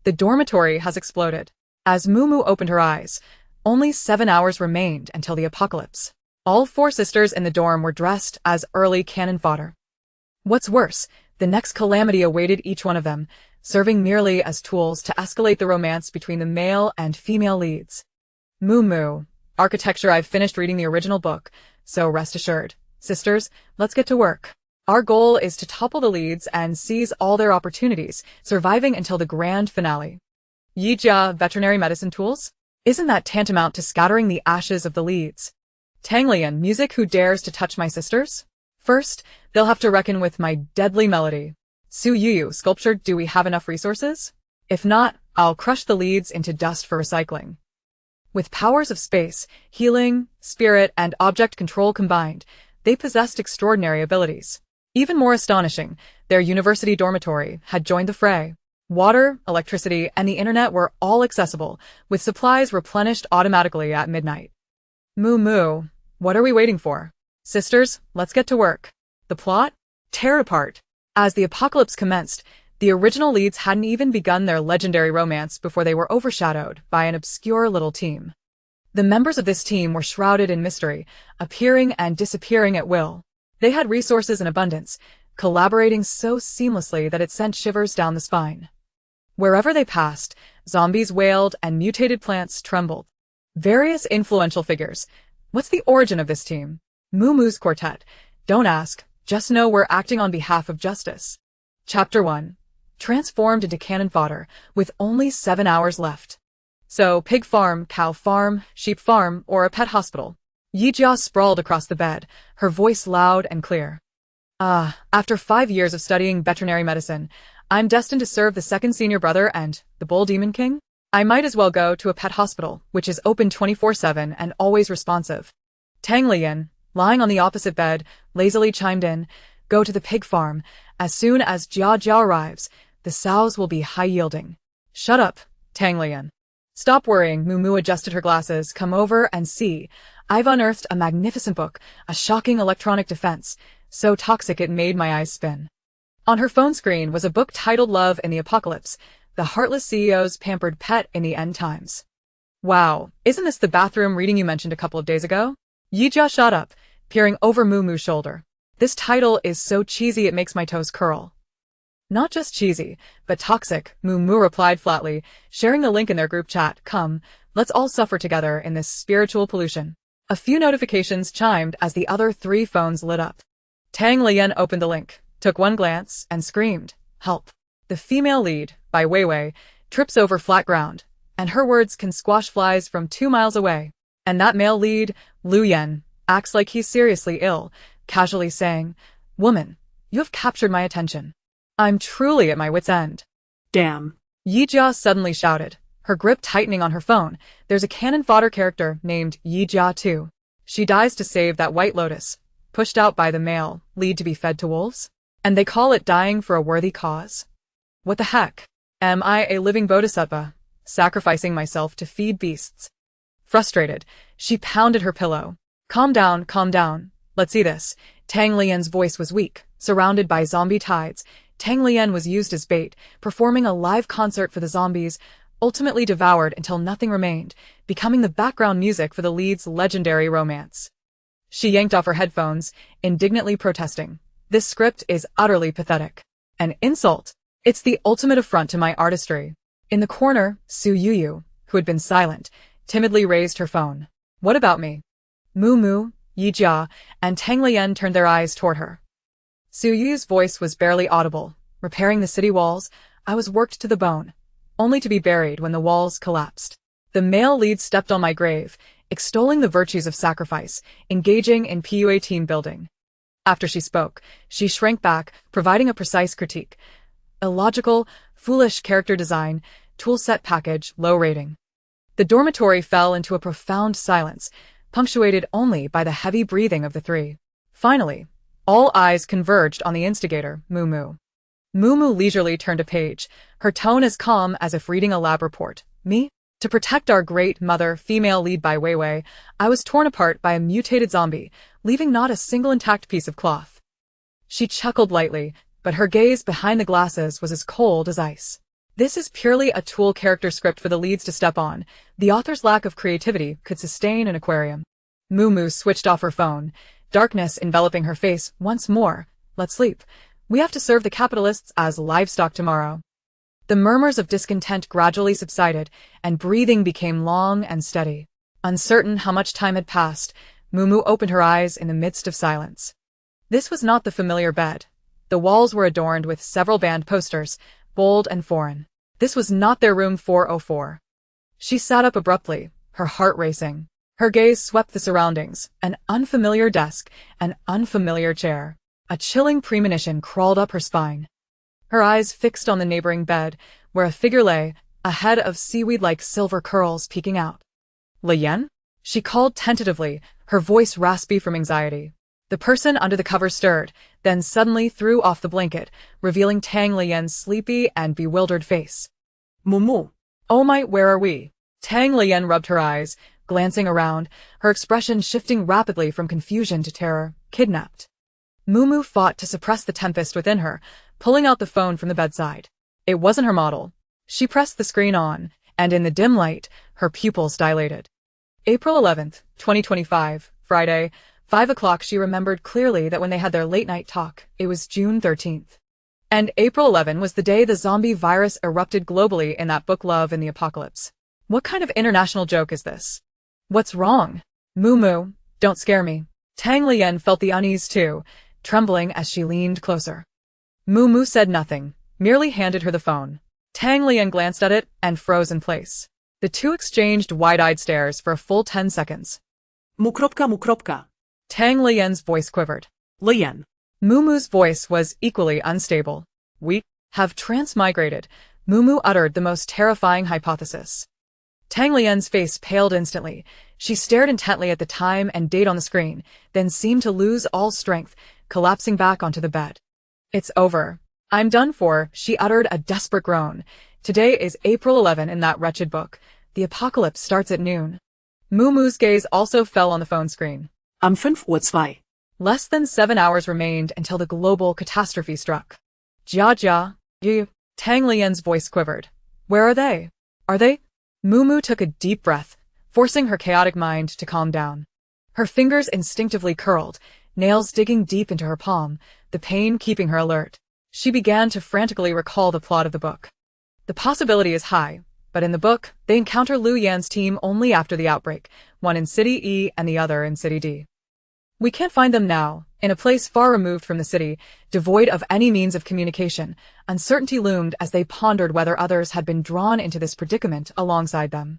The dormitory has exploded. As Moo opened her eyes, only 7 hours remained until the apocalypse. All 4 sisters in the dorm were dressed as early cannon fodder. What's worse, the next calamity awaited each one of them, serving merely as tools to escalate the romance between the male and female leads. Moo. Architecture. I've finished reading the original book, so rest assured. Sisters, let's get to work. Our goal is to topple the leads and seize all their opportunities, surviving until the grand finale. Yijia, veterinary medicine tools? Isn't that tantamount to scattering the ashes of the leads? Tanglian, music. Who dares to touch my sisters? First, they'll have to reckon with my deadly melody. Su Yu, sculpture. Do we have enough resources? If not, I'll crush the leads into dust for recycling. With powers of space, healing, spirit, and object control combined, they possessed extraordinary abilities. Even more astonishing, their university dormitory had joined the fray. Water, electricity, and the internet were all accessible, with supplies replenished automatically at midnight. Moo, what are we waiting for? Sisters, let's get to work. The plot? Tear apart. As the apocalypse commenced, the original leads hadn't even begun their legendary romance before they were overshadowed by an obscure little team. The members of this team were shrouded in mystery, appearing and disappearing at will. They had resources in abundance, collaborating so seamlessly that it sent shivers down the spine. Wherever they passed, zombies wailed and mutated plants trembled. Various influential figures. What's the origin of this team? Moo's quartet. Don't ask, just know we're acting on behalf of justice. Chapter 1. Transformed into cannon fodder, with only 7 hours left. So, pig farm, cow farm, sheep farm, or a pet hospital? Yijia sprawled across the bed, her voice loud and clear. After 5 years of studying veterinary medicine, I'm destined to serve the second senior brother and the bull demon king? I might as well go to a pet hospital, which is open 24/7 and always responsive. Tanglian, lying on the opposite bed, lazily chimed in, go to the pig farm. As soon as Jia arrives, the sows will be high-yielding. Shut up, Tanglian. Stop worrying. Moo adjusted her glasses. Come over and see. I've unearthed a magnificent book, a shocking electronic defense, so toxic it made my eyes spin. On her phone screen was a book titled Love in the Apocalypse, the heartless CEO's pampered pet in the end times. Wow, isn't this the bathroom reading you mentioned a couple of days ago? Yijia shot up, peering over Moo's shoulder. This title is so cheesy it makes my toes curl. Not just cheesy, but toxic, Moo replied flatly, sharing the link in their group chat. Come, let's all suffer together in this spiritual pollution. A few notifications chimed as the other 3 phones lit up. Tang Lian opened the link, took one glance, and screamed, help. The female lead, by Weiwei, trips over flat ground, and her words can squash flies from 2 miles away. And that male lead, Lu Yan, acts like he's seriously ill, casually saying, woman, you have captured my attention. I'm truly at my wit's end. Damn. Yijia suddenly shouted, her grip tightening on her phone. There's a cannon fodder character named Yijia too. She dies to save that white lotus, pushed out by the male lead to be fed to wolves. And they call it dying for a worthy cause. What the heck? Am I a living bodhisattva, sacrificing myself to feed beasts? Frustrated, she pounded her pillow. Calm down. Let's see this. Tang Lian's voice was weak, surrounded by zombie tides. Tang Lian was used as bait, performing a live concert for the zombies, ultimately devoured until nothing remained, becoming the background music for the lead's legendary romance. She yanked off her headphones, indignantly protesting. This script is utterly pathetic. An insult. It's the ultimate affront to my artistry. In the corner, Su Yu, who had been silent, timidly raised her phone. What about me? Moo, Yijia, and Tang Lian turned their eyes toward her. Su Yu's voice was barely audible. Repairing the city walls, I was worked to the bone, only to be buried when the walls collapsed. The male lead stepped on my grave, extolling the virtues of sacrifice, engaging in PUA team building. After she spoke, she shrank back, providing a precise critique. Illogical, foolish character design, toolset package, low rating. The dormitory fell into a profound silence, punctuated only by the heavy breathing of the 3. Finally, all eyes converged on the instigator, Moo. Moo leisurely turned a page, her tone as calm as if reading a lab report. Me? To protect our great mother, female lead by Weiwei, I was torn apart by a mutated zombie, leaving not a single intact piece of cloth. She chuckled lightly, but her gaze behind the glasses was as cold as ice. This is purely a tool character script for the leads to step on. The author's lack of creativity could sustain an aquarium. Mumu switched off her phone, darkness enveloping her face once more. Let's sleep. We have to serve the capitalists as livestock tomorrow. The murmurs of discontent gradually subsided, and breathing became long and steady. Uncertain how much time had passed, Mumu opened her eyes in the midst of silence. This was not the familiar bed. The walls were adorned with several banned posters, bold and foreign. This was not their room 404. She sat up abruptly, her heart racing. Her gaze swept the surroundings, an unfamiliar desk, an unfamiliar chair. A chilling premonition crawled up her spine. Her eyes fixed on the neighboring bed, where a figure lay, a head of seaweed-like silver curls peeking out. Lian? She called tentatively, her voice raspy from anxiety. The person under the cover stirred, then suddenly threw off the blanket, revealing Tang Lian's sleepy and bewildered face. Mumu. Oh my, where are we? Tang Lian rubbed her eyes, glancing around, her expression shifting rapidly from confusion to terror. Kidnapped. Mumu fought to suppress the tempest within her, pulling out the phone from the bedside. It wasn't her model. She pressed the screen on, and in the dim light, her pupils dilated. April 11th, 2025, Friday, 5 o'clock. She remembered clearly that when they had their late-night talk, it was June 13th. And April 11 was the day the zombie virus erupted globally in that book Love in the Apocalypse. What kind of international joke is this? What's wrong? Mumu, don't scare me. Tang Lian felt the unease too, trembling as she leaned closer. Mumu said nothing, merely handed her the phone. Tang Lian glanced at it and froze in place. The two exchanged wide-eyed stares for a full 10 seconds. Mu. Tang Lian's voice quivered. Lian. Mumu's voice was equally unstable. We have transmigrated, Mumu uttered the most terrifying hypothesis. Tang Lian's face paled instantly. She stared intently at the time and date on the screen, then seemed to lose all strength, collapsing back onto the bed. It's over. I'm done for, she uttered a desperate groan. Today is April 11 in that wretched book. The apocalypse starts at noon. Mumu's gaze also fell on the phone screen. 5:02. Less than 7 hours remained until the global catastrophe struck. Jia, you. Tang Lian's voice quivered. Where are they? Are they? Mumu took a deep breath, forcing her chaotic mind to calm down. Her fingers instinctively curled, nails digging deep into her palm, the pain keeping her alert. She began to frantically recall the plot of the book. The possibility is high, but in the book, they encounter Liu Yan's team only after the outbreak, one in City E and the other in City D. We can't find them now, in a place far removed from the city, devoid of any means of communication. Uncertainty loomed as they pondered whether others had been drawn into this predicament alongside them.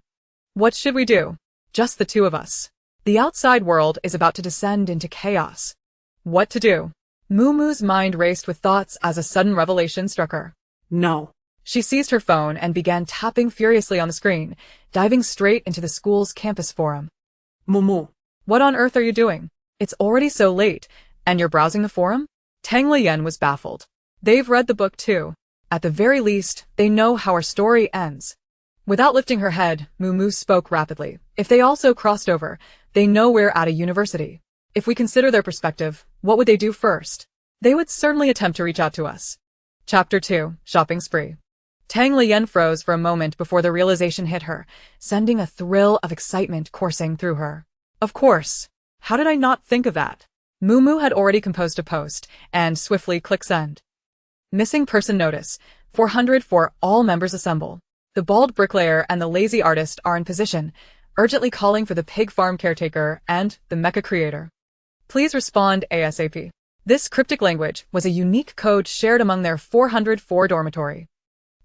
What should we do? Just the two of us. The outside world is about to descend into chaos. What to do? Mumu's mind raced with thoughts as a sudden revelation struck her. No. She seized her phone and began tapping furiously on the screen, diving straight into the school's campus forum. Mumu. What on earth are you doing? It's already so late, and you're browsing the forum? Tang Lian was baffled. They've read the book too. At the very least, they know how our story ends. Without lifting her head, Mumu spoke rapidly. If they also crossed over, they know we're at a university. If we consider their perspective, what would they do first? They would certainly attempt to reach out to us. Chapter 2, Shopping Spree. Tang Lian froze for a moment before the realization hit her, sending a thrill of excitement coursing through her. Of course. How did I not think of that? Mumu had already composed a post, and swiftly clicked send. Missing person notice. 400 for all members assemble. The bald bricklayer and the lazy artist are in position, urgently calling for the pig farm caretaker and the mecha creator. Please respond ASAP. This cryptic language was a unique code shared among their 404 dormitory.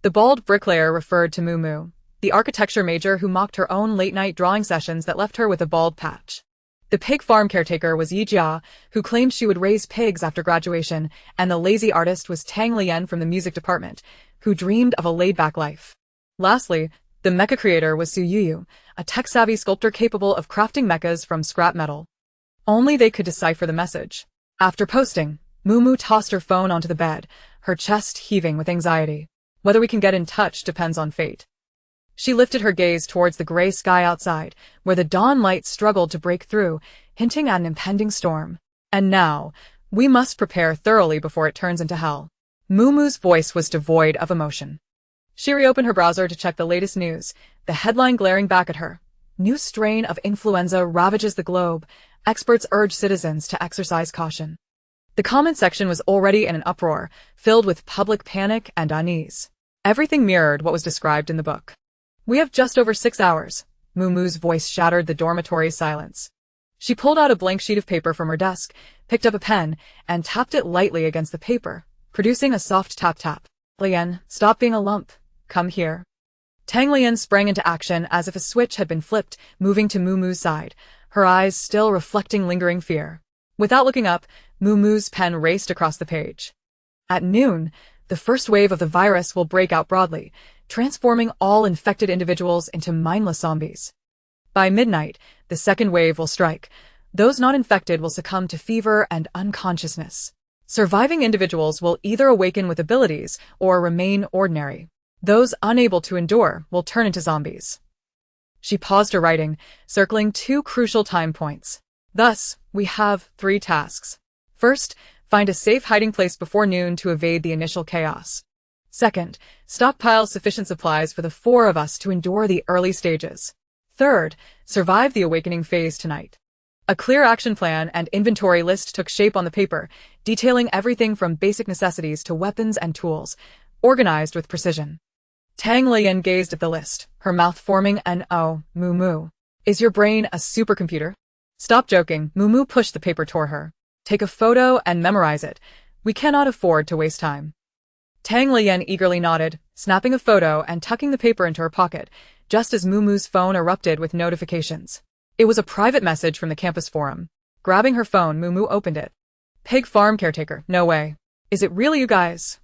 The bald bricklayer referred to Mumu, the architecture major who mocked her own late-night drawing sessions that left her with a bald patch. The pig farm caretaker was Yijia, who claimed she would raise pigs after graduation, and the lazy artist was Tang Lian from the music department, who dreamed of a laid-back life. Lastly, the mecha creator was Su Yuyu, a tech-savvy sculptor capable of crafting mechas from scrap metal. Only they could decipher the message. After posting, Mumu tossed her phone onto the bed, her chest heaving with anxiety. Whether we can get in touch depends on fate. She lifted her gaze towards the gray sky outside, where the dawn light struggled to break through, hinting at an impending storm. And now, we must prepare thoroughly before it turns into hell. Mumu's voice was devoid of emotion. She reopened her browser to check the latest news, the headline glaring back at her. New strain of influenza ravages the globe. Experts urge citizens to exercise caution. The comment section was already in an uproar, filled with public panic and unease. Everything mirrored what was described in the book. We have just over 6 hours. Mumu's voice shattered the dormitory's silence. She pulled out a blank sheet of paper from her desk, picked up a pen, and tapped it lightly against the paper, producing a soft tap-tap. Lian, stop being a lump. Come here. Tang Lian sprang into action as if a switch had been flipped, moving to Mumu's side, her eyes still reflecting lingering fear. Without looking up, Mumu's pen raced across the page. At noon, the first wave of the virus will break out broadly, transforming all infected individuals into mindless zombies. By midnight, the second wave will strike. Those not infected will succumb to fever and unconsciousness. Surviving individuals will either awaken with abilities or remain ordinary. Those unable to endure will turn into zombies. She paused her writing, circling 2 crucial time points. Thus, we have 3 tasks. First, find a safe hiding place before noon to evade the initial chaos. Second, stockpile sufficient supplies for the 4 of us to endure the early stages. Third, survive the awakening phase tonight. A clear action plan and inventory list took shape on the paper, detailing everything from basic necessities to weapons and tools, organized with precision. Tang Lian gazed at the list, her mouth forming an "Oh, Mumu. Is your brain a supercomputer?" Stop joking, Mumu pushed the paper toward her. Take a photo and memorize it. We cannot afford to waste time. Tang Lian eagerly nodded, snapping a photo and tucking the paper into her pocket, just as Mumu's phone erupted with notifications. It was a private message from the campus forum. Grabbing her phone, Mumu opened it. Pig farm caretaker, no way. Is it really you guys?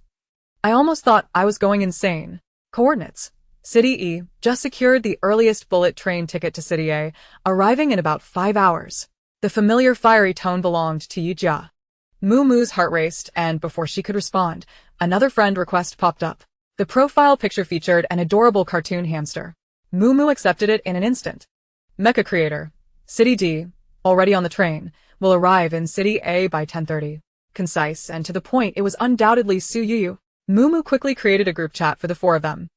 I almost thought I was going insane. Coordinates. City E, just secured the earliest bullet train ticket to City A, arriving in about 5 hours. The familiar fiery tone belonged to Yijia. Mumu's heart raced, and before she could respond, another friend request popped up. The profile picture featured an adorable cartoon hamster. Mumu accepted it in an instant. Mecha creator. City D, already on the train, will arrive in City A by 10:30. Concise and to the point, it was undoubtedly Su Yuyu. Mumu quickly created a group chat for the 4 of them.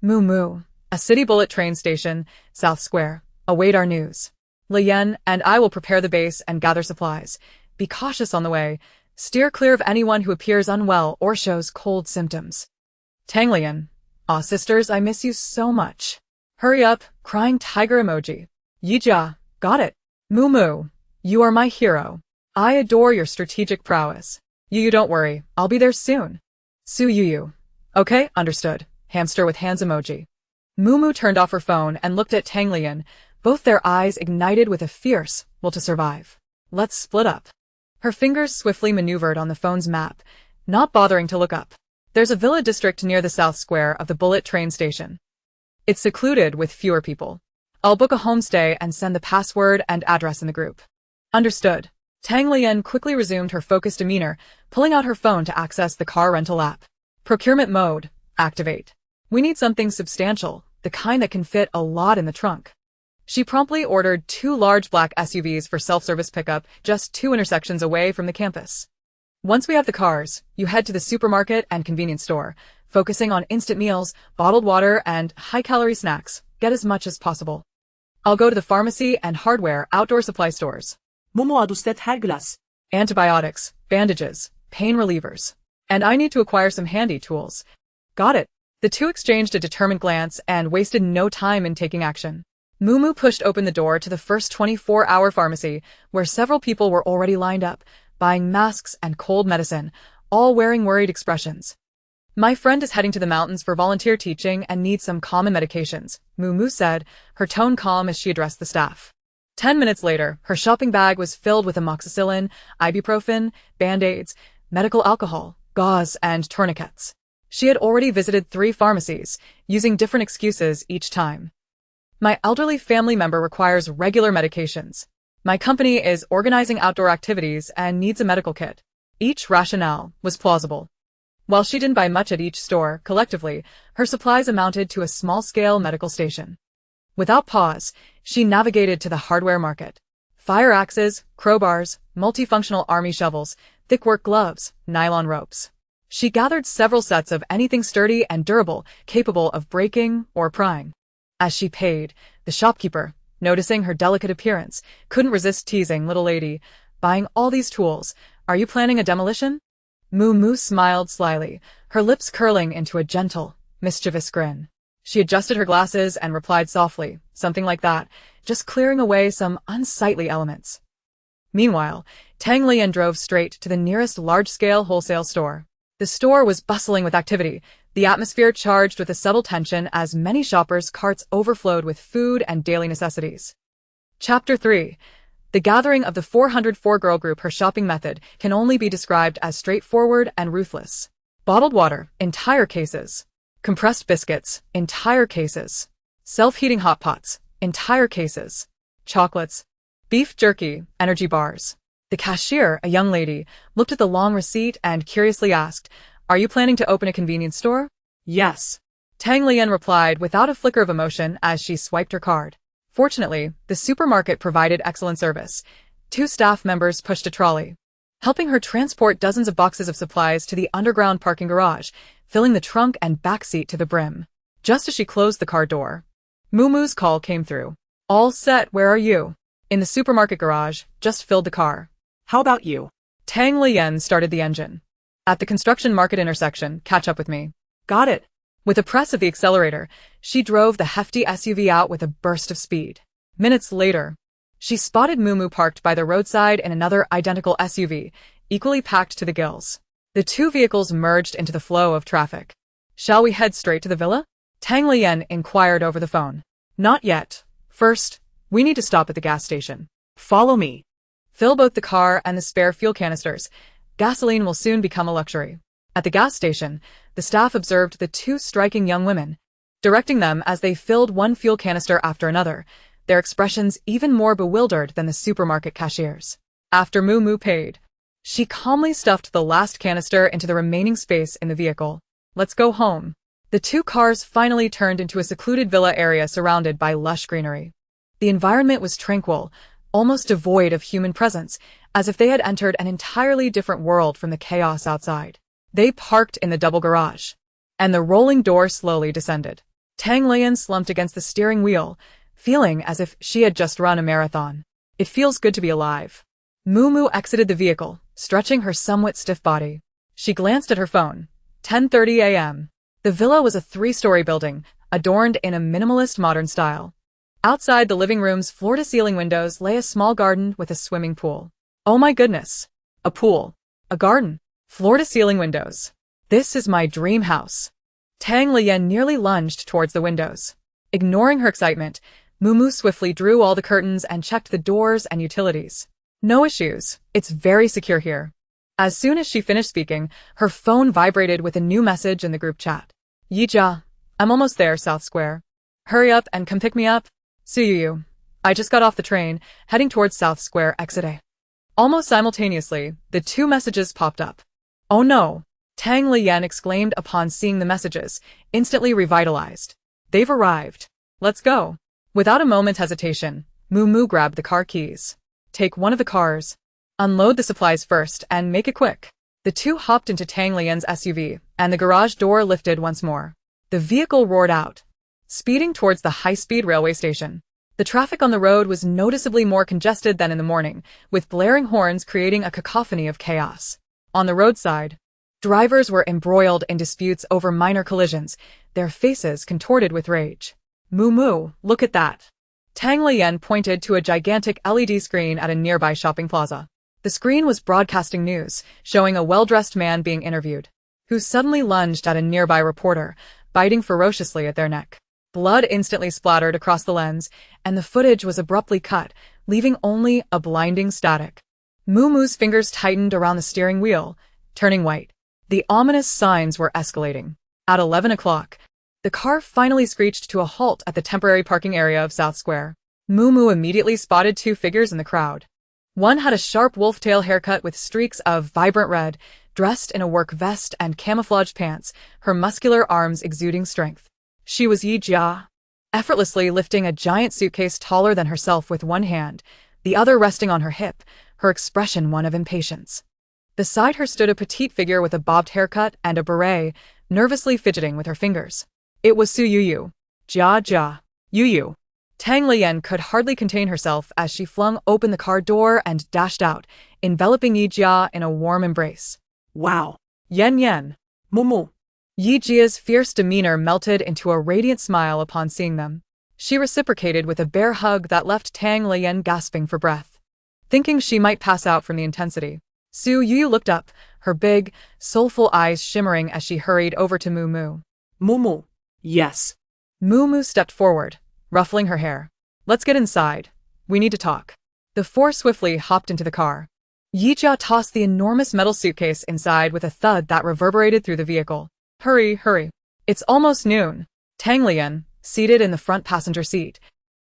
Mumu, a city bullet train station, South Square. Await our news. Lian and I will prepare the base and gather supplies. Be cautious on the way. Steer clear of anyone who appears unwell or shows cold symptoms. Tang Lian. Aw, sisters, I miss you so much. Hurry up, crying tiger emoji. Yijia, got it. Mumu, you are my hero. I adore your strategic prowess. Yuyu, don't worry, I'll be there soon. Su Yuyu. Okay, understood. Hamster with hands emoji. Mumu turned off her phone and looked at Tang Lian, both their eyes ignited with a fierce will to survive. Let's split up. Her fingers swiftly maneuvered on the phone's map, not bothering to look up. There's a villa district near the South Square of the bullet train station. It's secluded with fewer people. I'll book a homestay and send the password and address in the group. Understood. Tang Lian quickly resumed her focused demeanor, pulling out her phone to access the car rental app. Procurement mode. Activate. We need something substantial, the kind that can fit a lot in the trunk. She promptly ordered 2 large black SUVs for self-service pickup just 2 intersections away from the campus. Once we have the cars, you head to the supermarket and convenience store, focusing on instant meals, bottled water, and high-calorie snacks. Get as much as possible. I'll go to the pharmacy and hardware outdoor supply stores. Mumu adustet her glass. Antibiotics, bandages, pain relievers. And I need to acquire some handy tools. Got it. The 2 exchanged a determined glance and wasted no time in taking action. Mumu pushed open the door to the first 24-hour pharmacy, where several people were already lined up, buying masks and cold medicine, all wearing worried expressions. My friend is heading to the mountains for volunteer teaching and needs some common medications, Mumu said, her tone calm as she addressed the staff. 10 minutes later, her shopping bag was filled with amoxicillin, ibuprofen, band-aids, medical alcohol, gauze, and tourniquets. She had already visited 3 pharmacies, using different excuses each time. My elderly family member requires regular medications. My company is organizing outdoor activities and needs a medical kit. Each rationale was plausible. While she didn't buy much at each store, collectively, her supplies amounted to a small-scale medical station. Without pause, she navigated to the hardware market. Fire axes, crowbars, multifunctional army shovels, thickwork gloves, nylon ropes. She gathered several sets of anything sturdy and durable, capable of breaking or prying. As she paid, the shopkeeper, noticing her delicate appearance, couldn't resist teasing, "Little lady, buying all these tools, are you planning a demolition?" Moo smiled slyly, her lips curling into a gentle, mischievous grin. She adjusted her glasses and replied softly, "Something like that, just clearing away some unsightly elements." Meanwhile, Tang Lian drove straight to the nearest large-scale wholesale store. The store was bustling with activity, the atmosphere charged with a subtle tension as many shoppers' carts overflowed with food and daily necessities. Chapter 3. The gathering of the 404 girl group. Her shopping method can only be described as straightforward and ruthless. Bottled water, entire cases. Compressed biscuits, entire cases. Self-heating hot pots, entire cases. Chocolates. Beef jerky, energy bars. The cashier, a young lady, looked at the long receipt and curiously asked, "Are you planning to open a convenience store?" Yes. Tang Lian replied without a flicker of emotion as she swiped her card. Fortunately, the supermarket provided excellent service. 2 staff members pushed a trolley, helping her transport dozens of boxes of supplies to the underground parking garage, filling the trunk and back seat to the brim. Just as she closed the car door, Moo's call came through. "All set, where are you?" "In the supermarket garage, just filled the car." How about you? Tang Lian started the engine. "At the construction market intersection, catch up with me." Got it. With a press of the accelerator, she drove the hefty SUV out with a burst of speed. Minutes later, she spotted Moo parked by the roadside in another identical SUV, equally packed to the gills. The 2 vehicles merged into the flow of traffic. "Shall we head straight to the villa?" Tang Lian inquired over the phone. "Not yet. First, we need to stop at the gas station." Follow me. "Fill both the car and the spare fuel canisters. Gasoline will soon become a luxury." At the gas station, the staff observed the 2 striking young women, directing them as they filled one fuel canister after another, their expressions even more bewildered than the supermarket cashiers. After Moo paid, she calmly stuffed the last canister into the remaining space in the vehicle. "Let's go home." The 2 cars finally turned into a secluded villa area surrounded by lush greenery. The environment was tranquil, almost devoid of human presence, as if they had entered an entirely different world from the chaos outside. They parked in the double garage, and the rolling door slowly descended. Tang Lian slumped against the steering wheel, feeling as if she had just run a marathon. "It feels good to be alive." Moo exited the vehicle, stretching her somewhat stiff body. She glanced at her phone. 10:30 a.m. The villa was a 3-story building, adorned in a minimalist modern style. Outside the living room's floor-to-ceiling windows lay a small garden with a swimming pool. Oh my goodness! A pool. A garden. Floor-to-ceiling windows. This is my dream house. Tang Lian nearly lunged towards the windows. Ignoring her excitement, Moo swiftly drew all the curtains and checked the doors and utilities. "No issues. It's very secure here." As soon as she finished speaking, her phone vibrated with a new message in the group chat. "Yijia, I'm almost there, South Square. Hurry up and come pick me up. See you. I just got off the train, heading towards South Square exit A." Almost simultaneously, the 2 messages popped up. "Oh no!" Tang Lian exclaimed upon seeing the messages, instantly revitalized. "They've arrived. Let's go." Without a moment's hesitation, Moo grabbed the car keys. "Take one of the cars. Unload the supplies first and make it quick." The 2 hopped into Tang Lian's SUV, and the garage door lifted once more. The vehicle roared out, speeding towards the high-speed railway station. The traffic on the road was noticeably more congested than in the morning, with blaring horns creating a cacophony of chaos. On the roadside, drivers were embroiled in disputes over minor collisions, their faces contorted with rage. "Moo, look at that." Tang Lian pointed to a gigantic LED screen at a nearby shopping plaza. The screen was broadcasting news, showing a well-dressed man being interviewed, who suddenly lunged at a nearby reporter, biting ferociously at their neck. Blood instantly splattered across the lens, and the footage was abruptly cut, leaving only a blinding static. Moo's fingers tightened around the steering wheel, turning white. The ominous signs were escalating. At 11 o'clock, the car finally screeched to a halt at the temporary parking area of South Square. Moo immediately spotted 2 figures in the crowd. One had a sharp wolf-tail haircut with streaks of vibrant red, dressed in a work vest and camouflage pants, her muscular arms exuding strength. She was Yijia, effortlessly lifting a giant suitcase taller than herself with one hand, the other resting on her hip, her expression one of impatience. Beside her stood a petite figure with a bobbed haircut and a beret, nervously fidgeting with her fingers. It was Su Yuyu. Jia Jia. Yuyu. Tang Lian could hardly contain herself as she flung open the car door and dashed out, enveloping Yi Jia in a warm embrace. Wow. Yen Yen. Mumu. Yi Jia's fierce demeanor melted into a radiant smile upon seeing them. She reciprocated with a bear hug that left Tang Lian gasping for breath. Thinking she might pass out from the intensity, Su Yuyu looked up, her big, soulful eyes shimmering as she hurried over to Mumu. Mumu. Yes. Mumu stepped forward, ruffling her hair. Let's get inside. We need to talk. The four swiftly hopped into the car. Yi Jia tossed the enormous metal suitcase inside with a thud that reverberated through the vehicle. Hurry, hurry. It's almost noon. Tang Lian, seated in the front passenger seat,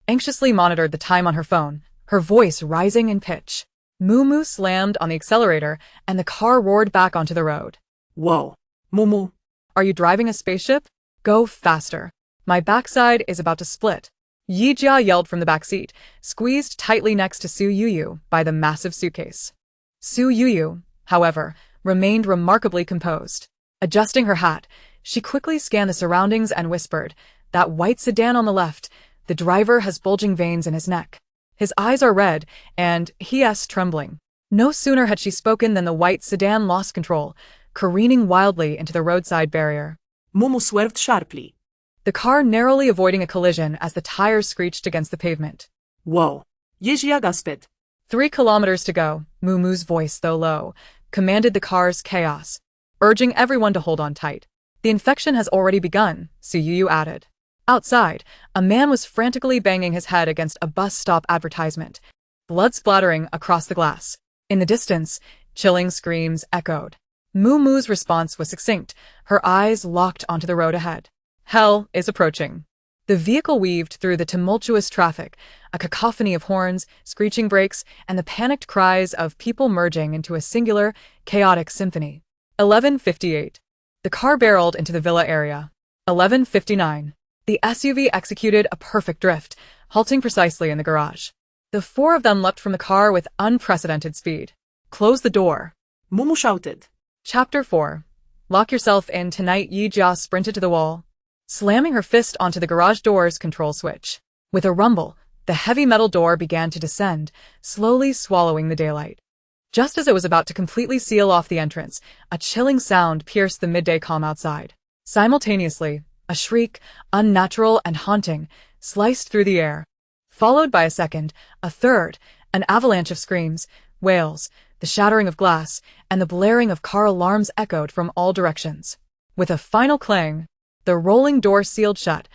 anxiously monitored the time on her phone, her voice rising in pitch. Mumu slammed on the accelerator, and the car roared back onto the road. Whoa. Mumu. Are you driving a spaceship? Go faster. My backside is about to split. Yi Jia yelled from the back seat, squeezed tightly next to Su Yuyu by the massive suitcase. Su Yuyu, however, remained remarkably composed. Adjusting her hat, she quickly scanned the surroundings and whispered, "That white sedan on the left, the driver has bulging veins in his neck. His eyes are red, and he's trembling." No sooner had she spoken than the white sedan lost control, careening wildly into the roadside barrier. Mumu swerved sharply. The car narrowly avoiding a collision as the tires screeched against the pavement. Whoa. Yi Jia gasped. 3 kilometers to go, Mumu's voice, though low, commanded the car's chaos, urging everyone to hold on tight. The infection has already begun, Su Yuyu added. Outside, a man was frantically banging his head against a bus stop advertisement, blood splattering across the glass. In the distance, chilling screams echoed. Mumu's response was succinct, her eyes locked onto the road ahead. Hell is approaching. The vehicle weaved through the tumultuous traffic, a cacophony of horns, screeching brakes, and the panicked cries of people merging into a singular, chaotic symphony. 11:58. The car barreled into the villa area. 11:59. The SUV executed a perfect drift, halting precisely in the garage. The four of them leapt from the car with unprecedented speed. Close the door. Mumu shouted. Chapter 4. Lock yourself in tonight. Yi Jia sprinted to the wall, slamming her fist onto the garage door's control switch. With a rumble, the heavy metal door began to descend, slowly swallowing the daylight. Just as it was about to completely seal off the entrance, a chilling sound pierced the midday calm outside. Simultaneously, a shriek, unnatural and haunting, sliced through the air. Followed by a second, a third, an avalanche of screams, wails, the shattering of glass, and the blaring of car alarms echoed from all directions. With a final clang, the rolling door sealed shut,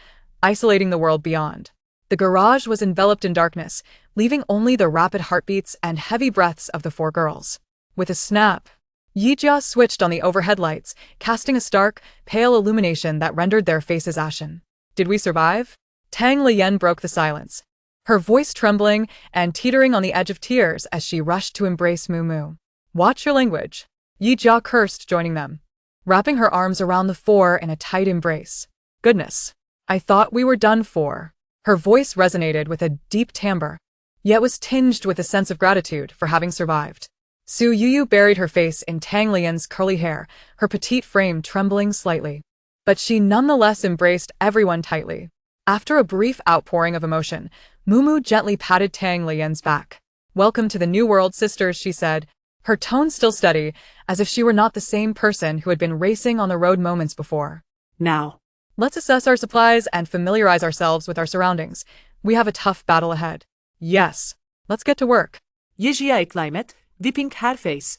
isolating the world beyond. The garage was enveloped in darkness, leaving only the rapid heartbeats and heavy breaths of the four girls. With a snap, Yi Jia switched on the overhead lights, casting a stark, pale illumination that rendered their faces ashen. Did we survive? Tang Lian broke the silence, her voice trembling and teetering on the edge of tears as she rushed to embrace Mumu. Watch your language. Yi Jia cursed, joining them, wrapping her arms around the four in a tight embrace. Goodness, I thought we were done for. Her voice resonated with a deep timbre, yet was tinged with a sense of gratitude for having survived. Su Yuyu buried her face in Tang Lian's curly hair, her petite frame trembling slightly. But she nonetheless embraced everyone tightly. After a brief outpouring of emotion, Mumu gently patted Tang Lian's back. Welcome to the new world, sisters, she said, her tone still steady, as if she were not the same person who had been racing on the road moments before. Now, let's assess our supplies and familiarize ourselves with our surroundings. We have a tough battle ahead. Yes, let's get to work. Yi Jia eklimet, dipping her face.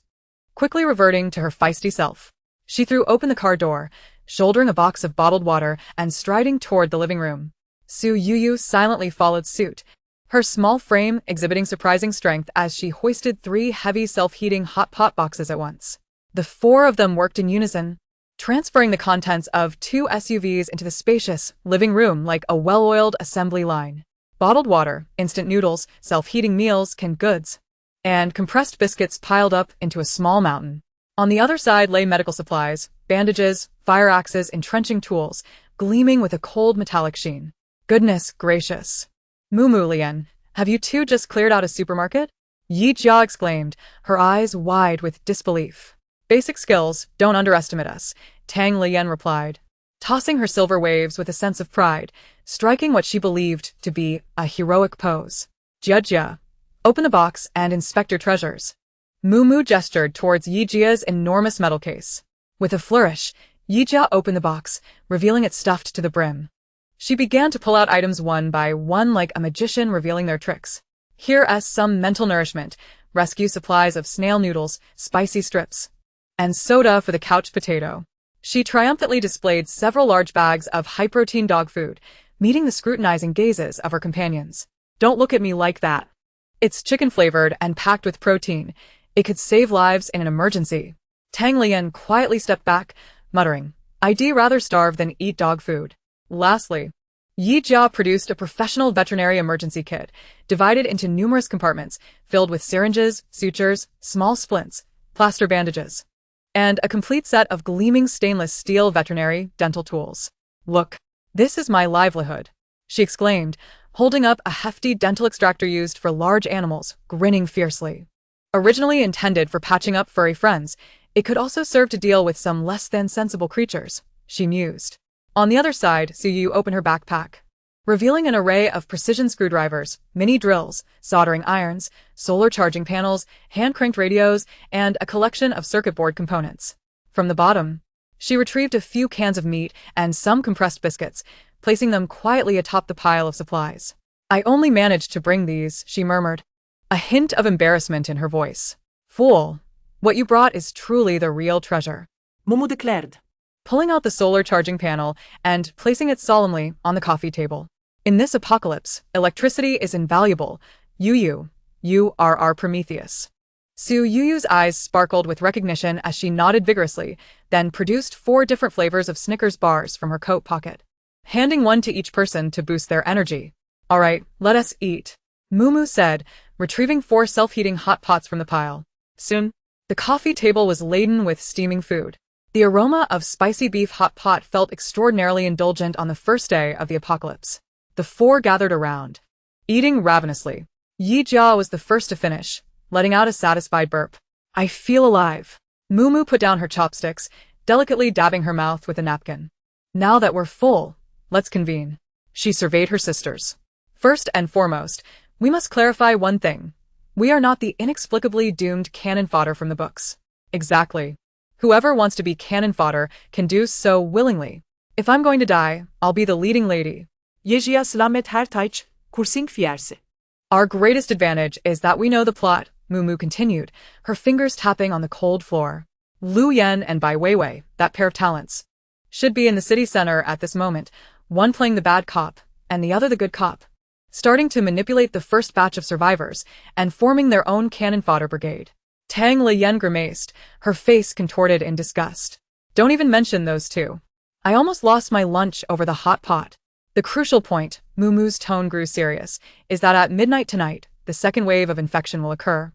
Quickly reverting to her feisty self, she threw open the car door, shouldering a box of bottled water and striding toward the living room. Su Yuyu silently followed suit, her small frame exhibiting surprising strength as she hoisted 3 heavy self-heating hot pot boxes at once. The 4 of them worked in unison, transferring the contents of 2 SUVs into the spacious living room like a well-oiled assembly line. Bottled water, instant noodles, self-heating meals, canned goods, and compressed biscuits piled up into a small mountain. On the other side lay medical supplies, bandages, fire axes, entrenching tools, gleaming with a cold metallic sheen. Goodness gracious. Mumu Lian, have you two just cleared out a supermarket? Yi Jia exclaimed, her eyes wide with disbelief. Basic skills, don't underestimate us, Tang Liyan replied, tossing her silver waves with a sense of pride, striking what she believed to be a heroic pose. Jia, open the box and inspect your treasures. Mumu gestured towards Yi Jia's enormous metal case. With a flourish, Yi Jia opened the box, revealing it stuffed to the brim. She began to pull out items one by one like a magician revealing their tricks. Here as some mental nourishment, rescue supplies of snail noodles, spicy strips, and soda for the couch potato. She triumphantly displayed several large bags of high-protein dog food, meeting the scrutinizing gazes of her companions. Don't look at me like that. It's chicken-flavored and packed with protein. It could save lives in an emergency. Tang Liyan quietly stepped back, muttering, I'd rather starve than eat dog food. Lastly, Yi Jia produced a professional veterinary emergency kit, divided into numerous compartments, filled with syringes, sutures, small splints, plaster bandages, and a complete set of gleaming stainless steel veterinary dental tools. Look, this is my livelihood, she exclaimed, holding up a hefty dental extractor used for large animals, grinning fiercely. Originally intended for patching up furry friends, it could also serve to deal with some less than sensible creatures, she mused. On the other side, Suyu opened her backpack, revealing an array of precision screwdrivers, mini drills, soldering irons, solar charging panels, hand-cranked radios, and a collection of circuit board components. From the bottom, she retrieved a few cans of meat and some compressed biscuits, placing them quietly atop the pile of supplies. I only managed to bring these, she murmured, a hint of embarrassment in her voice. Fool, what you brought is truly the real treasure, Mumu declared, pulling out the solar charging panel and placing it solemnly on the coffee table. In this apocalypse, electricity is invaluable. You are our Prometheus. Su Yuyu's eyes sparkled with recognition as she nodded vigorously, then produced 4 different flavors of Snickers bars from her coat pocket, handing one to each person to boost their energy. All right, let us eat, Mumu said, retrieving 4 self-heating hot pots from the pile. Soon, the coffee table was laden with steaming food. The aroma of spicy beef hot pot felt extraordinarily indulgent on the first day of the apocalypse. The 4 gathered around, eating ravenously. Yi Jia was the first to finish, letting out a satisfied burp. I feel alive. Mumu put down her chopsticks, delicately dabbing her mouth with a napkin. Now that we're full, let's convene. She surveyed her sisters. First and foremost, we must clarify one thing. We are not the inexplicably doomed cannon fodder from the books. Exactly. Whoever wants to be cannon fodder can do so willingly. If I'm going to die, I'll be the leading lady. Yejia slamet her taich, kursing fierse. Our greatest advantage is that we know the plot, Mumu continued, her fingers tapping on the cold floor. Lu Yan and Bai Weiwei, that pair of talents, should be in the city center at this moment, one playing the bad cop, and the other the good cop, starting to manipulate the first batch of survivors and forming their own cannon fodder brigade. Tang Liyan grimaced, her face contorted in disgust. Don't even mention those two. I almost lost my lunch over the hot pot. The crucial point, Mumu's tone grew serious, is that at midnight tonight, the second wave of infection will occur,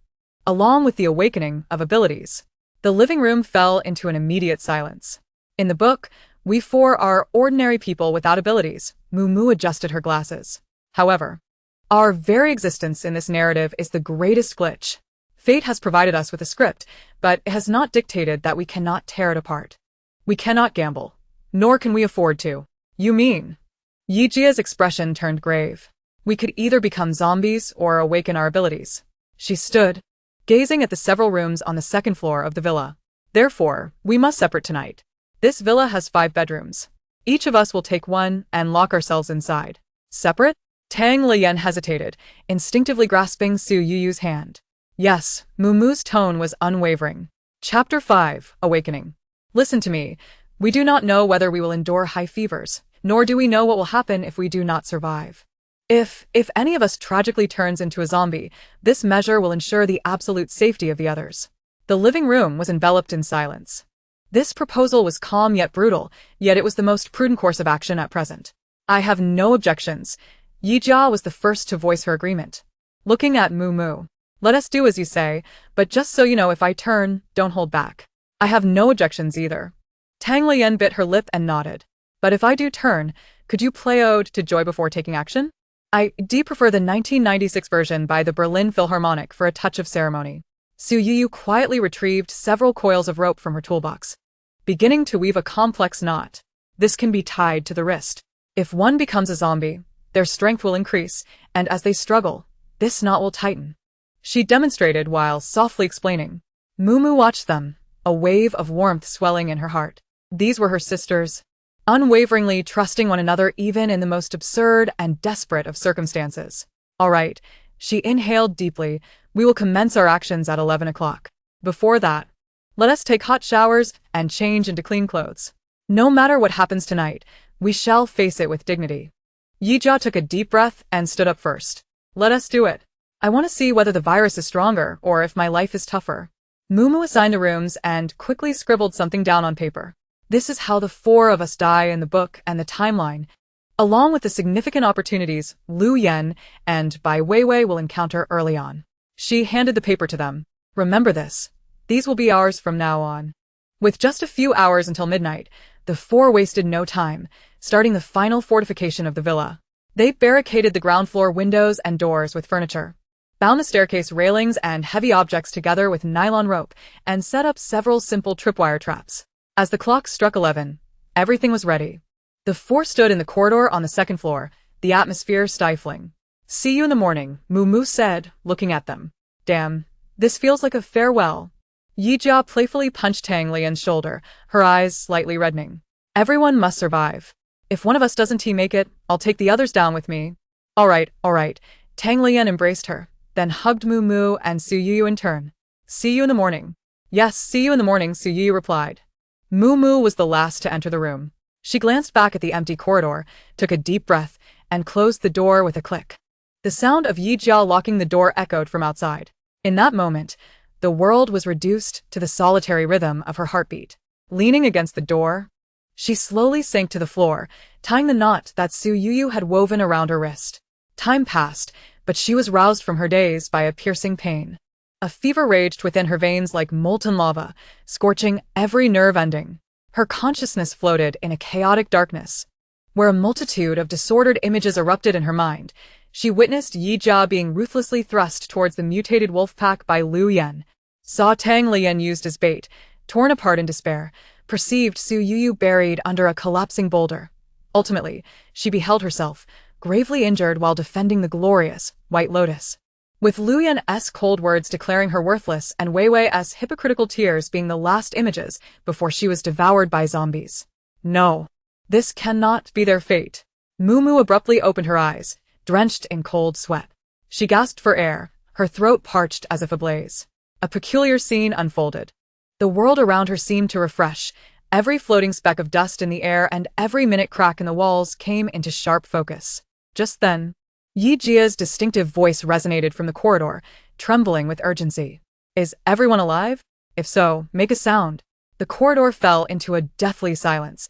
along with the awakening of abilities. The living room fell into an immediate silence. In the book, we 4 are ordinary people without abilities. Mumu adjusted her glasses. However, our very existence in this narrative is the greatest glitch. Fate has provided us with a script, but it has not dictated that we cannot tear it apart. We cannot gamble, nor can we afford to. You mean? Yi Jia's expression turned grave. We could either become zombies or awaken our abilities. She stood, gazing at the several rooms on the second floor of the villa. Therefore, we must separate tonight. This villa has 5 bedrooms. Each of us will take one and lock ourselves inside. Separate? Tang Liyan hesitated, instinctively grasping Su Yuyu's hand. Yes, Mumu's tone was unwavering. Chapter 5, Awakening. Listen to me. We do not know whether we will endure high fevers, nor do we know what will happen if we do not survive. If any of us tragically turns into a zombie, this measure will ensure the absolute safety of the others. The living room was enveloped in silence. This proposal was calm yet brutal, yet it was the most prudent course of action at present. I have no objections. Yi Jia was the first to voice her agreement. Looking at Mumu. Let us do as you say, but just so you know, if I turn, don't hold back. I have no objections either. Tang Liyan bit her lip and nodded. But if I do turn, could you play Ode to Joy before taking action? I prefer the 1996 version by the Berlin Philharmonic for a touch of ceremony. Su Yu quietly retrieved several coils of rope from her toolbox, beginning to weave a complex knot. This can be tied to the wrist. If one becomes a zombie, their strength will increase, and as they struggle, this knot will tighten. She demonstrated while softly explaining. Mumu watched them, a wave of warmth swelling in her heart. These were her sisters, unwaveringly trusting one another even in the most absurd and desperate of circumstances. All right, she inhaled deeply. We will commence our actions at 11 o'clock. Before that, let us take hot showers and change into clean clothes. No matter what happens tonight, we shall face it with dignity. Yijia took a deep breath and stood up first. Let us do it. I want to see whether the virus is stronger or if my life is tougher. Mumu assigned the rooms and quickly scribbled something down on paper. This is how the four of us die in the book and the timeline, along with the significant opportunities Lu Yen and Bai Weiwei will encounter early on. She handed the paper to them. Remember this. These will be ours from now on. With just a few hours until midnight, the four wasted no time, starting the final fortification of the villa. They barricaded the ground floor windows and doors with furniture, bound the staircase railings and heavy objects together with nylon rope, and set up several simple tripwire traps. As the clock struck 11, everything was ready. The four stood in the corridor on the second floor, the atmosphere stifling. See you in the morning, Mumu said, looking at them. Damn, this feels like a farewell. Yijia playfully punched Tang Lian's shoulder, her eyes slightly reddening. Everyone must survive. If one of us doesn't make it, I'll take the others down with me. All right. Tang Lian embraced her, then hugged Mumu and Su Yu in turn. See you in the morning. Yes, see you in the morning, Su Yu replied. Mumu was the last to enter the room. She glanced back at the empty corridor, took a deep breath, and closed the door with a click. The sound of Yijia locking the door echoed from outside. In that moment, the world was reduced to the solitary rhythm of her heartbeat. Leaning against the door, she slowly sank to the floor, tying the knot that Su Yu had woven around her wrist. Time passed, but she was roused from her daze by a piercing pain. A fever raged within her veins like molten lava, scorching every nerve ending. Her consciousness floated in a chaotic darkness, where a multitude of disordered images erupted in her mind. She witnessed Yijia being ruthlessly thrust towards the mutated wolf pack by Lu Yen, saw Tang Lian used as bait, torn apart in despair, perceived Su Yu buried under a collapsing boulder. Ultimately, she beheld herself, gravely injured while defending the glorious White Lotus. With Lu Yan's cold words declaring her worthless and Weiwei's hypocritical tears being the last images before she was devoured by zombies. No, this cannot be their fate. Mumu abruptly opened her eyes, drenched in cold sweat. She gasped for air, her throat parched as if ablaze. A peculiar scene unfolded. The world around her seemed to refresh. Every floating speck of dust in the air and every minute crack in the walls came into sharp focus. Just then, Yijia's distinctive voice resonated from the corridor, trembling with urgency. Is everyone alive? If so, make a sound. The corridor fell into a deathly silence,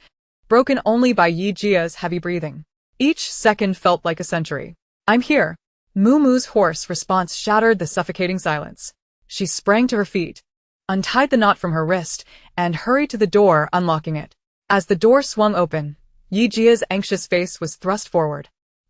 broken only by Yijia's heavy breathing. Each second felt like a century. I'm here. Mumu's hoarse response shattered the suffocating silence. She sprang to her feet, untied the knot from her wrist, and hurried to the door, unlocking it. As the door swung open, Yijia's anxious face was thrust forward,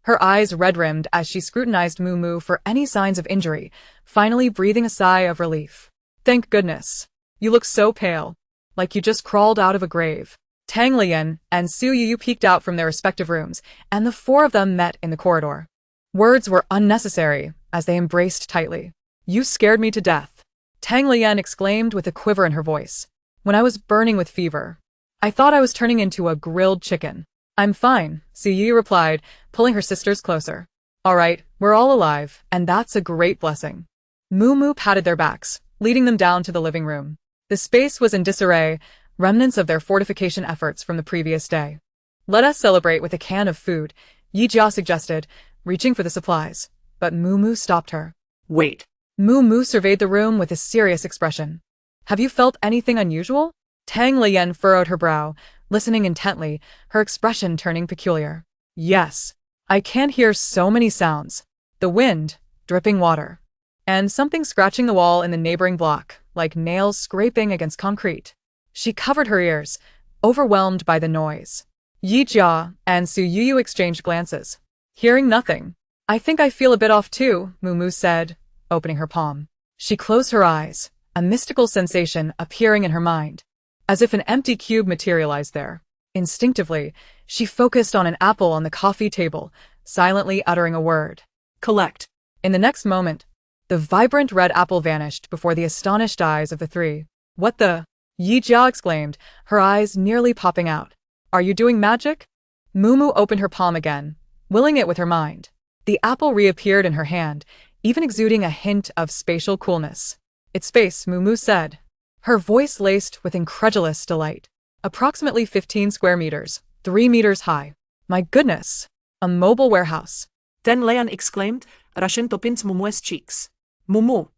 her eyes red-rimmed as she scrutinized Mumu for any signs of injury, finally breathing a sigh of relief. Thank goodness. You look so pale, like you just crawled out of a grave. Tang Lian and Su Yu peeked out from their respective rooms, and the four of them met in the corridor. Words were unnecessary as they embraced tightly. You scared me to death, Tang Lian exclaimed with a quiver in her voice. When I was burning with fever, I thought I was turning into a grilled chicken. I'm fine, Su Yu replied, pulling her sisters closer. All right, we're all alive, and that's a great blessing. Mumu patted their backs, leading them down to the living room. The space was in disarray, remnants of their fortification efforts from the previous day. Let us celebrate with a can of food, Yijia suggested, reaching for the supplies. But Mumu stopped her. Wait. Mumu surveyed the room with a serious expression. Have you felt anything unusual? Tang Lian furrowed her brow, listening intently, her expression turning peculiar. Yes. I can hear so many sounds. The wind, dripping water, and something scratching the wall in the neighboring block, like nails scraping against concrete. She covered her ears, overwhelmed by the noise. Yijia and Su Yu exchanged glances. Hearing nothing, I think I feel a bit off too, Mumu said, opening her palm. She closed her eyes, a mystical sensation appearing in her mind, as if an empty cube materialized there. Instinctively, she focused on an apple on the coffee table, silently uttering a word. Collect. In the next moment, the vibrant red apple vanished before the astonished eyes of the three. What the? Yi Jia exclaimed, her eyes nearly popping out. Are you doing magic? Mumu opened her palm again, willing it with her mind. The apple reappeared in her hand, even exuding a hint of spatial coolness. It's space, Mumu said, her voice laced with incredulous delight. Approximately 15 square meters, 3 meters high. My goodness! A mobile warehouse. Then Leon exclaimed, rushing to pinch Mumu's cheeks. Mumu.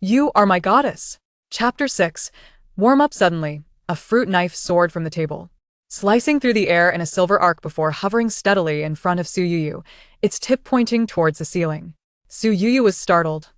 You are my goddess. Chapter 6. Warm up suddenly. A fruit knife soared from the table, slicing through the air in a silver arc before hovering steadily in front of Su Yuyu, its tip pointing towards the ceiling. Su Yuyu was startled,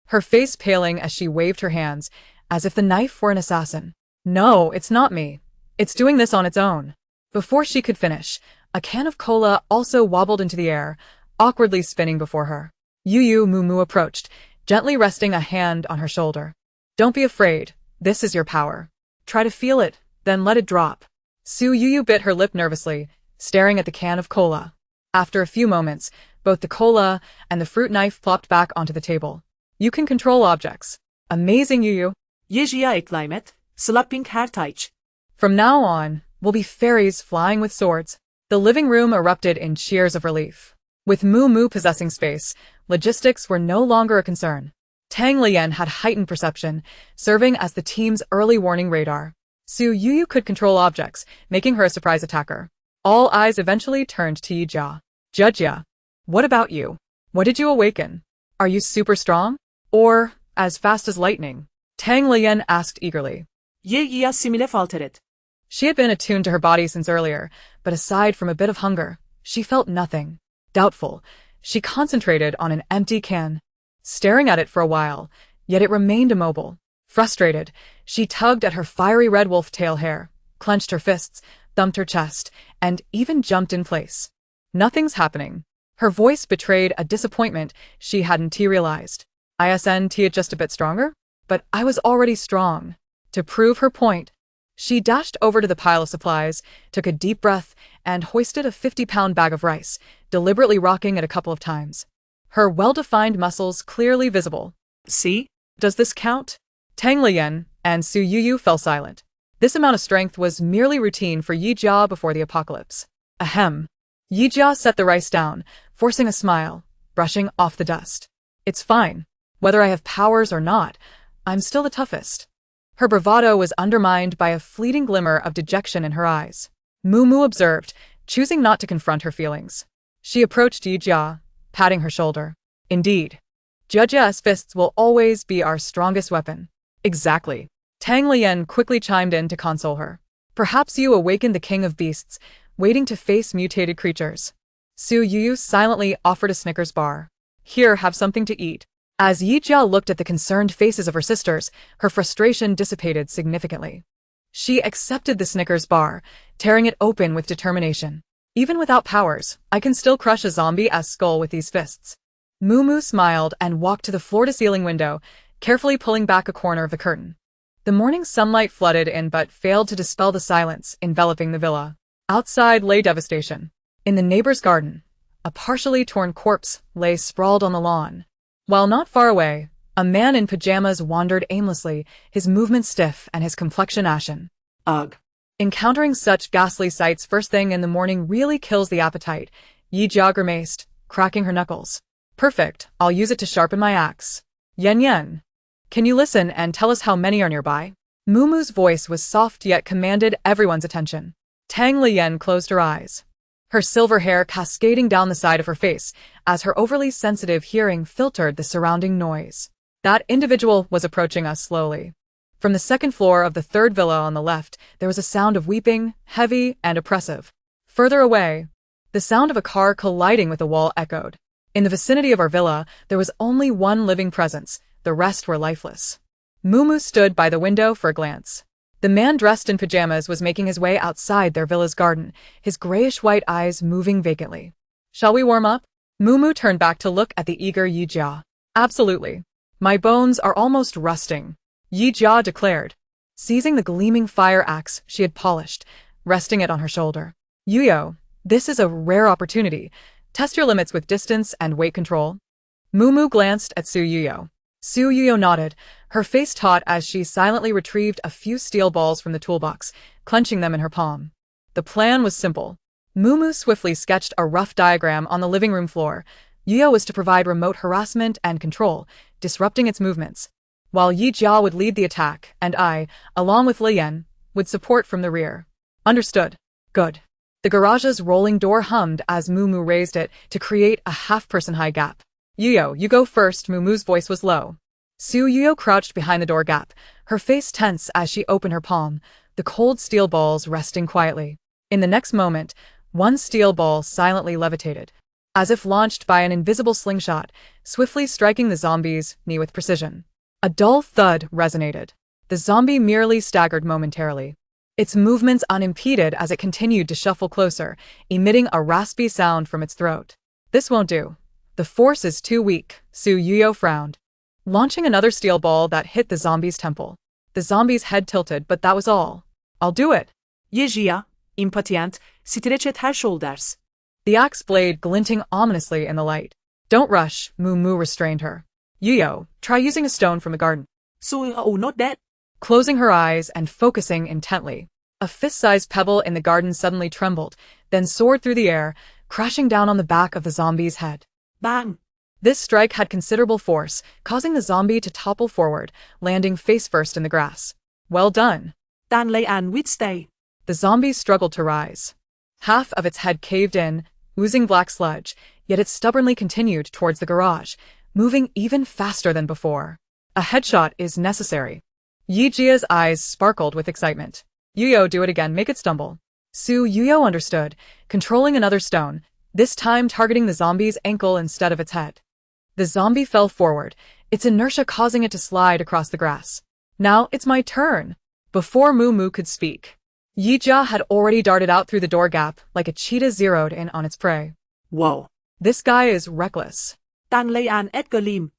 her face paling as she waved her hands, as if the knife were an assassin. No, it's not me. It's doing this on its own. Before she could finish, a can of cola also wobbled into the air, awkwardly spinning before her. Mumu approached, gently resting a hand on her shoulder. Don't be afraid. This is your power. Try to feel it, then let it drop. Su Yuyu bit her lip nervously, staring at the can of cola. After a few moments, both the cola and the fruit knife plopped back onto the table. You can control objects. Amazing, Yuyu. Yi Jia eklaymet, slapping her taich. From now on, we'll be fairies flying with swords. The living room erupted in cheers of relief. With Mumu possessing space, logistics were no longer a concern. Tang Lian had heightened perception, serving as the team's early warning radar. Su Yuyu could control objects, making her a surprise attacker. All eyes eventually turned to Yi Jia. Jia, what about you? What did you awaken? Are you super strong? Or as fast as lightning? Tang Lian asked eagerly. Yi Jia simile falteret. She had been attuned to her body since earlier, but aside from a bit of hunger, she felt nothing. Doubtful, she concentrated on an empty can, staring at it for a while, yet it remained immobile. Frustrated, she tugged at her fiery red wolf tail hair, clenched her fists, thumped her chest, and even jumped in place. Nothing's happening. Her voice betrayed a disappointment she hadn't realized. Isn't it just a bit stronger? But I was already strong. To prove her point, she dashed over to the pile of supplies, took a deep breath, and hoisted a 50-pound bag of rice, deliberately rocking it a couple of times. Her well-defined muscles clearly visible. See? Does this count? Tang Lian and Su Yuyu fell silent. This amount of strength was merely routine for Yi Jia before the apocalypse. Ahem. Yi Jia set the rice down, forcing a smile, brushing off the dust. It's fine. Whether I have powers or not, I'm still the toughest. Her bravado was undermined by a fleeting glimmer of dejection in her eyes. Mumu observed, choosing not to confront her feelings. She approached Yi Jia, patting her shoulder. Indeed. Jia's fists will always be our strongest weapon. Exactly. Tang Lian quickly chimed in to console her. Perhaps you awakened the king of beasts, waiting to face mutated creatures. Su Yuyu silently offered a Snickers bar. Here, have something to eat. As Yi Jia looked at the concerned faces of her sisters, her frustration dissipated significantly. She accepted the Snickers bar, tearing it open with determination. Even without powers, I can still crush a zombie-esque skull with these fists. Mumu smiled and walked to the floor-to-ceiling window, carefully pulling back a corner of the curtain. The morning sunlight flooded in but failed to dispel the silence enveloping the villa. Outside lay devastation. In the neighbor's garden, a partially torn corpse lay sprawled on the lawn. While not far away, a man in pajamas wandered aimlessly, his movements stiff and his complexion ashen. Ugh. Encountering such ghastly sights first thing in the morning really kills the appetite, Yi Jia grimaced, cracking her knuckles. Perfect, I'll use it to sharpen my axe. Yen. Can you listen and tell us how many are nearby? Mumu's voice was soft yet commanded everyone's attention. Tang Lian closed her eyes, her silver hair cascading down the side of her face as her overly sensitive hearing filtered the surrounding noise. That individual was approaching us slowly. From the second floor of the third villa on the left, there was a sound of weeping, heavy and oppressive. Further away, the sound of a car colliding with the wall echoed. In the vicinity of our villa, there was only one living presence, the rest were lifeless. Mumu stood by the window for a glance. The man dressed in pajamas was making his way outside their villa's garden, his grayish-white eyes moving vacantly. Shall we warm up? Mumu turned back to look at the eager Yi Jia. Absolutely. My bones are almost rusting, Yi Jia declared, seizing the gleaming fire axe she had polished, resting it on her shoulder. Yuyo, this is a rare opportunity. Test your limits with distance and weight control. Mumu glanced at Su Yuyo. Su Yuyo nodded, her face taut as she silently retrieved a few steel balls from the toolbox, clenching them in her palm. The plan was simple. Mumu swiftly sketched a rough diagram on the living room floor. Yuyo was to provide remote harassment and control, disrupting its movements, while Yi Jia would lead the attack, and I, along with Lian, would support from the rear. Understood. Good. The garage's rolling door hummed as Mumu raised it to create a half-person high gap. Yuyo, you go first, Mumu's voice was low. Su Yuyo crouched behind the door gap, her face tense as she opened her palm, the cold steel balls resting quietly. In the next moment, one steel ball silently levitated, as if launched by an invisible slingshot, swiftly striking the zombie's knee with precision. A dull thud resonated. The zombie merely staggered momentarily, its movements unimpeded as it continued to shuffle closer, emitting a raspy sound from its throat. This won't do. The force is too weak, Su Yuyo frowned, launching another steel ball that hit the zombie's temple. The zombie's head tilted, but that was all. I'll do it. Yi Jia, impatient, streç et her shoulders. The axe blade glinting ominously in the light. Don't rush, Mumu restrained her. Yuyo, try using a stone from the garden. Not that. Closing her eyes and focusing intently, a fist-sized pebble in the garden suddenly trembled, then soared through the air, crashing down on the back of the zombie's head. Bang! This strike had considerable force, causing the zombie to topple forward, landing face-first in the grass. Well done. Dan Lian withstay. The zombie struggled to rise. Half of its head caved in, oozing black sludge, yet it stubbornly continued towards the garage, moving even faster than before. A headshot is necessary. Yi Jia's eyes sparkled with excitement. Yuyo, do it again, make it stumble. Su Yuyo understood, controlling another stone, this time targeting the zombie's ankle instead of its head. The zombie fell forward, its inertia causing it to slide across the grass. Now it's my turn. Before Mumu could speak, Yi Jia had already darted out through the door gap like a cheetah zeroed in on its prey. Whoa. This guy is reckless. Dan Lian et Golem.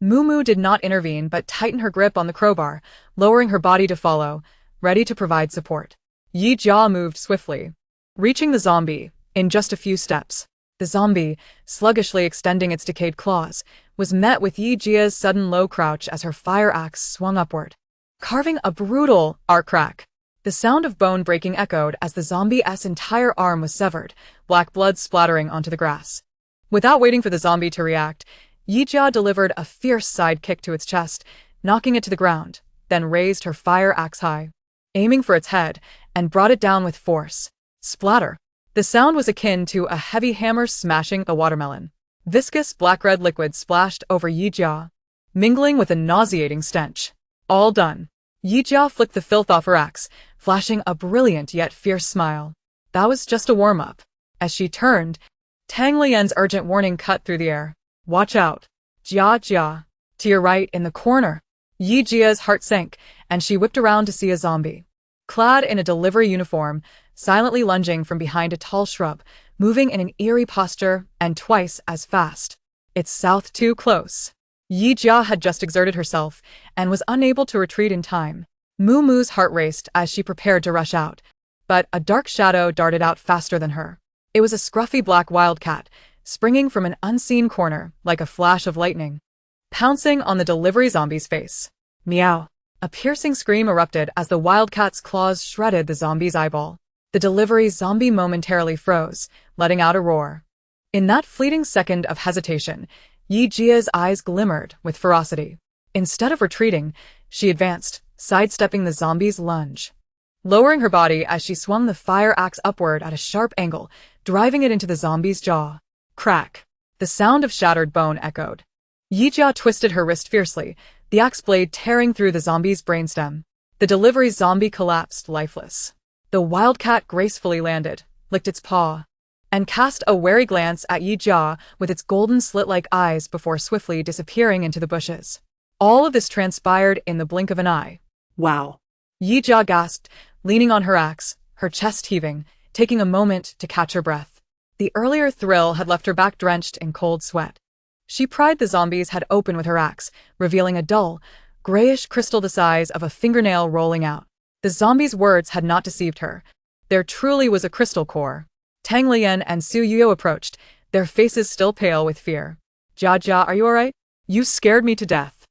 Mumu did not intervene but tightened her grip on the crowbar, lowering her body to follow, ready to provide support. Yi Jia moved swiftly, reaching the zombie in just a few steps. The zombie, sluggishly extending its decayed claws, was met with Yi Jia's sudden low crouch as her fire axe swung upward, carving a brutal arc crack. The sound of bone breaking echoed as the zombie's entire arm was severed, black blood splattering onto the grass. Without waiting for the zombie to react, Yi Jia delivered a fierce side kick to its chest, knocking it to the ground, then raised her fire axe high, aiming for its head, and brought it down with force. Splatter. The sound was akin to a heavy hammer smashing a watermelon. Viscous black-red liquid splashed over Yi Jia, mingling with a nauseating stench. All done. Yi Jia flicked the filth off her axe, flashing a brilliant yet fierce smile. That was just a warm-up. As she turned, Tang Lian's urgent warning cut through the air. Watch out. Jia Jia. To your right, in the corner. Yi Jia's heart sank, and she whipped around to see a zombie, clad in a delivery uniform, silently lunging from behind a tall shrub, moving in an eerie posture and twice as fast. It's south too close. Yi Jia had just exerted herself and was unable to retreat in time. Mumu's heart raced as she prepared to rush out, but a dark shadow darted out faster than her. It was a scruffy black wildcat, springing from an unseen corner like a flash of lightning, pouncing on the delivery zombie's face. Meow. A piercing scream erupted as the wildcat's claws shredded the zombie's eyeball. The delivery zombie momentarily froze, letting out a roar. In that fleeting second of hesitation, Yi Jia's eyes glimmered with ferocity. Instead of retreating, she advanced, sidestepping the zombie's lunge, lowering her body as she swung the fire axe upward at a sharp angle, driving it into the zombie's jaw. Crack. The sound of shattered bone echoed. Yi Jia twisted her wrist fiercely, the axe blade tearing through the zombie's brainstem. The delivery zombie collapsed lifeless. The wildcat gracefully landed, licked its paw, and cast a wary glance at Yi Jia with its golden slit-like eyes before swiftly disappearing into the bushes. All of this transpired in the blink of an eye. Wow. Yi Jia gasped, leaning on her axe, her chest heaving, taking a moment to catch her breath. The earlier thrill had left her back drenched in cold sweat. She pried the zombies head open with her axe, revealing a dull, grayish crystal the size of a fingernail rolling out. The zombies' words had not deceived her. There truly was a crystal core. Tang Lian and Su Yuyo approached, their faces still pale with fear. Jia, are you alright? You scared me to death.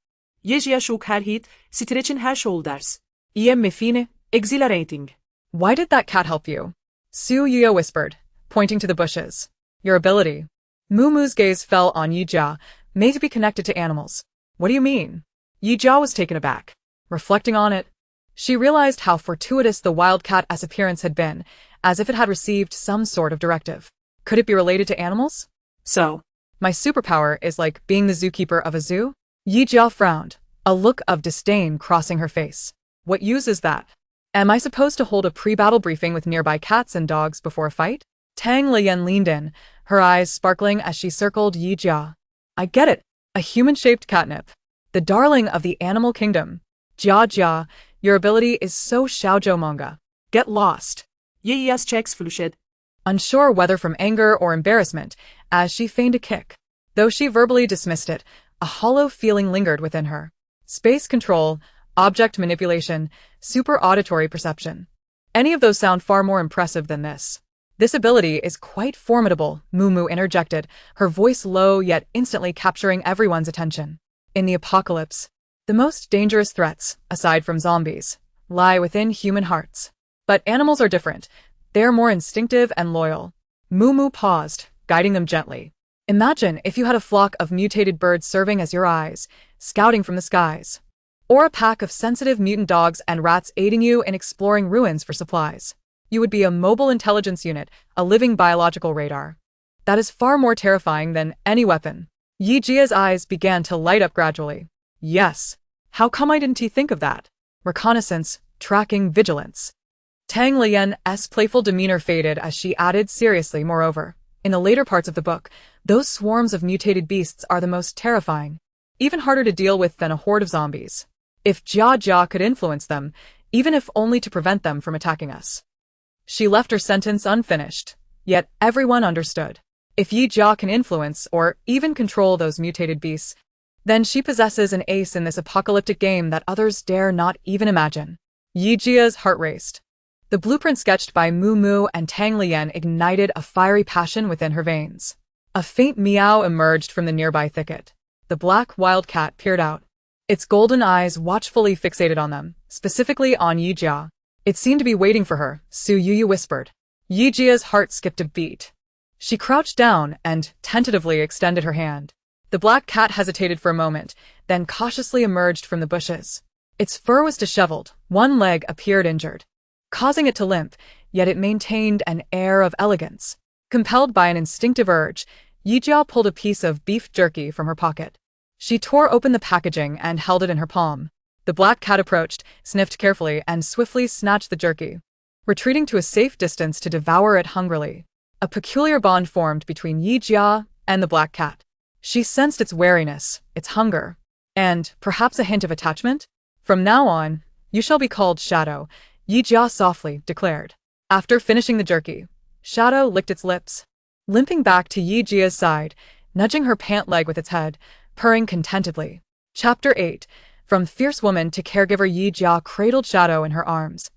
Jia shook her head, stretching her shoulders. I am fine, exhilarating. Why did that cat help you? Su Yuyo whispered, pointing to the bushes. Your ability. Mumu's gaze fell on Yijia, made to be connected to animals. What do you mean? Yijia was taken aback. Reflecting on it, she realized how fortuitous the wildcat-esque appearance had been, as if it had received some sort of directive. Could it be related to animals? So, my superpower is like being the zookeeper of a zoo? Yijia frowned, a look of disdain crossing her face. What use is that? Am I supposed to hold a pre-battle briefing with nearby cats and dogs before a fight? Tang Lian leaned in, her eyes sparkling as she circled Yijia. I get it, a human-shaped catnip. The darling of the animal kingdom. Jia, your ability is so shoujo manga. Get lost. Jia's checks flushed. Unsure whether from anger or embarrassment, as she feigned a kick. Though she verbally dismissed it, a hollow feeling lingered within her. Space control, object manipulation, super auditory perception. Any of those sound far more impressive than this. This ability is quite formidable, Mumu interjected, her voice low yet instantly capturing everyone's attention. In the apocalypse, the most dangerous threats, aside from zombies, lie within human hearts. But animals are different. They are more instinctive and loyal. Mumu paused, guiding them gently. Imagine if you had a flock of mutated birds serving as your eyes, scouting from the skies. Or a pack of sensitive mutant dogs and rats aiding you in exploring ruins for supplies. You would be a mobile intelligence unit, a living biological radar. That is far more terrifying than any weapon. Yijia's eyes began to light up gradually. Yes. How come I didn't think of that? Reconnaissance, tracking, vigilance. Tang Lian's playful demeanor faded as she added seriously, moreover. In the later parts of the book, those swarms of mutated beasts are the most terrifying. Even harder to deal with than a horde of zombies. If Jia could influence them, even if only to prevent them from attacking us. She left her sentence unfinished, yet everyone understood. If Yijia can influence or even control those mutated beasts, then she possesses an ace in this apocalyptic game that others dare not even imagine. Yijia's heart raced. The blueprint sketched by Mumu and Tang Lian ignited a fiery passion within her veins. A faint meow emerged from the nearby thicket. The black wildcat peered out, its golden eyes watchfully fixated on them, specifically on Yijia. It seemed to be waiting for her, Su Yuyu whispered. Yijia's heart skipped a beat. She crouched down and tentatively extended her hand. The black cat hesitated for a moment, then cautiously emerged from the bushes. Its fur was disheveled, one leg appeared injured, causing it to limp, yet it maintained an air of elegance. Compelled by an instinctive urge, Yijia pulled a piece of beef jerky from her pocket. She tore open the packaging and held it in her palm. The black cat approached, sniffed carefully, and swiftly snatched the jerky, retreating to a safe distance to devour it hungrily. A peculiar bond formed between Yijia and the black cat. She sensed its wariness, its hunger, and perhaps a hint of attachment. From now on, you shall be called Shadow, Yijia softly declared. After finishing the jerky, Shadow licked its lips, limping back to Yijia's side, nudging her pant leg with its head, purring contentedly. Chapter 8. From fierce woman to caregiver, Yijia cradled Shadow in her arms,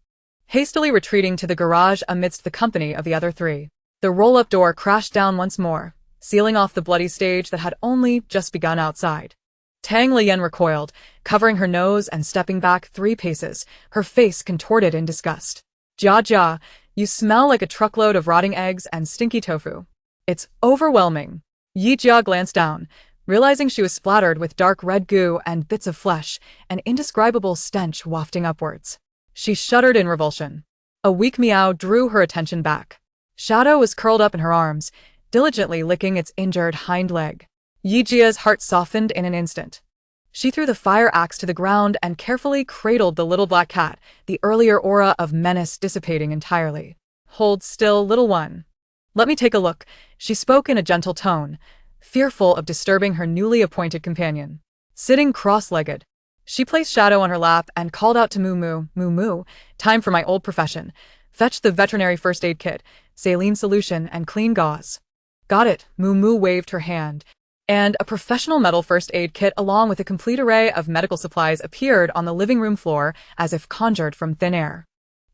hastily retreating to the garage amidst the company of the other three. The roll-up door crashed down once more, sealing off the bloody stage that had only just begun outside. Tang Lian recoiled, covering her nose and stepping back 3 paces, her face contorted in disgust. Jia, you smell like a truckload of rotting eggs and stinky tofu. It's overwhelming. Yijia glanced down, realizing she was splattered with dark red goo and bits of flesh, an indescribable stench wafting upwards. She shuddered in revulsion. A weak meow drew her attention back. Shadow was curled up in her arms, diligently licking its injured hind leg. Yijia's heart softened in an instant. She threw the fire axe to the ground and carefully cradled the little black cat, the earlier aura of menace dissipating entirely. Hold still, little one. Let me take a look, she spoke in a gentle tone, fearful of disturbing her newly appointed companion. Sitting cross-legged, she placed Shadow on her lap and called out to Mumu, Mumu, time for my old profession. Fetch the veterinary first aid kit, saline solution, and clean gauze. Got it, Moo waved her hand, and a professional metal first aid kit along with a complete array of medical supplies appeared on the living room floor as if conjured from thin air.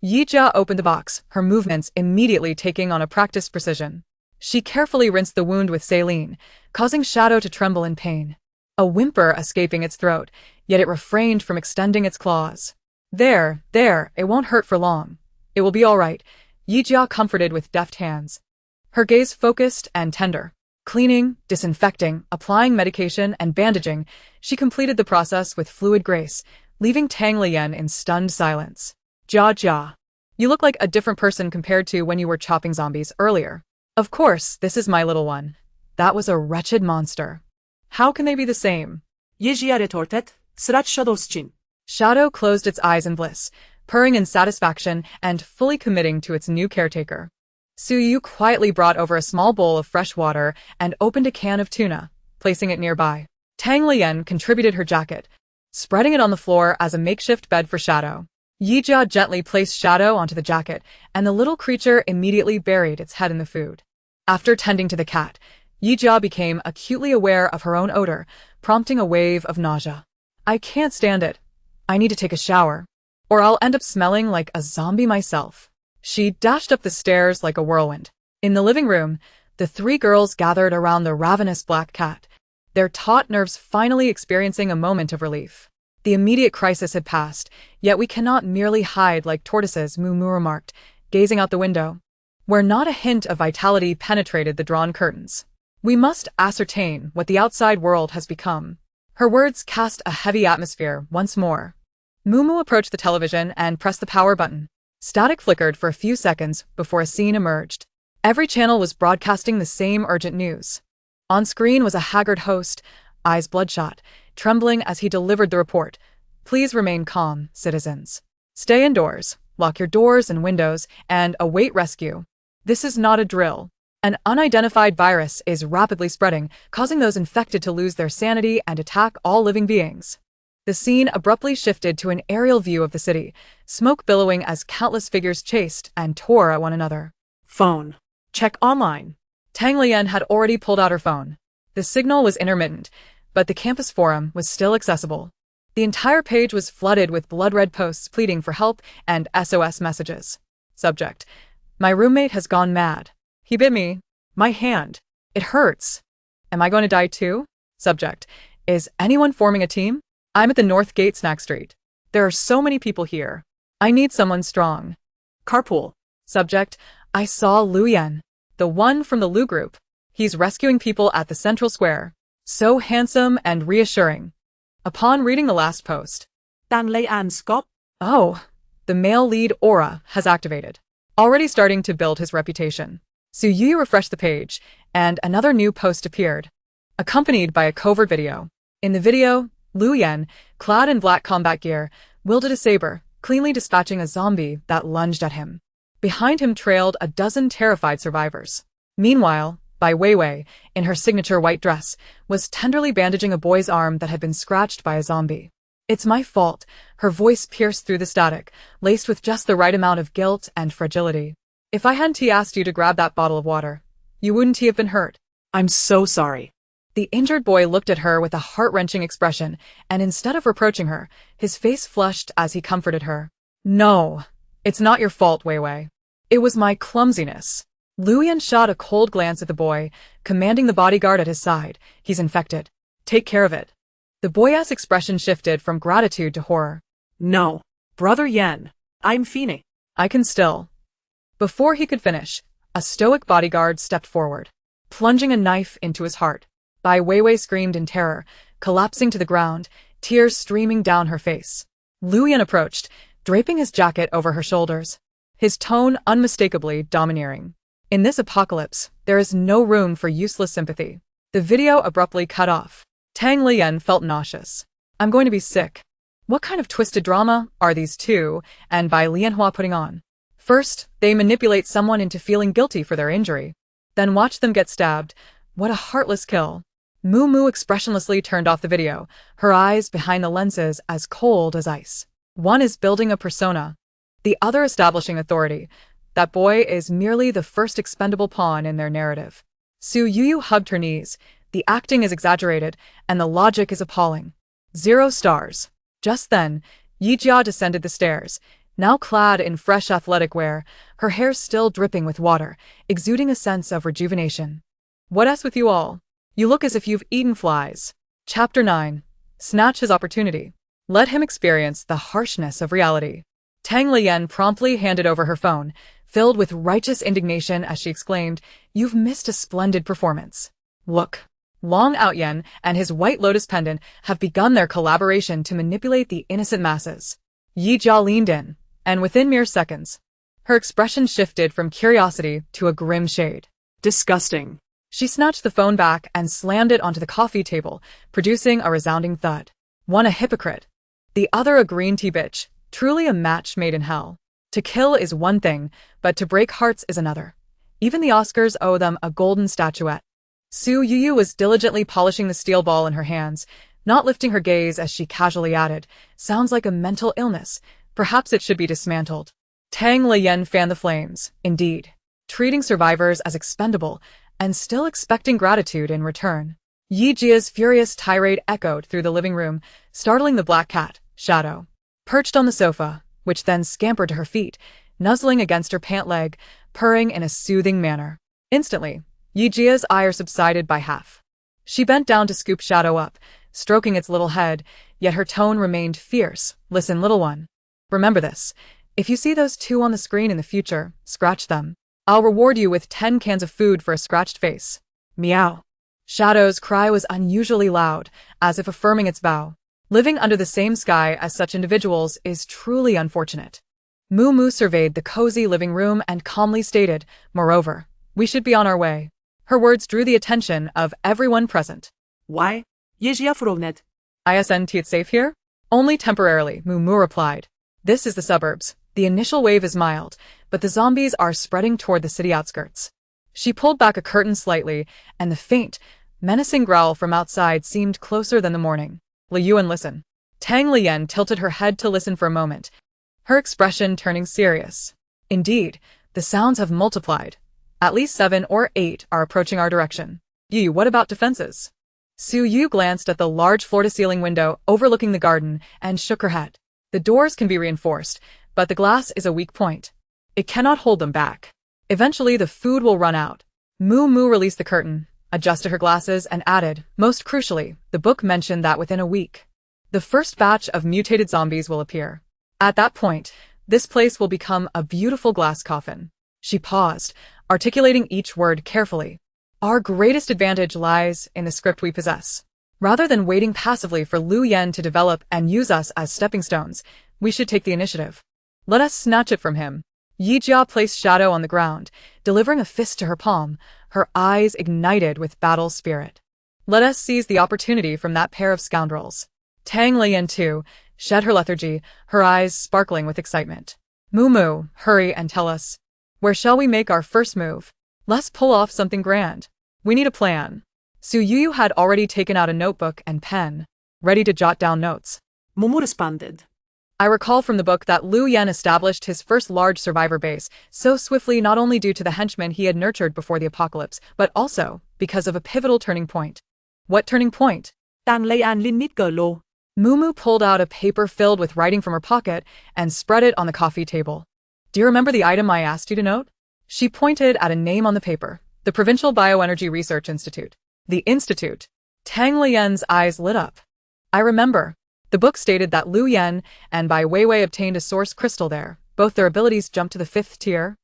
Yijia opened the box, her movements immediately taking on a practiced precision. She carefully rinsed the wound with saline, causing Shadow to tremble in pain, a whimper escaping its throat, yet it refrained from extending its claws. There, it won't hurt for long. It will be all right, Yijia comforted with deft hands. Her gaze focused and tender. Cleaning, disinfecting, applying medication, and bandaging, she completed the process with fluid grace, leaving Tang Lian in stunned silence. Jia, you look like a different person compared to when you were chopping zombies earlier. Of course, this is my little one. That was a wretched monster. How can they be the same? Yijia retorted, "Srać Shadow's-chin." Shadow closed its eyes in bliss, purring in satisfaction and fully committing to its new caretaker. Suyu quietly brought over a small bowl of fresh water and opened a can of tuna, placing it nearby. Tang Lian contributed her jacket, spreading it on the floor as a makeshift bed for Shadow. Yijia gently placed Shadow onto the jacket, and the little creature immediately buried its head in the food. After tending to the cat, Yijia became acutely aware of her own odor, prompting a wave of nausea. I can't stand it. I need to take a shower, or I'll end up smelling like a zombie myself. She dashed up the stairs like a whirlwind. In the living room, the three girls gathered around the ravenous black cat, their taut nerves finally experiencing a moment of relief. The immediate crisis had passed, yet we cannot merely hide like tortoises, Moo remarked, gazing out the window, where not a hint of vitality penetrated the drawn curtains. We must ascertain what the outside world has become. Her words cast a heavy atmosphere once more. Moo approached the television and pressed the power button. Static flickered for a few seconds before a scene emerged. Every channel was broadcasting the same urgent news. On screen was a haggard host, eyes bloodshot, trembling as he delivered the report. Please remain calm, citizens. Stay indoors, lock your doors and windows, and await rescue. This is not a drill. An unidentified virus is rapidly spreading, causing those infected to lose their sanity and attack all living beings. The scene abruptly shifted to an aerial view of the city, smoke billowing as countless figures chased and tore at one another. Phone. Check online. Tang Lian had already pulled out her phone. The signal was intermittent, but the campus forum was still accessible. The entire page was flooded with blood-red posts pleading for help and SOS messages. Subject: My roommate has gone mad. He bit me. My hand. It hurts. Am I going to die too? Subject: Is anyone forming a team? I'm at the North Gate Snack Street. There are so many people here. I need someone strong. Carpool. Subject: I saw Lu Yan, the one from the Lu group. He's rescuing people at the Central Square. So handsome and reassuring. Upon reading the last post, Tan Lei An Scop. Oh, the male lead aura has activated, already starting to build his reputation. Suyu refreshed the page, and another new post appeared, accompanied by a covert video. In the video, Lu Yan, clad in black combat gear, wielded a saber, cleanly dispatching a zombie that lunged at him. Behind him trailed a dozen terrified survivors. Meanwhile, Bai Weiwei, in her signature white dress, was tenderly bandaging a boy's arm that had been scratched by a zombie. It's my fault, her voice pierced through the static, laced with just the right amount of guilt and fragility. If I hadn't asked you to grab that bottle of water, you wouldn't have been hurt. I'm so sorry. The injured boy looked at her with a heart-wrenching expression, and instead of reproaching her, his face flushed as he comforted her. No, it's not your fault, Weiwei. It was my clumsiness. Lu Yan shot a cold glance at the boy, commanding the bodyguard at his side. He's infected. Take care of it. The boy's expression shifted from gratitude to horror. No. Brother Yan. I'm Fine. I can still. Before he could finish, a stoic bodyguard stepped forward, plunging a knife into his heart. Bai Weiwei screamed in terror, collapsing to the ground, tears streaming down her face. Lu Yan approached, draping his jacket over her shoulders, his tone unmistakably domineering. In this apocalypse, there is no room for useless sympathy. The video abruptly cut off. Tang Lian felt nauseous. I'm going to be sick. What kind of twisted drama are these two and Bai Lianhua putting on? First, they manipulate someone into feeling guilty for their injury. Then watch them get stabbed. What a heartless kill. Moo expressionlessly turned off the video, her eyes behind the lenses as cold as ice. One is building a persona, the other establishing authority. That boy is merely the first expendable pawn in their narrative. Su Yuyu hugged her knees. The acting is exaggerated, and the logic is appalling. 0 stars. Just then, Yijia descended the stairs, now clad in fresh athletic wear, her hair still dripping with water, exuding a sense of rejuvenation. What's with you all? You look as if you've eaten flies. Chapter 9. Snatch his opportunity. Let him experience the harshness of reality. Tang Lian promptly handed over her phone, filled with righteous indignation as she exclaimed, "You've missed a splendid performance. Look." Long Outyen and his White Lotus pendant have begun their collaboration to manipulate the innocent masses. Yi Jia leaned in, and within mere seconds, her expression shifted from curiosity to a grim shade. Disgusting. She snatched the phone back and slammed it onto the coffee table, producing a resounding thud. One a hypocrite. The other a green tea bitch, truly a match made in hell. To kill is one thing, but to break hearts is another. Even the Oscars owe them a golden statuette. Su Yuyu was diligently polishing the steel ball in her hands, not lifting her gaze as she casually added, "Sounds like a mental illness. Perhaps it should be dismantled." Tang Lian fanned the flames, indeed, treating survivors as expendable and still expecting gratitude in return. Yi Jia's furious tirade echoed through the living room, startling the black cat, Shadow, perched on the sofa, which then scampered to her feet, nuzzling against her pant leg, purring in a soothing manner. Instantly, Yi Jia's ire subsided by half. She bent down to scoop Shadow up, stroking its little head, yet her tone remained fierce. "Listen, little one. Remember this. If you see those two on the screen in the future, scratch them. I'll reward you with 10 cans of food for a scratched face." Meow. Shadow's cry was unusually loud, as if affirming its vow. Living under the same sky as such individuals is truly unfortunate. Moo Moo surveyed the cozy living room and calmly stated, "Moreover, we should be on our way." Her words drew the attention of everyone present. Why? Yejia Frovnet. "Isn't it safe here?" "Only temporarily," Moo Moo replied. "This is the suburbs. The initial wave is mild, but the zombies are spreading toward the city outskirts." She pulled back a curtain slightly, and the faint, menacing growl from outside seemed closer than the morning. "Li Yuan, listen." Tang Lian tilted her head to listen for a moment, her expression turning serious. "Indeed, the sounds have multiplied. At least 7 or 8 are approaching our direction." "Yi, what about defenses?" Su Yu glanced at the large floor-to-ceiling window overlooking the garden and shook her head. "The doors can be reinforced, but the glass is a weak point. It cannot hold them back. Eventually the food will run out." Moo Moo released the curtain, adjusted her glasses, and added, "Most crucially, the book mentioned that within a week, the first batch of mutated zombies will appear. At that point, this place will become a beautiful glass coffin." She paused, articulating each word carefully. "Our greatest advantage lies in the script we possess. Rather than waiting passively for Lu Yen to develop and use us as stepping stones, we should take the initiative. Let us snatch it from him." Yi Jia placed Shadow on the ground, delivering a fist to her palm, her eyes ignited with battle spirit. "Let us seize the opportunity from that pair of scoundrels." Tang Lian too shed her lethargy, her eyes sparkling with excitement. "Moo Moo, hurry and tell us. Where shall we make our first move? Let's pull off something grand. We need a plan." Su Yu had already taken out a notebook and pen, ready to jot down notes. Mumu responded. "I recall from the book that Lu Yan established his first large survivor base so swiftly not only due to the henchmen he had nurtured before the apocalypse, but also because of a pivotal turning point." "What turning point?" Tang Lian Lin Nit Lo. Moo Moo pulled out a paper filled with writing from her pocket and spread it on the coffee table. "Do you remember the item I asked you to note?" She pointed at a name on the paper. "The Provincial Bioenergy Research Institute." "The Institute." Tang Lian's eyes lit up. "I remember. The book stated that Lu Yan and Bai Weiwei obtained a source crystal there. Both their abilities jumped to the 5th tier,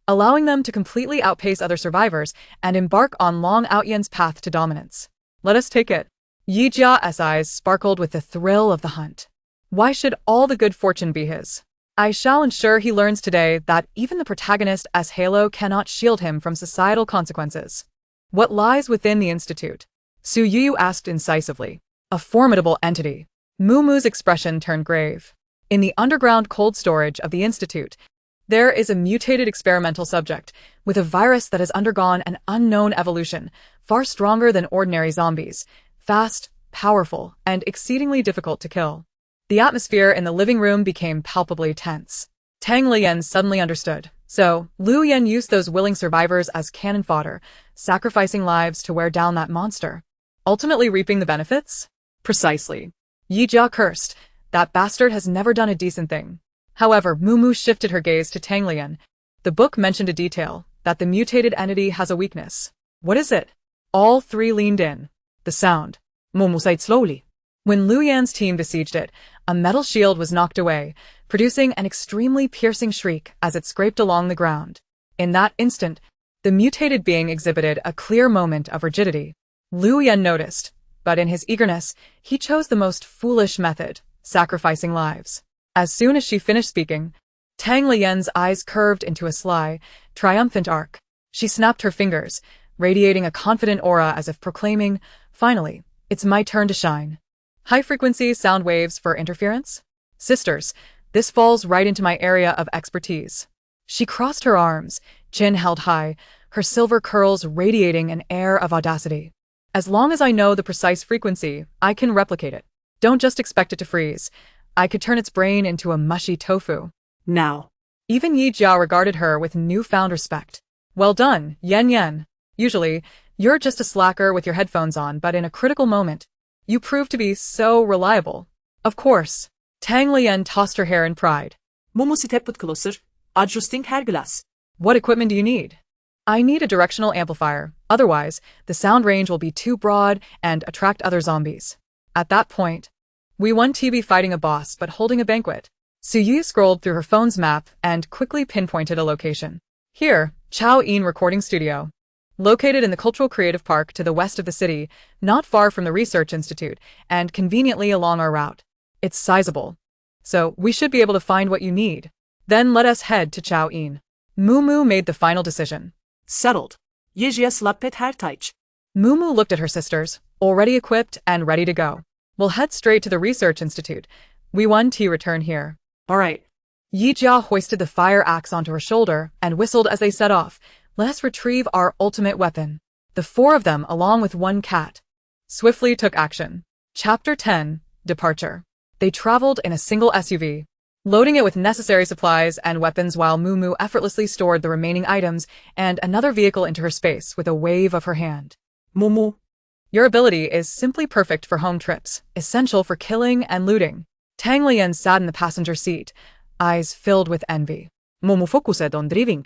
allowing them to completely outpace other survivors and embark on Long Outyen's path to dominance. Let us take it." Yi Jia's eyes sparkled with the thrill of the hunt. "Why should all the good fortune be his? I shall ensure he learns today that even the protagonist as Halo cannot shield him from societal consequences." "What lies within the Institute?" Su Yu asked incisively. "A formidable entity." Moo Moo's expression turned grave. "In the underground cold storage of the Institute, there is a mutated experimental subject with a virus that has undergone an unknown evolution, far stronger than ordinary zombies, fast, powerful, and exceedingly difficult to kill." The atmosphere in the living room became palpably tense. Tang Lian suddenly understood. So, Lu Yan used those willing survivors as cannon fodder, sacrificing lives to wear down that monster. Ultimately reaping the benefits? Precisely. Yi Jia cursed. That bastard has never done a decent thing. However, Mumu shifted her gaze to Tang Lian. The book mentioned a detail, that the mutated entity has a weakness. What is it? All three leaned in. The sound. Mumu sighed slowly. When Lu Yan's team besieged it, a metal shield was knocked away, producing an extremely piercing shriek as it scraped along the ground. In that instant, the mutated being exhibited a clear moment of rigidity. Lu Yan noticed, but in his eagerness, he chose the most foolish method, sacrificing lives. As soon as she finished speaking, Tang Lian's eyes curved into a sly, triumphant arc. She snapped her fingers, radiating a confident aura as if proclaiming, "Finally, it's my turn to shine." High-frequency sound waves for interference? Sisters, this falls right into my area of expertise. She crossed her arms, chin held high, her silver curls radiating an air of audacity. As long as I know the precise frequency, I can replicate it. Don't just expect it to freeze. I could turn its brain into a mushy tofu. Now. Even Yi Jia regarded her with newfound respect. Well done, Yen Yen. Usually, you're just a slacker with your headphones on, but in a critical moment, you prove to be so reliable. Of course. Tang Lian tossed her hair in pride. Mumu step closer, adjusting her glass. What equipment do you need? I need a directional amplifier, otherwise, the sound range will be too broad and attract other zombies. At that point, we won TB fighting a boss but holding a banquet. Suyu scrolled through her phone's map and quickly pinpointed a location. Here, Chao In Recording Studio. Located in the Cultural Creative Park to the west of the city, not far from the Research Institute, and conveniently along our route. It's sizable. So, we should be able to find what you need. Then let us head to Chao In. Mumu made the final decision. Settled. Yejia slappet her taich. Mumu looked at her sisters, already equipped and ready to go. We'll head straight to the Research Institute. We won to return here. All right. Yi Jia hoisted the fire axe onto her shoulder and whistled as they set off. Let us retrieve our ultimate weapon. The four of them, along with one cat, swiftly took action. Chapter 10, Departure. They traveled in a single SUV, loading it with necessary supplies and weapons while Mumu effortlessly stored the remaining items and another vehicle into her space with a wave of her hand. Mumu. Your ability is simply perfect for home trips, essential for killing and looting. Tang Lian sat in the passenger seat, eyes filled with envy. Mumu focused on driving.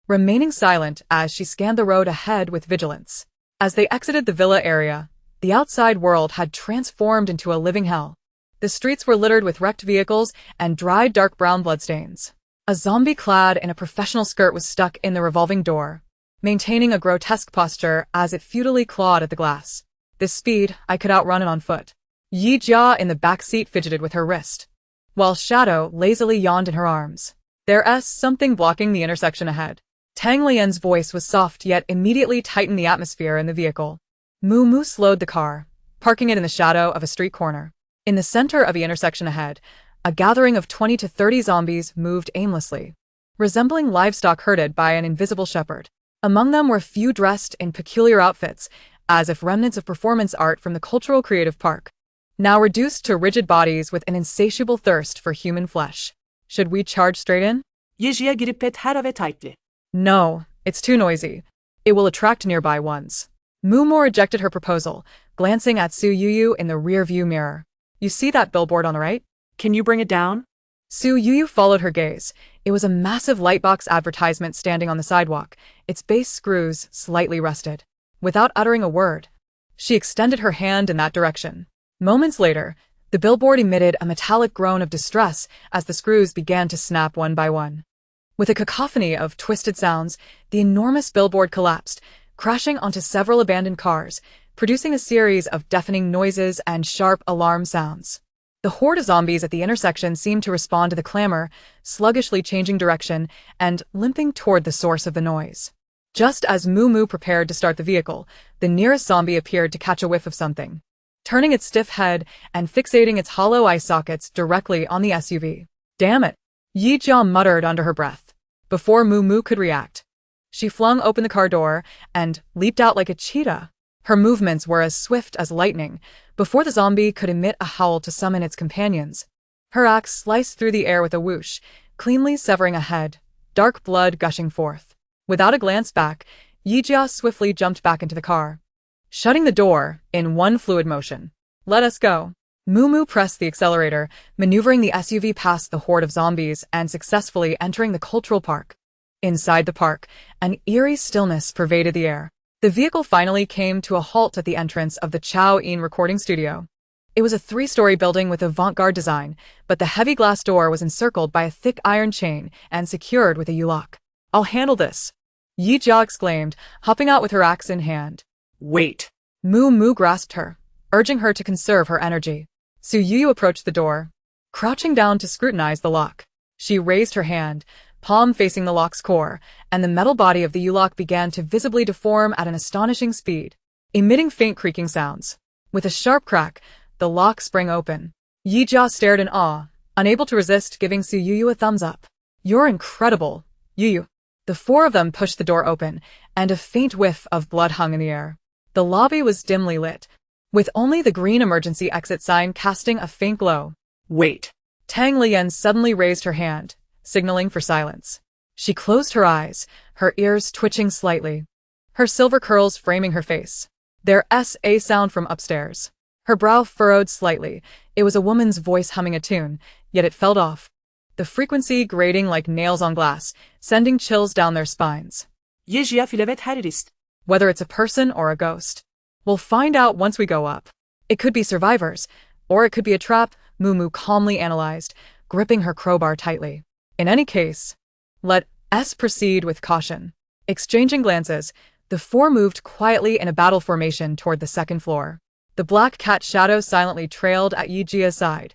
Remaining silent as she scanned the road ahead with vigilance. As they exited the villa area, the outside world had transformed into a living hell. The streets were littered with wrecked vehicles and dried dark brown bloodstains. A zombie clad in a professional skirt was stuck in the revolving door, maintaining a grotesque posture as it futilely clawed at the glass. This speed, I could outrun it on foot. Yi Jia in the back seat fidgeted with her wrist, while Shadow lazily yawned in her arms. There's something blocking the intersection ahead. Tang Lian's voice was soft yet immediately tightened the atmosphere in the vehicle. Mumu slowed the car, parking it in the shadow of a street corner. In the center of the intersection ahead, a gathering of 20 to 30 zombies moved aimlessly, resembling livestock herded by an invisible shepherd. Among them were few dressed in peculiar outfits, as if remnants of performance art from the Cultural Creative Park, now reduced to rigid bodies with an insatiable thirst for human flesh. Should we charge straight in? Yejia giripet her ve tightly. No, it's too noisy. It will attract nearby ones. Mumu rejected her proposal, glancing at Su Yuyu in the rear-view mirror. You see that billboard on the right? Can you bring it down? Su Yuyu followed her gaze. It was a massive lightbox advertisement standing on the sidewalk, its base screws slightly rusted. Without uttering a word, she extended her hand in that direction. Moments later, the billboard emitted a metallic groan of distress as the screws began to snap one by one. With a cacophony of twisted sounds, the enormous billboard collapsed, crashing onto several abandoned cars, producing a series of deafening noises and sharp alarm sounds. The horde of zombies at the intersection seemed to respond to the clamor, sluggishly changing direction and limping toward the source of the noise. Just as Mumu prepared to start the vehicle, the nearest zombie appeared to catch a whiff of something, turning its stiff head and fixating its hollow eye sockets directly on the SUV. Damn it! Yi Jia muttered under her breath. Before Mumu could react, she flung open the car door and leaped out like a cheetah. Her movements were as swift as lightning. Before the zombie could emit a howl to summon its companions, her axe sliced through the air with a whoosh, cleanly severing a head, dark blood gushing forth. Without a glance back, Yijia swiftly jumped back into the car, shutting the door in one fluid motion. Let us go. Mumu pressed the accelerator, maneuvering the SUV past the horde of zombies and successfully entering the cultural park. Inside the park, an eerie stillness pervaded the air. The vehicle finally came to a halt at the entrance of the Chow In recording studio. It was a 3-story building with avant-garde design, but the heavy glass door was encircled by a thick iron chain and secured with a U-lock. I'll handle this, Yi Jia exclaimed, hopping out with her axe in hand. Wait. Mumu grasped her, urging her to conserve her energy. Su Yu approached the door, crouching down to scrutinize the lock. She raised her hand, palm facing the lock's core, and the metal body of the U-lock began to visibly deform at an astonishing speed, emitting faint creaking sounds. With a sharp crack, the lock sprang open. Yi Jia stared in awe, unable to resist giving Su Yu a thumbs up. You're incredible, Yu. The four of them pushed the door open, and a faint whiff of blood hung in the air. The lobby was dimly lit, with only the green emergency exit sign casting a faint glow. Wait. Tang Lian suddenly raised her hand, signaling for silence. She closed her eyes, her ears twitching slightly, her silver curls framing her face. There's a sound from upstairs. Her brow furrowed slightly. It was a woman's voice humming a tune, yet it fell off, the frequency grating like nails on glass, sending chills down their spines. Yejia filevet herrist. Whether it's a person or a ghost, we'll find out once we go up. It could be survivors, or it could be a trap, Mumu calmly analyzed, gripping her crowbar tightly. In any case, let us proceed with caution. Exchanging glances, the four moved quietly in a battle formation toward the second floor. The black cat shadow silently trailed at Yijia's side,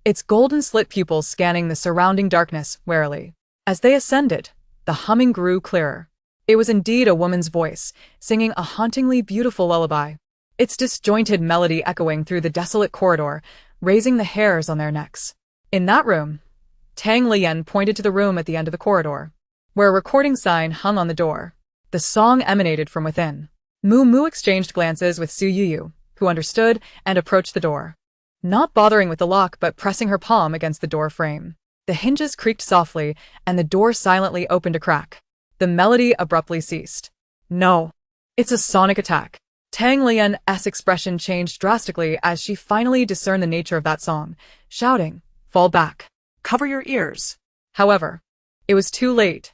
its golden slit pupils scanning the surrounding darkness warily. As they ascended, the humming grew clearer. It was indeed a woman's voice, singing a hauntingly beautiful lullaby, its disjointed melody echoing through the desolate corridor, raising the hairs on their necks. In that room, Tang Lian pointed to the room at the end of the corridor, where a recording sign hung on the door. The song emanated from within. Mumu exchanged glances with Su Yu, who understood and approached the door, not bothering with the lock but pressing her palm against the door frame. The hinges creaked softly, and the door silently opened a crack. The melody abruptly ceased. No. It's a sonic attack. Tang Lian's expression changed drastically as she finally discerned the nature of that song, shouting, "Fall back. Cover your ears." However, it was too late.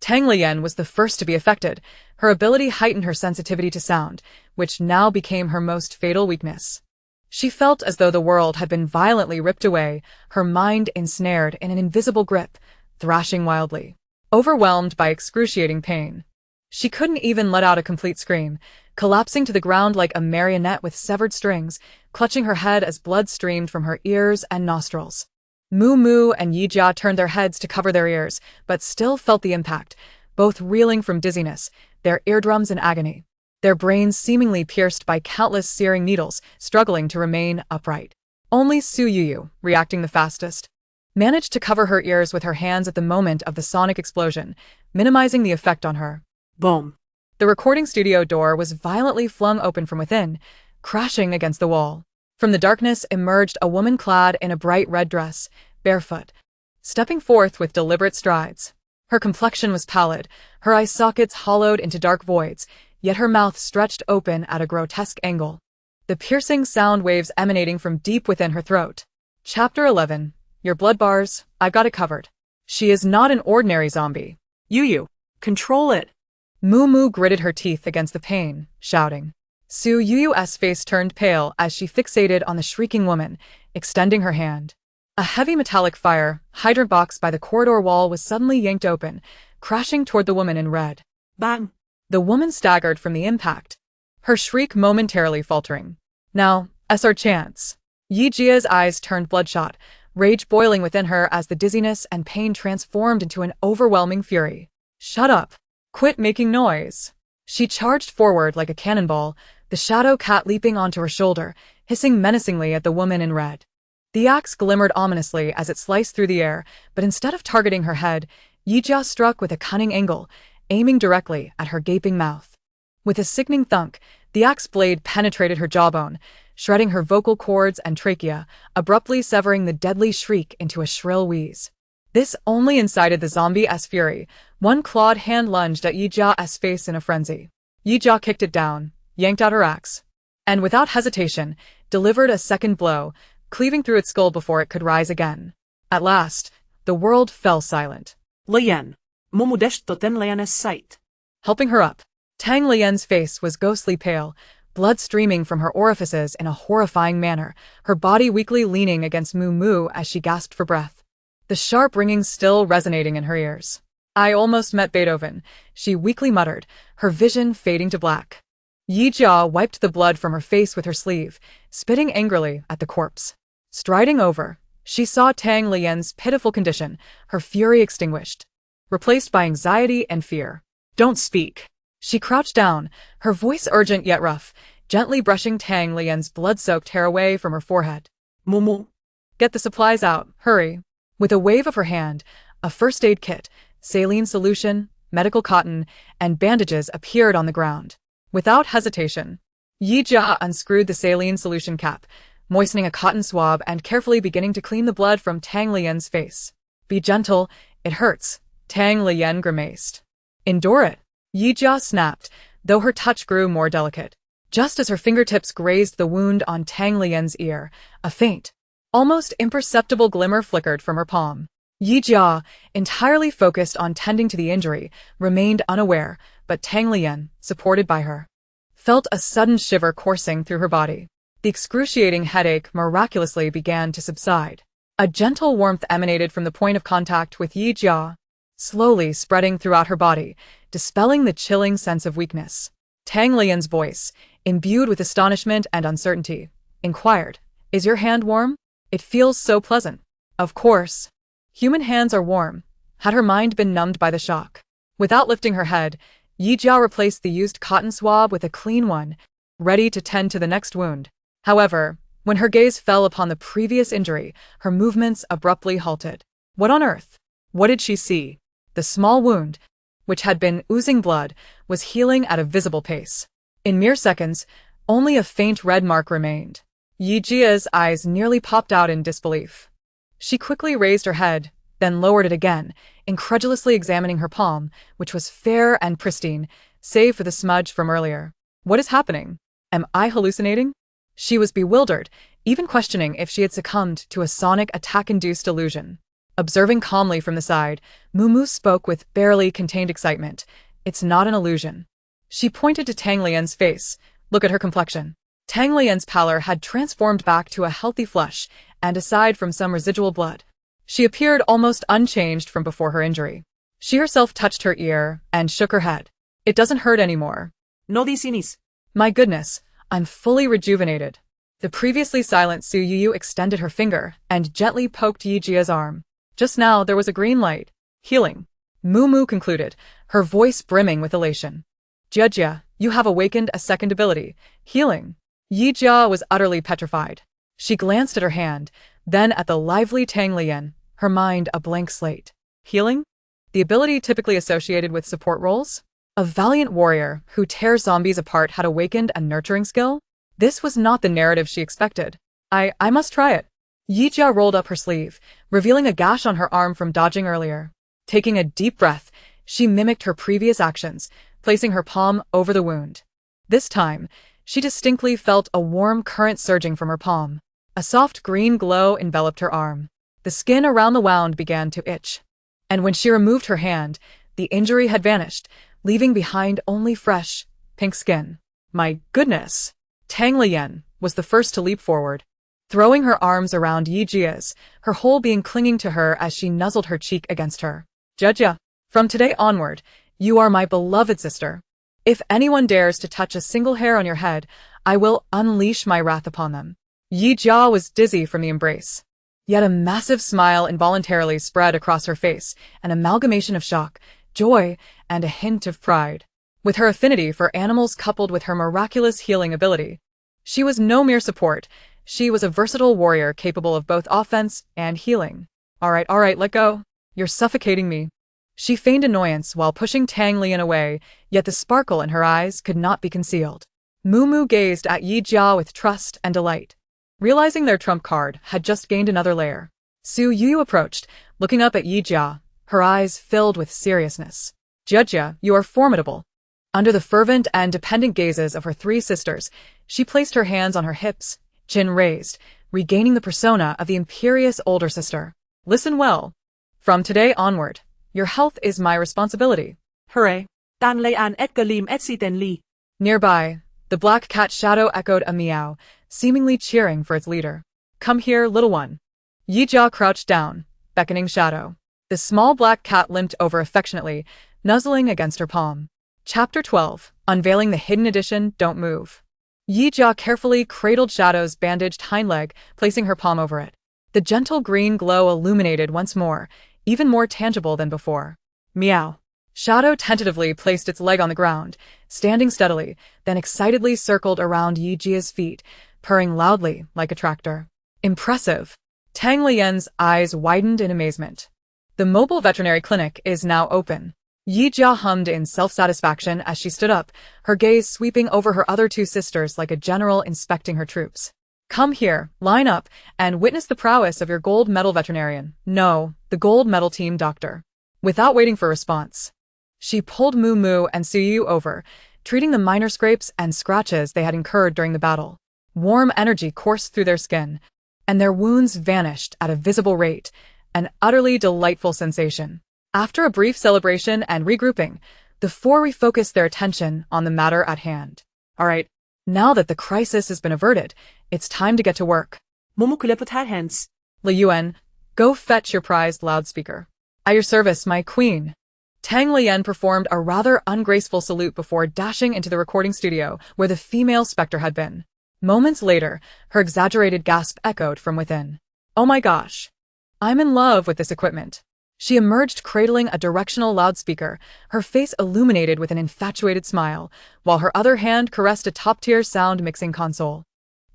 Tang Lian was the first to be affected. Her ability heightened her sensitivity to sound, which now became her most fatal weakness. She felt as though the world had been violently ripped away, her mind ensnared in an invisible grip, thrashing wildly. Overwhelmed by excruciating pain, she couldn't even let out a complete scream, collapsing to the ground like a marionette with severed strings, clutching her head as blood streamed from her ears and nostrils. Mumu and Yijia turned their heads to cover their ears, but still felt the impact, both reeling from dizziness, their eardrums in agony, their brains seemingly pierced by countless searing needles, struggling to remain upright. Only Su Yu, reacting the fastest, managed to cover her ears with her hands at the moment of the sonic explosion, minimizing the effect on her. Boom. The recording studio door was violently flung open from within, crashing against the wall. From the darkness emerged a woman clad in a bright red dress, barefoot, stepping forth with deliberate strides. Her complexion was pallid, her eye sockets hollowed into dark voids, yet her mouth stretched open at a grotesque angle, the piercing sound waves emanating from deep within her throat. Chapter 11. Your blood bars, I've got it covered. She is not an ordinary zombie. Yu, control it. Mumu gritted her teeth against the pain, shouting. Su Yu's face turned pale as she fixated on the shrieking woman, extending her hand. A heavy metallic fire hydrant box by the corridor wall was suddenly yanked open, crashing toward the woman in red. Bang! The woman staggered from the impact, her shriek momentarily faltering. Now, as our chance. Yijia's eyes turned bloodshot, rage boiling within her as the dizziness and pain transformed into an overwhelming fury. Shut up. Quit making noise. She charged forward like a cannonball, the shadow cat leaping onto her shoulder, hissing menacingly at the woman in red. The axe glimmered ominously as it sliced through the air, but instead of targeting her head, Yijia struck with a cunning angle, aiming directly at her gaping mouth. With a sickening thunk, the axe blade penetrated her jawbone, shredding her vocal cords and trachea, abruptly severing the deadly shriek into a shrill wheeze. This only incited the zombie-'s fury. One clawed hand lunged at Yijia's face in a frenzy. Yijia kicked it down, yanked out her axe, and without hesitation, delivered a second blow, cleaving through its skull before it could rise again. At last, the world fell silent. Lian. Momudesh toten Lianes sight. Helping her up, Tang Lian's face was ghostly pale, blood streaming from her orifices in a horrifying manner, her body weakly leaning against Moo Moo as she gasped for breath. The sharp ringing still resonating in her ears. I almost met Beethoven, she weakly muttered, her vision fading to black. Yijia wiped the blood from her face with her sleeve, spitting angrily at the corpse. Striding over, she saw Tang Lian's pitiful condition, her fury extinguished, replaced by anxiety and fear. Don't speak. She crouched down, her voice urgent yet rough, gently brushing Tang Lian's blood-soaked hair away from her forehead. Mumu. Get the supplies out, hurry. With a wave of her hand, a first aid kit, saline solution, medical cotton, and bandages appeared on the ground. Without hesitation, Yijia unscrewed the saline solution cap, moistening a cotton swab and carefully beginning to clean the blood from Tang Lian's face. Be gentle, it hurts, Tang Lian grimaced. Endure it, Yijia snapped, though her touch grew more delicate. Just as her fingertips grazed the wound on Tang Lian's ear, a faint, almost imperceptible glimmer flickered from her palm. Yijia, entirely focused on tending to the injury, remained unaware, but Tang Lian, supported by her, felt a sudden shiver coursing through her body. The excruciating headache miraculously began to subside. A gentle warmth emanated from the point of contact with Yijia, slowly spreading throughout her body, dispelling the chilling sense of weakness. Tang Lian's voice, imbued with astonishment and uncertainty, inquired, "Is your hand warm? It feels so pleasant." Of course. Human hands are warm. Had her mind been numbed by the shock? Without lifting her head, Yijia replaced the used cotton swab with a clean one, ready to tend to the next wound. However, when her gaze fell upon the previous injury, her movements abruptly halted. What on earth? What did she see? The small wound, which had been oozing blood, was healing at a visible pace. In mere seconds, only a faint red mark remained. Yijia's eyes nearly popped out in disbelief. She quickly raised her head, then lowered it again, incredulously examining her palm, which was fair and pristine, save for the smudge from earlier. What is happening? Am I hallucinating? She was bewildered, even questioning if she had succumbed to a sonic attack-induced illusion. Observing calmly from the side, Mumu spoke with barely contained excitement. It's not an illusion. She pointed to Tang Lian's face. Look at her complexion. Tang Lian's pallor had transformed back to a healthy flush, and aside from some residual blood, she appeared almost unchanged from before her injury. She herself touched her ear and shook her head. It doesn't hurt anymore. No disinis. My goodness, I'm fully rejuvenated. The previously silent Su Yu extended her finger and gently poked Yijia's arm. Just now there was a green light. Healing. Mumu concluded, her voice brimming with elation. Jia, you have awakened a second ability, healing. Yijia was utterly petrified. She glanced at her hand, then at the lively Tang Lian, her mind a blank slate. Healing? The ability typically associated with support roles? A valiant warrior who tears zombies apart had awakened a nurturing skill? This was not the narrative she expected. I must try it. Yijia rolled up her sleeve, revealing a gash on her arm from dodging earlier. Taking a deep breath, she mimicked her previous actions, placing her palm over the wound. This time, she distinctly felt a warm current surging from her palm. A soft green glow enveloped her arm. The skin around the wound began to itch. And when she removed her hand, the injury had vanished, leaving behind only fresh, pink skin. My goodness! Tang Lian was the first to leap forward, throwing her arms around Yijia's, her whole being clinging to her as she nuzzled her cheek against her. Jia, from today onward, you are my beloved sister. If anyone dares to touch a single hair on your head, I will unleash my wrath upon them. Yijia was dizzy from the embrace. Yet a massive smile involuntarily spread across her face, an amalgamation of shock, joy, and a hint of pride. With her affinity for animals coupled with her miraculous healing ability, she was no mere support. She was a versatile warrior capable of both offense and healing. All right, let go. You're suffocating me. She feigned annoyance while pushing Tang Lian away, yet the sparkle in her eyes could not be concealed. Mumu gazed at Yijia with trust and delight, realizing their trump card had just gained another layer. Su Yu approached, looking up at Yi Jia, her eyes filled with seriousness. Jia, you are formidable. Under the fervent and dependent gazes of her three sisters, she placed her hands on her hips, chin raised, regaining the persona of the imperious older sister. Listen well. From today onward, your health is my responsibility. Hooray! Tan lay an et galim et si ten li. Nearby, the black cat shadow echoed a meow, seemingly cheering for its leader. Come here, little one. Yi Jia crouched down, beckoning Shadow. The small black cat limped over affectionately, nuzzling against her palm. Chapter 12, Unveiling the Hidden Edition, Don't Move. Yi Jia carefully cradled Shadow's bandaged hind leg, placing her palm over it. The gentle green glow illuminated once more, even more tangible than before. Meow. Shadow tentatively placed its leg on the ground, standing steadily, then excitedly circled around Yi Jia's feet, purring loudly like a tractor. Impressive. Tang Lian's eyes widened in amazement. The mobile veterinary clinic is now open. Yi Jia hummed in self-satisfaction as she stood up, her gaze sweeping over her other two sisters like a general inspecting her troops. Come here, line up, and witness the prowess of your gold medal veterinarian. No, the gold medal team doctor. Without waiting for a response, she pulled Moo Moo and Su Yu over, treating the minor scrapes and scratches they had incurred during the battle. Warm energy coursed through their skin, and their wounds vanished at a visible rate, an utterly delightful sensation. After a brief celebration and regrouping, the four refocused their attention on the matter at hand. All right, now that the crisis has been averted, it's time to get to work. Mumu clapped her hands. Li Yuan, go fetch your prized loudspeaker. At your service, my queen. Tang Lian performed a rather ungraceful salute before dashing into the recording studio where the female specter had been. Moments later, her exaggerated gasp echoed from within. Oh my gosh. I'm in love with this equipment. She emerged cradling a directional loudspeaker, her face illuminated with an infatuated smile, while her other hand caressed a top-tier sound mixing console.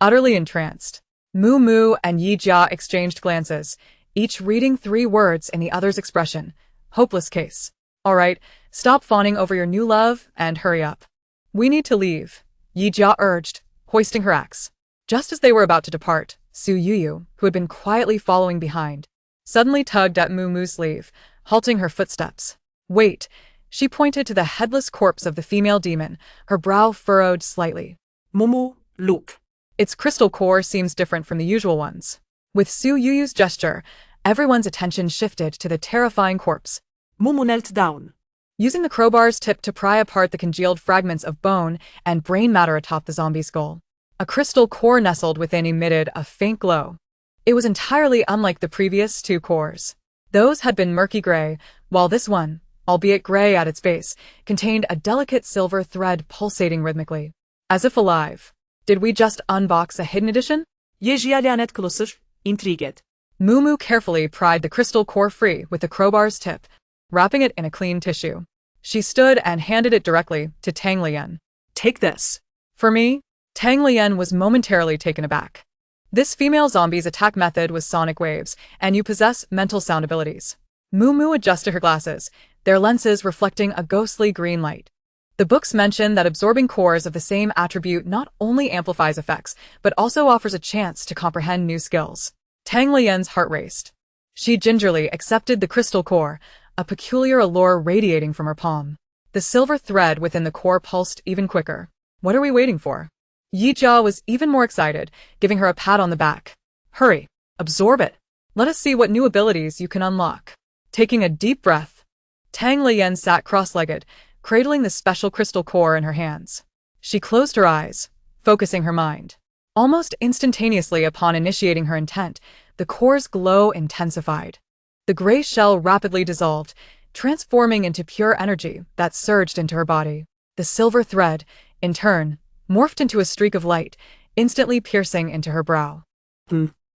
Utterly entranced, Moo Moo and Yi Jia exchanged glances, each reading 3 words in the other's expression. Hopeless case. All right, stop fawning over your new love and hurry up. We need to leave, Yi Jia urged, hoisting her axe. Just as they were about to depart, Su Yu, who had been quietly following behind, suddenly tugged at Moo Moo's sleeve, halting her footsteps. Wait, she pointed to the headless corpse of the female demon, her brow furrowed slightly. Mumu, look. Its crystal core seems different from the usual ones. With Su Yu's gesture, everyone's attention shifted to the terrifying corpse. Mumu knelt down, using the crowbar's tip to pry apart the congealed fragments of bone and brain matter atop the zombie skull. A crystal core nestled within emitted a faint glow. It was entirely unlike the previous 2 cores. Those had been murky gray, while this one, albeit gray at its base, contained a delicate silver thread pulsating rhythmically. As if alive. Did we just unbox a hidden edition? Yi Jia lanet closer, intrigued. Moo Moo carefully pried the crystal core free with the crowbar's tip, wrapping it in a clean tissue. She stood and handed it directly to Tang Lian. Take this. For me? Tang Lian was momentarily taken aback. This female zombie's attack method was sonic waves, and you possess mental sound abilities. Moo Moo adjusted her glasses, their lenses reflecting a ghostly green light. The books mention that absorbing cores of the same attribute not only amplifies effects, but also offers a chance to comprehend new skills. Tang Lian's heart raced. She gingerly accepted the crystal core, a peculiar allure radiating from her palm. The silver thread within the core pulsed even quicker. What are we waiting for? Yi Jia was even more excited, giving her a pat on the back. Hurry, absorb it. Let us see what new abilities you can unlock. Taking a deep breath, Tang Lian sat cross-legged, cradling the special crystal core in her hands. She closed her eyes, focusing her mind. Almost instantaneously upon initiating her intent, the core's glow intensified. The gray shell rapidly dissolved, transforming into pure energy that surged into her body. The silver thread, in turn, morphed into a streak of light, instantly piercing into her brow.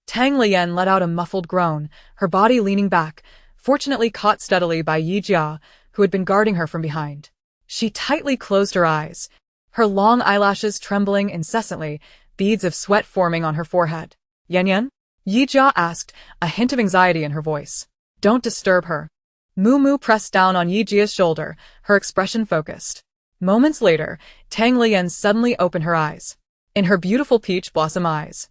Tang Lian let out a muffled groan, her body leaning back, fortunately caught steadily by Yi Jia, who had been guarding her from behind. She tightly closed her eyes, her long eyelashes trembling incessantly, beads of sweat forming on her forehead. Yan Yan? Yi Jia asked, a hint of anxiety in her voice. Don't disturb her. Moo Moo pressed down on Yi Jia's shoulder, her expression focused. Moments later, Tang Lian suddenly opened her eyes. In her beautiful peach blossom eyes,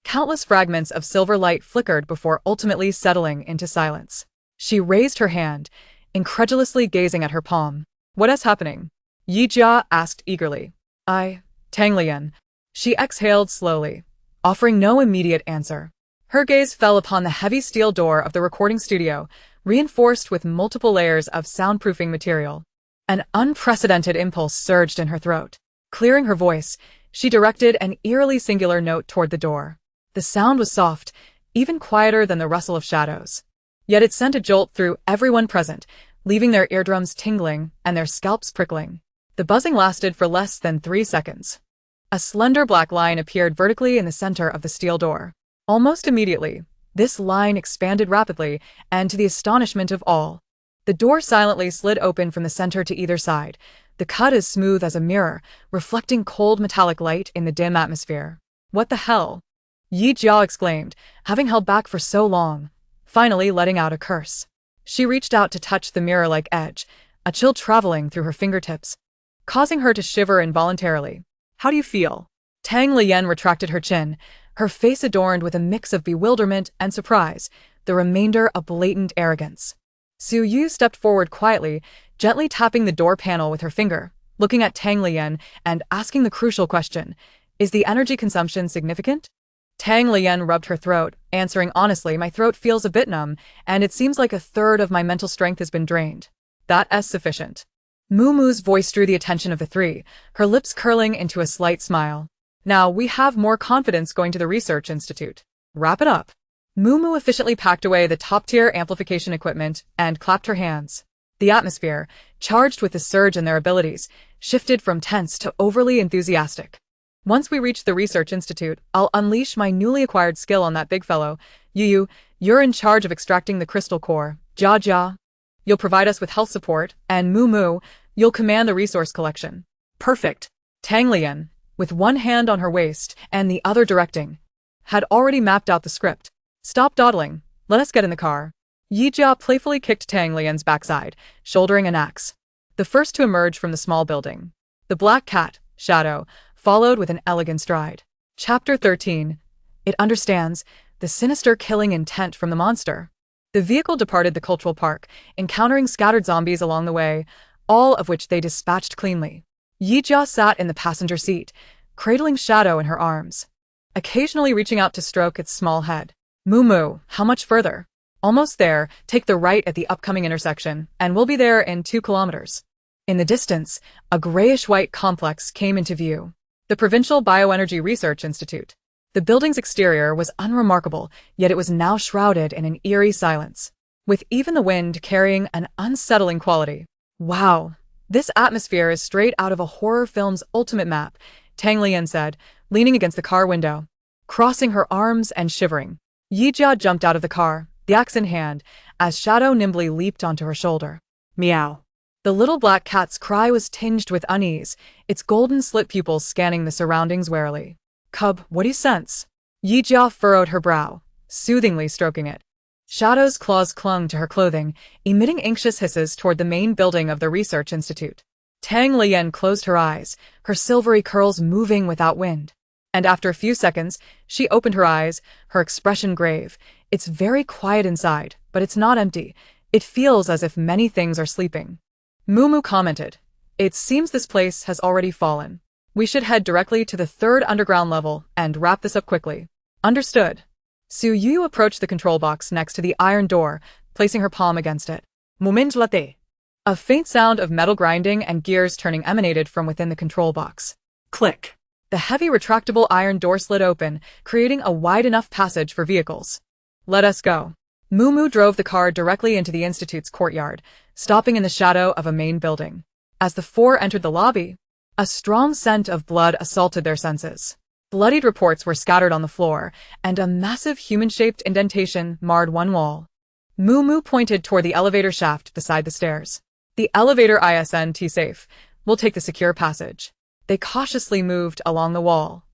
Countless fragments of silver light flickered before ultimately settling into silence. She raised her hand, incredulously gazing at her palm. What is happening? Yi Jia asked eagerly. Tang Lian. She exhaled slowly, offering no immediate answer. Her gaze fell upon the heavy steel door of the recording studio, reinforced with multiple layers of soundproofing material. An unprecedented impulse surged in her throat. Clearing her voice, she directed an eerily singular note toward the door. The sound was soft, even quieter than the rustle of shadows. Yet it sent a jolt through everyone present, leaving their eardrums tingling and their scalps prickling. The buzzing lasted for less than 3 seconds. A slender black line appeared vertically in the center of the steel door. Almost immediately, this line expanded rapidly, and to the astonishment of all, the door silently slid open from the center to either side, the cut as smooth as a mirror, reflecting cold metallic light in the dim atmosphere. What the hell? Yi Jia exclaimed, having held back for so long, finally letting out a curse. She reached out to touch the mirror-like edge, a chill traveling through her fingertips, causing her to shiver involuntarily. How do you feel? Tang Lian retracted her chin, her face adorned with a mix of bewilderment and surprise, the remainder a blatant arrogance. Su Yu stepped forward quietly, gently tapping the door panel with her finger, looking at Tang Lian and asking the crucial question, is the energy consumption significant? Tang Lian rubbed her throat, answering honestly, my throat feels a bit numb, and it seems like a third of my mental strength has been drained. That's sufficient. Mumu's voice drew the attention of the three, her lips curling into a slight smile. Now we have more confidence going to the research institute. Wrap it up. Mumu efficiently packed away the top-tier amplification equipment and clapped her hands. The atmosphere, charged with the surge in their abilities, shifted from tense to overly enthusiastic. Once we reach the research institute, I'll unleash my newly acquired skill on that big fellow. Yu, you're in charge of extracting the crystal core. Jia Jia, you'll provide us with health support, and Mumu, you'll command the resource collection. Perfect. Tang Lian, with one hand on her waist and the other directing, had already mapped out the script. Stop dawdling. Let us get in the car. Yi Jia playfully kicked Tang Lian's backside, shouldering an axe. The first to emerge from the small building. The black cat, Shadow, followed with an elegant stride. Chapter 13. It understands the sinister killing intent from the monster. The vehicle departed the cultural park, encountering scattered zombies along the way, all of which they dispatched cleanly. Yi Jia sat in the passenger seat, cradling Shadow in her arms, occasionally reaching out to stroke its small head. Mumu, how much further? Almost there, take the right at the upcoming intersection, and we'll be there in 2 kilometers. In the distance, a grayish-white complex came into view. The Provincial Bioenergy Research Institute. The building's exterior was unremarkable, yet it was now shrouded in an eerie silence, with even the wind carrying an unsettling quality. Wow, this atmosphere is straight out of a horror film's ultimate map, Tang Lian said, leaning against the car window, crossing her arms and shivering. Yi Jia jumped out of the car, the axe in hand, as Shadow nimbly leaped onto her shoulder. Meow. The little black cat's cry was tinged with unease, its golden slit pupils scanning the surroundings warily. Cub, what do you sense? Yi Jia furrowed her brow, soothingly stroking it. Shadow's claws clung to her clothing, emitting anxious hisses toward the main building of the research institute. Tang Lian closed her eyes, her silvery curls moving without wind. And after a few seconds, she opened her eyes, her expression grave. It's very quiet inside, but it's not empty. It feels as if many things are sleeping. Mumu commented, it seems this place has already fallen. We should head directly to the 3rd underground level and wrap this up quickly. Understood. Su Yu approached the control box next to the iron door, placing her palm against it. Moment latte. A faint sound of metal grinding and gears turning emanated from within the control box. Click. The heavy retractable iron door slid open, creating a wide enough passage for vehicles. Let us go. Mumu drove the car directly into the institute's courtyard, stopping in the shadow of a main building. As the four entered the lobby, a strong scent of blood assaulted their senses. Bloodied reports were scattered on the floor, and a massive human-shaped indentation marred one wall. Mumu pointed toward the elevator shaft beside the stairs. The elevator isn't safe. We'll take the secure passage. They cautiously moved along the wall,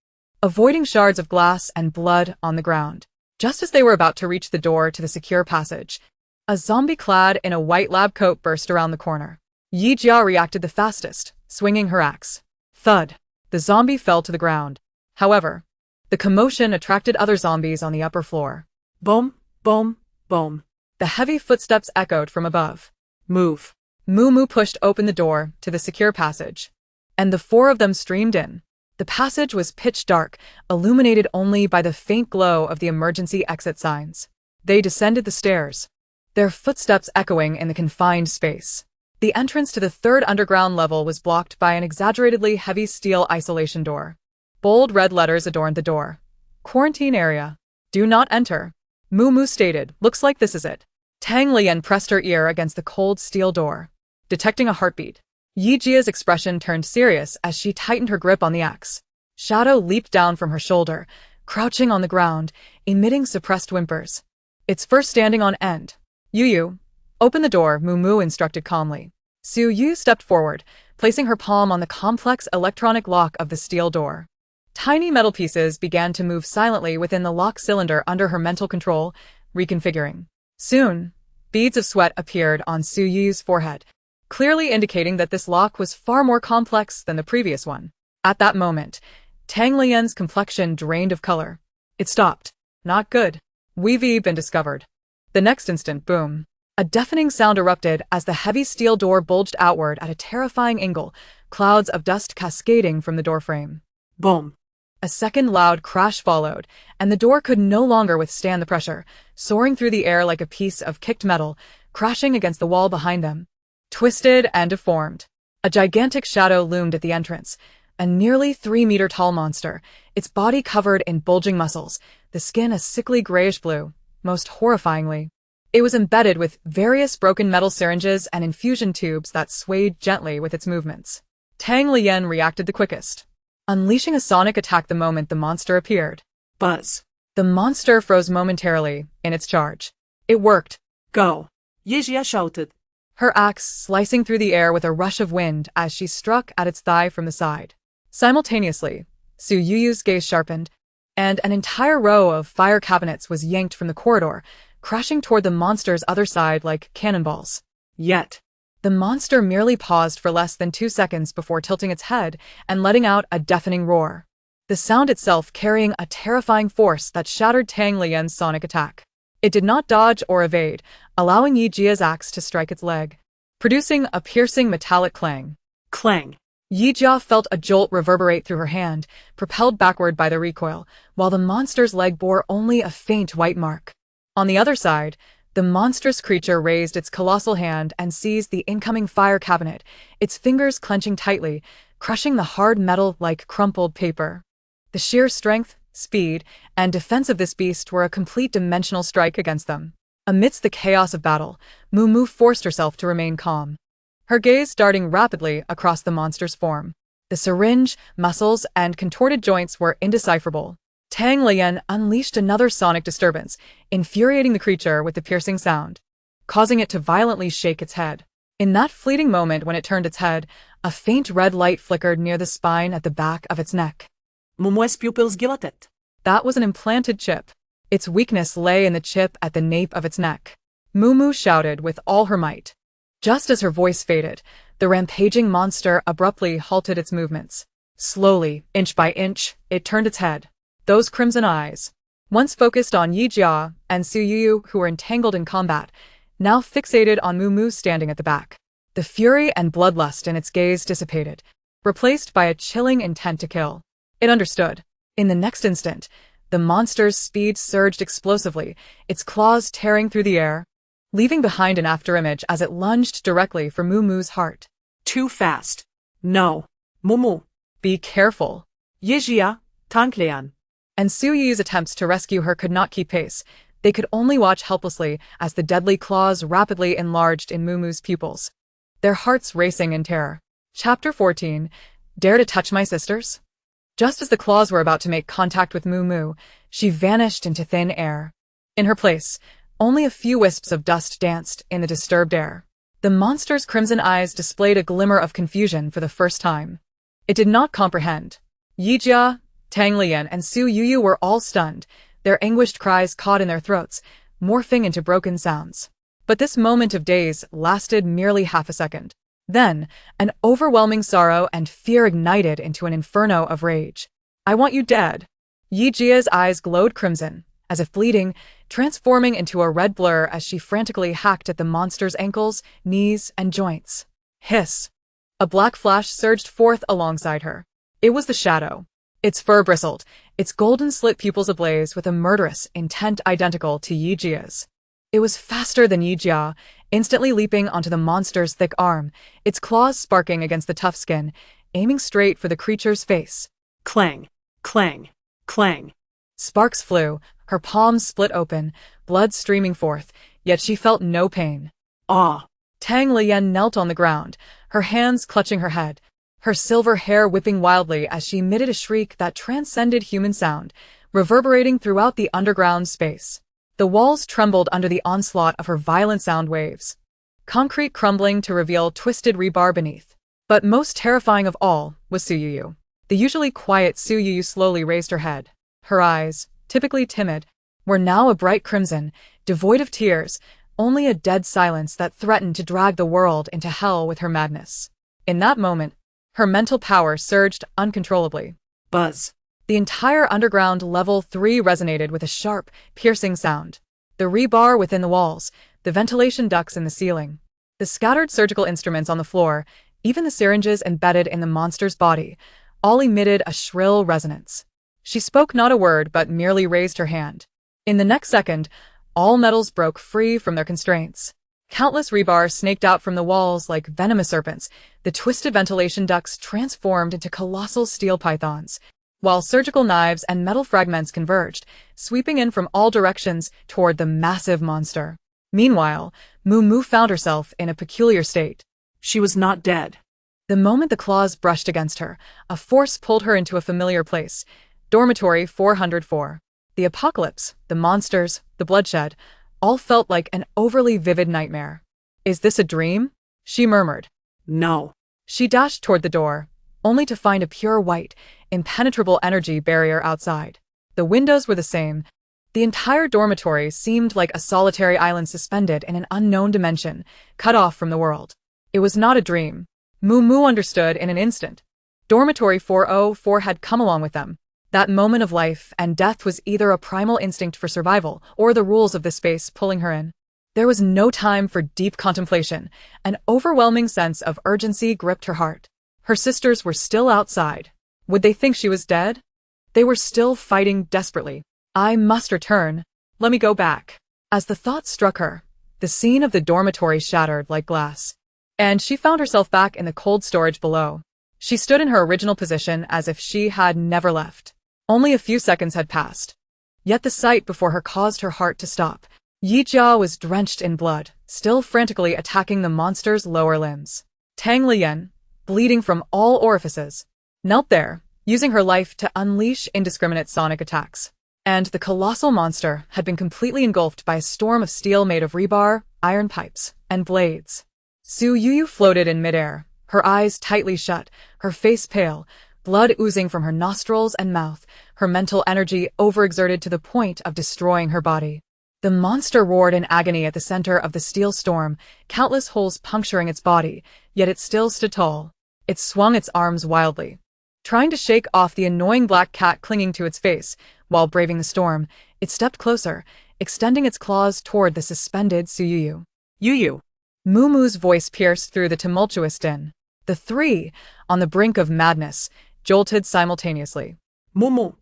avoiding shards of glass and blood on the ground. Just as they were about to reach the door to the secure passage, a zombie clad in a white lab coat burst around the corner. Yi Jia reacted the fastest, swinging her axe. Thud. The zombie fell to the ground. However, The commotion attracted other zombies on the upper floor. Boom, boom, boom. The heavy footsteps echoed from above. Move. Moo pushed open the door to the secure passage, and the four of them streamed in. The passage was pitch dark, illuminated only by the faint glow of the emergency exit signs. They descended the stairs, their footsteps echoing in the confined space. The entrance to the third underground level was blocked by an exaggeratedly heavy steel isolation door. Bold red letters adorned the door. Quarantine area. Do not enter. Moo stated, looks like this is it. Tang Lian pressed her ear against the cold steel door, detecting a heartbeat. Yi Jia's expression turned serious as she tightened her grip on the axe. Shadow leaped down from her shoulder, crouching on the ground, emitting suppressed whimpers. It's first standing on end. Yu, open the door, Moo instructed calmly. Su Yu stepped forward, placing her palm on the complex electronic lock of the steel door. Tiny metal pieces began to move silently within the lock cylinder under her mental control, reconfiguring. Soon, beads of sweat appeared on Su Yu's forehead, clearly indicating that this lock was far more complex than the previous one. At that moment, Tang Lian's complexion drained of color. It stopped. Not good. We've been discovered. The next instant, boom. A deafening sound erupted as the heavy steel door bulged outward at a terrifying angle, clouds of dust cascading from the doorframe. Boom. A second loud crash followed, and the door could no longer withstand the pressure, soaring through the air like a piece of kicked metal, crashing against the wall behind them. Twisted and deformed, a gigantic shadow loomed at the entrance, a nearly 3-meter-tall monster, its body covered in bulging muscles, the skin a sickly grayish-blue. Most horrifyingly, it was embedded with various broken metal syringes and infusion tubes that swayed gently with its movements. Tang Lian reacted the quickest, unleashing a sonic attack the moment the monster appeared. Buzz. The monster froze momentarily in its charge. It worked. Go. Yi Jia shouted, Her axe slicing through the air with a rush of wind as she struck at its thigh from the side. Simultaneously, Su Yu's gaze sharpened, and an entire row of fire cabinets was yanked from the corridor, crashing toward the monster's other side like cannonballs. Yet. The monster merely paused for less than 2 seconds before tilting its head and letting out a deafening roar, the sound itself carrying a terrifying force that shattered Tang Lian's sonic attack. It did not dodge or evade, allowing Yi Jia's axe to strike its leg, producing a piercing metallic clang. Clang. Yi Jia felt a jolt reverberate through her hand, propelled backward by the recoil, while the monster's leg bore only a faint white mark. On the other side, the monstrous creature raised its colossal hand and seized the incoming fire cabinet, its fingers clenching tightly, crushing the hard metal like crumpled paper. The sheer strength, speed, and defense of this beast were a complete dimensional strike against them. Amidst the chaos of battle, Moo forced herself to remain calm, her gaze darting rapidly across the monster's form. The syringe, muscles, and contorted joints were indecipherable. Tang Lian unleashed another sonic disturbance, infuriating the creature with the piercing sound, causing it to violently shake its head. In that fleeting moment when it turned its head, a faint red light flickered near the spine at the back of its neck. Moo's pupils dilated. That was an implanted chip. Its weakness lay in the chip at the nape of its neck. Moo shouted with all her might. Just as her voice faded, the rampaging monster abruptly halted its movements. Slowly, inch by inch, it turned its head. Those crimson eyes, once focused on Yi Jia and Su Yu who were entangled in combat, now fixated on Moo standing at the back. The fury and bloodlust in its gaze dissipated, replaced by a chilling intent to kill. It understood. In the next instant, the monster's speed surged explosively, its claws tearing through the air, leaving behind an afterimage as it lunged directly for Moo's heart. Too fast. No. Moo. Be careful. Yi Jia, Tang Lian. And Su Yu's attempts to rescue her could not keep pace. They could only watch helplessly as the deadly claws rapidly enlarged in Moo's pupils, their hearts racing in terror. Chapter 14. Dare to touch my sisters? Just as the claws were about to make contact with Moo, she vanished into thin air. In her place, only a few wisps of dust danced in the disturbed air. The monster's crimson eyes displayed a glimmer of confusion for the first time. It did not comprehend. Yi Jia, Tang Lian, and Su Yu were all stunned, their anguished cries caught in their throats, morphing into broken sounds. But this moment of daze lasted merely half a second. Then, an overwhelming sorrow and fear ignited into an inferno of rage. I want you dead. Yi Jia's eyes glowed crimson, as if bleeding, transforming into a red blur as she frantically hacked at the monster's ankles, knees, and joints. Hiss! A black flash surged forth alongside her. It was the shadow. Its fur bristled, its golden slit pupils ablaze with a murderous intent identical to Yi Jia's. It was faster than Yi Jia, instantly leaping onto the monster's thick arm, its claws sparking against the tough skin, aiming straight for the creature's face. Clang, clang, clang. Sparks flew, her palms split open, blood streaming forth, yet she felt no pain. Ah! Tang Lian knelt on the ground, her hands clutching her head, her silver hair whipping wildly as she emitted a shriek that transcended human sound, reverberating throughout the underground space. The walls trembled under the onslaught of her violent sound waves, concrete crumbling to reveal twisted rebar beneath. But most terrifying of all was Su Yuyu. The usually quiet Su Yuyu slowly raised her head. Her eyes, typically timid, were now a bright crimson, devoid of tears, only a dead silence that threatened to drag the world into hell with her madness. In that moment, her mental power surged uncontrollably. Buzz. The entire underground level 3 resonated with a sharp, piercing sound. The rebar within the walls, the ventilation ducts in the ceiling, the scattered surgical instruments on the floor, even the syringes embedded in the monster's body, all emitted a shrill resonance. She spoke not a word but merely raised her hand. In the next second, all metals broke free from their constraints. Countless rebars snaked out from the walls like venomous serpents, the twisted ventilation ducts transformed into colossal steel pythons, while surgical knives and metal fragments converged, sweeping in from all directions toward the massive monster. Meanwhile, Moo found herself in a peculiar state. She was not dead. The moment the claws brushed against her, a force pulled her into a familiar place. Dormitory 404. The apocalypse, the monsters, the bloodshed, all felt like an overly vivid nightmare. Is this a dream? She murmured. No. She dashed toward the door, only to find a pure white, impenetrable energy barrier outside. The windows were the same. The entire dormitory seemed like a solitary island suspended in an unknown dimension, cut off from the world. It was not a dream. Moo understood in an instant. Dormitory 404 had come along with them. That moment of life and death was either a primal instinct for survival or the rules of the space pulling her in. There was no time for deep contemplation. An overwhelming sense of urgency gripped her heart. Her sisters were still outside. Would they think she was dead? They were still fighting desperately. I must return. Let me go back. As the thought struck her, the scene of the dormitory shattered like glass, and she found herself back in the cold storage below. She stood in her original position as if she had never left. Only a few seconds had passed. Yet the sight before her caused her heart to stop. Yi Jia was drenched in blood, still frantically attacking the monster's lower limbs. Tang Lian, bleeding from all orifices, knelt there, using her life to unleash indiscriminate sonic attacks. And the colossal monster had been completely engulfed by a storm of steel made of rebar, iron pipes, and blades. Su Yuyu floated in midair, her eyes tightly shut, her face pale, blood oozing from her nostrils and mouth, her mental energy overexerted to the point of destroying her body. The monster roared in agony at the center of the steel storm, countless holes puncturing its body, yet it still stood tall. It swung its arms wildly, trying to shake off the annoying black cat clinging to its face. While braving the storm, it stepped closer, extending its claws toward the suspended Su Yuyu. Yuyu. Moo's voice pierced through the tumultuous din. The three, on the brink of madness, jolted simultaneously. Moo.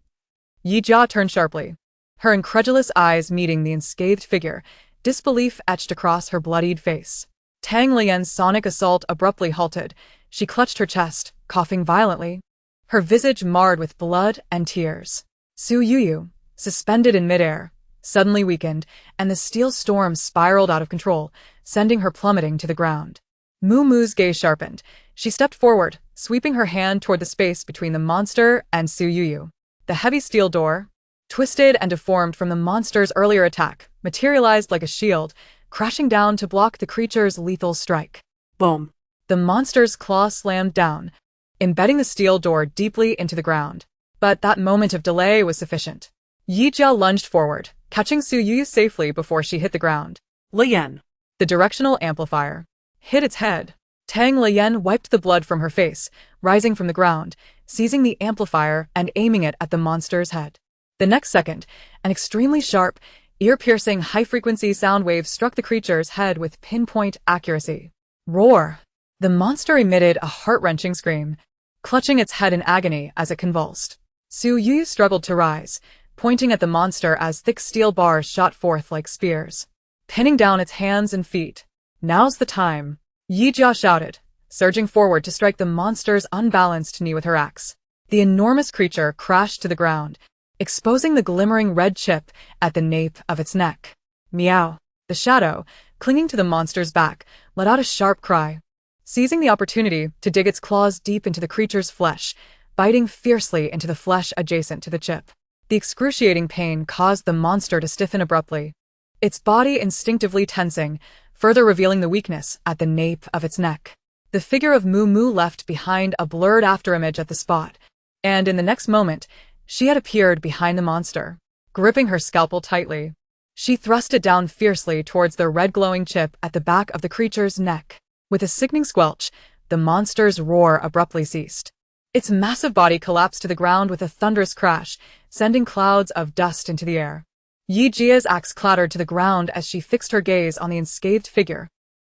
Yi Jia turned sharply, her incredulous eyes meeting the unscathed figure, disbelief etched across her bloodied face. Tang Lian's sonic assault abruptly halted. She clutched her chest, coughing violently, her visage marred with blood and tears. Su Yuyu, suspended in midair, suddenly weakened, and the steel storm spiraled out of control, sending her plummeting to the ground. Moo's gaze sharpened. She stepped forward, sweeping her hand toward the space between the monster and Su Yuyu. The heavy steel door, twisted and deformed from the monster's earlier attack, materialized like a shield, crashing down to block the creature's lethal strike. Boom. The monster's claw slammed down, embedding the steel door deeply into the ground. But that moment of delay was sufficient. Yi Jia lunged forward, catching Su Yuyu safely before she hit the ground. Lian. The directional amplifier hit its head. Tang Lian wiped the blood from her face, rising from the ground, seizing the amplifier and aiming it at the monster's head. The next second, an extremely sharp, ear-piercing, high-frequency sound wave struck the creature's head with pinpoint accuracy. Roar! The monster emitted a heart-wrenching scream, clutching its head in agony as it convulsed. Su Yu struggled to rise, pointing at the monster as thick steel bars shot forth like spears, pinning down its hands and feet. Now's the time, Yi Jia shouted, surging forward to strike the monster's unbalanced knee with her axe. The enormous creature crashed to the ground, exposing the glimmering red chip at the nape of its neck. Meow! The shadow, clinging to the monster's back, let out a sharp cry, seizing the opportunity to dig its claws deep into the creature's flesh, biting fiercely into the flesh adjacent to the chip. The excruciating pain caused the monster to stiffen abruptly, its body instinctively tensing, further revealing the weakness at the nape of its neck. The figure of Moo Moo left behind a blurred afterimage at the spot, and in the next moment, she had appeared behind the monster, gripping her scalpel tightly. She thrust it down fiercely towards the red glowing chip at the back of the creature's neck. With a sickening squelch, the monster's roar abruptly ceased. Its massive body collapsed to the ground with a thunderous crash, sending clouds of dust into the air. Yi Jia's axe clattered to the ground as she fixed her gaze on the unscathed figure,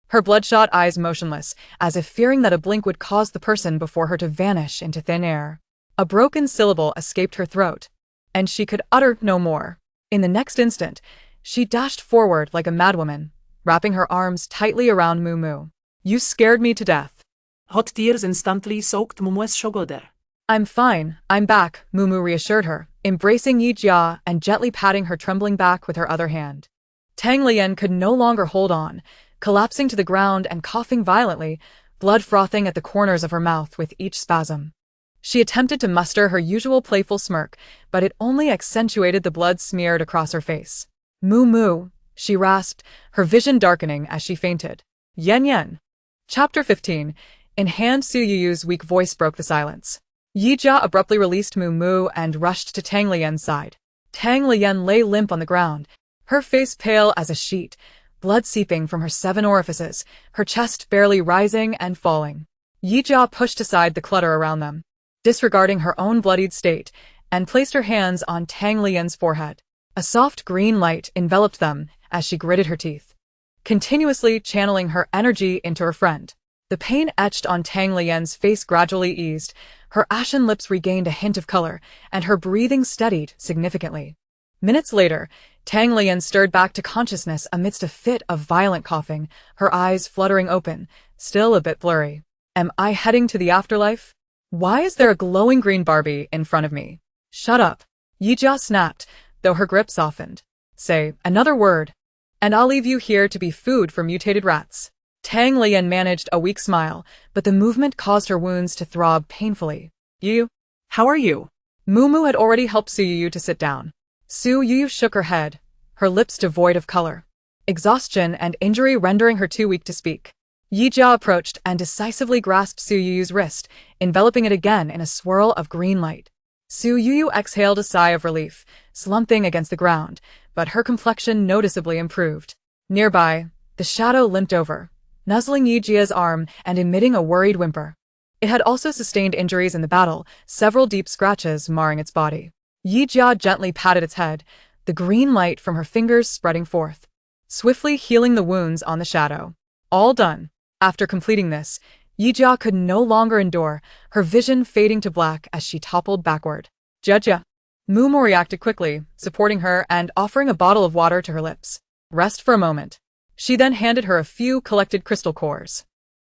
her bloodshot eyes motionless, as if fearing that a blink would cause the person before her to vanish into thin air. A broken syllable escaped her throat, and she could utter no more. In the next instant, she dashed forward like a madwoman, wrapping her arms tightly around Moo Moo. You scared me to death. Hot tears instantly soaked Mumu's shoulder. I'm fine, I'm back, Moo Moo reassured her, embracing Yi Jia and gently patting her trembling back with her other hand. Tang Lian could no longer hold on, collapsing to the ground and coughing violently, blood frothing at the corners of her mouth with each spasm. She attempted to muster her usual playful smirk, but it only accentuated the blood smeared across her face. Moo Moo, she rasped, her vision darkening as she fainted. Yen Yen. Chapter 15. In hand, Su Yuyu's weak voice broke the silence. Yi Jia abruptly released Moo Moo and rushed to Tang Lian's side. Tang Lian lay limp on the ground, her face pale as a sheet, blood seeping from her 7 orifices, her chest barely rising and falling. Yi Jia pushed aside the clutter around them, disregarding her own bloodied state, and placed her hands on Tang Lian's forehead. A soft green light enveloped them as she gritted her teeth, continuously channeling her energy into her friend. The pain etched on Tang Lian's face gradually eased, her ashen lips regained a hint of color, and her breathing steadied significantly. Minutes later, Tang Lian stirred back to consciousness amidst a fit of violent coughing, her eyes fluttering open, still a bit blurry. Am I heading to the afterlife? Why is there a glowing green Barbie in front of me? Shut up. Yi Jia snapped, though her grip softened. Say another word, and I'll leave you here to be food for mutated rats. Tang Lian managed a weak smile, but the movement caused her wounds to throb painfully. You? How are you? Moo Moo had already helped Su Yuyu to sit down. Su Yuyu shook her head, her lips devoid of color, exhaustion and injury rendering her too weak to speak. Yi Jia approached and decisively grasped Su Yuyu's wrist, enveloping it again in a swirl of green light. Su Yuyu exhaled a sigh of relief, slumping against the ground, but her complexion noticeably improved. Nearby, the shadow limped over, nuzzling Yi Jia's arm and emitting a worried whimper. It had also sustained injuries in the battle, several deep scratches marring its body. Yi Jia gently patted its head, the green light from her fingers spreading forth, swiftly healing the wounds on the shadow. All done. After completing this, Yi Jia could no longer endure, her vision fading to black as she toppled backward. Jia. Moo Moo reacted quickly, supporting her and offering a bottle of water to her lips. Rest for a moment. She then handed her a few collected crystal cores.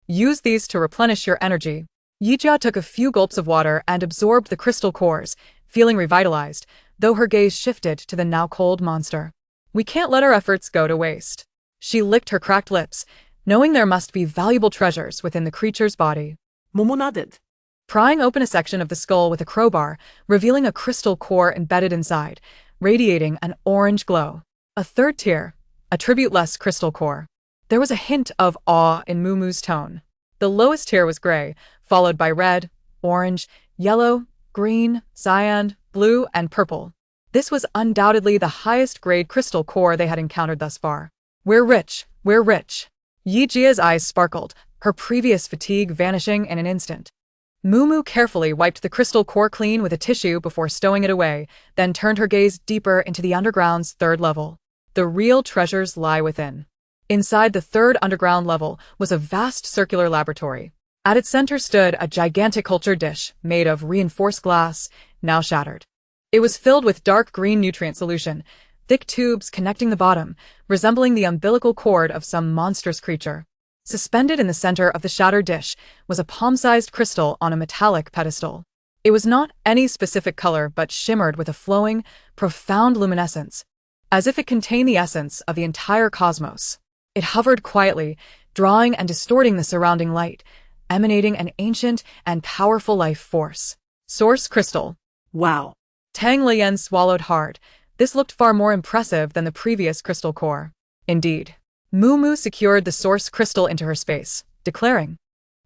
Use these to replenish your energy. Yi Jia took a few gulps of water and absorbed the crystal cores, feeling revitalized, though her gaze shifted to the now cold monster. We can't let our efforts go to waste. She licked her cracked lips, knowing there must be valuable treasures within the creature's body. Momo nodded, Prying open a section of the skull with a crowbar, revealing a crystal core embedded inside, radiating an orange glow. A third tier, attribute-less crystal core. There was a hint of awe in Moo Moo's tone. The lowest tier was gray, followed by red, orange, yellow, green, cyan, blue, and purple. This was undoubtedly the highest-grade crystal core they had encountered thus far. We're rich, we're rich. Yi Jia's eyes sparkled, her previous fatigue vanishing in an instant. Mumu carefully wiped the crystal core clean with a tissue before stowing it away, then turned her gaze deeper into the underground's third level. The real treasures lie within. Inside the third underground level was a vast circular laboratory. At its center stood a gigantic culture dish made of reinforced glass, now shattered. It was filled with dark green nutrient solution, thick tubes connecting the bottom, resembling the umbilical cord of some monstrous creature. Suspended in the center of the shattered dish was a palm-sized crystal on a metallic pedestal. It was not any specific color but shimmered with a flowing, profound luminescence, as if it contained the essence of the entire cosmos. It hovered quietly, drawing and distorting the surrounding light, emanating an ancient and powerful life force. Source Crystal. Wow. Tang Lian swallowed hard. This looked far more impressive than the previous crystal core. Indeed. Mumu secured the source crystal into her space, declaring,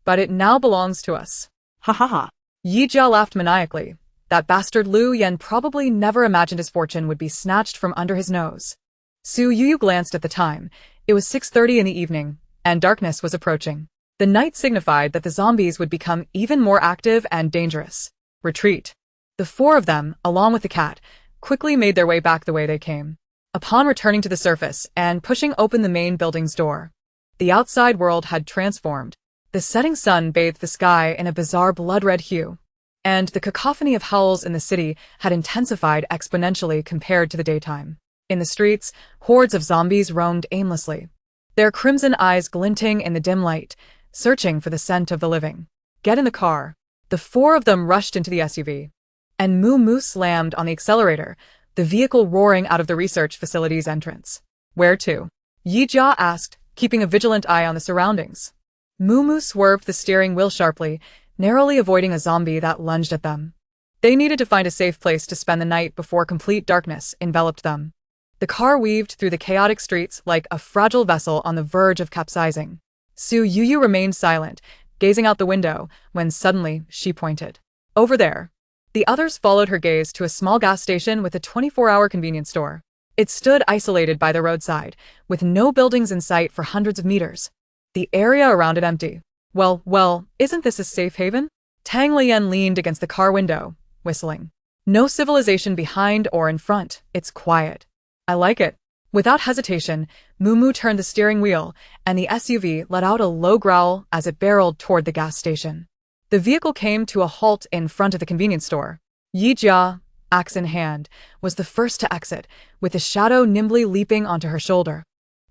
"But it now belongs to us." Ha ha ha. Yijia laughed maniacally. That bastard Lu Yan probably never imagined his fortune would be snatched from under his nose. Su Yuyu glanced at the time. It was 6:30 in the evening, and darkness was approaching. The night signified that the zombies would become even more active and dangerous. Retreat. The four of them, along with the cat, quickly made their way back the way they came. Upon returning to the surface and pushing open the main building's door, the outside world had transformed. The setting sun bathed the sky in a bizarre blood-red hue, and the cacophony of howls in the city had intensified exponentially compared to the daytime. In the streets, hordes of zombies roamed aimlessly, their crimson eyes glinting in the dim light, searching for the scent of the living. "Get in the car." The four of them rushed into the SUV, and Mumu slammed on the accelerator, the vehicle roaring out of the research facility's entrance. "Where to?" Yijia asked, keeping a vigilant eye on the surroundings. Mumu swerved the steering wheel sharply, narrowly avoiding a zombie that lunged at them. They needed to find a safe place to spend the night before complete darkness enveloped them. The car weaved through the chaotic streets like a fragile vessel on the verge of capsizing. Su Yuyu remained silent, gazing out the window, when suddenly she pointed. "Over there." The others followed her gaze to a small gas station with a 24-hour convenience store. It stood isolated by the roadside, with no buildings in sight for hundreds of meters. The area around it empty. Well, isn't this a safe haven?" Tang Lian leaned against the car window, whistling. "No civilization behind or in front, it's quiet. I like it." Without hesitation, Mumu turned the steering wheel, and the SUV let out a low growl as it barreled toward the gas station. The vehicle came to a halt in front of the convenience store. Yijia, axe in hand, was the first to exit, with the shadow nimbly leaping onto her shoulder,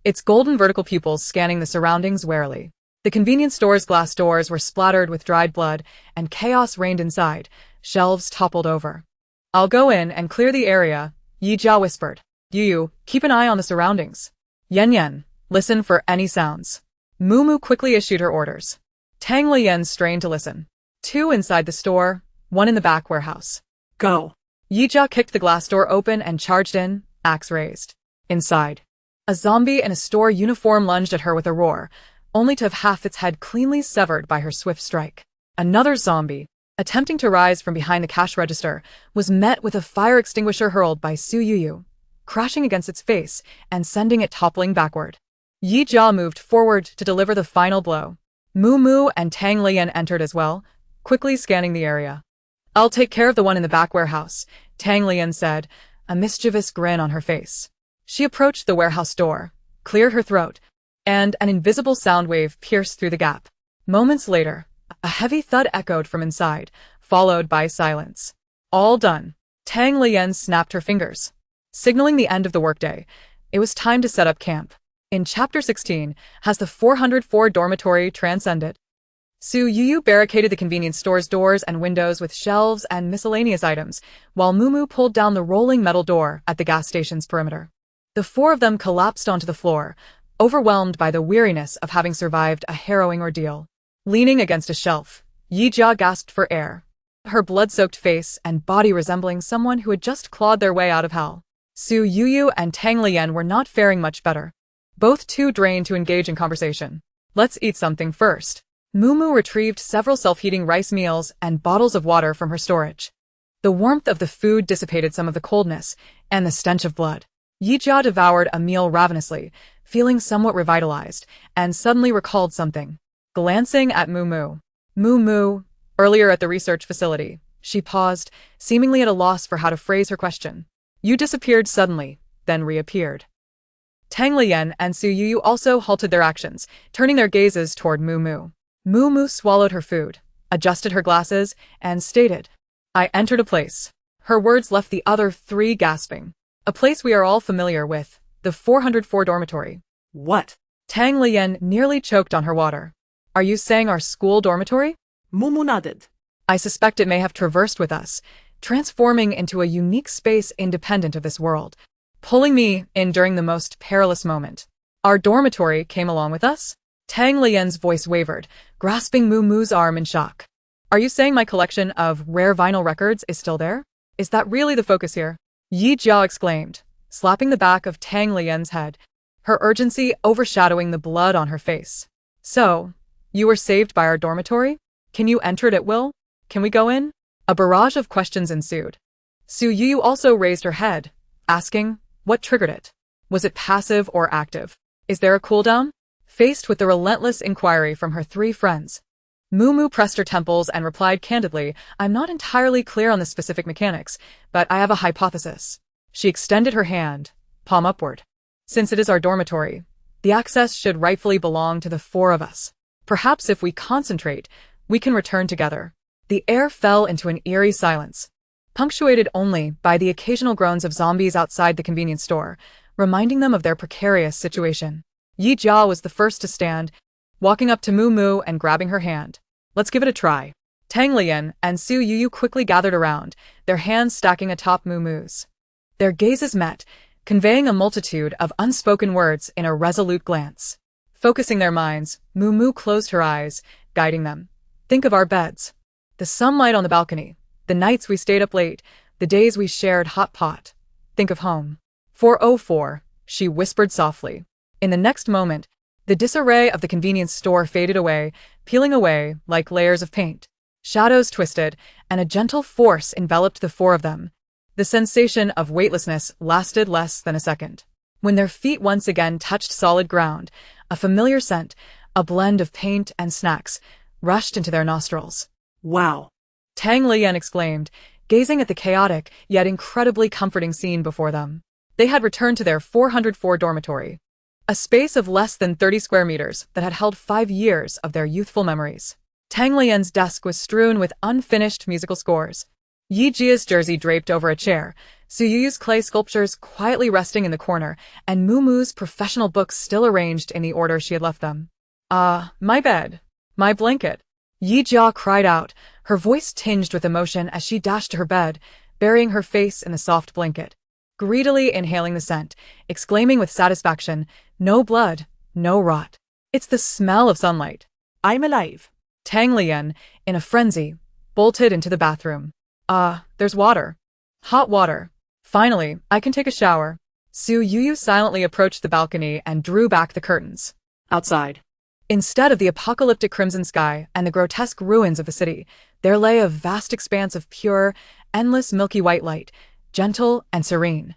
its golden vertical pupils scanning the surroundings warily. The convenience store's glass doors were splattered with dried blood, and chaos reigned inside. Shelves toppled over. "I'll go in and clear the area," Yijia whispered. "You, keep an eye on the surroundings. Yen, listen for any sounds." Mumu quickly issued her orders. Tang Lian strained to listen. 2 inside the store, 1 in the back warehouse. Go. Yijia kicked the glass door open and charged in, axe raised. Inside, a zombie in a store uniform lunged at her with a roar, only to have half its head cleanly severed by her swift strike. Another zombie, attempting to rise from behind the cash register, was met with a fire extinguisher hurled by Su Yuyu, crashing against its face and sending it toppling backward. Yijia moved forward to deliver the final blow. Mumu and Tang Lian entered as well, quickly scanning the area. "I'll take care of the one in the back warehouse," Tang Lian said, a mischievous grin on her face. She approached the warehouse door, cleared her throat, and an invisible sound wave pierced through the gap. Moments later, a heavy thud echoed from inside, followed by silence. "All done." Tang Lian snapped her fingers, signaling the end of the workday. It was time to set up camp. In Chapter 16, has the 404 dormitory transcended? Su Yuyu barricaded the convenience store's doors and windows with shelves and miscellaneous items, while Mumu pulled down the rolling metal door at the gas station's perimeter. The 4 of them collapsed onto the floor, overwhelmed by the weariness of having survived a harrowing ordeal. Leaning against a shelf, Yijia gasped for air, her blood-soaked face and body resembling someone who had just clawed their way out of hell. Su Yuyu and Tang Lian were not faring much better, both too drained to engage in conversation. "Let's eat something first." Mumu retrieved several self-heating rice meals and bottles of water from her storage. The warmth of the food dissipated some of the coldness and the stench of blood. Yijia devoured a meal ravenously, feeling somewhat revitalized, and suddenly recalled something. Glancing at Mumu, Earlier at the research facility. She paused, seemingly at a loss for how to phrase her question. You disappeared suddenly, then reappeared. Tang Lian and Su Yuyu also halted their actions, turning their gazes toward Moo Moo. Moo Moo swallowed her food, adjusted her glasses, and stated, I entered a place. Her words left the other three gasping. A place we are all familiar with, the 404 dormitory. What? Tang Lian nearly choked on her water. Are you saying our school dormitory? Mumu nodded. I suspect it may have traversed with us, transforming into a unique space independent of this world, pulling me in during the most perilous moment. Our dormitory came along with us? Tang Lian's voice wavered, grasping Moo Moo's arm in shock. Are you saying my collection of rare vinyl records is still there? Is that really the focus here? Yi Jia exclaimed, slapping the back of Tang Lian's head, her urgency overshadowing the blood on her face. So, you were saved by our dormitory? Can you enter it at will? Can we go in? A barrage of questions ensued. Su Yu also raised her head, asking, what triggered it? Was it passive or active? Is there a cooldown? Faced with the relentless inquiry from her three friends, Moo Moo pressed her temples and replied candidly, I'm not entirely clear on the specific mechanics, but I have a hypothesis. She extended her hand, palm upward. Since it is our dormitory, the access should rightfully belong to the four of us. Perhaps if we concentrate, we can return together. The air fell into an eerie silence, punctuated only by the occasional groans of zombies outside the convenience store, reminding them of their precarious situation. Yi Jia was the first to stand, walking up to Moo Moo and grabbing her hand. Let's give it a try. Tang Lian and Su Yuyu quickly gathered around, their hands stacking atop Moo Moo's. Their gazes met, conveying a multitude of unspoken words in a resolute glance. Focusing their minds, Moo Moo closed her eyes, guiding them. Think of our beds. The sunlight on the balcony. The nights we stayed up late. The days we shared hot pot. Think of home. 404, she whispered softly. In the next moment, the disarray of the convenience store faded away, peeling away like layers of paint. Shadows twisted, and a gentle force enveloped the four of them. The sensation of weightlessness lasted less than a second. When their feet once again touched solid ground, a familiar scent, a blend of paint and snacks, rushed into their nostrils. Wow! Tang Lian exclaimed, gazing at the chaotic yet incredibly comforting scene before them. They had returned to their 404 dormitory, a space of less than 30 square meters that had held 5 years of their youthful memories. Tang Lian's desk was strewn with unfinished musical scores. Yi Jia's jersey draped over a chair, Su Yuyu's clay sculptures quietly resting in the corner, and Moo Moo's professional books still arranged in the order she had left them. My bed. My blanket. Yi Jia cried out, her voice tinged with emotion as she dashed to her bed, burying her face in the soft blanket. Greedily inhaling the scent, exclaiming with satisfaction, no blood, no rot. It's the smell of sunlight. I'm alive. Tang Lian, in a frenzy, bolted into the bathroom. There's water. Hot water. Finally, I can take a shower. Su Yuyu silently approached the balcony and drew back the curtains. Outside. Instead of the apocalyptic crimson sky and the grotesque ruins of the city, there lay a vast expanse of pure, endless milky white light, gentle and serene,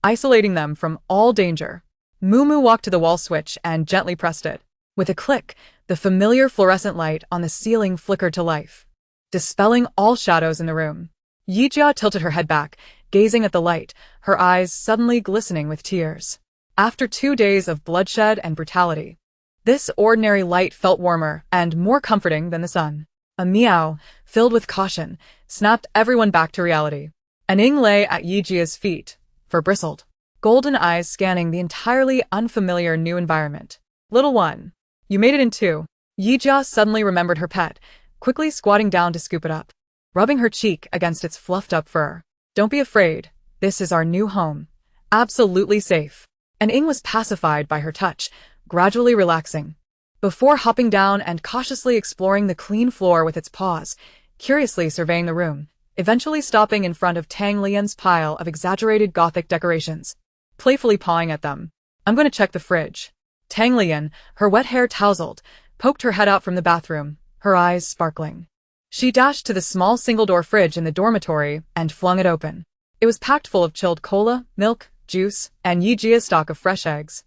isolating them from all danger. Moo Moo walked to the wall switch and gently pressed it. With a click, the familiar fluorescent light on the ceiling flickered to life, dispelling all shadows in the room. Yi Jia tilted her head back, gazing at the light, her eyes suddenly glistening with tears. After 2 days of bloodshed and brutality, this ordinary light felt warmer and more comforting than the sun. A meow, filled with caution, snapped everyone back to reality. An Ing lay at Yi Jia's feet, fur bristled, golden eyes scanning the entirely unfamiliar new environment. Little one, you made it in too. Yi Jia suddenly remembered her pet, quickly squatting down to scoop it up, rubbing her cheek against its fluffed-up fur. Don't be afraid, this is our new home. Absolutely safe. And Ing was pacified by her touch, gradually relaxing, before hopping down and cautiously exploring the clean floor with its paws, curiously surveying the room, eventually stopping in front of Tang Lian's pile of exaggerated Gothic decorations, playfully pawing at them. I'm going to check the fridge. Tang Lian, her wet hair tousled, poked her head out from the bathroom, her eyes sparkling. She dashed to the small single-door fridge in the dormitory and flung it open. It was packed full of chilled cola, milk, juice, and Yi Jia's stock of fresh eggs,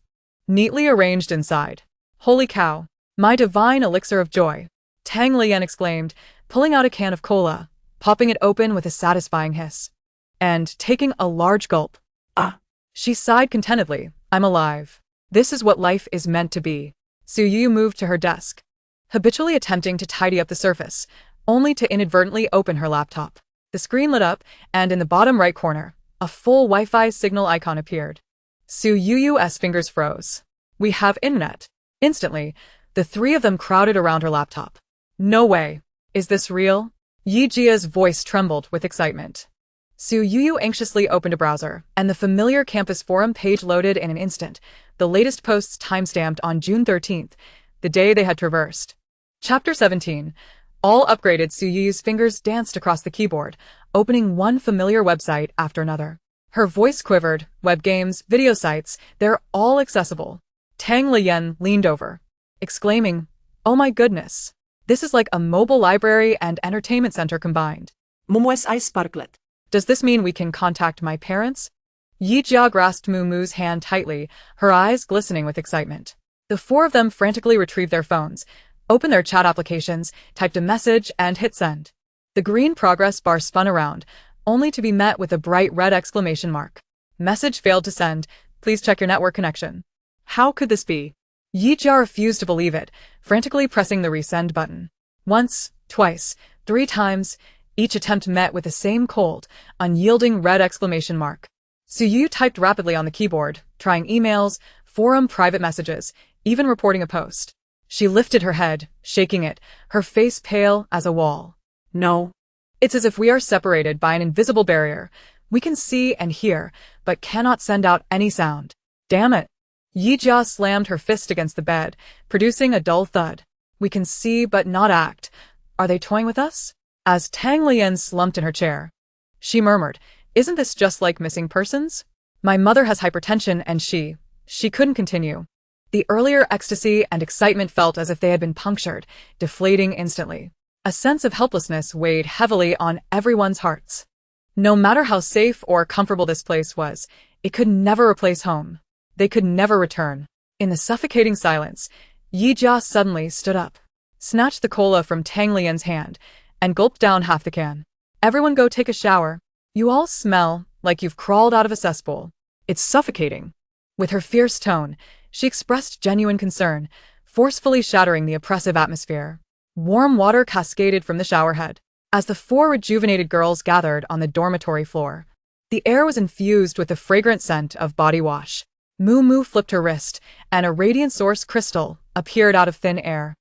neatly arranged inside. Holy cow! My divine elixir of joy! Tang Lian exclaimed, pulling out a can of cola, popping it open with a satisfying hiss, and taking a large gulp. Ah, She sighed contentedly. I'm alive. This is what life is meant to be. Suyu moved to her desk, habitually attempting to tidy up the surface, only to inadvertently open her laptop. The screen lit up, and in the bottom right corner, a full Wi-Fi signal icon appeared. Suyu's fingers froze. We have internet. Instantly, the three of them crowded around her laptop. No way. Is this real? Yijia's voice trembled with excitement. Suyu anxiously opened a browser, and the familiar campus forum page loaded in an instant, the latest posts timestamped on June 13th, the day they had traversed. Chapter 17. All upgraded. Suyu's fingers danced across the keyboard, opening one familiar website after another. Her voice quivered. Web games, video sites, they're all accessible. Tang Liyan leaned over, exclaiming, "Oh my goodness. This is like a mobile library and entertainment center combined." Mumu's eyes sparkled. Does this mean we can contact my parents? Yijia grasped Mumu's hand tightly, her eyes glistening with excitement. The four of them frantically retrieved their phones, opened their chat applications, typed a message, and hit send. The green progress bar spun around, only to be met with a bright red exclamation mark. Message failed to send. Please check your network connection. How could this be? Yijia refused to believe it, frantically pressing the resend button. Once, twice, 3 times, each attempt met with the same cold, unyielding red exclamation mark. Suyu typed rapidly on the keyboard, trying emails, forum private messages, even reporting a post. She lifted her head, shaking it, her face pale as a wall. No. It's as if we are separated by an invisible barrier. We can see and hear, but cannot send out any sound. Damn it. Yijia slammed her fist against the bed, producing a dull thud. We can see but not act. Are they toying with us? As Tang Liyan slumped in her chair, she murmured, "Isn't this just like missing persons? My mother has hypertension and she couldn't continue." The earlier ecstasy and excitement felt as if they had been punctured, deflating instantly. A sense of helplessness weighed heavily on everyone's hearts. No matter how safe or comfortable this place was, it could never replace home. They could never return. In the suffocating silence, Yijia suddenly stood up, snatched the cola from Tang Lian's hand, and gulped down half the can. "Everyone go take a shower. You all smell like you've crawled out of a cesspool. It's suffocating." With her fierce tone, she expressed genuine concern, forcefully shattering the oppressive atmosphere. Warm water cascaded from the showerhead. As the 4 rejuvenated girls gathered on the dormitory floor, the air was infused with the fragrant scent of body wash. Mumu flipped her wrist, and a radiant source crystal appeared out of thin air,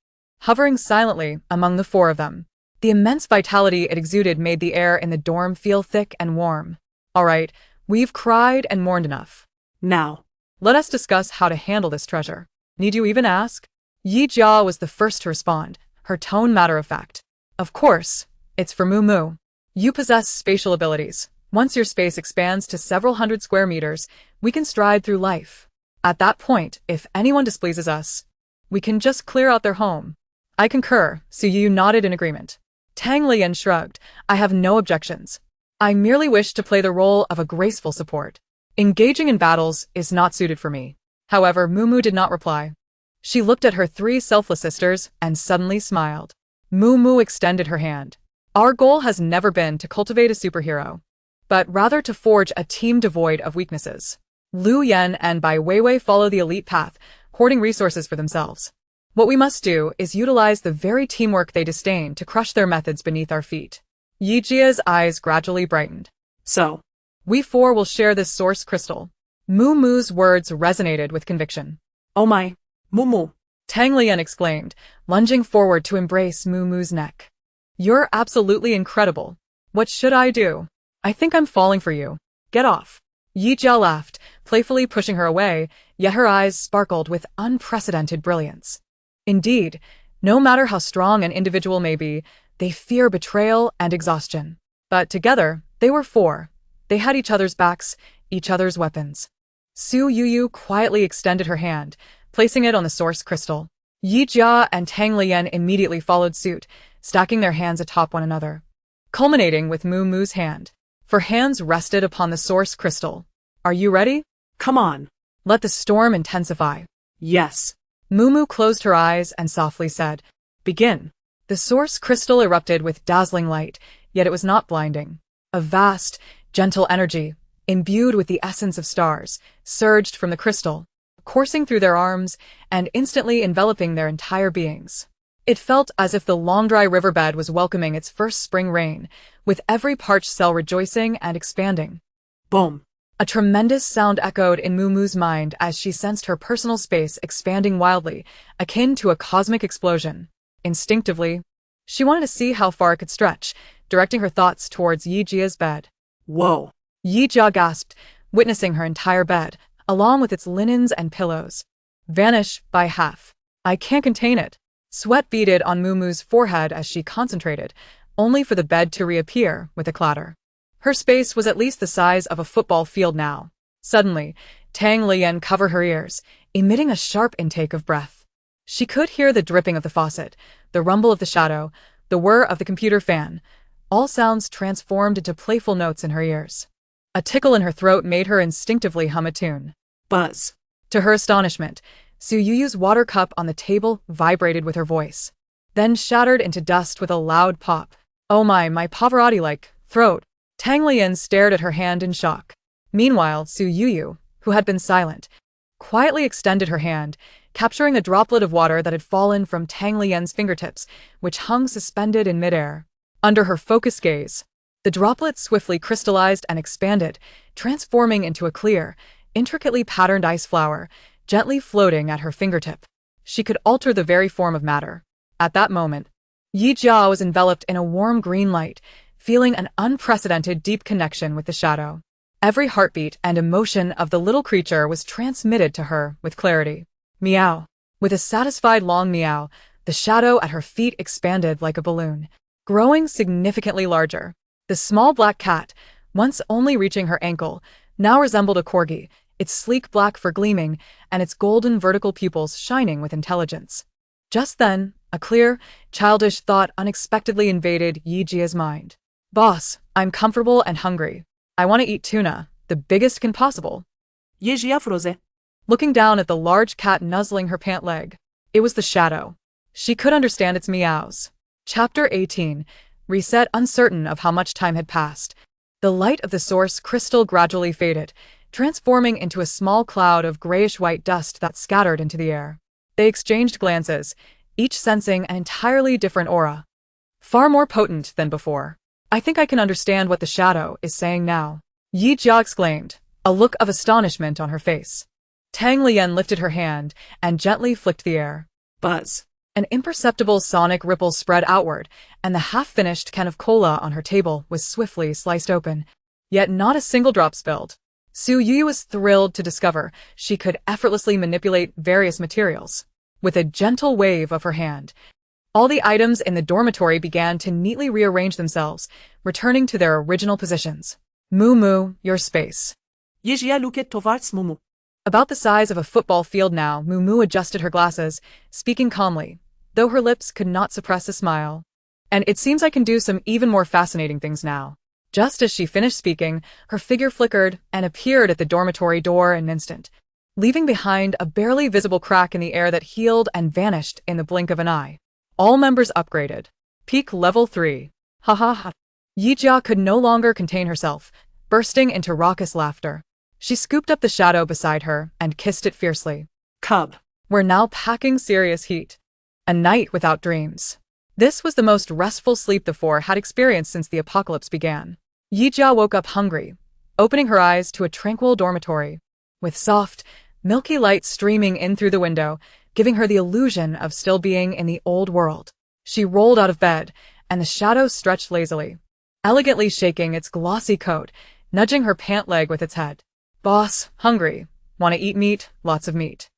hovering silently among the 4 of them. The immense vitality it exuded made the air in the dorm feel thick and warm. "All right, we've cried and mourned enough. Now, let us discuss how to handle this treasure. Need you even ask?" Yijia was the first to respond, her tone matter-of-fact. "Of course, it's for Mumu. You possess spatial abilities. Once your space expands to several hundred square meters, we can stride through life. At that point, if anyone displeases us, we can just clear out their home." "I concur," Suyu nodded in agreement. Tang Liyan shrugged. "I have no objections. I merely wish to play the role of a graceful support. Engaging in battles is not suited for me." However, Mumu did not reply. She looked at her 3 selfless sisters and suddenly smiled. Mumu extended her hand. "Our goal has never been to cultivate a superhero, but rather to forge a team devoid of weaknesses. Lu Yan and Bai Weiwei follow the elite path, hoarding resources for themselves. What we must do is utilize the very teamwork they disdain to crush their methods beneath our feet." Yijia's eyes gradually brightened. So, "We 4 will share this source crystal." Mumu's words resonated with conviction. "Oh my, Mumu." Tang Lian exclaimed, lunging forward to embrace Mumu's neck. "You're absolutely incredible. What should I do? I think I'm falling for you. Get off." Yijia laughed, playfully pushing her away, yet her eyes sparkled with unprecedented brilliance. Indeed, no matter how strong an individual may be, they fear betrayal and exhaustion. But together, they were 4. They had each other's backs, each other's weapons. Suyu quietly extended her hand, placing it on the source crystal. Yijia and Tang Lian immediately followed suit, stacking their hands atop one another, culminating with Mumu's hand. Her hands rested upon the source crystal. "Are you ready? Come on. Let the storm intensify." Yes. Mumu closed her eyes and softly said, "Begin." The source crystal erupted with dazzling light, yet it was not blinding. A vast, gentle energy, imbued with the essence of stars, surged from the crystal, coursing through their arms and instantly enveloping their entire beings. It felt as if the long-dry riverbed was welcoming its first spring rain, with every parched cell rejoicing and expanding. Boom. A tremendous sound echoed in Mumu's mind as she sensed her personal space expanding wildly, akin to a cosmic explosion. Instinctively, she wanted to see how far it could stretch, directing her thoughts towards Yijia's bed. Whoa. Yijia gasped, witnessing her entire bed, along with its linens and pillows, vanish by half. I can't contain it. Sweat beaded on Mumu's forehead as she concentrated, only for the bed to reappear with a clatter. Her space was at least the size of a football field now. Suddenly, Tang Lian covered her ears, emitting a sharp intake of breath. She could hear the dripping of the faucet, the rumble of the shadow, the whir of the computer fan, all sounds transformed into playful notes in her ears. A tickle in her throat made her instinctively hum a tune. Buzz. To her astonishment, Su Yuyu's water cup on the table vibrated with her voice, then shattered into dust with a loud pop. Oh my Pavarotti-like throat. Tang Lian stared at her hand in shock. Meanwhile, Su Yuyu, who had been silent, quietly extended her hand, capturing a droplet of water that had fallen from Tang Lian's fingertips, which hung suspended in midair. Under her focused gaze, the droplet swiftly crystallized and expanded, transforming into a clear, intricately patterned ice flower, gently floating at her fingertip. She could alter the very form of matter. At that moment, Yi Jia was enveloped in a warm green light, feeling an unprecedented deep connection with the shadow. Every heartbeat and emotion of the little creature was transmitted to her with clarity. Meow. With a satisfied long meow, the shadow at her feet expanded like a balloon, growing significantly larger. The small black cat, once only reaching her ankle, now resembled a corgi, its sleek black fur gleaming and its golden vertical pupils shining with intelligence. Just then, a clear, childish thought unexpectedly invaded Yi Jia's mind. Boss, I'm comfortable and hungry. I want to eat tuna, the biggest can possible. Yijia froze. Looking down at the large cat nuzzling her pant leg, it was the shadow. She could understand its meows. Chapter 18. Reset. Uncertain of how much time had passed, the light of the source crystal gradually faded, transforming into a small cloud of grayish-white dust that scattered into the air. They exchanged glances, each sensing an entirely different aura, far more potent than before. I think I can understand what the shadow is saying now, Yi Jia exclaimed, a look of astonishment on her face. Tang Lian lifted her hand and gently flicked the air. Buzz. An imperceptible sonic ripple spread outward, and the half-finished can of cola on her table was swiftly sliced open, yet not a single drop spilled. Su Yu was thrilled to discover she could effortlessly manipulate various materials. With a gentle wave of her hand, all the items in the dormitory began to neatly rearrange themselves, returning to their original positions. Mumu, your space. Yijia looked towards Mumu. About the size of a football field now, Mumu adjusted her glasses, speaking calmly, though her lips could not suppress a smile. And it seems I can do some even more fascinating things now. Just as she finished speaking, her figure flickered and appeared at the dormitory door in an instant, leaving behind a barely visible crack in the air that healed and vanished in the blink of an eye. All members upgraded. Peak level 3. Ha ha ha. Yi Jia could no longer contain herself, bursting into raucous laughter. She scooped up the shadow beside her and kissed it fiercely. Cub. We're now packing serious heat. A night without dreams. This was the most restful sleep the four had experienced since the apocalypse began. Yi Jia woke up hungry, opening her eyes to a tranquil dormitory, with soft, milky light streaming in through the window, giving her the illusion of still being in the old world. She rolled out of bed, and the shadow stretched lazily, elegantly shaking its glossy coat, nudging her pant leg with its head. Boss, hungry. Want to eat meat? Lots of meat.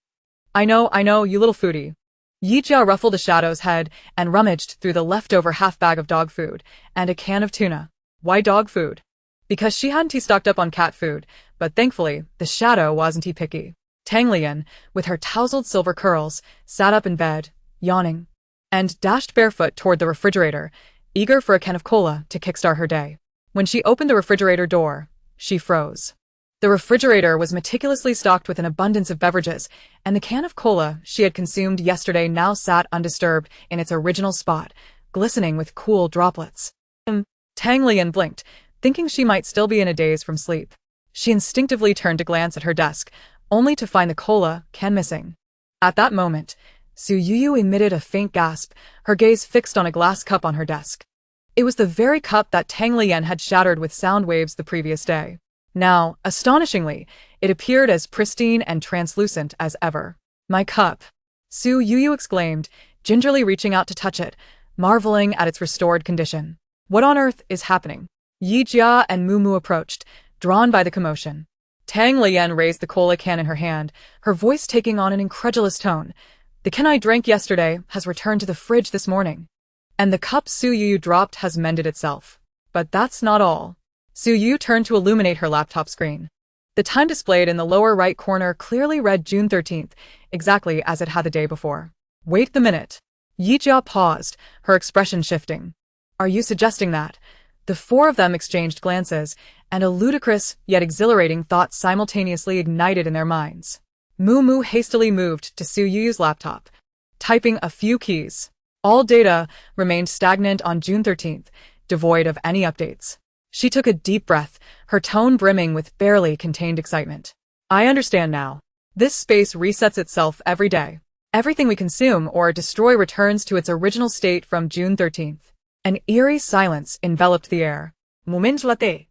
I know, you little foodie. Yi Jia ruffled the shadow's head and rummaged through the leftover half-bag of dog food and a can of tuna. Why dog food? Because she hadn't stocked up on cat food, but thankfully, the shadow wasn't picky. Tang Lian, with her tousled silver curls, sat up in bed, yawning, and dashed barefoot toward the refrigerator, eager for a can of cola to kickstart her day. When she opened the refrigerator door, she froze. The refrigerator was meticulously stocked with an abundance of beverages, and the can of cola she had consumed yesterday now sat undisturbed in its original spot, glistening with cool droplets. Tang Lian blinked, thinking she might still be in a daze from sleep. She instinctively turned to glance at her desk, only to find the cola can missing. At that moment, Su Yuyu emitted a faint gasp, her gaze fixed on a glass cup on her desk. It was the very cup that Tang Lian had shattered with sound waves the previous day. Now, astonishingly, it appeared as pristine and translucent as ever. My cup! Su Yuyu exclaimed, gingerly reaching out to touch it, marveling at its restored condition. What on earth is happening? Yi Jia and Mumu approached, drawn by the commotion. Tang Lian raised the cola can in her hand, her voice taking on an incredulous tone. The can I drank yesterday has returned to the fridge this morning. And the cup Su Yu dropped has mended itself. But that's not all. Su Yu turned to illuminate her laptop screen. The time displayed in the lower right corner clearly read June 13th, exactly as it had the day before. Wait the minute. Yi Jia paused, her expression shifting. Are you suggesting that? The four of them exchanged glances, and a ludicrous yet exhilarating thought simultaneously ignited in their minds. Mumu hastily moved to Su Yu's laptop, typing a few keys. All data remained stagnant on June 13th, devoid of any updates. She took a deep breath, her tone brimming with barely contained excitement. I understand now. This space resets itself every day. Everything we consume or destroy returns to its original state from June 13th. An eerie silence enveloped the air. Moment latte.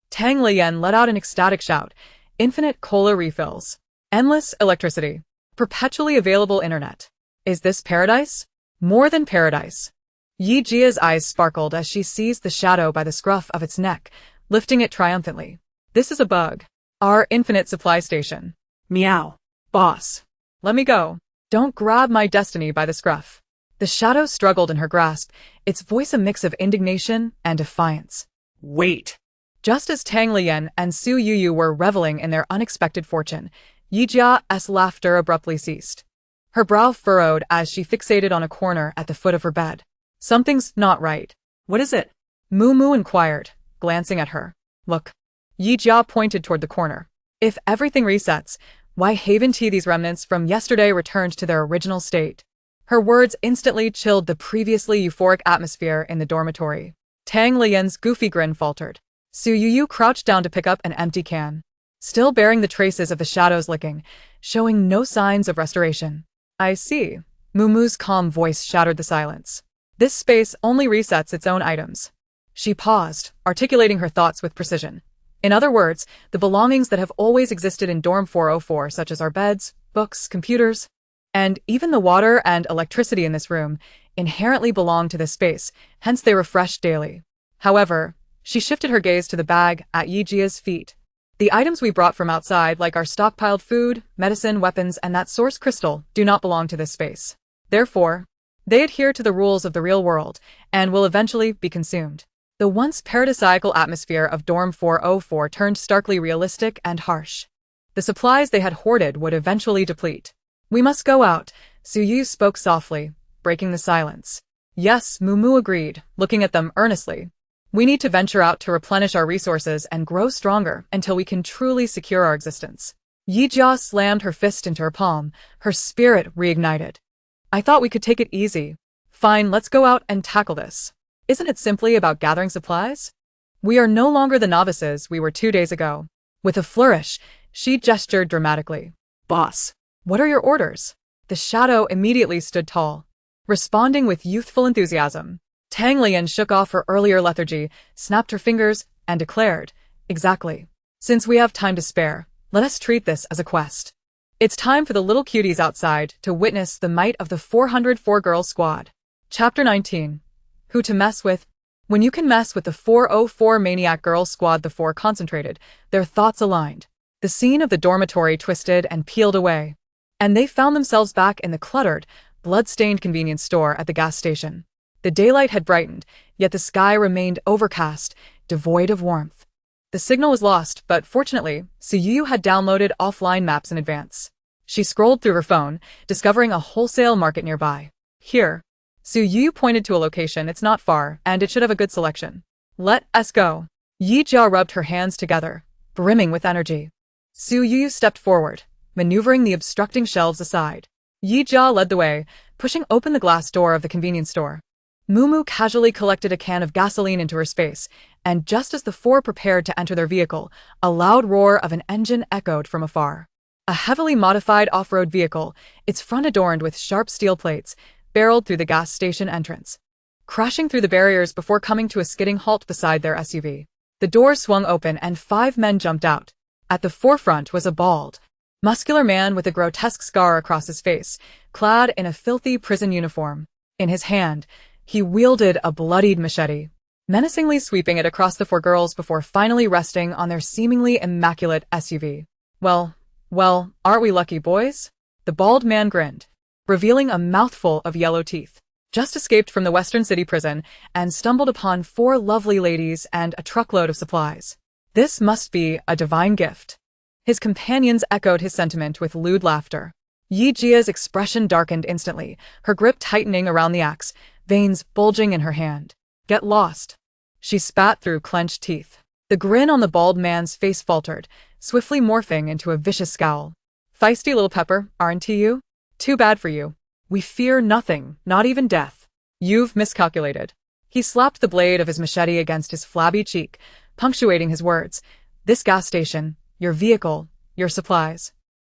Tang Lian let out an ecstatic shout. Infinite cola refills. Endless electricity. Perpetually available internet. Is this paradise? More than paradise. Yi Jia's eyes sparkled as she seized the shadow by the scruff of its neck, lifting it triumphantly. This is a bug. Our infinite supply station. Meow. Boss. Let me go. Don't grab my destiny by the scruff. The shadow struggled in her grasp, its voice a mix of indignation and defiance. Wait. Just as Tang Lian and Su Yuyu were reveling in their unexpected fortune, Yi Jia's laughter abruptly ceased. Her brow furrowed as she fixated on a corner at the foot of her bed. Something's not right. What is it? Mumu inquired, glancing at her. Look. Yi Jia pointed toward the corner. If everything resets, why haven't these remnants from yesterday returned to their original state? Her words instantly chilled the previously euphoric atmosphere in the dormitory. Tang Lian's goofy grin faltered. Su Yuyu crouched down to pick up an empty can, still bearing the traces of the shadow's licking, showing no signs of restoration. I see. Mumu's calm voice shattered the silence. This space only resets its own items. She paused, articulating her thoughts with precision. In other words, the belongings that have always existed in Dorm 404, such as our beds, books, computers, and even the water and electricity in this room, inherently belong to this space, hence they refresh daily. However, she shifted her gaze to the bag at Yi Jia's feet. The items we brought from outside, like our stockpiled food, medicine, weapons, and that source crystal, do not belong to this space. Therefore, they adhere to the rules of the real world, and will eventually be consumed. The once paradisiacal atmosphere of Dorm 404 turned starkly realistic and harsh. The supplies they had hoarded would eventually deplete. We must go out, Su Yu spoke softly, breaking the silence. Yes, Mumu agreed, looking at them earnestly. We need to venture out to replenish our resources and grow stronger until we can truly secure our existence. Yi Jia slammed her fist into her palm, her spirit reignited. I thought we could take it easy. Fine, let's go out and tackle this. Isn't it simply about gathering supplies? We are no longer the novices we were 2 days ago. With a flourish, she gestured dramatically. Boss, what are your orders? The shadow immediately stood tall, responding with youthful enthusiasm. Tang Lian shook off her earlier lethargy, snapped her fingers, and declared, Exactly. Since we have time to spare, let us treat this as a quest. It's time for the little cuties outside to witness the might of the 404 Girls Squad. Chapter 19. Who to mess with? When you can mess with the 404 Maniac Girls Squad, the four concentrated, their thoughts aligned. The scene of the dormitory twisted and peeled away, and they found themselves back in the cluttered, blood-stained convenience store at the gas station. The daylight had brightened, yet the sky remained overcast, devoid of warmth. The signal was lost, but fortunately, Su Yu had downloaded offline maps in advance. She scrolled through her phone, discovering a wholesale market nearby. Here. Su Yu pointed to a location. It's not far, and it should have a good selection. Let us go. Yi Jia rubbed her hands together, brimming with energy. Su Yu stepped forward, maneuvering the obstructing shelves aside. Yi Jia led the way, pushing open the glass door of the convenience store. Mumu casually collected a can of gasoline into her space, and just as the four prepared to enter their vehicle, a loud roar of an engine echoed from afar. A heavily modified off-road vehicle, its front adorned with sharp steel plates, barreled through the gas station entrance, crashing through the barriers before coming to a skidding halt beside their SUV. The doors swung open and 5 men jumped out. At the forefront was a bald, muscular man with a grotesque scar across his face, clad in a filthy prison uniform. In his hand, he wielded a bloodied machete, menacingly sweeping it across the 4 girls before finally resting on their seemingly immaculate SUV. Well, aren't we lucky, boys? The bald man grinned, revealing a mouthful of yellow teeth. Just escaped from the Western City prison and stumbled upon 4 lovely ladies and a truckload of supplies. This must be a divine gift. His companions echoed his sentiment with lewd laughter. Yi Jia's expression darkened instantly, her grip tightening around the axe, veins bulging in her hand. Get lost. She spat through clenched teeth. The grin on the bald man's face faltered, swiftly morphing into a vicious scowl. Feisty little pepper, aren't you? Too bad for you. We fear nothing, not even death. You've miscalculated. He slapped the blade of his machete against his flabby cheek, punctuating his words. This gas station, your vehicle, your supplies,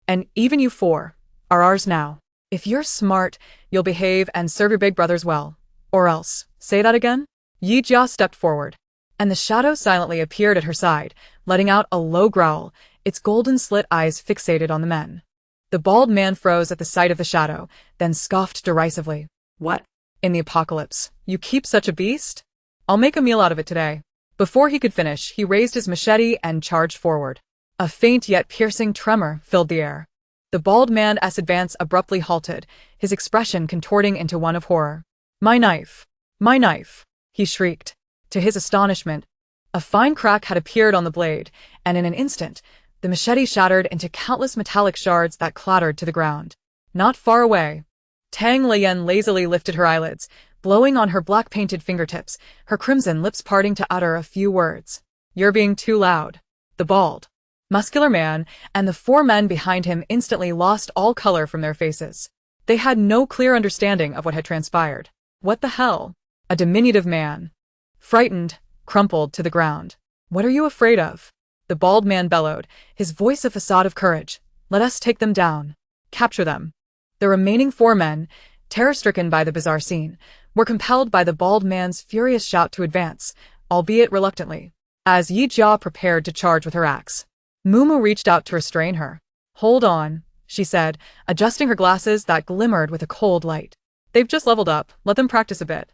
and even you 4, are ours now. If you're smart, you'll behave and serve your big brothers well. Or else, say that again? Yi Jia stepped forward, and the shadow silently appeared at her side, letting out a low growl, its golden slit eyes fixated on the men. The bald man froze at the sight of the shadow, then scoffed derisively. What? In the apocalypse, you keep such a beast? I'll make a meal out of it today. Before he could finish, he raised his machete and charged forward. A faint yet piercing tremor filled the air. The bald man's advance abruptly halted, his expression contorting into one of horror. My knife! My knife! He shrieked. To his astonishment, a fine crack had appeared on the blade, and in an instant, the machete shattered into countless metallic shards that clattered to the ground. Not far away, Tang Lian lazily lifted her eyelids, blowing on her black-painted fingertips, her crimson lips parting to utter a few words. You're being too loud. The bald, muscular man and the 4 men behind him instantly lost all color from their faces. They had no clear understanding of what had transpired. What the hell? A diminutive man, frightened, crumpled to the ground. What are you afraid of? The bald man bellowed, his voice a facade of courage. Let us take them down. Capture them. The remaining 4 men, terror-stricken by the bizarre scene, were compelled by the bald man's furious shout to advance, albeit reluctantly. As Yi Jia prepared to charge with her axe, Mumu reached out to restrain her. Hold on, she said, adjusting her glasses that glimmered with a cold light. They've just leveled up, let them practice a bit.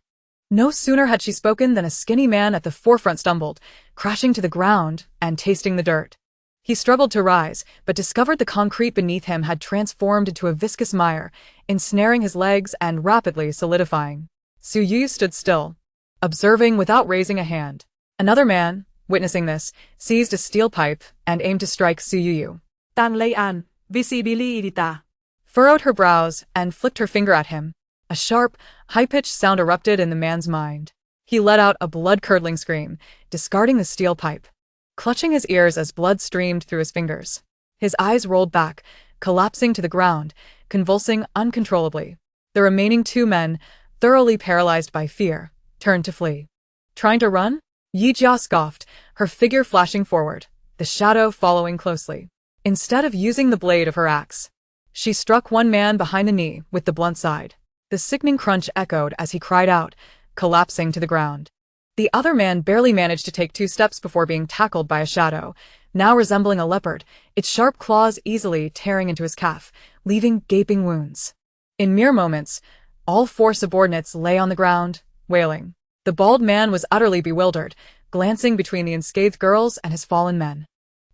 No sooner had she spoken than a skinny man at the forefront stumbled, crashing to the ground and tasting the dirt. He struggled to rise, but discovered the concrete beneath him had transformed into a viscous mire, ensnaring his legs and rapidly solidifying. Su Yu stood still, observing without raising a hand. Another man, witnessing this, seized a steel pipe and aimed to strike Su Yu. Tang Lian, visibility. Furrowed her brows and flicked her finger at him. A sharp, high-pitched sound erupted in the man's mind. He let out a blood-curdling scream, discarding the steel pipe, clutching his ears as blood streamed through his fingers. His eyes rolled back, collapsing to the ground, convulsing uncontrollably. The remaining 2 men, thoroughly paralyzed by fear, turned to flee. Trying to run? Yi Jia scoffed, her figure flashing forward, the shadow following closely. Instead of using the blade of her axe, she struck one man behind the knee with the blunt side. The sickening crunch echoed as he cried out, collapsing to the ground. The other man barely managed to take 2 steps before being tackled by a shadow, now resembling a leopard, its sharp claws easily tearing into his calf, leaving gaping wounds. In mere moments, all 4 subordinates lay on the ground, wailing. The bald man was utterly bewildered, glancing between the unscathed girls and his fallen men.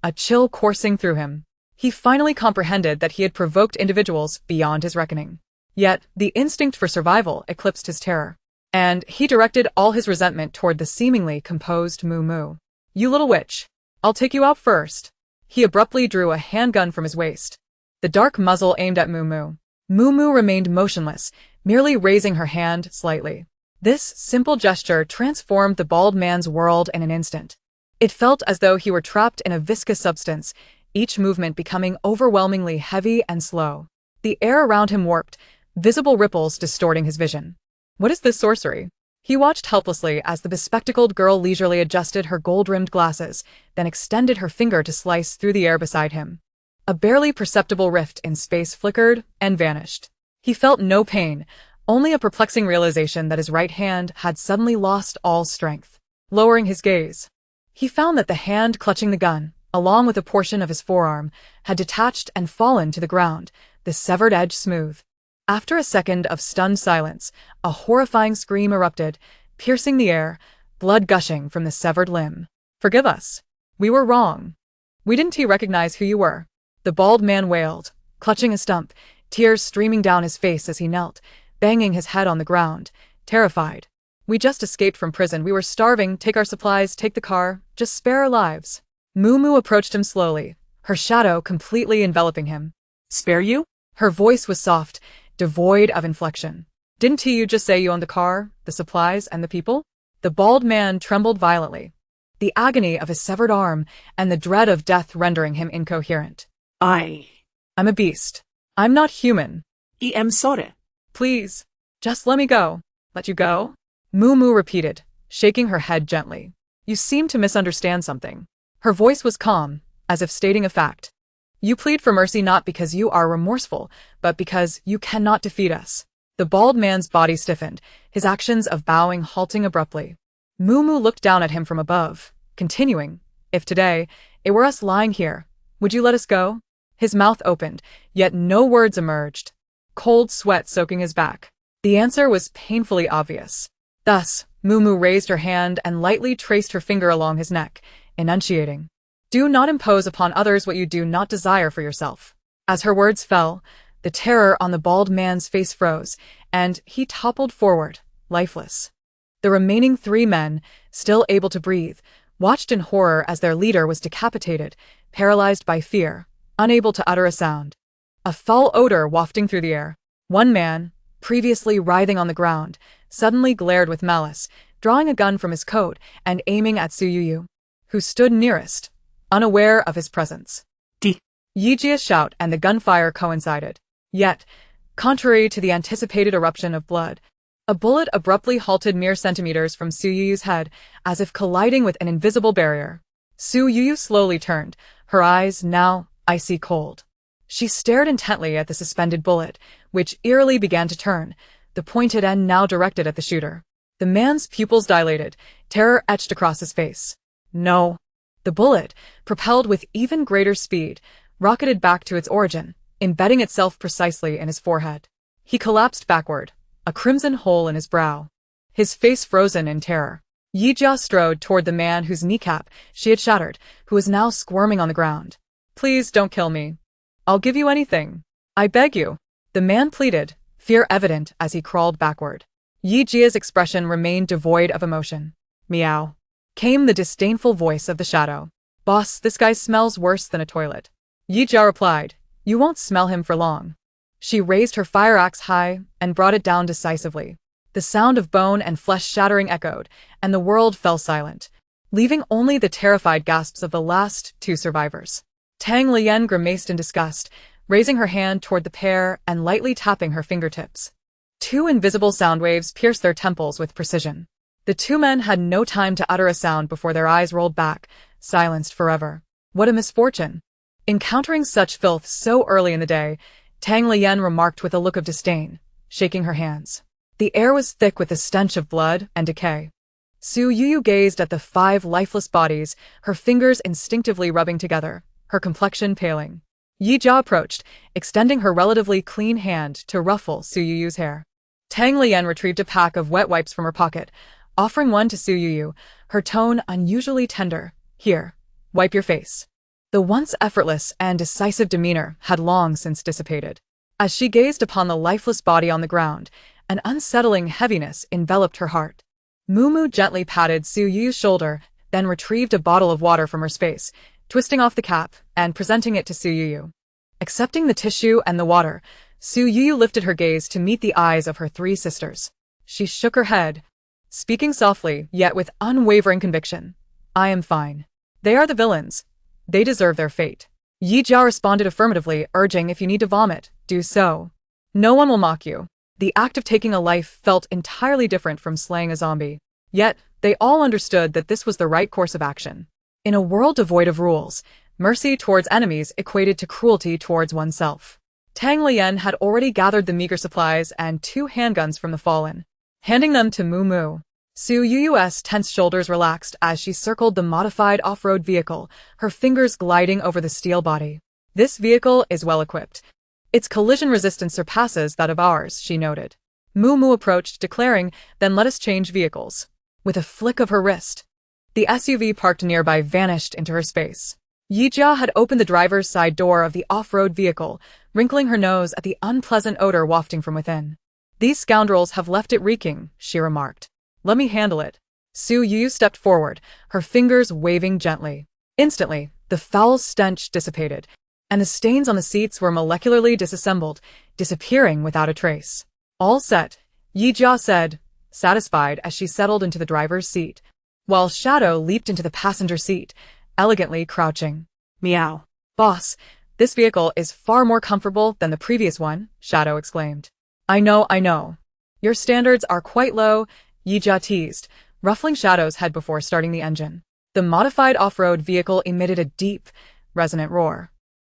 A chill coursing through him. He finally comprehended that he had provoked individuals beyond his reckoning. Yet, the instinct for survival eclipsed his terror, and he directed all his resentment toward the seemingly composed Mumu. You little witch, I'll take you out first. He abruptly drew a handgun from his waist, the dark muzzle aimed at Mumu. Mumu remained motionless, merely raising her hand slightly. This simple gesture transformed the bald man's world in an instant. It felt as though he were trapped in a viscous substance, each movement becoming overwhelmingly heavy and slow. The air around him warped, visible ripples distorting his vision. What is this sorcery? He watched helplessly as the bespectacled girl leisurely adjusted her gold-rimmed glasses, then extended her finger to slice through the air beside him. A barely perceptible rift in space flickered and vanished. He felt no pain, only a perplexing realization that his right hand had suddenly lost all strength. Lowering his gaze, he found that the hand clutching the gun, along with a portion of his forearm, had detached and fallen to the ground, the severed edge smooth. After a second of stunned silence, a horrifying scream erupted, piercing the air, blood gushing from the severed limb. "Forgive us. We were wrong. We didn't recognize who you were," the bald man wailed, clutching a stump, tears streaming down his face as he knelt, banging his head on the ground, terrified. "We just escaped from prison. We were starving. Take our supplies, take the car, just spare our lives." Mumu approached him slowly, her shadow completely enveloping him. Spare you? Her voice was soft, devoid of inflection. "Didn't you just say you owned the car, the supplies, and the people?" The bald man trembled violently, the agony of his severed arm and the dread of death rendering him incoherent. I'm a beast. I'm not human. am sorry. Please, just let me go." "Let you go?" Mumu repeated, shaking her head gently. "You seem to misunderstand something." Her voice was calm, as if stating a fact. "You plead for mercy not because you are remorseful, but because you cannot defeat us." The bald man's body stiffened, his actions of bowing halting abruptly. Mumu looked down at him from above, continuing, "If today it were us lying here, would you let us go?" His mouth opened, yet no words emerged, cold sweat soaking his back. The answer was painfully obvious. Thus, Mumu raised her hand and lightly traced her finger along his neck, enunciating, "Do not impose upon others what you do not desire for yourself." As her words fell, the terror on the bald man's face froze, and he toppled forward, lifeless. The remaining 3 men, still able to breathe, watched in horror as their leader was decapitated, paralyzed by fear, unable to utter a sound. A foul odor wafting through the air. One man, previously writhing on the ground, suddenly glared with malice, drawing a gun from his coat and aiming at Suyuyu, who stood nearest, unaware of his presence. Yijia's shout and the gunfire coincided. Yet, contrary to the anticipated eruption of blood, a bullet abruptly halted mere centimeters from Suyuyu's head, as if colliding with an invisible barrier. Suyuyu slowly turned, her eyes now icy cold. She stared intently at the suspended bullet, which eerily began to turn, the pointed end now directed at the shooter. The man's pupils dilated, terror etched across his face. No. The bullet, propelled with even greater speed, rocketed back to its origin, embedding itself precisely in his forehead. He collapsed backward, a crimson hole in his brow, his face frozen in terror. Yijia strode toward the man whose kneecap she had shattered, who was now squirming on the ground. "Please don't kill me. I'll give you anything. I beg you." The man pleaded, fear evident as he crawled backward. Yijia's expression remained devoid of emotion. "Meow," came the disdainful voice of the shadow. "Boss, this guy smells worse than a toilet." Yijia replied, "You won't smell him for long." She raised her fire axe high and brought it down decisively. The sound of bone and flesh shattering echoed, and the world fell silent, leaving only the terrified gasps of the last 2 survivors. Tang Lian grimaced in disgust, raising her hand toward the pair and lightly tapping her fingertips. 2 invisible sound waves pierced their temples with precision. The 2 men had no time to utter a sound before their eyes rolled back, silenced forever. What a misfortune! Encountering such filth so early in the day, Tang Lian remarked with a look of disdain, shaking her hands. The air was thick with the stench of blood and decay. Suyuyu gazed at the 5 lifeless bodies, her fingers instinctively rubbing together, her complexion paling. Yijia approached, extending her relatively clean hand to ruffle Suyuyu's hair. Tang Lian retrieved a pack of wet wipes from her pocket, offering one to Suyuyu, her tone unusually tender. "Here, wipe your face." The once effortless and decisive demeanor had long since dissipated. As she gazed upon the lifeless body on the ground, an unsettling heaviness enveloped her heart. Mumu gently patted Suyu's shoulder, then retrieved a bottle of water from her space, twisting off the cap and presenting it to Suyuyu. Accepting the tissue and the water, Suyuyu lifted her gaze to meet the eyes of her 3 sisters. She shook her head, speaking softly yet with unwavering conviction. "I am fine. They are the villains. They deserve their fate." Yijia responded affirmatively, urging, "If you need to vomit, do so. No one will mock you." The act of taking a life felt entirely different from slaying a zombie. Yet, they all understood that this was the right course of action. In a world devoid of rules, mercy towards enemies equated to cruelty towards oneself. Tang Lian had already gathered the meager supplies and 2 handguns from the fallen, handing them to Moo Moo. Su Yu's tense shoulders relaxed as she circled the modified off-road vehicle, her fingers gliding over the steel body. This vehicle is well-equipped. Its collision resistance surpasses that of ours, she noted. Moo Moo approached, declaring, "Then let us change vehicles." With a flick of her wrist, the SUV parked nearby vanished into her space. Yijia had opened the driver's side door of the off-road vehicle, wrinkling her nose at the unpleasant odor wafting from within. "These scoundrels have left it reeking," she remarked. "Let me handle it." Su Yu stepped forward, her fingers waving gently. Instantly, the foul stench dissipated, and the stains on the seats were molecularly disassembled, disappearing without a trace. "All set," Yijia said, satisfied as she settled into the driver's seat, while Shadow leaped into the passenger seat, elegantly crouching. "Meow. Boss, this vehicle is far more comfortable than the previous one," Shadow exclaimed. I know. Your standards are quite low," Yijia teased, ruffling Shadow's head before starting the engine. The modified off-road vehicle emitted a deep, resonant roar,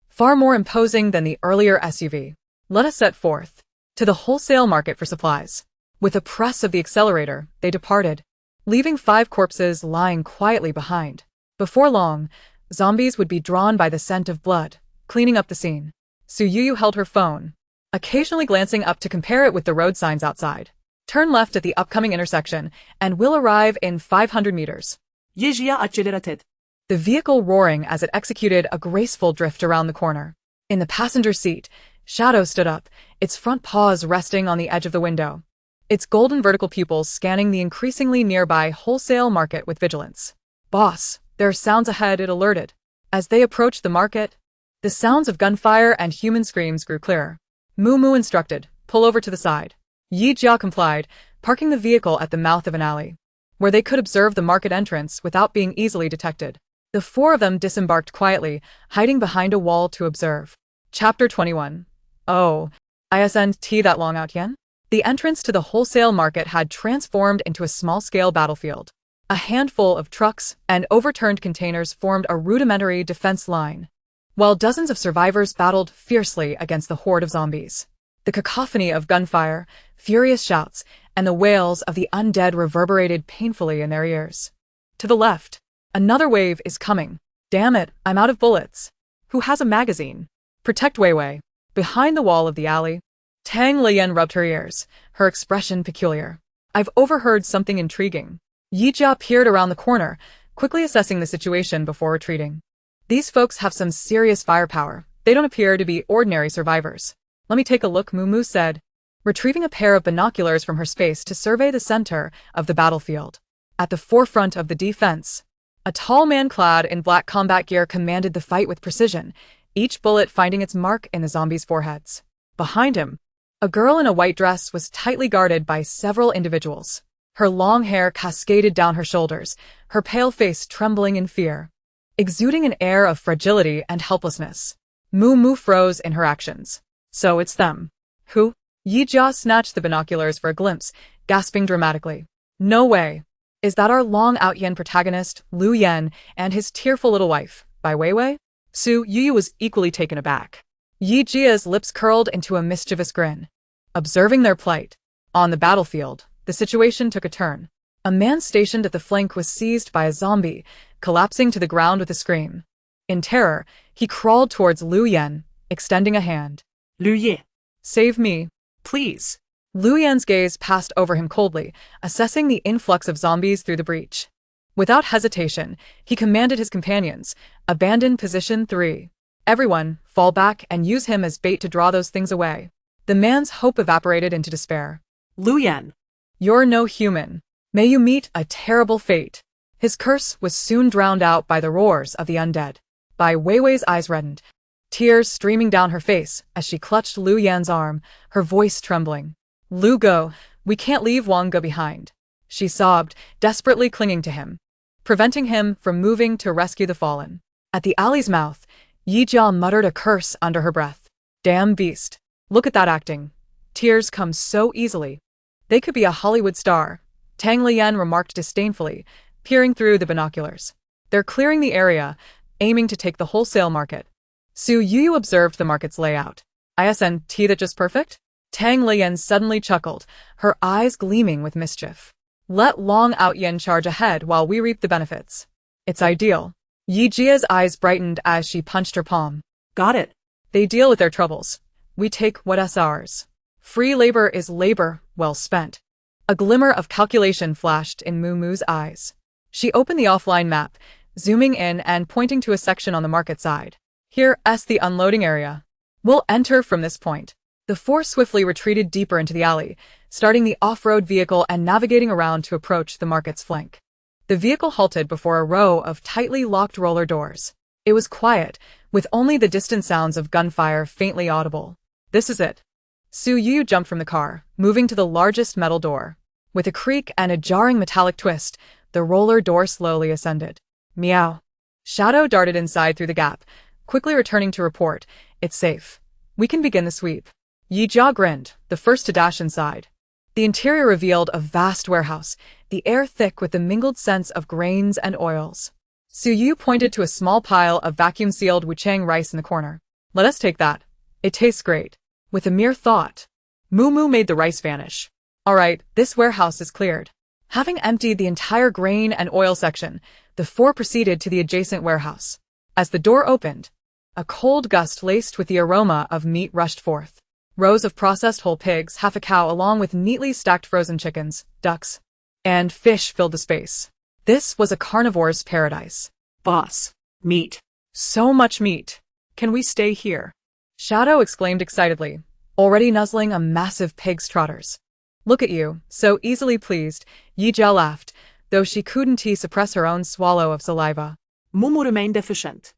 far more imposing than the earlier SUV. "Let us set forth to the wholesale market for supplies." With a press of the accelerator, they departed, leaving 5 corpses lying quietly behind. Before long, zombies would be drawn by the scent of blood, cleaning up the scene. Su Yu held her phone, occasionally glancing up to compare it with the road signs outside. "Turn left at the upcoming intersection, and we'll arrive in 500 meters. Yijia accelerated. The vehicle roaring as it executed a graceful drift around the corner. In the passenger seat, Shadow stood up, its front paws resting on the edge of the window, its golden vertical pupils scanning the increasingly nearby wholesale market with vigilance. "Boss, there are sounds ahead," it alerted. As they approached the market, the sounds of gunfire and human screams grew clearer. Moo Moo instructed, "Pull over to the side." Yijia complied, parking the vehicle at the mouth of an alley, where they could observe the market entrance without being easily detected. The 4 of them disembarked quietly, hiding behind a wall to observe. Chapter 21. Oh, isn't that long out yen? The entrance to the wholesale market had transformed into a small-scale battlefield. A handful of trucks and overturned containers formed a rudimentary defense line, while dozens of survivors battled fiercely against the horde of zombies. The cacophony of gunfire, furious shouts, and the wails of the undead reverberated painfully in their ears. To the left, another wave is coming. "Damn it, I'm out of bullets. Who has a magazine?" "Protect Weiwei." Behind the wall of the alley, Tang Lian rubbed her ears, her expression peculiar. "I've overheard something intriguing." Yijia peered around the corner, quickly assessing the situation before retreating. "These folks have some serious firepower. They don't appear to be ordinary survivors." "Let me take a look," Moo Moo said, retrieving a pair of binoculars from her space to survey the center of the battlefield. At the forefront of the defense, a tall man clad in black combat gear commanded the fight with precision, each bullet finding its mark in the zombies' foreheads. Behind him, a girl in a white dress was tightly guarded by several individuals. Her long hair cascaded down her shoulders, her pale face trembling in fear, exuding an air of fragility and helplessness. Moo Moo froze in her actions. "So it's them." "Who?" Yijia snatched the binoculars for a glimpse, gasping dramatically. "No way. Is that our long-out-yen protagonist, Liu Yan, and his tearful little wife, Bai Weiwei?" Su Yu was equally taken aback. Yijia's lips curled into a mischievous grin. Observing their plight on the battlefield, the situation took a turn. A man stationed at the flank was seized by a zombie, collapsing to the ground with a scream. In terror, he crawled towards Liu Yan, extending a hand. "Liu Ye. "Save me, Please." Liu Yan's gaze passed over him coldly, assessing the influx of zombies through the breach. Without hesitation, he commanded his companions, "Abandon position 3. Everyone, fall back and use him as bait to draw those things away." The man's hope evaporated into despair. "Liu Yan. "You're no human. May you meet a terrible fate." His curse was soon drowned out by the roars of the undead. Bai Weiwei's eyes reddened, tears streaming down her face as she clutched Liu Yan's arm, her voice trembling. "Liu Go, we can't leave Wang Ge behind," she sobbed, desperately clinging to him, preventing him from moving to rescue the fallen. At the alley's mouth, Yijia muttered a curse under her breath. "Damn beast. Look at that acting. Tears come so easily. They could be a Hollywood star, Tang Lian remarked disdainfully, peering through the binoculars. They're clearing the area, aiming to take the wholesale market. Su Yu observed the market's layout. Isn't that just perfect? Tang Lian suddenly chuckled, her eyes gleaming with mischief. Let Long Out Yen charge ahead while we reap the benefits. It's ideal. Yi Jia's eyes brightened as she punched her palm. Got it. They deal with their troubles. We take what's ours. Free labor is labor well spent. A glimmer of calculation flashed in Muumuu's eyes. She opened the offline map, zooming in and pointing to a section on the market side. Here's the unloading area. We'll enter from this point. The four swiftly retreated deeper into the alley, starting the off-road vehicle and navigating around to approach the market's flank. The vehicle halted before a row of tightly locked roller doors. It was quiet, with only the distant sounds of gunfire faintly audible. This is it. Su Yu jumped from the car, moving to the largest metal door. With a creak and a jarring metallic twist, the roller door slowly ascended. Meow. Shadow darted inside through the gap, quickly returning to report, "It's safe. We can begin the sweep." Yi Jia grinned, the first to dash inside. The interior revealed a vast warehouse, the air thick with the mingled scents of grains and oils. Su Yu pointed to a small pile of vacuum-sealed Wuchang rice in the corner. "Let us take that. It tastes great." With a mere thought, Muumuu made the rice vanish. All right, this warehouse is cleared. Having emptied the entire grain and oil section, the four proceeded to the adjacent warehouse. As the door opened, a cold gust laced with the aroma of meat rushed forth. Rows of processed whole pigs, half a cow along with neatly stacked frozen chickens, ducks, and fish filled the space. This was a carnivore's paradise. Boss. Meat. So much meat. Can we stay here? Shadow exclaimed excitedly, already nuzzling a massive pig's trotters. Look at you, so easily pleased, Yi Jia laughed, though she couldn't suppress her own swallow of saliva. Muumuu remained efficient.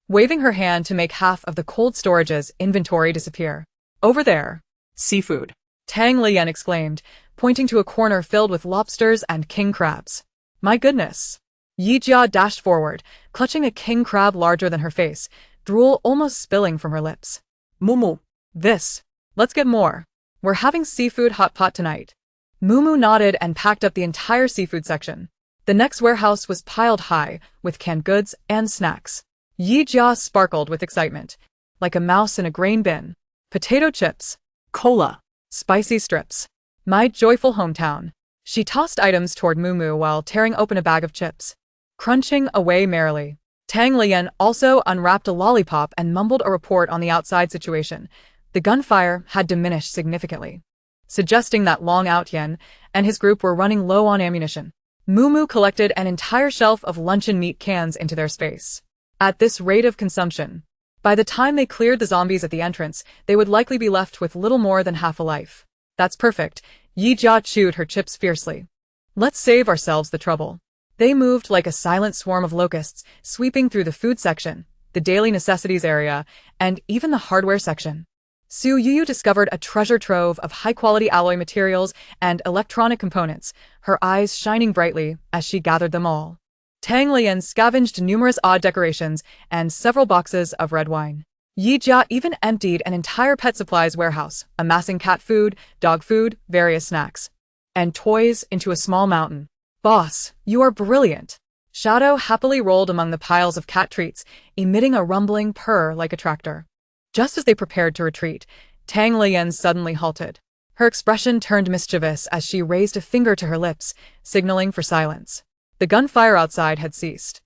Waving her hand to make half of the cold storage's inventory disappear. Over there. Seafood. Tang Lian exclaimed, pointing to a corner filled with lobsters and king crabs. My goodness. Yi Jia dashed forward, clutching a king crab larger than her face, drool almost spilling from her lips. Muumuu. This. Let's get more. We're having seafood hot pot tonight. Muumuu nodded and packed up the entire seafood section. The next warehouse was piled high with canned goods and snacks. Yi Jia sparkled with excitement, like a mouse in a grain bin. Potato chips. Cola. Spicy strips. My joyful hometown. She tossed items toward Muumuu while tearing open a bag of chips, crunching away merrily. Tang Lian also unwrapped a lollipop and mumbled a report on the outside situation. The gunfire had diminished significantly, suggesting that Long Out Yen and his group were running low on ammunition. Muumuu collected an entire shelf of luncheon meat cans into their space. At this rate of consumption, by the time they cleared the zombies at the entrance, they would likely be left with little more than half a life. That's perfect. Yi Jia chewed her chips fiercely. Let's save ourselves the trouble. They moved like a silent swarm of locusts, sweeping through the food section, the daily necessities area, and even the hardware section. Su Yu discovered a treasure trove of high-quality alloy materials and electronic components, her eyes shining brightly as she gathered them all. Tang Lian scavenged numerous odd decorations and several boxes of red wine. Yi Jia even emptied an entire pet supplies warehouse, amassing cat food, dog food, various snacks, and toys into a small mountain. Boss, you are brilliant. Shadow happily rolled among the piles of cat treats, emitting a rumbling purr like a tractor. Just as they prepared to retreat, Tang Lian suddenly halted. Her expression turned mischievous as she raised a finger to her lips, signaling for silence. The gunfire outside had ceased.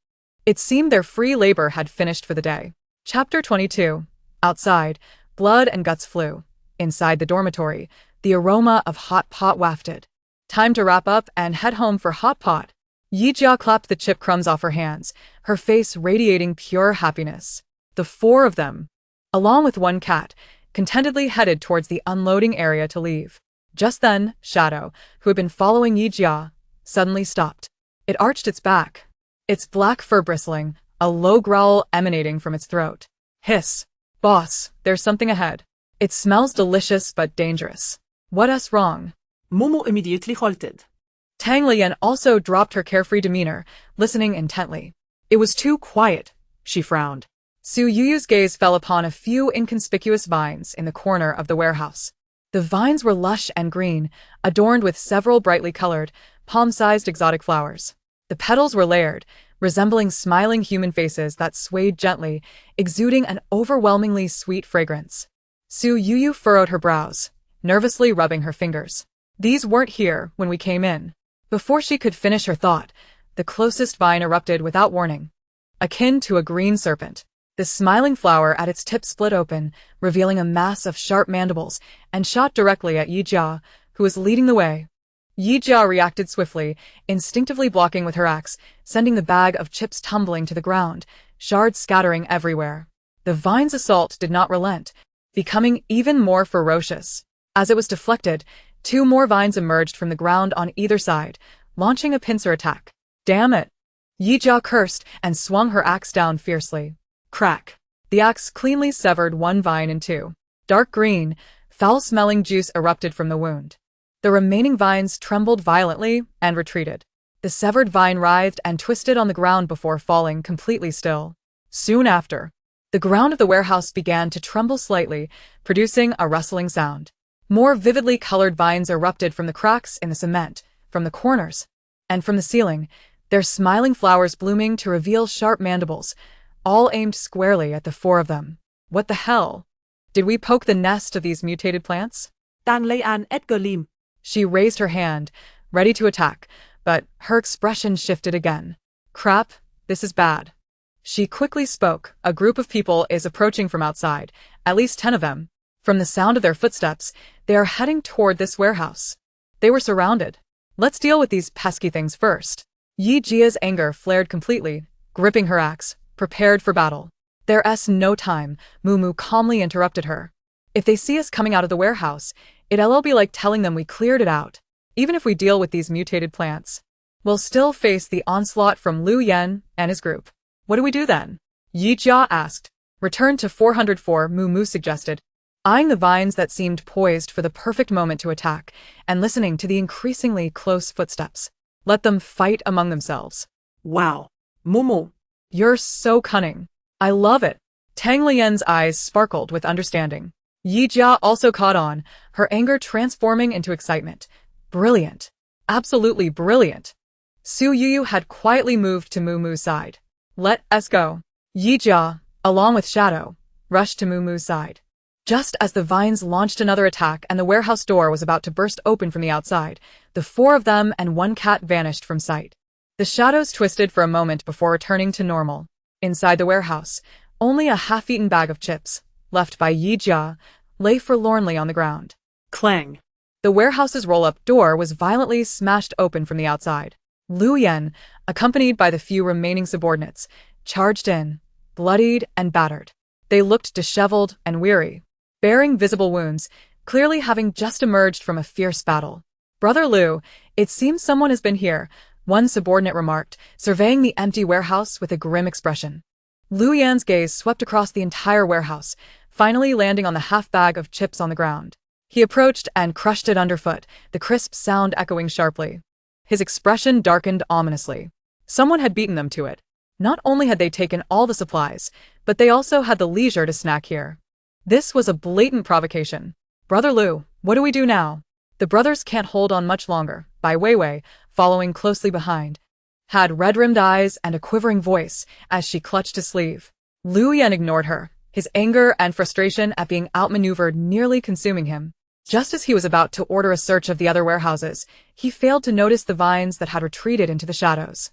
It seemed their free labor had finished for the day. Chapter 22. Outside, blood and guts flew. Inside the dormitory, the aroma of hot pot wafted. Time to wrap up and head home for hot pot. Yi Jia clapped the chip crumbs off her hands, her face radiating pure happiness. The four of them, along with one cat, contentedly headed towards the unloading area to leave. Just then, Shadow, who had been following Yi Jia, suddenly stopped. It arched its back, its black fur bristling, a low growl emanating from its throat. Hiss. Boss, there's something ahead. It smells delicious but dangerous. What's wrong? Muumuu immediately halted. Tang Lian also dropped her carefree demeanor, listening intently. It was too quiet, she frowned. Su Yuyu's gaze fell upon a few inconspicuous vines in the corner of the warehouse. The vines were lush and green, adorned with several brightly colored, palm-sized exotic flowers. The petals were layered, resembling smiling human faces that swayed gently, exuding an overwhelmingly sweet fragrance. Su Yuyu furrowed her brows, nervously rubbing her fingers. These weren't here when we came in. Before she could finish her thought, the closest vine erupted without warning. Akin to a green serpent, the smiling flower at its tip split open, revealing a mass of sharp mandibles, and shot directly at Yi Jia, who was leading the way. Yi Jia reacted swiftly, instinctively blocking with her axe, sending the bag of chips tumbling to the ground, shards scattering everywhere. The vine's assault did not relent, becoming even more ferocious. As it was deflected, 2 more vines emerged from the ground on either side, launching a pincer attack. Damn it! Yi Jia cursed and swung her axe down fiercely. Crack! The axe cleanly severed one vine in 2. Dark green, foul-smelling juice erupted from the wound. The remaining vines trembled violently and retreated. The severed vine writhed and twisted on the ground before falling completely still. Soon after, the ground of the warehouse began to tremble slightly, producing a rustling sound. More vividly colored vines erupted from the cracks in the cement, from the corners, and from the ceiling, their smiling flowers blooming to reveal sharp mandibles, all aimed squarely at the 4 of them. What the hell? Did we poke the nest of these mutated plants? Tan Lei An et Golem. She raised her hand, ready to attack, but her expression shifted again. Crap, this is bad. She quickly spoke. A group of people is approaching from outside, at least 10 of them. From the sound of their footsteps, they are heading toward this warehouse. They were surrounded. Let's deal with these pesky things first. Yi Jia's anger flared completely, gripping her axe, prepared for battle. There's no time, Mumu calmly interrupted her. If they see us coming out of the warehouse, it'll be like telling them we cleared it out. Even if we deal with these mutated plants, we'll still face the onslaught from Lu Yan and his group. What do we do then? Yi Jia asked. Return to 404, Mumu suggested, eyeing the vines that seemed poised for the perfect moment to attack, and listening to the increasingly close footsteps. Let them fight among themselves. Wow. Mumu. You're so cunning. I love it. Tang Lian's eyes sparkled with understanding. Yi Jia also caught on, her anger transforming into excitement. Brilliant. Absolutely brilliant. Su Yuyu had quietly moved to Mumu's side. Let us go. Yi Jia, along with Shadow, rushed to Mumu's side. Just as the vines launched another attack and the warehouse door was about to burst open from the outside, the 4 of them and 1 cat vanished from sight. The shadows twisted for a moment before returning to normal. Inside the warehouse, only a half-eaten bag of chips, left by Yi Jia, lay forlornly on the ground. Clang. The warehouse's roll-up door was violently smashed open from the outside. Lu Yan, accompanied by the few remaining subordinates, charged in, bloodied and battered. They looked disheveled and weary, bearing visible wounds, clearly having just emerged from a fierce battle. Brother Lu, it seems someone has been here, one subordinate remarked, surveying the empty warehouse with a grim expression. Lu Yan's gaze swept across the entire warehouse, finally landing on the half-bag of chips on the ground. He approached and crushed it underfoot, the crisp sound echoing sharply. His expression darkened ominously. Someone had beaten them to it. Not only had they taken all the supplies, but they also had the leisure to snack here. This was a blatant provocation. Brother Lu, what do we do now? The brothers can't hold on much longer. Bai Weiwei, following closely behind, had red-rimmed eyes and a quivering voice as she clutched his sleeve. Lu Yan ignored her, his anger and frustration at being outmaneuvered nearly consuming him. Just as he was about to order a search of the other warehouses, he failed to notice the vines that had retreated into the shadows.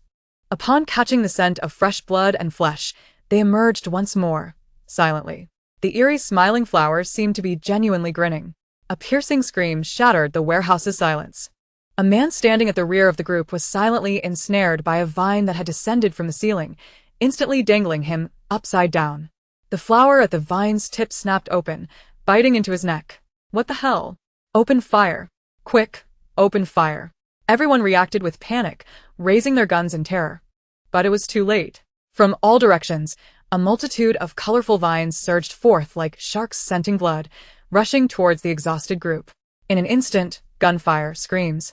Upon catching the scent of fresh blood and flesh, they emerged once more, silently. The eerie smiling flowers seemed to be genuinely grinning. A piercing scream shattered the warehouse's silence. A man standing at the rear of the group was silently ensnared by a vine that had descended from the ceiling, instantly dangling him upside down. The flower at the vine's tip snapped open, biting into his neck. What the hell? Open fire. Quick, open fire. Everyone reacted with panic, raising their guns in terror. But it was too late. From all directions, a multitude of colorful vines surged forth like sharks scenting blood, rushing towards the exhausted group. In an instant, gunfire, screams,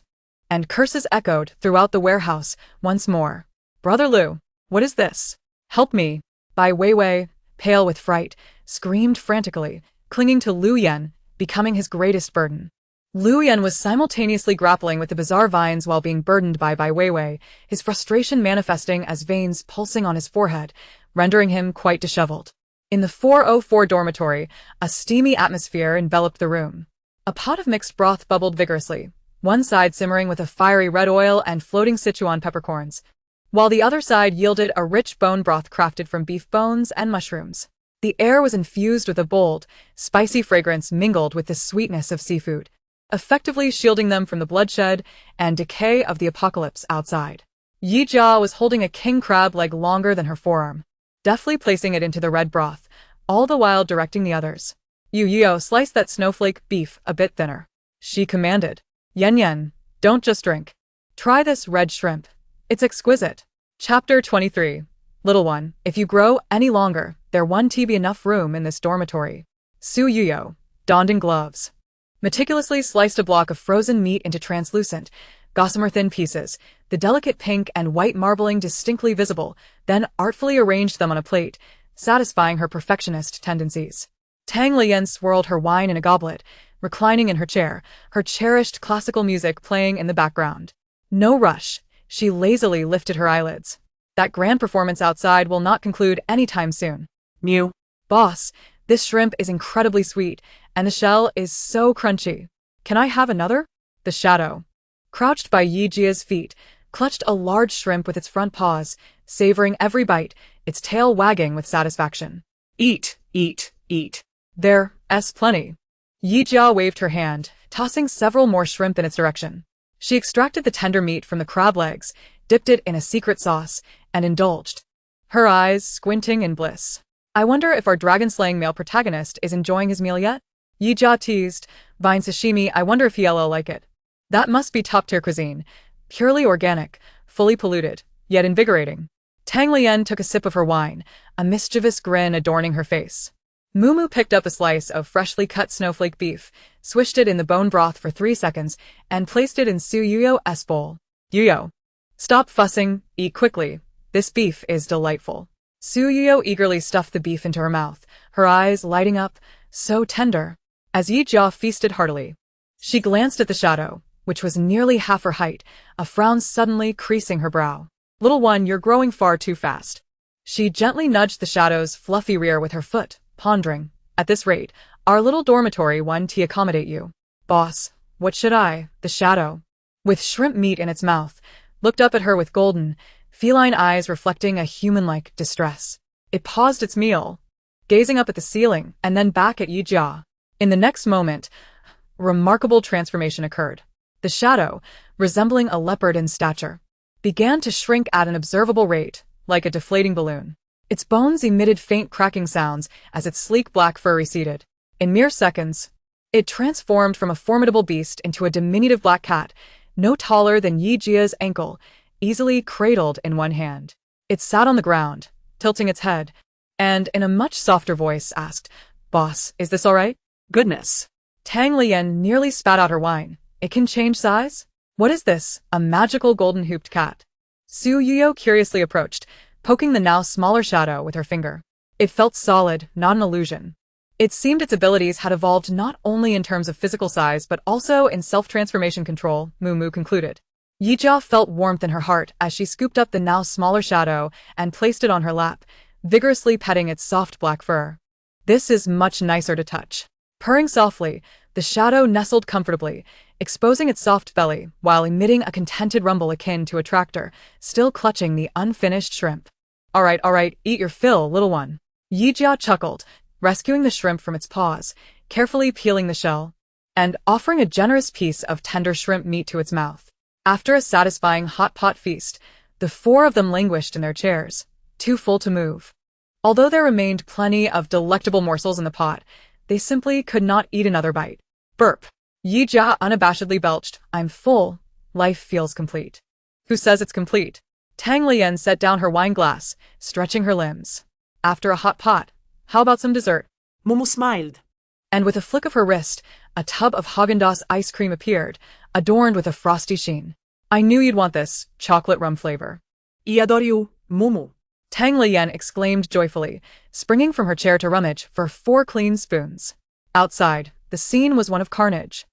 and curses echoed throughout the warehouse once more. Brother Lu, what is this? Help me. Bai Weiwei, pale with fright, screamed frantically, clinging to Lu Yan, becoming his greatest burden. Lu Yan was simultaneously grappling with the bizarre vines while being burdened by Bai Weiwei, his frustration manifesting as veins pulsing on his forehead, rendering him quite disheveled. In the 404 dormitory, a steamy atmosphere enveloped the room. A pot of mixed broth bubbled vigorously, one side simmering with a fiery red oil and floating Sichuan peppercorns, while the other side yielded a rich bone broth crafted from beef bones and mushrooms. The air was infused with a bold, spicy fragrance mingled with the sweetness of seafood, effectively shielding them from the bloodshed and decay of the apocalypse outside. Yi Jia was holding a king crab leg longer than her forearm, deftly placing it into the red broth, all the while directing the others. Yu, slice that snowflake beef a bit thinner, she commanded. Yen, don't just drink. Try this red shrimp. It's exquisite. Chapter 23. Little one, if you grow any longer, there won't be enough room in this dormitory. Su Yuyo, donning gloves, meticulously sliced a block of frozen meat into translucent, gossamer thin pieces, the delicate pink and white marbling distinctly visible, then artfully arranged them on a plate, satisfying her perfectionist tendencies. Tang Lian swirled her wine in a goblet, reclining in her chair, her cherished classical music playing in the background. No rush, she lazily lifted her eyelids. That grand performance outside will not conclude anytime soon. Mew. Boss, this shrimp is incredibly sweet, and the shell is so crunchy. Can I have another? The shadow, crouched by Yi Jia's feet, clutched a large shrimp with its front paws, savoring every bite, its tail wagging with satisfaction. Eat, eat, eat. There's plenty. Yi Jia waved her hand, tossing several more shrimp in its direction. She extracted the tender meat from the crab legs, dipped it in a secret sauce, and indulged, her eyes squinting in bliss. I wonder if our dragon-slaying male protagonist is enjoying his meal yet? Yi Jia teased, vine sashimi, I wonder if he'll like it. That must be top-tier cuisine, purely organic, fully polluted, yet invigorating. Tang Lian took a sip of her wine, a mischievous grin adorning her face. Mumu picked up a slice of freshly cut snowflake beef, swished it in the bone broth for 3 seconds, and placed it in Su Yuyo's bowl. Yuyo, stop fussing, eat quickly. This beef is delightful. Su Yuyo eagerly stuffed the beef into her mouth, her eyes lighting up, so tender. As Yi Jia feasted heartily, she glanced at the shadow, which was nearly half her height, a frown suddenly creasing her brow. Little one, you're growing far too fast. She gently nudged the shadow's fluffy rear with her foot, pondering, at this rate, our little dormitory won't accommodate you. Boss, what should I? The shadow, with shrimp meat in its mouth, looked up at her with golden, feline eyes reflecting a human-like distress. It paused its meal, gazing up at the ceiling and then back at Yi Jia. In the next moment, a remarkable transformation occurred. The shadow, resembling a leopard in stature, began to shrink at an observable rate, like a deflating balloon. Its bones emitted faint cracking sounds as its sleek black fur receded. In mere seconds, it transformed from a formidable beast into a diminutive black cat, no taller than Yi Jia's ankle, easily cradled in one hand. It sat on the ground, tilting its head, and in a much softer voice asked, Boss, is this all right? Goodness. Tang Lian nearly spat out her wine. It can change size? What is this, a magical golden hooped cat? Su Yuyo curiously approached, poking the now smaller shadow with her finger. It felt solid, not an illusion. It seemed its abilities had evolved not only in terms of physical size but also in self-transformation control, Mumu concluded. Yi Jia felt warmth in her heart as she scooped up the now smaller shadow and placed it on her lap, vigorously petting its soft black fur. This is much nicer to touch. Purring softly, the shadow nestled comfortably, exposing its soft belly while emitting a contented rumble akin to a tractor, still clutching the unfinished shrimp. All right, eat your fill, little one. Yi Jia chuckled, rescuing the shrimp from its paws, carefully peeling the shell, and offering a generous piece of tender shrimp meat to its mouth. After a satisfying hot pot feast, the 4 of them languished in their chairs, too full to move. Although there remained plenty of delectable morsels in the pot, they simply could not eat another bite. Burp. Yi Jia unabashedly belched, I'm full. Life feels complete. Who says it's complete? Tang Lian set down her wine glass, stretching her limbs. After a hot pot, how about some dessert? Mumu smiled. And with a flick of her wrist, a tub of Haagen-Dazs ice cream appeared, adorned with a frosty sheen. I knew you'd want this, chocolate rum flavor. I adore you, Mumu. Tang Lian exclaimed joyfully, springing from her chair to rummage for 4 clean spoons. Outside, The scene was one of carnage,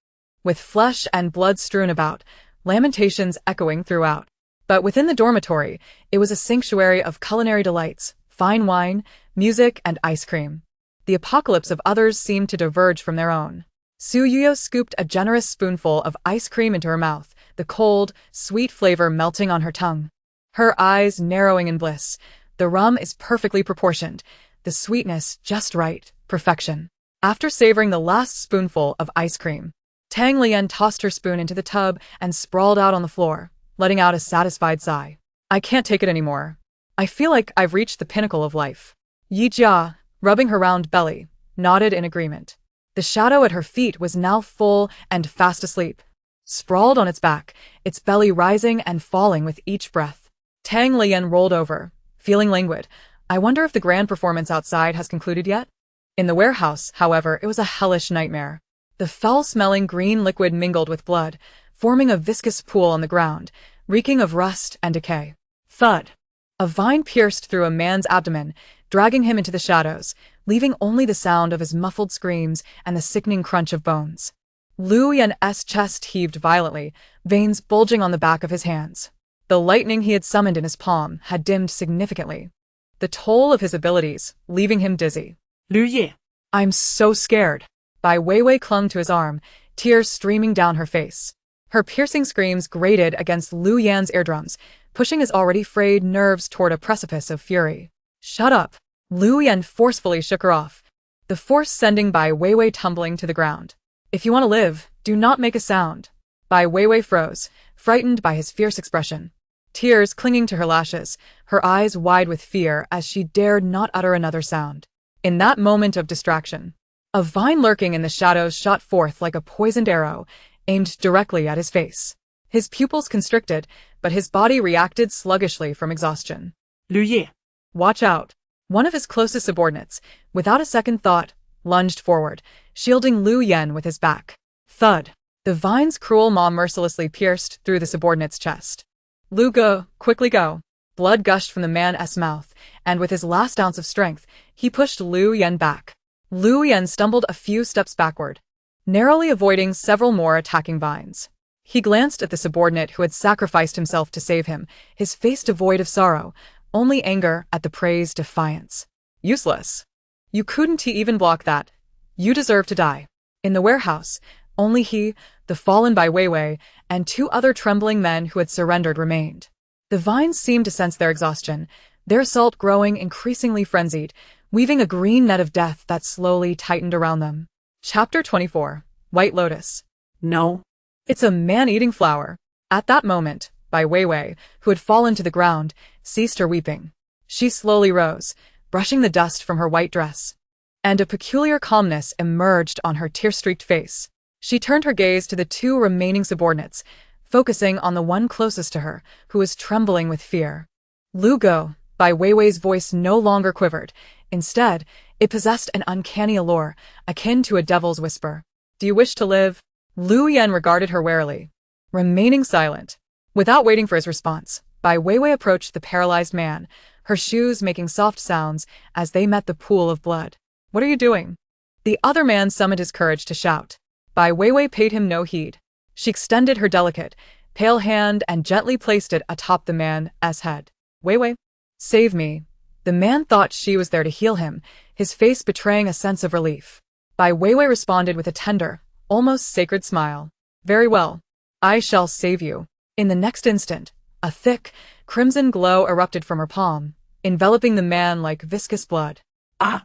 with flesh and blood strewn about, lamentations echoing throughout. But within the dormitory, it was a sanctuary of culinary delights, fine wine, music, and ice cream. The apocalypse of others seemed to diverge from their own. Suyuyo scooped a generous spoonful of ice cream into her mouth, the cold, sweet flavor melting on her tongue. Her eyes narrowing in bliss. The rum is perfectly proportioned, the sweetness just right, perfection. After savoring the last spoonful of ice cream, Tang Lian tossed her spoon into the tub and sprawled out on the floor, letting out a satisfied sigh. I can't take it anymore. I feel like I've reached the pinnacle of life. Yi Jia, rubbing her round belly, nodded in agreement. The shadow at her feet was now full and fast asleep, sprawled on its back, its belly rising and falling with each breath. Tang Lian rolled over, feeling languid. I wonder if the grand performance outside has concluded yet? In the warehouse, however, it was a hellish nightmare. The foul-smelling green liquid mingled with blood, forming a viscous pool on the ground, reeking of rust and decay. Thud! A vine pierced through a man's abdomen, dragging him into the shadows, leaving only the sound of his muffled screams and the sickening crunch of bones. Lu Yan's chest heaved violently, veins bulging on the back of his hands. The lightning he had summoned in his palm had dimmed significantly, the toll of his abilities leaving him dizzy. Lu Ye. I'm so scared. Bai Weiwei clung to his arm, tears streaming down her face. Her piercing screams grated against Lu Yan's eardrums, pushing his already frayed nerves toward a precipice of fury. Shut up! Lu Yan forcefully shook her off, the force sending Bai Weiwei tumbling to the ground. If you want to live, do not make a sound. Bai Weiwei froze, frightened by his fierce expression. Tears clinging to her lashes, her eyes wide with fear as she dared not utter another sound. In that moment of distraction, a vine lurking in the shadows shot forth like a poisoned arrow, aimed directly at his face. His pupils constricted, but his body reacted sluggishly from exhaustion. Lu Ye. Watch out! One of his closest subordinates, without a second thought, lunged forward, shielding Lu Yan with his back. Thud! The vine's cruel maw mercilessly pierced through the subordinate's chest. Lu Go, quickly go! Blood gushed from the man's mouth, and with his last ounce of strength, he pushed Lu Yan back. Lu Yan stumbled a few steps backward, narrowly avoiding several more attacking vines. He glanced at the subordinate who had sacrificed himself to save him, his face devoid of sorrow, only anger at the prey's defiance. Useless. You couldn't even block that. You deserve to die. In the warehouse, only he, the fallen Bai Weiwei, and two other trembling men who had surrendered remained. The vines seemed to sense their exhaustion, their assault growing increasingly frenzied, weaving a green net of death that slowly tightened around them. Chapter 24. White Lotus. No. It's a man-eating flower. At that moment, Bai Weiwei, who had fallen to the ground, ceased her weeping. She slowly rose, brushing the dust from her white dress, and a peculiar calmness emerged on her tear-streaked face. She turned her gaze to the two remaining subordinates, focusing on the one closest to her, who was trembling with fear. Lu Go, Bai Weiwei's voice no longer quivered. Instead, it possessed an uncanny allure, akin to a devil's whisper. Do you wish to live? Lu Yan regarded her warily, remaining silent. Without waiting for his response, Bai Weiwei approached the paralyzed man, her shoes making soft sounds as they met the pool of blood. What are you doing? The other man summoned his courage to shout. Bai Weiwei paid him no heed. She extended her delicate, pale hand and gently placed it atop the man's head. Weiwei, save me. The man thought she was there to heal him, his face betraying a sense of relief. Bai Weiwei responded with a tender, almost sacred smile. Very well. I shall save you. In the next instant, a thick, crimson glow erupted from her palm, enveloping the man like viscous blood. Ah!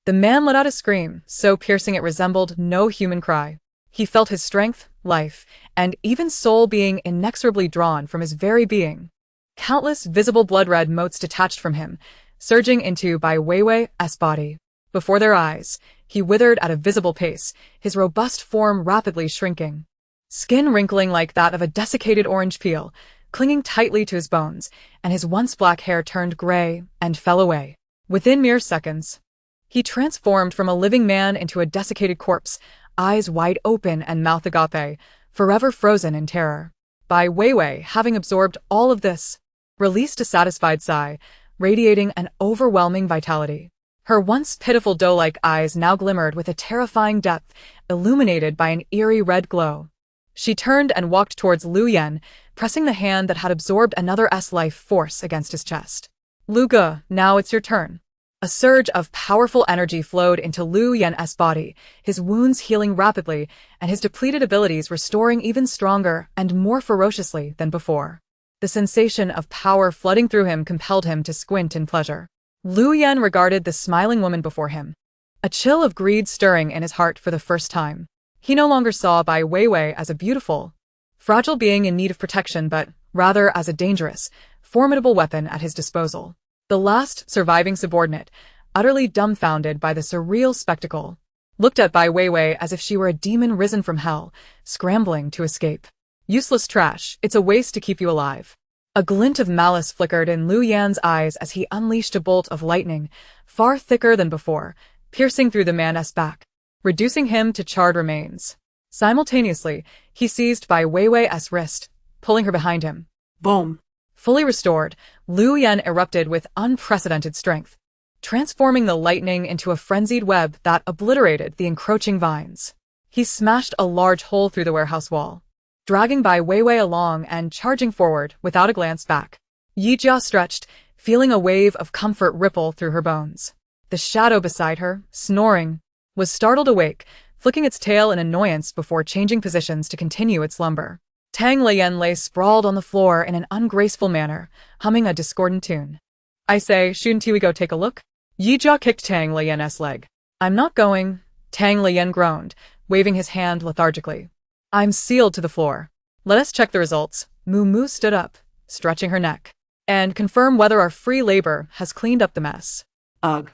The man let out a scream, so piercing it resembled no human cry. He felt his strength, life, and even soul being inexorably drawn from his very being. Countless visible blood-red motes detached from him, surging into Bai Weiwei's body. Before their eyes, he withered at a visible pace, his robust form rapidly shrinking. Skin wrinkling like that of a desiccated orange peel, clinging tightly to his bones, and his once black hair turned gray and fell away. Within mere seconds, he transformed from a living man into a desiccated corpse, eyes wide open and mouth agape, forever frozen in terror. Bai Weiwei, having absorbed all of this, released a satisfied sigh, radiating an overwhelming vitality. Her once pitiful doe-like eyes now glimmered with a terrifying depth, illuminated by an eerie red glow. She turned and walked towards Lu Yen, pressing the hand that had absorbed another S-life force against his chest. Lu Ge, now it's your turn. A surge of powerful energy flowed into Lu Yen's body, his wounds healing rapidly, and his depleted abilities restoring even stronger and more ferociously than before. The sensation of power flooding through him compelled him to squint in pleasure. Lu Yen regarded the smiling woman before him, a chill of greed stirring in his heart for the first time. He no longer saw Bai Weiwei as a beautiful, fragile being in need of protection, but rather as a dangerous, formidable weapon at his disposal. The last surviving subordinate, utterly dumbfounded by the surreal spectacle, looked at Bai Weiwei as if she were a demon risen from hell, scrambling to escape. Useless trash, it's a waste to keep you alive. A glint of malice flickered in Lu Yan's eyes as he unleashed a bolt of lightning, far thicker than before, piercing through the man's back, reducing him to charred remains. Simultaneously, he seized Bai Weiwei's wrist, pulling her behind him. Boom. Fully restored, Lu Yen erupted with unprecedented strength, transforming the lightning into a frenzied web that obliterated the encroaching vines. He smashed a large hole through the warehouse wall, dragging Bai Weiwei along and charging forward without a glance back. Yijia stretched, feeling a wave of comfort ripple through her bones. The shadow beside her, snoring, was startled awake, flicking its tail in annoyance before changing positions to continue its slumber. Tang Lian lay sprawled on the floor in an ungraceful manner, humming a discordant tune. I say, shouldn't we go take a look? Yijia kicked Tang Lian's leg. I'm not going, Tang Lian groaned, waving his hand lethargically. I'm sealed to the floor. Let us check the results. Moo stood up, stretching her neck, and confirm whether our free labor has cleaned up the mess. Ugh.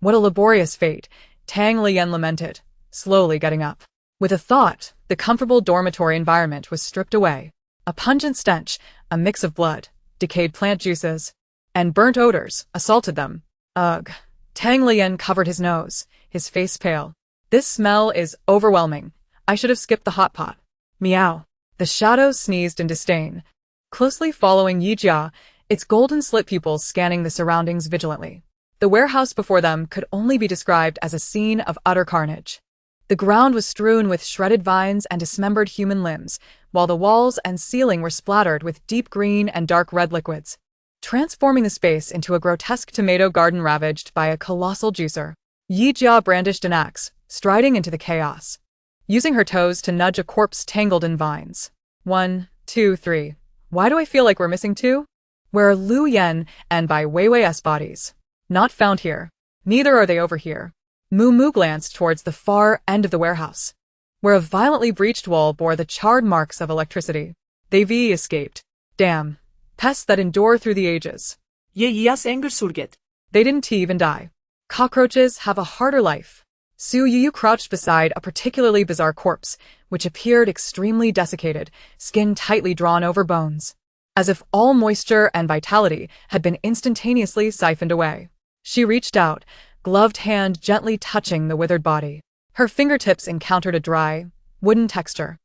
What a laborious fate, Tang Lian lamented, slowly getting up. With a thought, the comfortable dormitory environment was stripped away. A pungent stench, a mix of blood, decayed plant juices, and burnt odors assaulted them. Ugh. Tang Lian covered his nose, his face pale. This smell is overwhelming. I should have skipped the hot pot. Meow. The shadow sneezed in disdain, closely following Yijia, its golden slit pupils scanning the surroundings vigilantly. The warehouse before them could only be described as a scene of utter carnage. The ground was strewn with shredded vines and dismembered human limbs, while the walls and ceiling were splattered with deep green and dark red liquids, transforming the space into a grotesque tomato garden ravaged by a colossal juicer. Yijia brandished an axe, striding into the chaos, using her toes to nudge a corpse tangled in vines. 1, 2, 3. Why do I feel like we're missing 2? Where are Lu Yen and Bai Weiwei's bodies? Not found here. Neither are they over here. Moo glanced towards the far end of the warehouse, where a violently breached wall bore the charred marks of electricity. They've escaped. Damn. Pests that endure through the ages. Yes, anger surget. They didn't even die. Cockroaches have a harder life. Su Yu crouched beside a particularly bizarre corpse, which appeared extremely desiccated, skin tightly drawn over bones, as if all moisture and vitality had been instantaneously siphoned away. She reached out, gloved hand gently touching the withered body. Her fingertips encountered a dry, wooden texture.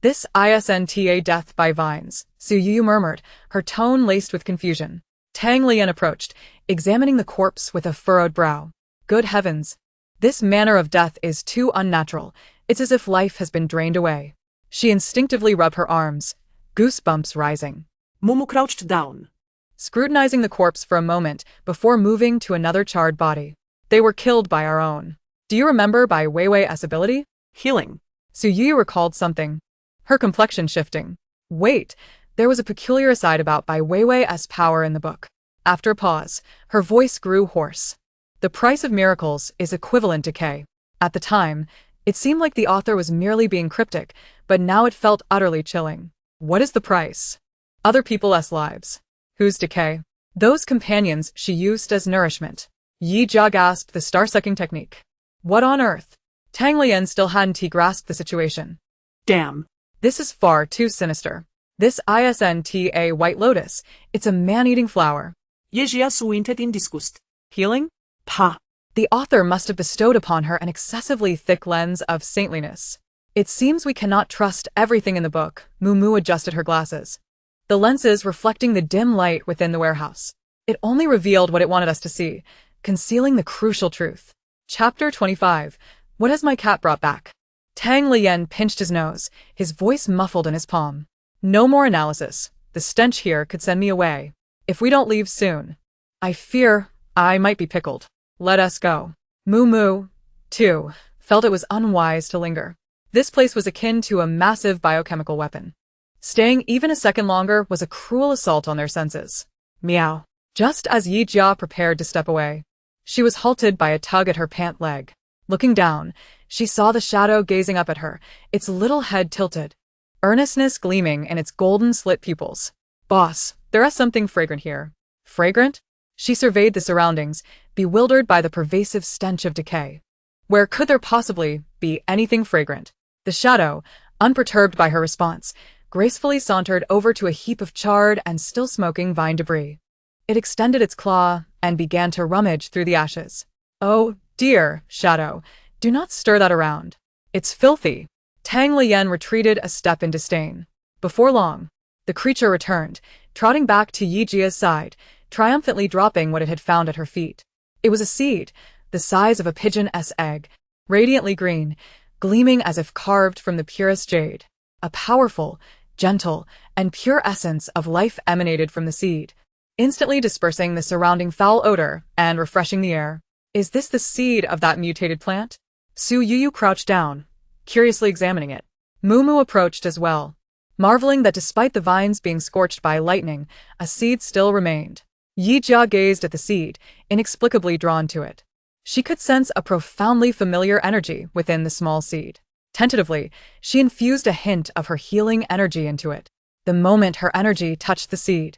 This isn't death by vines, Su Yu murmured, her tone laced with confusion. Tang Lian approached, examining the corpse with a furrowed brow. Good heavens. This manner of death is too unnatural. It's as if life has been drained away. She instinctively rubbed her arms, goosebumps rising. Mumu crouched down, scrutinizing the corpse for a moment before moving to another charred body. They were killed by our own. Do you remember Bai Weiwei's ability? Healing. Su Yu recalled something, her complexion shifting. Wait, there was a peculiar aside about Bai Weiwei's power in the book. After a pause, her voice grew hoarse. The price of miracles is equivalent to decay. At the time, it seemed like the author was merely being cryptic, but now it felt utterly chilling. What is the price? Other people's lives. Whose decay? Those companions she used as nourishment. Yijia gasped the star-sucking technique. What on earth? Tang Lian still hadn't grasped the situation. Damn. This is far too sinister. This isn't a white lotus, it's a man-eating flower. Yejia suintet in disgust. Healing? Pa. The author must have bestowed upon her an excessively thick lens of saintliness. It seems we cannot trust everything in the book. Moo adjusted her glasses, the lenses reflecting the dim light within the warehouse. It only revealed what it wanted us to see, concealing the crucial truth. Chapter 25. What has my cat brought back? Tang Lian pinched his nose, his voice muffled in his palm. No more analysis. The stench here could send me away. If we don't leave soon, I fear I might be pickled. Let us go. Moo Moo, too, felt it was unwise to linger. This place was akin to a massive biochemical weapon. Staying even a second longer was a cruel assault on their senses. Meow. Just as Yi Jia prepared to step away, she was halted by a tug at her pant leg. Looking down, she saw the shadow gazing up at her, its little head tilted, earnestness gleaming in its golden slit pupils. Boss, there is something fragrant here. Fragrant? She surveyed the surroundings, bewildered by the pervasive stench of decay. Where could there possibly be anything fragrant? The shadow, unperturbed by her response, gracefully sauntered over to a heap of charred and still smoking vine debris. It extended its claw and began to rummage through the ashes. Oh, dear, Shadow, do not stir that around. It's filthy. Tang Lian retreated a step in disdain. Before long, the creature returned, trotting back to Yi Jia's side, triumphantly dropping what it had found at her feet. It was a seed, the size of a pigeon's egg, radiantly green, gleaming as if carved from the purest jade. A powerful, gentle, and pure essence of life emanated from the seed, instantly dispersing the surrounding foul odor and refreshing the air. Is this the seed of that mutated plant? Su Yuyu crouched down, curiously examining it. Moo Moo approached as well, marveling that despite the vines being scorched by lightning, a seed still remained. Yi Jia gazed at the seed, inexplicably drawn to it. She could sense a profoundly familiar energy within the small seed. Tentatively, she infused a hint of her healing energy into it. The moment her energy touched the seed,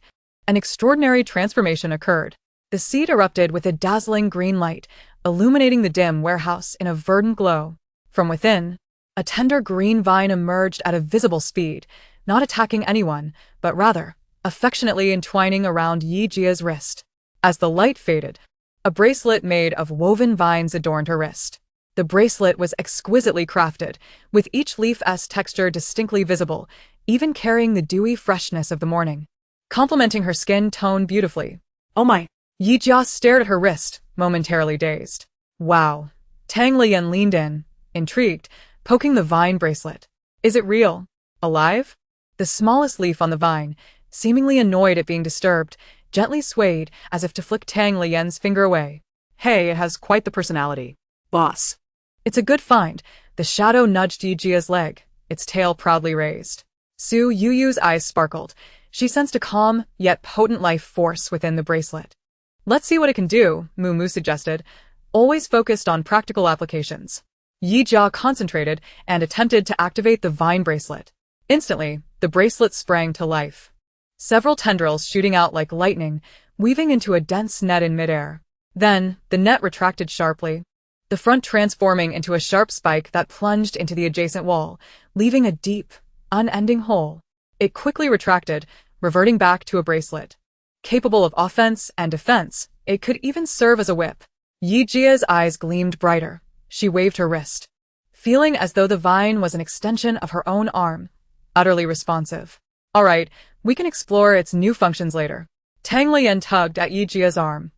an extraordinary transformation occurred. The seed erupted with a dazzling green light, illuminating the dim warehouse in a verdant glow. From within, a tender green vine emerged at a visible speed, not attacking anyone, but rather affectionately entwining around Yi Jia's wrist. As the light faded, a bracelet made of woven vines adorned her wrist. The bracelet was exquisitely crafted, with each leaf's texture distinctly visible, even carrying the dewy freshness of the morning, complementing her skin tone beautifully. Oh my! Yi Jia stared at her wrist, momentarily dazed. Wow. Tang Lian leaned in, intrigued, poking the vine bracelet. Is it real? Alive? The smallest leaf on the vine, seemingly annoyed at being disturbed, gently swayed as if to flick Tang Lian's finger away. Hey, it has quite the personality. Boss. It's a good find. The shadow nudged Yi Jia's leg, its tail proudly raised. Su Yuyu's eyes sparkled. She sensed a calm, yet potent life force within the bracelet. Let's see what it can do, Moo Moo suggested, always focused on practical applications. Yi Jia concentrated and attempted to activate the vine bracelet. Instantly, the bracelet sprang to life. Several tendrils shooting out like lightning, weaving into a dense net in midair. Then, the net retracted sharply, the front transforming into a sharp spike that plunged into the adjacent wall, leaving a deep, unending hole. It quickly retracted, reverting back to a bracelet. Capable of offense and defense, it could even serve as a whip. Yi Jia's eyes gleamed brighter. She waved her wrist, feeling as though the vine was an extension of her own arm, utterly responsive. All right, we can explore its new functions later. Tang Lian tugged at Yi Jia's arm,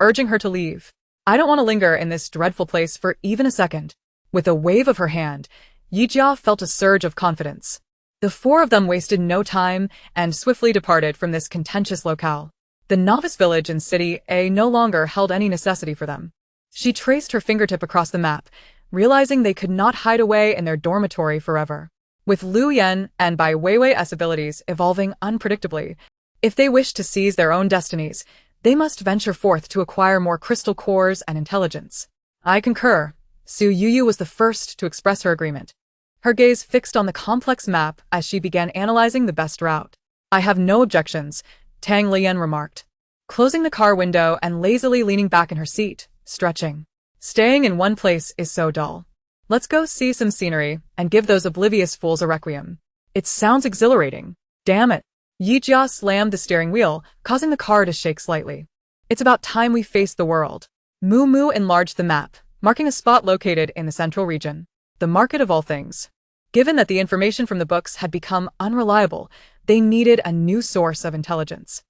urging her to leave. I don't want to linger in this dreadful place for even a second. With a wave of her hand, Yi Jia felt a surge of confidence. The four of them wasted no time and swiftly departed from this contentious locale. The novice village in City A no longer held any necessity for them. She traced her fingertip across the map, realizing they could not hide away in their dormitory forever. With Lu Yan and Bai Weiwei's abilities evolving unpredictably, if they wished to seize their own destinies, they must venture forth to acquire more crystal cores and intelligence. I concur. Su Yuyu was the first to express her agreement, her gaze fixed on the complex map as she began analyzing the best route. I have no objections, Tang Lian remarked, closing the car window and lazily leaning back in her seat, stretching. Staying in one place is so dull. Let's go see some scenery and give those oblivious fools a requiem. It sounds exhilarating. Damn it. Yi Jia slammed the steering wheel, causing the car to shake slightly. It's about time we faced the world. Moo Moo enlarged the map, marking a spot located in the central region. The market of all things. Given that the information from the books had become unreliable, they needed a new source of intelligence.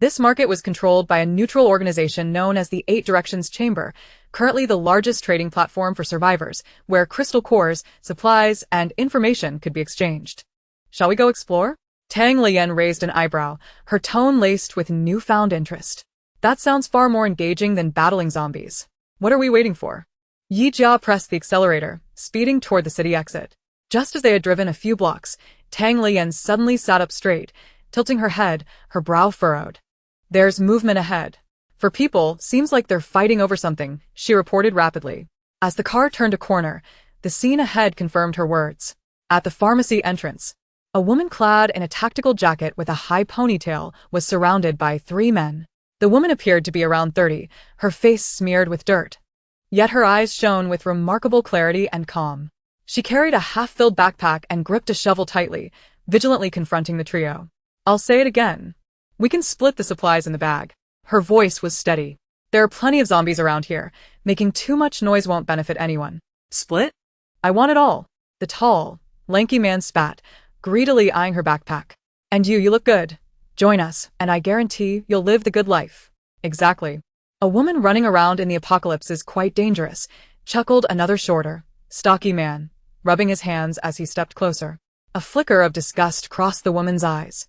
This market was controlled by a neutral organization known as the Eight Directions Chamber, currently the largest trading platform for survivors, where crystal cores, supplies, and information could be exchanged. Shall we go explore? Tang Lian raised an eyebrow, her tone laced with newfound interest. That sounds far more engaging than battling zombies. What are we waiting for? Yi Jia pressed the accelerator, speeding toward the city exit. Just as they had driven a few blocks, Tang Lian suddenly sat up straight, tilting her head, her brow furrowed. There's movement ahead. For people, seems like they're fighting over something, she reported rapidly. As the car turned a corner, the scene ahead confirmed her words. At the pharmacy entrance, a woman clad in a tactical jacket with a high ponytail was surrounded by 3 men. The woman appeared to be around 30, her face smeared with dirt. Yet her eyes shone with remarkable clarity and calm. She carried a half-filled backpack and gripped a shovel tightly, vigilantly confronting the trio. I'll say it again. We can split the supplies in the bag. Her voice was steady. There are plenty of zombies around here. Making too much noise won't benefit anyone. Split? I want it all. The tall, lanky man spat, greedily eyeing her backpack. And you look good. Join us, and I guarantee you'll live the good life. Exactly. A woman running around in the apocalypse is quite dangerous, chuckled another shorter, stocky man, rubbing his hands as he stepped closer. A flicker of disgust crossed the woman's eyes,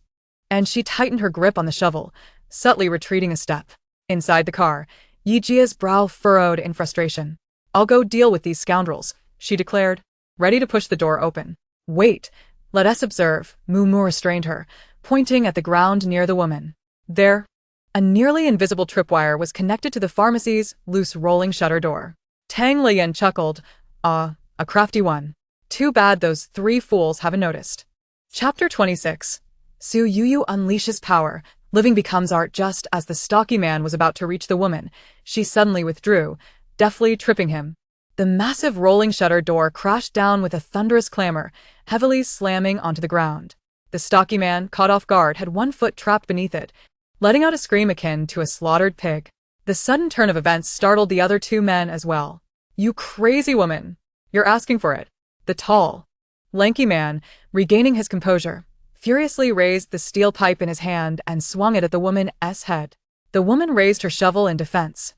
and she tightened her grip on the shovel, subtly retreating a step. Inside the car, Yi Jia's brow furrowed in frustration. I'll go deal with these scoundrels, she declared, ready to push the door open. Wait, let us observe, Moo restrained her, pointing at the ground near the woman. There, a nearly invisible tripwire was connected to the pharmacy's loose rolling shutter door. Tang Lian chuckled, a crafty one. Too bad those 3 fools haven't noticed. Chapter 26. Su Yuyu unleashes power. Living becomes art. Just as the stocky man was about to reach the woman, she suddenly withdrew, deftly tripping him. The massive rolling shutter door crashed down with a thunderous clamor, heavily slamming onto the ground. The stocky man, caught off guard, had 1 foot trapped beneath it, letting out a scream akin to a slaughtered pig. The sudden turn of events startled the other 2 men as well. You crazy woman! You're asking for it. The tall, lanky man, regaining his composure, furiously raised the steel pipe in his hand and swung it at the woman's head. The woman raised her shovel in defense,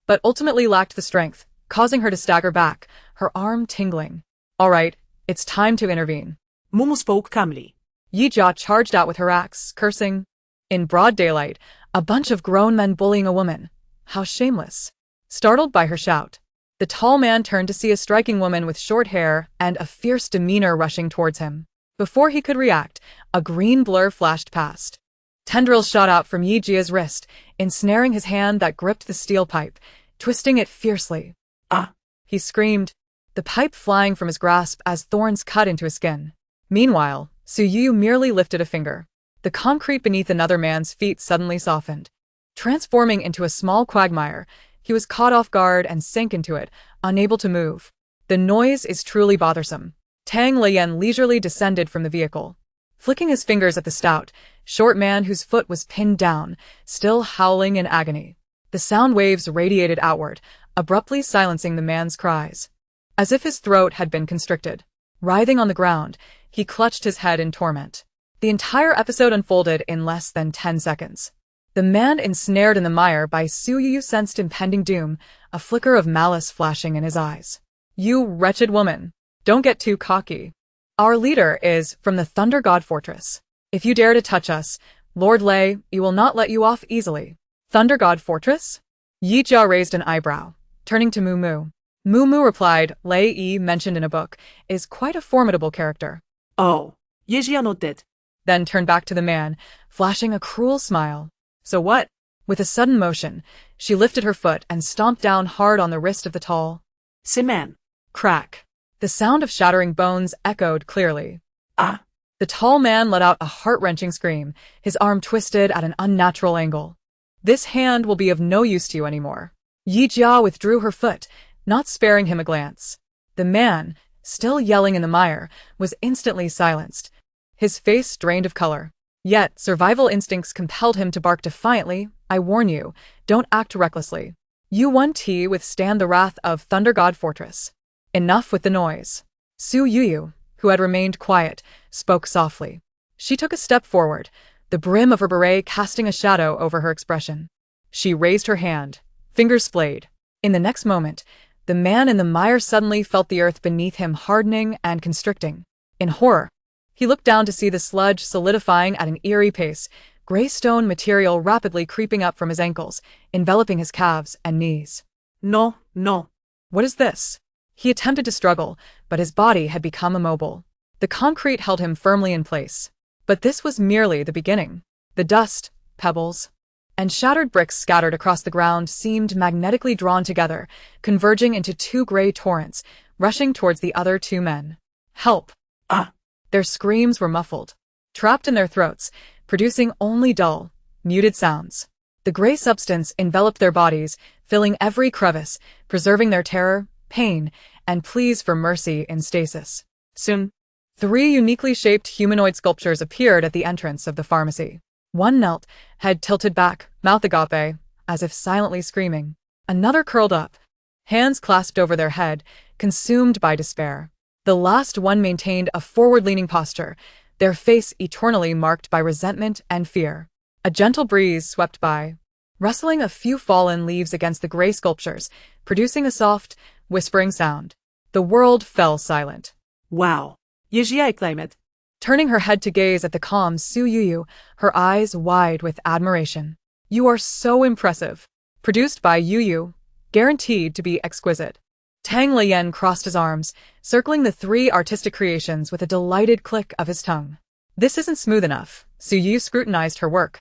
but ultimately lacked the strength, causing her to stagger back, her arm tingling. All right, it's time to intervene. Mumu spoke calmly. Yi Jia charged out with her axe, cursing. In broad daylight, a bunch of grown men bullying a woman. How shameless. Startled by her shout, the tall man turned to see a striking woman with short hair and a fierce demeanor rushing towards him. Before he could react, a green blur flashed past. Tendrils shot out from Yi Jia's wrist, ensnaring his hand that gripped the steel pipe, twisting it fiercely. Ah! He screamed, the pipe flying from his grasp as thorns cut into his skin. Meanwhile, Su Yu merely lifted a finger. The concrete beneath another man's feet suddenly softened. Transforming into a small quagmire, he was caught off guard and sank into it, unable to move. The noise is truly bothersome. Tang Lian leisurely descended from the vehicle, flicking his fingers at the stout, short man whose foot was pinned down, still howling in agony. The sound waves radiated outward, abruptly silencing the man's cries. As if his throat had been constricted. Writhing on the ground, he clutched his head in torment. The entire episode unfolded in less than 10 seconds. The man ensnared in the mire by Su Yu sensed impending doom, a flicker of malice flashing in his eyes. You wretched woman! Don't get too cocky. Our leader is from the Thunder God Fortress. If you dare to touch us, Lord Lei, we will not let you off easily. Thunder God Fortress? Yi Jia raised an eyebrow, turning to Moo. Moo replied, Lei Yi, mentioned in a book, is quite a formidable character. Oh, Yi Jia nodded. Then turned back to the man, flashing a cruel smile. So what? With a sudden motion, she lifted her foot and stomped down hard on the wrist of the tall man. Crack. The sound of shattering bones echoed clearly. Ah! The tall man let out a heart-wrenching scream, his arm twisted at an unnatural angle. This hand will be of no use to you anymore. Yi Jia withdrew her foot, not sparing him a glance. The man, still yelling in the mire, was instantly silenced, his face drained of color. Yet, survival instincts compelled him to bark defiantly. I warn you, don't act recklessly. You won't withstand the wrath of Thunder God Fortress. Enough with the noise. Su Yu, who had remained quiet, spoke softly. She took a step forward, the the brim of her beret casting a shadow over her expression. She raised her hand, fingers splayed. In the next moment, the man in the mire suddenly felt the earth beneath him hardening and constricting. In horror, he looked down to see the sludge solidifying at an eerie pace, gray stone material rapidly creeping up from his ankles, enveloping his calves and knees. No, no. What is this? He attempted to struggle, but his body had become immobile. The concrete held him firmly in place. But this was merely the beginning. The dust, pebbles, and shattered bricks scattered across the ground seemed magnetically drawn together, converging into two gray torrents, rushing towards the other two men. Help! Ah! Their screams were muffled, trapped in their throats, producing only dull, muted sounds. The gray substance enveloped their bodies, filling every crevice, preserving their terror, pain, and pleas for mercy in stasis. Soon, 3 uniquely shaped humanoid sculptures appeared at the entrance of the pharmacy. One knelt, head tilted back, mouth agape, as if silently screaming. Another curled up, hands clasped over their head, consumed by despair. The last one maintained a forward-leaning posture, their face eternally marked by resentment and fear. A gentle breeze swept by, rustling a few fallen leaves against the gray sculptures, producing a soft, whispering sound. The world fell silent. Wow. Yejiye eklemet. Turning her head to gaze at the calm Su Yuyu, her eyes wide with admiration. You are so impressive. Produced by Yuyu, guaranteed to be exquisite. Tang Lian crossed his arms, circling the 3 artistic creations with a delighted click of his tongue. This isn't smooth enough. Su Yu scrutinized her work,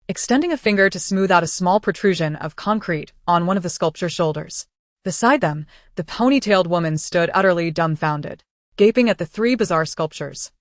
extending a finger to smooth out a small protrusion of concrete on one of the sculpture's shoulders. Beside them, the ponytailed woman stood utterly dumbfounded, gaping at the 3 bizarre sculptures.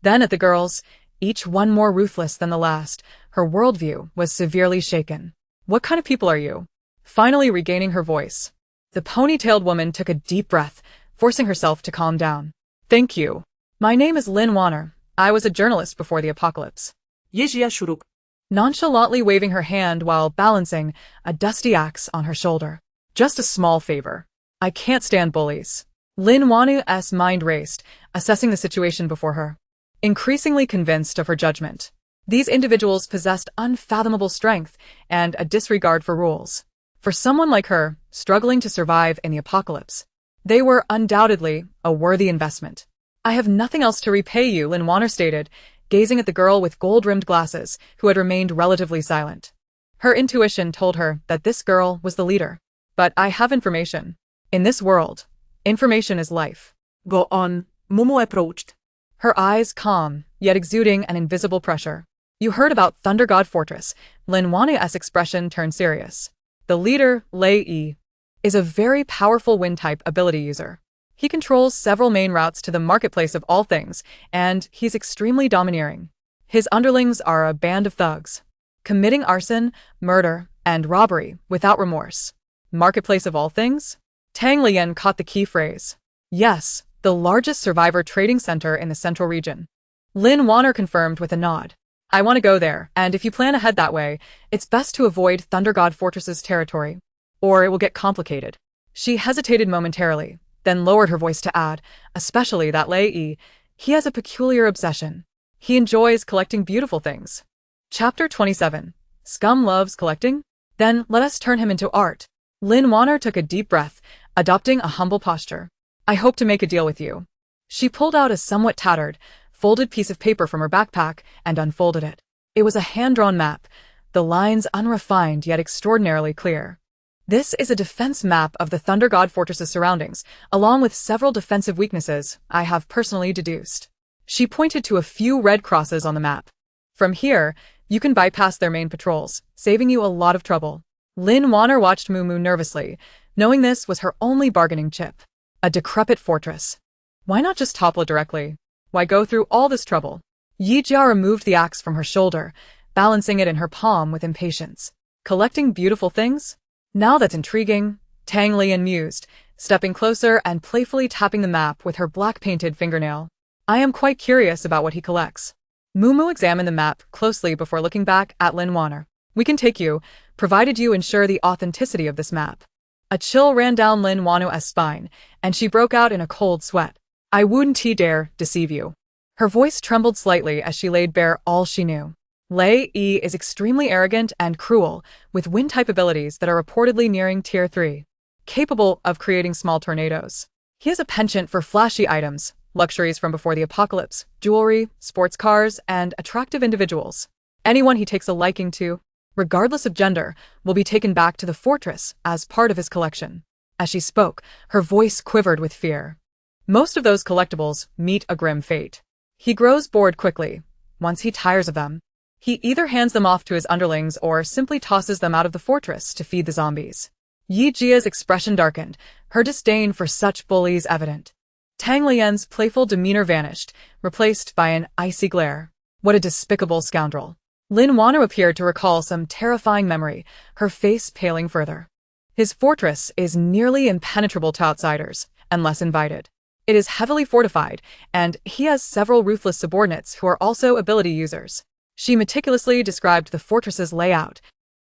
Then at the girls, each one more ruthless than the last. Her worldview was severely shaken. What kind of people are you? Finally regaining her voice, the ponytailed woman took a deep breath, forcing herself to calm down. Thank you. My name is Lin Warner. I was a journalist before the apocalypse. Yejiye shuruk. Nonchalantly waving her hand while balancing a dusty axe on her shoulder. Just a small favor. I can't stand bullies. Lin Wanu's mind raced, assessing the situation before her. Increasingly convinced of her judgment. These individuals possessed unfathomable strength and a disregard for rules. For someone like her, struggling to survive in the apocalypse, they were undoubtedly a worthy investment. I have nothing else to repay you, Lin Warner stated, gazing at the girl with gold-rimmed glasses, who had remained relatively silent. Her intuition told her that this girl was the leader. But I have information. In this world, information is life. Go on, Mumu approached. Her eyes calm, yet exuding an invisible pressure. You heard about Thunder God Fortress. Lin Wanu's expression turned serious. The leader, Lei Yi, is a very powerful wind-type ability user. He controls several main routes to the marketplace of all things, and he's extremely domineering. His underlings are a band of thugs, committing arson, murder, and robbery without remorse. Marketplace of all things? Tang Lian caught the key phrase. Yes, the largest survivor trading center in the central region. Lin Warner confirmed with a nod. I want to go there, and if you plan to head that way, it's best to avoid Thunder God Fortress's territory, or it will get complicated. She hesitated momentarily, then lowered her voice to add, especially that Lei Yi, he has a peculiar obsession. He enjoys collecting beautiful things. Chapter 27. Scum loves collecting? Then let us turn him into art. Lin Warner took a deep breath, adopting a humble posture. I hope to make a deal with you. She pulled out a somewhat tattered, folded piece of paper from her backpack and unfolded it. It was a hand-drawn map, the lines unrefined yet extraordinarily clear. This is a defense map of the Thunder God Fortress's surroundings, along with several defensive weaknesses I have personally deduced. She pointed to a few red crosses on the map. From here, you can bypass their main patrols, saving you a lot of trouble. Lin Warner watched Mumu nervously, knowing this was her only bargaining chip. A decrepit fortress. Why not just topple it directly? Why go through all this trouble? Yi Jia removed the axe from her shoulder, balancing it in her palm with impatience. Collecting beautiful things? Now that's intriguing, Tang Lian mused, stepping closer and playfully tapping the map with her black-painted fingernail. I am quite curious about what he collects. Mumu examined the map closely before looking back at Lin Warner. We can take you, provided you ensure the authenticity of this map. A chill ran down Lin Wanu's spine, and she broke out in a cold sweat. I wouldn't dare deceive you. Her voice trembled slightly as she laid bare all she knew. Lei Yi is extremely arrogant and cruel, with wind-type abilities that are reportedly nearing Tier 3, capable of creating small tornadoes. He has a penchant for flashy items, luxuries from before the apocalypse, jewelry, sports cars, and attractive individuals. Anyone he takes a liking to, regardless of gender, will be taken back to the fortress as part of his collection. As she spoke, her voice quivered with fear. Most of those collectibles meet a grim fate. He grows bored quickly. Once he tires of them, he either hands them off to his underlings or simply tosses them out of the fortress to feed the zombies. Yi Jia's expression darkened, her disdain for such bullies evident. Tang Lian's playful demeanor vanished, replaced by an icy glare. What a despicable scoundrel. Lin Wano appeared to recall some terrifying memory, her face paling further. His fortress is nearly impenetrable to outsiders, unless invited. It is heavily fortified, and he has several ruthless subordinates who are also ability users. She meticulously described the fortress's layout,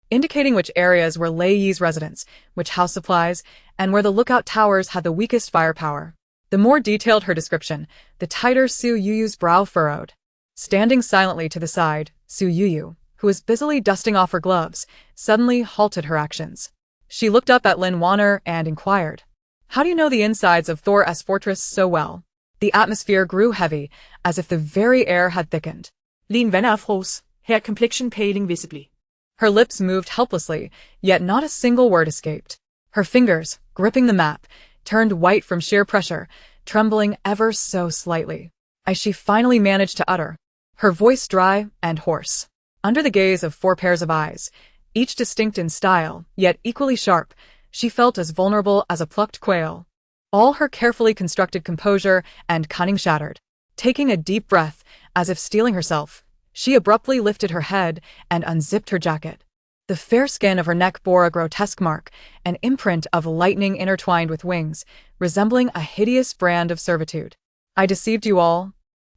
indicating which areas were Lei Yi's residence, which house supplies, and where the lookout towers had the weakest firepower. The more detailed her description, the tighter Su Yuyu's brow furrowed. Standing silently to the side, Su Yuyu, who was busily dusting off her gloves, suddenly halted her actions. She looked up at Lin Wanner and inquired, "How do you know the insides of Thor's fortress so well?" The atmosphere grew heavy, as if the very air had thickened. Lin Wanner froze, her complexion paling visibly. Her lips moved helplessly, yet not a single word escaped. Her fingers, gripping the map, turned white from sheer pressure, trembling ever so slightly. As she finally managed to utter, her voice dry and hoarse. Under the gaze of 4 pairs of eyes, each distinct in style, yet equally sharp, she felt as vulnerable as a plucked quail. All her carefully constructed composure and cunning shattered. Taking a deep breath, as if steeling herself, she abruptly lifted her head and unzipped her jacket. The fair skin of her neck bore a grotesque mark, an imprint of lightning intertwined with wings, resembling a hideous brand of servitude. "I deceived you all."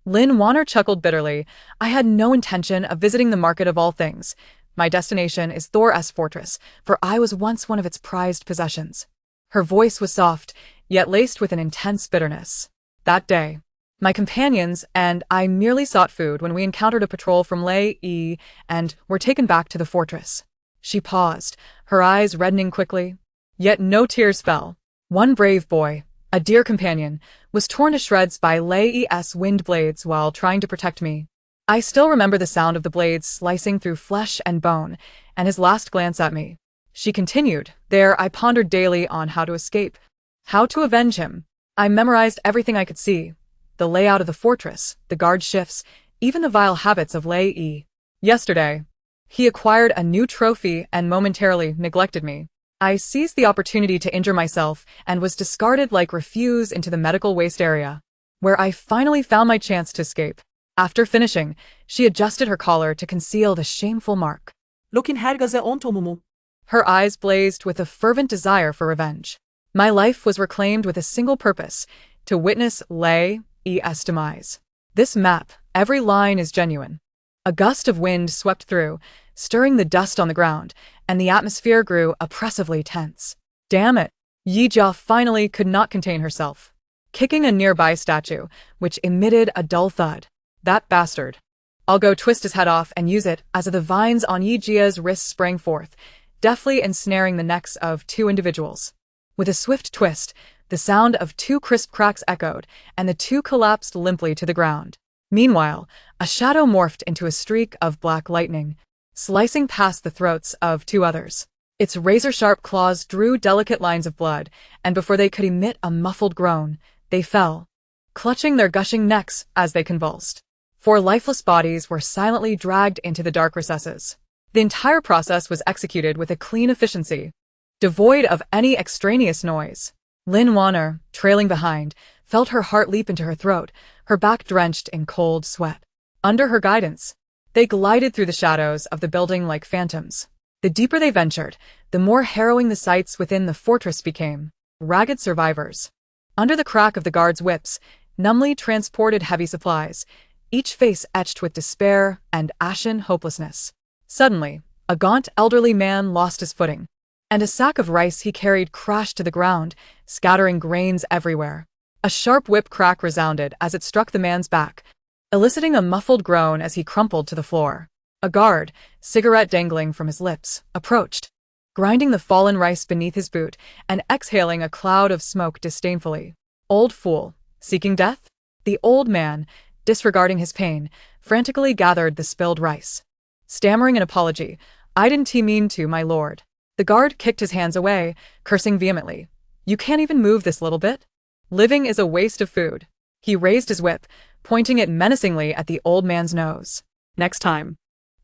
Lin Wanner chuckled bitterly. "I had no intention of visiting the market of all things. My destination is Thor's fortress, for I was once one of its prized possessions." Her voice was soft, yet laced with an intense bitterness. "That day, my companions and I merely sought food when we encountered a patrol from Lei Yi and were taken back to the fortress." She paused, her eyes reddening quickly. Yet no tears fell. One brave boy, a dear companion, was torn to shreds by Lei Yi's wind blades while trying to protect me. I still remember the sound of the blades slicing through flesh and bone, and his last glance at me. She continued, "There I pondered daily on how to escape, how to avenge him. I memorized everything I could see. The layout of the fortress, the guard shifts, even the vile habits of Lei Yi. Yesterday, he acquired a new trophy and momentarily neglected me. I seized the opportunity to injure myself and was discarded like refuse into the medical waste area, where I finally found my chance to escape." After finishing, she adjusted her collar to conceal the shameful mark. Looking hergaze ontomumu. Her eyes blazed with a fervent desire for revenge. My life was reclaimed with a single purpose, to witness Lei Yi's demise. This map, every line is genuine. A gust of wind swept through, stirring the dust on the ground, and the atmosphere grew oppressively tense. Damn it! Yi Jia finally could not contain herself, kicking a nearby statue, which emitted a dull thud. "That bastard. I'll go twist his head off and use it," as the vines on Yi Jia's wrists sprang forth, deftly ensnaring the necks of 2 individuals. With a swift twist, the sound of 2 crisp cracks echoed, and the 2 collapsed limply to the ground. Meanwhile, a shadow morphed into a streak of black lightning, slicing past the throats of 2 others. Its razor-sharp claws drew delicate lines of blood, and before they could emit a muffled groan, they fell, clutching their gushing necks as they convulsed. 4 lifeless bodies were silently dragged into the dark recesses. The entire process was executed with a clean efficiency, devoid of any extraneous noise. Lin Wanner, trailing behind, felt her heart leap into her throat, her back drenched in cold sweat. Under her guidance, they glided through the shadows of the building like phantoms. The deeper they ventured, the more harrowing the sights within the fortress became. Ragged survivors, under the crack of the guards' whips, numbly transported heavy supplies, each face etched with despair and ashen hopelessness. Suddenly, a gaunt elderly man lost his footing, and a sack of rice he carried crashed to the ground, scattering grains everywhere. A sharp whip crack resounded as it struck the man's back, eliciting a muffled groan as he crumpled to the floor. A guard, cigarette dangling from his lips, approached, grinding the fallen rice beneath his boot and exhaling a cloud of smoke disdainfully. Old fool, seeking death? The old man, disregarding his pain, frantically gathered the spilled rice. Stammering an apology, "I didn't mean to, my lord." The guard kicked his hands away, cursing vehemently. "You can't even move this little bit? Living is a waste of food." He raised his whip, pointing it menacingly at the old man's nose. "Next time,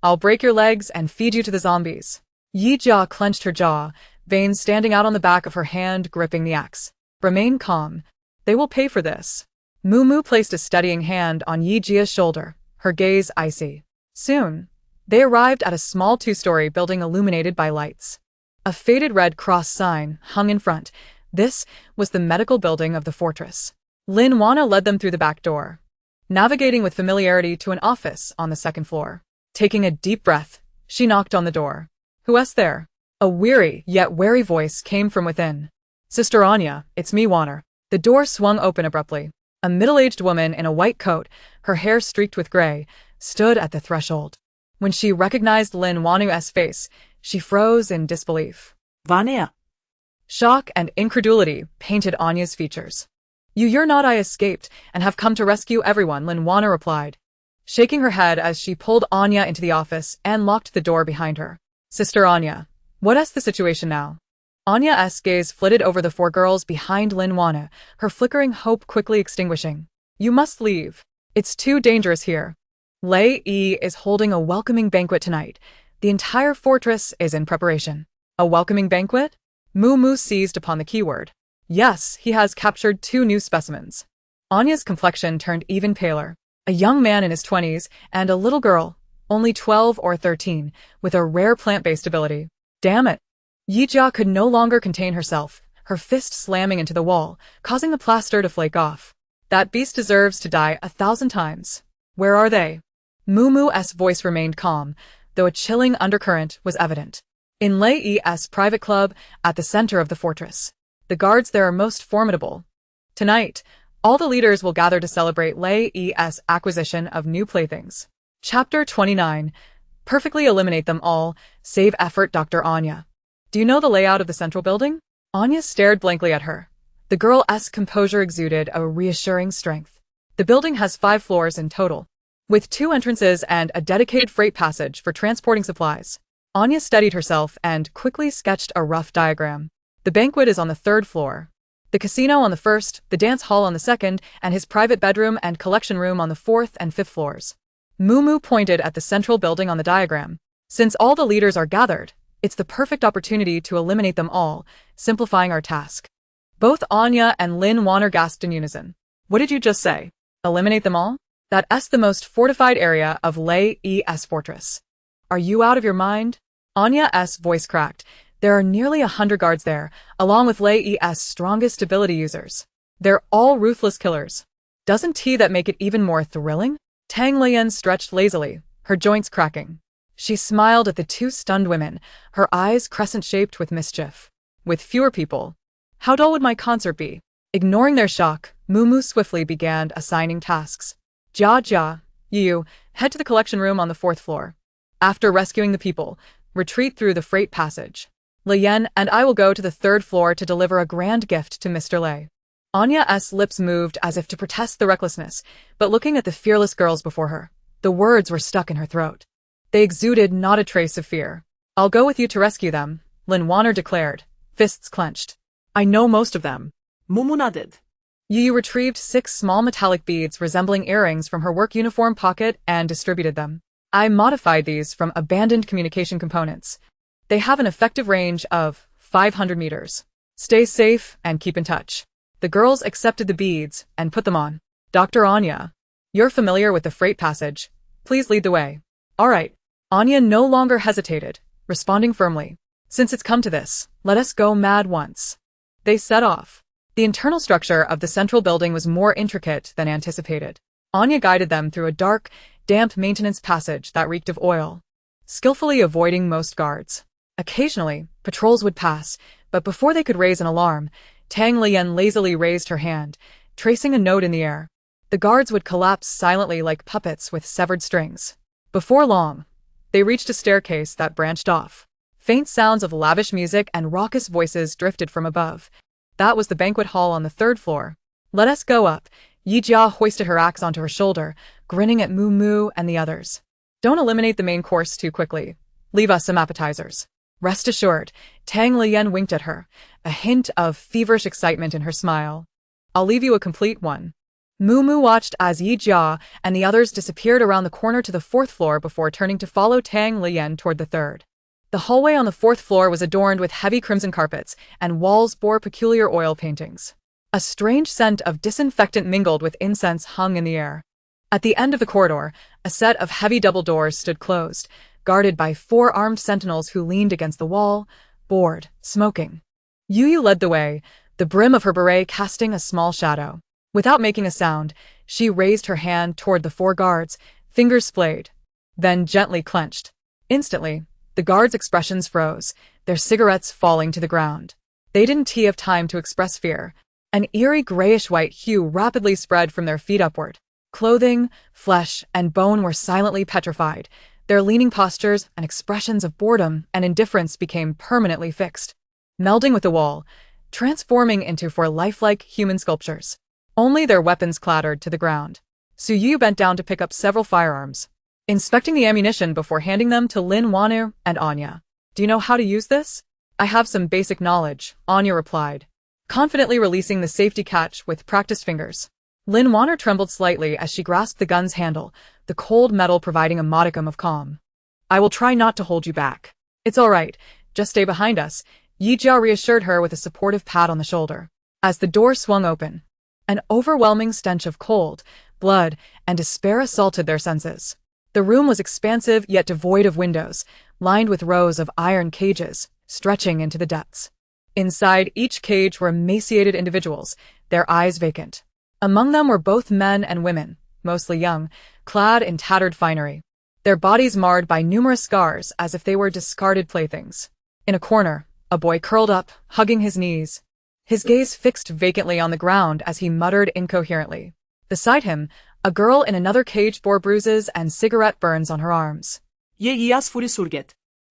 I'll break your legs and feed you to the zombies." Yi Jia clenched her jaw, veins standing out on the back of her hand gripping the axe. "Remain calm. They will pay for this." Mumu placed a steadying hand on Yi Jia's shoulder, her gaze icy. Soon, they arrived at a small two-story building illuminated by lights. A faded red cross sign hung in front. This was the medical building of the fortress. Lin Wana led them through the back door, navigating with familiarity to an office on the second floor. Taking a deep breath, she knocked on the door. "Who's there?" A weary yet wary voice came from within. "Sister Anya, it's me, Wanner." The door swung open abruptly. A middle-aged woman in a white coat, her hair streaked with gray, stood at the threshold. When she recognized Lin Wanu's face, she froze in disbelief. Vanya. Shock and incredulity painted Anya's features. You're not. I escaped and have come to rescue everyone," Lin Wana replied, shaking her head as she pulled Anya into the office and locked the door behind her. "Sister Anya, what's the situation now?" Anya's gaze flitted over the four girls behind Lin Wana, her flickering hope quickly extinguishing. "You must leave. It's too dangerous here. Lei Yi is holding a welcoming banquet tonight. The entire fortress is in preparation." "A welcoming banquet?" Mumu seized upon the keyword. "Yes, he has captured 2 new specimens." Anya's complexion turned even paler. A young man in his 20s and a little girl, only 12 or 13, with a rare plant-based ability. Damn it! Yi Jia could no longer contain herself, her fist slamming into the wall, causing the plaster to flake off. "That beast deserves to die 1,000 times. Where are they?" Mumu's voice remained calm, though a chilling undercurrent was evident. "In Lei Yi's private club at the center of the fortress. The guards there are most formidable. Tonight, all the leaders will gather to celebrate Lei Yi's acquisition of new playthings." Chapter 29. Perfectly eliminate them all, save effort. Dr. Anya. "Do you know the layout of the central building?" Anya stared blankly at her. The girl's composure exuded a reassuring strength. "The building has 5 floors in total, with 2 entrances and a dedicated freight passage for transporting supplies." Anya steadied herself and quickly sketched a rough diagram. "The banquet is on the 3rd floor. The casino on the 1st, the dance hall on the 2nd, and his private bedroom and collection room on the 4th and 5th floors." Mumu pointed at the central building on the diagram. "Since all the leaders are gathered, it's the perfect opportunity to eliminate them all, simplifying our task." Both Anya and Lin Wana gasped in unison. "What did you just say? Eliminate them all? That's the most fortified area of Lei Yi's fortress. Are you out of your mind?" Anya's voice cracked. "There are nearly 100 guards there, along with Lei Yi's strongest ability users. They're all ruthless killers. Doesn't that make it even more thrilling?" Tang Lian stretched lazily, her joints cracking. She smiled at the 2 stunned women, her eyes crescent-shaped with mischief. "With fewer people, how dull would my concert be?" Ignoring their shock, Mumu swiftly began assigning tasks. Jia, you, head to the collection room on the 4th floor. After rescuing the people, retreat through the freight passage. Lian and I will go to the 3rd floor to deliver a grand gift to Mr. Lei." Anya's lips moved as if to protest the recklessness, but looking at the fearless girls before her, the words were stuck in her throat. They exuded not a trace of fear. "I'll go with you to rescue them," Lin Wana declared, fists clenched. "I know most of them." Mumu nodded. Yu retrieved 6 small metallic beads resembling earrings from her work uniform pocket and distributed them. "I modified these from abandoned communication components. They have an effective range of 500 meters. Stay safe and keep in touch." The girls accepted the beads and put them on. "Dr. Anya, you're familiar with the freight passage. Please lead the way." "All right." Anya no longer hesitated, responding firmly. "Since it's come to this, let us go mad once." They set off. The internal structure of the central building was more intricate than anticipated. Anya guided them through a dark, damp maintenance passage that reeked of oil, skillfully avoiding most guards. Occasionally, patrols would pass, but before they could raise an alarm, Tang Lian lazily raised her hand, tracing a note in the air. The guards would collapse silently like puppets with severed strings. Before long, They reached a staircase that branched off. Faint sounds of lavish music and raucous voices drifted from above. That was the banquet hall on the third floor. Let us go up. Yijia hoisted her axe onto her shoulder, grinning at Moo Moo and the others. Don't eliminate the main course too quickly. Leave us some appetizers. Rest assured, Tang Lian winked at her, a hint of feverish excitement in her smile. I'll leave you a complete one. Moo Moo watched as Yijia and the others disappeared around the corner to the fourth floor before turning to follow Tang Lian toward the third. The hallway on the fourth floor was adorned with heavy crimson carpets, and walls bore peculiar oil paintings. A strange scent of disinfectant mingled with incense hung in the air. At the end of the corridor, a set of heavy double doors stood closed, guarded by 4 armed sentinels who leaned against the wall, bored, smoking. Yu led the way, the brim of her beret casting a small shadow. Without making a sound, she raised her hand toward the 4 guards, fingers splayed, then gently clenched. Instantly, the guards' expressions froze, their cigarettes falling to the ground. They didn't have time to express fear. An eerie grayish-white hue rapidly spread from their feet upward. Clothing, flesh, and bone were silently petrified. Their leaning postures and expressions of boredom and indifference became permanently fixed, melding with the wall, transforming into 4 lifelike human sculptures. Only their weapons clattered to the ground. Su Yu bent down to pick up several firearms, inspecting the ammunition before handing them to Lin Wanu and Anya. Do you know how to use this? I have some basic knowledge, Anya replied, confidently releasing the safety catch with practiced fingers. Lin Wanu trembled slightly as she grasped the gun's handle, the cold metal providing a modicum of calm. I will try not to hold you back. It's all right, just stay behind us, Yijia reassured her with a supportive pat on the shoulder. As the door swung open, an overwhelming stench of cold, blood, and despair assaulted their senses. The room was expansive yet devoid of windows, lined with rows of iron cages, stretching into the depths. Inside each cage were emaciated individuals, their eyes vacant. Among them were both men and women, mostly young, clad in tattered finery, their bodies marred by numerous scars as if they were discarded playthings. In a corner, a boy curled up, hugging his knees, his gaze fixed vacantly on the ground as he muttered incoherently. Beside him, a girl in another cage bore bruises and cigarette burns on her arms,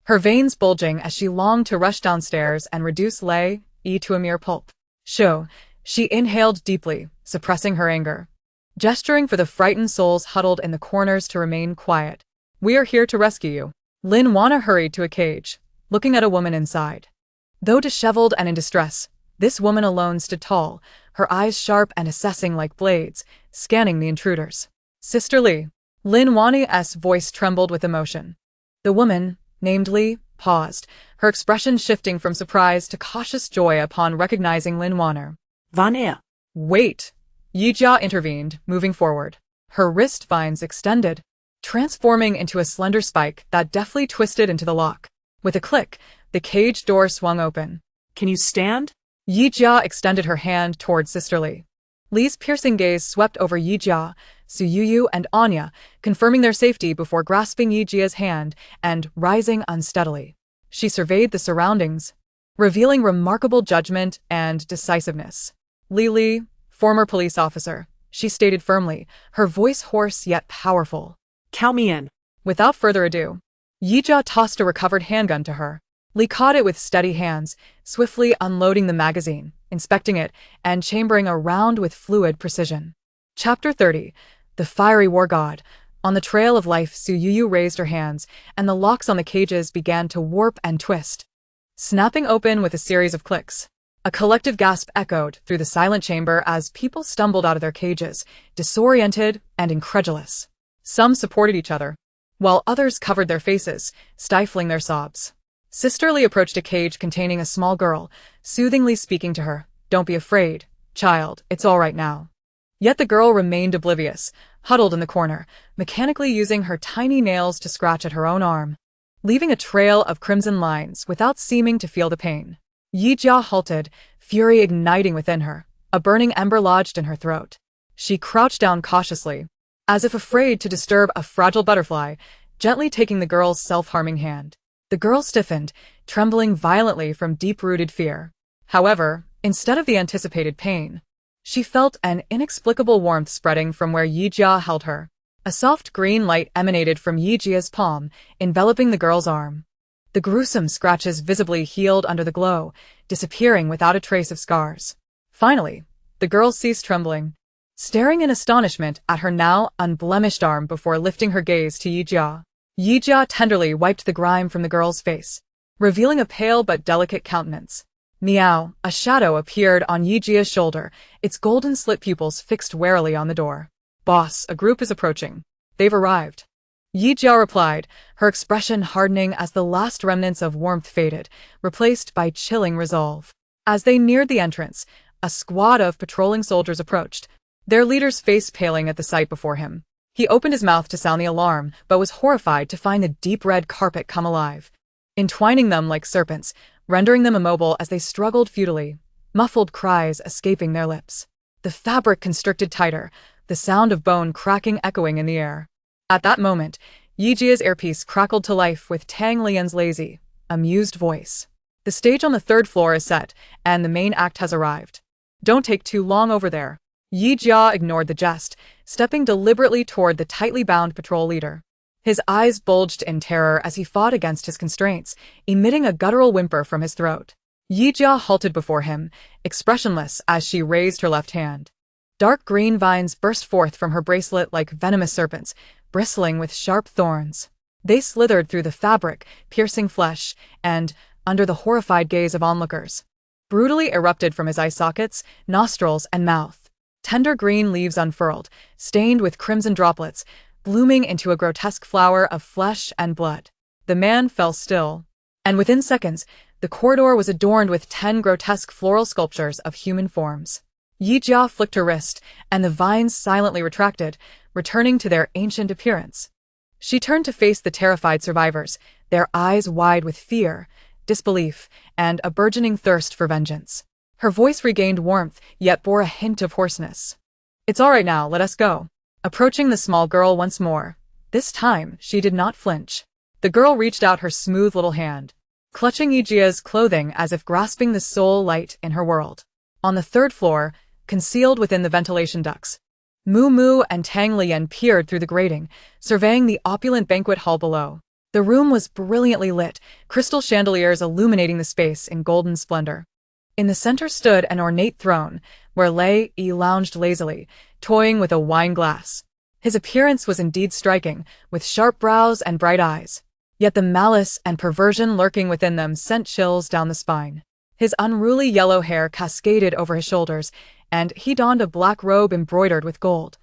her veins bulging as she longed to rush downstairs and reduce Lei Yi to a mere pulp. She inhaled deeply, suppressing her anger, gesturing for the frightened souls huddled in the corners to remain quiet. We are here to rescue you. Lin Wanu hurried to a cage, looking at a woman inside. Though disheveled and in distress, this woman alone stood tall, her eyes sharp and assessing like blades, scanning the intruders. Sister Li. Lin Wanu's voice trembled with emotion. The woman, named Li, paused, her expression shifting from surprise to cautious joy upon recognizing Lin Wanu. Wanneer. Wait! Yijia intervened, moving forward. Her wrist vines extended, transforming into a slender spike that deftly twisted into the lock. With a click, the cage door swung open. Can you stand? Yijia extended her hand toward Sister Li. Li's piercing gaze swept over Yijia, Su Yu, and Anya, confirming their safety before grasping Yijia's hand and rising unsteadily. She surveyed the surroundings, revealing remarkable judgment and decisiveness. Li, former police officer, she stated firmly, her voice hoarse yet powerful. Count me in. Without further ado, Yijia tossed a recovered handgun to her. Li caught it with steady hands, swiftly unloading the magazine, inspecting it, and chambering a round with fluid precision. Chapter 30. The Fiery War God. On the trail of life, Su Yu raised her hands, and the locks on the cages began to warp and twist, snapping open with a series of clicks. A collective gasp echoed through the silent chamber as people stumbled out of their cages, disoriented and incredulous. Some supported each other, while others covered their faces, stifling their sobs. Sister Li approached a cage containing a small girl, soothingly speaking to her. Don't be afraid, child, it's all right now. Yet the girl remained oblivious, huddled in the corner, mechanically using her tiny nails to scratch at her own arm, leaving a trail of crimson lines without seeming to feel the pain. Yijia halted, fury igniting within her, a burning ember lodged in her throat. She crouched down cautiously, as if afraid to disturb a fragile butterfly, gently taking the girl's self-harming hand. The girl stiffened, trembling violently from deep-rooted fear. However, instead of the anticipated pain, she felt an inexplicable warmth spreading from where Yijia held her. A soft green light emanated from Yijia's palm, enveloping the girl's arm. The gruesome scratches visibly healed under the glow, disappearing without a trace of scars. Finally, the girl ceased trembling, staring in astonishment at her now unblemished arm before lifting her gaze to Yijia. Yijia tenderly wiped the grime from the girl's face, revealing a pale but delicate countenance. Meow, a shadow appeared on Yijia's shoulder, its golden slit pupils fixed warily on the door. Boss, a group is approaching. They've arrived. Yijia replied, her expression hardening as the last remnants of warmth faded, replaced by chilling resolve. As they neared the entrance, a squad of patrolling soldiers approached, their leader's face paling at the sight before him. He opened his mouth to sound the alarm, but was horrified to find the deep red carpet come alive, entwining them like serpents, rendering them immobile as they struggled futilely, muffled cries escaping their lips. The fabric constricted tighter, the sound of bone cracking echoing in the air. At that moment, Yijia's earpiece crackled to life with Tang Lian's lazy, amused voice. The stage on the third floor is set, and the main act has arrived. Don't take too long over there. Yijia ignored the jest, stepping deliberately toward the tightly bound patrol leader. His eyes bulged in terror as he fought against his constraints, emitting a guttural whimper from his throat. Yijia halted before him, expressionless as she raised her left hand. Dark green vines burst forth from her bracelet like venomous serpents, bristling with sharp thorns. They slithered through the fabric, piercing flesh, and, under the horrified gaze of onlookers, brutally erupted from his eye sockets, nostrils, and mouth. Tender green leaves unfurled, stained with crimson droplets, blooming into a grotesque flower of flesh and blood. The man fell still, and within seconds, the corridor was adorned with 10 grotesque floral sculptures of human forms. Yijia flicked her wrist, and the vines silently retracted, returning to their ancient appearance. She turned to face the terrified survivors, their eyes wide with fear, disbelief, and a burgeoning thirst for vengeance. Her voice regained warmth, yet bore a hint of hoarseness. It's all right now, let us go. Approaching the small girl once more, this time she did not flinch. The girl reached out her smooth little hand, clutching Yijia's clothing as if grasping the sole light in her world. On the third floor, concealed within the ventilation ducts, Moo and Tang Lian peered through the grating, surveying the opulent banquet hall below. The room was brilliantly lit, crystal chandeliers illuminating the space in golden splendor. In the center stood an ornate throne, where Lei Yi lounged lazily, toying with a wine glass. His appearance was indeed striking, with sharp brows and bright eyes. Yet the malice and perversion lurking within them sent chills down the spine. His unruly yellow hair cascaded over his shoulders, and he donned a black robe embroidered with gold,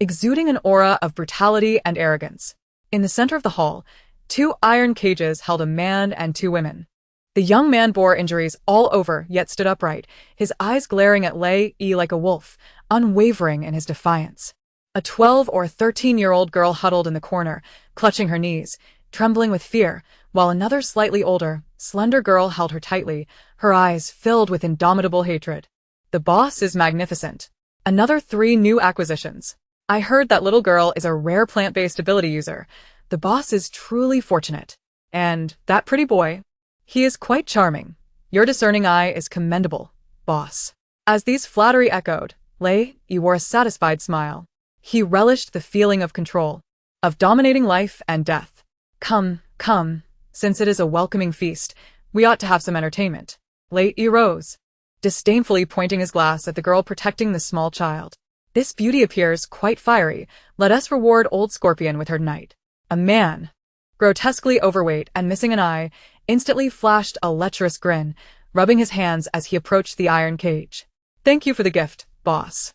exuding an aura of brutality and arrogance. In the center of the hall, 2 iron cages held a man and 2 women. The young man bore injuries all over, yet stood upright, his eyes glaring at Lei Yi like a wolf, unwavering in his defiance. A 12 or 13-year-old girl huddled in the corner, clutching her knees, trembling with fear, while another slightly older, slender girl held her tightly, her eyes filled with indomitable hatred. The boss is magnificent. Another 3 new acquisitions. I heard that little girl is a rare plant-based ability user. The boss is truly fortunate. And that pretty boy, he is quite charming. Your discerning eye is commendable, boss. As these flattery echoed, Lei Yi wore a satisfied smile. He relished the feeling of control, of dominating life and death. Come, since it is a welcoming feast, we ought to have some entertainment. Lei Yi rose, disdainfully pointing his glass at the girl protecting the small child. This beauty appears quite fiery. Let us reward old Scorpion with her tonight. A man, grotesquely overweight and missing an eye, instantly flashed a lecherous grin, rubbing his hands as he approached the iron cage. Thank you for the gift, boss.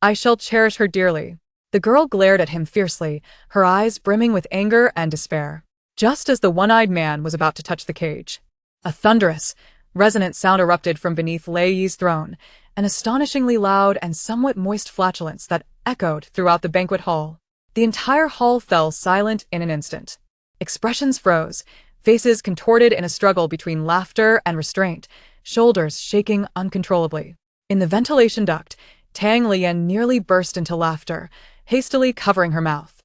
I shall cherish her dearly. The girl glared at him fiercely, her eyes brimming with anger and despair. Just as the one-eyed man was about to touch the cage, a thunderous, resonant sound erupted from beneath Lei Yi's throne, an astonishingly loud and somewhat moist flatulence that echoed throughout the banquet hall. The entire hall fell silent in an instant. Expressions froze, faces contorted in a struggle between laughter and restraint, shoulders shaking uncontrollably. In the ventilation duct, Tang Lian nearly burst into laughter, hastily covering her mouth.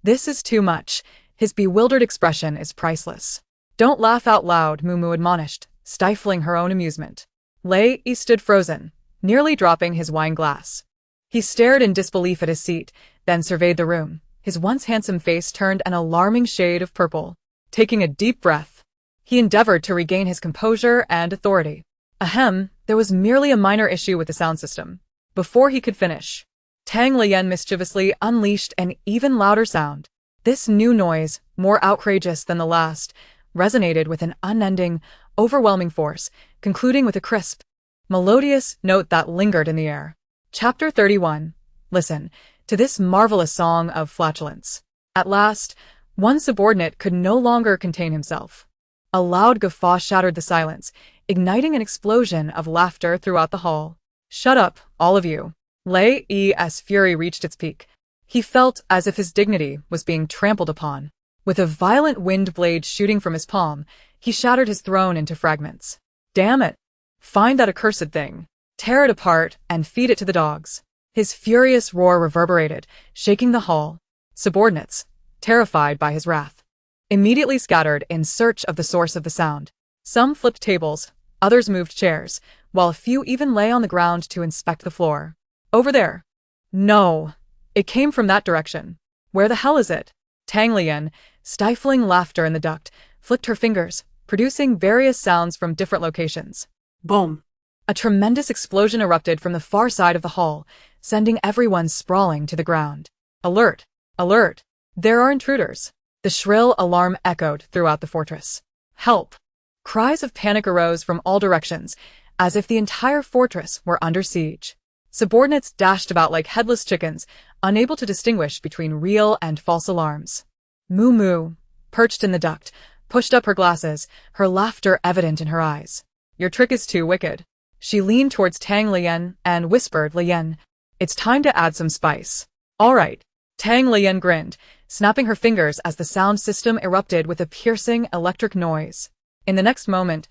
This is too much. His bewildered expression is priceless. Don't laugh out loud, Moo admonished, stifling her own amusement. Lei Yi stood frozen, nearly dropping his wine glass. He stared in disbelief at his seat, then surveyed the room, His once handsome face turned an alarming shade of purple. Taking a deep breath, he endeavored to regain his composure and authority. Ahem, there was merely a minor issue with the sound system. Before he could finish, Tang Lian mischievously unleashed an even louder sound. This new noise, more outrageous than the last, resonated with an unending, overwhelming force, concluding with a crisp, melodious note that lingered in the air. Chapter 31. Listen to this marvelous song of flatulence. At last, one subordinate could no longer contain himself. A loud guffaw shattered the silence, igniting an explosion of laughter throughout the hall. Shut up, all of you. Lei Yi's fury reached its peak. He felt as if his dignity was being trampled upon. With a violent wind blade shooting from his palm, he shattered his throne into fragments. Damn it! Find that accursed thing. Tear it apart and feed it to the dogs. His furious roar reverberated, shaking the hall. Subordinates, terrified by his wrath, immediately scattered in search of the source of the sound. Some flipped tables, others moved chairs, while a few even lay on the ground to inspect the floor. Over there. No. It came from that direction. Where the hell is it? Tang Lian, stifling laughter in the duct, flicked her fingers, producing various sounds from different locations. Boom. A tremendous explosion erupted from the far side of the hall, sending everyone sprawling to the ground. Alert! Alert! There are intruders. The shrill alarm echoed throughout the fortress. Help! Cries of panic arose from all directions, as if the entire fortress were under siege. Subordinates dashed about like headless chickens, unable to distinguish between real and false alarms. Moo Moo, perched in the duct, pushed up her glasses, her laughter evident in her eyes. Your trick is too wicked. She leaned towards Tang Lian and whispered, Lian, it's time to add some spice. All right. Tang Lian grinned, snapping her fingers as the sound system erupted with a piercing electric noise. In the next moment,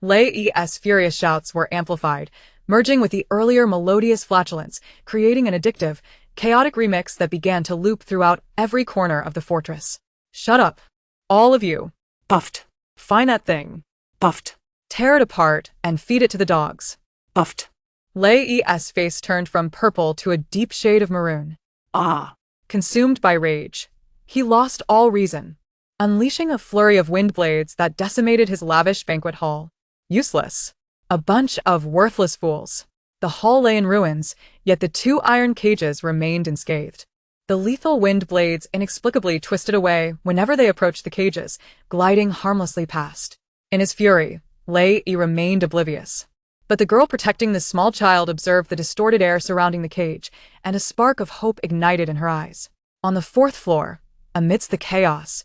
Lei Yi's furious shouts were amplified, merging with the earlier melodious flatulence, creating an addictive, chaotic remix that began to loop throughout every corner of the fortress. Shut up. All of you. Puffed. Find that thing. Puffed. Tear it apart and feed it to the dogs. Puffed. Lei Yi's face turned from purple to a deep shade of maroon. Ah. Consumed by rage, he lost all reason, unleashing a flurry of wind blades that decimated his lavish banquet hall. Useless. A bunch of worthless fools. The hall lay in ruins, yet the two iron cages remained unscathed. The lethal wind blades inexplicably twisted away whenever they approached the cages, gliding harmlessly past. In his fury, Lei Yi remained oblivious. But the girl protecting the small child observed the distorted air surrounding the cage, and a spark of hope ignited in her eyes. On the fourth floor, amidst the chaos,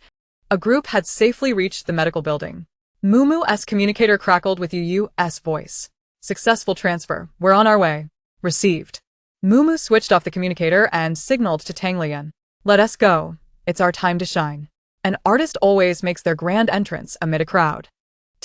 a group had safely reached the medical building. Moo Moo's communicator crackled with Yu's voice. Successful transfer. We're on our way. Received. Moo Moo switched off the communicator and signaled to Tang Lian. Let us go. It's our time to shine. An artist always makes their grand entrance amid a crowd.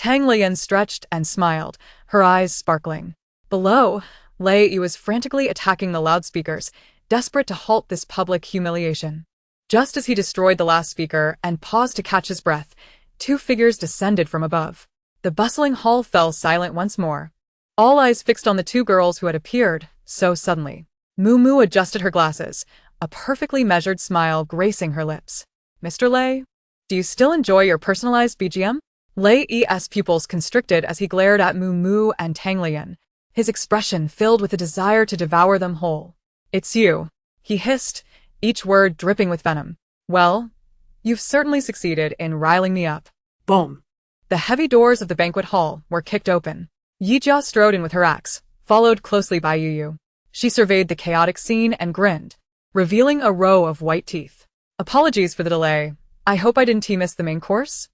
Tang Lian stretched and smiled, her eyes sparkling. Below, Lei Yi was frantically attacking the loudspeakers, desperate to halt this public humiliation. Just as he destroyed the last speaker and paused to catch his breath, two figures descended from above. The bustling hall fell silent once more. All eyes fixed on the two girls who had appeared so suddenly. Moo Moo adjusted her glasses, a perfectly measured smile gracing her lips. Mr. Lei, do you still enjoy your personalized BGM? Lei Yi's pupils constricted as he glared at Moo Moo and Tang Lian, his expression filled with a desire to devour them whole. It's you, he hissed, each word dripping with venom. Well, you've certainly succeeded in riling me up. Boom. The heavy doors of the banquet hall were kicked open. Yijia strode in with her axe, followed closely by Yu. She surveyed the chaotic scene and grinned, revealing a row of white teeth. Apologies for the delay. I hope I didn't miss the main course?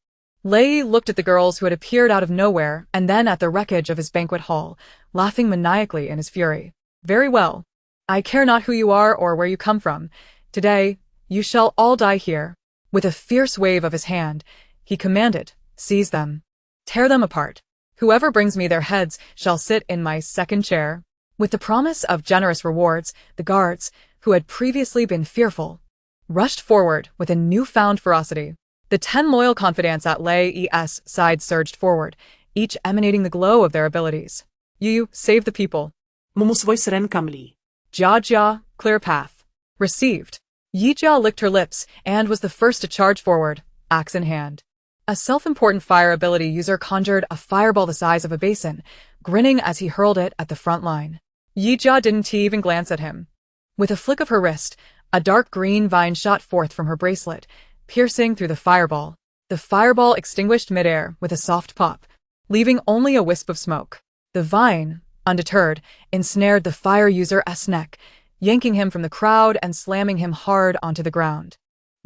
Lei looked at the girls who had appeared out of nowhere and then at the wreckage of his banquet hall, laughing maniacally in his fury. Very well. I care not who you are or where you come from. Today, you shall all die here. With a fierce wave of his hand, he commanded, seize them. Tear them apart. Whoever brings me their heads shall sit in my second chair. With the promise of generous rewards, the guards, who had previously been fearful, rushed forward with a newfound ferocity. The 10 loyal confidants at Lei Yi's side surged forward, each emanating the glow of their abilities. Yu, save the people. Mumu's voice ran calmly. Jia, clear path. Received. Yijia licked her lips and was the first to charge forward, axe in hand. A self-important fire ability user conjured a fireball the size of a basin, grinning as he hurled it at the front line. Yijia didn't even glance at him. With a flick of her wrist, a dark green vine shot forth from her bracelet, piercing through the fireball. The fireball extinguished midair with a soft pop, leaving only a wisp of smoke. The vine, undeterred, ensnared the fire user's neck, yanking him from the crowd and slamming him hard onto the ground.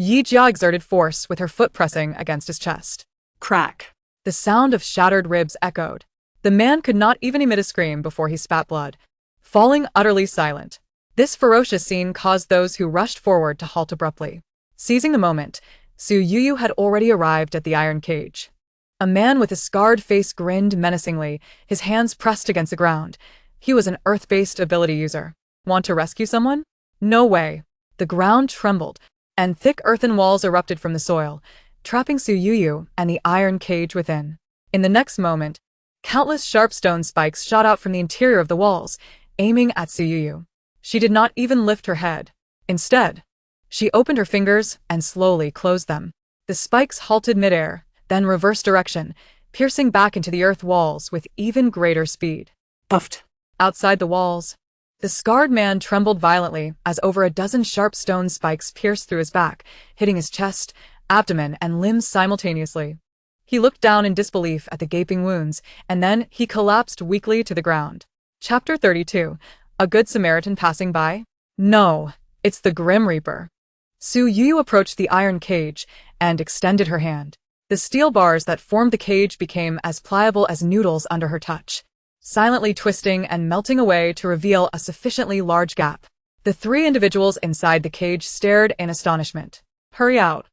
Yijia exerted force with her foot pressing against his chest. Crack. The sound of shattered ribs echoed. The man could not even emit a scream before he spat blood, falling utterly silent. This ferocious scene caused those who rushed forward to halt abruptly. Seizing the moment, Su Yuyu had already arrived at the iron cage. A man with a scarred face grinned menacingly, his hands pressed against the ground. He was an earth-based ability user. Want to rescue someone? No way. The ground trembled, and thick earthen walls erupted from the soil, trapping Su Yuyu and the iron cage within. In the next moment, countless sharp stone spikes shot out from the interior of the walls, aiming at Su Yuyu. She did not even lift her head. Instead, she opened her fingers and slowly closed them. The spikes halted midair, then reversed direction, piercing back into the earth walls with even greater speed. Puffed. Outside the walls, the scarred man trembled violently as over a dozen sharp stone spikes pierced through his back, hitting his chest, abdomen, and limbs simultaneously. He looked down in disbelief at the gaping wounds, and then he collapsed weakly to the ground. Chapter 32. A Good Samaritan Passing By? No, it's the Grim Reaper. Su Yuyu approached the iron cage and extended her hand. The steel bars that formed the cage became as pliable as noodles under her touch, silently twisting and melting away to reveal a sufficiently large gap. The three individuals inside the cage stared in astonishment. Hurry out.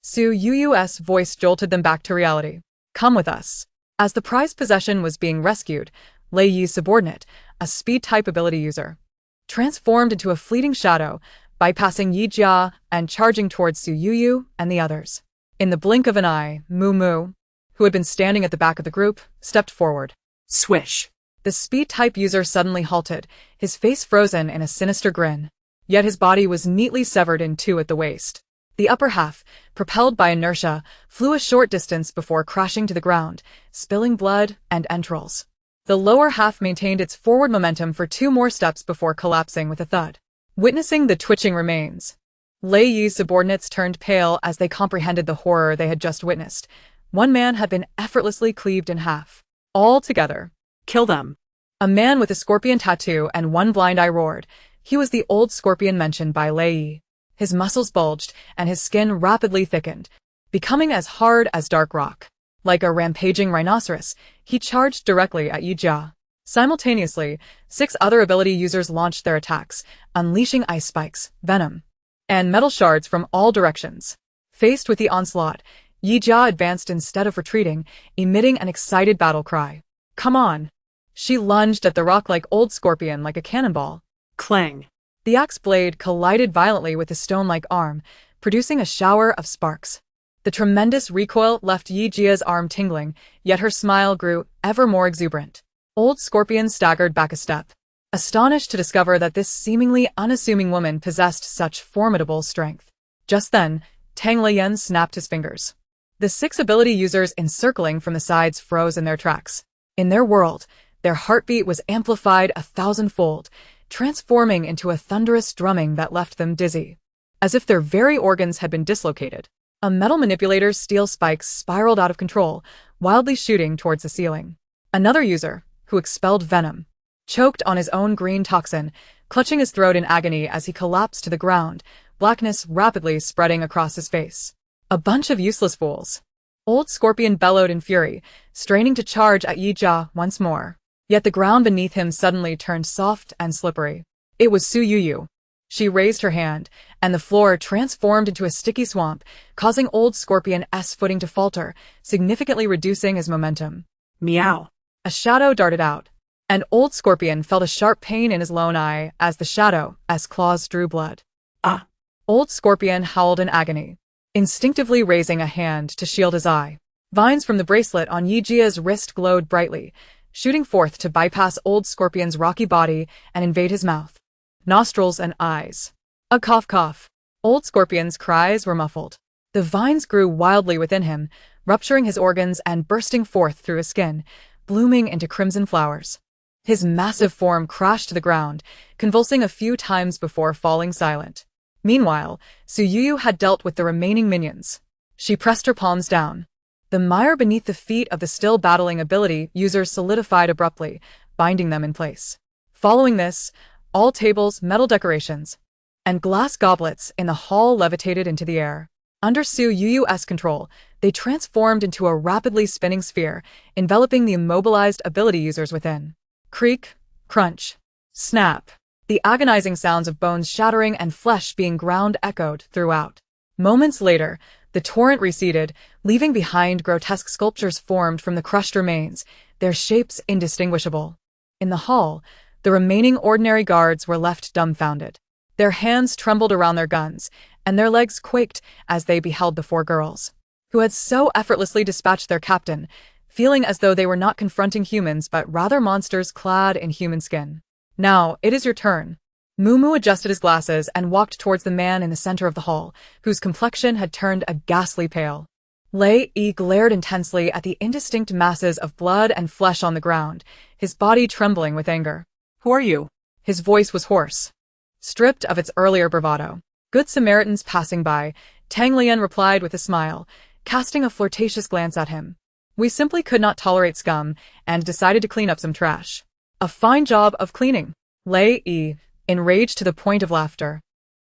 Su Yuyu's voice jolted them back to reality. Come with us. As the prized possession was being rescued, Lei Yi's subordinate, a speed-type ability user, transformed into a fleeting shadow, bypassing Yijia and charging towards Su Yuyu and the others. In the blink of an eye, Moo, who had been standing at the back of the group, stepped forward. Swish. The speed-type user suddenly halted, his face frozen in a sinister grin. Yet his body was neatly severed in two at the waist. The upper half, propelled by inertia, flew a short distance before crashing to the ground, spilling blood and entrails. The lower half maintained its forward momentum for 2 more steps before collapsing with a thud. Witnessing the twitching remains, Lei Yi's subordinates turned pale as they comprehended the horror they had just witnessed. One man had been effortlessly cleaved in half. All together. Kill them. A man with a scorpion tattoo and one blind eye roared. He was the old scorpion mentioned by Lei Yi. His muscles bulged, and his skin rapidly thickened, becoming as hard as dark rock. Like a rampaging rhinoceros, he charged directly at Yijia. Simultaneously, 6 other ability users launched their attacks, unleashing ice spikes, venom, and metal shards from all directions. Faced with the onslaught, Yijia advanced instead of retreating, emitting an excited battle cry. Come on! She lunged at the rock-like old scorpion like a cannonball. Clang. The axe blade collided violently with the stone-like arm, producing a shower of sparks. The tremendous recoil left Yijia's arm tingling, yet her smile grew ever more exuberant. Old Scorpion staggered back a step, astonished to discover that this seemingly unassuming woman possessed such formidable strength. Just then, Tang Lian snapped his fingers. The 6 ability users encircling from the sides froze in their tracks. In their world, their heartbeat was amplified 1,000-fold, transforming into a thunderous drumming that left them dizzy, as if their very organs had been dislocated. A metal manipulator's steel spikes spiraled out of control, wildly shooting towards the ceiling. Another user, who expelled venom, choked on his own green toxin, clutching his throat in agony as he collapsed to the ground, blackness rapidly spreading across his face. A bunch of useless fools. Old Scorpion bellowed in fury, straining to charge at Yijia once more. Yet the ground beneath him suddenly turned soft and slippery. It was Su Yuyu. She raised her hand, and the floor transformed into a sticky swamp, causing Old Scorpion's footing to falter, significantly reducing his momentum. Meow. A shadow darted out, and Old Scorpion felt a sharp pain in his lone eye as the shadow's claws drew blood. Ah! Old Scorpion howled in agony, instinctively raising a hand to shield his eye. Vines from the bracelet on Yijia's wrist glowed brightly, shooting forth to bypass Old Scorpion's rocky body and invade his mouth, nostrils, and eyes. A cough. Old Scorpion's cries were muffled. The vines grew wildly within him, rupturing his organs and bursting forth through his skin, blooming into crimson flowers. His massive form crashed to the ground, convulsing a few times before falling silent. Meanwhile, Suyuyu had dealt with the remaining minions. She pressed her palms down. The mire beneath the feet of the still battling ability users solidified abruptly, binding them in place. Following this, all tables, metal decorations, and glass goblets in the hall levitated into the air. Under Suyuyu's control, they transformed into a rapidly spinning sphere, enveloping the immobilized ability users within. Creak, crunch, snap. The agonizing sounds of bones shattering and flesh being ground echoed throughout. Moments later, the torrent receded, leaving behind grotesque sculptures formed from the crushed remains, their shapes indistinguishable. In the hall, the remaining ordinary guards were left dumbfounded. Their hands trembled around their guns, and their legs quaked as they beheld the four girls, who had so effortlessly dispatched their captain, feeling as though they were not confronting humans but rather monsters clad in human skin. Now, it is your turn. Mumu adjusted his glasses and walked towards the man in the center of the hall, whose complexion had turned a ghastly pale. Lei Yi glared intensely at the indistinct masses of blood and flesh on the ground, his body trembling with anger. Who are you? His voice was hoarse, stripped of its earlier bravado. Good Samaritans passing by, Tang Lian replied with a smile, casting a flirtatious glance at him. We simply could not tolerate scum and decided to clean up some trash. A fine job of cleaning. Lei Yi, enraged to the point of laughter,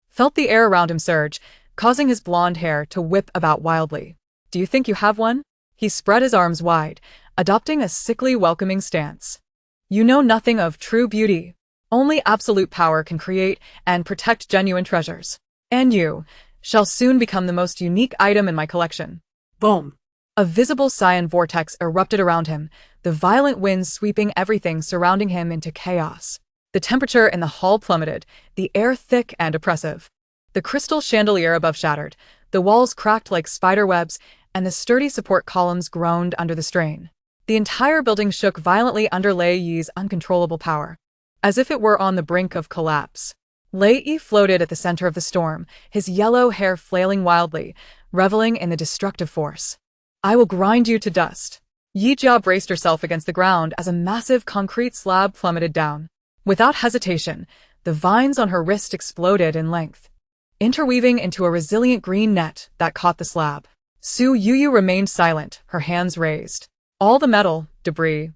felt the air around him surge, causing his blonde hair to whip about wildly. Do you think you have one? He spread his arms wide, adopting a sickly welcoming stance. You know nothing of true beauty. Only absolute power can create and protect genuine treasures. And you shall soon become the most unique item in my collection. Boom. A visible cyan vortex erupted around him, the violent winds sweeping everything surrounding him into chaos. The temperature in the hall plummeted, the air thick and oppressive. The crystal chandelier above shattered, the walls cracked like spider webs, and the sturdy support columns groaned under the strain. The entire building shook violently under Lei Yi's uncontrollable power, as if it were on the brink of collapse. Lei Yi floated at the center of the storm, his yellow hair flailing wildly, reveling in the destructive force. I will grind you to dust. Yi Jia braced herself against the ground as a massive concrete slab plummeted down. Without hesitation, the vines on her wrist exploded in length, interweaving into a resilient green net that caught the slab. Suyuyu remained silent, her hands raised. All the metal, debris,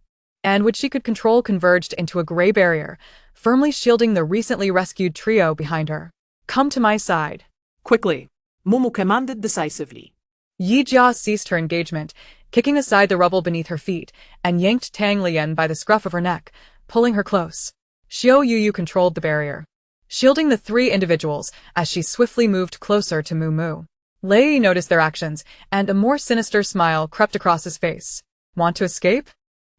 and which she could control converged into a gray barrier, firmly shielding the recently rescued trio behind her. Come to my side. Quickly. Mumu commanded decisively. Yi Jia ceased her engagement, kicking aside the rubble beneath her feet, and yanked Tang Lian by the scruff of her neck, pulling her close. Xiao Yuyu controlled the barrier, shielding the three individuals as she swiftly moved closer to Mumu. Lei Yi noticed their actions, and a more sinister smile crept across his face. Want to escape?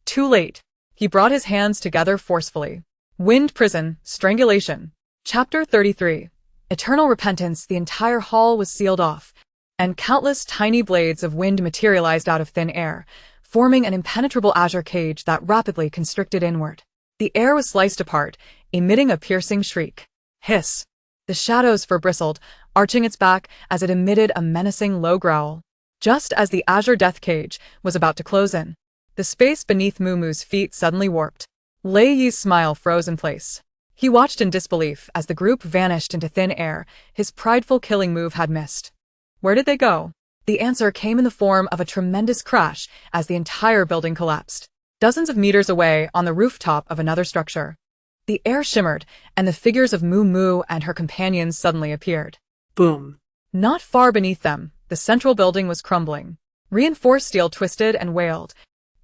Too late. He brought his hands together forcefully. Wind prison, strangulation. Chapter 33. Eternal repentance. The entire hall was sealed off, and countless tiny blades of wind materialized out of thin air, forming an impenetrable azure cage that rapidly constricted inward. The air was sliced apart, emitting a piercing shriek. Hiss. The shadow's fur bristled, arching its back as it emitted a menacing low growl. Just as the azure death cage was about to close in, the space beneath Mumu's feet suddenly warped. Lei Yi's smile froze in place. He watched in disbelief as the group vanished into thin air. His prideful killing move had missed. Where did they go? The answer came in the form of a tremendous crash as the entire building collapsed. Dozens of meters away on the rooftop of another structure, the air shimmered, and the figures of Mumu and her companions suddenly appeared. Boom. Not far beneath them, the central building was crumbling. Reinforced steel twisted and wailed.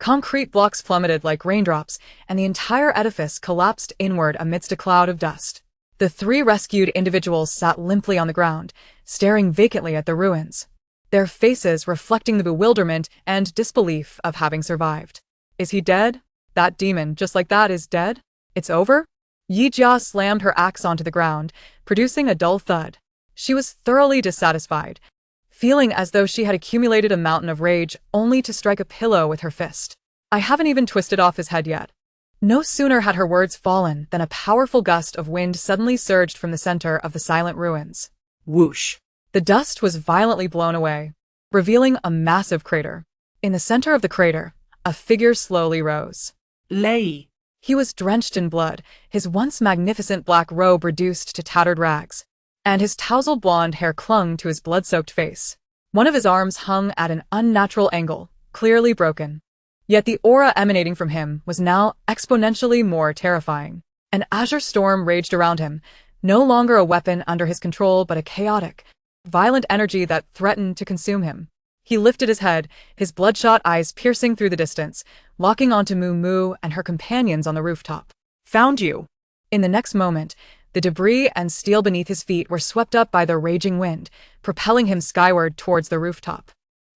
Concrete blocks plummeted like raindrops, and the entire edifice collapsed inward amidst a cloud of dust. The three rescued individuals sat limply on the ground, staring vacantly at the ruins, their faces reflecting the bewilderment and disbelief of having survived. Is he dead? That demon, just like that, is dead? It's over? Yi Jia slammed her axe onto the ground, producing a dull thud. She was thoroughly dissatisfied, feeling as though she had accumulated a mountain of rage only to strike a pillow with her fist. I haven't even twisted off his head yet. No sooner had her words fallen than a powerful gust of wind suddenly surged from the center of the silent ruins. Whoosh. The dust was violently blown away, revealing a massive crater. In the center of the crater, a figure slowly rose. Lei. He was drenched in blood, his once magnificent black robe reduced to tattered rags, and his tousled blonde hair clung to his blood-soaked face. One of his arms hung at an unnatural angle, clearly broken. Yet the aura emanating from him was now exponentially more terrifying. An azure storm raged around him, no longer a weapon under his control but a chaotic, violent energy that threatened to consume him. He lifted his head, his bloodshot eyes piercing through the distance, locking onto Moo Moo and her companions on the rooftop. Found you. In the next moment, the debris and steel beneath his feet were swept up by the raging wind, propelling him skyward towards the rooftop.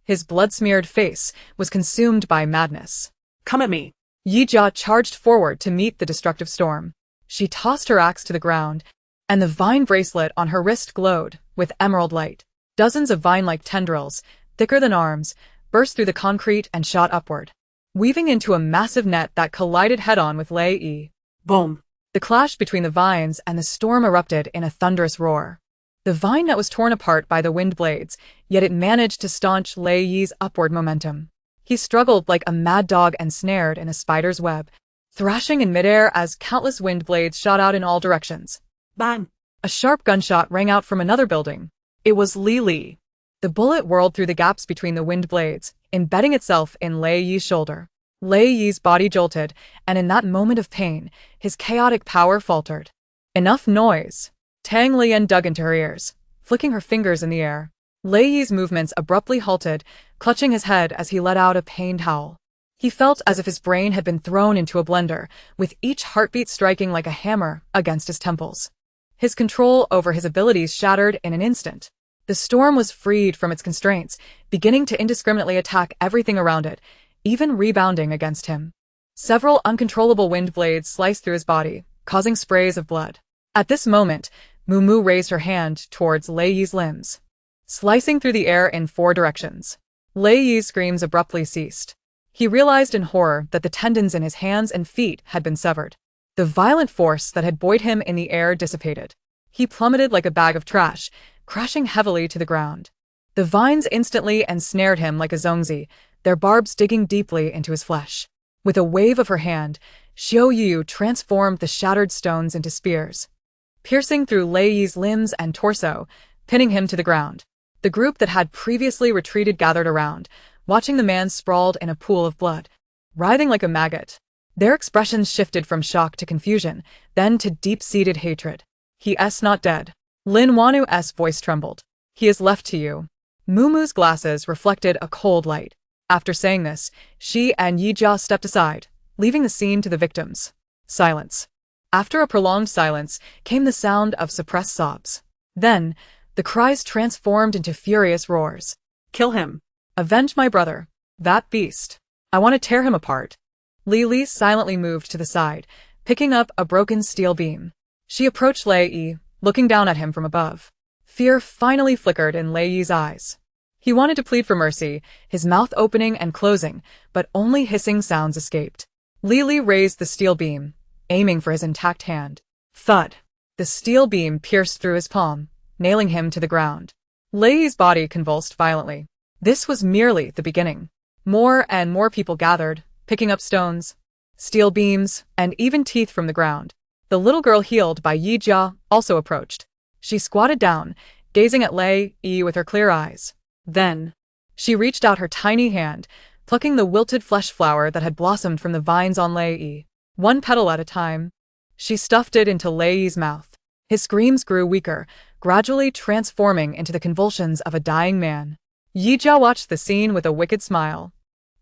His blood-smeared face was consumed by madness. Come at me. Yijia charged forward to meet the destructive storm. She tossed her axe to the ground, and the vine bracelet on her wrist glowed with emerald light. Dozens of vine-like tendrils, thicker than arms, burst through the concrete and shot upward, weaving into a massive net that collided head-on with Lei Yi. Boom. The clash between the vines and the storm erupted in a thunderous roar. The vine net was torn apart by the wind blades, yet it managed to staunch Lei Yi's upward momentum. He struggled like a mad dog ensnared in a spider's web, thrashing in midair as countless wind blades shot out in all directions. Bang. A sharp gunshot rang out from another building. It was Li. The bullet whirled through the gaps between the wind blades, embedding itself in Lei Yi's shoulder. Lei Yi's body jolted, and in that moment of pain, his chaotic power faltered. Enough noise. Tang Lian dug into her ears, flicking her fingers in the air. Lei Yi's movements abruptly halted, clutching his head as he let out a pained howl. He felt as if his brain had been thrown into a blender, with each heartbeat striking like a hammer against his temples. His control over his abilities shattered in an instant. The storm was freed from its constraints, beginning to indiscriminately attack everything around it, even rebounding against him. Several uncontrollable wind blades sliced through his body, causing sprays of blood. At this moment, Moo Moo raised her hand towards Lei Yi's limbs, slicing through the air in 4 directions. Lei Yi's screams abruptly ceased. He realized in horror that the tendons in his hands and feet had been severed. The violent force that had buoyed him in the air dissipated. He plummeted like a bag of trash, crashing heavily to the ground. The vines instantly ensnared him like a zongzi, their barbs digging deeply into his flesh. With a wave of her hand, Xiao Yu transformed the shattered stones into spears, piercing through Lei Yi's limbs and torso, pinning him to the ground. The group that had previously retreated gathered around, watching the man sprawled in a pool of blood, writhing like a maggot. Their expressions shifted from shock to confusion, then to deep-seated hatred. He's not dead. Lin Wanu's voice trembled. He is left to you. Moo Moo's glasses reflected a cold light. After saying this, she and Yijia stepped aside, leaving the scene to the victims. Silence. After a prolonged silence came the sound of suppressed sobs. Then, the cries transformed into furious roars. Kill him. Avenge my brother. That beast. I want to tear him apart. Li silently moved to the side, picking up a broken steel beam. She approached Lei Yi, looking down at him from above. Fear finally flickered in Lei Yi's eyes. He wanted to plead for mercy, his mouth opening and closing, but only hissing sounds escaped. Li raised the steel beam, aiming for his intact hand. Thud. The steel beam pierced through his palm, nailing him to the ground. Lei Yi's body convulsed violently. This was merely the beginning. More and more people gathered, picking up stones, steel beams, and even teeth from the ground. The little girl healed by Yijia also approached. She squatted down, gazing at Lei Yi with her clear eyes. Then, she reached out her tiny hand, plucking the wilted flesh flower that had blossomed from the vines on Lei Yi. One petal at a time, she stuffed it into Lei Yi's mouth. His screams grew weaker, gradually transforming into the convulsions of a dying man. Yijia watched the scene with a wicked smile,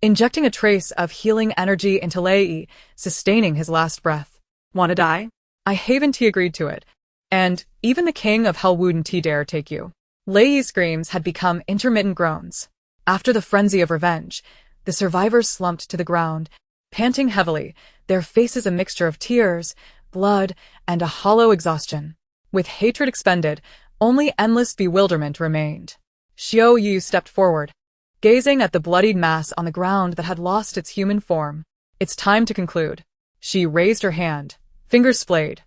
injecting a trace of healing energy into Lei Yi, sustaining his last breath. Wanna die? I haven't agreed to it. And even the king of hell wouldn't dare take you. Lei Yi's screams had become intermittent groans. After the frenzy of revenge, the survivors slumped to the ground, panting heavily, their faces a mixture of tears, blood, and a hollow exhaustion. With hatred expended, only endless bewilderment remained. Xiao Yu stepped forward, gazing at the bloodied mass on the ground that had lost its human form. It's time to conclude. She raised her hand, fingers splayed.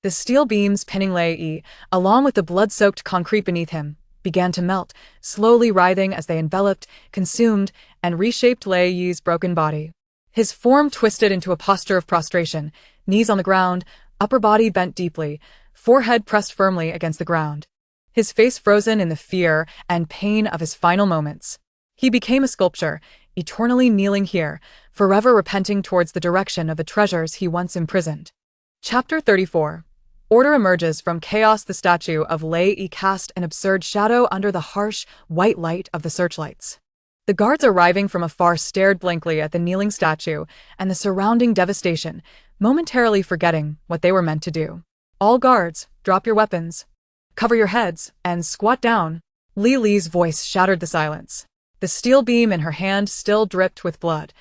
The steel beams pinning Lei, along with the blood-soaked concrete beneath him, began to melt, slowly writhing as they enveloped, consumed, and reshaped Lei's broken body. His form twisted into a posture of prostration, knees on the ground, upper body bent deeply, forehead pressed firmly against the ground. His face frozen in the fear and pain of his final moments. He became a sculpture, eternally kneeling here, forever repenting towards the direction of the treasures he once imprisoned. Chapter 34. Order emerges from chaos. The statue of Lei cast an absurd shadow under the harsh, white light of the searchlights. The guards arriving from afar stared blankly at the kneeling statue and the surrounding devastation, momentarily forgetting what they were meant to do. All guards, drop your weapons. Cover your heads, and squat down. Li's voice shattered the silence. The steel beam in her hand still dripped with blood,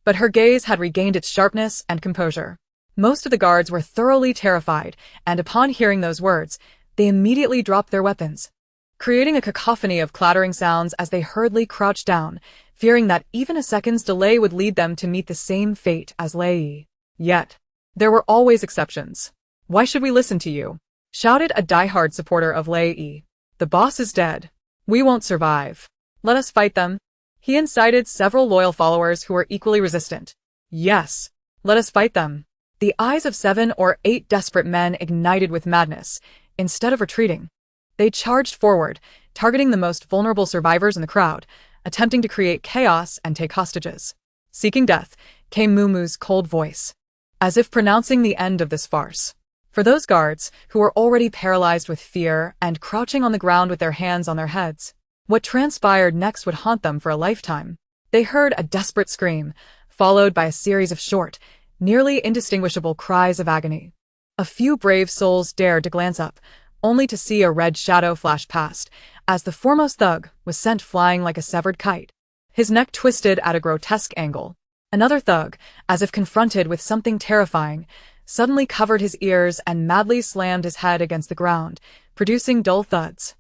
but her gaze had regained its sharpness and composure. Most of the guards were thoroughly terrified, and upon hearing those words, they immediately dropped their weapons, creating a cacophony of clattering sounds as they hurriedly crouched down, fearing that even a second's delay would lead them to meet the same fate as Lei. Yet, there were always exceptions. "Why should we listen to you?" shouted a die-hard supporter of Lei. "The boss is dead. We won't survive. Let us fight them." He incited several loyal followers who were equally resistant. "Yes, let us fight them." The eyes of 7 or 8 desperate men ignited with madness. Instead of retreating, they charged forward, targeting the most vulnerable survivors in the crowd, attempting to create chaos and take hostages. "Seeking death," came Mumu's cold voice, as if pronouncing the end of this farce. For those guards, who were already paralyzed with fear and crouching on the ground with their hands on their heads, what transpired next would haunt them for a lifetime. They heard a desperate scream, followed by a series of short, nearly indistinguishable cries of agony. A few brave souls dared to glance up, only to see a red shadow flash past, as the foremost thug was sent flying like a severed kite. His neck twisted at a grotesque angle. Another thug, as if confronted with something terrifying, suddenly covered his ears and madly slammed his head against the ground, producing dull thuds.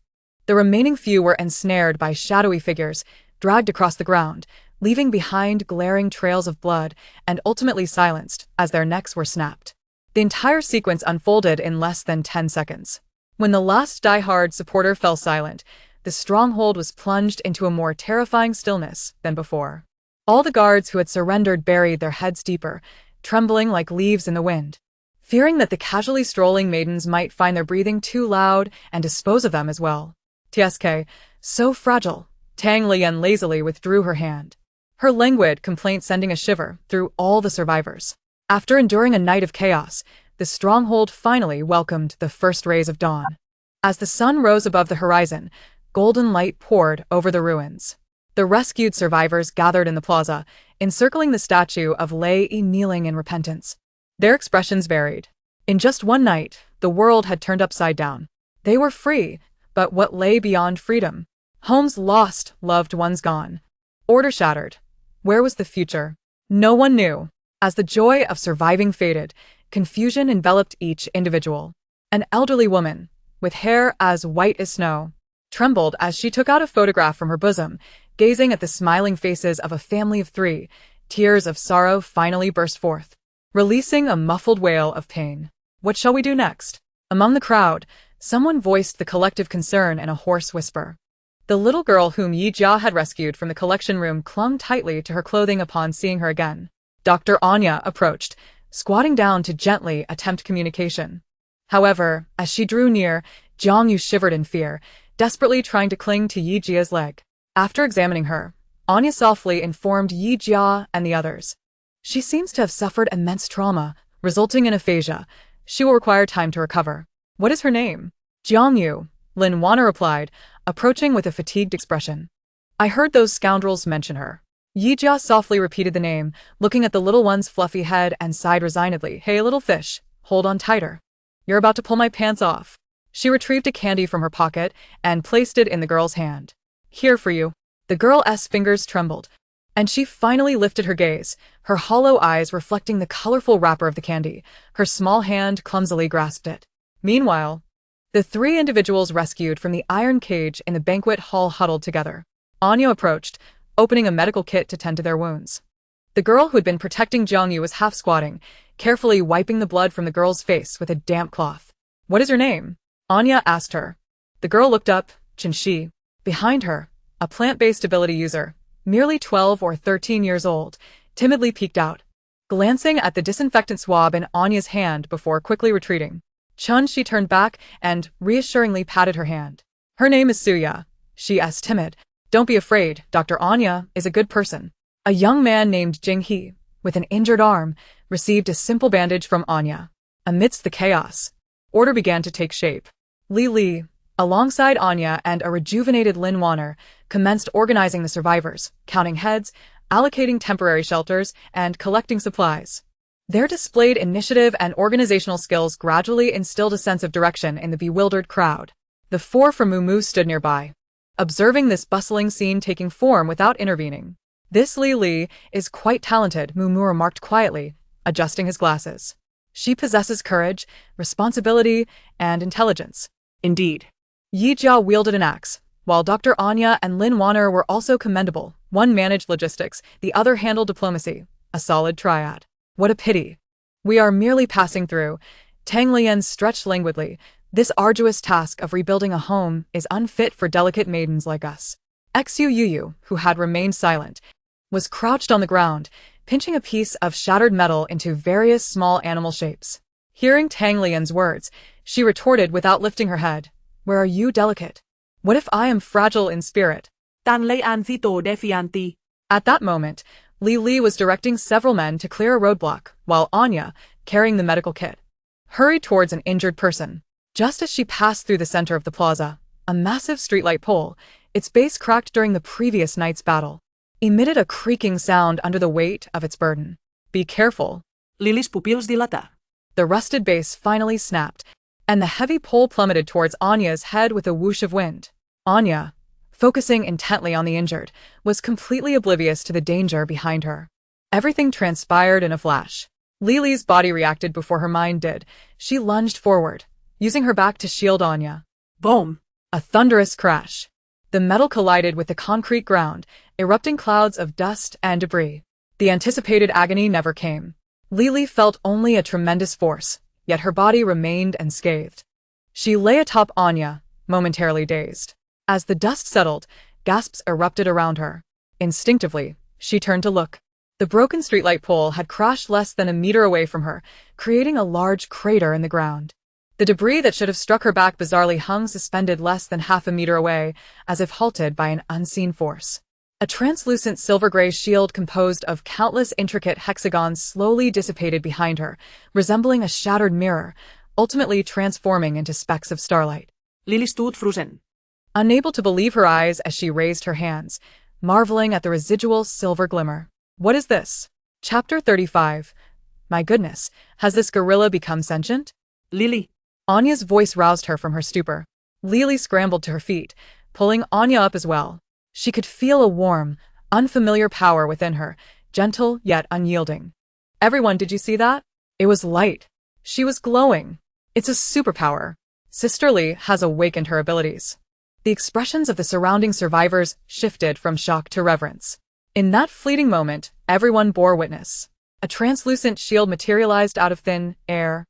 The remaining few were ensnared by shadowy figures, dragged across the ground, leaving behind glaring trails of blood, and ultimately silenced as their necks were snapped. The entire sequence unfolded in less than 10 seconds. When the last die-hard supporter fell silent, the stronghold was plunged into a more terrifying stillness than before. All the guards who had surrendered buried their heads deeper, trembling like leaves in the wind, fearing that the casually strolling maidens might find their breathing too loud and dispose of them as well. "Tsk, so fragile." Tang Lian lazily withdrew her hand, her languid complaint sending a shiver through all the survivors. After enduring a night of chaos, the stronghold finally welcomed the first rays of dawn. As the sun rose above the horizon, golden light poured over the ruins. The rescued survivors gathered in the plaza, encircling the statue of Lei kneeling in repentance. Their expressions varied. In just one night, the world had turned upside down. They were free, but what lay beyond freedom? Homes lost, loved ones gone. Order shattered. Where was the future? No one knew. As the joy of surviving faded, confusion enveloped each individual. An elderly woman, with hair as white as snow, trembled as she took out a photograph from her bosom, gazing at the smiling faces of a family of 3. Tears of sorrow finally burst forth, releasing a muffled wail of pain. "What shall we do next?" Among the crowd, someone voiced the collective concern in a hoarse whisper. The little girl whom Yi Jia had rescued from the collection room clung tightly to her clothing upon seeing her again. Dr. Anya approached, squatting down to gently attempt communication. However, as she drew near, Jiang Yu shivered in fear, desperately trying to cling to Yi Jia's leg. After examining her, Anya softly informed Yi Jia and the others. "She seems to have suffered immense trauma, resulting in aphasia. She will require time to recover." "What is her name?" "Jiang Yu," Lin Wana replied, approaching with a fatigued expression. "I heard those scoundrels mention her." Yi Jia softly repeated the name, looking at the little one's fluffy head and sighed resignedly. "Hey, little fish, hold on tighter. You're about to pull my pants off." She retrieved a candy from her pocket and placed it in the girl's hand. "Here for you." The girl's fingers trembled, and she finally lifted her gaze, her hollow eyes reflecting the colorful wrapper of the candy. Her small hand clumsily grasped it. Meanwhile, the 3 individuals rescued from the iron cage in the banquet hall huddled together. Anya approached, opening a medical kit to tend to their wounds. The girl who had been protecting Jiang Yu was half squatting, carefully wiping the blood from the girl's face with a damp cloth. What is your name? Anya asked her. The girl looked up, Chinshi. Behind her, a plant-based ability user, merely 12 or 13 years old, timidly peeked out, glancing at the disinfectant swab in Anya's hand before quickly retreating. Chun-Shi turned back and reassuringly patted her hand. Her name is Suya. She's timid. Don't be afraid, Dr. Anya is a good person. A young man named Jing-He, with an injured arm, received a simple bandage from Anya. Amidst the chaos, order began to take shape. Li, alongside Anya and a rejuvenated Lin Wanner, commenced organizing the survivors, counting heads, allocating temporary shelters, and collecting supplies. Their displayed initiative and organizational skills gradually instilled a sense of direction in the bewildered crowd. The four from Mumu stood nearby, observing this bustling scene taking form without intervening. This Li is quite talented, Mumu remarked quietly, adjusting his glasses. She possesses courage, responsibility, and intelligence. Indeed. Yi Jia wielded an axe, while Dr. Anya and Lin Wanner were also commendable. One managed logistics, the other handled diplomacy. A solid triad. What a pity. We are merely passing through. Tang Lian stretched languidly. This arduous task of rebuilding a home is unfit for delicate maidens like us. Xu Yu, who had remained silent, was crouched on the ground, pinching a piece of shattered metal into various small animal shapes. Hearing Tang Lian's words, she retorted without lifting her head. Where are you delicate? What if I am fragile in spirit? Tan lei an thi to defianti. At that moment, Li was directing several men to clear a roadblock, while Anya, carrying the medical kit, hurried towards an injured person. Just as she passed through the center of the plaza, a massive streetlight pole, its base cracked during the previous night's battle, emitted a creaking sound under the weight of its burden. Be careful. Lily's pupils dilata. The rusted base finally snapped, and the heavy pole plummeted towards Anya's head with a whoosh of wind. Anya, focusing intently on the injured, was completely oblivious to the danger behind her. Everything transpired in a flash. Lily's body reacted before her mind did. She lunged forward, using her back to shield Anya. Boom! A thunderous crash. The metal collided with the concrete ground, erupting clouds of dust and debris. The anticipated agony never came. Lily felt only a tremendous force, yet her body remained unscathed. She lay atop Anya, momentarily dazed. As the dust settled, gasps erupted around her. Instinctively, she turned to look. The broken streetlight pole had crashed less than a meter away from her, creating a large crater in the ground. The debris that should have struck her back bizarrely hung suspended less than half a meter away, as if halted by an unseen force. A translucent silver-gray shield composed of countless intricate hexagons slowly dissipated behind her, resembling a shattered mirror, ultimately transforming into specks of starlight. Lily stood frozen, unable to believe her eyes as she raised her hands, marveling at the residual silver glimmer. What is this? Chapter 35. My goodness, has this gorilla become sentient? Lily. Anya's voice roused her from her stupor. Lily scrambled to her feet, pulling Anya up as well. She could feel a warm, unfamiliar power within her, gentle yet unyielding. Everyone, did you see that? It was light. She was glowing. It's a superpower. Sister Lee has awakened her abilities. The expressions of the surrounding survivors shifted from shock to reverence. In that fleeting moment, everyone bore witness. A translucent shield materialized out of thin air,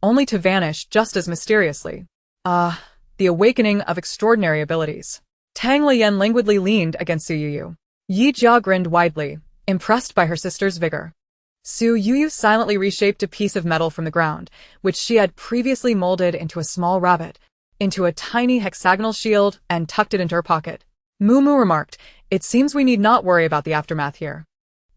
only to vanish just as mysteriously. The awakening of extraordinary abilities. Tang Lian languidly leaned against Su Yu. Yi Jia grinned widely, impressed by her sister's vigor. Su Yu silently reshaped a piece of metal from the ground, which she had previously molded into a small rabbit, into a tiny hexagonal shield and tucked it into her pocket. Mumu remarked, "It seems we need not worry about the aftermath here.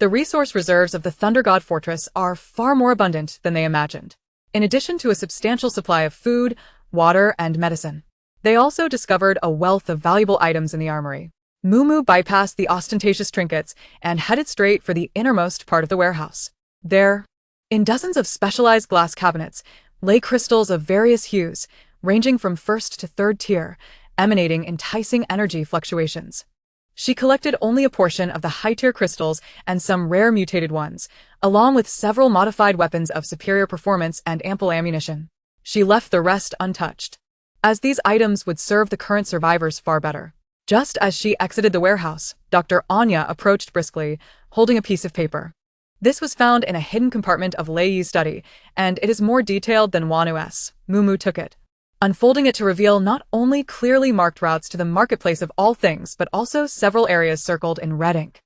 The resource reserves of the Thunder God Fortress are far more abundant than they imagined. In addition to a substantial supply of food, water, and medicine, they also discovered a wealth of valuable items in the armory." Mumu bypassed the ostentatious trinkets and headed straight for the innermost part of the warehouse. There, in dozens of specialized glass cabinets, lay crystals of various hues, ranging from first to third tier, emanating enticing energy fluctuations. She collected only a portion of the high-tier crystals and some rare mutated ones, along with several modified weapons of superior performance and ample ammunition. She left the rest untouched, as these items would serve the current survivors far better. Just as she exited the warehouse, Dr. Anya approached briskly, holding a piece of paper. This was found in a hidden compartment of Lei Yi's study, and it is more detailed than Wanu's. Mumu took it, unfolding it to reveal not only clearly marked routes to the marketplace of all things but also several areas circled in red ink.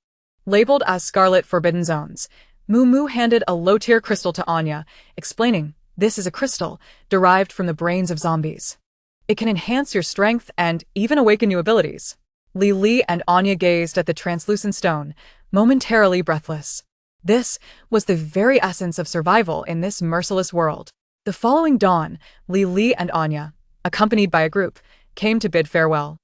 Labeled as Scarlet Forbidden Zones, Moo handed a low-tier crystal to Anya, explaining, "This is a crystal derived from the brains of zombies. It can enhance your strength and even awaken new abilities." Li and Anya gazed at the translucent stone, momentarily breathless. This was the very essence of survival in this merciless world. The following dawn, Li and Anya, accompanied by a group, came to bid farewell.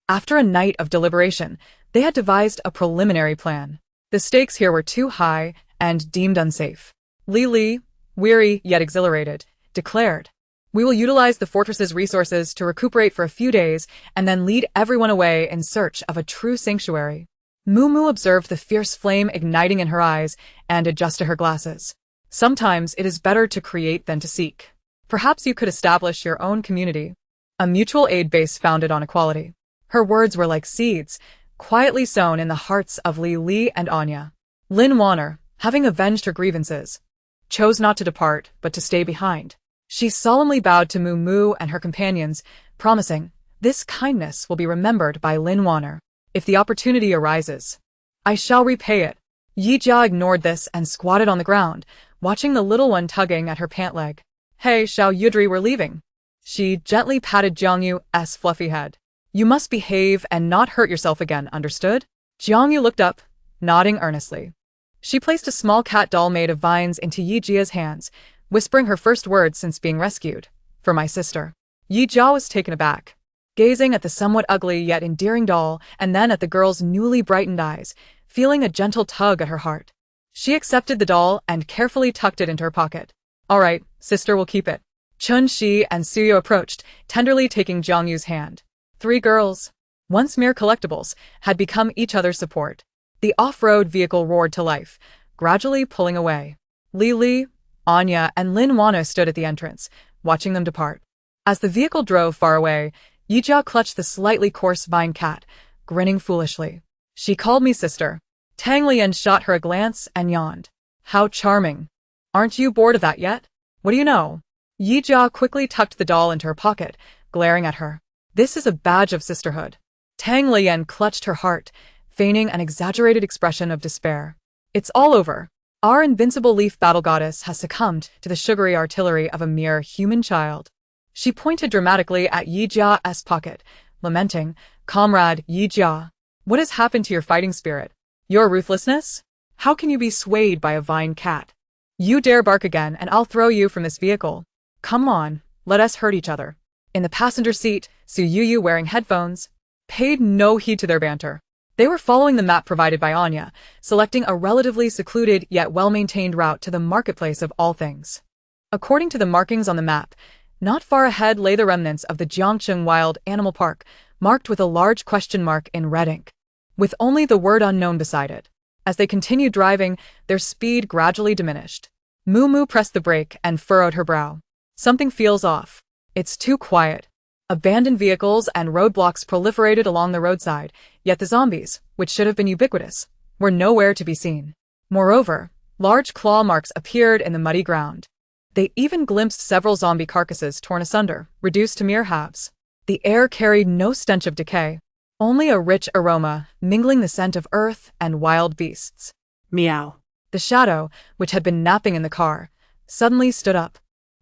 After a night of deliberation, they had devised a preliminary plan. The stakes here were too high and deemed unsafe. Li, weary yet exhilarated, declared, "We will utilize the fortress's resources to recuperate for a few days and then lead everyone away in search of a true sanctuary." Moo observed the fierce flame igniting in her eyes and adjusted her glasses. "Sometimes it is better to create than to seek. Perhaps you could establish your own community. A mutual aid base founded on equality." Her words were like seeds, quietly sown in the hearts of Li and Anya. Lin Wanner, having avenged her grievances, chose not to depart but to stay behind. She solemnly bowed to Moo and her companions, promising, "This kindness will be remembered by Lin Wanner. If the opportunity arises, I shall repay it." Yijia ignored this and squatted on the ground, watching the little one tugging at her pant leg. "Hey, Xiao Yudri, we're leaving." She gently patted Jiangyu's fluffy head. "You must behave and not hurt yourself again, understood?" Jiangyu looked up, nodding earnestly. She placed a small cat doll made of vines into Yijia's hands, whispering her first words since being rescued, "For my sister." Yijia was taken aback, gazing at the somewhat ugly yet endearing doll and then at the girl's newly brightened eyes, feeling a gentle tug at her heart. She accepted the doll and carefully tucked it into her pocket. "All right, sister will keep it." Chun Shi and Suyo approached, tenderly taking Jiangyu's hand. Three girls, once mere collectibles, had become each other's support. The off-road vehicle roared to life, gradually pulling away. Li, Anya, and Lin Wanna stood at the entrance, watching them depart. As the vehicle drove far away, Yijia clutched the slightly coarse vine cat, grinning foolishly. "She called me sister." Tang Lian shot her a glance and yawned. "How charming. Aren't you bored of that yet? What do you know?" Yijia quickly tucked the doll into her pocket, glaring at her. "This is a badge of sisterhood." Tang Lian clutched her heart, feigning an exaggerated expression of despair. "It's all over. Our invincible leaf battle goddess has succumbed to the sugary artillery of a mere human child." She pointed dramatically at Yijia's pocket, lamenting, "Comrade Yijia, what has happened to your fighting spirit? Your ruthlessness? How can you be swayed by a vine cat? You dare bark again and I'll throw you from this vehicle. Come on, let us hurt each other." In the passenger seat, Su Yu, wearing headphones, paid no heed to their banter. They were following the map provided by Anya, selecting a relatively secluded yet well-maintained route to the marketplace of all things. According to the markings on the map, not far ahead lay the remnants of the Jiangcheng Wild Animal Park, marked with a large question mark in red ink, with only the word unknown beside it. As they continued driving, their speed gradually diminished. Moo pressed the brake and furrowed her brow. "Something feels off. It's too quiet." Abandoned vehicles and roadblocks proliferated along the roadside, yet the zombies, which should have been ubiquitous, were nowhere to be seen. Moreover, large claw marks appeared in the muddy ground. They even glimpsed several zombie carcasses torn asunder, reduced to mere halves. The air carried no stench of decay, only a rich aroma, mingling the scent of earth and wild beasts. Meow. The shadow, which had been napping in the car, suddenly stood up,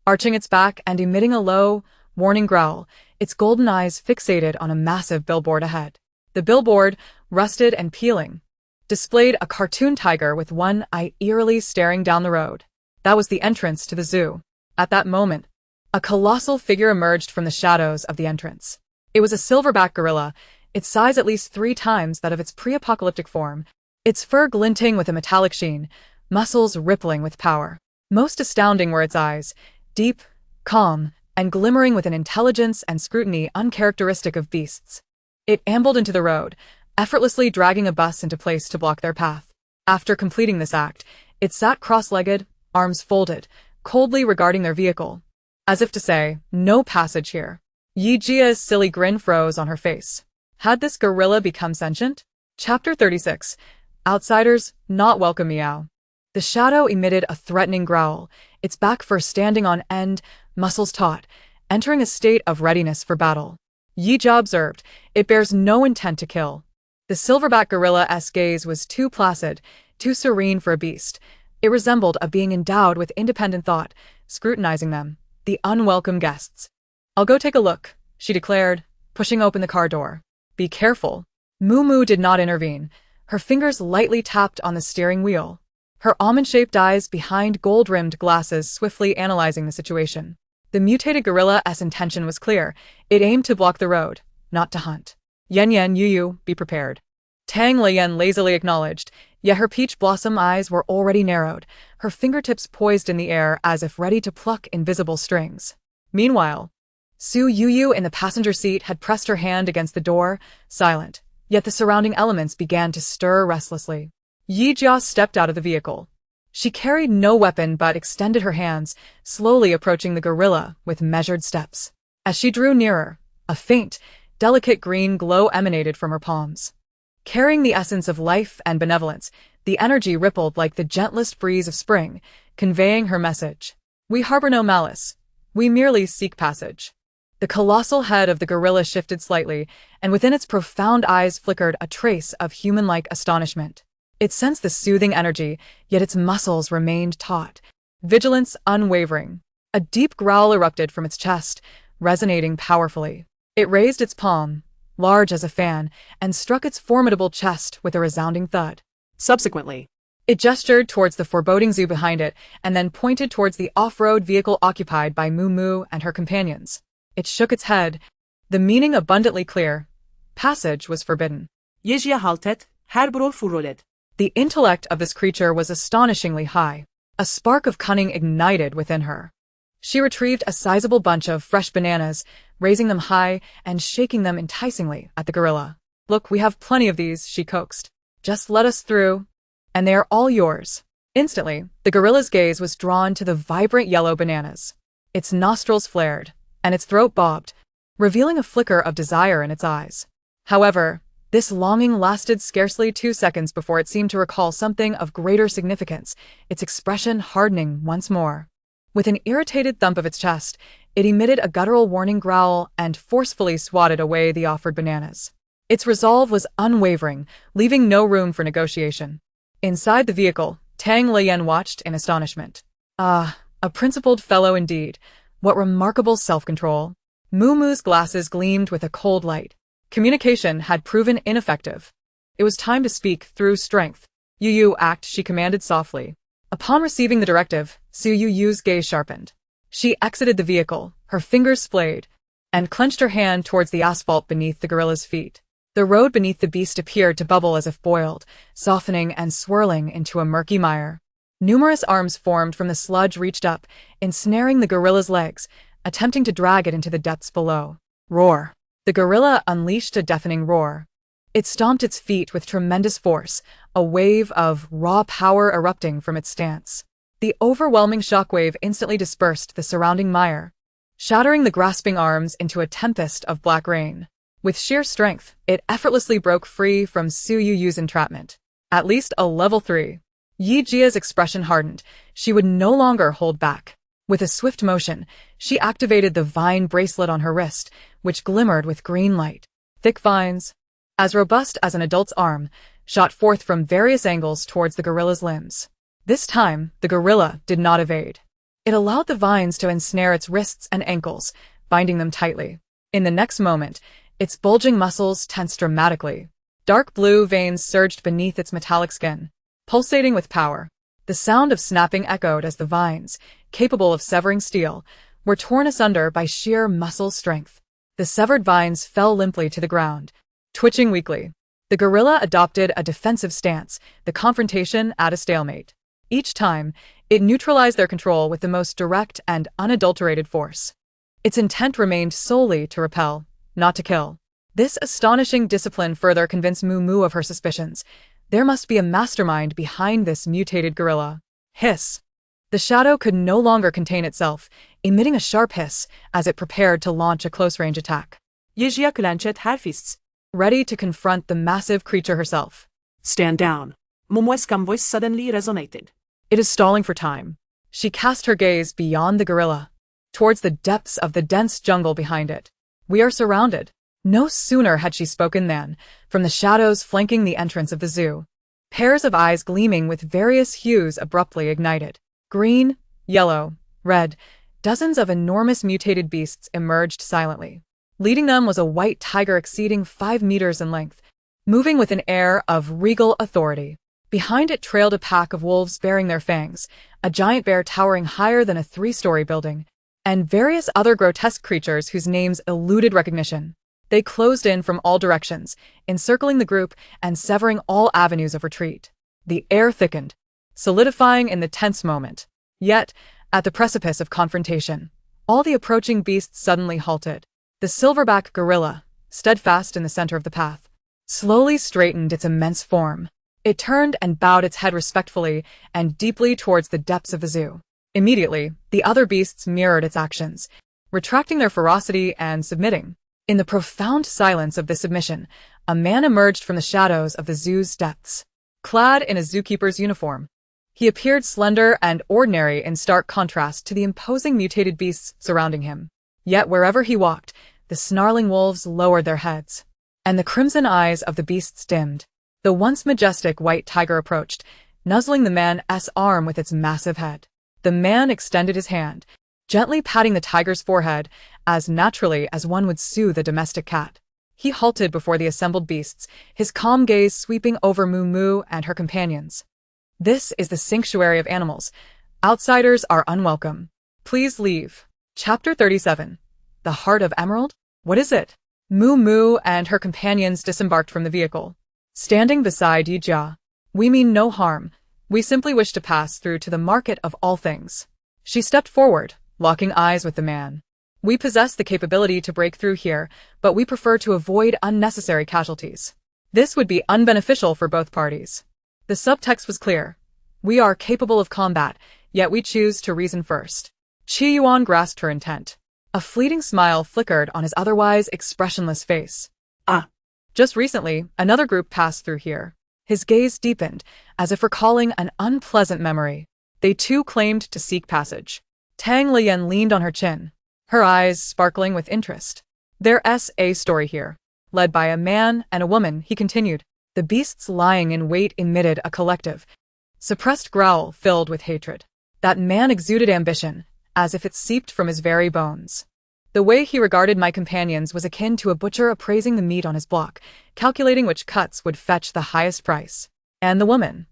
arching its back and emitting a low, warning growl, its golden eyes fixated on a massive billboard ahead. The billboard, rusted and peeling, displayed a cartoon tiger with one eye eerily staring down the road. That was the entrance to the zoo. At that moment, a colossal figure emerged from the shadows of the entrance. It was a silverback gorilla, its size at least 3 times that of its pre-apocalyptic form, its fur glinting with a metallic sheen, muscles rippling with power. Most astounding were its eyes, deep, calm, and glimmering with an intelligence and scrutiny uncharacteristic of beasts. It ambled into the road, effortlessly dragging a bus into place to block their path. After completing this act, it sat cross-legged, arms folded, coldly regarding their vehicle, as if to say, "No passage here." Yijia's silly grin froze on her face. Had this gorilla become sentient? Chapter 36. Outsiders, not welcome. Meow. The shadow emitted a threatening growl, its back fur standing on end, muscles taut, entering a state of readiness for battle. Yijia observed, it bears no intent to kill. The silverback gorilla's gaze was too placid, too serene for a beast. It resembled a being endowed with independent thought, scrutinizing them, the unwelcome guests. I'll go take a look, she declared, pushing open the car door. Be careful. Mumu did not intervene. Her fingers lightly tapped on the steering wheel. Her almond-shaped eyes behind gold-rimmed glasses swiftly analyzing the situation. The mutated gorilla's intention was clear. It aimed to block the road, not to hunt. Yen Yu, be prepared. Tang Lian lazily acknowledged, yet her peach blossom eyes were already narrowed, her fingertips poised in the air as if ready to pluck invisible strings. Meanwhile, Su Yu in the passenger seat had pressed her hand against the door, silent, yet the surrounding elements began to stir restlessly. Yijia stepped out of the vehicle. She carried no weapon but extended her hands, slowly approaching the gorilla with measured steps. As she drew nearer, a faint, delicate green glow emanated from her palms. Carrying the essence of life and benevolence, the energy rippled like the gentlest breeze of spring, conveying her message. We harbor no malice. We merely seek passage. The colossal head of the gorilla shifted slightly, and within its profound eyes flickered a trace of human-like astonishment. It sensed the soothing energy, yet its muscles remained taut, vigilance unwavering. A deep growl erupted from its chest, resonating powerfully. It raised its palm, large as a fan, and struck its formidable chest with a resounding thud. Subsequently, it gestured towards the foreboding zoo behind it, and then pointed towards the off-road vehicle occupied by Mumu and her companions. It shook its head, the meaning abundantly clear. Passage was forbidden. Yijia haltet, her bror furoled. The intellect of this creature was astonishingly high. A spark of cunning ignited within her. She retrieved a sizable bunch of fresh bananas, raising them high and shaking them enticingly at the gorilla. Look, we have plenty of these, she coaxed. Just let us through, and they are all yours. Instantly, the gorilla's gaze was drawn to the vibrant yellow bananas. Its nostrils flared, and its throat bobbed, revealing a flicker of desire in its eyes. However, this longing lasted scarcely 2 seconds before it seemed to recall something of greater significance, its expression hardening once more. With an irritated thump of its chest, it emitted a guttural warning growl and forcefully swatted away the offered bananas. Its resolve was unwavering, leaving no room for negotiation. Inside the vehicle, Tang Lian watched in astonishment. Ah, a principled fellow indeed. What remarkable self-control. Mumu's glasses gleamed with a cold light. Communication had proven ineffective. It was time to speak through strength. Yu, act, she commanded softly. Upon receiving the directive, Su Yu's gaze sharpened. She exited the vehicle, her fingers splayed, and clenched her hand towards the asphalt beneath the gorilla's feet. The road beneath the beast appeared to bubble as if boiled, softening and swirling into a murky mire. Numerous arms formed from the sludge reached up, ensnaring the gorilla's legs, attempting to drag it into the depths below. Roar. The gorilla unleashed a deafening roar. It stomped its feet with tremendous force, a wave of raw power erupting from its stance. The overwhelming shockwave instantly dispersed the surrounding mire, shattering the grasping arms into a tempest of black rain. With sheer strength, it effortlessly broke free from Su Yu's entrapment. At least a level 3. Yijia's expression hardened. She would no longer hold back. With a swift motion, she activated the vine bracelet on her wrist, which glimmered with green light. Thick vines, as robust as an adult's arm, shot forth from various angles towards the gorilla's limbs. This time, the gorilla did not evade. It allowed the vines to ensnare its wrists and ankles, binding them tightly. In the next moment, its bulging muscles tensed dramatically. Dark blue veins surged beneath its metallic skin, pulsating with power. The sound of snapping echoed as the vines, capable of severing steel, were torn asunder by sheer muscle strength. The severed vines fell limply to the ground, twitching weakly. The gorilla adopted a defensive stance, the confrontation at a stalemate. Each time, it neutralized their control with the most direct and unadulterated force. Its intent remained solely to repel, not to kill. This astonishing discipline further convinced Mumu of her suspicions. There must be a mastermind behind this mutated gorilla. Hiss. The shadow could no longer contain itself, emitting a sharp hiss as it prepared to launch a close-range attack. Yijia clenched her fists, ready to confront the massive creature herself. Stand down. Mumu's calm voice suddenly resonated. It is stalling for time. She cast her gaze beyond the gorilla. towards the depths of the dense jungle behind it. We are surrounded. No sooner had she spoken than, from the shadows flanking the entrance of the zoo, pairs of eyes gleaming with various hues abruptly ignited. Green, yellow, red, dozens of enormous mutated beasts emerged silently. Leading them was a white tiger exceeding 5 meters in length, moving with an air of regal authority. Behind it trailed a pack of wolves bearing their fangs, a giant bear towering higher than a 3-story building, and various other grotesque creatures whose names eluded recognition. They closed in from all directions, encircling the group and severing all avenues of retreat. The air thickened, solidifying in the tense moment. Yet, at the precipice of confrontation, all the approaching beasts suddenly halted. The silverback gorilla, steadfast in the center of the path, slowly straightened its immense form. It turned and bowed its head respectfully and deeply towards the depths of the zoo. Immediately, the other beasts mirrored its actions, retracting their ferocity and submitting. In the profound silence of this submission, a man emerged from the shadows of the zoo's depths, clad in a zookeeper's uniform. He appeared slender and ordinary in stark contrast to the imposing mutated beasts surrounding him. Yet wherever he walked, the snarling wolves lowered their heads, and the crimson eyes of the beasts dimmed. The once majestic white tiger approached, nuzzling the man's arm with its massive head. The man extended his hand, gently patting the tiger's forehead as naturally as one would soothe a domestic cat. He halted before the assembled beasts, his calm gaze sweeping over Moo Moo and her companions. This is the sanctuary of animals. Outsiders are unwelcome. Please leave. Chapter 37. The Heart of Emerald? What is it? Moo Moo and her companions disembarked from the vehicle, standing beside Yi Jia. We mean no harm. We simply wish to pass through to the market of all things. She stepped forward, locking eyes with the man. We possess the capability to break through here, but we prefer to avoid unnecessary casualties. This would be unbeneficial for both parties. The subtext was clear. We are capable of combat, yet we choose to reason first. Qi Yuan grasped her intent. A fleeting smile flickered on his otherwise expressionless face. Just recently, another group passed through here. His gaze deepened, as if recalling an unpleasant memory. They too claimed to seek passage. Tang Lian leaned on her chin, her eyes sparkling with interest. There's a story here. Led by a man and a woman, he continued. The beasts lying in wait emitted a collective, suppressed growl filled with hatred. That man exuded ambition, as if it seeped from his very bones. The way he regarded my companions was akin to a butcher appraising the meat on his block, calculating which cuts would fetch the highest price. And the woman?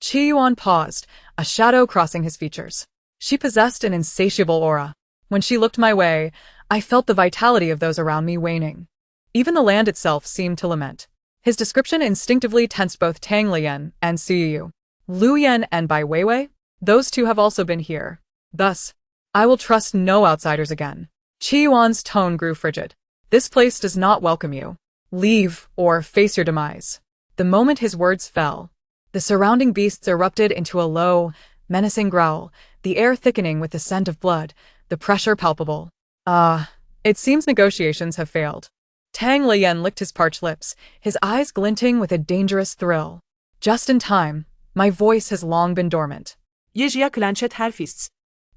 Qi Yuan paused, a shadow crossing his features. She possessed an insatiable aura. When she looked my way, I felt the vitality of those around me waning. Even the land itself seemed to lament. His description instinctively tensed both Tang Lian and Su Yu. Lu Yan and Bai Weiwei? Those two have also been here. Thus, I will trust no outsiders again. Qi Yuan's tone grew frigid. This place does not welcome you. Leave, or face your demise. The moment his words fell, the surrounding beasts erupted into a low, menacing growl, the air thickening with the scent of blood, the pressure palpable. It seems negotiations have failed. Tang Lian licked his parched lips, his eyes glinting with a dangerous thrill. Just in time, my voice has long been dormant. Yi Jia clenched her fists.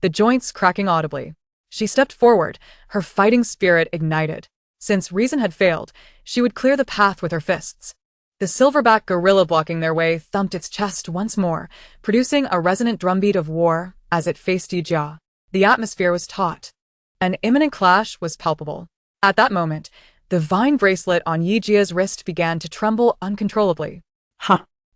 The joints cracking audibly. She stepped forward, her fighting spirit ignited. Since reason had failed, she would clear the path with her fists. The silverback gorilla blocking their way thumped its chest once more, producing a resonant drumbeat of war as it faced Yi Jia. The atmosphere was taut. An imminent clash was palpable. At that moment, the vine bracelet on Yi Jia's wrist began to tremble uncontrollably.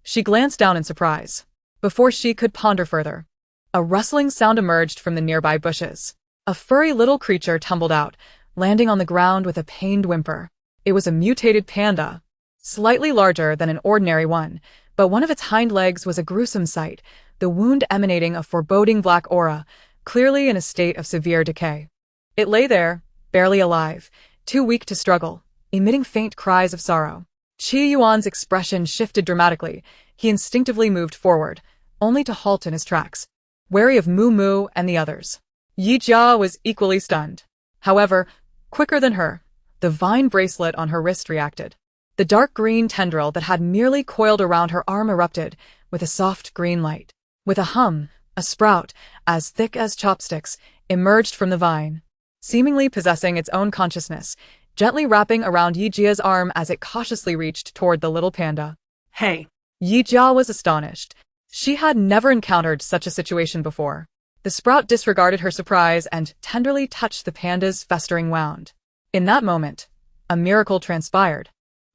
She glanced down in surprise. Before she could ponder further, a rustling sound emerged from the nearby bushes. A furry little creature tumbled out, landing on the ground with a pained whimper. It was a mutated panda, slightly larger than an ordinary one, but one of its hind legs was a gruesome sight, the wound emanating a foreboding black aura, clearly in a state of severe decay. It lay there, barely alive, too weak to struggle, emitting faint cries of sorrow. Qi Yuan's expression shifted dramatically. He instinctively moved forward, only to halt in his tracks, wary of Moo Moo and the others. Yi Jia was equally stunned. However, quicker than her, the vine bracelet on her wrist reacted. The dark green tendril that had merely coiled around her arm erupted with a soft green light. With a hum, A sprout, as thick as chopsticks, emerged from the vine, seemingly possessing its own consciousness, gently wrapping around Yijia's arm as it cautiously reached toward the little panda. Hey. Yijia was astonished. She had never encountered such a situation before. The sprout disregarded her surprise and tenderly touched the panda's festering wound. In that moment, a miracle transpired.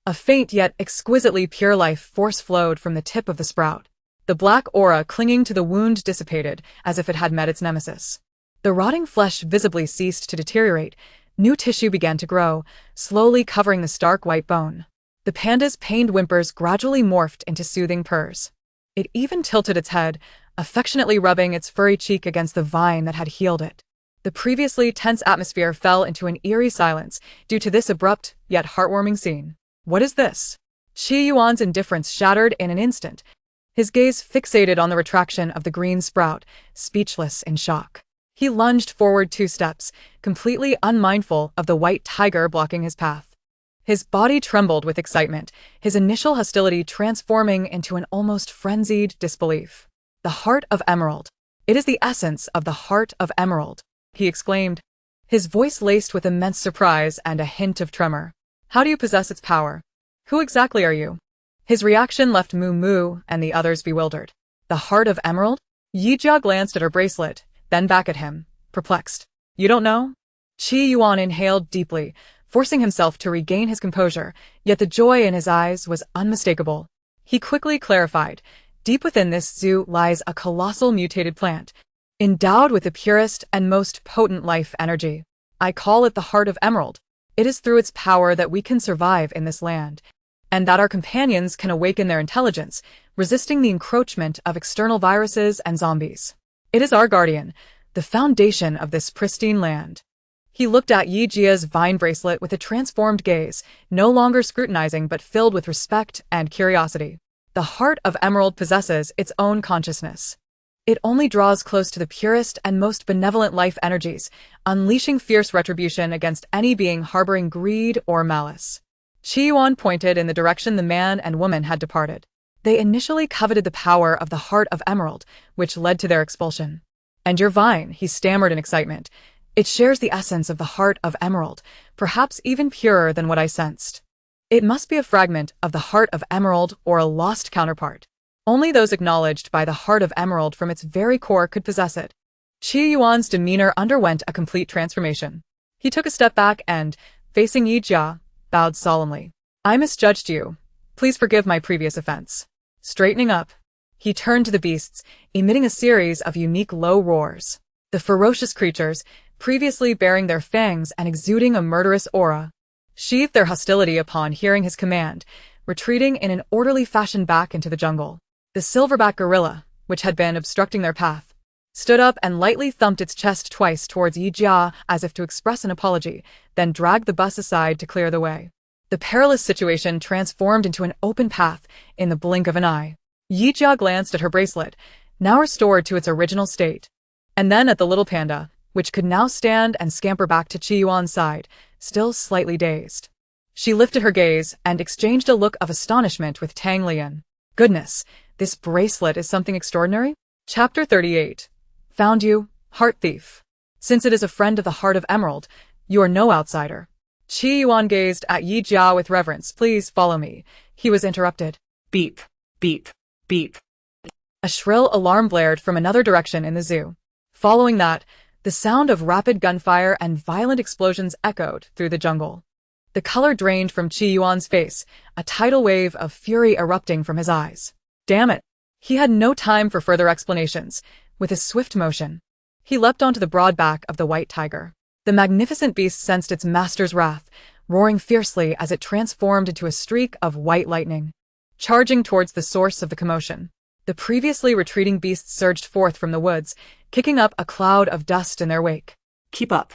A faint yet exquisitely pure life force flowed from the tip of the sprout. The black aura clinging to the wound dissipated as if it had met its nemesis. The rotting flesh visibly ceased to deteriorate. New tissue began to grow, slowly covering the stark white bone. The panda's pained whimpers gradually morphed into soothing purrs. It even tilted its head, affectionately rubbing its furry cheek against the vine that had healed it. The previously tense atmosphere fell into an eerie silence due to this abrupt yet heartwarming scene. What is this? Qi Yuan's indifference shattered in an instant, his gaze fixated on the retraction of the green sprout, speechless in shock. He lunged forward 2 steps, completely unmindful of the white tiger blocking his path. His body trembled with excitement, his initial hostility transforming into an almost frenzied disbelief. The heart of emerald. It is the essence of the heart of emerald, he exclaimed, his voice laced with immense surprise and a hint of tremor. How do you possess its power? Who exactly are you? His reaction left Moo and the others bewildered. The heart of emerald? Yijia glanced at her bracelet, then back at him, perplexed. You don't know? Qi Yuan inhaled deeply, forcing himself to regain his composure, yet the joy in his eyes was unmistakable. He quickly clarified, deep within this zoo lies a colossal mutated plant, endowed with the purest and most potent life energy. I call it the heart of emerald. It is through its power that we can survive in this land, and that our companions can awaken their intelligence, resisting the encroachment of external viruses and zombies. It is our guardian, the foundation of this pristine land. He looked at Yijia's vine bracelet with a transformed gaze, no longer scrutinizing but filled with respect and curiosity. The heart of emerald possesses its own consciousness. It only draws close to the purest and most benevolent life energies, unleashing fierce retribution against any being harboring greed or malice. Qi Yuan pointed in the direction the man and woman had departed. They initially coveted the power of the heart of emerald, which led to their expulsion. And your vine, he stammered in excitement. It shares the essence of the heart of emerald, perhaps even purer than what I sensed. It must be a fragment of the heart of emerald or a lost counterpart. Only those acknowledged by the heart of emerald from its very core could possess it. Qi Yuan's demeanor underwent a complete transformation. He took a step back and, facing Yijia, bowed solemnly. I misjudged you. Please forgive my previous offense. Straightening up, he turned to the beasts, emitting a series of unique low roars. The ferocious creatures, previously bearing their fangs and exuding a murderous aura, sheathed their hostility upon hearing his command, retreating in an orderly fashion back into the jungle. The silverback gorilla, which had been obstructing their path, stood up and lightly thumped its chest twice towards Yijia as if to express an apology, then dragged the bus aside to clear the way. The perilous situation transformed into an open path in the blink of an eye. Yijia glanced at her bracelet, now restored to its original state, and then at the little panda, which could now stand and scamper back to Qi Yuan's side, still slightly dazed. She lifted her gaze and exchanged a look of astonishment with Tang Lian. Goodness, this bracelet is something extraordinary? Chapter 38. Found you, Heart Thief. Since it is a friend of the Heart of Emerald, you are no outsider. Qi Yuan gazed at Yi Jia with reverence. Please follow me. He was interrupted. Beep, beep, beep. A shrill alarm blared from another direction in the zoo. Following that, the sound of rapid gunfire and violent explosions echoed through the jungle. The color drained from Qi Yuan's face, a tidal wave of fury erupting from his eyes. Damn it! He had no time for further explanations. With a swift motion, he leapt onto the broad back of the white tiger. The magnificent beast sensed its master's wrath, roaring fiercely as it transformed into a streak of white lightning. Charging towards the source of the commotion, the previously retreating beasts surged forth from the woods, kicking up a cloud of dust in their wake. Keep up.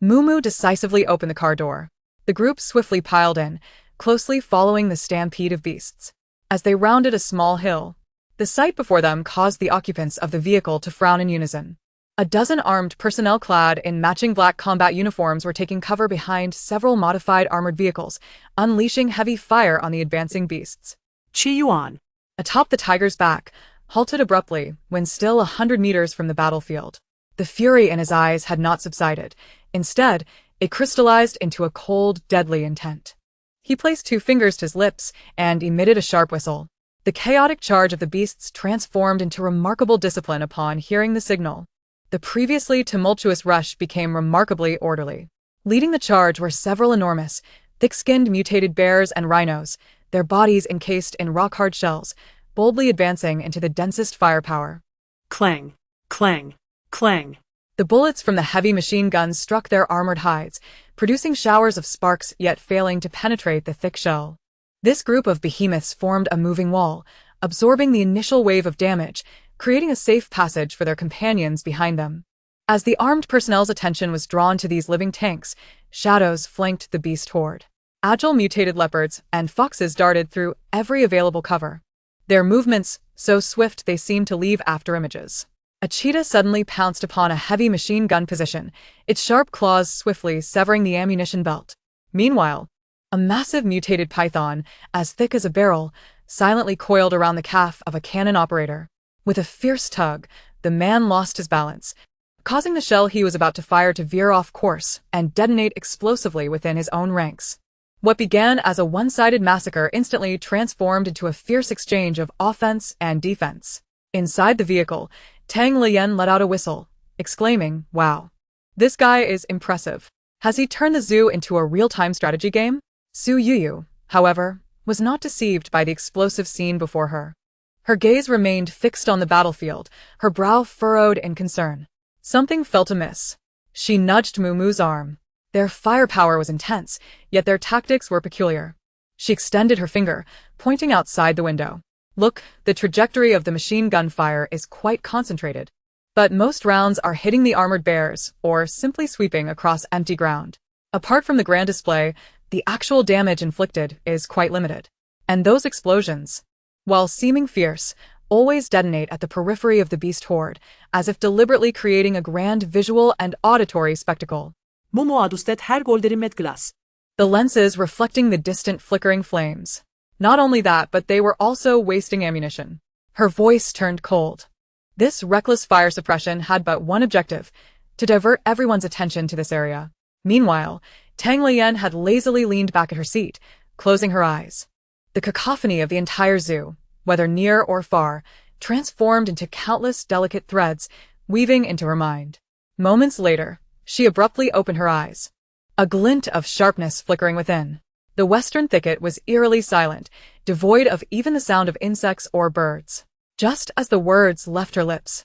Moo decisively opened the car door. The group swiftly piled in, closely following the stampede of beasts. As they rounded a small hill, the sight before them caused the occupants of the vehicle to frown in unison. A dozen armed personnel clad in matching black combat uniforms were taking cover behind several modified armored vehicles, unleashing heavy fire on the advancing beasts. Qi Yuan. Atop the tiger's back, halted abruptly when still 100 meters from the battlefield. The fury in his eyes had not subsided. Instead, it crystallized into a cold, deadly intent. He placed 2 fingers to his lips and emitted a sharp whistle. The chaotic charge of the beasts transformed into remarkable discipline upon hearing the signal. The previously tumultuous rush became remarkably orderly. Leading the charge were several enormous, thick-skinned mutated bears and rhinos, their bodies encased in rock-hard shells, boldly advancing into the densest firepower. Clang, clang, clang. The bullets from the heavy machine guns struck their armored hides, producing showers of sparks yet failing to penetrate the thick shell. This group of behemoths formed a moving wall, absorbing the initial wave of damage, creating a safe passage for their companions behind them. As the armed personnel's attention was drawn to these living tanks, shadows flanked the beast horde. Agile mutated leopards and foxes darted through every available cover. Their movements, so swift they seemed to leave afterimages. A cheetah suddenly pounced upon a heavy machine gun position, its sharp claws swiftly severing the ammunition belt. Meanwhile, a massive mutated python, as thick as a barrel, silently coiled around the calf of a cannon operator. With a fierce tug, the man lost his balance, causing the shell he was about to fire to veer off course and detonate explosively within his own ranks. What began as a one-sided massacre instantly transformed into a fierce exchange of offense and defense. Inside the vehicle, Tang Lian let out a whistle, exclaiming, "Wow. This guy is impressive. Has he turned the zoo into a real-time strategy game?" Su Yuyu, however, was not deceived by the explosive scene before her. Her gaze remained fixed on the battlefield, her brow furrowed in concern. Something felt amiss. She nudged Mumu's arm. Their firepower was intense, yet their tactics were peculiar. She extended her finger, pointing outside the window. "Look, the trajectory of the machine gun fire is quite concentrated. But most rounds are hitting the armored bears, or simply sweeping across empty ground. Apart from the grand display, the actual damage inflicted is quite limited. And those explosions, while seeming fierce, always detonate at the periphery of the beast horde, as if deliberately creating a grand visual and auditory spectacle." Mumu adustet her golderin met glass. The lenses reflecting the distant flickering flames. Not only that, but they were also wasting ammunition. Her voice turned cold. This reckless fire suppression had but one objective, to divert everyone's attention to this area. Meanwhile, Tang Lian had lazily leaned back at her seat, closing her eyes. The cacophony of the entire zoo, whether near or far, transformed into countless delicate threads, weaving into her mind. Moments later, she abruptly opened her eyes. A glint of sharpness flickering within. The western thicket was eerily silent, devoid of even the sound of insects or birds. Just as the words left her lips,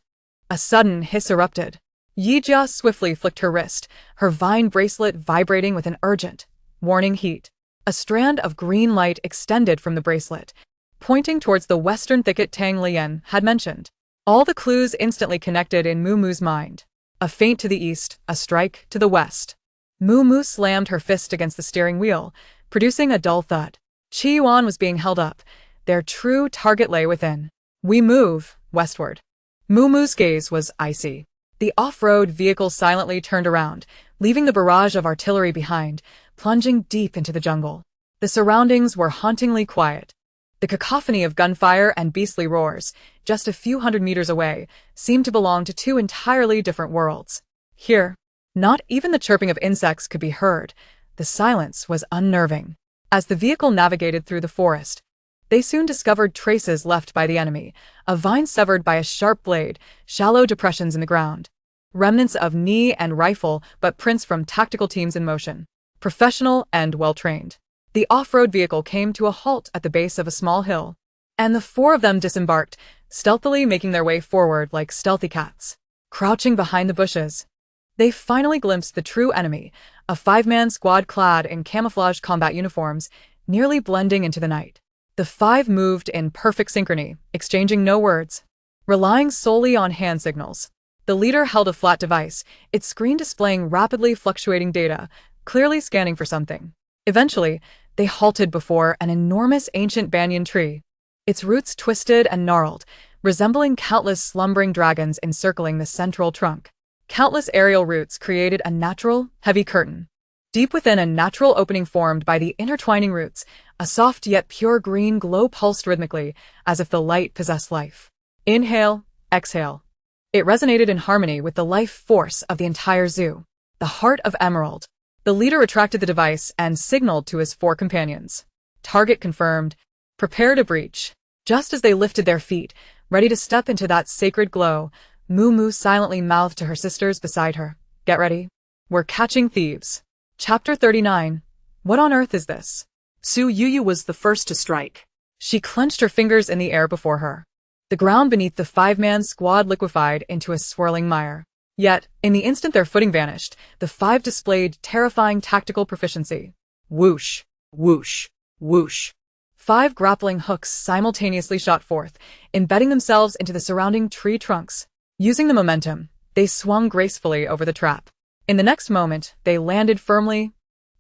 a sudden hiss erupted. Yijia swiftly flicked her wrist, her vine bracelet vibrating with an urgent, warning heat. A strand of green light extended from the bracelet, pointing towards the western thicket Tang Lian had mentioned. All the clues instantly connected in Mumu's mind. A feint to the east, a strike to the west. Mumu slammed her fist against the steering wheel, producing a dull thud. Qi Yuan was being held up. Their true target lay within. "We move, westward." Mumu's gaze was icy. The off-road vehicle silently turned around, leaving the barrage of artillery behind, plunging deep into the jungle. The surroundings were hauntingly quiet. The cacophony of gunfire and beastly roars, just a few hundred meters away, seemed to belong to 2 entirely different worlds. Here, not even the chirping of insects could be heard. The silence was unnerving. As the vehicle navigated through the forest, they soon discovered traces left by the enemy, a vine severed by a sharp blade, shallow depressions in the ground. Remnants of knee and rifle, but prints from tactical teams in motion. Professional and well-trained. The off-road vehicle came to a halt at the base of a small hill, and the 4 of them disembarked, stealthily making their way forward like stealthy cats. Crouching behind the bushes, they finally glimpsed the true enemy, a 5-man squad clad in camouflage combat uniforms, nearly blending into the night. The 5 moved in perfect synchrony, exchanging no words, relying solely on hand signals. The leader held a flat device, its screen displaying rapidly fluctuating data, clearly scanning for something. Eventually, they halted before an enormous ancient banyan tree. Its roots twisted and gnarled, resembling countless slumbering dragons encircling the central trunk. Countless aerial roots created a natural, heavy curtain. Deep within a natural opening formed by the intertwining roots, a soft yet pure green glow pulsed rhythmically, as if the light possessed life. Inhale, exhale. It resonated in harmony with the life force of the entire zoo. The heart of Emerald. The leader retracted the device and signaled to his 4 companions. Target confirmed. Prepare to breach. Just as they lifted their feet, ready to step into that sacred glow, Moo Moo silently mouthed to her sisters beside her. Get ready. We're catching thieves. Chapter 39. What on earth is this? Su Yuyu was the first to strike. She clenched her fingers in the air before her. The ground beneath the 5-man squad liquefied into a swirling mire. Yet, in the instant their footing vanished, the 5 displayed terrifying tactical proficiency. Whoosh, whoosh, whoosh. 5 grappling hooks simultaneously shot forth, embedding themselves into the surrounding tree trunks. Using the momentum, they swung gracefully over the trap. In the next moment, they landed firmly,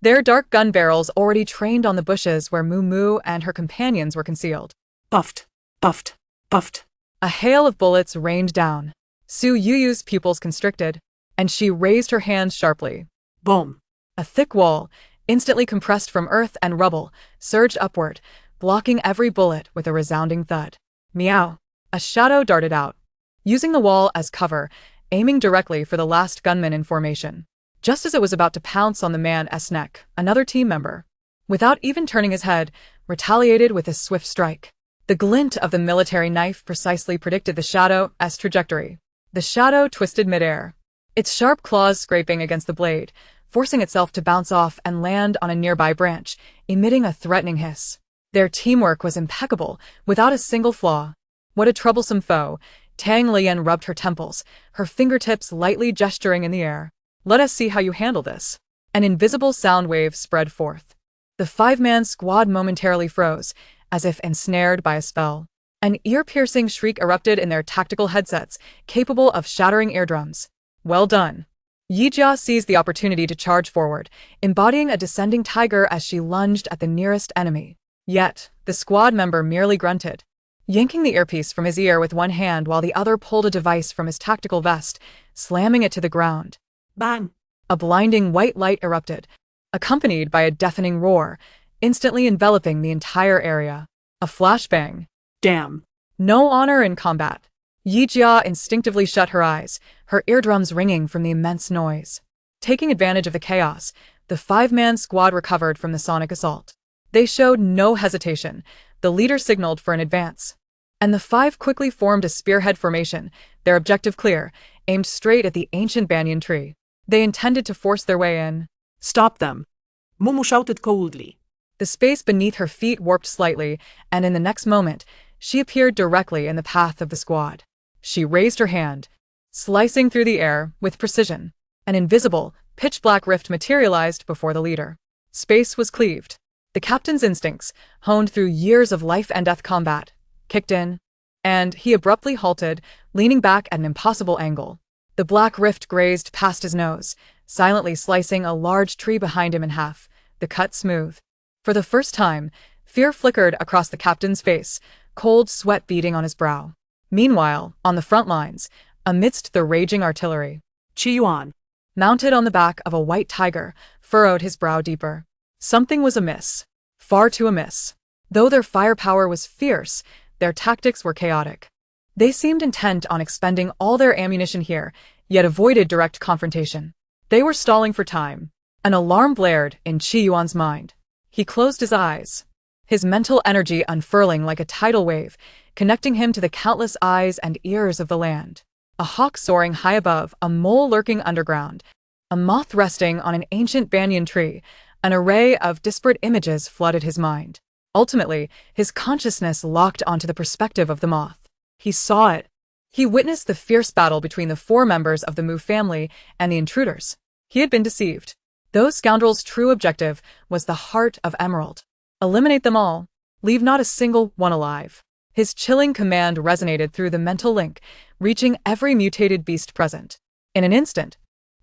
their dark gun barrels already trained on the bushes where Moo Moo and her companions were concealed. Puffed, puffed, puffed. A hail of bullets rained down. Su Yuyu's pupils constricted, and she raised her hands sharply. Boom. A thick wall, instantly compressed from earth and rubble, surged upward, blocking every bullet with a resounding thud. Meow. A shadow darted out, using the wall as cover, aiming directly for the last gunman in formation. Just as it was about to pounce on the man's neck, another team member, without even turning his head, retaliated with a swift strike. The glint of the military knife precisely predicted the shadow's trajectory. The shadow twisted midair, its sharp claws scraping against the blade, forcing itself to bounce off and land on a nearby branch, emitting a threatening hiss. Their teamwork was impeccable, without a single flaw. What a troublesome foe! Tang Lian rubbed her temples, her fingertips lightly gesturing in the air. Let us see how you handle this. An invisible sound wave spread forth. The 5-man squad momentarily froze, as if ensnared by a spell. An ear-piercing shriek erupted in their tactical headsets, capable of shattering eardrums. Well done. Yijia seized the opportunity to charge forward, embodying a descending tiger as she lunged at the nearest enemy. Yet, the squad member merely grunted, yanking the earpiece from his ear with one hand while the other pulled a device from his tactical vest, slamming it to the ground. Bang! A blinding white light erupted, accompanied by a deafening roar, instantly enveloping the entire area. A flashbang. Damn. No honor in combat. Yijia instinctively shut her eyes, her eardrums ringing from the immense noise. Taking advantage of the chaos, the 5-man squad recovered from the sonic assault. They showed no hesitation. The leader signaled for an advance, and the 5 quickly formed a spearhead formation, their objective clear, aimed straight at the ancient banyan tree. They intended to force their way in. Stop them. Mumu shouted coldly. The space beneath her feet warped slightly, and in the next moment, she appeared directly in the path of the squad. She raised her hand, slicing through the air with precision. An invisible, pitch-black rift materialized before the leader. Space was cleaved. The captain's instincts, honed through years of life-and-death combat, kicked in, and he abruptly halted, leaning back at an impossible angle. The black rift grazed past his nose, silently slicing a large tree behind him in half, the cut smooth. For the first time, fear flickered across the captain's face, cold sweat beading on his brow. Meanwhile, on the front lines, amidst the raging artillery, Qi Yuan, mounted on the back of a white tiger, furrowed his brow deeper. Something was amiss. Far too amiss. Though their firepower was fierce, their tactics were chaotic. They seemed intent on expending all their ammunition here, yet avoided direct confrontation. They were stalling for time. An alarm blared in Qi Yuan's mind. He closed his eyes, his mental energy unfurling like a tidal wave, connecting him to the countless eyes and ears of the land. A hawk soaring high above, a mole lurking underground, a moth resting on an ancient banyan tree. An array of disparate images flooded his mind. Ultimately, his consciousness locked onto the perspective of the moth. He saw it. He witnessed the fierce battle between the 4 members of the Mu family and the intruders. He had been deceived. Those scoundrels' true objective was the heart of Emerald. Eliminate them all. Leave not a single one alive. His chilling command resonated through the mental link, reaching every mutated beast present. In an instant,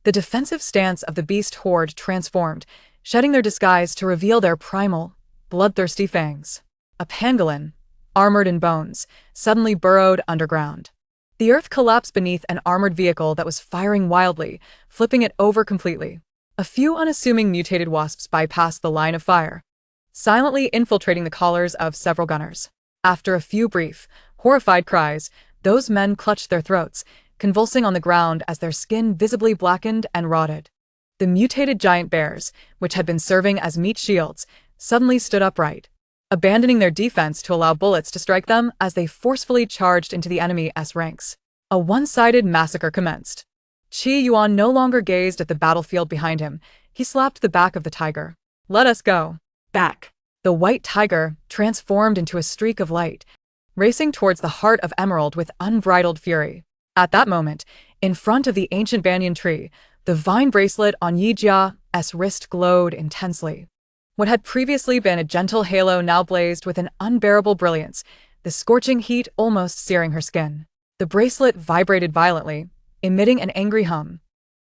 the defensive stance of the beast horde transformed, shedding their disguise to reveal their primal, bloodthirsty fangs. A pangolin, armored in bones, suddenly burrowed underground. The earth collapsed beneath an armored vehicle that was firing wildly, flipping it over completely. A few unassuming mutated wasps bypassed the line of fire, silently infiltrating the collars of several gunners. After a few brief, horrified cries, Those men clutched their throats, convulsing on the ground as their skin visibly blackened and rotted. The mutated giant bears, which had been serving as meat shields, suddenly stood upright, abandoning their defense to allow bullets to strike them as they forcefully charged into the enemy's ranks. A one-sided massacre commenced. Qi Yuan no longer gazed at the battlefield behind him. He slapped the back of the tiger. "Let us go." Back. The white tiger transformed into a streak of light, racing towards the heart of Emerald with unbridled fury. At that moment, in front of the ancient banyan tree, the vine bracelet on Yi Jia's wrist glowed intensely. What had previously been a gentle halo now blazed with an unbearable brilliance, the scorching heat almost searing her skin. The bracelet vibrated violently, emitting an angry hum,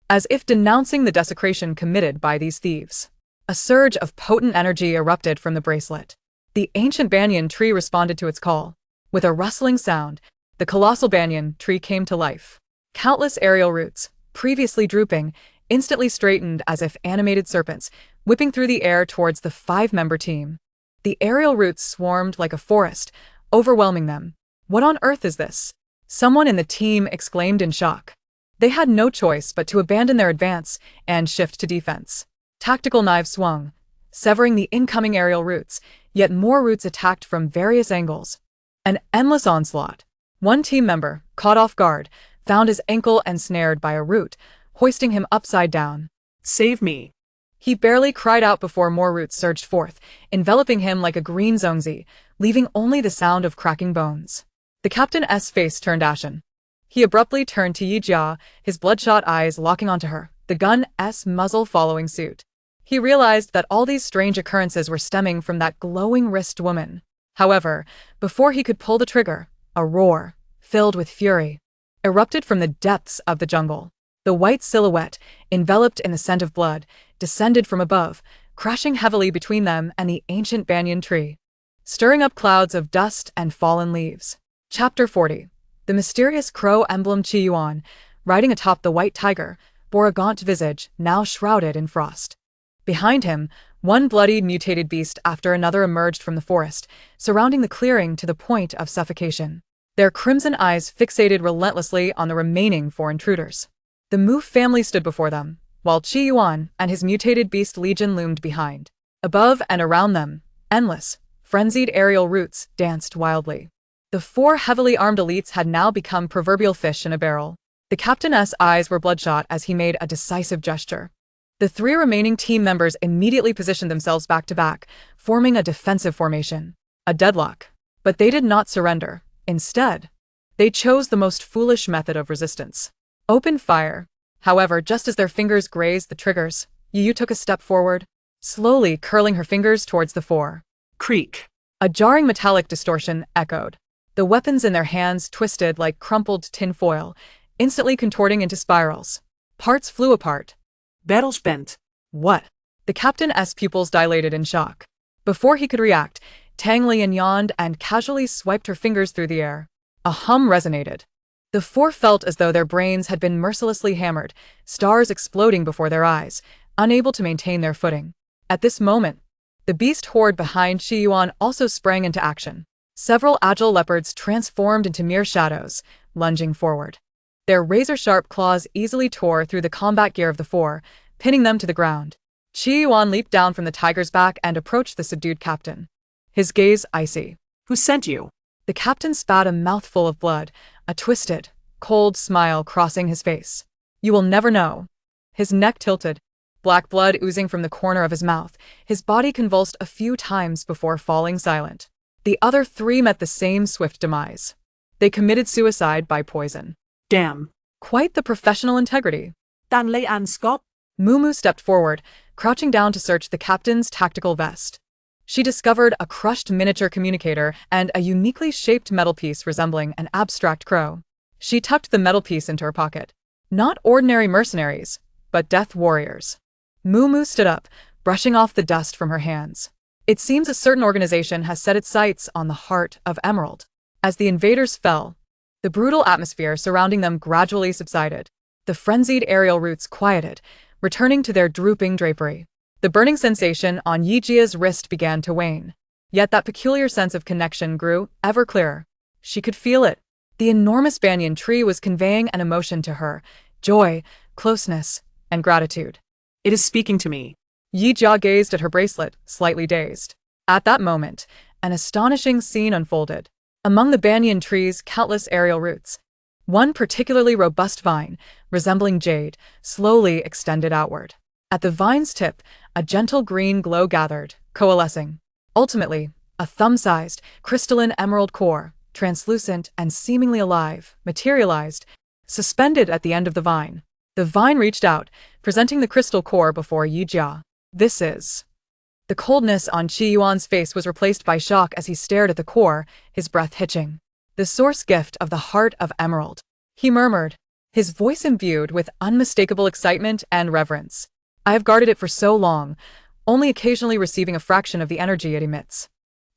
as if denouncing the desecration committed by these thieves. A surge of potent energy erupted from the bracelet. The ancient banyan tree responded to its call. With a rustling sound, the colossal banyan tree came to life. Countless aerial roots, previously drooping, instantly straightened as if animated serpents, whipping through the air towards the 5-member team. The aerial roots swarmed like a forest, overwhelming them. "What on earth is this?" Someone in the team exclaimed in shock. They had no choice but to abandon their advance and shift to defense. Tactical knives swung, severing the incoming aerial roots, yet more roots attacked from various angles. An endless onslaught. One team member, caught off guard, found his ankle ensnared by a root, hoisting him upside down. "Save me." He barely cried out before more roots surged forth, enveloping him like a green zongzi, leaving only the sound of cracking bones. The captain's face turned ashen. He abruptly turned to Yi Jia, his bloodshot eyes locking onto her, the gun's muzzle following suit. He realized that all these strange occurrences were stemming from that glowing-wrist woman. However, before he could pull the trigger, a roar, filled with fury, erupted from the depths of the jungle. The white silhouette, enveloped in the scent of blood, descended from above, crashing heavily between them and the ancient banyan tree, stirring up clouds of dust and fallen leaves. Chapter 40. The mysterious crow emblem Qi Yuan, riding atop the white tiger, bore a gaunt visage, now shrouded in frost. Behind him, one bloodied mutated beast after another emerged from the forest, surrounding the clearing to the point of suffocation. Their crimson eyes fixated relentlessly on the remaining 4 intruders. The Mu family stood before them, while Qi Yuan and his mutated beast legion loomed behind. Above and around them, endless, frenzied aerial roots danced wildly. The 4 heavily armed elites had now become proverbial fish in a barrel. The captain's eyes were bloodshot as he made a decisive gesture. The 3 remaining team members immediately positioned themselves back to back, forming a defensive formation. A deadlock. But they did not surrender. Instead, they chose the most foolish method of resistance. Open fire. However, just as their fingers grazed the triggers, Yu took a step forward, slowly curling her fingers towards the 4. Creak. A jarring metallic distortion echoed. The weapons in their hands twisted like crumpled tin foil, instantly contorting into spirals. Parts flew apart. Barrels bent. What? The captain's pupils dilated in shock. Before he could react, Tang Lian yawned and casually swiped her fingers through the air. A hum resonated. The 4 felt as though their brains had been mercilessly hammered, stars exploding before their eyes, unable to maintain their footing. At this moment, the beast horde behind Qi Yuan also sprang into action. Several agile leopards transformed into mere shadows, lunging forward. Their razor-sharp claws easily tore through the combat gear of the 4, pinning them to the ground. Qi Yuan leaped down from the tiger's back and approached the subdued captain. His gaze icy. "Who sent you?" The captain spat a mouthful of blood, a twisted, cold smile crossing his face. "You will never know." His neck tilted, black blood oozing from the corner of his mouth. His body convulsed a few times before falling silent. The other 3 met the same swift demise. They committed suicide by poison. "Damn." Quite the professional integrity. "Dan lay an skop." Mumu stepped forward, crouching down to search the captain's tactical vest. She discovered a crushed miniature communicator and a uniquely shaped metal piece resembling an abstract crow. She tucked the metal piece into her pocket. Not ordinary mercenaries, but death warriors. Mumu stood up, brushing off the dust from her hands. It seems a certain organization has set its sights on the heart of Emerald. As the invaders fell, the brutal atmosphere surrounding them gradually subsided. The frenzied aerial roots quieted, returning to their drooping drapery. The burning sensation on Yi Jia's wrist began to wane. Yet that peculiar sense of connection grew ever clearer. She could feel it. The enormous banyan tree was conveying an emotion to her: joy, closeness, and gratitude. It is speaking to me. Yi Jia gazed at her bracelet, slightly dazed. At that moment, an astonishing scene unfolded. Among the banyan tree's countless aerial roots, one particularly robust vine, resembling jade, slowly extended outward. At the vine's tip, a gentle green glow gathered, coalescing. Ultimately, a thumb-sized, crystalline emerald core, translucent and seemingly alive, materialized, suspended at the end of the vine. The vine reached out, presenting the crystal core before Yi Jia. This is... The coldness on Qi Yuan's face was replaced by shock as he stared at the core, his breath hitching. The source gift of the heart of emerald, he murmured, his voice imbued with unmistakable excitement and reverence. I have guarded it for so long, only occasionally receiving a fraction of the energy it emits.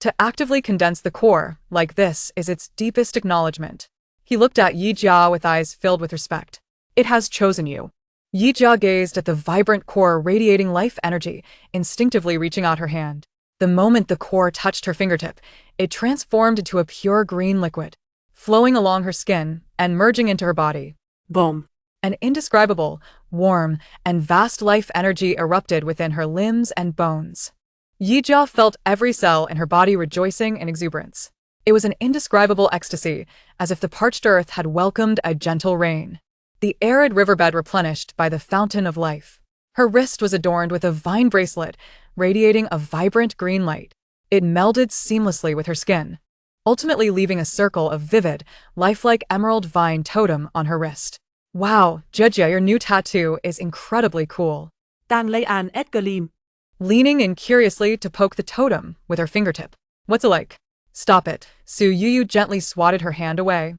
To actively condense the core, like this, is its deepest acknowledgement. He looked at Yi Jia with eyes filled with respect. It has chosen you. Yi Jia gazed at the vibrant core radiating life energy, instinctively reaching out her hand. The moment the core touched her fingertip, it transformed into a pure green liquid, flowing along her skin and merging into her body. Boom. An indescribable, warm, and vast life energy erupted within her limbs and bones. Yi Jia felt every cell in her body rejoicing in exuberance. It was an indescribable ecstasy, as if the parched earth had welcomed a gentle rain. The arid riverbed replenished by the fountain of life. Her wrist was adorned with a vine bracelet, radiating a vibrant green light. It melded seamlessly with her skin, ultimately leaving a circle of vivid, lifelike emerald vine totem on her wrist. Wow, Jia, your new tattoo is incredibly cool. Tang Lei An et Golem. Leaning in curiously to poke the totem with her fingertip. What's it like? Stop it. Su Yuyu gently swatted her hand away,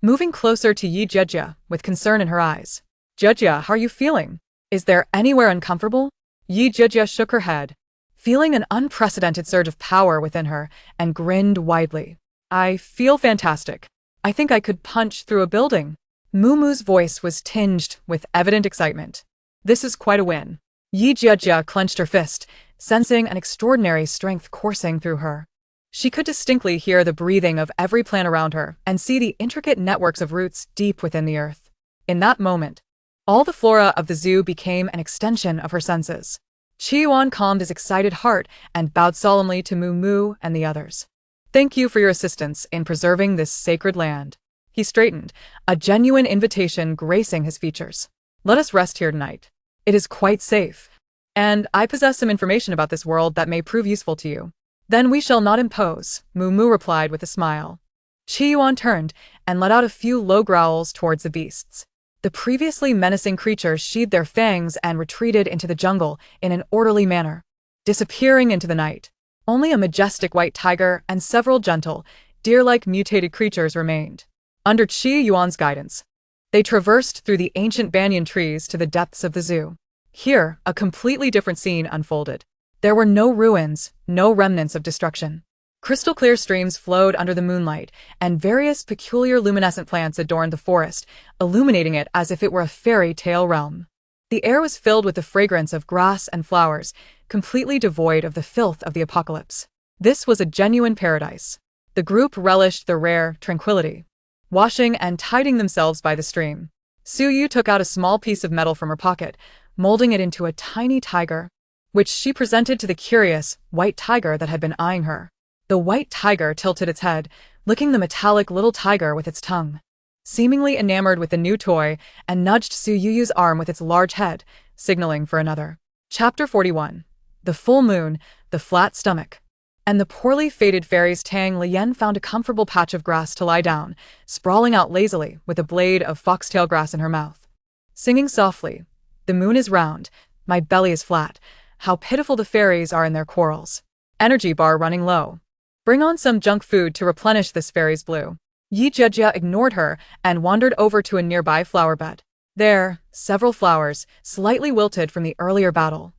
moving closer to Yi Jia with concern in her eyes. Jia, how are you feeling? Is there anywhere uncomfortable? Yi Jia shook her head, feeling an unprecedented surge of power within her, and grinned widely. I feel fantastic. I think I could punch through a building. Mumu's voice was tinged with evident excitement. This is quite a win. Yi Jia clenched her fist, sensing an extraordinary strength coursing through her. She could distinctly hear the breathing of every plant around her and see the intricate networks of roots deep within the earth. In that moment, all the flora of the zoo became an extension of her senses. Qi Yuan calmed his excited heart and bowed solemnly to Mumu and the others. Thank you for your assistance in preserving this sacred land. He straightened, a genuine invitation gracing his features. Let us rest here tonight. It is quite safe. And I possess some information about this world that may prove useful to you. Then we shall not impose, Mumu replied with a smile. Qi Yuan turned and let out a few low growls towards the beasts. The previously menacing creatures sheathed their fangs and retreated into the jungle in an orderly manner, disappearing into the night. Only a majestic white tiger and several gentle, deer-like mutated creatures remained. Under Qi Yuan's guidance, they traversed through the ancient banyan trees to the depths of the zoo. Here, a completely different scene unfolded. There were no ruins, no remnants of destruction. Crystal-clear streams flowed under the moonlight, and various peculiar luminescent plants adorned the forest, illuminating it as if it were a fairy tale realm. The air was filled with the fragrance of grass and flowers, completely devoid of the filth of the apocalypse. This was a genuine paradise. The group relished the rare tranquility, washing and tidying themselves by the stream. Su Yu took out a small piece of metal from her pocket, molding it into a tiny tiger, which she presented to the curious, white tiger that had been eyeing her. The white tiger tilted its head, licking the metallic little tiger with its tongue, seemingly enamored with the new toy, and nudged Su Yuyu's arm with its large head, signaling for another. Chapter 41. The Full Moon, the Flat Stomach. And the poorly fated fairy's Tang Lian found a comfortable patch of grass to lie down, sprawling out lazily with a blade of foxtail grass in her mouth. Singing softly, "The moon is round, my belly is flat. How pitiful the fairies are in their quarrels. Energy bar running low. Bring on some junk food to replenish this fairy's blue." Yi Jia ignored her and wandered over to a nearby flower bed. There, several flowers, slightly wilted from the earlier battle,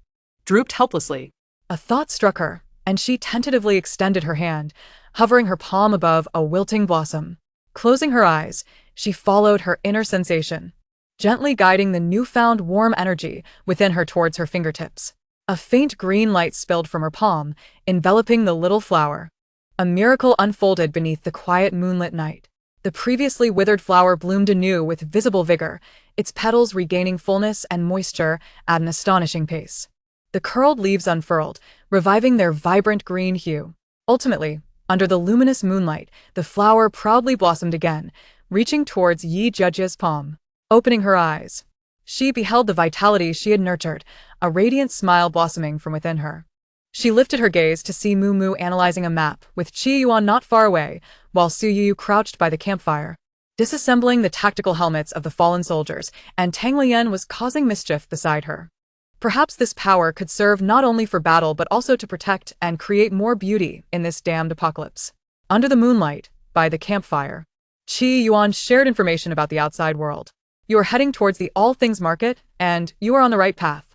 Drooped helplessly. A thought struck her, and she tentatively extended her hand, hovering her palm above a wilting blossom. Closing her eyes, she followed her inner sensation, gently guiding the newfound warm energy within her towards her fingertips. A faint green light spilled from her palm, enveloping the little flower. A miracle unfolded beneath the quiet moonlit night. The previously withered flower bloomed anew with visible vigor, its petals regaining fullness and moisture at an astonishing pace. The curled leaves unfurled, reviving their vibrant green hue. Ultimately, under the luminous moonlight, the flower proudly blossomed again, reaching towards Yi Judge's palm. Opening her eyes, she beheld the vitality she had nurtured, a radiant smile blossoming from within her. She lifted her gaze to see Mumu analyzing a map, with Qi Yuan not far away, while Su Yu crouched by the campfire, disassembling the tactical helmets of the fallen soldiers, and Tang Lian was causing mischief beside her. Perhaps this power could serve not only for battle but also to protect and create more beauty in this damned apocalypse. Under the moonlight, by the campfire, Qi Yuan shared information about the outside world. You are heading towards the All Things Market, and you are on the right path.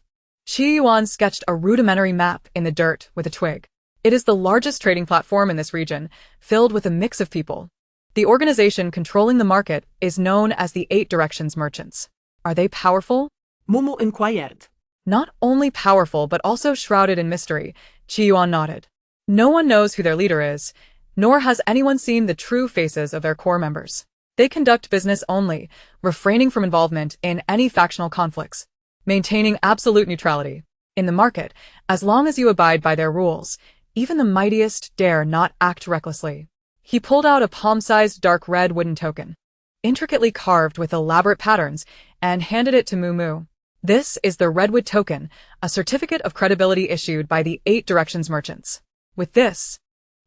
Qi Yuan sketched a rudimentary map in the dirt with a twig. It is the largest trading platform in this region, filled with a mix of people. The organization controlling the market is known as the Eight Directions Merchants. Are they powerful? Mumu inquired. Not only powerful but also shrouded in mystery, Qi Yuan nodded. No one knows who their leader is, nor has anyone seen the true faces of their core members. They conduct business only, refraining from involvement in any factional conflicts, maintaining absolute neutrality. In the market, as long as you abide by their rules, even the mightiest dare not act recklessly. He pulled out a palm-sized dark red wooden token, intricately carved with elaborate patterns, and handed it to Mumu. This is the Redwood Token, a certificate of credibility issued by the Eight Directions Merchants. With this,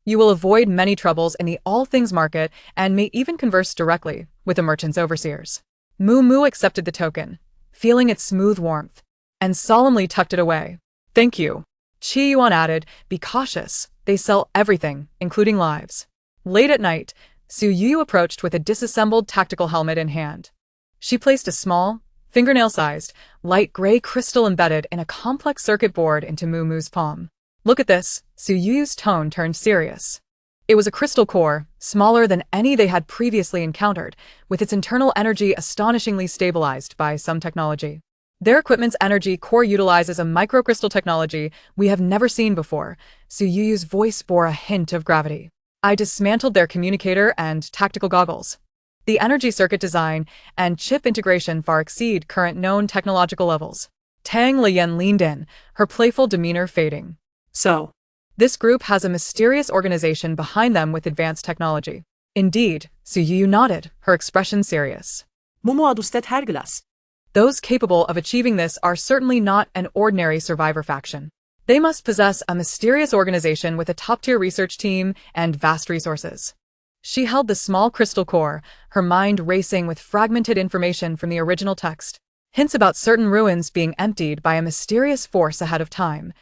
you will avoid many troubles in the All Things Market and may even converse directly with the merchant's overseers. Mumu accepted the token, feeling its smooth warmth, and solemnly tucked it away. Thank you. Qi Yuan added, be cautious, they sell everything, including lives. Late at night, Su Yu approached with a disassembled tactical helmet in hand. She placed a small, fingernail-sized, light gray crystal embedded in a complex circuit board into Mumu's palm. Look at this, Su Yu's tone turned serious. It was a crystal core, smaller than any they had previously encountered, with its internal energy astonishingly stabilized by some technology. Their equipment's energy core utilizes a microcrystal technology we have never seen before. Su Yu's voice bore a hint of gravity. I dismantled their communicator and tactical goggles. The energy circuit design and chip integration far exceed current known technological levels. Tang Lian leaned in, her playful demeanor fading. So, this group has a mysterious organization behind them with advanced technology. Indeed, Su Yu nodded, her expression serious. Mumu adustet herglas. Those capable of achieving this are certainly not an ordinary survivor faction. They must possess a mysterious organization with a top-tier research team and vast resources. She held the small crystal core, her mind racing with fragmented information from the original text. Hints about certain ruins being emptied by a mysterious force ahead of time.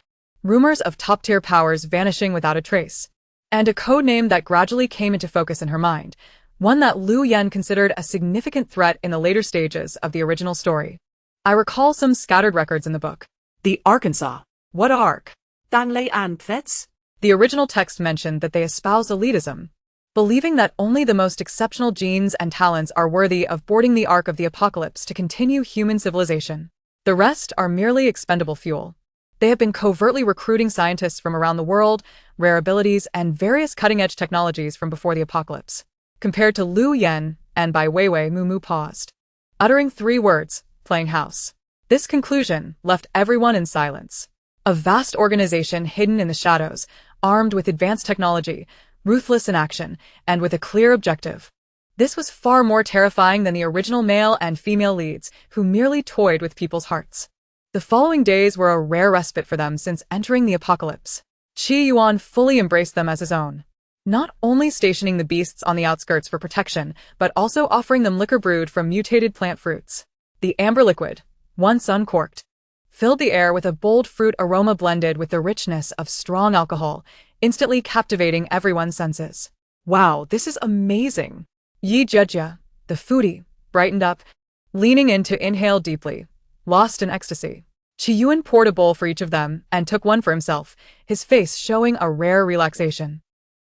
Rumors of top-tier powers vanishing without a trace. And a code name that gradually came into focus in her mind. One that Lu Yen considered a significant threat in the later stages of the original story. I recall some scattered records in the book. The Arkansas. What arc? Danley and Pfetz? The original text mentioned that they espouse elitism, believing that only the most exceptional genes and talents are worthy of boarding the Ark of the Apocalypse to continue human civilization. The rest are merely expendable fuel. They have been covertly recruiting scientists from around the world, rare abilities, and various cutting-edge technologies from before the apocalypse. Compared to Lu Yen, and by Weiwei, Mumu paused, uttering 3 words, playing house. This conclusion left everyone in silence. A vast organization hidden in the shadows, armed with advanced technology, ruthless in action, and with a clear objective. This was far more terrifying than the original male and female leads, who merely toyed with people's hearts. The following days were a rare respite for them since entering the apocalypse. Qi Yuan fully embraced them as his own. Not only stationing the beasts on the outskirts for protection, but also offering them liquor brewed from mutated plant fruits. The amber liquid, once uncorked, filled the air with a bold fruit aroma blended with the richness of strong alcohol, instantly captivating everyone's senses. Wow, this is amazing! Yi Jejia, the foodie, brightened up, leaning in to inhale deeply, lost in ecstasy. Qi Yuan poured a bowl for each of them and took one for himself, his face showing a rare relaxation.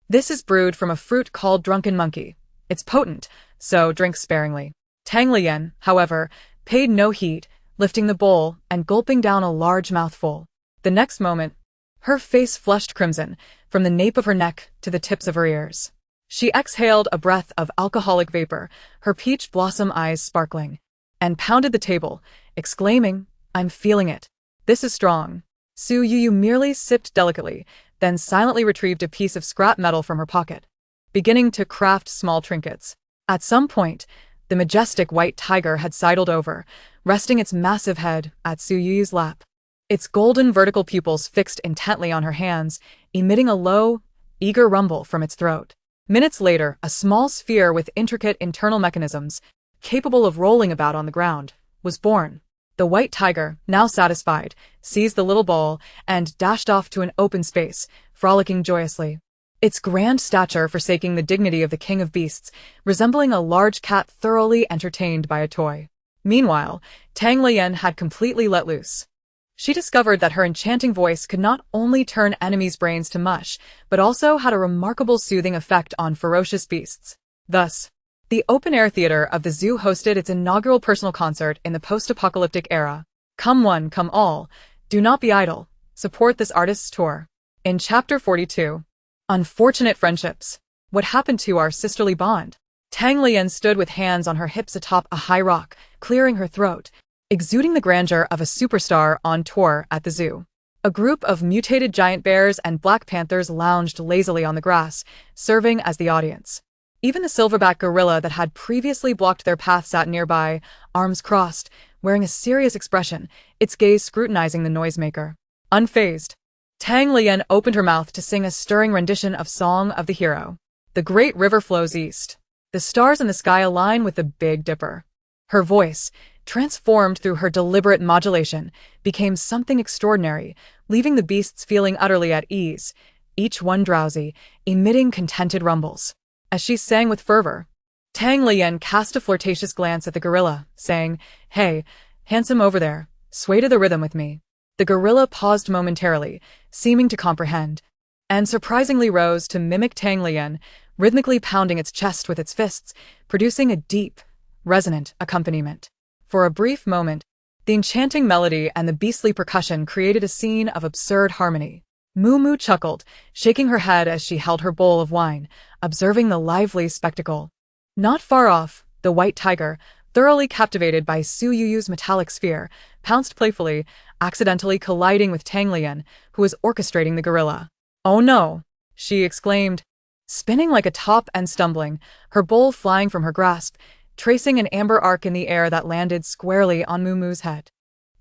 This is brewed from a fruit called Drunken Monkey. It's potent, so drink sparingly. Tang Lian, however, paid no heed, lifting the bowl and gulping down a large mouthful. The next moment, her face flushed crimson, from the nape of her neck to the tips of her ears. She exhaled a breath of alcoholic vapor, her peach blossom eyes sparkling, and pounded the table, exclaiming, "I'm feeling it. This is strong." Su Yu merely sipped delicately, then silently retrieved a piece of scrap metal from her pocket, beginning to craft small trinkets. At some point, the majestic white tiger had sidled over, resting its massive head at Su Yu's lap. Its golden vertical pupils fixed intently on her hands, emitting a low, eager rumble from its throat. Minutes later, a small sphere with intricate internal mechanisms, capable of rolling about on the ground, was born. The white tiger, now satisfied, seized the little ball and dashed off to an open space, frolicking joyously. Its grand stature forsaking the dignity of the king of beasts, resembling a large cat thoroughly entertained by a toy. Meanwhile, Tang Lian had completely let loose. She discovered that her enchanting voice could not only turn enemies' brains to mush, but also had a remarkable soothing effect on ferocious beasts. Thus, the open-air theater of the zoo hosted its inaugural personal concert in the post-apocalyptic era. Come one, come all, do not be idle, support this artist's tour. In Chapter 42, Unfortunate Friendships. What happened to our sisterly bond? Tang Lian stood with hands on her hips atop a high rock, clearing her throat, exuding the grandeur of a superstar on tour at the zoo. A group of mutated giant bears and black panthers lounged lazily on the grass, serving as the audience. Even the silverback gorilla that had previously blocked their path sat nearby, arms crossed, wearing a serious expression, its gaze scrutinizing the noisemaker. Unfazed, Tang Lian opened her mouth to sing a stirring rendition of Song of the Hero. The great river flows east. The stars in the sky align with the Big Dipper. Her voice, transformed through her deliberate modulation, became something extraordinary, leaving the beasts feeling utterly at ease, each one drowsy, emitting contented rumbles. As she sang with fervor, Tang Lian cast a flirtatious glance at the gorilla, saying, "Hey, handsome over there, sway to the rhythm with me." The gorilla paused momentarily, seeming to comprehend, and surprisingly rose to mimic Tang Lian, rhythmically pounding its chest with its fists, producing a deep, resonant accompaniment. For a brief moment, the enchanting melody and the beastly percussion created a scene of absurd harmony. Moo chuckled, shaking her head as she held her bowl of wine, observing the lively spectacle. Not far off, the white tiger, thoroughly captivated by Su Yu's metallic sphere, pounced playfully, accidentally colliding with Tang Lian, who was orchestrating the gorilla. "Oh no!" she exclaimed, spinning like a top and stumbling, her bowl flying from her grasp, tracing an amber arc in the air that landed squarely on Moo's head.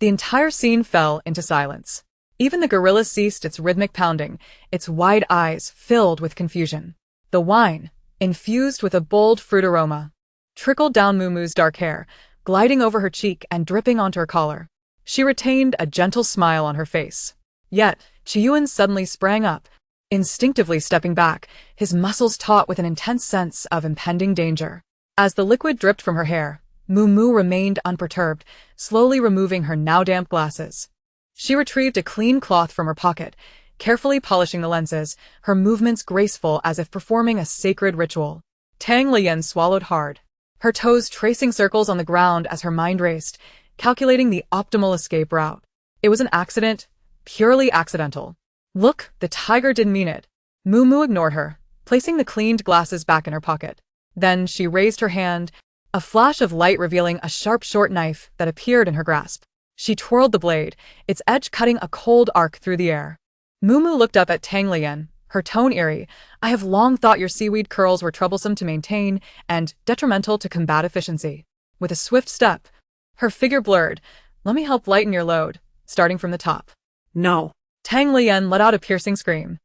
The entire scene fell into silence. Even the gorilla ceased its rhythmic pounding, its wide eyes filled with confusion. The wine, infused with a bold fruit aroma, trickled down Moo's dark hair, gliding over her cheek and dripping onto her collar. She retained a gentle smile on her face. Yet, Chiyuan suddenly sprang up, instinctively stepping back, his muscles taut with an intense sense of impending danger. As the liquid dripped from her hair, Moo remained unperturbed, slowly removing her now-damp glasses. She retrieved a clean cloth from her pocket, carefully polishing the lenses, her movements graceful as if performing a sacred ritual. Tang Lian swallowed hard, her toes tracing circles on the ground as her mind raced, calculating the optimal escape route. It was an accident, purely accidental. "Look, the tiger didn't mean it." Moo ignored her, placing the cleaned glasses back in her pocket. Then she raised her hand, a flash of light revealing a sharp short knife that appeared in her grasp. She twirled the blade, its edge cutting a cold arc through the air. Moo looked up at Tang Lian, her tone eerie. "I have long thought your seaweed curls were troublesome to maintain and detrimental to combat efficiency." With a swift step, her figure blurred. "Let me help lighten your load," starting from the top. No. Tang Lian let out a piercing scream,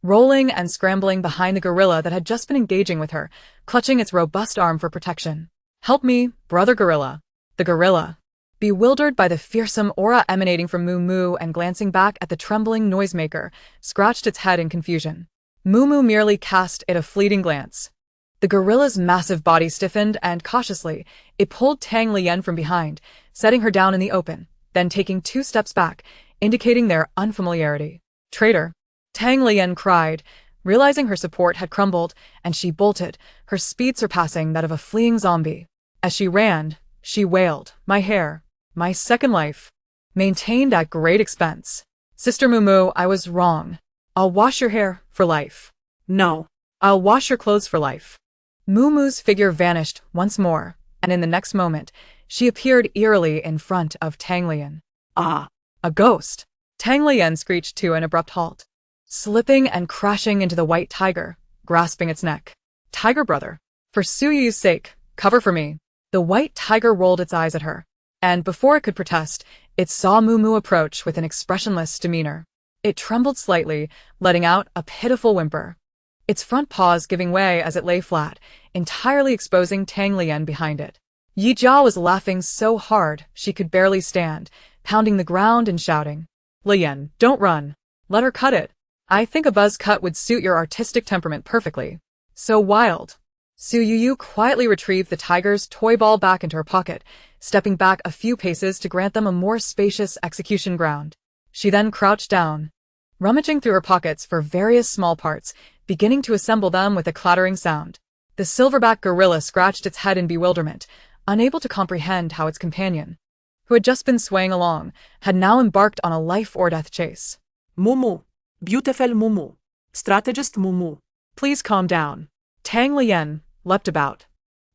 rolling and scrambling behind the gorilla that had just been engaging with her, clutching its robust arm for protection. "Help me, brother gorilla." The gorilla, bewildered by the fearsome aura emanating from Moo and glancing back at the trembling noisemaker, scratched its head in confusion. Moo merely cast it a fleeting glance. The gorilla's massive body stiffened and cautiously, it pulled Tang Lian from behind, setting her down in the open, then taking 2 steps back, indicating their unfamiliarity. "Traitor!" Tang Lian cried, realizing her support had crumbled, and she bolted, her speed surpassing that of a fleeing zombie. As she ran, she wailed, "My hair, my second life, maintained at great expense. Sister Moo, I was wrong. I'll wash your hair for life." No. I'll wash your clothes for life. Mumu's figure vanished once more, and in the next moment, she appeared eerily in front of Tang Lian. Ah! A ghost! Tang Lian screeched to an abrupt halt, slipping and crashing into the white tiger, grasping its neck. Tiger brother, for Su Yu's sake, cover for me. The white tiger rolled its eyes at her, and before it could protest, it saw Mumu approach with an expressionless demeanor. It trembled slightly, letting out a pitiful whimper, its front paws giving way as it lay flat, entirely exposing Tang Lian behind it. Yi Jia was laughing so hard she could barely stand, pounding the ground and shouting, Lian, don't run. Let her cut it. I think a buzz cut would suit your artistic temperament perfectly. So wild. Su Yu quietly retrieved the tiger's toy ball back into her pocket, stepping back a few paces to grant them a more spacious execution ground. She then crouched down, rummaging through her pockets for various small parts, beginning to assemble them with a clattering sound. The silverback gorilla scratched its head in bewilderment, unable to comprehend how its companion, who had just been swaying along, had now embarked on a life-or-death chase. Mumu. Beautiful Mumu. Strategist Mumu. Please calm down. Tang Lian leapt about,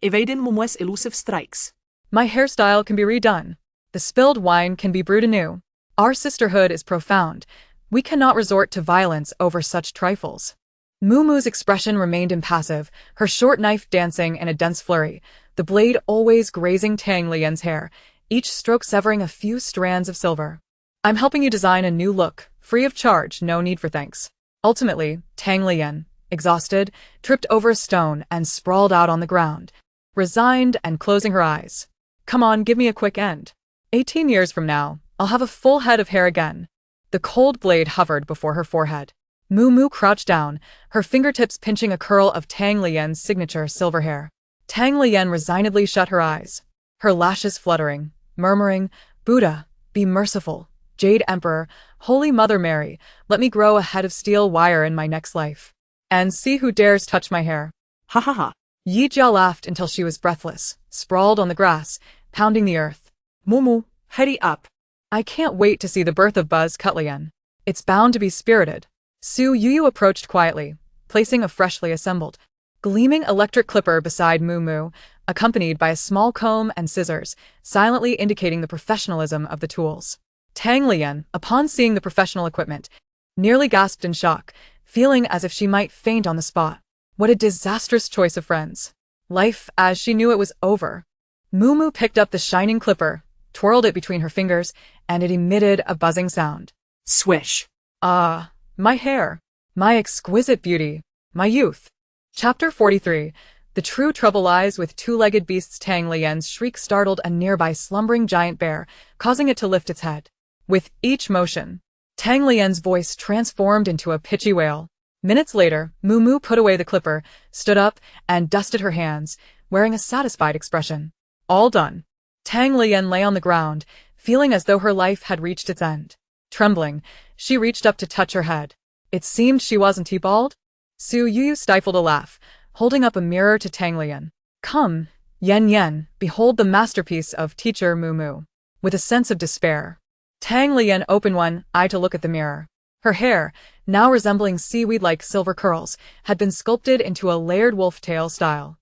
Evading Mumu's elusive strikes. My hairstyle can be redone. The spilled wine can be brewed anew. Our sisterhood is profound. We cannot resort to violence over such trifles. Mumu's expression remained impassive, her short knife dancing in a dense flurry, the blade always grazing Tang Lian's hair, each stroke severing a few strands of silver. I'm helping you design a new look, free of charge, no need for thanks. Ultimately, Tang Lian, exhausted, tripped over a stone and sprawled out on the ground, resigned and closing her eyes. Come on, give me a quick end. 18 years from now, I'll have a full head of hair again. The cold blade hovered before her forehead. Mumu crouched down, her fingertips pinching a curl of Tang Lian's signature silver hair. Tang Lian resignedly shut her eyes, her lashes fluttering, murmuring, Buddha, be merciful, Jade Emperor, Holy Mother Mary, let me grow a head of steel wire in my next life. And see who dares touch my hair. Ha ha ha. Yi Jia laughed until she was breathless, sprawled on the grass, pounding the earth. Mumu, hurry up. I can't wait to see the birth of Buzz Cutlian. It's bound to be spirited. Su Yu approached quietly, placing a freshly assembled, gleaming electric clipper beside Mumu, accompanied by a small comb and scissors, silently indicating the professionalism of the tools. Tang Lian, upon seeing the professional equipment, nearly gasped in shock, feeling as if she might faint on the spot. What a disastrous choice of friends. Life as she knew it was over. Mumu picked up the shining clipper, twirled it between her fingers, and it emitted a buzzing sound. Swish. Ah, my hair. My exquisite beauty. My youth. Chapter 43. The true trouble lies with two-legged beasts. Tang Lian's shriek startled a nearby slumbering giant bear, causing it to lift its head. With each motion, Tang Lian's voice transformed into a pitchy wail. Minutes later, Mumu put away the clipper, stood up, and dusted her hands, wearing a satisfied expression. All done. Tang Lian lay on the ground, feeling as though her life had reached its end. Trembling, she reached up to touch her head. It seemed she wasn't bald. Su Yu stifled a laugh, holding up a mirror to Tang Lian. Come, Yen Yen, behold the masterpiece of teacher Mumu. With a sense of despair, Tang Lian opened one eye to look at the mirror. Her hair, now resembling seaweed-like silver curls, had been sculpted into a layered wolf-tail style.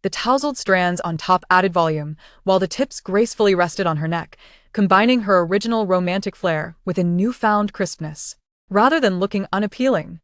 The tousled strands on top added volume, while the tips gracefully rested on her neck, combining her original romantic flair with a newfound crispness. Rather than looking unappealing,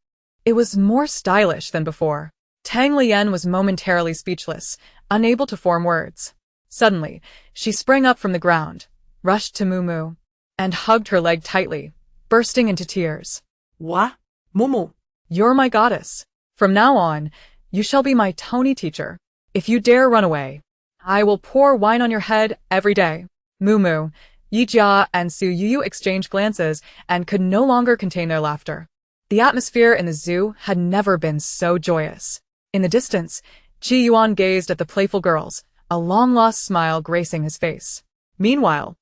it was more stylish than before. Tang Lian was momentarily speechless, unable to form words. Suddenly, she sprang up from the ground, rushed to Mumu, and hugged her leg tightly, bursting into tears. What? Mumu. You're my goddess. From now on, you shall be my Tony teacher. If you dare run away, I will pour wine on your head every day. Mumu, Yi Jia, and Su Yu exchanged glances and could no longer contain their laughter. The atmosphere in the zoo had never been so joyous. In the distance, Qi Yuan gazed at the playful girls, a long-lost smile gracing his face. Meanwhile,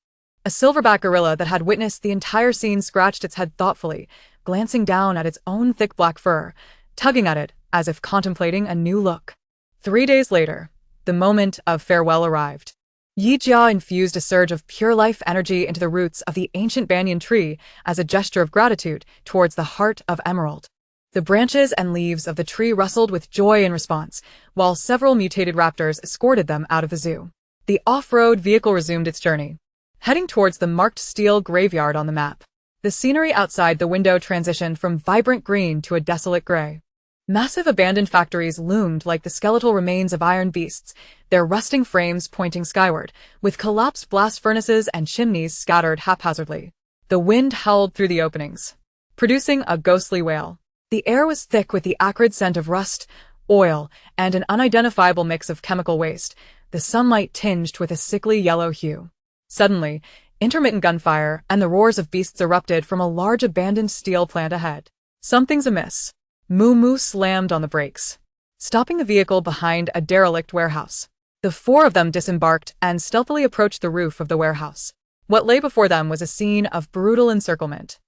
a silverback gorilla that had witnessed the entire scene scratched its head thoughtfully, glancing down at its own thick black fur, tugging at it as if contemplating a new look. 3 days later, the moment of farewell arrived. Yi Jia infused a surge of pure life energy into the roots of the ancient banyan tree as a gesture of gratitude towards the heart of Emerald. The branches and leaves of the tree rustled with joy in response, while several mutated raptors escorted them out of the zoo. The off-road vehicle resumed its journey, heading towards the marked steel graveyard on the map. The scenery outside the window transitioned from vibrant green to a desolate gray. Massive abandoned factories loomed like the skeletal remains of iron beasts, their rusting frames pointing skyward, with collapsed blast furnaces and chimneys scattered haphazardly. The wind howled through the openings, producing a ghostly wail. The air was thick with the acrid scent of rust, oil, and an unidentifiable mix of chemical waste, the sunlight tinged with a sickly yellow hue. Suddenly, intermittent gunfire and the roars of beasts erupted from a large abandoned steel plant ahead. Something's amiss. Moo slammed on the brakes, stopping the vehicle behind a derelict warehouse. The four of them disembarked and stealthily approached the roof of the warehouse. What lay before them was a scene of brutal encirclement.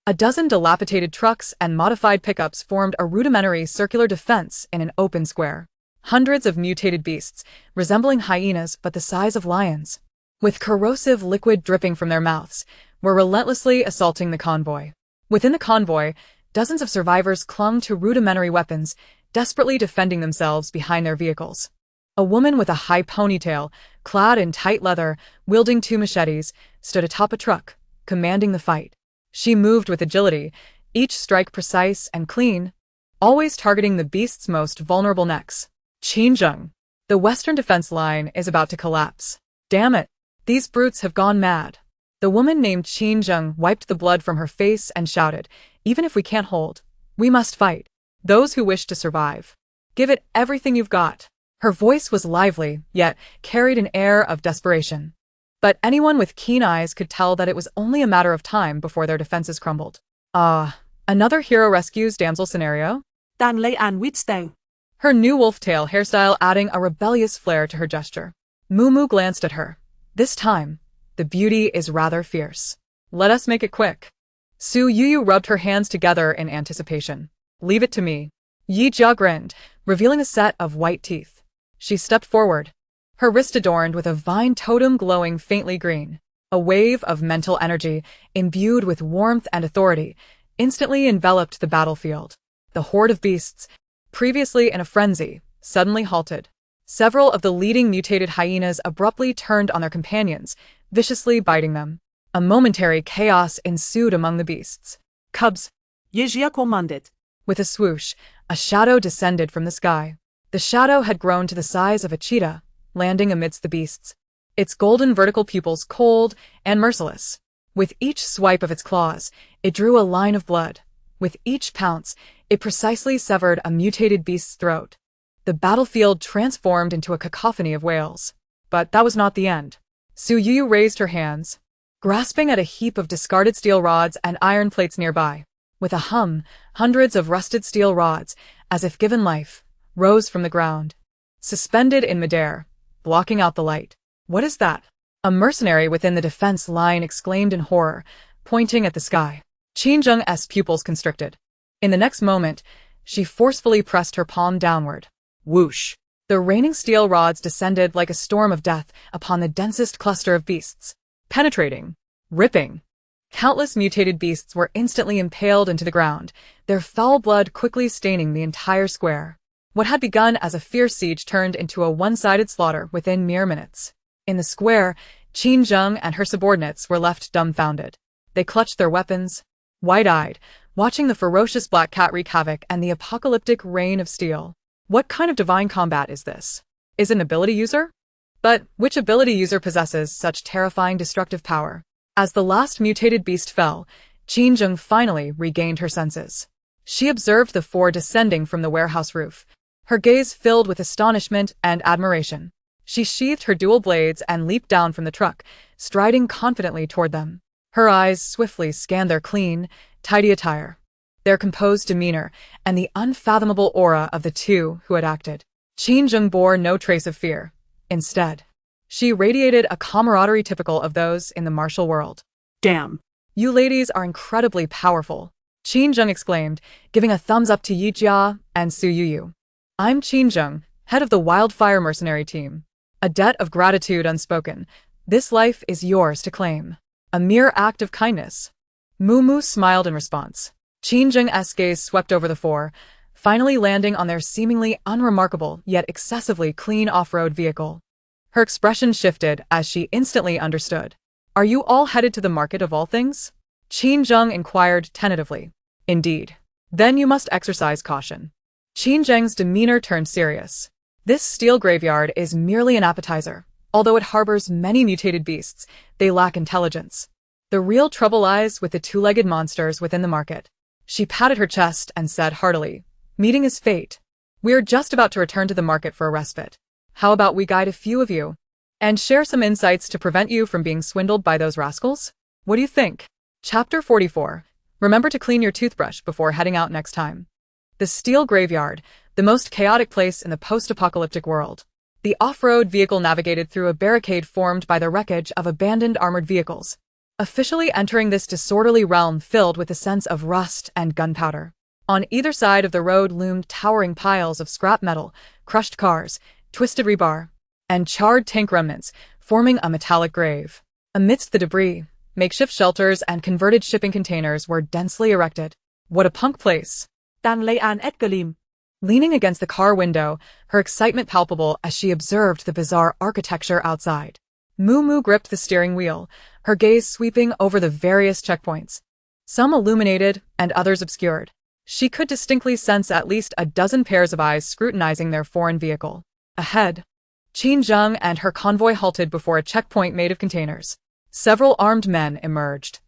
A dozen dilapidated trucks and modified pickups formed a rudimentary circular defense in an open square. Hundreds of mutated beasts, resembling hyenas but the size of lions, with corrosive liquid dripping from their mouths, were relentlessly assaulting the convoy. Within the convoy, dozens of survivors clung to rudimentary weapons, desperately defending themselves behind their vehicles. A woman with a high ponytail, clad in tight leather, wielding two machetes, stood atop a truck, commanding the fight. She moved with agility, each strike precise and clean, always targeting the beast's most vulnerable necks. Qinzheng. The western defense line is about to collapse. Damn it! These brutes have gone mad. The woman named Qinzheng wiped the blood from her face and shouted, "Even if we can't hold, we must fight. Those who wish to survive, give it everything you've got." Her voice was lively, yet carried an air of desperation. But anyone with keen eyes could tell that it was only a matter of time before their defenses crumbled. Another hero rescues damsel scenario? Danley and Wheatstone. Her new wolf-tail hairstyle adding a rebellious flair to her gesture. Moo glanced at her. This time, the beauty is rather fierce. Let us make it quick. Su Yuyu rubbed her hands together in anticipation. Leave it to me. Yi Jia grinned, revealing a set of white teeth. She stepped forward, her wrist adorned with a vine totem glowing faintly green. A wave of mental energy, imbued with warmth and authority, instantly enveloped the battlefield. The horde of beasts, previously in a frenzy, suddenly halted. Several of the leading mutated hyenas abruptly turned on their companions, viciously biting them. A momentary chaos ensued among the beasts. Cubs! Yejia commanded. With a swoosh, a shadow descended from the sky. The shadow had grown to the size of a cheetah, landing amidst the beasts, its golden vertical pupils cold and merciless. With each swipe of its claws, it drew a line of blood. With each pounce, it precisely severed a mutated beast's throat. The battlefield transformed into a cacophony of wails. But that was not the end. Su Yuyu raised her hands, grasping at a heap of discarded steel rods and iron plates nearby. With a hum, hundreds of rusted steel rods, as if given life, rose from the ground, suspended in midair, blocking out the light. What is that? A mercenary within the defense line exclaimed in horror, pointing at the sky. Qinzheng's pupils constricted. In the next moment, she forcefully pressed her palm downward. Whoosh! The raining steel rods descended like a storm of death upon the densest cluster of beasts, penetrating, ripping. Countless mutated beasts were instantly impaled into the ground, their foul blood quickly staining the entire square. What had begun as a fierce siege turned into a one-sided slaughter within mere minutes. In the square, Qinzheng and her subordinates were left dumbfounded. They clutched their weapons, wide-eyed, watching the ferocious black cat wreak havoc and the apocalyptic rain of steel. What kind of divine combat is this? Is it an ability user? But which ability user possesses such terrifying destructive power? As the last mutated beast fell, Qinzheng finally regained her senses. She observed the four descending from the warehouse roof, her gaze filled with astonishment and admiration. She sheathed her dual blades and leaped down from the truck, striding confidently toward them. Her eyes swiftly scanned their clean, tidy attire, their composed demeanor, and the unfathomable aura of the two who had acted. Qinzheng bore no trace of fear. Instead, she radiated a camaraderie typical of those in the martial world. Damn. You ladies are incredibly powerful, Qinzheng exclaimed, giving a thumbs up to Yi Jia and Su Yuyu. I'm Qinzheng, head of the Wildfire Mercenary Team. A debt of gratitude unspoken. This life is yours to claim. A mere act of kindness. Moo smiled in response. Qin Zheng's gaze swept over the four, finally landing on their seemingly unremarkable yet excessively clean off-road vehicle. Her expression shifted as she instantly understood. Are you all headed to the market of all things? Qin Zheng inquired tentatively. Indeed. Then you must exercise caution. Qin Zheng's demeanor turned serious. This steel graveyard is merely an appetizer. Although it harbors many mutated beasts, they lack intelligence. The real trouble lies with the two-legged monsters within the market. She patted her chest and said heartily, meeting his fate. We are just about to return to the market for a respite. How about we guide a few of you and share some insights to prevent you from being swindled by those rascals? What do you think? Chapter 44. Remember to clean your toothbrush before heading out next time. The steel graveyard, the most chaotic place in the post-apocalyptic world. The off-road vehicle navigated through a barricade formed by the wreckage of abandoned armored vehicles, officially entering this disorderly realm filled with a sense of rust and gunpowder. On either side of the road loomed towering piles of scrap metal, crushed cars, twisted rebar, and charred tank remnants, forming a metallic grave. Amidst the debris, makeshift shelters and converted shipping containers were densely erected. What a punk place! Dan Layan et Golem. Leaning against the car window, her excitement palpable as she observed the bizarre architecture outside. Moo gripped the steering wheel, her gaze sweeping over the various checkpoints. Some illuminated and others obscured. She could distinctly sense at least a dozen pairs of eyes scrutinizing their foreign vehicle. Ahead, Qin Zheng and her convoy halted before a checkpoint made of containers. Several armed men emerged,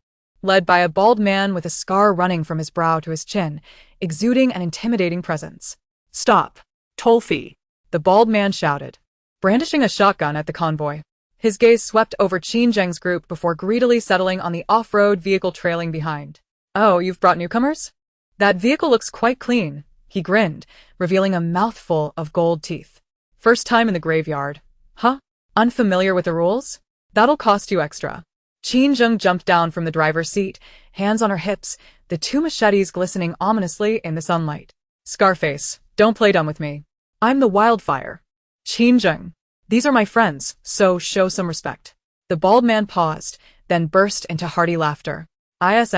led by a bald man with a scar running from his brow to his chin, exuding an intimidating presence. Stop. Toll fee. The bald man shouted, brandishing a shotgun at the convoy. His gaze swept over Qin Zheng's group before greedily settling on the off-road vehicle trailing behind. Oh, you've brought newcomers? That vehicle looks quite clean, he grinned, revealing a mouthful of gold teeth. First time in the graveyard. Huh? Unfamiliar with the rules? That'll cost you extra. Qin Zheng jumped down from the driver's seat, hands on her hips, the two machetes glistening ominously in the sunlight. Scarface, don't play dumb with me. I'm the Wildfire. Qin Zheng. These are my friends, so show some respect. The bald man paused, then burst into hearty laughter. This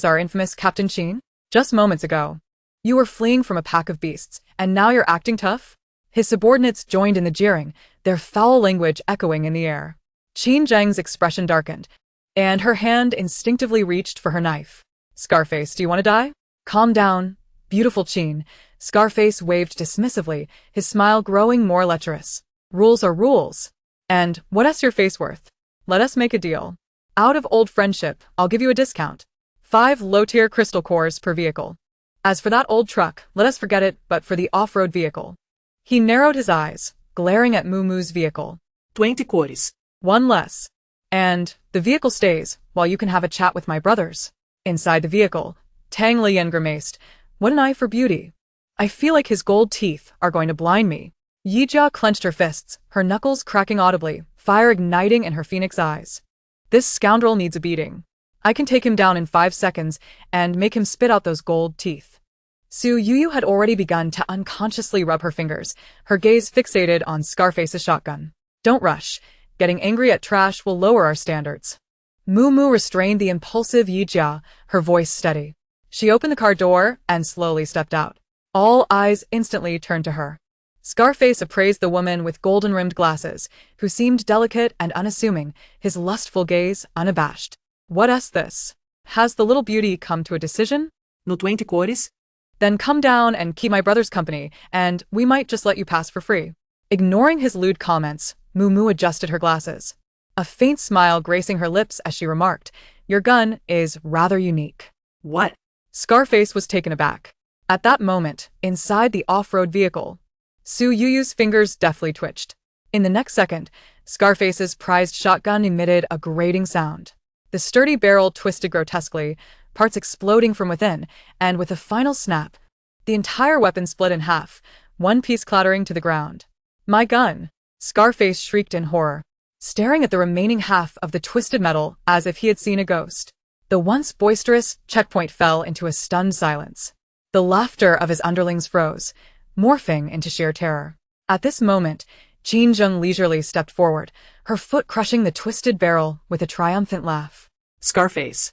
our infamous Captain Qin? Just moments ago, you were fleeing from a pack of beasts, and now you're acting tough? His subordinates joined in the jeering, their foul language echoing in the air. Qin Zheng's expression darkened, and her hand instinctively reached for her knife. Scarface, do you want to die? Calm down, beautiful Qin. Scarface waved dismissively, his smile growing more lecherous. Rules are rules. And what's your face worth? Let us make a deal. Out of old friendship, I'll give you a discount. 5 low-tier crystal cores per vehicle. As for that old truck, let us forget it, but for the off-road vehicle. He narrowed his eyes, glaring at Muumu's vehicle. 20 cores. 1 less. And the vehicle stays, while you can have a chat with my brothers. Inside the vehicle, Tang Lian grimaced. What an eye for beauty. I feel like his gold teeth are going to blind me. Yijia clenched her fists, her knuckles cracking audibly, fire igniting in her phoenix eyes. This scoundrel needs a beating. I can take him down in 5 seconds and make him spit out those gold teeth. Su Yuyu had already begun to unconsciously rub her fingers, her gaze fixated on Scarface's shotgun. Don't rush. Getting angry at trash will lower our standards. Moo restrained the impulsive Yijia, her voice steady. She opened the car door and slowly stepped out. All eyes instantly turned to her. Scarface appraised the woman with golden-rimmed glasses, who seemed delicate and unassuming, his lustful gaze unabashed. What's this? Has the little beauty come to a decision? No 20 cores? Then come down and keep my brother's company, and we might just let you pass for free. Ignoring his lewd comments, Moo adjusted her glasses. A faint smile gracing her lips as she remarked, your gun is rather unique. What? Scarface was taken aback. At that moment, inside the off-road vehicle, Su Yuyu's fingers deftly twitched. In the next second, Scarface's prized shotgun emitted a grating sound. The sturdy barrel twisted grotesquely, parts exploding from within, and with a final snap, the entire weapon split in half, one piece clattering to the ground. My gun! Scarface shrieked in horror, staring at the remaining half of the twisted metal as if he had seen a ghost. The once boisterous checkpoint fell into a stunned silence. The laughter of his underlings froze, morphing into sheer terror. At this moment, Qin Zheng leisurely stepped forward, her foot crushing the twisted barrel with a triumphant laugh. Scarface.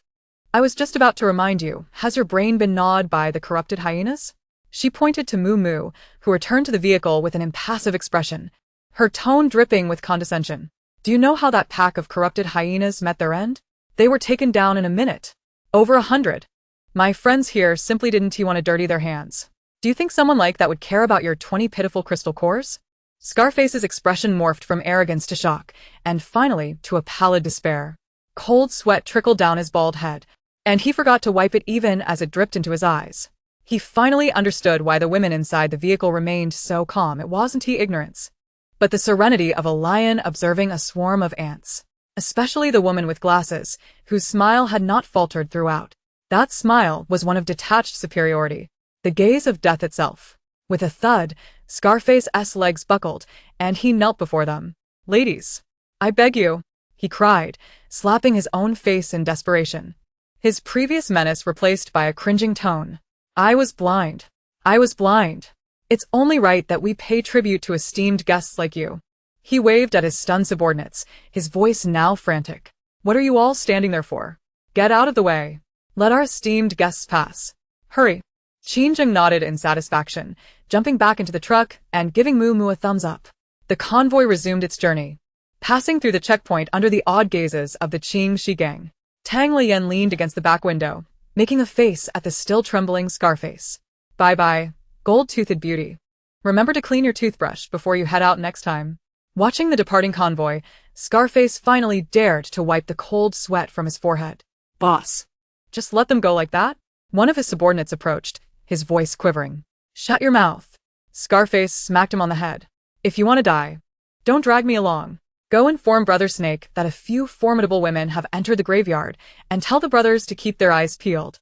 I was just about to remind you, has your brain been gnawed by the corrupted hyenas? She pointed to Moo Moo, who returned to the vehicle with an impassive expression, her tone dripping with condescension. Do you know how that pack of corrupted hyenas met their end? They were taken down in a minute. Over 100. My friends here simply didn't want to dirty their hands. Do you think someone like that would care about your 20 pitiful crystal cores? Scarface's expression morphed from arrogance to shock, and finally to a pallid despair. Cold sweat trickled down his bald head, and he forgot to wipe it even as it dripped into his eyes. He finally understood why the women inside the vehicle remained so calm. It wasn't ignorance, but the serenity of a lion observing a swarm of ants. Especially the woman with glasses, whose smile had not faltered throughout. That smile was one of detached superiority, the gaze of death itself. With a thud, Scarface's legs buckled, and he knelt before them. "Ladies, I beg you," he cried, slapping his own face in desperation. His previous menace replaced by a cringing tone. I was blind. I was blind. It's only right that we pay tribute to esteemed guests like you." He waved at his stunned subordinates, his voice now frantic. "What are you all standing there for? Get out of the way. Let our esteemed guests pass. Hurry." Qingjing nodded in satisfaction, jumping back into the truck and giving Moo Moo a thumbs up. The convoy resumed its journey, passing through the checkpoint under the awed gazes of the Qing Shi gang. Tang Lian leaned against the back window, making a face at the still trembling Scarface. "Bye-bye, gold-toothed beauty. Remember to clean your toothbrush before you head out next time." Watching the departing convoy, Scarface finally dared to wipe the cold sweat from his forehead. "Boss, just let them go like that?" One of his subordinates approached, his voice quivering. "Shut your mouth." Scarface smacked him on the head. "If you want to die, don't drag me along. Go inform Brother Snake that a few formidable women have entered the graveyard, and tell the brothers to keep their eyes peeled.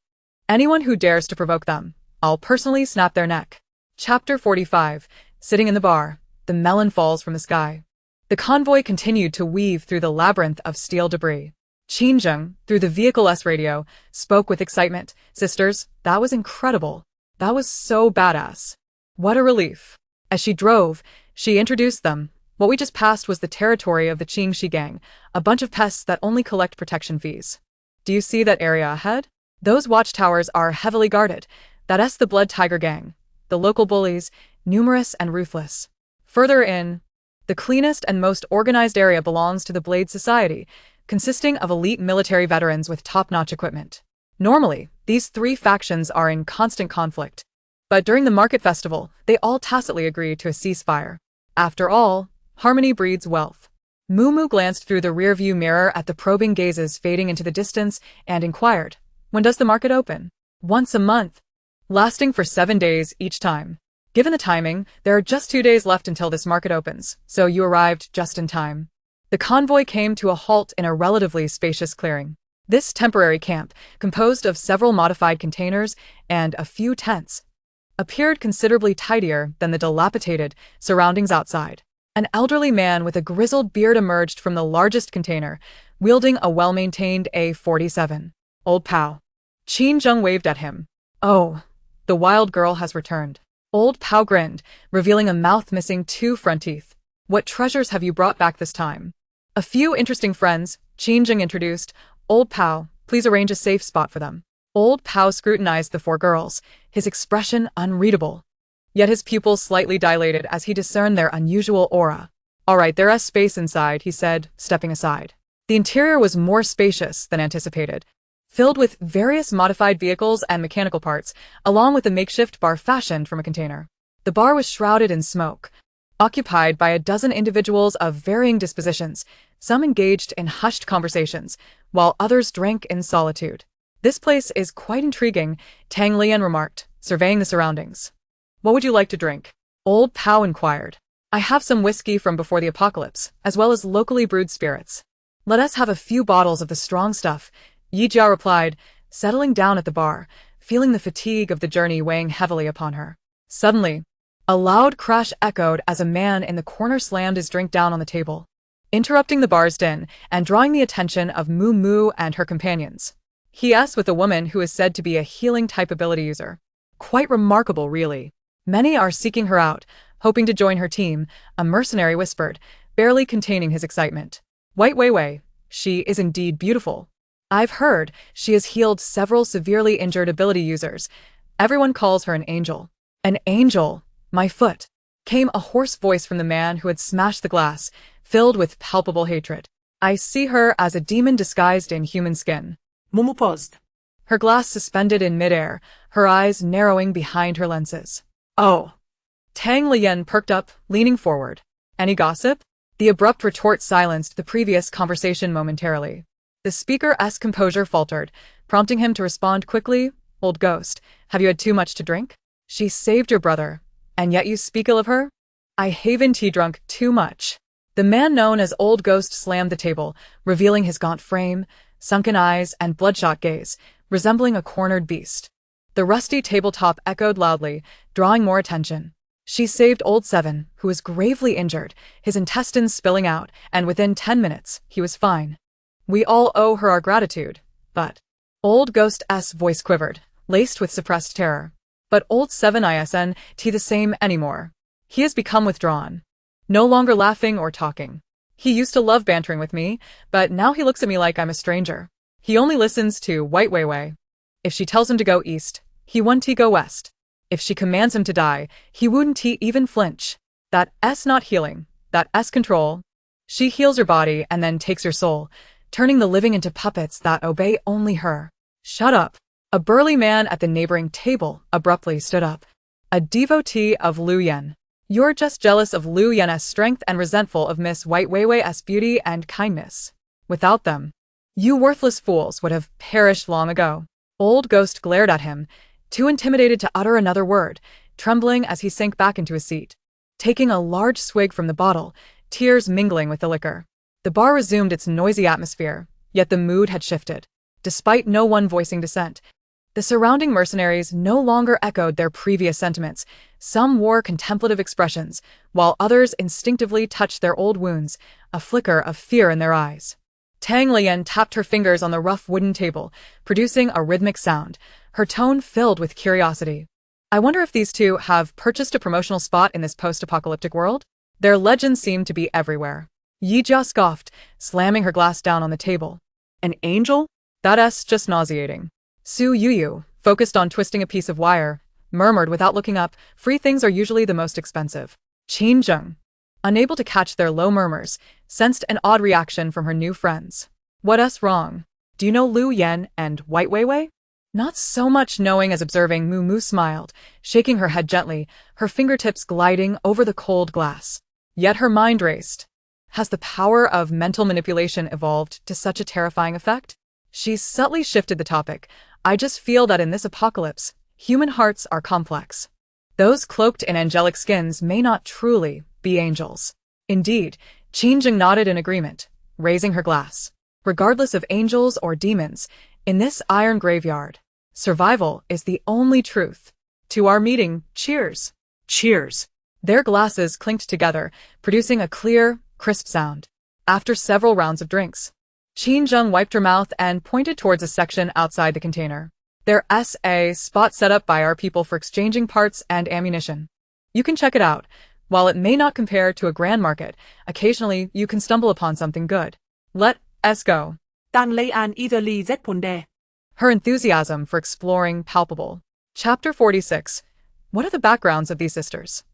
Anyone who dares to provoke them, I'll personally snap their neck." Chapter 45. Sitting in the bar, the melon falls from the sky. The convoy continued to weave through the labyrinth of steel debris. Qingjing, through the vehicle's radio, spoke with excitement. "Sisters, that was incredible. That was so badass. What a relief." As she drove, she introduced them. "What we just passed was the territory of the Qing Shi gang, a bunch of pests that only collect protection fees. Do you see that area ahead? Those watchtowers are heavily guarded. That's the Blood Tiger gang. The local bullies, numerous and ruthless. Further in, the cleanest and most organized area belongs to the Blade Society, consisting of elite military veterans with top-notch equipment. Normally, these three factions are in constant conflict, but during the market festival, they all tacitly agreed to a ceasefire. After all, harmony breeds wealth." Moo Moo glanced through the rearview mirror at the probing gazes fading into the distance and inquired, "When does the market open?" "Once a month, lasting for 7 days each time. Given the timing, there are just 2 days left until this market opens, so you arrived just in time." The convoy came to a halt in a relatively spacious clearing. This temporary camp, composed of several modified containers and a few tents, appeared considerably tidier than the dilapidated surroundings outside. An elderly man with a grizzled beard emerged from the largest container, wielding a well-maintained A-47. "Old Pao." Qingjing waved at him. "Oh, the wild girl has returned." Old Pao grinned, revealing a mouth missing 2 front teeth. "What treasures have you brought back this time?" "A few interesting friends," Qingjing introduced. "Old Pao, please arrange a safe spot for them." Old Pao scrutinized the 4 girls, his expression unreadable. Yet his pupils slightly dilated as he discerned their unusual aura. "All right, there's space inside," he said, stepping aside. The interior was more spacious than anticipated, filled with various modified vehicles and mechanical parts, along with a makeshift bar fashioned from a container. The bar was shrouded in smoke, occupied by a dozen individuals of varying dispositions, some engaged in hushed conversations, while others drank in solitude. "This place is quite intriguing," Tang Lian remarked, surveying the surroundings. "What would you like to drink?" Old Pao inquired. "I have some whiskey from before the apocalypse, as well as locally brewed spirits." "Let us have a few bottles of the strong stuff," Yi Jia replied, settling down at the bar, feeling the fatigue of the journey weighing heavily upon her. Suddenly, a loud crash echoed as a man in the corner slammed his drink down on the table, interrupting the bar's din and drawing the attention of Moo Moo and her companions. He asked with a woman who is said to be a healing type ability user. "Quite remarkable, really. Many are seeking her out, hoping to join her team," a mercenary whispered, barely containing his excitement. "White Wei Wei, she is indeed beautiful." I've heard she has healed several severely injured ability users. Everyone calls her an angel. An angel? My foot. Came a hoarse voice from the man who had smashed the glass, filled with palpable hatred. I see her as a demon disguised in human skin. Mumu paused. Her glass suspended in midair, her eyes narrowing behind her lenses. Oh. Tang Lian perked up, leaning forward. Any gossip? The abrupt retort silenced the previous conversation momentarily. The speaker's composure faltered, prompting him to respond quickly. Old ghost, have you had too much to drink? She saved your brother, and yet you speak ill of her? I haven't drunk too much. The man known as Old Ghost slammed the table, revealing his gaunt frame, sunken eyes, and bloodshot gaze, resembling a cornered beast. The rusty tabletop echoed loudly, drawing more attention. She saved Old Seven, who was gravely injured, his intestines spilling out, and within 10 minutes, he was fine. We all owe her our gratitude, but... Old Ghost's voice quivered, laced with suppressed terror. But Old Seven isn't the same anymore. He has become withdrawn. No longer laughing or talking. He used to love bantering with me, but now he looks at me like I'm a stranger. He only listens to White Wei. If she tells him to go east, he won't go west. If she commands him to die, he wouldn't even flinch. That's not healing. That's control. She heals your body and then takes your soul, turning the living into puppets that obey only her. Shut up. A burly man at the neighboring table abruptly stood up. A devotee of Liu Yan. You're just jealous of Liu Yan's strength and resentful of Miss White Wei's beauty and kindness. Without them, you worthless fools would have perished long ago. Old Ghost glared at him, too intimidated to utter another word, trembling as he sank back into his seat. Taking a large swig from the bottle, tears mingling with the liquor. The bar resumed its noisy atmosphere, yet the mood had shifted. Despite no one voicing dissent, the surrounding mercenaries no longer echoed their previous sentiments. Some wore contemplative expressions, while others instinctively touched their old wounds, a flicker of fear in their eyes. Tang Lian tapped her fingers on the rough wooden table, producing a rhythmic sound, her tone filled with curiosity. I wonder if these two have purchased a promotional spot in this post-apocalyptic world? Their legends seem to be everywhere. Yi Jia scoffed, slamming her glass down on the table. An angel? That's just nauseating. Su Yuyu, focused on twisting a piece of wire, murmured without looking up, free things are usually the most expensive. Qin Zheng, unable to catch their low murmurs, sensed an odd reaction from her new friends. What's wrong? Do you know Liu Yan and White Wei? Not so much knowing as observing. Moo smiled, shaking her head gently, her fingertips gliding over the cold glass. Yet her mind raced. Has the power of mental manipulation evolved to such a terrifying effect? She subtly shifted the topic. I just feel that in this apocalypse, human hearts are complex. Those cloaked in angelic skins may not truly be angels. Indeed, Qin Jing nodded in agreement, raising her glass. Regardless of angels or demons, in this iron graveyard, survival is the only truth. To our meeting, cheers. Cheers. Their glasses clinked together, producing a clear, crisp sound. After several rounds of drinks, Qin Zheng wiped her mouth and pointed towards a section outside the container. There's a spot set up by our people for exchanging parts and ammunition. You can check it out. While it may not compare to a grand market, occasionally you can stumble upon something good. Let's go. Tan Lei An either Li Z Ponde. Her enthusiasm for exploring palpable. Chapter 46. What are the backgrounds of these sisters?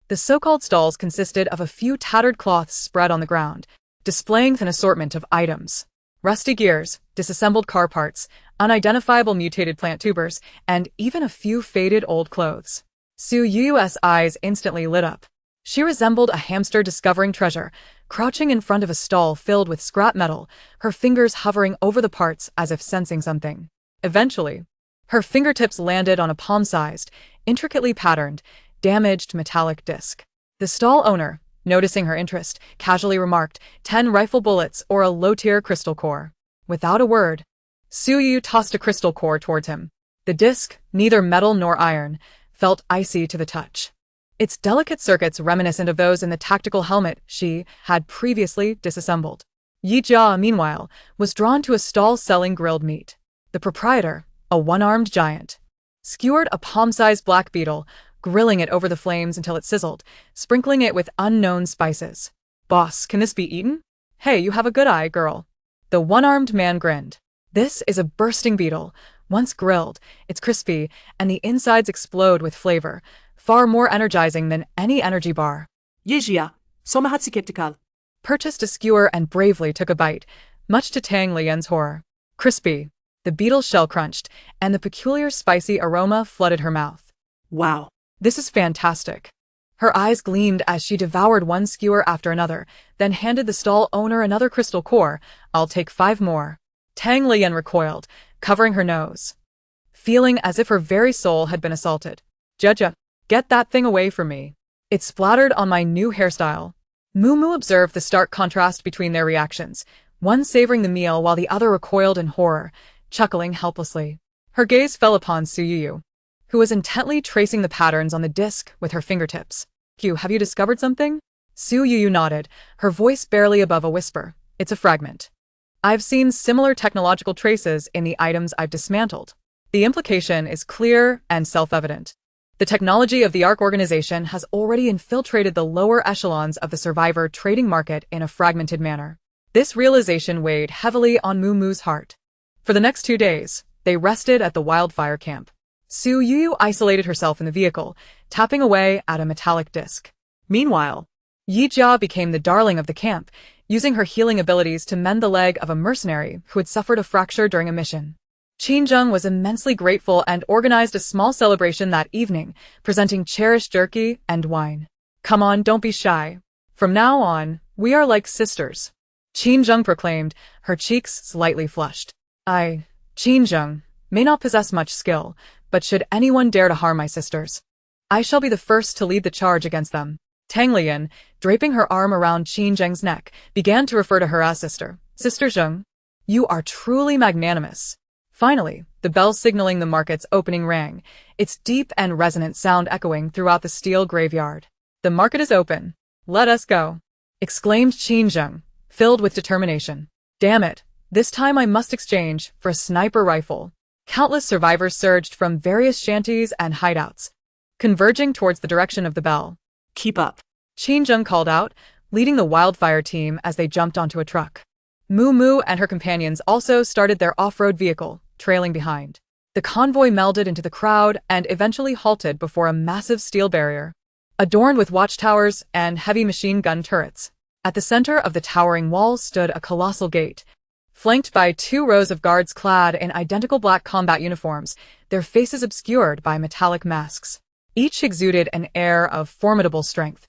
The so-called stalls consisted of a few tattered cloths spread on the ground, displaying an assortment of items. Rusty gears, disassembled car parts, unidentifiable mutated plant tubers, and even a few faded old clothes. Su Yu's eyes instantly lit up. She resembled a hamster discovering treasure, crouching in front of a stall filled with scrap metal, her fingers hovering over the parts as if sensing something. Eventually, her fingertips landed on a palm-sized, intricately patterned, damaged metallic disc. The stall owner, noticing her interest, casually remarked, 10 rifle bullets or a low-tier crystal core. Without a word, Su Yu tossed a crystal core towards him. The disc, neither metal nor iron, felt icy to the touch. Its delicate circuits reminiscent of those in the tactical helmet she had previously disassembled. Yi Jia, meanwhile, was drawn to a stall selling grilled meat. The proprietor, a one-armed giant, skewered a palm-sized black beetle, grilling it over the flames until it sizzled, sprinkling it with unknown spices. Boss, can this be eaten? Hey, you have a good eye, girl. The one-armed man grinned. This is a bursting beetle. Once grilled, it's crispy, and the insides explode with flavor, far more energizing than any energy bar. Yejia, somahat skeptical. Purchased a skewer and bravely took a bite, much to Tang Lian's horror. Crispy. The beetle's shell crunched, and the peculiar spicy aroma flooded her mouth. Wow. This is fantastic. Her eyes gleamed as she devoured one skewer after another, then handed the stall owner another crystal core. I'll take 5 more. Tang Lian recoiled, covering her nose, feeling as if her very soul had been assaulted. Jeja, get that thing away from me. It splattered on my new hairstyle. Mumu observed the stark contrast between their reactions, one savoring the meal while the other recoiled in horror, chuckling helplessly. Her gaze fell upon Su Yu, who was intently tracing the patterns on the disc with her fingertips. Q, have you discovered something? Su Yu nodded, her voice barely above a whisper. It's a fragment. I've seen similar technological traces in the items I've dismantled. The implication is clear and self-evident. The technology of the ARC organization has already infiltrated the lower echelons of the survivor trading market in a fragmented manner. This realization weighed heavily on Mumu's heart. For the next 2 days, they rested at the wildfire camp. Su Yu isolated herself in the vehicle, tapping away at a metallic disc. Meanwhile, Yijia became the darling of the camp, using her healing abilities to mend the leg of a mercenary who had suffered a fracture during a mission. Qinzheng was immensely grateful and organized a small celebration that evening, presenting cherished jerky and wine. Come on, don't be shy. From now on, we are like sisters, Qinzheng proclaimed, her cheeks slightly flushed. I, Qinzheng, may not possess much skill, but should anyone dare to harm my sisters, I shall be the first to lead the charge against them. Tang Lian, draping her arm around Qinzheng's neck, began to refer to her as sister. Sister Zheng, you are truly magnanimous. Finally, the bell signaling the market's opening rang, its deep and resonant sound echoing throughout the steel graveyard. The market is open. Let us go, exclaimed Qinzheng, filled with determination. Damn it, this time I must exchange for a sniper rifle. Countless survivors surged from various shanties and hideouts, converging towards the direction of the bell. Keep up, Qinzheng called out, leading the wildfire team as they jumped onto a truck. Mumu and her companions also started their off-road vehicle, trailing behind. The convoy melded into the crowd and eventually halted before a massive steel barrier, adorned with watchtowers and heavy machine gun turrets. At the center of the towering walls stood a colossal gate, flanked by 2 rows of guards clad in identical black combat uniforms, their faces obscured by metallic masks. Each exuded an air of formidable strength,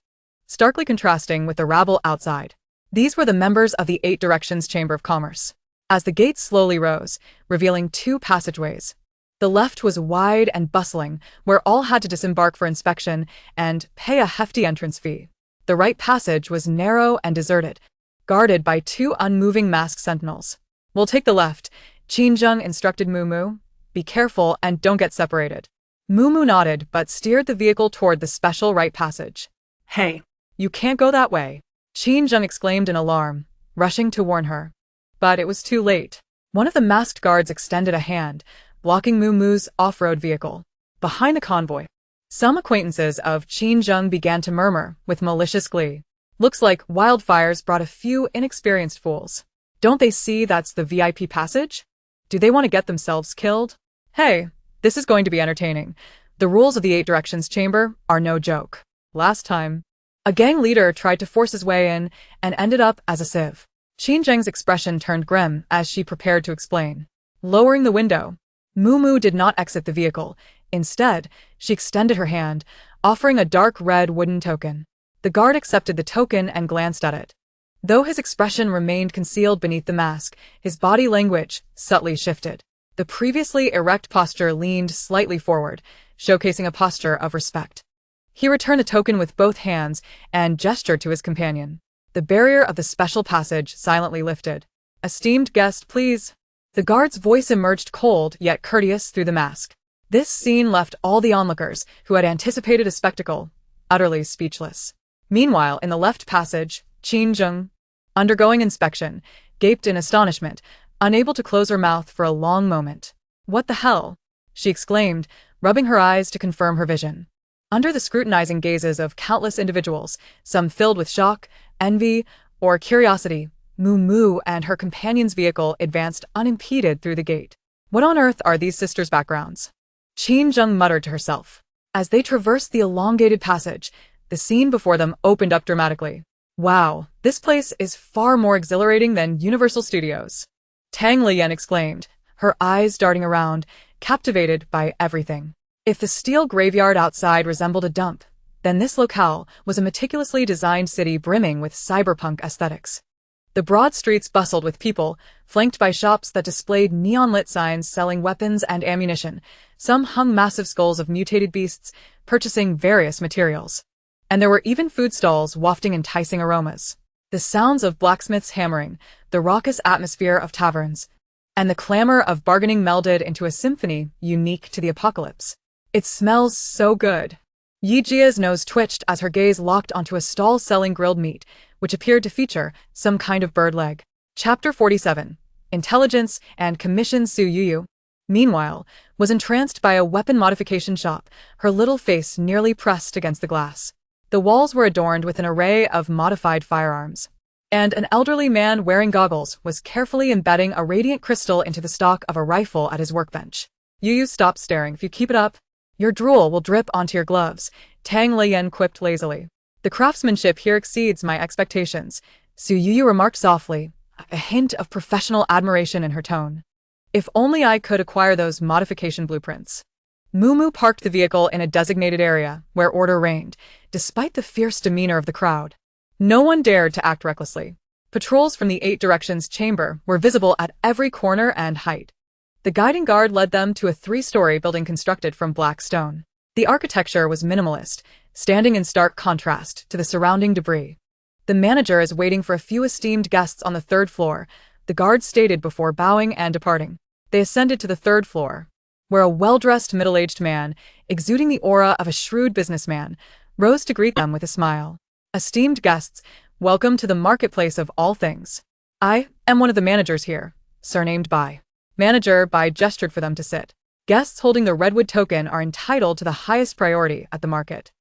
starkly contrasting with the rabble outside. These were the members of the 8 Directions Chamber of Commerce. As the gates slowly rose, revealing 2 passageways. The left was wide and bustling, where all had to disembark for inspection and pay a hefty entrance fee. The right passage was narrow and deserted, guarded by 2 unmoving masked sentinels. We'll take the left, Qinzheng instructed Mumu. Be careful and don't get separated. Mumu nodded but steered the vehicle toward the special right passage. Hey, you can't go that way, Qinzheng exclaimed in alarm, rushing to warn her. But it was too late. One of the masked guards extended a hand, blocking Mumu's off-road vehicle. Behind the convoy, some acquaintances of Qinzheng began to murmur with malicious glee. Looks like wildfires brought a few inexperienced fools. Don't they see that's the VIP passage? Do they want to get themselves killed? Hey, this is going to be entertaining. The rules of the 8 Directions Chamber are no joke. Last time, a gang leader tried to force his way in and ended up as a sieve. Qinzheng's expression turned grim as she prepared to explain. Lowering the window, Mumu did not exit the vehicle. Instead, she extended her hand, offering a dark red wooden token. The guard accepted the token and glanced at it. Though his expression remained concealed beneath the mask, his body language subtly shifted. The previously erect posture leaned slightly forward, showcasing a posture of respect. He returned the token with both hands and gestured to his companion. The barrier of the special passage silently lifted. Esteemed guest, please. The guard's voice emerged cold yet courteous through the mask. This scene left all the onlookers, who had anticipated a spectacle, utterly speechless. Meanwhile, in the left passage, Qinzheng, undergoing inspection, gaped in astonishment, unable to close her mouth for a long moment. What the hell? She exclaimed, rubbing her eyes to confirm her vision. Under the scrutinizing gazes of countless individuals, some filled with shock, envy, or curiosity, Moo and her companion's vehicle advanced unimpeded through the gate. What on earth are these sisters' backgrounds? Qin Zheng muttered to herself. As they traversed the elongated passage, the scene before them opened up dramatically. Wow, this place is far more exhilarating than Universal Studios. Tang Liyan exclaimed, her eyes darting around, captivated by everything. If the steel graveyard outside resembled a dump, then this locale was a meticulously designed city brimming with cyberpunk aesthetics. The broad streets bustled with people, flanked by shops that displayed neon-lit signs selling weapons and ammunition. Some hung massive skulls of mutated beasts, purchasing various materials. And there were even food stalls wafting enticing aromas. The sounds of blacksmiths hammering, the raucous atmosphere of taverns, and the clamor of bargaining melded into a symphony unique to the apocalypse. It smells so good. Yi Jia's nose twitched as her gaze locked onto a stall selling grilled meat, which appeared to feature some kind of bird leg. Chapter 47. Intelligence and Commission Su Yuyu, meanwhile, was entranced by a weapon modification shop, her little face nearly pressed against the glass. The walls were adorned with an array of modified firearms, and an elderly man wearing goggles was carefully embedding a radiant crystal into the stock of a rifle at his workbench. Yuyu, stop staring. If you keep it up, your drool will drip onto your gloves, Tang Liyan quipped lazily. The craftsmanship here exceeds my expectations, Su Yuyu remarked softly, a hint of professional admiration in her tone. If only I could acquire those modification blueprints. Moo parked the vehicle in a designated area, where order reigned, despite the fierce demeanor of the crowd. No one dared to act recklessly. Patrols from the 8 Directions chamber were visible at every corner and height. The guiding guard led them to a 3-story building constructed from black stone. The architecture was minimalist, standing in stark contrast to the surrounding debris. The manager is waiting for a few esteemed guests on the 3rd floor, the guard stated before bowing and departing. They ascended to the 3rd floor, where a well-dressed middle-aged man, exuding the aura of a shrewd businessman, rose to greet them with a smile. Esteemed guests, welcome to the marketplace of all things. I am one of the managers here, surnamed Bai. Manager Bai gestured for them to sit. Guests holding the Redwood token are entitled to the highest priority at the market.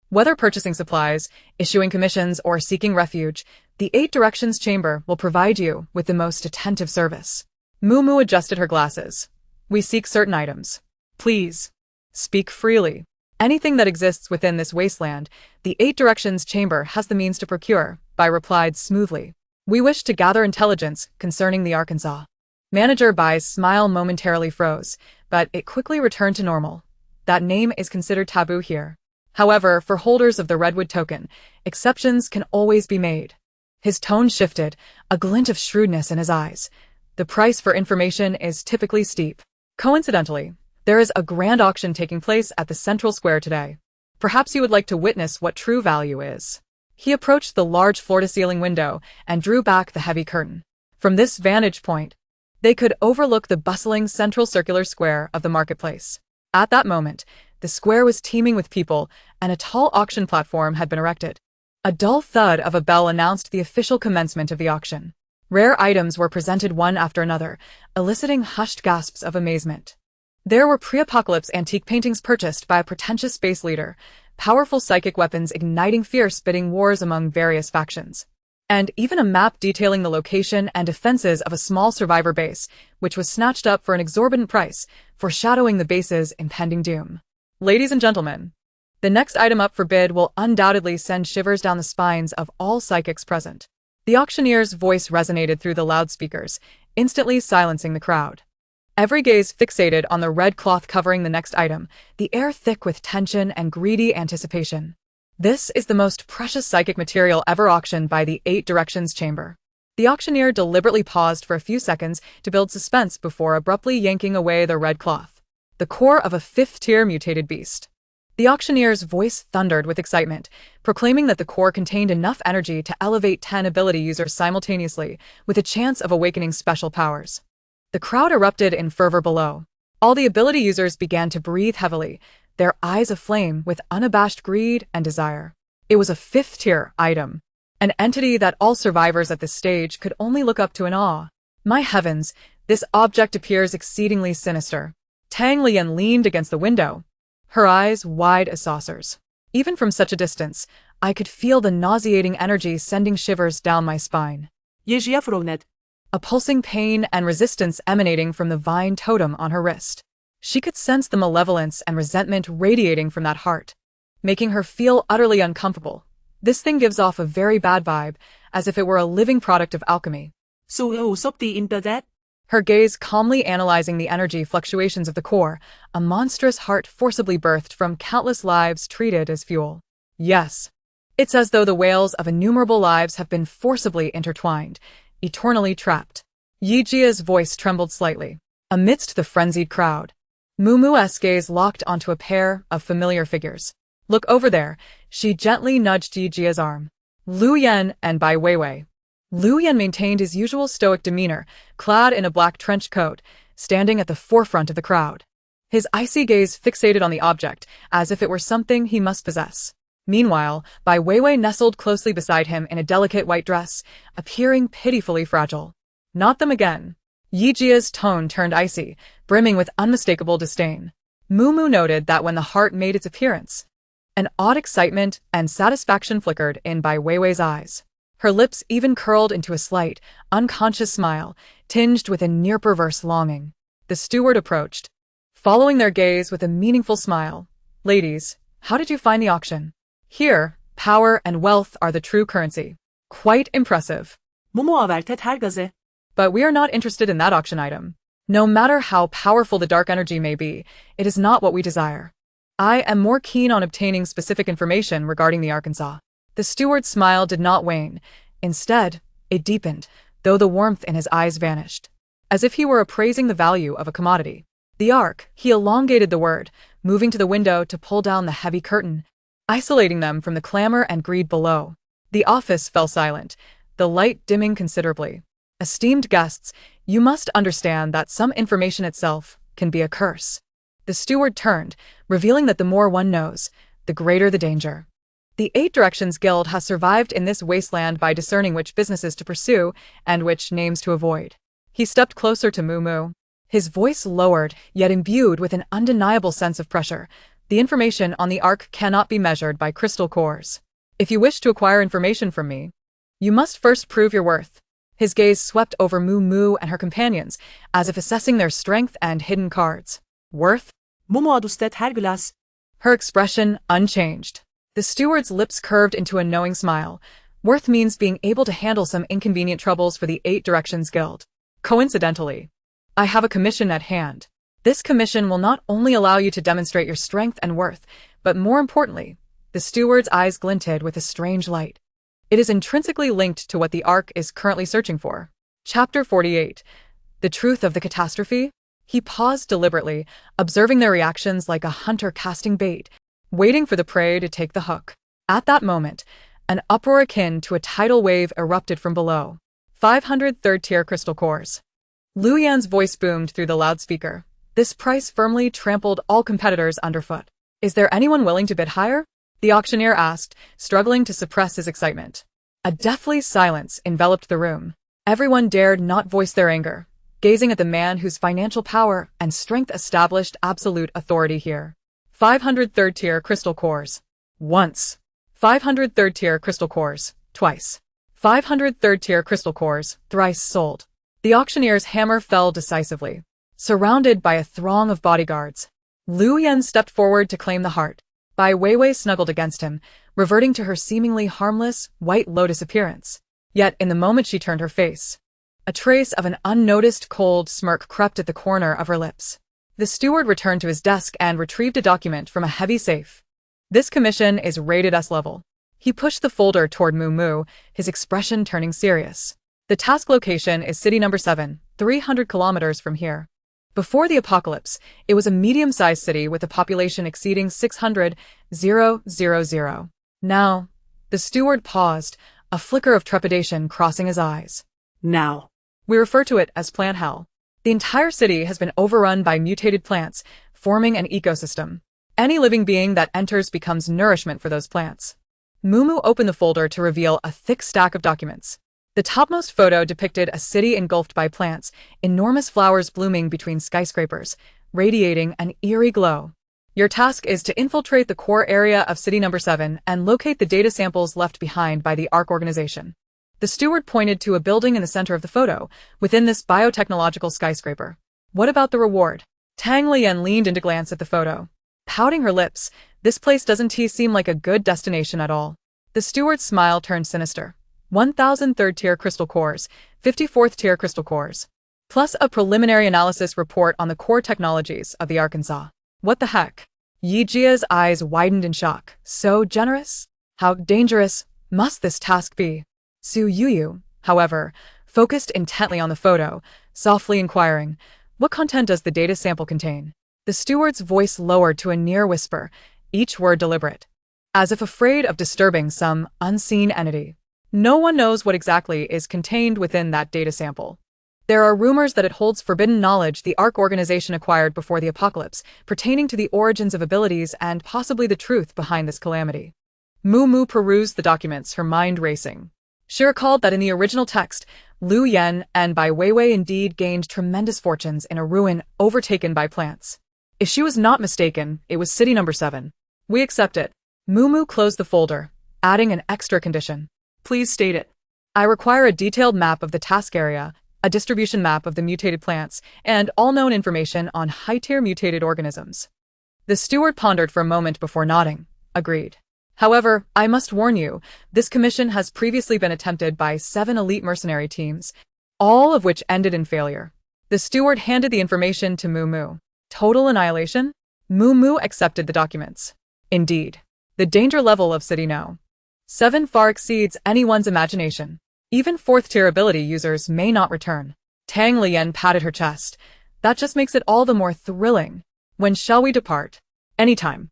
Whether purchasing supplies, issuing commissions, or seeking refuge, the 8 Directions chamber will provide you with the most attentive service. Moo adjusted her glasses. We seek certain items. Please, speak freely. Anything that exists within this wasteland, the 8 Directions chamber has the means to procure, Bai replied smoothly. We wish to gather intelligence concerning the Arkansas. Manager Bai's smile momentarily froze, but it quickly returned to normal. That name is considered taboo here. However, for holders of the Redwood token, exceptions can always be made. His tone shifted, a glint of shrewdness in his eyes. The price for information is typically steep. Coincidentally, there is a grand auction taking place at the central square today. Perhaps you would like to witness what true value is. He approached the large floor-to-ceiling window and drew back the heavy curtain. From this vantage point, they could overlook the bustling central circular square of the marketplace. At that moment, the square was teeming with people, and a tall auction platform had been erected. A dull thud of a bell announced the official commencement of the auction. Rare items were presented one after another, eliciting hushed gasps of amazement. There were pre-apocalypse antique paintings purchased by a pretentious space leader, powerful psychic weapons igniting fierce bidding wars among various factions, and even a map detailing the location and defenses of a small survivor base, which was snatched up for an exorbitant price, foreshadowing the base's impending doom. Ladies and gentlemen, the next item up for bid will undoubtedly send shivers down the spines of all psychics present. The auctioneer's voice resonated through the loudspeakers, instantly silencing the crowd. Every gaze fixated on the red cloth covering the next item, the air thick with tension and greedy anticipation. This is the most precious psychic material ever auctioned by the 8 Directions chamber. The auctioneer deliberately paused for a few seconds to build suspense before abruptly yanking away the red cloth, the core of a 5th-tier mutated beast. The auctioneer's voice thundered with excitement, proclaiming that the core contained enough energy to elevate 10 ability users simultaneously, with a chance of awakening special powers. The crowd erupted in fervor below. All the ability users began to breathe heavily, their eyes aflame with unabashed greed and desire. It was a 5th-tier item, an entity that all survivors at this stage could only look up to in awe. My heavens, this object appears exceedingly sinister. Tang Liyan leaned against the window, her eyes wide as saucers. Even from such a distance, I could feel the nauseating energy sending shivers down my spine. Yežia Frovned. a pulsing pain and resistance emanating from the vine totem on her wrist. She could sense the malevolence and resentment radiating from that heart, making her feel utterly uncomfortable. This thing gives off a very bad vibe, as if it were a living product of alchemy. So usopti into that? Her gaze calmly analyzing the energy fluctuations of the core, a monstrous heart forcibly birthed from countless lives treated as fuel. Yes. It's as though the whales of innumerable lives have been forcibly intertwined, eternally trapped. Yijia's voice trembled slightly. Amidst the frenzied crowd, Mumu's gaze locked onto a pair of familiar figures. Look over there, she gently nudged Yijia's arm. Lu Yan and Bai Weiwei. Lu Yan maintained his usual stoic demeanor, clad in a black trench coat, standing at the forefront of the crowd. His icy gaze fixated on the object, as if it were something he must possess. Meanwhile, Bai Weiwei nestled closely beside him in a delicate white dress, appearing pitifully fragile. Not them again. Yijia's tone turned icy, brimming with unmistakable disdain. Mumu noted that when the heart made its appearance, an odd excitement and satisfaction flickered in Bai Weiwei's eyes. Her lips even curled into a slight, unconscious smile, tinged with a near-perverse longing. The steward approached, following their gaze with a meaningful smile. Ladies, how did you find the auction? Here, power and wealth are the true currency. Quite impressive. Mumu avertet her gaze. But we are not interested in that auction item. No matter how powerful the dark energy may be, it is not what we desire. I am more keen on obtaining specific information regarding the Arkansas. The steward's smile did not wane. Instead, it deepened, though the warmth in his eyes vanished. As if he were appraising the value of a commodity. The Ark, he elongated the word, moving to the window to pull down the heavy curtain, isolating them from the clamor and greed below. The office fell silent, the light dimming considerably. Esteemed guests, you must understand that some information itself can be a curse. The steward turned, revealing that the more one knows, the greater the danger. The Eight Directions Guild has survived in this wasteland by discerning which businesses to pursue and which names to avoid. He stepped closer to Mumu. His voice lowered, yet imbued with an undeniable sense of pressure. The information on the Ark cannot be measured by crystal cores. If you wish to acquire information from me, you must first prove your worth. His gaze swept over Mumu and her companions, as if assessing their strength and hidden cards. Worth? Mumu adustet her glass. Her expression unchanged. The steward's lips curved into a knowing smile. Worth means being able to handle some inconvenient troubles for the Eight Directions Guild. Coincidentally, I have a commission at hand. This commission will not only allow you to demonstrate your strength and worth, but more importantly, the steward's eyes glinted with a strange light. It is intrinsically linked to what the Ark is currently searching for. Chapter 48. The Truth of the Catastrophe? He paused deliberately, observing their reactions like a hunter casting bait, waiting for the prey to take the hook. At that moment, an uproar akin to a tidal wave erupted from below. 500 third-tier crystal cores. Lu Yan's voice boomed through the loudspeaker. This price firmly trampled all competitors underfoot. Is there anyone willing to bid higher? The auctioneer asked, struggling to suppress his excitement. A deathly silence enveloped the room. Everyone dared not voice their anger, gazing at the man whose financial power and strength established absolute authority here. 500 third-tier crystal cores. Once. 500 third-tier crystal cores. Twice. 500 third-tier crystal cores. Thrice sold. The auctioneer's hammer fell decisively. Surrounded by a throng of bodyguards, Lu Yan stepped forward to claim the heart. Bai Weiwei snuggled against him, reverting to her seemingly harmless, white lotus appearance. Yet in the moment she turned her face, a trace of an unnoticed cold smirk crept at the corner of her lips. The steward returned to his desk and retrieved a document from a heavy safe. This commission is rated S level. He pushed the folder toward Mumu, his expression turning serious. The task location is city number 7, 300 kilometers from here. Before the apocalypse, it was a medium-sized city with a population exceeding 600,000. Now, the steward paused, a flicker of trepidation crossing his eyes. Now. We refer to it as plant hell. The entire city has been overrun by mutated plants, forming an ecosystem. Any living being that enters becomes nourishment for those plants. Mumu opened the folder to reveal a thick stack of documents. The topmost photo depicted a city engulfed by plants, enormous flowers blooming between skyscrapers, radiating an eerie glow. Your task is to infiltrate the core area of city number 7 and locate the data samples left behind by the Ark organization. The steward pointed to a building in the center of the photo, within this biotechnological skyscraper. What about the reward? Tang Lian leaned in to glance at the photo. Pouting her lips, this place doesn't seem like a good destination at all. The steward's smile turned sinister. 1,000 third-tier crystal cores, 54th-tier crystal cores, plus a preliminary analysis report on the core technologies of the Arkansas. What the heck? Yi Jia's eyes widened in shock. So generous? How dangerous must this task be? Su Yuyu, however, focused intently on the photo, softly inquiring, what content does the data sample contain? The steward's voice lowered to a near whisper, each word deliberate, as if afraid of disturbing some unseen entity. No one knows what exactly is contained within that data sample. There are rumors that it holds forbidden knowledge the ARC organization acquired before the apocalypse, pertaining to the origins of abilities and possibly the truth behind this calamity. Mu perused the documents, her mind racing. She recalled that in the original text, Liu Yan and Bai Weiwei indeed gained tremendous fortunes in a ruin overtaken by plants. If she was not mistaken, it was city number 7. We accept it. Mu closed the folder, adding an extra condition. Please state it. I require a detailed map of the task area, a distribution map of the mutated plants, and all known information on high-tier mutated organisms. The steward pondered for a moment before nodding. Agreed. However, I must warn you, this commission has previously been attempted by 7 elite mercenary teams, all of which ended in failure. The steward handed the information to Mu. Total annihilation? Mu accepted the documents. Indeed. The danger level of City No. 7 far exceeds anyone's imagination. Even 4th-tier ability users may not return. Tang Lian patted her chest. That just makes it all the more thrilling. When shall we depart? Anytime.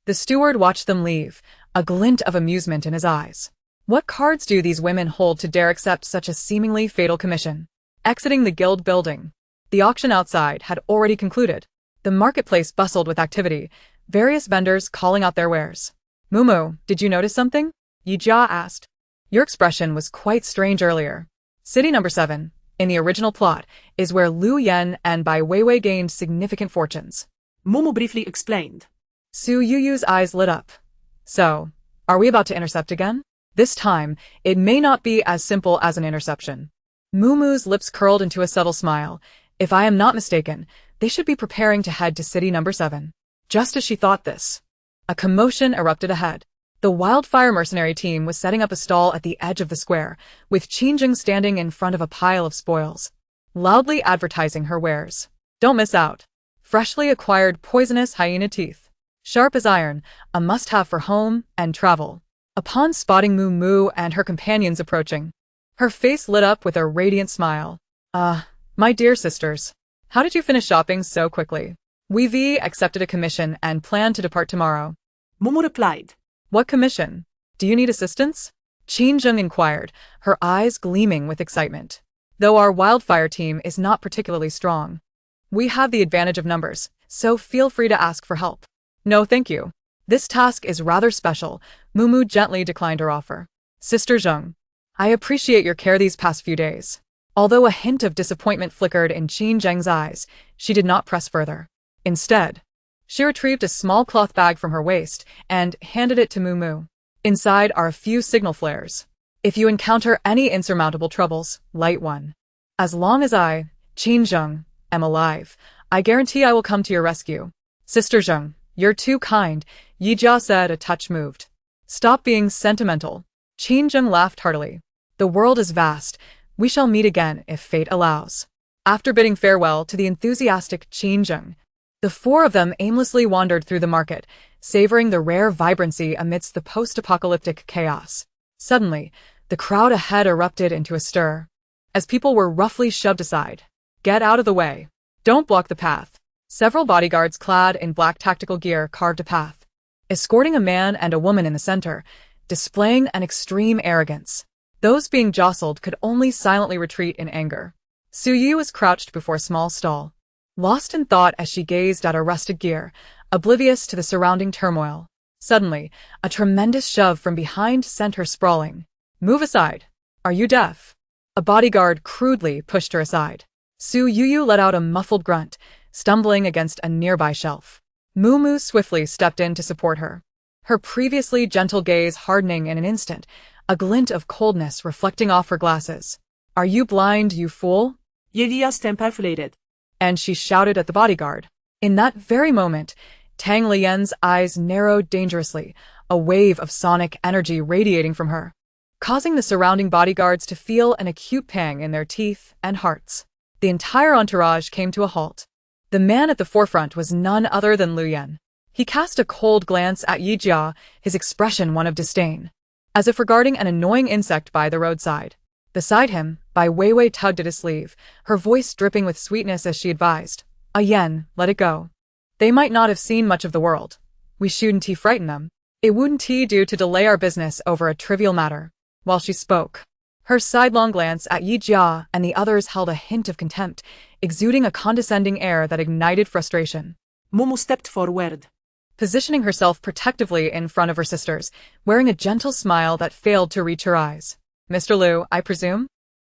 The steward watched them leave, a glint of amusement in his eyes. What cards do these women hold to dare accept such a seemingly fatal commission? Exiting the guild building. The auction outside had already concluded. The marketplace bustled with activity, various vendors calling out their wares. Mumu, did you notice something? Yi Jia asked. Your expression was quite strange earlier. City number 7, in the original plot, is where Liu Yan and Bai Weiwei gained significant fortunes. Mumu briefly explained. Su Yuyu's eyes lit up. So, are we about to intercept again? This time, it may not be as simple as an interception. Mumu's lips curled into a subtle smile. If I am not mistaken, they should be preparing to head to city number 7. Just as she thought this, a commotion erupted ahead. The wildfire mercenary team was setting up a stall at the edge of the square, with Qingjing standing in front of a pile of spoils, loudly advertising her wares. Don't miss out. Freshly acquired poisonous hyena teeth. Sharp as iron, a must-have for home and travel. Upon spotting Mu and her companions approaching, her face lit up with a radiant smile. My dear sisters, how did you finish shopping so quickly? We accepted a commission and plan to depart tomorrow. Mumu replied. What commission? Do you need assistance? Qingjing inquired, her eyes gleaming with excitement. Though our wildfire team is not particularly strong, we have the advantage of numbers, so feel free to ask for help. No, thank you. This task is rather special. Mumu gently declined her offer. Sister Zheng, I appreciate your care these past few days. Although a hint of disappointment flickered in Qingjing's eyes, she did not press further. Instead, she retrieved a small cloth bag from her waist and handed it to Mu. Inside are a few signal flares. If you encounter any insurmountable troubles, light one. As long as I, Qingjing, am alive, I guarantee I will come to your rescue. Sister Zheng, you're too kind, Yi Jia said, a touch moved. Stop being sentimental. Qingjing laughed heartily. The world is vast. We shall meet again if fate allows. After bidding farewell to the enthusiastic Qingjing, the 4 of them aimlessly wandered through the market, savoring the rare vibrancy amidst the post-apocalyptic chaos. Suddenly, the crowd ahead erupted into a stir, as people were roughly shoved aside. Get out of the way. Don't block the path. Several bodyguards clad in black tactical gear carved a path, escorting a man and a woman in the center, displaying an extreme arrogance. Those being jostled could only silently retreat in anger. Su Yu was crouched before a small stall, lost in thought as she gazed at her rusted gear, oblivious to the surrounding turmoil. Suddenly, a tremendous shove from behind sent her sprawling. Move aside. Are you deaf? A bodyguard crudely pushed her aside. Su Yu let out a muffled grunt, stumbling against a nearby shelf. Mu swiftly stepped in to support her, her previously gentle gaze hardening in an instant, a glint of coldness reflecting off her glasses. "Are you blind, you fool?" Yedias temperflated. And she shouted at the bodyguard. In that very moment, Tang Lian's eyes narrowed dangerously, a wave of sonic energy radiating from her, causing the surrounding bodyguards to feel an acute pang in their teeth and hearts. The entire entourage came to a halt. The man at the forefront was none other than Lu Yan. He cast a cold glance at Yi Jia, his expression one of disdain, as if regarding an annoying insect by the roadside. Beside him, Bai Weiwei tugged at his sleeve, her voice dripping with sweetness as she advised, Yen, let it go. They might not have seen much of the world. We shouldn't frighten them. It wouldn't do to delay our business over a trivial matter. While she spoke, her sidelong glance at Yi Jia and the others held a hint of contempt, exuding a condescending air that ignited frustration. Mumu stepped forward, positioning herself protectively in front of her sisters, wearing a gentle smile that failed to reach her eyes. "Mr. Liu, I presume?"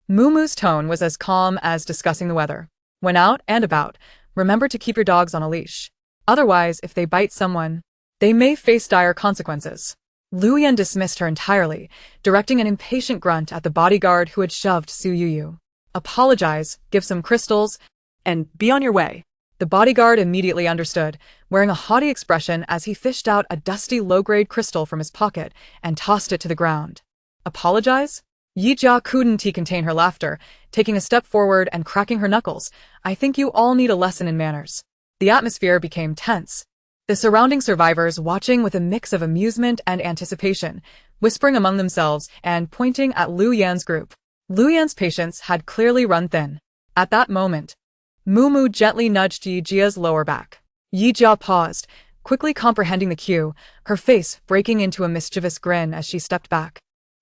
Mumu's tone was as calm as discussing the weather. "When out and about, remember to keep your dogs on a leash. Otherwise, if they bite someone, they may face dire consequences." Lu Yan dismissed her entirely, directing an impatient grunt at the bodyguard who had shoved Su Yuyu. "Apologize, give some crystals, and be on your way." The bodyguard immediately understood, wearing a haughty expression as he fished out a dusty low-grade crystal from his pocket and tossed it to the ground. "Apologize?" Yi Jia couldn't contain her laughter, taking a step forward and cracking her knuckles. "I think you all need a lesson in manners." The atmosphere became tense, the surrounding survivors watching with a mix of amusement and anticipation, whispering among themselves and pointing at Lu Yan's group. Lu Yan's patience had clearly run thin. At that moment, Mumu gently nudged Yi Jia's lower back. Yi Jia paused, quickly comprehending the cue, her face breaking into a mischievous grin as she stepped back.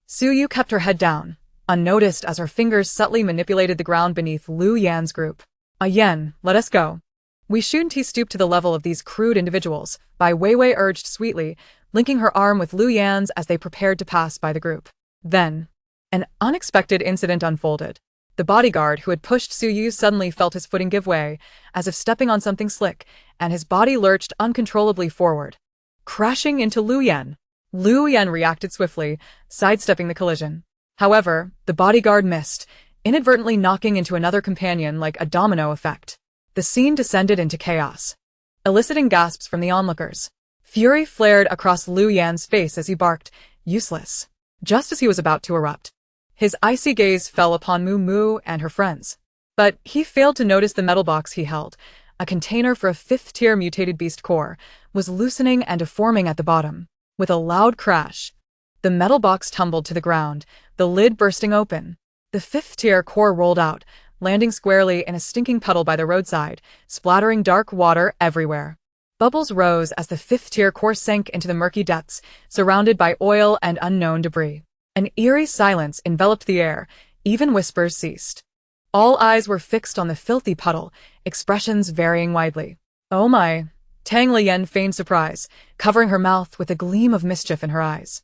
Su Yu kept her head down, unnoticed as her fingers subtly manipulated the ground beneath Lu Yan's group. "Yen, let us go. We shouldn't stoop to the level of these crude individuals," Bai Weiwei urged sweetly, linking her arm with Lu Yan's as they prepared to pass by the group. Then, an unexpected incident unfolded. The bodyguard who had pushed Su Yu suddenly felt his footing give way, as if stepping on something slick, and his body lurched uncontrollably forward, crashing into Lu Yan. Lu Yan reacted swiftly, sidestepping the collision. However, the bodyguard missed, inadvertently knocking into another companion like a domino effect. The scene descended into chaos, eliciting gasps from the onlookers. Fury flared across Lu Yan's face as he barked, "Useless," just as he was about to erupt. His icy gaze fell upon Mumu and her friends. But he failed to notice the metal box he held, a container for a 5th-tier mutated beast core, was loosening and deforming at the bottom. With a loud crash, the metal box tumbled to the ground, the lid bursting open. The 5th-tier core rolled out, landing squarely in a stinking puddle by the roadside, splattering dark water everywhere. Bubbles rose as the 5th-tier core sank into the murky depths, surrounded by oil and unknown debris. An eerie silence enveloped the air, even whispers ceased. All eyes were fixed on the filthy puddle, expressions varying widely. "Oh my," Tang Lian feigned surprise, covering her mouth with a gleam of mischief in her eyes.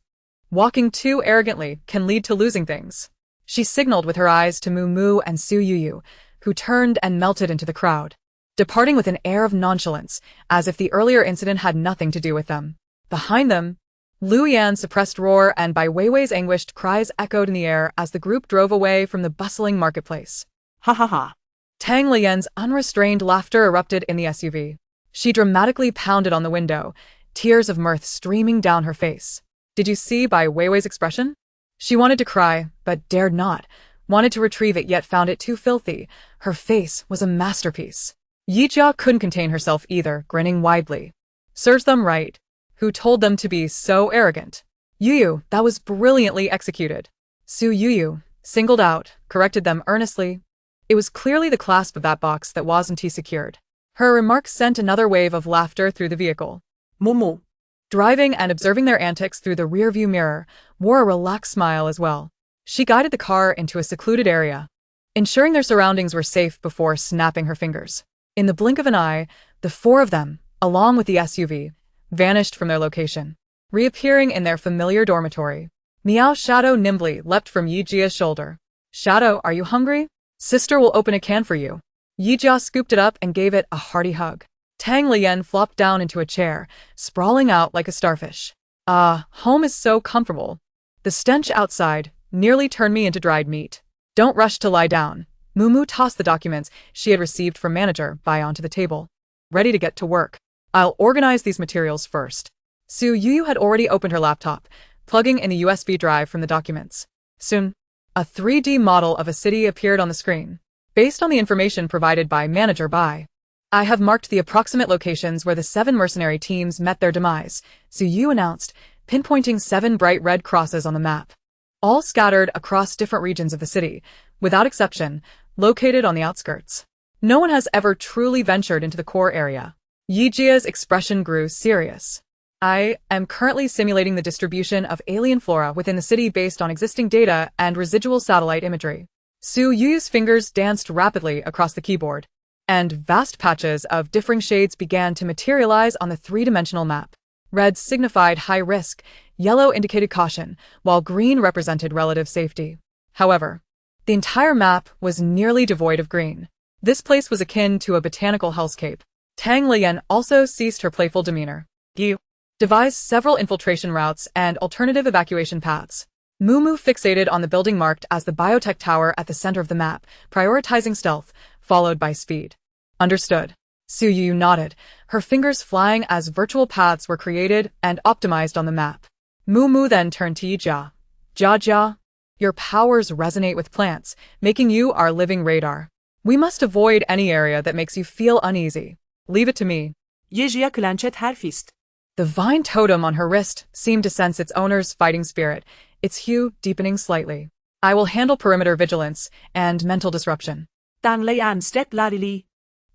"Walking too arrogantly can lead to losing things." She signaled with her eyes to Mumu and Su Yuyu, who turned and melted into the crowd, departing with an air of nonchalance, as if the earlier incident had nothing to do with them. Behind them, Lu Yan's suppressed roar and Bai Weiwei's anguished cries echoed in the air as the group drove away from the bustling marketplace. "Ha ha ha." Tang Lian's unrestrained laughter erupted in the SUV. She dramatically pounded on the window, tears of mirth streaming down her face. Did you see Bai Weiwei's expression? She wanted to cry, but dared not, wanted to retrieve it yet found it too filthy. Her face was a masterpiece. Yi Jia couldn't contain herself either, grinning widely. "Serves them right. Who told them to be so arrogant?" "Yuyu, that was brilliantly executed." Su Yuyu, singled out, corrected them earnestly. It was clearly the clasp of that box that wasn't secured. Her remarks sent another wave of laughter through the vehicle. Mumu, driving and observing their antics through the rearview mirror, wore a relaxed smile as well. She guided the car into a secluded area, ensuring their surroundings were safe before snapping her fingers. In the blink of an eye, the 4 of them, along with the SUV, vanished from their location, reappearing in their familiar dormitory. Meow Shadow nimbly leapt from Yi Jia's shoulder. "Shadow, are you hungry? Sister will open a can for you." Yi Jia scooped it up and gave it a hearty hug. Tang Lian flopped down into a chair, sprawling out like a starfish. "Ah, home is so comfortable." The stench outside nearly turned me into dried meat. Don't rush to lie down. Mumu tossed the documents she had received from Manager Bai onto the table. Ready to get to work. I'll organize these materials first. Su Yu had already opened her laptop, plugging in the USB drive from the documents. Soon, a 3D model of a city appeared on the screen. Based on the information provided by Manager Bai, I have marked the approximate locations where the 7 mercenary teams met their demise, Su Yu announced, pinpointing 7 bright red crosses on the map. All scattered across different regions of the city, without exception, located on the outskirts. No one has ever truly ventured into the core area. Yijia's expression grew serious. I am currently simulating the distribution of alien flora within the city based on existing data and residual satellite imagery. Su Yu's fingers danced rapidly across the keyboard, and vast patches of differing shades began to materialize on the 3-dimensional map. Red signified high risk, yellow indicated caution, while green represented relative safety. However, the entire map was nearly devoid of green. This place was akin to a botanical hellscape. Tang Lian also ceased her playful demeanor. You devised several infiltration routes and alternative evacuation paths. Mumu fixated on the building marked as the biotech tower at the center of the map, prioritizing stealth, followed by speed. Understood. Su Yu nodded, her fingers flying as virtual paths were created and optimized on the map. Mumu then turned to Yijia. Jia, your powers resonate with plants, making you our living radar. We must avoid any area that makes you feel uneasy. Leave it to me. Yejia clenched her fist. The vine totem on her wrist seemed to sense its owner's fighting spirit, its hue deepening slightly. I will handle perimeter vigilance and mental disruption,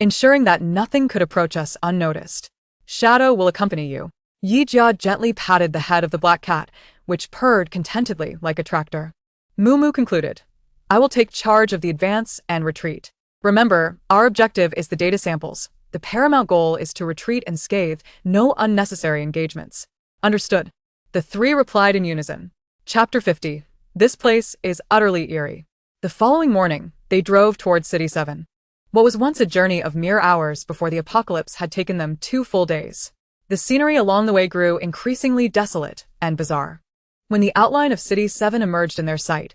ensuring that nothing could approach us unnoticed. Shadow will accompany you. Yijia gently patted the head of the black cat, which purred contentedly like a tractor. Mumu concluded, I will take charge of the advance and retreat. Remember, our objective is the data samples. The paramount goal is to retreat unscathed, no unnecessary engagements. Understood. The 3 replied in unison. Chapter 50. This place is utterly eerie. The following morning, they drove towards City 7. What was once a journey of mere hours before the apocalypse had taken them 2 full days. The scenery along the way grew increasingly desolate and bizarre. When the outline of City 7 emerged in their sight,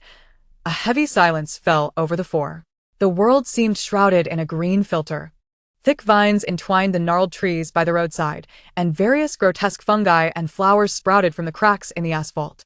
a heavy silence fell over the 4. The world seemed shrouded in a green filter. Thick vines entwined the gnarled trees by the roadside, and various grotesque fungi and flowers sprouted from the cracks in the asphalt.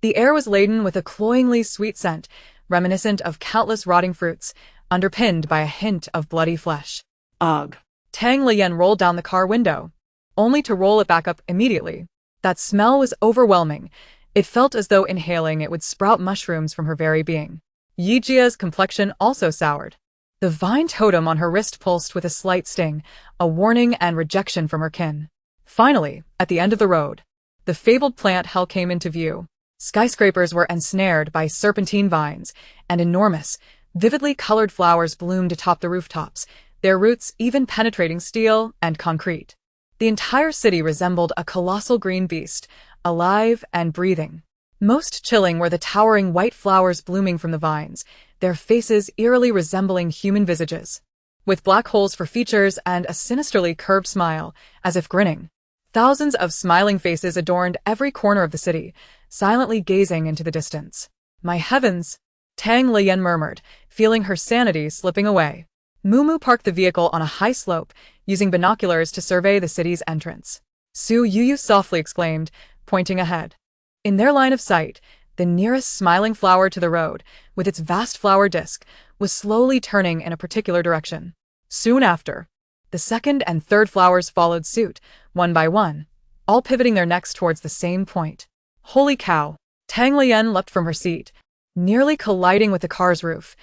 The air was laden with a cloyingly sweet scent, reminiscent of countless rotting fruits, underpinned by a hint of bloody flesh. Ugh. Tang Lian rolled down the car window, only to roll it back up immediately. That smell was overwhelming. It felt as though inhaling it would sprout mushrooms from her very being. Yijia's complexion also soured. The vine totem on her wrist pulsed with a slight sting, a warning and rejection from her kin. Finally, at the end of the road, the fabled plant hell came into view. Skyscrapers were ensnared by serpentine vines, and enormous, vividly colored flowers bloomed atop the rooftops, their roots even penetrating steel and concrete. The entire city resembled a colossal green beast, alive and breathing. Most chilling were the towering white flowers blooming from the vines, their faces eerily resembling human visages, with black holes for features and a sinisterly curved smile, as if grinning. Thousands of smiling faces adorned every corner of the city, silently gazing into the distance. My heavens! Tang Lian murmured, feeling her sanity slipping away. Mumu parked the vehicle on a high slope, using binoculars to survey the city's entrance. Su Yu softly exclaimed, pointing ahead. In their line of sight, the nearest smiling flower to the road, with its vast flower disk, was slowly turning in a particular direction. Soon after, the second and third flowers followed suit, one by one, all pivoting their necks towards the same point. Holy cow! Tang Lian leapt from her seat, nearly colliding with the car's roof.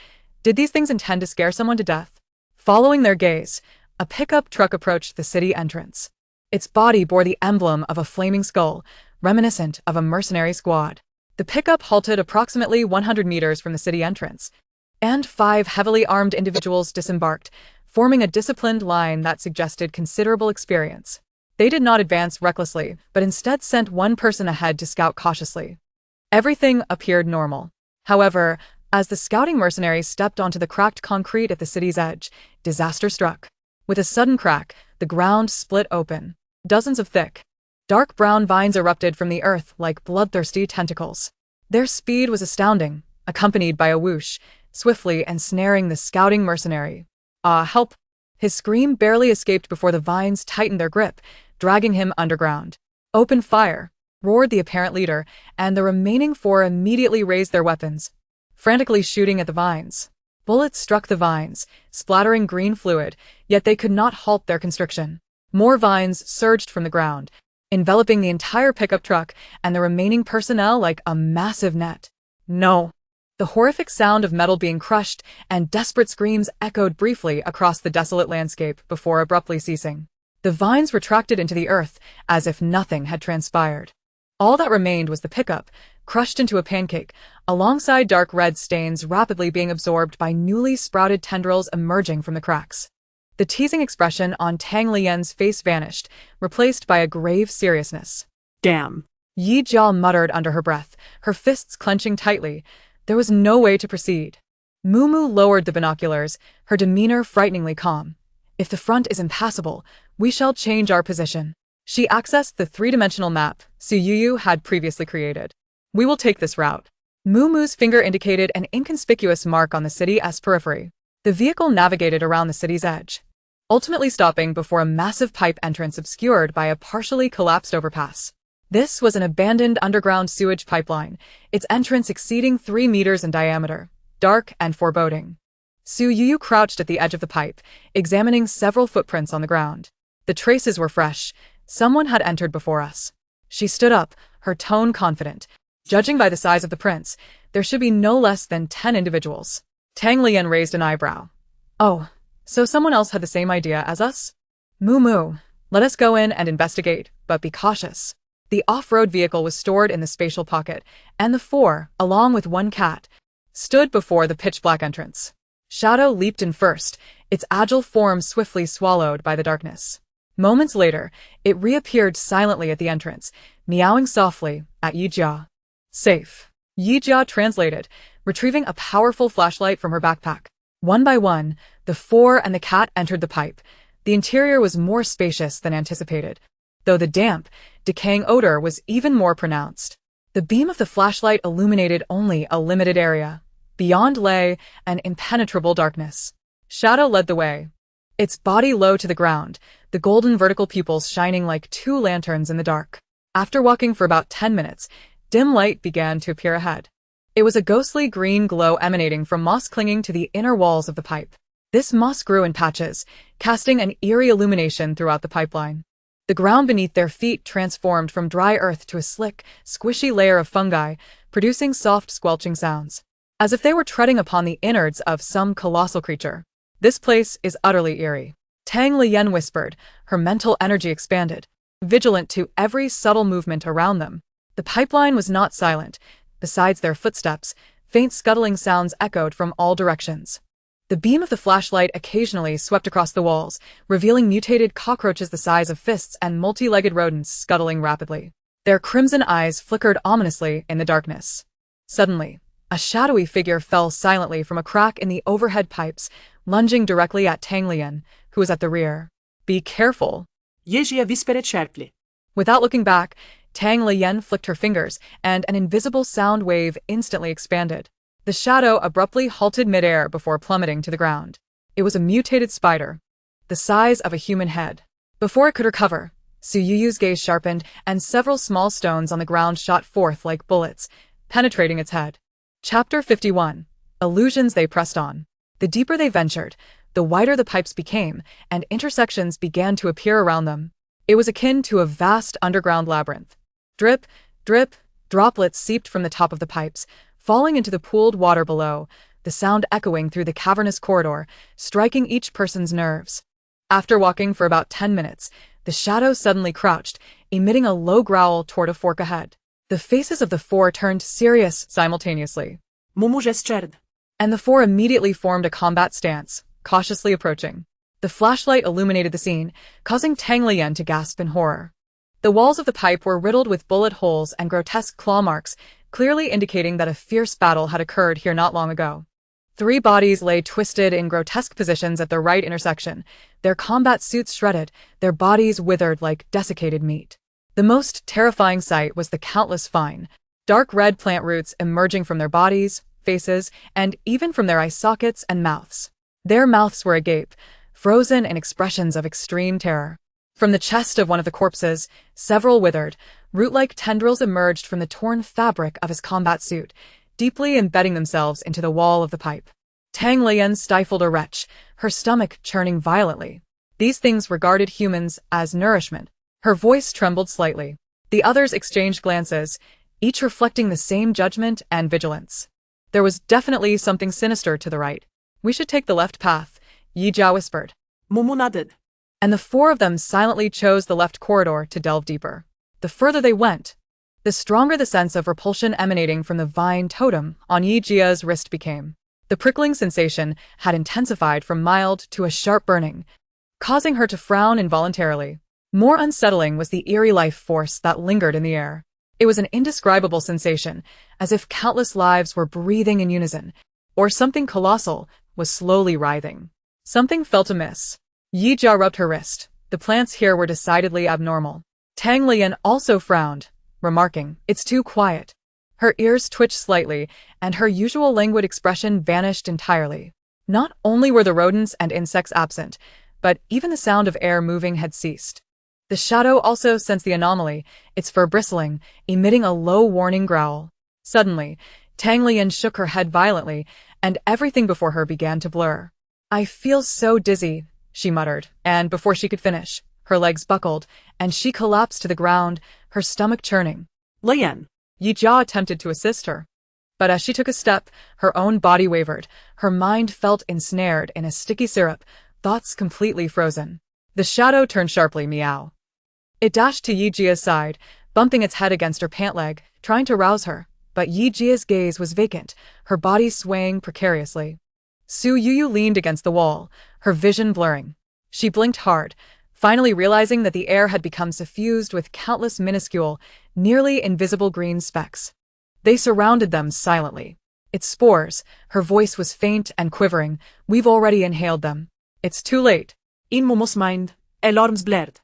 Did these things intend to scare someone to death? Following their gaze, a pickup truck approached the city entrance. Its body bore the emblem of a flaming skull, reminiscent of a mercenary squad. The pickup halted approximately 100 meters from the city entrance, and 5 heavily armed individuals disembarked, forming a disciplined line that suggested considerable experience. They did not advance recklessly, but instead sent one person ahead to scout cautiously. Everything appeared normal. However, as the scouting mercenaries stepped onto the cracked concrete at the city's edge, disaster struck. With a sudden crack, the ground split open. Dozens of thick, dark brown vines erupted from the earth like bloodthirsty tentacles. Their speed was astounding, accompanied by a whoosh, swiftly ensnaring the scouting mercenary. Ah, help! His scream barely escaped before the vines tightened their grip, dragging him underground. Open fire! Roared the apparent leader, and the remaining four immediately raised their weapons, frantically shooting at the vines. Bullets struck the vines, splattering green fluid, yet they could not halt their constriction. More vines surged from the ground, enveloping the entire pickup truck and the remaining personnel like a massive net. No! The horrific sound of metal being crushed and desperate screams echoed briefly across the desolate landscape before abruptly ceasing. The vines retracted into the earth as if nothing had transpired. All that remained was the pickup, crushed into a pancake, alongside dark red stains rapidly being absorbed by newly sprouted tendrils emerging from the cracks. The teasing expression on Tang Lian's face vanished, replaced by a grave seriousness. Damn. Yi Jia muttered under her breath, her fists clenching tightly. There was no way to proceed. Mumu lowered the binoculars, her demeanor frighteningly calm. If the front is impassable, we shall change our position. She accessed the three-dimensional map Suyuyu had previously created. We will take this route. Mumu's finger indicated an inconspicuous mark on the city's periphery. The vehicle navigated around the city's edge, ultimately stopping before a massive pipe entrance obscured by a partially collapsed overpass. This was an abandoned underground sewage pipeline, its entrance exceeding 3 meters in diameter, dark and foreboding. Suyuyu crouched at the edge of the pipe, examining several footprints on the ground. The traces were fresh. Someone had entered before us. She stood up, her tone confident. Judging by the size of the prints, there should be no less than 10 individuals. Tang Lian raised an eyebrow. Oh, so someone else had the same idea as us? Mumu, let us go in and investigate, but be cautious. The off-road vehicle was stored in the spatial pocket, and the four, along with one cat, stood before the pitch-black entrance. Shadow leaped in first, its agile form swiftly swallowed by the darkness. Moments later, it reappeared silently at the entrance, meowing softly at Yi Jia. Safe. Yi Jia translated, retrieving a powerful flashlight from her backpack. One by one, the four and the cat entered the pipe. The interior was more spacious than anticipated, though the damp, decaying odor was even more pronounced. The beam of the flashlight illuminated only a limited area. Beyond lay an impenetrable darkness. Shadow led the way, its body low to the ground, the golden vertical pupils shining like two lanterns in the dark. After walking for about 10 minutes, dim light began to appear ahead. It was a ghostly green glow emanating from moss clinging to the inner walls of the pipe. This moss grew in patches, casting an eerie illumination throughout the pipeline. The ground beneath their feet transformed from dry earth to a slick, squishy layer of fungi, producing soft squelching sounds, as if they were treading upon the innards of some colossal creature. This place is utterly eerie. Tang Lian whispered, her mental energy expanded, vigilant to every subtle movement around them. The pipeline was not silent. Besides their footsteps, faint scuttling sounds echoed from all directions. The beam of the flashlight occasionally swept across the walls, revealing mutated cockroaches the size of fists and multi-legged rodents scuttling rapidly. Their crimson eyes flickered ominously in the darkness. Suddenly, a shadowy figure fell silently from a crack in the overhead pipes, lunging directly at Tang Lian, who was at the rear. Be careful. Yi Jia whispered sharply. Without looking back, Tang Lian flicked her fingers, and an invisible sound wave instantly expanded. The shadow abruptly halted midair before plummeting to the ground. It was a mutated spider, the size of a human head. Before it could recover, Suyuyu's gaze sharpened, and several small stones on the ground shot forth like bullets, penetrating its head. Chapter 51. Illusions they pressed on. The deeper they ventured, the wider the pipes became, and intersections began to appear around them. It was akin to a vast underground labyrinth. Drip, drip, droplets seeped from the top of the pipes, falling into the pooled water below, the sound echoing through the cavernous corridor, striking each person's nerves. After walking for about 10 minutes, the shadow suddenly crouched, emitting a low growl toward a fork ahead. The faces of the four turned serious simultaneously. Mumu gestured, And the four immediately formed a combat stance, cautiously approaching. The flashlight illuminated the scene, causing Tang Lian to gasp in horror. The walls of the pipe were riddled with bullet holes and grotesque claw marks, clearly indicating that a fierce battle had occurred here not long ago. 3 bodies lay twisted in grotesque positions at the right intersection, their combat suits shredded, their bodies withered like desiccated meat. The most terrifying sight was the countless fine, dark red plant roots emerging from their bodies, faces, and even from their eye sockets and mouths. Their mouths were agape, frozen in expressions of extreme terror. From the chest of one of the corpses, several withered, root-like tendrils emerged from the torn fabric of his combat suit, deeply embedding themselves into the wall of the pipe. Tang Lian stifled a retch, her stomach churning violently. These things regarded humans as nourishment. Her voice trembled slightly. The others exchanged glances, each reflecting the same judgment and vigilance. There was definitely something sinister to the right. "We should take the left path," Yi Jia whispered. Mumu nodded. And the four of them silently chose the left corridor to delve deeper. The further they went, the stronger the sense of repulsion emanating from the vine totem on Yi Jia's wrist became. The prickling sensation had intensified from mild to a sharp burning, causing her to frown involuntarily. More unsettling was the eerie life force that lingered in the air. It was an indescribable sensation, as if countless lives were breathing in unison, or something colossal was slowly writhing. Something felt amiss. Yi Jia rubbed her wrist. The plants here were decidedly abnormal. Tang Lian also frowned, remarking, "It's too quiet." Her ears twitched slightly, and her usual languid expression vanished entirely. Not only were the rodents and insects absent, but even the sound of air moving had ceased. The shadow also sensed the anomaly, its fur bristling, emitting a low warning growl. Suddenly, Tang Lian shook her head violently, and everything before her began to blur. "I feel so dizzy," she muttered, and before she could finish, her legs buckled, and she collapsed to the ground, her stomach churning. Lian. Yi Jia attempted to assist her. But as she took a step, her own body wavered, her mind felt ensnared in a sticky syrup, thoughts completely frozen. The shadow turned sharply, meow. It dashed to Yi Jia's side, bumping its head against her pant leg, trying to rouse her, but Yi Jia's gaze was vacant, her body swaying precariously. Su Yuyu leaned against the wall, her vision blurring. She blinked hard, finally realizing that the air had become suffused with countless minuscule, nearly invisible green specks. They surrounded them silently. "It's spores," her voice was faint and quivering. "We've already inhaled them." "It's too late." In Momo's mind, alarms blared.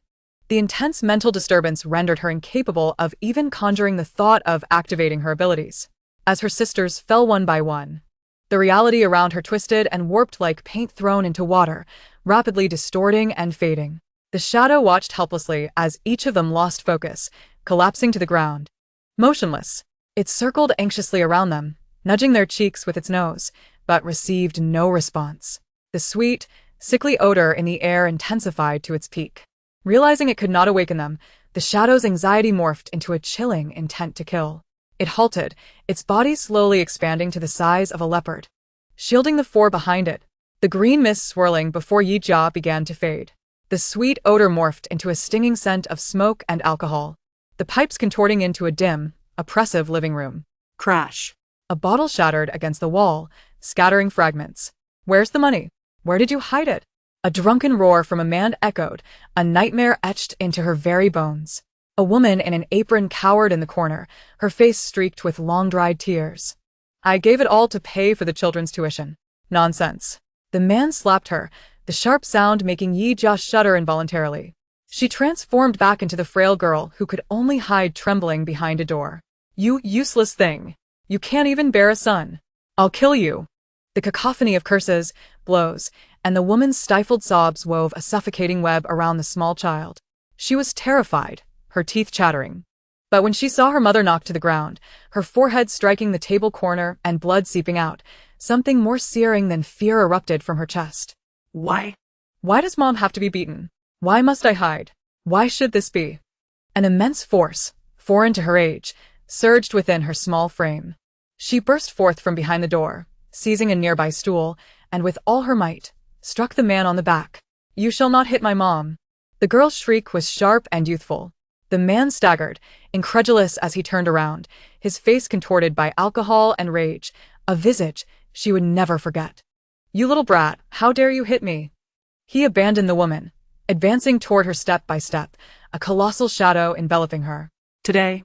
The intense mental disturbance rendered her incapable of even conjuring the thought of activating her abilities. As her sisters fell one by one, the reality around her twisted and warped like paint thrown into water, rapidly distorting and fading. The shadow watched helplessly as each of them lost focus, collapsing to the ground. Motionless, it circled anxiously around them, nudging their cheeks with its nose, but received no response. The sweet, sickly odor in the air intensified to its peak. Realizing it could not awaken them, the shadow's anxiety morphed into a chilling intent to kill. It halted, its body slowly expanding to the size of a leopard, shielding the four behind it. The green mist swirling before Yi Jia began to fade. The sweet odor morphed into a stinging scent of smoke and alcohol, the pipes contorting into a dim, oppressive living room. Crash. A bottle shattered against the wall, scattering fragments. "Where's the money? Where did you hide it?" A drunken roar from a man echoed, a nightmare etched into her very bones. A woman in an apron cowered in the corner, her face streaked with long-dried tears. "I gave it all to pay for the children's tuition." "Nonsense." The man slapped her, the sharp sound making Yi Jia shudder involuntarily. She transformed back into the frail girl who could only hide trembling behind a door. "You useless thing. You can't even bear a son. I'll kill you." The cacophony of curses, blows, and the woman's stifled sobs wove a suffocating web around the small child. She was terrified, her teeth chattering. But when she saw her mother knocked to the ground, her forehead striking the table corner and blood seeping out, something more searing than fear erupted from her chest. Why? Why does Mom have to be beaten? Why must I hide? Why should this be? An immense force, foreign to her age, surged within her small frame. She burst forth from behind the door, seizing a nearby stool, and with all her might, struck the man on the back. "You shall not hit my mom." The girl's shriek was sharp and youthful. The man staggered, incredulous as he turned around, his face contorted by alcohol and rage, a visage she would never forget. "You little brat, how dare you hit me?" He abandoned the woman, advancing toward her step by step, a colossal shadow enveloping her. "Today,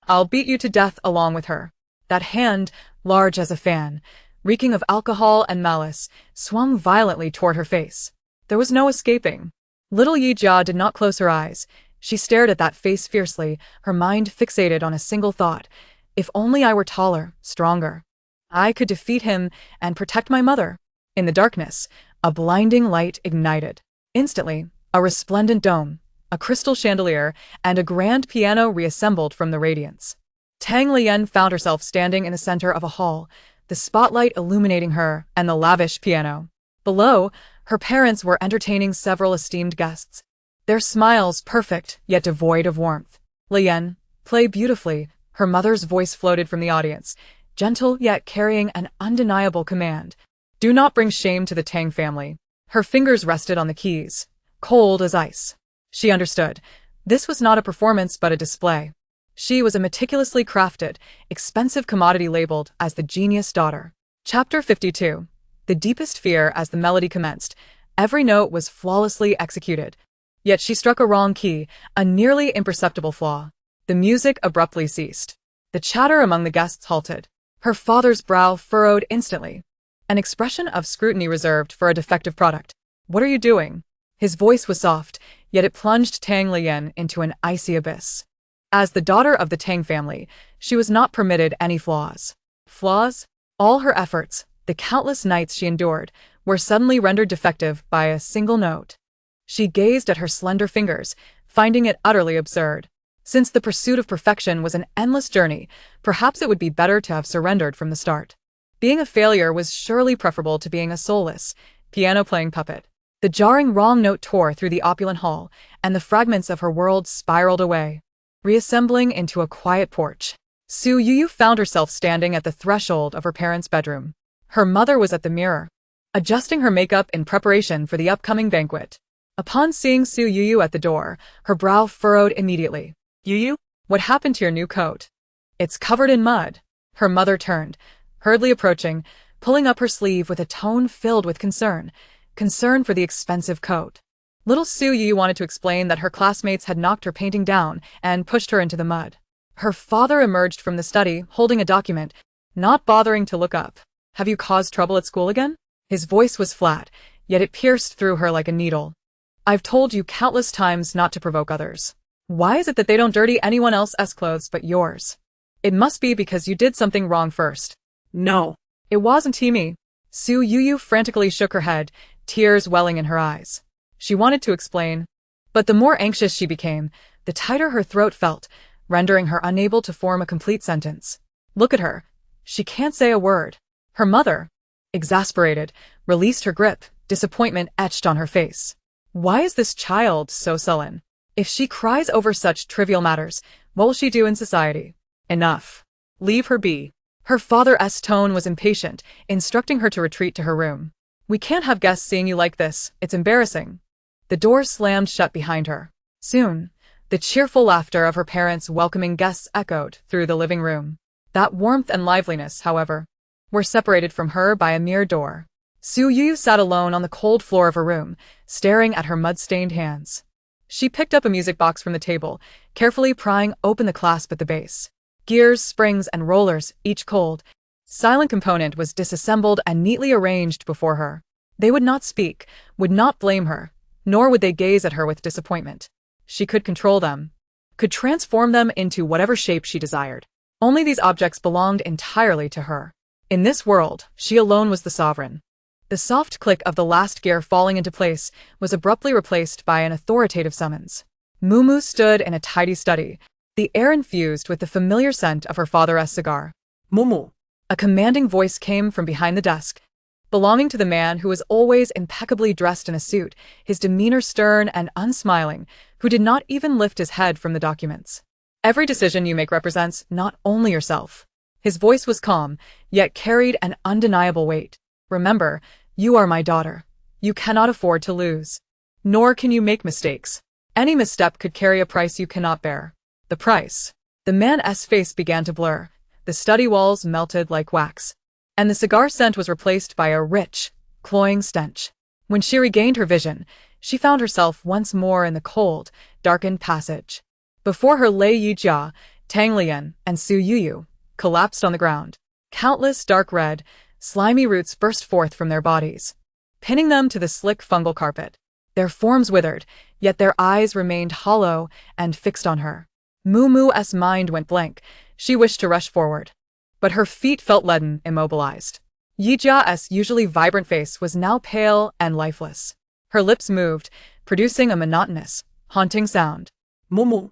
I'll beat you to death along with her." That hand, large as a fan, reeking of alcohol and malice, swung violently toward her face. There was no escaping. Little Yi Jia did not close her eyes. She stared at that face fiercely, her mind fixated on a single thought: If only I were taller, stronger. I could defeat him and protect my mother. In the darkness, a blinding light ignited. Instantly, a resplendent dome, a crystal chandelier, and a grand piano reassembled from the radiance. Tang Lian found herself standing in the center of a hall, the spotlight illuminating her and the lavish piano. Below, her parents were entertaining several esteemed guests, their smiles perfect yet devoid of warmth. Lian, play beautifully, her mother's voice floated from the audience, gentle yet carrying an undeniable command. Do not bring shame to the Tang family. Her fingers rested on the keys, cold as ice. She understood. This was not a performance but a display. She was a meticulously crafted, expensive commodity labeled as the genius daughter. Chapter 52. The deepest fear. As the melody commenced, every note was flawlessly executed. Yet she struck a wrong key, a nearly imperceptible flaw. The music abruptly ceased. The chatter among the guests halted. Her father's brow furrowed instantly, an expression of scrutiny reserved for a defective product. What are you doing? His voice was soft, yet it plunged Tang Lian into an icy abyss. As the daughter of the Tang family, she was not permitted any flaws. Flaws? All her efforts, the countless nights she endured, were suddenly rendered defective by a single note. She gazed at her slender fingers, finding it utterly absurd. Since the pursuit of perfection was an endless journey, perhaps it would be better to have surrendered from the start. Being a failure was surely preferable to being a soulless, piano-playing puppet. The jarring wrong note tore through the opulent hall, and the fragments of her world spiraled away, reassembling into a quiet porch. Su Yuyu found herself standing at the threshold of her parents' bedroom. Her mother was at the mirror, adjusting her makeup in preparation for the upcoming banquet. Upon seeing Su Yuyu at the door, her brow furrowed immediately. Yuyu, what happened to your new coat? It's covered in mud. Her mother turned, hurriedly approaching, pulling up her sleeve with a tone filled with concern for the expensive coat. Little Su Yuyu wanted to explain that her classmates had knocked her painting down and pushed her into the mud. Her father emerged from the study, holding a document, not bothering to look up. Have you caused trouble at school again? His voice was flat, yet it pierced through her like a needle. I've told you countless times not to provoke others. Why is it that they don't dirty anyone else's clothes but yours? It must be because you did something wrong first. No. It wasn't me. Su Yuyu frantically shook her head, tears welling in her eyes. She wanted to explain, but the more anxious she became, the tighter her throat felt, rendering her unable to form a complete sentence. Look at her. She can't say a word. Her mother, exasperated, released her grip, disappointment etched on her face. Why is this child so sullen? If she cries over such trivial matters, what will she do in society? Enough. Leave her be. Her father's tone was impatient, instructing her to retreat to her room. We can't have guests seeing you like this, it's embarrassing. The door slammed shut behind her. Soon, the cheerful laughter of her parents' welcoming guests echoed through the living room. That warmth and liveliness, however, were separated from her by a mere door. Su Yu sat alone on the cold floor of her room, staring at her mud-stained hands. She picked up a music box from the table, carefully prying open the clasp at the base. Gears, springs, and rollers, each cold, silent component was disassembled and neatly arranged before her. They would not speak, would not blame her, nor would they gaze at her with disappointment. She could control them, could transform them into whatever shape she desired. Only these objects belonged entirely to her. In this world, she alone was the sovereign. The soft click of the last gear falling into place was abruptly replaced by an authoritative summons. Mumu stood in a tidy study, the air infused with the familiar scent of her father's cigar. Mumu. A commanding voice came from behind the desk, belonging to the man who was always impeccably dressed in a suit, his demeanor stern and unsmiling, who did not even lift his head from the documents. Every decision you make represents not only yourself. His voice was calm, yet carried an undeniable weight. Remember, you are my daughter. You cannot afford to lose. Nor can you make mistakes. Any misstep could carry a price you cannot bear. The price. The man's face began to blur. The study walls melted like wax, and the cigar scent was replaced by a rich, cloying stench. When she regained her vision, she found herself once more in the cold, darkened passage. Before her lay Yijia, Tang Lian, and Su Yuyu, collapsed on the ground. Countless dark red, slimy roots burst forth from their bodies, pinning them to the slick fungal carpet. Their forms withered, yet their eyes remained hollow and fixed on her. Mumu's mind went blank. She wished to rush forward, but her feet felt leaden, immobilized. Yijia's usually vibrant face was now pale and lifeless. Her lips moved, producing a monotonous, haunting sound. Mumu.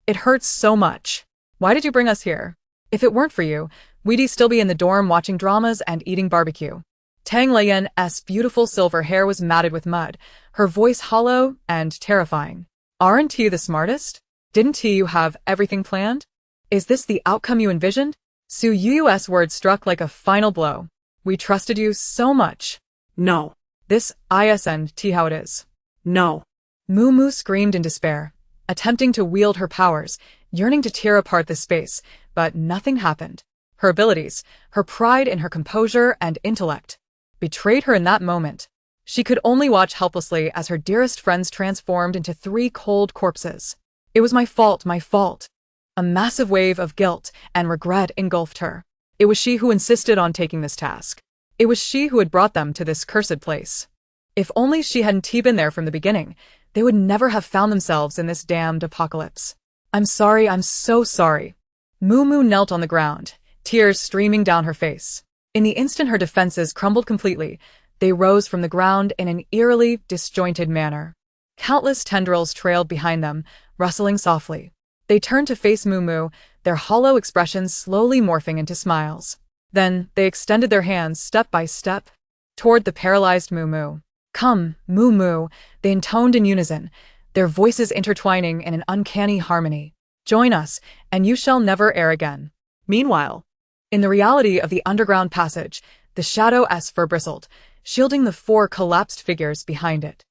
It hurts so much. Why did you bring us here? If it weren't for you, we'd still be in the dorm watching dramas and eating barbecue. Tang Leian's beautiful silver hair was matted with mud, her voice hollow and terrifying. Aren't he the smartest? Didn't you have everything planned? Is this the outcome you envisioned? Su Yu's words struck like a final blow. We trusted you so much. No. This isn't how it is. No. Mumu screamed in despair, attempting to wield her powers, yearning to tear apart the space, but nothing happened. Her abilities, her pride in her composure and intellect, betrayed her in that moment. She could only watch helplessly as her dearest friends transformed into 3 cold corpses. It was my fault, my fault. A massive wave of guilt and regret engulfed her. It was she who insisted on taking this task. It was she who had brought them to this cursed place. If only she hadn't been there from the beginning, they would never have found themselves in this damned apocalypse. I'm sorry, I'm so sorry. Mumu knelt on the ground, tears streaming down her face. In the instant her defenses crumbled completely, they rose from the ground in an eerily disjointed manner. Countless tendrils trailed behind them, rustling softly. They turned to face Mumu, their hollow expressions slowly morphing into smiles. Then, they extended their hands step by step toward the paralyzed Mumu. Come, Mumu, they intoned in unison, their voices intertwining in an uncanny harmony. Join us, and you shall never err again. Meanwhile, in the reality of the underground passage, the shadow's fur bristled, shielding the 4 collapsed figures behind it.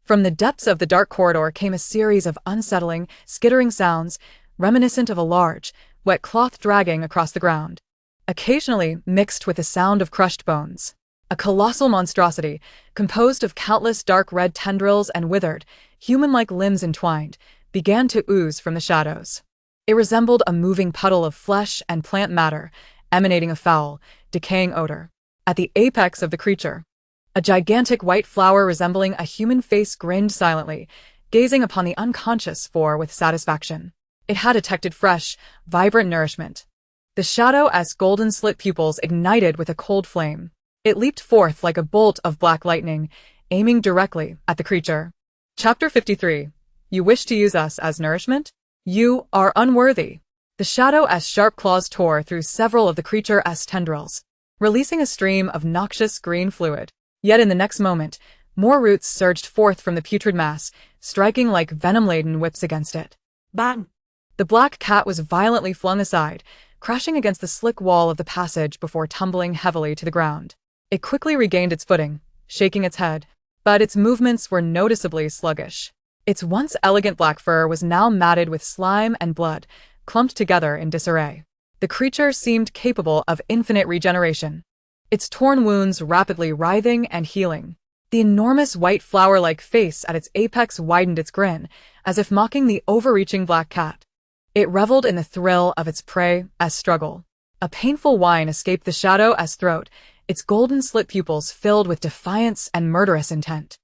From the depths of the dark corridor came a series of unsettling, skittering sounds, reminiscent of a large, wet cloth dragging across the ground, occasionally mixed with the sound of crushed bones. A colossal monstrosity, composed of countless dark red tendrils and withered, human-like limbs entwined, began to ooze from the shadows. It resembled a moving puddle of flesh and plant matter, emanating a foul, decaying odor. At the apex of the creature, a gigantic white flower resembling a human face grinned silently, gazing upon the unconscious 4 with satisfaction. It had detected fresh, vibrant nourishment. The shadow's golden slit pupils ignited with a cold flame. It leaped forth like a bolt of black lightning, aiming directly at the creature. Chapter 53. You wish to use us as nourishment? You are unworthy. The shadow's sharp claws tore through several of the creature's tendrils, releasing a stream of noxious green fluid. Yet in the next moment, more roots surged forth from the putrid mass, striking like venom-laden whips against it. Bang! The black cat was violently flung aside, crashing against the slick wall of the passage before tumbling heavily to the ground. It quickly regained its footing, shaking its head, but its movements were noticeably sluggish. Its once elegant black fur was now matted with slime and blood, clumped together in disarray. The creature seemed capable of infinite regeneration, its torn wounds rapidly writhing and healing. The enormous white flower-like face at its apex widened its grin, as if mocking the overreaching black cat. It reveled in the thrill of its prey's struggle. A painful whine escaped the shadow's throat, its golden slit pupils filled with defiance and murderous intent.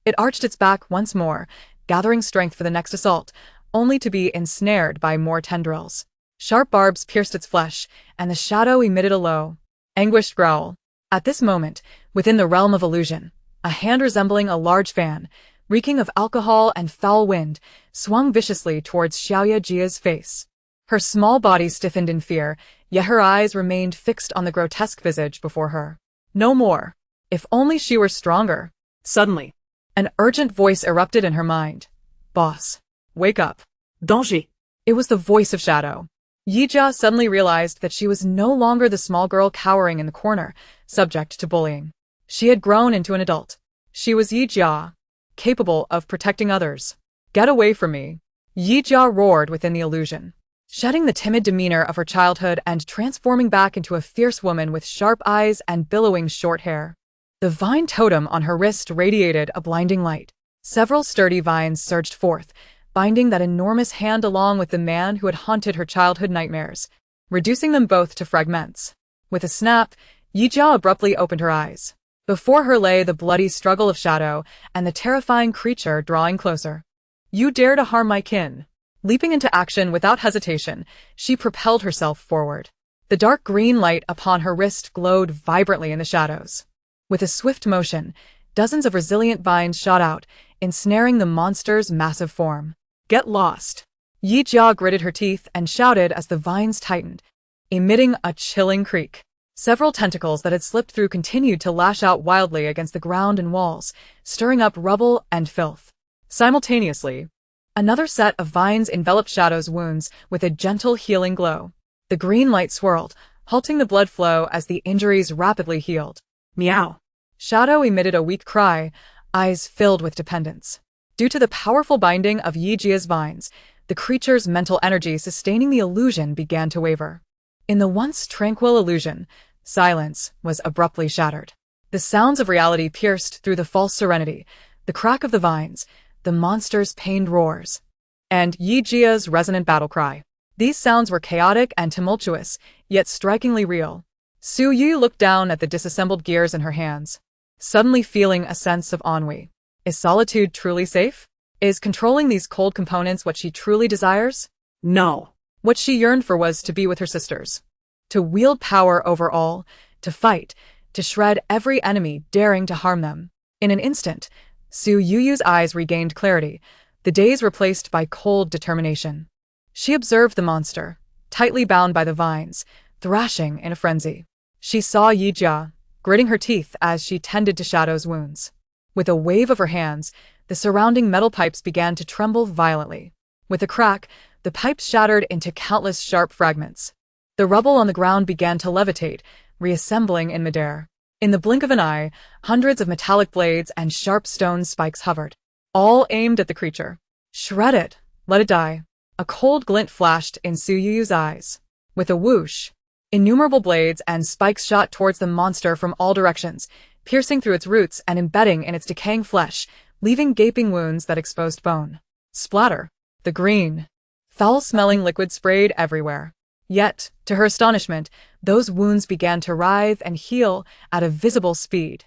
It arched its back once more, gathering strength for the next assault, only to be ensnared by more tendrils. Sharp barbs pierced its flesh, and the shadow emitted a low, anguished growl. At this moment, within the realm of illusion, a hand resembling a large fan, reeking of alcohol and foul wind, swung viciously towards Xiaoya Jia's face. Her small body stiffened in fear, yet her eyes remained fixed on the grotesque visage before her. No more. If only she were stronger. Suddenly, an urgent voice erupted in her mind. Boss, wake up. Danger. It was the voice of Shadow. Yijia suddenly realized that she was no longer the small girl cowering in the corner, subject to bullying. She had grown into an adult. She was Yijia, capable of protecting others. Get away from me. Yijia roared within the illusion, shedding the timid demeanor of her childhood and transforming back into a fierce woman with sharp eyes and billowing short hair. The vine totem on her wrist radiated a blinding light. Several sturdy vines surged forth, binding that enormous hand along with the man who had haunted her childhood nightmares, reducing them both to fragments. With a snap, Yijia abruptly opened her eyes. Before her lay the bloody struggle of Shadow and the terrifying creature drawing closer. You dare to harm my kin. Leaping into action without hesitation, she propelled herself forward. The dark green light upon her wrist glowed vibrantly in the shadows. With a swift motion, dozens of resilient vines shot out, ensnaring the monster's massive form. "Get lost!" Yi Jia gritted her teeth and shouted as the vines tightened, emitting a chilling creak. Several tentacles that had slipped through continued to lash out wildly against the ground and walls, stirring up rubble and filth. Simultaneously, another set of vines enveloped Shadow's wounds with a gentle healing glow. The green light swirled, halting the blood flow as the injuries rapidly healed. Meow. Shadow emitted a weak cry, eyes filled with dependence. Due to the powerful binding of Yi Jia's vines, the creature's mental energy sustaining the illusion began to waver. In the once tranquil illusion, silence was abruptly shattered. The sounds of reality pierced through the false serenity, the crack of the vines, the monster's pained roars, and Yi Jia's resonant battle cry. These sounds were chaotic and tumultuous, yet strikingly real. Su Yu looked down at the disassembled gears in her hands, suddenly feeling a sense of ennui. Is solitude truly safe? Is controlling these cold components what she truly desires? No. What she yearned for was to be with her sisters. To wield power over all, to fight, to shred every enemy daring to harm them. In an instant, Su Yu's eyes regained clarity, the daze replaced by cold determination. She observed the monster, tightly bound by the vines, thrashing in a frenzy. She saw Yi Jia, gritting her teeth as she tended to Shadow's wounds. With a wave of her hands, the surrounding metal pipes began to tremble violently. With a crack, the pipes shattered into countless sharp fragments. The rubble on the ground began to levitate, reassembling in midair. In the blink of an eye, hundreds of metallic blades and sharp stone spikes hovered, all aimed at the creature. Shred it, let it die. A cold glint flashed in Su Yu's eyes. With a whoosh, innumerable blades and spikes shot towards the monster from all directions, piercing through its roots and embedding in its decaying flesh, leaving gaping wounds that exposed bone. Splatter. The green, foul-smelling liquid sprayed everywhere. Yet, to her astonishment, those wounds began to writhe and heal at a visible speed.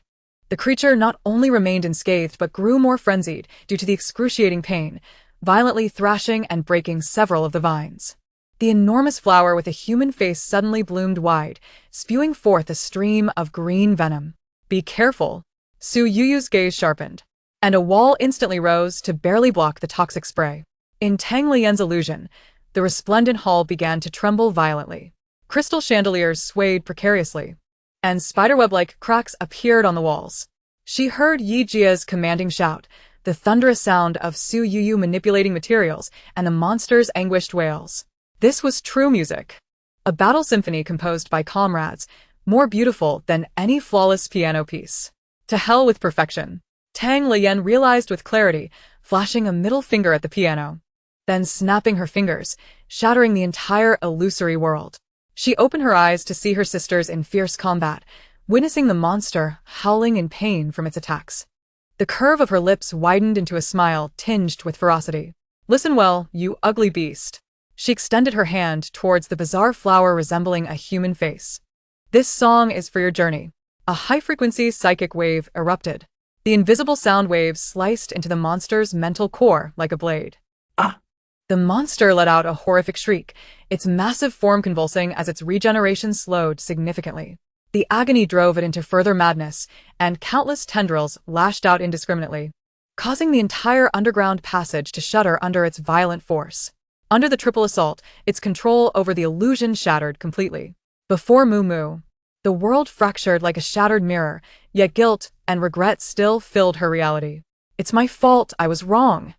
The creature not only remained unscathed but grew more frenzied due to the excruciating pain, violently thrashing and breaking several of the vines. The enormous flower with a human face suddenly bloomed wide, spewing forth a stream of green venom. Be careful. Su Yu's gaze sharpened, and a wall instantly rose to barely block the toxic spray. In Tang Lian's illusion, the resplendent hall began to tremble violently. Crystal chandeliers swayed precariously, and spiderweb-like cracks appeared on the walls. She heard Yi Jia's commanding shout, the thunderous sound of Su Yu manipulating materials, and the monster's anguished wails. This was true music. A battle symphony composed by comrades, more beautiful than any flawless piano piece. To hell with perfection. Tang Lian realized with clarity, flashing a middle finger at the piano, then snapping her fingers, shattering the entire illusory world. She opened her eyes to see her sisters in fierce combat, witnessing the monster howling in pain from its attacks. The curve of her lips widened into a smile tinged with ferocity. Listen well, you ugly beast. She extended her hand towards the bizarre flower resembling a human face. This song is for your journey. A high-frequency psychic wave erupted. The invisible sound waves sliced into the monster's mental core like a blade. Ah! The monster let out a horrific shriek, its massive form convulsing as its regeneration slowed significantly. The agony drove it into further madness, and countless tendrils lashed out indiscriminately, causing the entire underground passage to shudder under its violent force. Under the triple assault, its control over the illusion shattered completely. Before Moo, the world fractured like a shattered mirror, yet guilt and regret still filled her reality. It's my fault, I was wrong.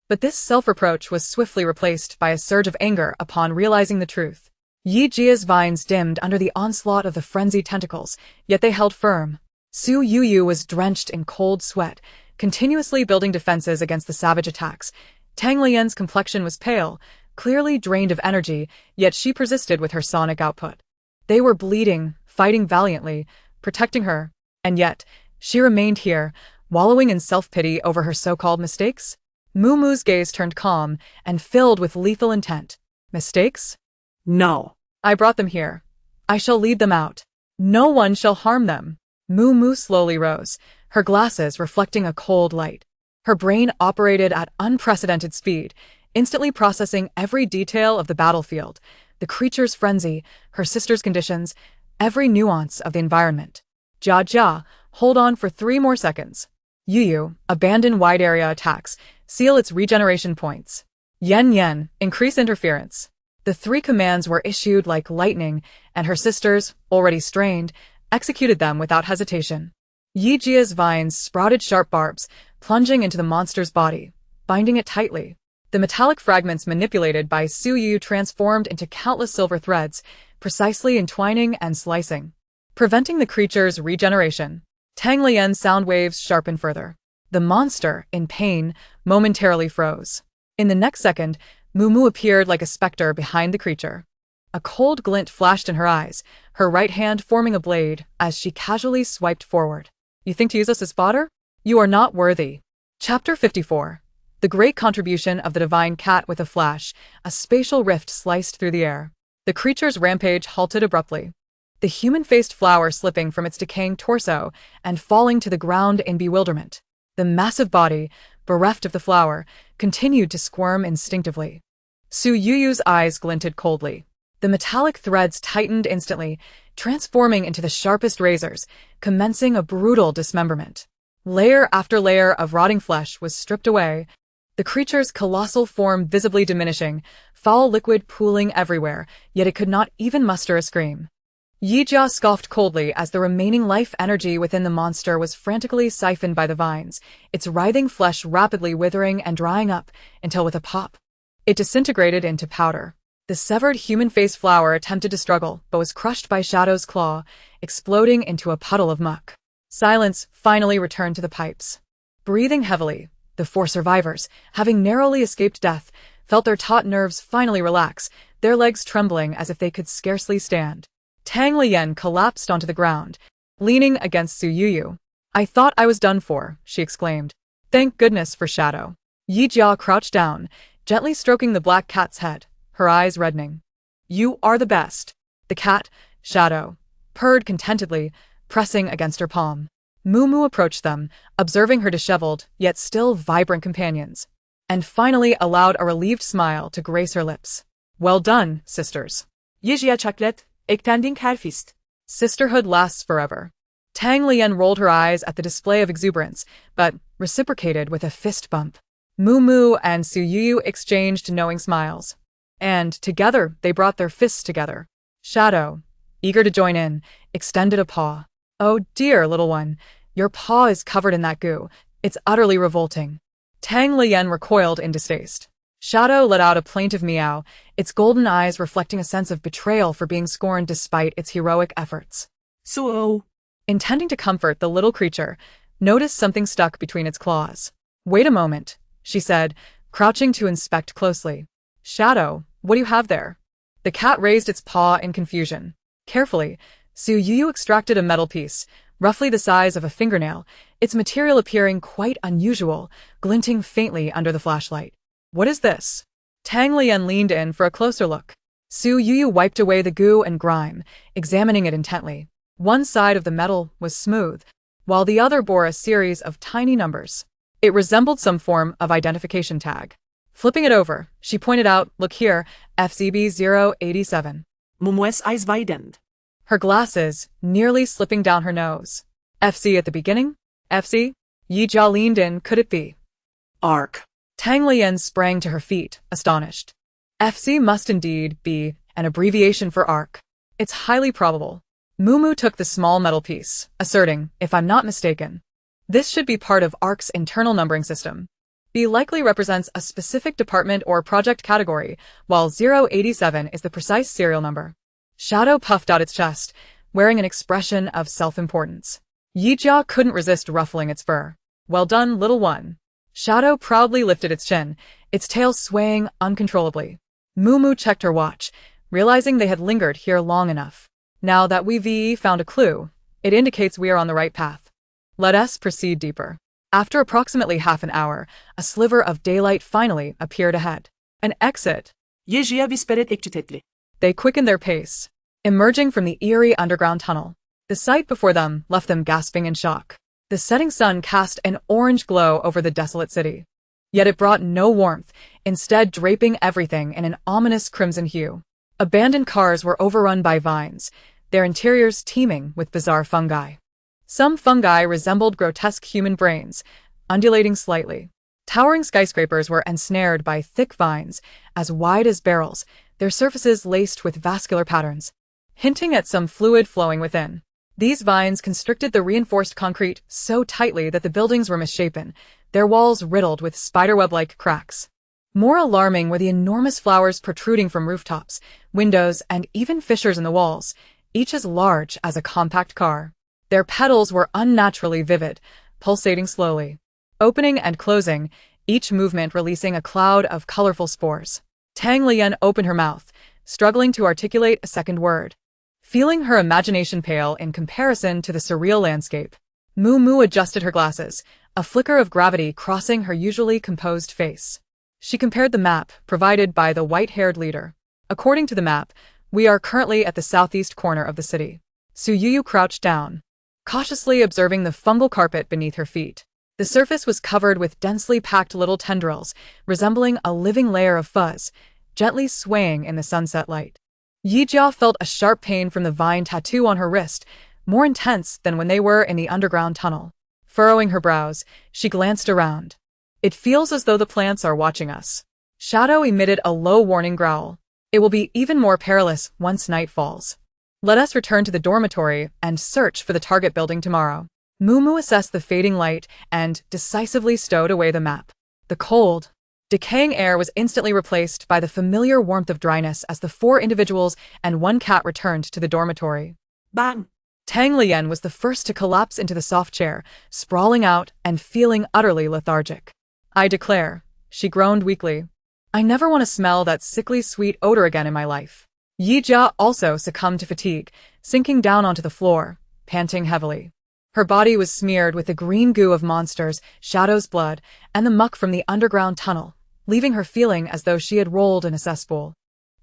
But this self-reproach was swiftly replaced by a surge of anger upon realizing the truth. Yi Jia's vines dimmed under the onslaught of the frenzied tentacles, yet they held firm. Su Yu was drenched in cold sweat, continuously building defenses against the savage attacks. Tang Lian's complexion was pale, clearly drained of energy, yet she persisted with her sonic output. They were bleeding, fighting valiantly, protecting her, and yet, she remained here, wallowing in self-pity over her so-called mistakes? Moo's gaze turned calm and filled with lethal intent. Mistakes? No. I brought them here. I shall lead them out. No one shall harm them. Moo slowly rose, her glasses reflecting a cold light. Her brain operated at unprecedented speed, instantly processing every detail of the battlefield, the creature's frenzy, her sister's conditions, every nuance of the environment. Jia Jia, hold on for 3 more seconds. Yu Yu, abandon wide area attacks, seal its regeneration points. Yen Yen, increase interference. The 3 commands were issued like lightning, and her sisters, already strained, executed them without hesitation. Yi Jia's vines sprouted sharp barbs, plunging into the monster's body, binding it tightly. The metallic fragments manipulated by Su Yu transformed into countless silver threads, precisely entwining and slicing, preventing the creature's regeneration. Tang Lian's sound waves sharpened further. The monster, in pain, momentarily froze. In the next second, Mumu appeared like a specter behind the creature. A cold glint flashed in her eyes, her right hand forming a blade as she casually swiped forward. You think to use us as fodder? You are not worthy. Chapter 54. The great contribution of the divine cat. With a flash, a spatial rift sliced through the air. The creature's rampage halted abruptly. The human-faced flower slipping from its decaying torso and falling to the ground in bewilderment. The massive body, bereft of the flower, continued to squirm instinctively. Su Yuyu's eyes glinted coldly. The metallic threads tightened instantly, transforming into the sharpest razors, commencing a brutal dismemberment. Layer after layer of rotting flesh was stripped away, the creature's colossal form visibly diminishing, foul liquid pooling everywhere, yet it could not even muster a scream. Yi Jia scoffed coldly as the remaining life energy within the monster was frantically siphoned by the vines, its writhing flesh rapidly withering and drying up, until with a pop, it disintegrated into powder. The severed human-face flower attempted to struggle, but was crushed by Shadow's claw, exploding into a puddle of muck. Silence finally returned to the pipes. Breathing heavily, the 4 survivors, having narrowly escaped death, felt their taut nerves finally relax, their legs trembling as if they could scarcely stand. Tang Lian collapsed onto the ground, leaning against Su Yuyu. I thought I was done for, she exclaimed. Thank goodness for Shadow. Yi Jia crouched down, gently stroking the black cat's head, her eyes reddening. You are the best. The cat, Shadow, purred contentedly, pressing against her palm. Mumu approached them, observing her disheveled, yet still vibrant companions, and finally allowed a relieved smile to grace her lips. Well done, sisters. Yejia Chaklet, Ektending Herfist. Sisterhood lasts forever. Tang Lian rolled her eyes at the display of exuberance, but reciprocated with a fist bump. Mumu and Su Yu exchanged knowing smiles. And, together, they brought their fists together. Shadow, eager to join in, extended a paw. Oh dear, little one, your paw is covered in that goo. It's utterly revolting. Tang Lian recoiled in distaste. Shadow let out a plaintive meow, its golden eyes reflecting a sense of betrayal for being scorned despite its heroic efforts. So, intending to comfort the little creature, noticed something stuck between its claws. Wait a moment, she said, crouching to inspect closely. Shadow, what do you have there? The cat raised its paw in confusion. Carefully, Su Yu extracted a metal piece, roughly the size of a fingernail, its material appearing quite unusual, glinting faintly under the flashlight. What is this? Tang Lian leaned in for a closer look. Su Yu wiped away the goo and grime, examining it intently. One side of the metal was smooth, while the other bore a series of tiny numbers. It resembled some form of identification tag. Flipping it over, she pointed out, look here, FCB 087. Mumues Eisweidend. Her glasses nearly slipping down her nose. FC at the beginning? FC? Yi Jia leaned in, could it be? Arc. Tang Lian sprang to her feet, astonished. FC must indeed be an abbreviation for ARC. It's highly probable. Mumu took the small metal piece, asserting, if I'm not mistaken, this should be part of ARC's internal numbering system. B likely represents a specific department or project category, while 087 is the precise serial number. Shadow puffed out its chest, wearing an expression of self-importance. Yi Jia couldn't resist ruffling its fur. Well done, little one. Shadow proudly lifted its chin, its tail swaying uncontrollably. Mumu checked her watch, realizing they had lingered here long enough. Now that we've found a clue, it indicates we are on the right path. Let us proceed deeper. After approximately half an hour, a sliver of daylight finally appeared ahead. An exit. Yejia Visperet Ekchitetli. They quickened their pace, emerging from the eerie underground tunnel. The sight before them left them gasping in shock. The setting sun cast an orange glow over the desolate city. Yet it brought no warmth, instead draping everything in an ominous crimson hue. Abandoned cars were overrun by vines, their interiors teeming with bizarre fungi. Some fungi resembled grotesque human brains, undulating slightly. Towering skyscrapers were ensnared by thick vines, as wide as barrels, their surfaces laced with vascular patterns, hinting at some fluid flowing within. These vines constricted the reinforced concrete so tightly that the buildings were misshapen, their walls riddled with spiderweb-like cracks. More alarming were the enormous flowers protruding from rooftops, windows, and even fissures in the walls, each as large as a compact car. Their petals were unnaturally vivid, pulsating slowly, opening and closing, each movement releasing a cloud of colorful spores. Tang Lian opened her mouth, struggling to articulate a second word. Feeling her imagination pale in comparison to the surreal landscape, Moo adjusted her glasses, a flicker of gravity crossing her usually composed face. She compared the map provided by the white-haired leader. According to the map, we are currently at the southeast corner of the city. Su Yuyu crouched down, cautiously observing the fungal carpet beneath her feet. The surface was covered with densely packed little tendrils, resembling a living layer of fuzz, gently swaying in the sunset light. Yijia felt a sharp pain from the vine tattoo on her wrist, more intense than when they were in the underground tunnel. Furrowing her brows, she glanced around. It feels as though the plants are watching us. Shadow emitted a low warning growl. It will be even more perilous once night falls. Let us return to the dormitory and search for the target building tomorrow. Moo assessed the fading light and decisively stowed away the map. The cold, decaying air was instantly replaced by the familiar warmth of dryness as the 4 individuals and 1 cat returned to the dormitory. Bang! Tang Lian was the first to collapse into the soft chair, sprawling out and feeling utterly lethargic. I declare, she groaned weakly. I never want to smell that sickly sweet odor again in my life. Yijia also succumbed to fatigue, sinking down onto the floor, panting heavily. Her body was smeared with the green goo of monsters, Shadow's blood, and the muck from the underground tunnel, leaving her feeling as though she had rolled in a cesspool.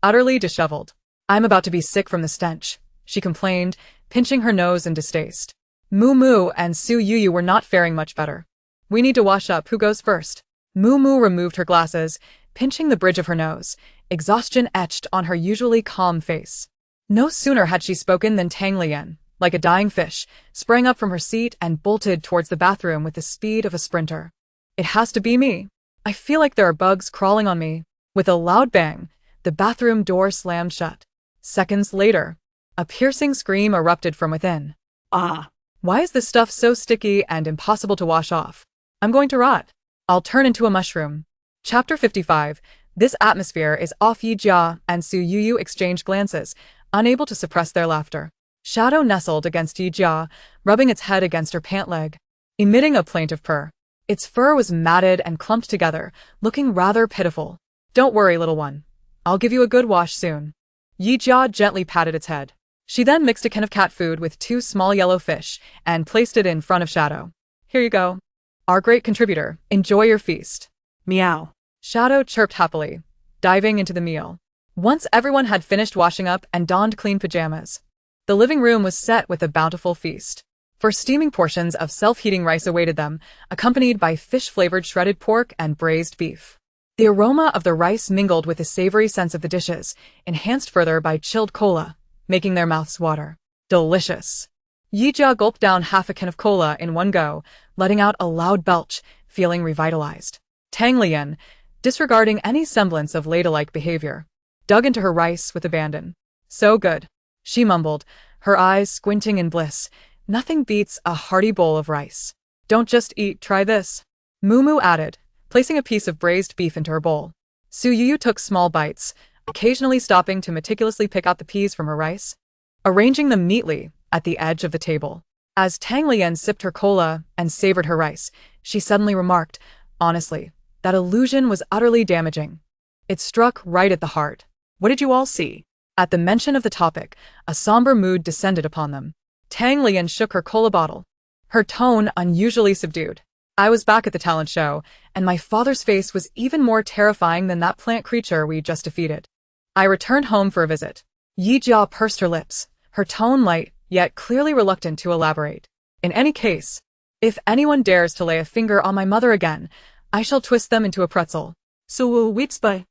Utterly disheveled. I'm about to be sick from the stench, she complained, pinching her nose in distaste. Moo and Su Yuyu were not faring much better. We need to wash up. Who goes first? Moo removed her glasses, pinching the bridge of her nose, exhaustion etched on her usually calm face. No sooner had she spoken than Tang Lian, like a dying fish, sprang up from her seat and bolted towards the bathroom with the speed of a sprinter. It has to be me. I feel like there are bugs crawling on me. With a loud bang, the bathroom door slammed shut. Seconds later, a piercing scream erupted from within. Ah! Why is this stuff so sticky and impossible to wash off? I'm going to rot. I'll turn into a mushroom. Chapter 55. This atmosphere is off. Yijia and Su Yuyu exchanged glances, unable to suppress their laughter. Shadow nestled against Yijia, rubbing its head against her pant leg, emitting a plaintive purr. Its fur was matted and clumped together, looking rather pitiful. Don't worry, little one. I'll give you a good wash soon. Yijia gently patted its head. She then mixed a can of cat food with 2 small yellow fish and placed it in front of Shadow. Here you go. Our great contributor, enjoy your feast. Meow. Shadow chirped happily, diving into the meal. Once everyone had finished washing up and donned clean pajamas, the living room was set with a bountiful feast. For steaming portions of self-heating rice awaited them, accompanied by fish-flavored shredded pork and braised beef. The aroma of the rice mingled with the savory sense of the dishes, enhanced further by chilled cola, making their mouths water. Delicious. Yijia gulped down half a can of cola in one go, letting out a loud belch, feeling revitalized. Tang Lian, disregarding any semblance of ladylike behavior, dug into her rice with abandon. So good, she mumbled, her eyes squinting in bliss. Nothing beats a hearty bowl of rice. Don't just eat, try this. Moo added, placing a piece of braised beef into her bowl. Su Yuyu took small bites, occasionally stopping to meticulously pick out the peas from her rice, arranging them neatly at the edge of the table. As Tang Lian sipped her cola and savored her rice, she suddenly remarked, honestly, that illusion was utterly damaging. It struck right at the heart. What did you all see? At the mention of the topic, a somber mood descended upon them. Tang Lian shook her cola bottle, her tone unusually subdued. I was back at the talent show, and my father's face was even more terrifying than that plant creature we just defeated. I returned home for a visit. Yijia pursed her lips, her tone light, yet clearly reluctant to elaborate. In any case, if anyone dares to lay a finger on my mother again, I shall twist them into a pretzel. So, what's by?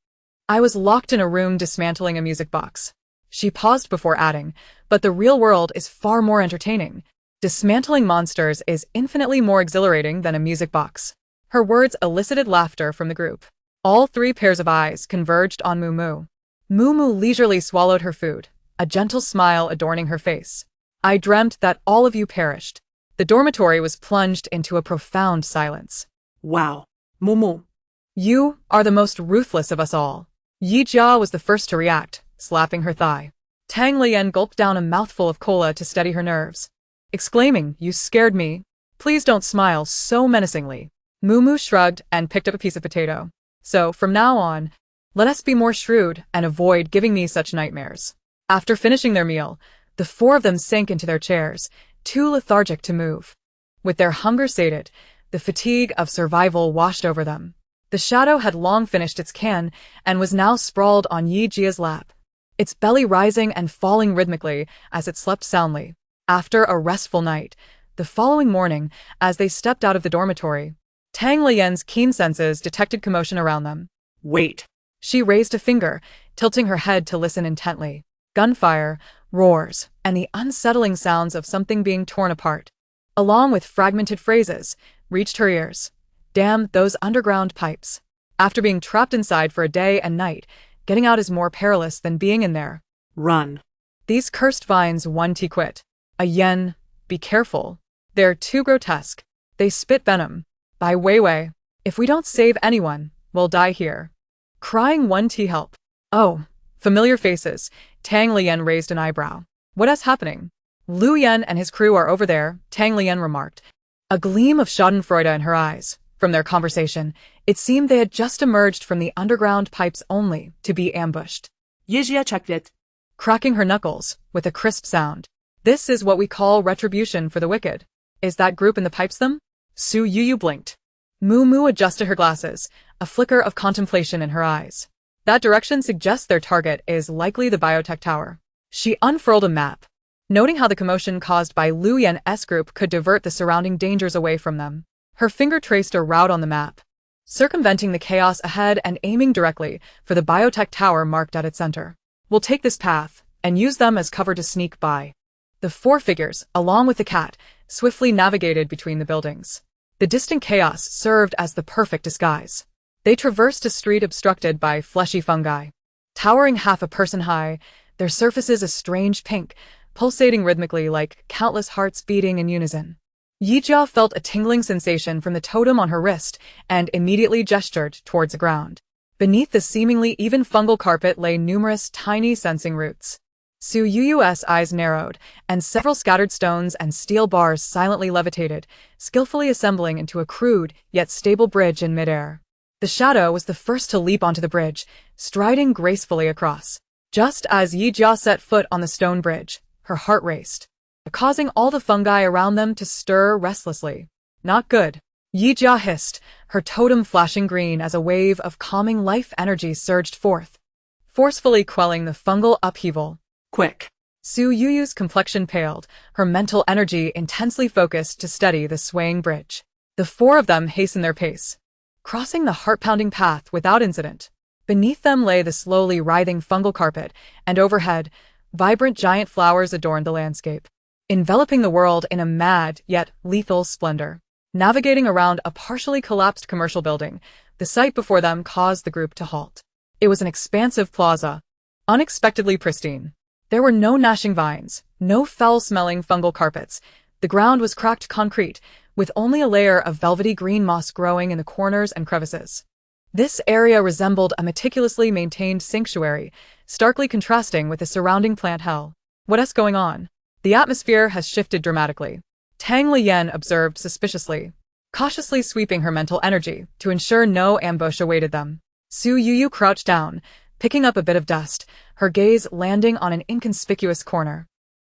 I was locked in a room dismantling a music box. She paused before adding, but the real world is far more entertaining. Dismantling monsters is infinitely more exhilarating than a music box. Her words elicited laughter from the group. All 3 pairs of eyes converged on Moo. Moo leisurely swallowed her food, a gentle smile adorning her face. I dreamt that all of you perished. The dormitory was plunged into a profound silence. Wow. Momo. You are the most ruthless of us all. Yi Jia was the first to react, slapping her thigh. Tang Lian gulped down a mouthful of cola to steady her nerves, exclaiming, "You scared me. Please don't smile so menacingly." Moo shrugged and picked up a piece of potato. So, from now on, let us be more shrewd and avoid giving me such nightmares. After finishing their meal, the 4 of them sank into their chairs, too lethargic to move. With their hunger sated, the fatigue of survival washed over them. The shadow had long finished its can and was now sprawled on Yi Jia's lap, its belly rising and falling rhythmically as it slept soundly. After a restful night, the following morning, as they stepped out of the dormitory, Tang Lian's keen senses detected commotion around them. Wait. She raised a finger, tilting her head to listen intently. Gunfire, roars, and the unsettling sounds of something being torn apart, along with fragmented phrases, reached her ears. Damn those underground pipes. After being trapped inside for a day and night, getting out is more perilous than being in there. Run. These cursed vines want to quit. A yen, be careful. They're too grotesque. They spit venom. By Weiwei, if we don't save anyone, we'll die here. Crying one to help. Oh, familiar faces. Tang Lian raised an eyebrow. What is happening? Lu Yan and his crew are over there, Tang Lian remarked, a gleam of schadenfreude in her eyes. From their conversation, it seemed they had just emerged from the underground pipes only to be ambushed. Yejia chaklet. Cracking her knuckles, with a crisp sound. This is what we call retribution for the wicked. Is that group in the pipes them? Su Yuyu blinked. Moo adjusted her glasses, a flicker of contemplation in her eyes. That direction suggests their target is likely the biotech tower. She unfurled a map, noting how the commotion caused by Lu Yan's group could divert the surrounding dangers away from them. Her finger traced a route on the map, circumventing the chaos ahead and aiming directly for the biotech tower marked at its center. We'll take this path and use them as cover to sneak by. The 4 figures, along with the cat, swiftly navigated between the buildings. The distant chaos served as the perfect disguise. They traversed a street obstructed by fleshy fungi. Towering half a person high, their surfaces a strange pink, pulsating rhythmically like countless hearts beating in unison. Yijia felt a tingling sensation from the totem on her wrist and immediately gestured towards the ground. Beneath the seemingly even fungal carpet lay numerous tiny sensing roots. Su Yuyu's eyes narrowed, and several scattered stones and steel bars silently levitated, skillfully assembling into a crude yet stable bridge in midair. The shadow was the first to leap onto the bridge, striding gracefully across. Just as Yijia set foot on the stone bridge, her heart raced, causing all the fungi around them to stir restlessly. Not good. Yijia hissed, her totem flashing green as a wave of calming life energy surged forth, forcefully quelling the fungal upheaval. Quick. Su Yuyu's complexion paled, her mental energy intensely focused to steady the swaying bridge. The 4 of them hastened their pace, crossing the heart-pounding path without incident. Beneath them lay the slowly writhing fungal carpet, and overhead, vibrant giant flowers adorned the landscape, enveloping the world in a mad yet lethal splendor. Navigating around a partially collapsed commercial building, the sight before them caused the group to halt. It was an expansive plaza, unexpectedly pristine. There were no gnashing vines, no foul-smelling fungal carpets. The ground was cracked concrete, with only a layer of velvety green moss growing in the corners and crevices. This area resembled a meticulously maintained sanctuary, starkly contrasting with the surrounding plant hell. What's going on? The atmosphere has shifted dramatically. Tang Lian observed suspiciously, cautiously sweeping her mental energy to ensure no ambush awaited them. Su Yuyu crouched down, picking up a bit of dust, her gaze landing on an inconspicuous corner.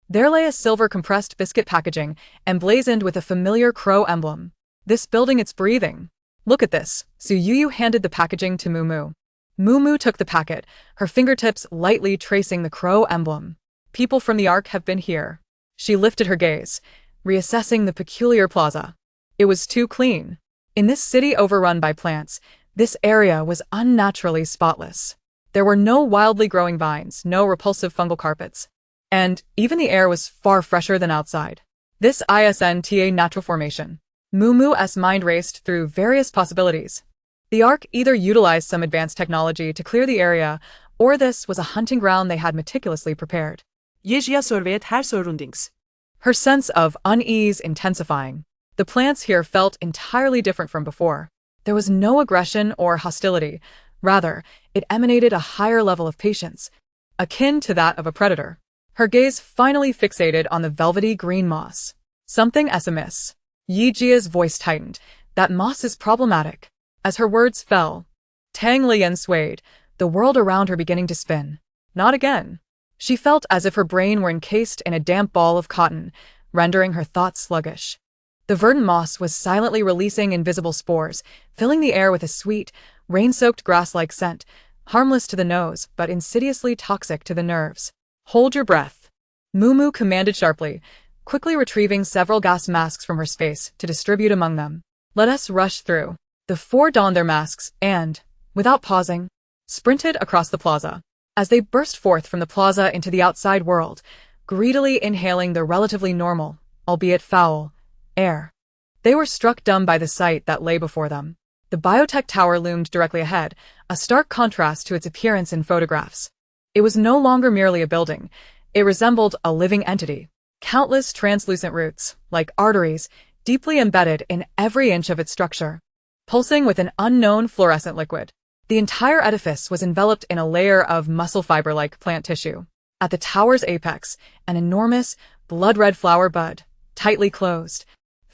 There lay a silver compressed biscuit packaging, emblazoned with a familiar crow emblem. This building, it's breathing. Look at this. Su Yuyu handed the packaging to Moo. Moo took the packet, her fingertips lightly tracing the crow emblem. People from the Ark have been here. She lifted her gaze, reassessing the peculiar plaza. It was too clean. In this city overrun by plants, this area was unnaturally spotless. There were no wildly growing vines, no repulsive fungal carpets, and even the air was far fresher than outside. This ISNTA natural formation. Mumu's mind raced through various possibilities. The Ark either utilized some advanced technology to clear the area, or this was a hunting ground they had meticulously prepared. Yeşya surveyet her sorundings. Her sense of unease intensifying. The plants here felt entirely different from before. There was no aggression or hostility. Rather, it emanated a higher level of patience, akin to that of a predator. Her gaze finally fixated on the velvety green moss. Something is amiss. Yijia's voice tightened. That moss is problematic. As her words fell, Tang Lian swayed, the world around her beginning to spin. Not again. She felt as if her brain were encased in a damp ball of cotton, rendering her thoughts sluggish. The verdant moss was silently releasing invisible spores, filling the air with a sweet, rain-soaked grass-like scent, harmless to the nose but insidiously toxic to the nerves. Hold your breath. Mumu commanded sharply, quickly retrieving several gas masks from her space to distribute among them. Let us rush through. The four donned their masks and, without pausing, sprinted across the plaza. As they burst forth from the plaza into the outside world, greedily inhaling the relatively normal, albeit foul, air, they were struck dumb by the sight that lay before them. The biotech tower loomed directly ahead, a stark contrast to its appearance in photographs. It was no longer merely a building. It resembled a living entity. Countless translucent roots, like arteries, deeply embedded in every inch of its structure, pulsing with an unknown fluorescent liquid. The entire edifice was enveloped in a layer of muscle fiber-like plant tissue. At the tower's apex, an enormous, blood-red flower bud, tightly closed,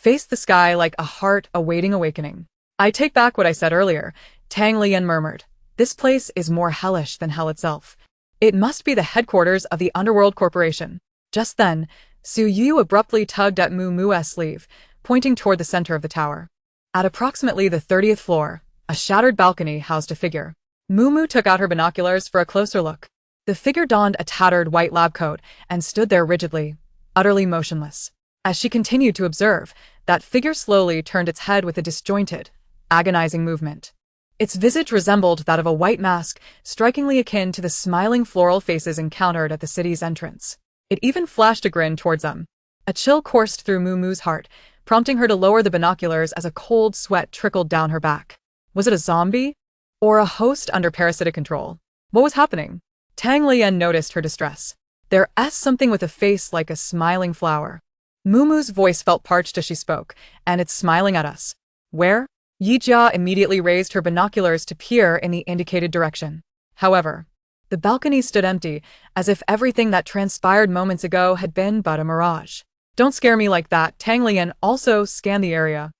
faced the sky like a heart awaiting awakening. I take back what I said earlier, Tang Lian murmured. This place is more hellish than hell itself. It must be the headquarters of the Underworld Corporation. Just then, Su Yu abruptly tugged at Mumu's sleeve, pointing toward the center of the tower. At approximately the 30th floor, a shattered balcony housed a figure. Mumu took out her binoculars for a closer look. The figure donned a tattered white lab coat and stood there rigidly, utterly motionless. As she continued to observe, that figure slowly turned its head with a disjointed, agonizing movement. Its visage resembled that of a white mask, strikingly akin to the smiling floral faces encountered at the city's entrance. It even flashed a grin towards them. A chill coursed through Mumu's heart, prompting her to lower the binoculars as a cold sweat trickled down her back. Was it a zombie? Or a host under parasitic control? What was happening? Tang Lian noticed her distress. There's something with a face like a smiling flower. Mumu's voice felt parched as she spoke, and it's smiling at us. Where? Yijia immediately raised her binoculars to peer in the indicated direction. However, the balcony stood empty, as if everything that transpired moments ago had been but a mirage. Don't scare me like that. Tang Lian also scanned the area.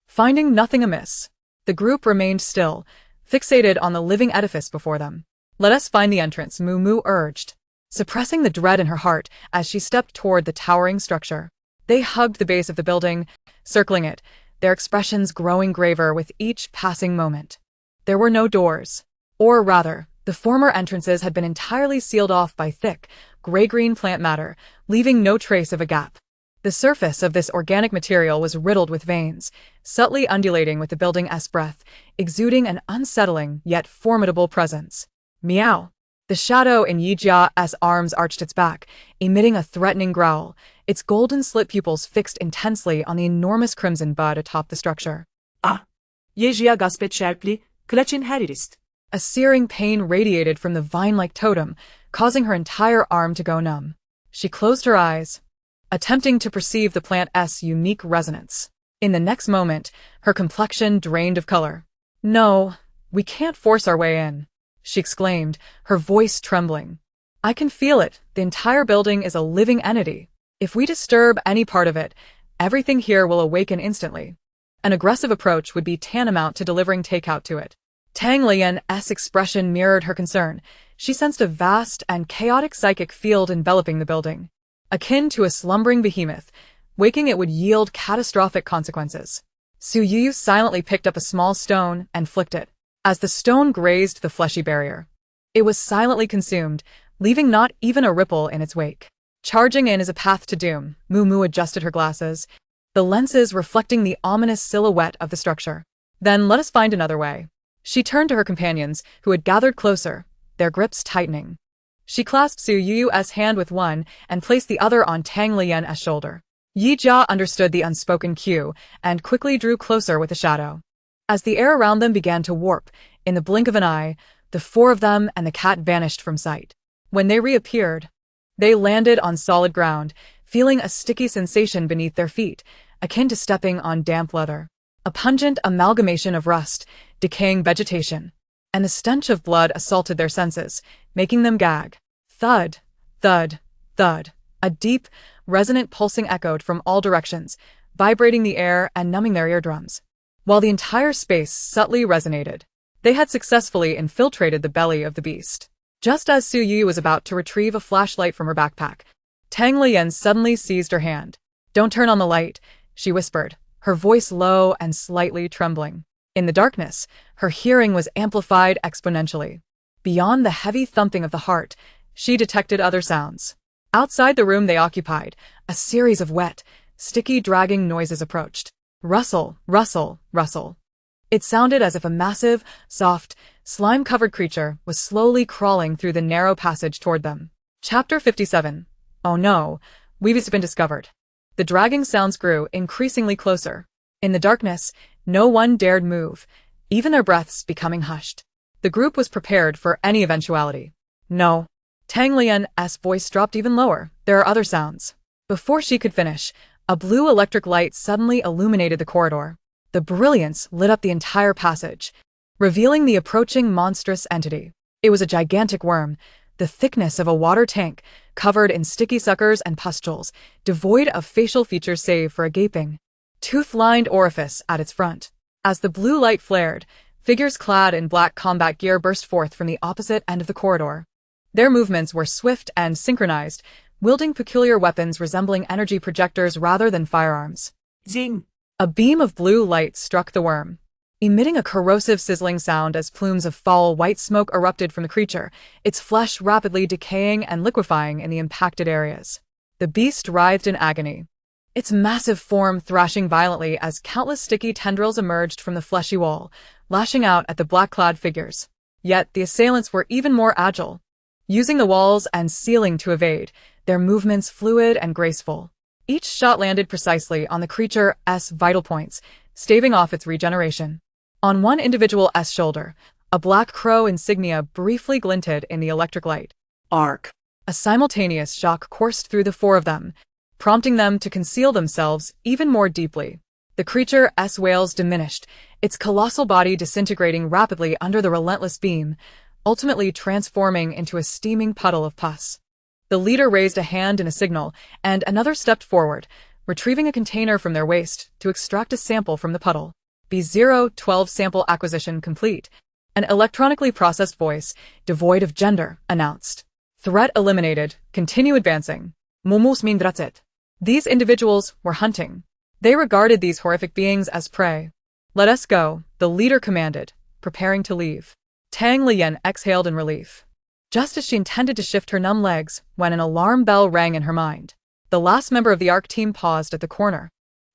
Finding nothing amiss, the group remained still, fixated on the living edifice before them. Let us find the entrance, Mumu urged, suppressing the dread in her heart as she stepped toward the towering structure. They hugged the base of the building, circling it, their expressions growing graver with each passing moment. There were no doors. Or rather, the former entrances had been entirely sealed off by thick, gray-green plant matter, leaving no trace of a gap. The surface of this organic material was riddled with veins, subtly undulating with the building's breath, exuding an unsettling yet formidable presence. Meow. The shadow in Yijia's arms arched its back, emitting a threatening growl, its golden slit pupils fixed intensely on the enormous crimson bud atop the structure. Ah! Yejia gaspet sharply, clutching her wrist. A searing pain radiated from the vine-like totem, causing her entire arm to go numb. She closed her eyes, attempting to perceive the plant's unique resonance. In the next moment, her complexion drained of color. No, we can't force our way in, she exclaimed, her voice trembling. I can feel it. The entire building is a living entity. If we disturb any part of it, everything here will awaken instantly. An aggressive approach would be tantamount to delivering takeout to it. Tang Lian's expression mirrored her concern. She sensed a vast and chaotic psychic field enveloping the building. Akin to a slumbering behemoth, waking it would yield catastrophic consequences. Su Yu silently picked up a small stone and flicked it. As the stone grazed the fleshy barrier, it was silently consumed, leaving not even a ripple in its wake. Charging in as a path to doom, Mumu adjusted her glasses, the lenses reflecting the ominous silhouette of the structure. Then let us find another way. She turned to her companions, who had gathered closer, their grips tightening. She clasped Su Yu's hand with one and placed the other on Tang Lian's shoulder. Yi Jia understood the unspoken cue and quickly drew closer with a shadow. As the air around them began to warp, in the blink of an eye, the four of them and the cat vanished from sight. When they reappeared, they landed on solid ground, feeling a sticky sensation beneath their feet, akin to stepping on damp leather. A pungent amalgamation of rust, decaying vegetation, and the stench of blood assaulted their senses, making them gag. Thud, thud, thud. A deep, resonant pulsing echoed from all directions, vibrating the air and numbing their eardrums. While the entire space subtly resonated, they had successfully infiltrated the belly of the beast. Just as Su Yu was about to retrieve a flashlight from her backpack, Tang Lian suddenly seized her hand. "Don't turn on the light," she whispered, her voice low and slightly trembling. In the darkness, her hearing was amplified exponentially. Beyond the heavy thumping of the heart, she detected other sounds. Outside the room they occupied, a series of wet, sticky dragging noises approached. Rustle, rustle, rustle. It sounded as if a massive, soft, slime-covered creature was slowly crawling through the narrow passage toward them. Chapter 57. Oh no, we've been discovered. The dragging sounds grew increasingly closer. In the darkness, no one dared move, even their breaths becoming hushed. The group was prepared for any eventuality. No. Tang Lian's voice dropped even lower. There are other sounds. Before she could finish, a blue electric light suddenly illuminated the corridor. The brilliance lit up the entire passage, revealing the approaching monstrous entity. It was a gigantic worm, the thickness of a water tank, covered in sticky suckers and pustules, devoid of facial features save for a gaping, tooth-lined orifice at its front. As the blue light flared, figures clad in black combat gear burst forth from the opposite end of the corridor. Their movements were swift and synchronized, wielding peculiar weapons resembling energy projectors rather than firearms. Zing! A beam of blue light struck the worm, emitting a corrosive sizzling sound as plumes of foul white smoke erupted from the creature, its flesh rapidly decaying and liquefying in the impacted areas. The beast writhed in agony, its massive form thrashing violently as countless sticky tendrils emerged from the fleshy wall, lashing out at the black-clad figures. Yet the assailants were even more agile, using the walls and ceiling to evade, their movements fluid and graceful. Each shot landed precisely on the creature's vital points, staving off its regeneration. On one individual's shoulder, a black crow insignia briefly glinted in the electric light. Arc. A simultaneous shock coursed through the four of them, prompting them to conceal themselves even more deeply. The creature's wails diminished, its colossal body disintegrating rapidly under the relentless beam, ultimately transforming into a steaming puddle of pus. The leader raised a hand in a signal, and another stepped forward, retrieving a container from their waist to extract a sample from the puddle. B012 sample acquisition complete. An electronically processed voice, devoid of gender, announced. Threat eliminated. Continue advancing. Mumus mindratset. These individuals were hunting. They regarded these horrific beings as prey. Let us go, the leader commanded, preparing to leave. Tang Lian exhaled in relief, just as she intended to shift her numb legs when an alarm bell rang in her mind. The last member of the ARC team paused at the corner,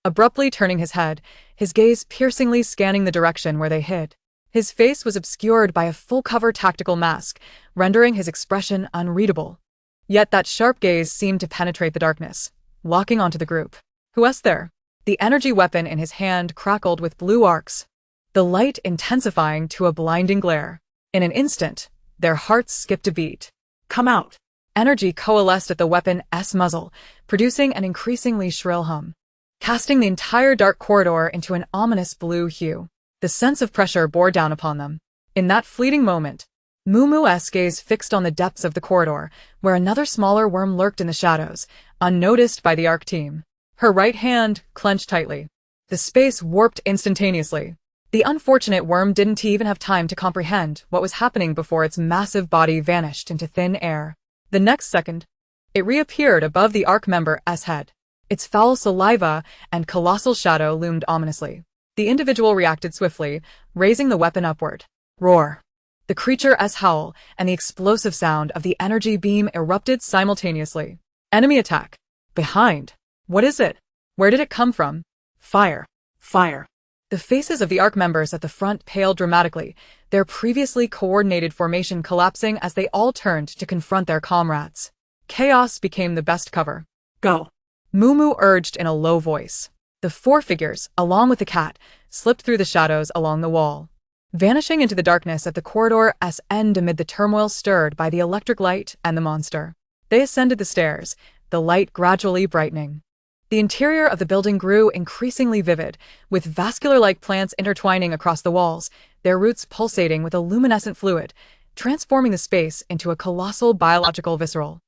abruptly turning his head, his gaze piercingly scanning the direction where they hid. His face was obscured by a full-cover tactical mask, rendering his expression unreadable. Yet that sharp gaze seemed to penetrate the darkness, locking onto the group. Who's there? The energy weapon in his hand crackled with blue arcs, the light intensifying to a blinding glare. In an instant, their hearts skipped a beat. Come out. Energy coalesced at the weapon's muzzle, producing an increasingly shrill hum, casting the entire dark corridor into an ominous blue hue. The sense of pressure bore down upon them. In that fleeting moment, Mumu's gaze fixed on the depths of the corridor, where another smaller worm lurked in the shadows, unnoticed by the ARC team. Her right hand clenched tightly. The space warped instantaneously. The unfortunate worm didn't even have time to comprehend what was happening before its massive body vanished into thin air. The next second, it reappeared above the ARC member's head. Its foul saliva and colossal shadow loomed ominously. The individual reacted swiftly, raising the weapon upward. Roar! The creature's howl and the explosive sound of the energy beam erupted simultaneously. Enemy attack. Behind. What is it? Where did it come from? Fire. Fire. The faces of the ARC members at the front paled dramatically, their previously coordinated formation collapsing as they all turned to confront their comrades. Chaos became the best cover. Go. Mumu urged in a low voice. The four figures, along with the cat, slipped through the shadows along the wall, vanishing into the darkness at the corridor's end amid the turmoil stirred by the electric light and the monster. They ascended the stairs, the light gradually brightening. The interior of the building grew increasingly vivid, with vascular-like plants intertwining across the walls, their roots pulsating with a luminescent fluid, transforming the space into a colossal biological visceral.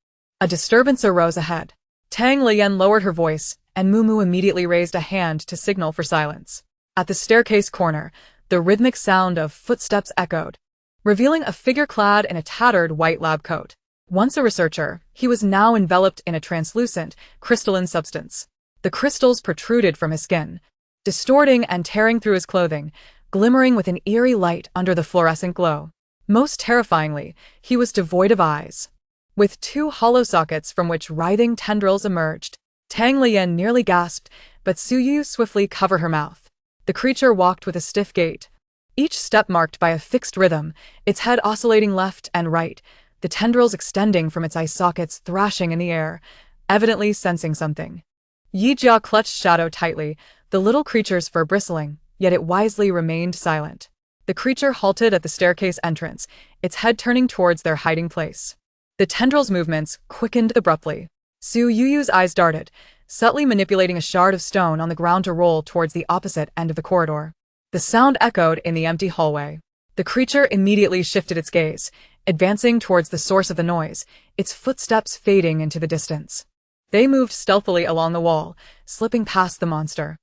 A disturbance arose ahead. Tang Lian lowered her voice, and Mumu immediately raised a hand to signal for silence. At the staircase corner, the rhythmic sound of footsteps echoed, revealing a figure clad in a tattered white lab coat. Once a researcher, he was now enveloped in a translucent, crystalline substance. The crystals protruded from his skin, distorting and tearing through his clothing, glimmering with an eerie light under the fluorescent glow. Most terrifyingly, he was devoid of eyes, with two hollow sockets from which writhing tendrils emerged. Tang Lian nearly gasped, but Su Yu swiftly covered her mouth. The creature walked with a stiff gait, each step marked by a fixed rhythm, its head oscillating left and right, the tendrils extending from its eye sockets thrashing in the air, evidently sensing something. Yi Jia clutched Shadow tightly, the little creature's fur bristling, yet it wisely remained silent. The creature halted at the staircase entrance, its head turning towards their hiding place. The tendrils' movements quickened abruptly. Su Yuyu's eyes darted, subtly manipulating a shard of stone on the ground to roll towards the opposite end of the corridor. The sound echoed in the empty hallway. The creature immediately shifted its gaze, advancing towards the source of the noise, its footsteps fading into the distance. They moved stealthily along the wall, slipping past the monster.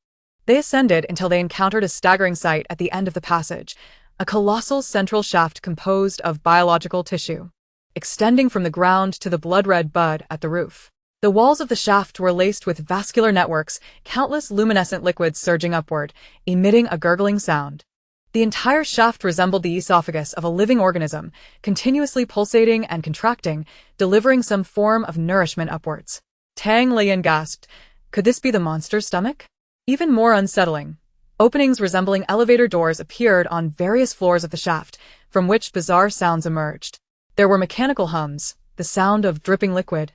They ascended until they encountered a staggering sight at the end of the passage, a colossal central shaft composed of biological tissue, extending from the ground to the blood-red bud at the roof. The walls of the shaft were laced with vascular networks, countless luminescent liquids surging upward, emitting a gurgling sound. The entire shaft resembled the esophagus of a living organism, continuously pulsating and contracting, delivering some form of nourishment upwards. Tang Lian gasped. Could this be the monster's stomach? Even more unsettling, openings resembling elevator doors appeared on various floors of the shaft, from which bizarre sounds emerged. There were mechanical hums, the sound of dripping liquid,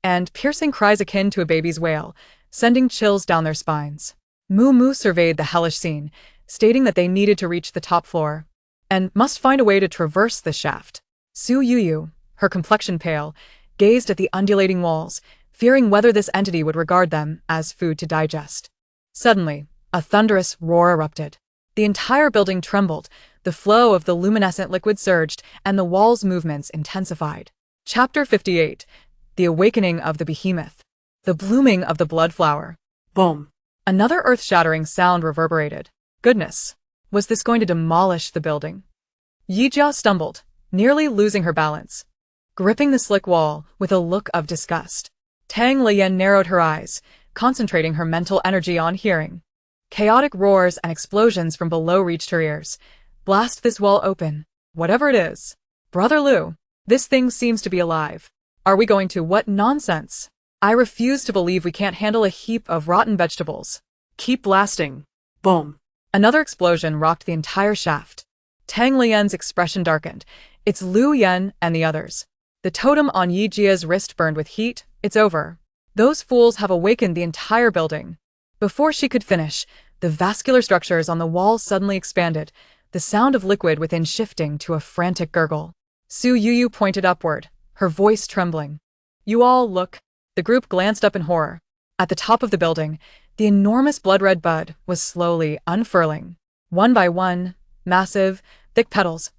and piercing cries akin to a baby's wail, sending chills down their spines. Mumu surveyed the hellish scene, stating that they needed to reach the top floor, and must find a way to traverse the shaft. Su Yuyu, her complexion pale, gazed at the undulating walls, fearing whether this entity would regard them as food to digest. Suddenly, a thunderous roar erupted. The entire building trembled, the flow of the luminescent liquid surged, and the wall's movements intensified. Chapter 58. The Awakening of the Behemoth. The blooming of the blood flower. Boom. Another earth-shattering sound reverberated. Goodness, was this going to demolish the building? Yi Jia stumbled, nearly losing her balance, gripping the slick wall with a look of disgust. Tang Lian narrowed her eyes, concentrating her mental energy on hearing. Chaotic roars and explosions from below reached her ears. Blast this wall open, whatever it is. Brother Liu, this thing seems to be alive. Are we going to what nonsense? I refuse to believe we can't handle a heap of rotten vegetables. Keep blasting. Boom. Another explosion rocked the entire shaft. Tang Lian's expression darkened. It's Liu Yan and the others. The totem on Yi Jia's wrist burned with heat. It's over. Those fools have awakened the entire building. Before she could finish, the vascular structures on the wall suddenly expanded, the sound of liquid within shifting to a frantic gurgle. Su Yuyu pointed upward, her voice trembling. You all look. The group glanced up in horror. At the top of the building, the enormous blood-red bud was slowly unfurling. One by one, massive, thick petals,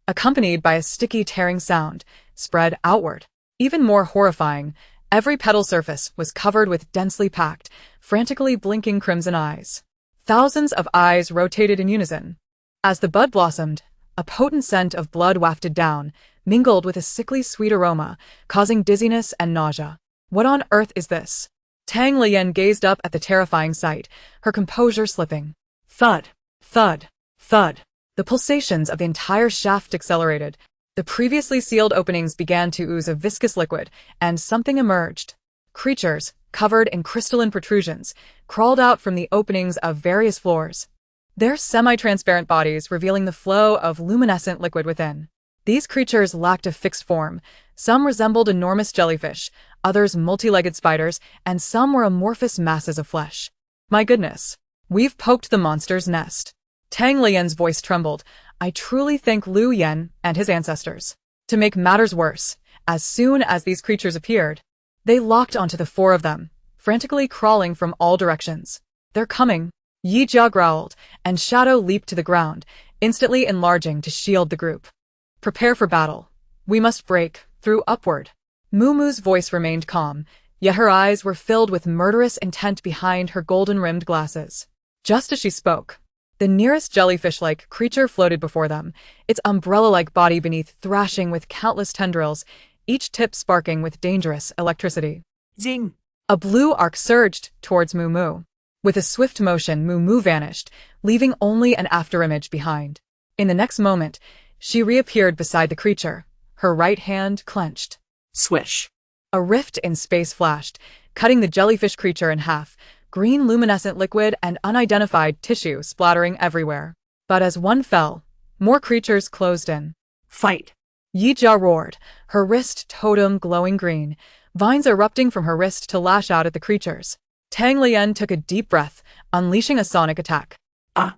accompanied by a sticky tearing sound, spread outward. Even more horrifying, every petal surface was covered with densely packed, frantically blinking crimson eyes. Thousands of eyes rotated in unison. As the bud blossomed, a potent scent of blood wafted down, mingled with a sickly sweet aroma, causing dizziness and nausea. What on earth is this? Tang Lian gazed up at the terrifying sight, her composure slipping. Thud, thud, thud. The pulsations of the entire shaft accelerated. The previously sealed openings began to ooze a viscous liquid, and something emerged. Creatures, covered in crystalline protrusions, crawled out from the openings of various floors. their semi-transparent bodies revealing the flow of luminescent liquid within. These creatures lacked a fixed form. Some resembled enormous jellyfish, others multi-legged spiders, and some were amorphous masses of flesh. My goodness, we've poked the monster's nest. Tang Lian's voice trembled. I truly thank Liu Yan and his ancestors. To make matters worse, as soon as these creatures appeared, they locked onto the four of them, frantically crawling from all directions. They're coming. Yi Jia growled, and Shadow leaped to the ground, instantly enlarging to shield the group. Prepare for battle. We must break through upward. Mumu's voice remained calm, yet her eyes were filled with murderous intent behind her golden-rimmed glasses. Just as she spoke, the nearest jellyfish-like creature floated before them, its umbrella-like body beneath thrashing with countless tendrils, each tip sparking with dangerous electricity. Zing! A blue arc surged towards Mumu. With a swift motion, Mumu vanished, leaving only an afterimage behind. In the next moment, she reappeared beside the creature, her right hand clenched. Swish! A rift in space flashed, cutting the jellyfish creature in half, green luminescent liquid and unidentified tissue splattering everywhere. But as one fell, more creatures closed in. Fight! Yi Jia roared, her wrist totem glowing green, vines erupting from her wrist to lash out at the creatures. Tang Lian took a deep breath, unleashing a sonic attack. Ah!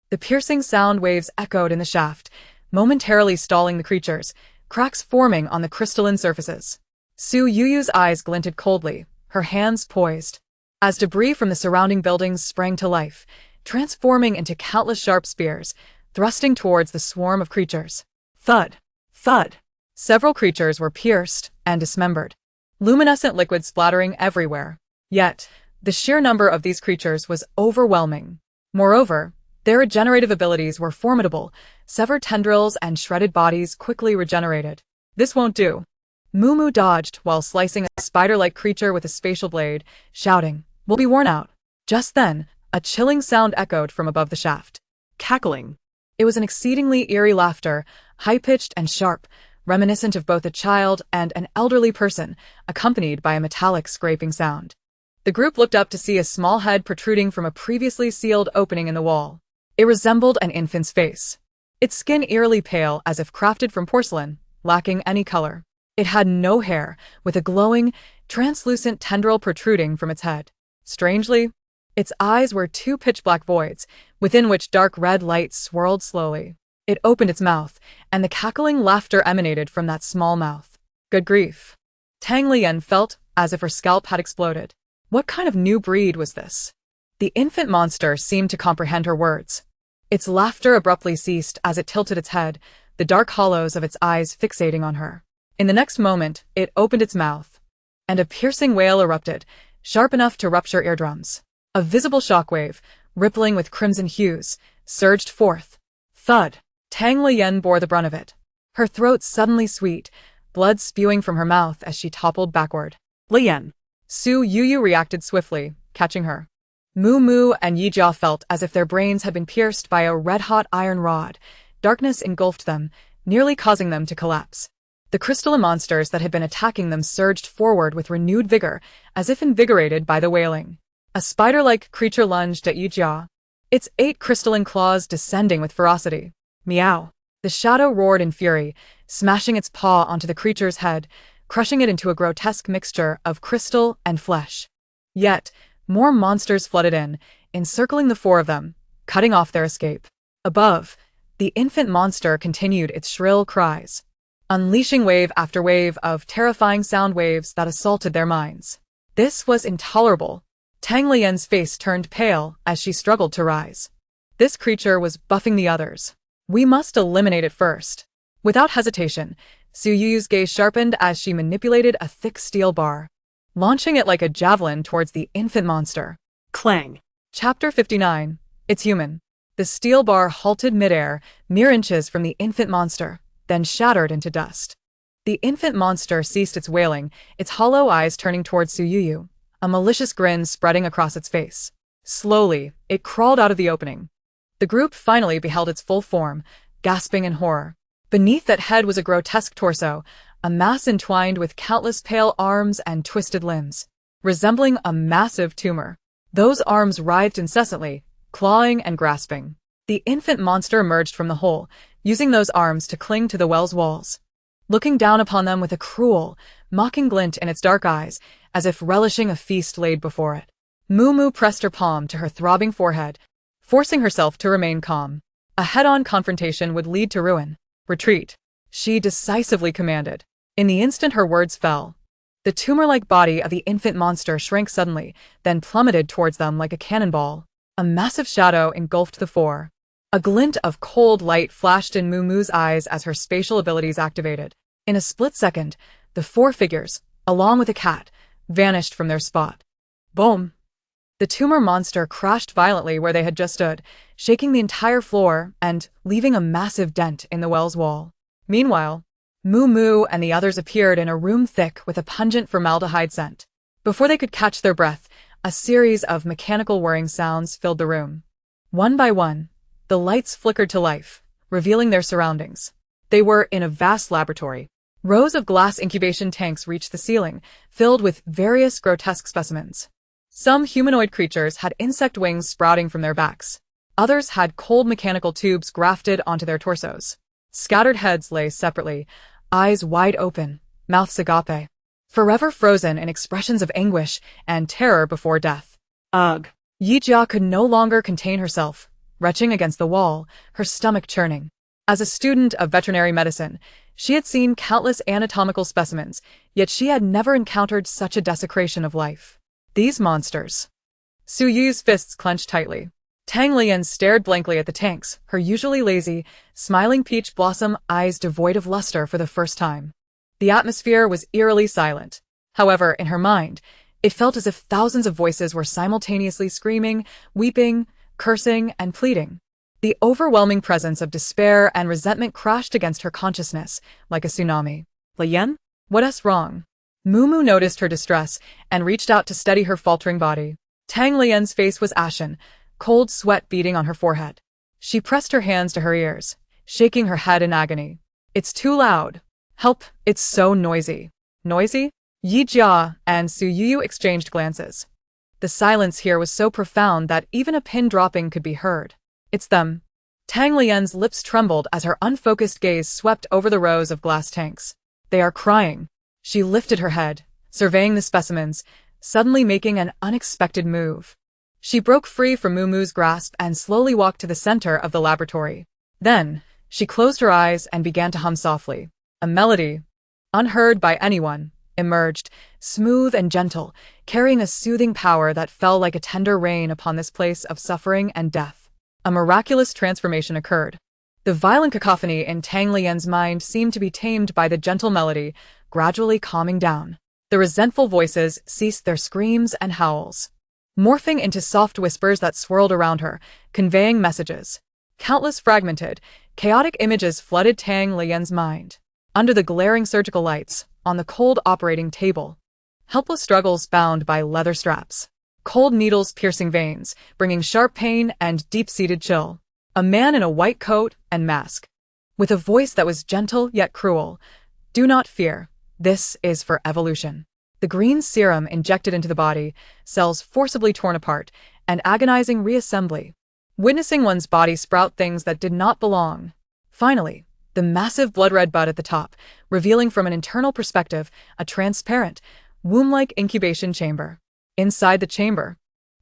The piercing sound waves echoed in the shaft, momentarily stalling the creatures, cracks forming on the crystalline surfaces. Su Yuyu's eyes glinted coldly, her hands poised. As debris from the surrounding buildings sprang to life, transforming into countless sharp spears, thrusting towards the swarm of creatures. Thud! Thud! Several creatures were pierced and dismembered, luminescent liquid splattering everywhere. Yet, the sheer number of these creatures was overwhelming. Moreover, their regenerative abilities were formidable. Severed tendrils and shredded bodies quickly regenerated. This won't do. Mumu dodged while slicing a spider-like creature with a spatial blade, shouting, "We'll be worn out." Just then, a chilling sound echoed from above the shaft. Cackling. It was an exceedingly eerie laughter, high-pitched and sharp, reminiscent of both a child and an elderly person, accompanied by a metallic scraping sound. The group looked up to see a small head protruding from a previously sealed opening in the wall. It resembled an infant's face. Its skin eerily pale as if crafted from porcelain, lacking any color. It had no hair, with a glowing, translucent tendril protruding from its head. Strangely, its eyes were two pitch-black voids, within which dark red light swirled slowly. It opened its mouth, and the cackling laughter emanated from that small mouth. Good grief. Tang Lian felt as if her scalp had exploded. What kind of new breed was this? The infant monster seemed to comprehend her words. Its laughter abruptly ceased as it tilted its head, the dark hollows of its eyes fixating on her. In the next moment, it opened its mouth, and a piercing wail erupted, sharp enough to rupture eardrums. A visible shockwave, rippling with crimson hues, surged forth. Thud! Tang Lian bore the brunt of it. Her throat suddenly sweet, blood spewing from her mouth as she toppled backward. Lian! Su Yuyu reacted swiftly, catching her. Mumu and Yi Jia felt as if their brains had been pierced by a red-hot iron rod. Darkness engulfed them, nearly causing them to collapse. The crystalline monsters that had been attacking them surged forward with renewed vigor, as if invigorated by the wailing. A spider-like creature lunged at Yi Jia, its 8 crystalline claws descending with ferocity. Meow! The shadow roared in fury, smashing its paw onto the creature's head, crushing it into a grotesque mixture of crystal and flesh. Yet, more monsters flooded in, encircling the 4 of them, cutting off their escape. Above, the infant monster continued its shrill cries, unleashing wave after wave of terrifying sound waves that assaulted their minds. This was intolerable. Tang Lian's face turned pale as she struggled to rise. This creature was buffing the others. We must eliminate it first. Without hesitation, Su Yuyu's gaze sharpened as she manipulated a thick steel bar, launching it like a javelin towards the infant monster. Clang! Chapter 59. It's human. The steel bar halted midair, mere inches from the infant monster, then shattered into dust. The infant monster ceased its wailing, its hollow eyes turning towards Su Yuyu, a malicious grin spreading across its face. Slowly, it crawled out of the opening. The group finally beheld its full form, gasping in horror. Beneath that head was a grotesque torso, a mass entwined with countless pale arms and twisted limbs, resembling a massive tumor. Those arms writhed incessantly, clawing and grasping. The infant monster emerged from the hole, using those arms to cling to the well's walls, looking down upon them with a cruel, mocking glint in its dark eyes, as if relishing a feast laid before it. Moo pressed her palm to her throbbing forehead, forcing herself to remain calm. A head-on confrontation would lead to ruin. Retreat, she decisively commanded. In the instant her words fell, the tumor-like body of the infant monster shrank suddenly, then plummeted towards them like a cannonball. A massive shadow engulfed the four. A glint of cold light flashed in Moo's eyes as her spatial abilities activated. In a split second, the four figures, along with the cat, vanished from their spot. Boom! The tumor monster crashed violently where they had just stood, shaking the entire floor and leaving a massive dent in the well's wall. Meanwhile, Moo and the others appeared in a room thick with a pungent formaldehyde scent. Before they could catch their breath, a series of mechanical whirring sounds filled the room. One by one, the lights flickered to life, revealing their surroundings. They were in a vast laboratory. Rows of glass incubation tanks reached the ceiling, filled with various grotesque specimens. Some humanoid creatures had insect wings sprouting from their backs. Others had cold mechanical tubes grafted onto their torsos. Scattered heads lay separately, eyes wide open, mouths agape, forever frozen in expressions of anguish and terror before death. Ugh. Yijia could no longer contain herself, retching against the wall, her stomach churning. As a student of veterinary medicine, she had seen countless anatomical specimens, yet she had never encountered such a desecration of life. These monsters. Su Yu's fists clenched tightly. Tang Lian stared blankly at the tanks, her usually lazy, smiling peach blossom eyes devoid of luster for the first time. The atmosphere was eerily silent. However, in her mind, it felt as if thousands of voices were simultaneously screaming, weeping, cursing, and pleading. The overwhelming presence of despair and resentment crashed against her consciousness, like a tsunami. Lian? What's wrong? Moo noticed her distress and reached out to steady her faltering body. Tang Lian's face was ashen, cold sweat beading on her forehead. She pressed her hands to her ears, shaking her head in agony. It's too loud. Help, it's so noisy. Noisy? Yijia and Su Yu exchanged glances. The silence here was so profound that even a pin dropping could be heard. It's them. Tang Lian's lips trembled as her unfocused gaze swept over the rows of glass tanks. They are crying. She lifted her head, surveying the specimens, suddenly making an unexpected move. She broke free from Moo's grasp and slowly walked to the center of the laboratory. Then, she closed her eyes and began to hum softly. A melody, unheard by anyone, emerged, smooth and gentle, carrying a soothing power that fell like a tender rain upon this place of suffering and death. A miraculous transformation occurred. The violent cacophony in Tang Lian's mind seemed to be tamed by the gentle melody, gradually calming down. The resentful voices ceased their screams and howls, morphing into soft whispers that swirled around her, conveying messages. Countless fragmented, chaotic images flooded Tang Lian's mind. Under the glaring surgical lights, on the cold operating table, helpless struggles bound by leather straps. Cold needles piercing veins, bringing sharp pain and deep-seated chill. A man in a white coat and mask, with a voice that was gentle yet cruel. Do not fear. This is for evolution. The green serum injected into the body, cells forcibly torn apart, and agonizing reassembly. Witnessing one's body sprout things that did not belong. Finally, the massive blood-red bud at the top, revealing from an internal perspective a transparent, womb-like incubation chamber. Inside the chamber,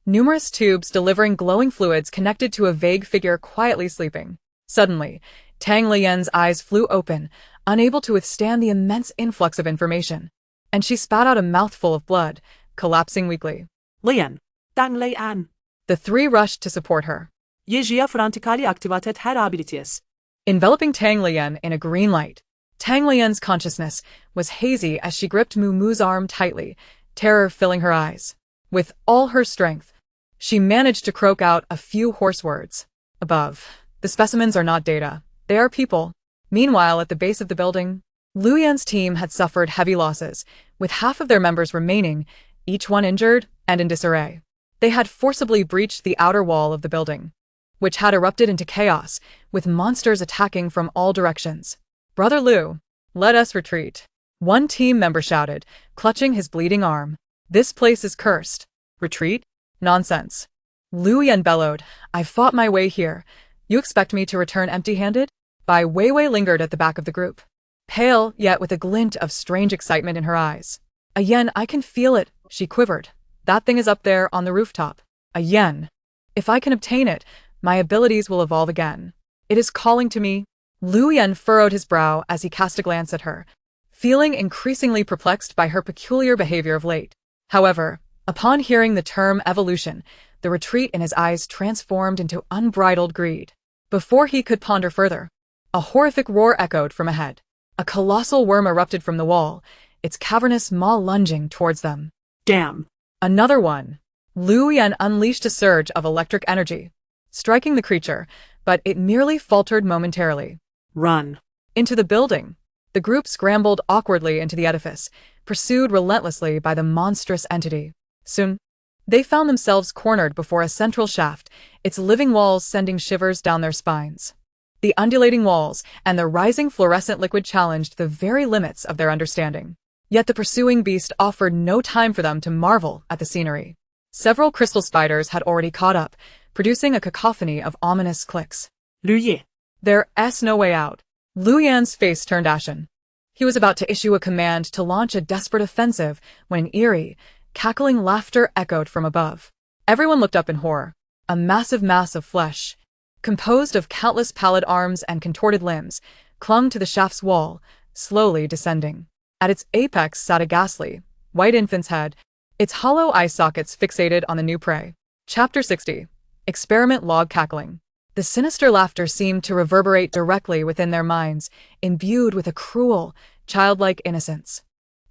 numerous tubes delivering glowing fluids connected to a vague figure quietly sleeping. Suddenly, Tang Lian's eyes flew open, unable to withstand the immense influx of information, and she spat out a mouthful of blood, collapsing weakly. Lian. Tang Lian. The three rushed to support her, Yijia frantically activated her abilities. enveloping Tang Lian in a green light. Tang Lian's consciousness was hazy as she gripped Moo's arm tightly, terror filling her eyes. With all her strength, she managed to croak out a few hoarse words. Above, the specimens are not data. They are people. Meanwhile, at the base of the building, Liu Yan's team had suffered heavy losses, with half of their members remaining, each one injured and in disarray. They had forcibly breached the outer wall of the building, which had erupted into chaos, with monsters attacking from all directions. Brother Liu, let us retreat. One team member shouted, clutching his bleeding arm. This place is cursed. Retreat? Nonsense. Liu Yan bellowed, I fought my way here. You expect me to return empty-handed? Bai Weiwei lingered at the back of the group, pale yet with a glint of strange excitement in her eyes. A yen, I can feel it, she quivered. That thing is up there on the rooftop. A yen. If I can obtain it, my abilities will evolve again. It is calling to me. Lu Yen furrowed his brow as he cast a glance at her, feeling increasingly perplexed by her peculiar behavior of late. However, upon hearing the term evolution, the retreat in his eyes transformed into unbridled greed. Before he could ponder further, a horrific roar echoed from ahead. A colossal worm erupted from the wall, its cavernous maw lunging towards them. Damn. Another one. Lu Yen unleashed a surge of electric energy, striking the creature, but it merely faltered momentarily. Run. Into the building. The group scrambled awkwardly into the edifice, pursued relentlessly by the monstrous entity. Soon, they found themselves cornered before a central shaft, its living walls sending shivers down their spines. The undulating walls and the rising fluorescent liquid challenged the very limits of their understanding. Yet the pursuing beast offered no time for them to marvel at the scenery. Several crystal spiders had already caught up, producing a cacophony of ominous clicks. Lu Ye. There's no way out. Lu Yan's face turned ashen. He was about to issue a command to launch a desperate offensive when an eerie, cackling laughter echoed from above. Everyone looked up in horror. A massive mass of flesh, composed of countless pallid arms and contorted limbs, clung to the shaft's wall, slowly descending. At its apex sat a ghastly, white infant's head, its hollow eye sockets fixated on the new prey. Chapter 60. Experiment log cackling. The sinister laughter seemed to reverberate directly within their minds, imbued with a cruel, childlike innocence.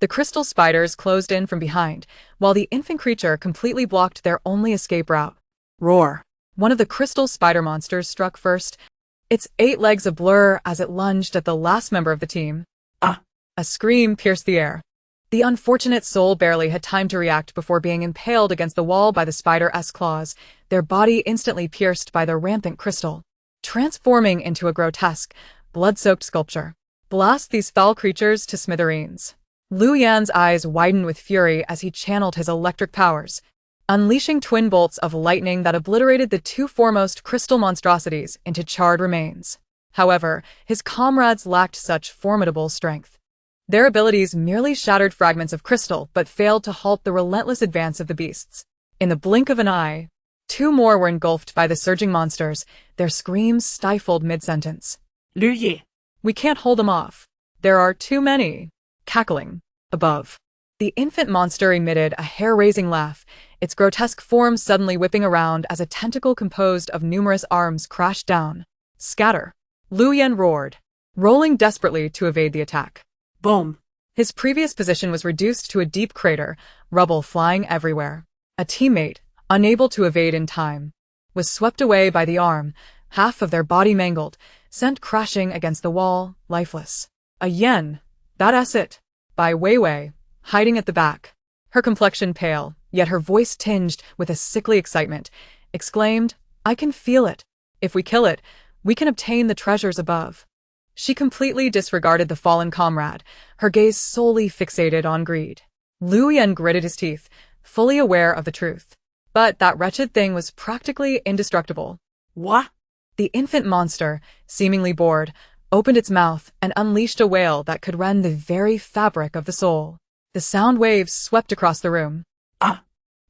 The crystal spiders closed in from behind, while the infant creature completely blocked their only escape route. Roar. One of the crystal spider monsters struck first, its 8 legs a blur as it lunged at the last member of the team. Ah! A scream pierced the air. The unfortunate soul barely had time to react before being impaled against the wall by the spider's claws, their body instantly pierced by the rampant crystal, transforming into a grotesque, blood-soaked sculpture. Blast these foul creatures to smithereens. Lu Yan's eyes widened with fury as he channeled his electric powers, unleashing twin bolts of lightning that obliterated the 2 foremost crystal monstrosities into charred remains. However, his comrades lacked such formidable strength. Their abilities merely shattered fragments of crystal but failed to halt the relentless advance of the beasts. In the blink of an eye, 2 more were engulfed by the surging monsters, their screams stifled mid-sentence. Lu Ye. We can't hold them off. There are too many. Cackling. Above. The infant monster emitted a hair-raising laugh, its grotesque form suddenly whipping around as a tentacle composed of numerous arms crashed down. Scatter. Lu Yen roared, rolling desperately to evade the attack. Boom. His previous position was reduced to a deep crater, rubble flying everywhere. A teammate, unable to evade in time, was swept away by the arm, half of their body mangled, sent crashing against the wall, lifeless. A yen. That's it. Bai Weiwei, hiding at the back, her complexion pale, yet her voice tinged with a sickly excitement, exclaimed, I can feel it. If we kill it, we can obtain the treasures above. She completely disregarded the fallen comrade, her gaze solely fixated on greed. Lu Yen gritted his teeth, fully aware of the truth. But that wretched thing was practically indestructible. What? The infant monster, seemingly bored, opened its mouth and unleashed a wail that could rend the very fabric of the soul. The sound waves swept across the room. Ah!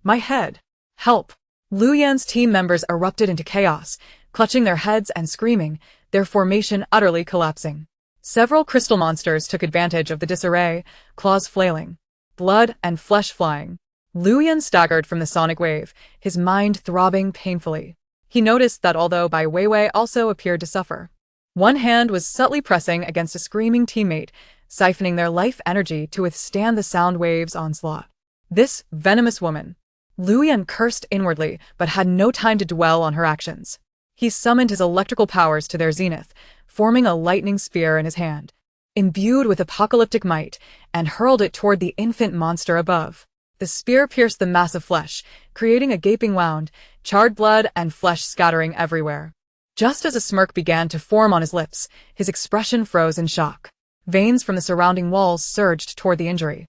My head. Help! Lu Yan's team members erupted into chaos, clutching their heads and screaming, their formation utterly collapsing. Several crystal monsters took advantage of the disarray, claws flailing, blood and flesh flying. Lu Yan staggered from the sonic wave, his mind throbbing painfully. He noticed that although Bai Weiwei also appeared to suffer, one hand was subtly pressing against a screaming teammate, siphoning their life energy to withstand the sound wave's onslaught. This venomous woman. Lu Yan cursed inwardly, but had no time to dwell on her actions. He summoned his electrical powers to their zenith, forming a lightning spear in his hand, imbued with apocalyptic might, and hurled it toward the infant monster above. The spear pierced the mass of flesh, creating a gaping wound, charred blood and flesh scattering everywhere. Just as a smirk began to form on his lips, his expression froze in shock. Veins from the surrounding walls surged toward the injury,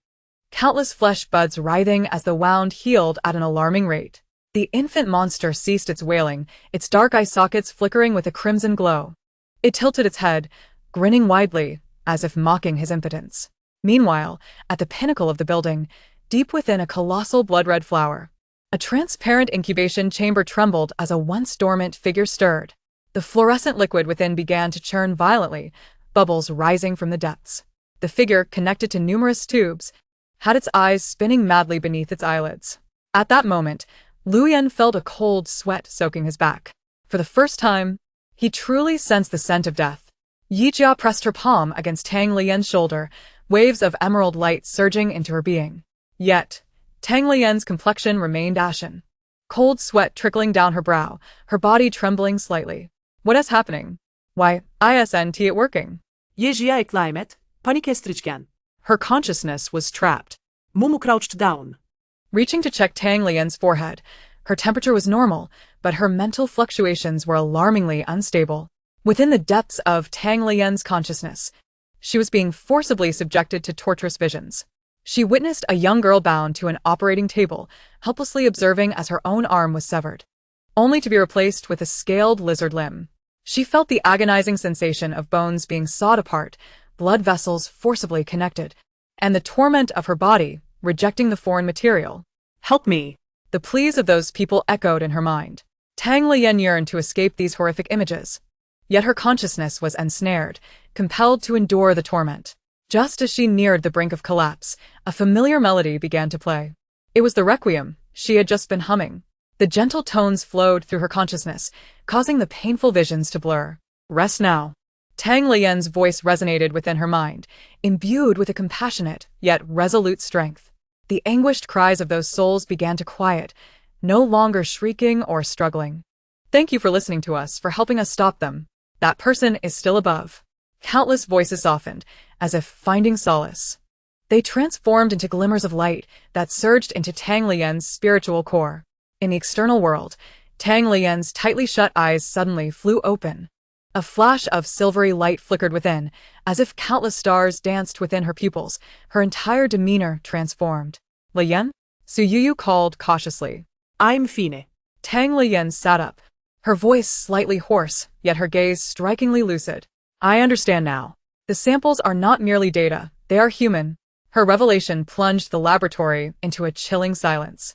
countless flesh buds writhing as the wound healed at an alarming rate. The infant monster ceased its wailing, its dark eye sockets flickering with a crimson glow. It tilted its head, grinning widely, as if mocking his impotence. Meanwhile, at the pinnacle of the building, deep within a colossal blood-red flower, a transparent incubation chamber trembled as a once-dormant figure stirred. The fluorescent liquid within began to churn violently, bubbles rising from the depths. The figure, connected to numerous tubes, had its eyes spinning madly beneath its eyelids. At that moment, Luyan felt a cold sweat soaking his back. For the first time, he truly sensed the scent of death. Yijia pressed her palm against Tang Lian's shoulder, waves of emerald light surging into her being. Yet, Tang Lian's complexion remained ashen. Cold sweat trickling down her brow, her body trembling slightly. What is happening? Why, isn't it working? Yejia eklimet, panik estrichgen. Her consciousness was trapped. Mumu crouched down. Reaching to check Tang Lian's forehead, her temperature was normal, but her mental fluctuations were alarmingly unstable. Within the depths of Tang Lian's consciousness, she was being forcibly subjected to torturous visions. She witnessed a young girl bound to an operating table, helplessly observing as her own arm was severed, only to be replaced with a scaled lizard limb. She felt the agonizing sensation of bones being sawed apart, blood vessels forcibly connected, and the torment of her body rejecting the foreign material. Help me! The pleas of those people echoed in her mind. Tang Lian yearned to escape these horrific images. Yet her consciousness was ensnared, compelled to endure the torment. Just as she neared the brink of collapse, a familiar melody began to play. It was the requiem she had just been humming. The gentle tones flowed through her consciousness, causing the painful visions to blur. Rest now. Tang Lian's voice resonated within her mind, imbued with a compassionate, yet resolute strength. The anguished cries of those souls began to quiet, no longer shrieking or struggling. Thank you for listening to us, for helping us stop them. That person is still above. Countless voices softened, as if finding solace. They transformed into glimmers of light that surged into Tang Lian's spiritual core. In the external world, Tang Lian's tightly shut eyes suddenly flew open. A flash of silvery light flickered within, as if countless stars danced within her pupils, her entire demeanor transformed. Lian? Su Yuyu called cautiously. I'm Fine. Tang Lian sat up, her voice slightly hoarse, yet her gaze strikingly lucid. I understand now. The samples are not merely data, they are human. Her revelation plunged the laboratory into a chilling silence.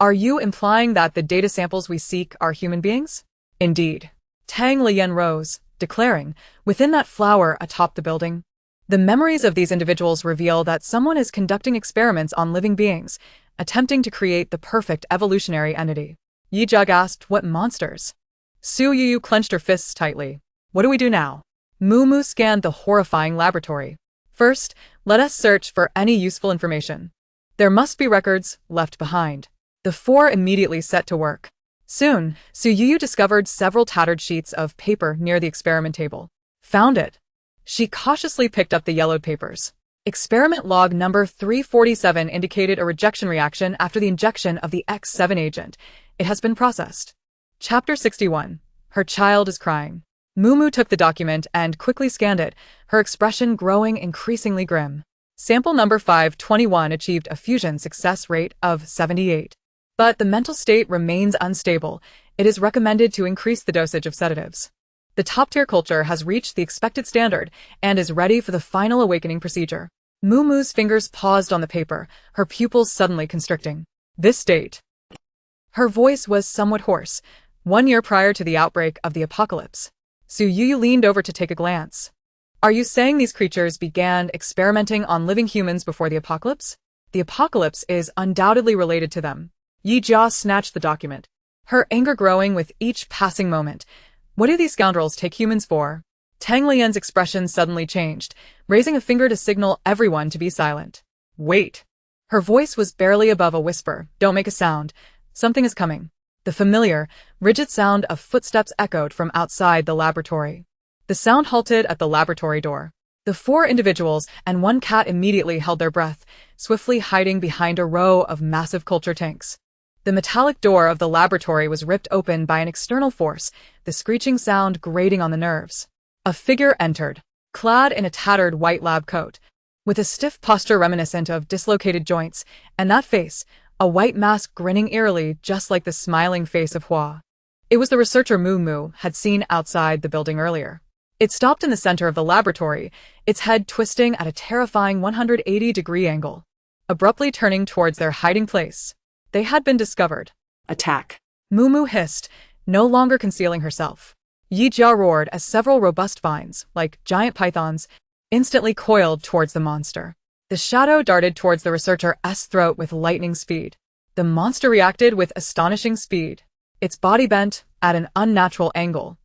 Are you implying that the data samples we seek are human beings? Indeed. Tang Lian rose, declaring, within that flower atop the building, the memories of these individuals reveal that someone is conducting experiments on living beings, attempting to create the perfect evolutionary entity. Yijia asked, what monsters? Su Yuyu clenched her fists tightly. What do we do now? Mumu scanned the horrifying laboratory. First, let us search for any useful information. There must be records left behind. The four immediately set to work. Soon, Su Yuyu discovered several tattered sheets of paper near the experiment table. Found it. She cautiously picked up the yellowed papers. Experiment log number 347 indicated a rejection reaction after the injection of the X7 agent. It has been processed. Chapter 61. Her child is crying. Mumu took the document and quickly scanned it, her expression growing increasingly grim. Sample number 521 achieved a fusion success rate of 78. But the mental state remains unstable. It is recommended to increase the dosage of sedatives. The top-tier culture has reached the expected standard and is ready for the final awakening procedure. Mumu's fingers paused on the paper, her pupils suddenly constricting. This date. Her voice was somewhat hoarse, 1 year prior to the outbreak of the apocalypse. Su Yuyu leaned over to take a glance. Are you saying these creatures began experimenting on living humans before the apocalypse? The apocalypse is undoubtedly related to them. Yijia snatched the document, her anger growing with each passing moment. What do these scoundrels take humans for? Tang Lian's expression suddenly changed, raising a finger to signal everyone to be silent. Wait. Her voice was barely above a whisper. Don't make a sound. Something is coming. The familiar, rigid sound of footsteps echoed from outside the laboratory. The sound halted at the laboratory door. The four individuals and one cat immediately held their breath, swiftly hiding behind a row of massive culture tanks. The metallic door of the laboratory was ripped open by an external force, the screeching sound grating on the nerves. A figure entered, clad in a tattered white lab coat, with a stiff posture reminiscent of dislocated joints, and that face, a white mask grinning eerily just like the smiling face of Hua. It was the researcher Moo had seen outside the building earlier. It stopped in the center of the laboratory, its head twisting at a terrifying 180-degree angle, abruptly turning towards their hiding place. They had been discovered. Attack. Moo hissed, no longer concealing herself. Yijia roared as several robust vines, like giant pythons, instantly coiled towards the monster. The shadow darted towards the researcher's throat with lightning speed. The monster reacted with astonishing speed. Its body bent at an unnatural angle,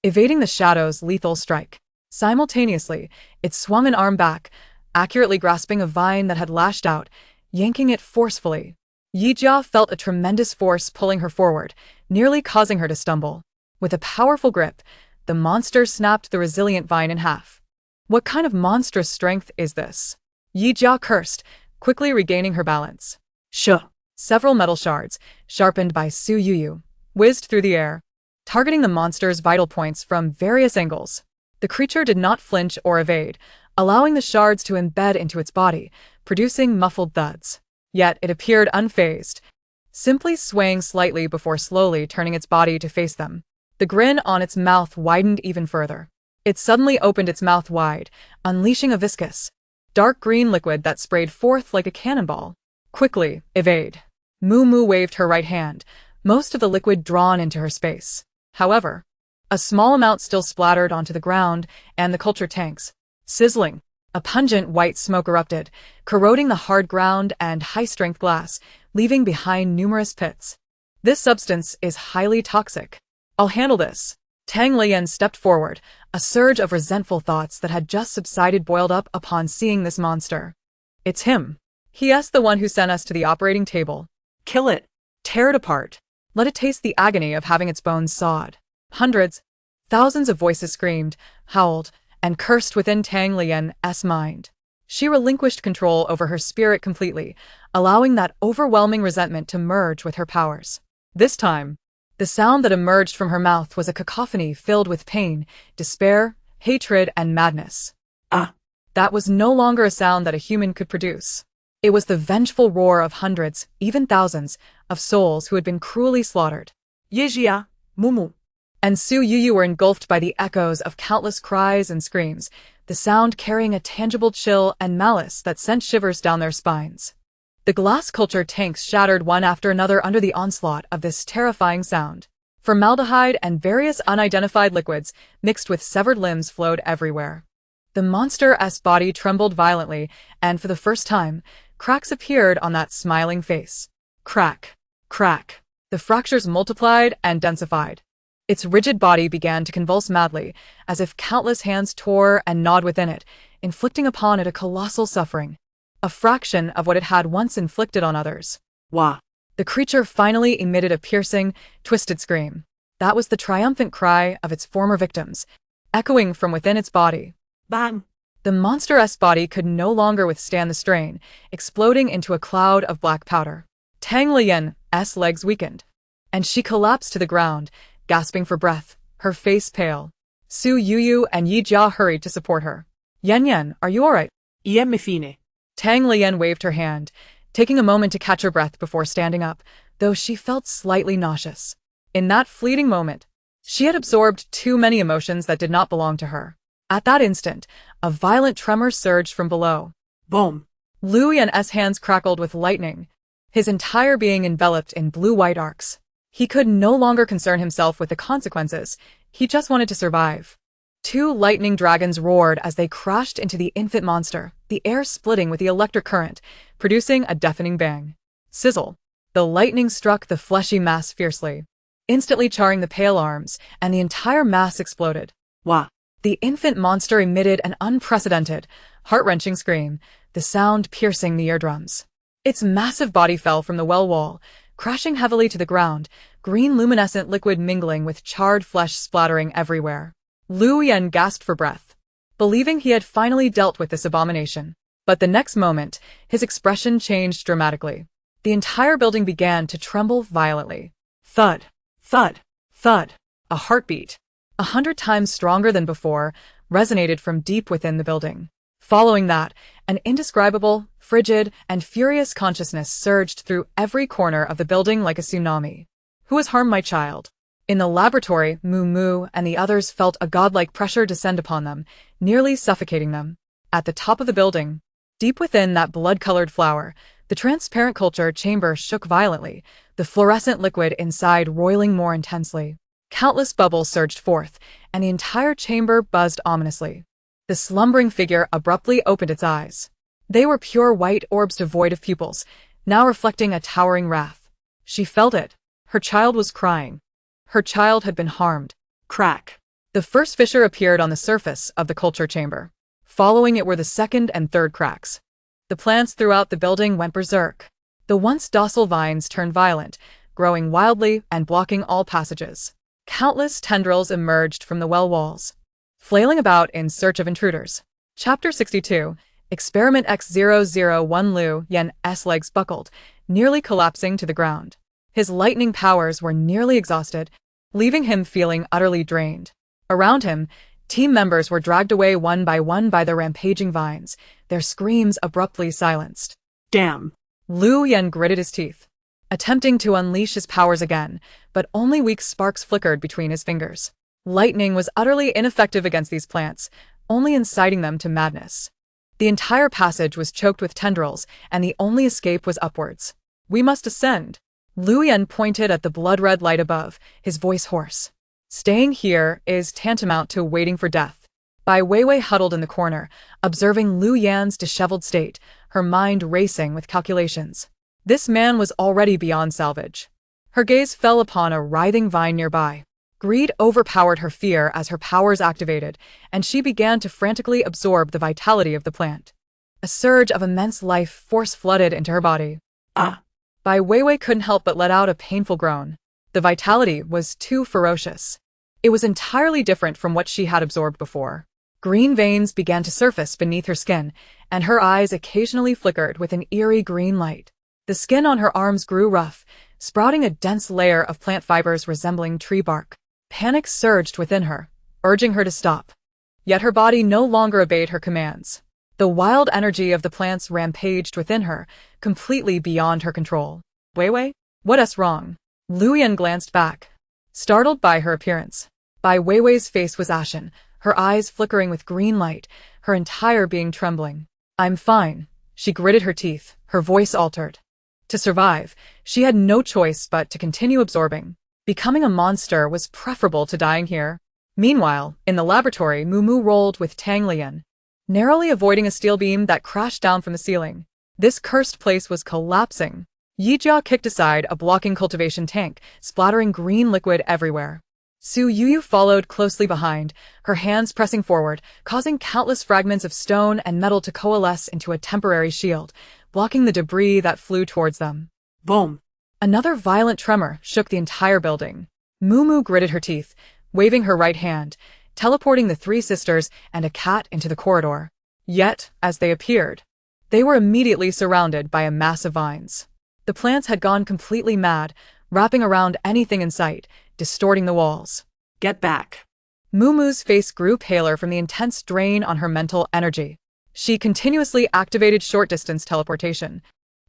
evading the shadow's lethal strike. Simultaneously, it swung an arm back, accurately grasping a vine that had lashed out, yanking it forcefully. Yijia felt a tremendous force pulling her forward, nearly causing her to stumble. With a powerful grip, the monster snapped the resilient vine in half. What kind of monstrous strength is this? Yijia cursed, quickly regaining her balance. Several metal shards, sharpened by Su Yuyu, whizzed through the air, targeting the monster's vital points from various angles. The creature did not flinch or evade, allowing the shards to embed into its body, producing muffled thuds. Yet it appeared unfazed, simply swaying slightly before slowly turning its body to face them. The grin on its mouth widened even further. It suddenly opened its mouth wide, unleashing a viscous, dark green liquid that sprayed forth like a cannonball. Quickly, evade. Moo waved her right hand, most of the liquid drawn into her space. However, a small amount still splattered onto the ground and the culture tanks. Sizzling, a pungent white smoke erupted, corroding the hard ground and high-strength glass, leaving behind numerous pits. This substance is highly toxic. I'll handle this. Tang Lian stepped forward, a surge of resentful thoughts that had just subsided boiled up upon seeing this monster. It's him. He's the one who sent us to the operating table. Kill it. Tear it apart. Let it taste the agony of having its bones sawed. Hundreds, thousands of voices screamed, howled, and cursed within Tang Lian's mind. She relinquished control over her spirit completely, allowing that overwhelming resentment to merge with her powers. This time, the sound that emerged from her mouth was a cacophony filled with pain, despair, hatred, and madness. That was no longer a sound that a human could produce. It was the vengeful roar of hundreds, even thousands, of souls who had been cruelly slaughtered. Yijia, Moo. And Su Yuyu were engulfed by the echoes of countless cries and screams, the sound carrying a tangible chill and malice that sent shivers down their spines. The glass culture tanks shattered one after another under the onslaught of this terrifying sound. Formaldehyde and various unidentified liquids mixed with severed limbs flowed everywhere. The monster's body trembled violently, and for the first time, cracks appeared on that smiling face. Crack, crack. The fractures multiplied and densified. Its rigid body began to convulse madly, as if countless hands tore and gnawed within it, inflicting upon it a colossal suffering, a fraction of what it had once inflicted on others. Wah. The creature finally emitted a piercing, twisted scream. That was the triumphant cry of its former victims, echoing from within its body. Bang. The monster's body could no longer withstand the strain, exploding into a cloud of black powder. Tang Lian's legs weakened, and she collapsed to the ground, gasping for breath, her face pale. Su Yuyu and Yijia hurried to support her. Yan, are you alright? Iem fine. Tang Lian waved her hand, taking a moment to catch her breath before standing up, though she felt slightly nauseous. In that fleeting moment, she had absorbed too many emotions that did not belong to her. At that instant, a violent tremor surged from below. Boom. Liu Yan's hands crackled with lightning, his entire being enveloped in blue-white arcs. He could no longer concern himself with the consequences, he just wanted to survive. Two lightning dragons roared as they crashed into the infant monster, the air splitting with the electric current, producing a deafening bang. Sizzle. The lightning struck the fleshy mass fiercely, instantly charring the pale arms, and the entire mass exploded. Wah. The infant monster emitted an unprecedented, heart-wrenching scream, the sound piercing the eardrums. Its massive body fell from the well wall, crashing heavily to the ground, green luminescent liquid mingling with charred flesh splattering everywhere. Liu Yan gasped for breath, believing he had finally dealt with this abomination. But the next moment, his expression changed dramatically. The entire building began to tremble violently. Thud, thud, thud. A heartbeat, 100 times stronger than before, resonated from deep within the building. Following that, an indescribable, frigid, and furious consciousness surged through every corner of the building like a tsunami. Who has harmed my child? In the laboratory, Moo and the others felt a godlike pressure descend upon them, nearly suffocating them. At the top of the building, deep within that blood-colored flower, the transparent culture chamber shook violently, the fluorescent liquid inside roiling more intensely. Countless bubbles surged forth, and the entire chamber buzzed ominously. The slumbering figure abruptly opened its eyes. They were pure white orbs devoid of pupils, now reflecting a towering wrath. She felt it. Her child was crying. Her child had been harmed. Crack. The first fissure appeared on the surface of the culture chamber. Following it were the second and third cracks. The plants throughout the building went berserk. The once docile vines turned violent, growing wildly and blocking all passages. Countless tendrils emerged from the well walls, flailing about in search of intruders. Chapter 62. Experiment X001. Liu Yan's legs buckled, nearly collapsing to the ground. His lightning powers were nearly exhausted, leaving him feeling utterly drained. Around him, team members were dragged away one by the rampaging vines, their screams abruptly silenced. Damn. Liu Yan gritted his teeth, attempting to unleash his powers again, but only weak sparks flickered between his fingers. Lightning was utterly ineffective against these plants, only inciting them to madness. The entire passage was choked with tendrils, and the only escape was upwards. We must ascend. Liu Yan pointed at the blood-red light above, his voice hoarse. Staying here is tantamount to waiting for death. Bai Weiwei huddled in the corner, observing Liu Yan's disheveled state, her mind racing with calculations. This man was already beyond salvage. Her gaze fell upon a writhing vine nearby. Greed overpowered her fear as her powers activated, and she began to frantically absorb the vitality of the plant. A surge of immense life force flooded into her body. Ah! Bai Weiwei couldn't help but let out a painful groan. The vitality was too ferocious. It was entirely different from what she had absorbed before. Green veins began to surface beneath her skin, and her eyes occasionally flickered with an eerie green light. The skin on her arms grew rough, sprouting a dense layer of plant fibers resembling tree bark. Panic surged within her, urging her to stop. Yet her body no longer obeyed her commands. The wild energy of the plants rampaged within her, completely beyond her control. Weiwei? What's wrong? Liu Yan glanced back, startled by her appearance. Bai Weiwei's face was ashen, her eyes flickering with green light, her entire being trembling. I'm fine. She gritted her teeth, her voice altered. To survive, she had no choice but to continue absorbing. Becoming a monster was preferable to dying here. Meanwhile, in the laboratory, Moo rolled with Tang Lian, narrowly avoiding a steel beam that crashed down from the ceiling. This cursed place was collapsing. Yijia kicked aside a blocking cultivation tank, splattering green liquid everywhere. Su Yuyu followed closely behind, her hands pressing forward, causing countless fragments of stone and metal to coalesce into a temporary shield, blocking the debris that flew towards them. Boom! Another violent tremor shook the entire building. Moo gritted her teeth, waving her right hand, teleporting the three sisters and a cat into the corridor. Yet, as they appeared, they were immediately surrounded by a mass of vines. The plants had gone completely mad, wrapping around anything in sight, distorting the walls. Get back. Moo's face grew paler from the intense drain on her mental energy. She continuously activated short-distance teleportation,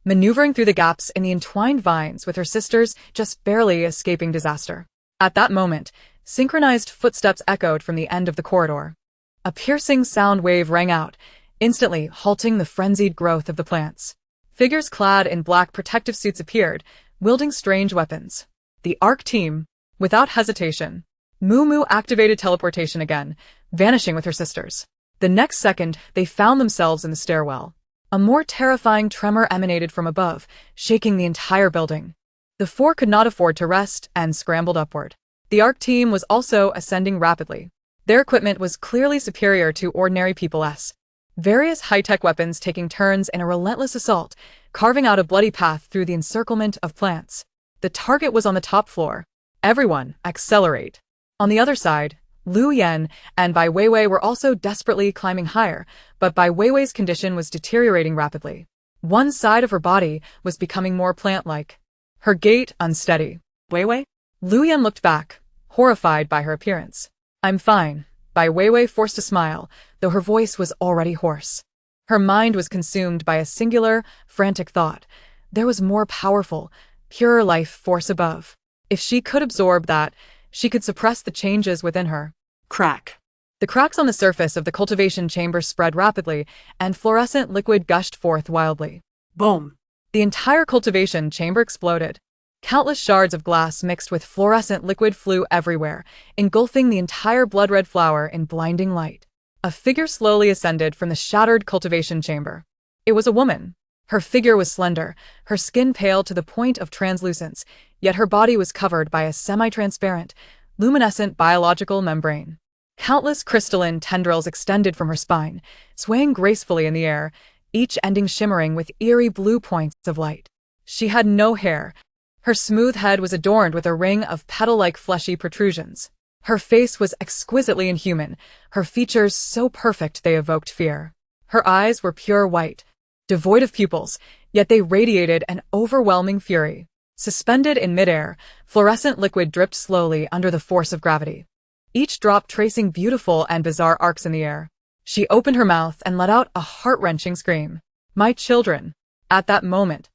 maneuvering through the gaps in the entwined vines with her sisters just barely escaping disaster. At that moment, synchronized footsteps echoed from the end of the corridor. A piercing sound wave rang out, instantly halting the frenzied growth of the plants. Figures clad in black protective suits appeared, wielding strange weapons. The ARC team. Without hesitation, Moo activated teleportation again, vanishing with her sisters. The next second, they found themselves in the stairwell. A more terrifying tremor emanated from above, shaking the entire building. The four could not afford to rest and scrambled upward. The ARC team was also ascending rapidly. Their equipment was clearly superior to ordinary people's. Various high-tech weapons taking turns in a relentless assault, carving out a bloody path through the encirclement of plants. The target was on the top floor. Everyone, accelerate. On the other side, Liu Yan and Bai Weiwei were also desperately climbing higher, but Bai Weiwei's condition was deteriorating rapidly. One side of her body was becoming more plant-like. Her gait unsteady. Weiwei? Liu Yan looked back, horrified by her appearance. I'm fine. Bai Weiwei forced a smile, though her voice was already hoarse. Her mind was consumed by a singular, frantic thought. There was more powerful, purer life force above. If she could absorb that, she could suppress the changes within her. Crack. The cracks on the surface of the cultivation chamber spread rapidly, and fluorescent liquid gushed forth wildly. Boom. The entire cultivation chamber exploded. Countless shards of glass mixed with fluorescent liquid flew everywhere, engulfing the entire blood-red flower in blinding light. A figure slowly ascended from the shattered cultivation chamber. It was a woman. Her figure was slender, her skin pale to the point of translucence, yet her body was covered by a semi-transparent, luminescent biological membrane. Countless crystalline tendrils extended from her spine, swaying gracefully in the air, each ending shimmering with eerie blue points of light. She had no hair. Her smooth head was adorned with a ring of petal-like fleshy protrusions. Her face was exquisitely inhuman, her features so perfect they evoked fear. Her eyes were pure white, devoid of pupils, yet they radiated an overwhelming fury. Suspended in midair, fluorescent liquid dripped slowly under the force of gravity, each drop tracing beautiful and bizarre arcs in the air. She opened her mouth and let out a heart-wrenching scream. My children! At that moment,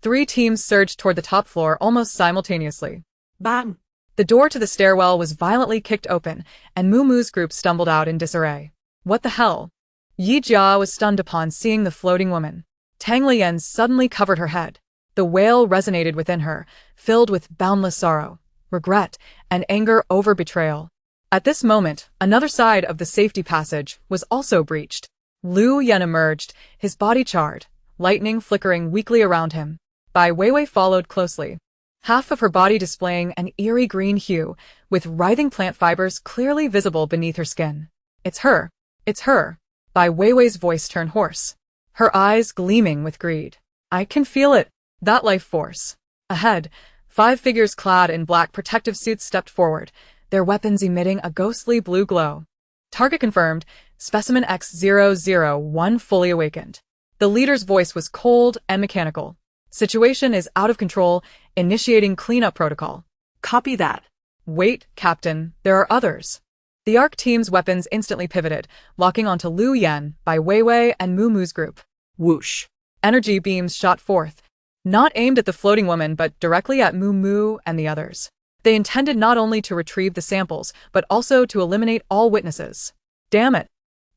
3 teams surged toward the top floor almost simultaneously. Bang! The door to the stairwell was violently kicked open, and Mumu's group stumbled out in disarray. What the hell? Yi Jia was stunned upon seeing the floating woman. Tang Lian suddenly covered her head. The wail resonated within her, filled with boundless sorrow, regret, and anger over betrayal. At this moment, another side of the safety passage was also breached. Lu Yan emerged, his body charred, lightning flickering weakly around him. Bai Weiwei followed closely, half of her body displaying an eerie green hue, with writhing plant fibers clearly visible beneath her skin. It's her! It's her! Bai Weiwei's voice turned hoarse, her eyes gleaming with greed. I can feel it! That life force. Ahead, 5 figures clad in black protective suits stepped forward, their weapons emitting a ghostly blue glow. Target confirmed, Specimen X-001 fully awakened. The leader's voice was cold and mechanical. Situation is out of control, initiating cleanup protocol. Copy that. Wait, Captain, there are others. The ARC team's weapons instantly pivoted, locking onto Lu Yan, Bai Weiwei, and Mumu's group. Whoosh. Energy beams shot forth, not aimed at the floating woman but directly at Mumu and the others. They intended not only to retrieve the samples, but also to eliminate all witnesses. Damn it!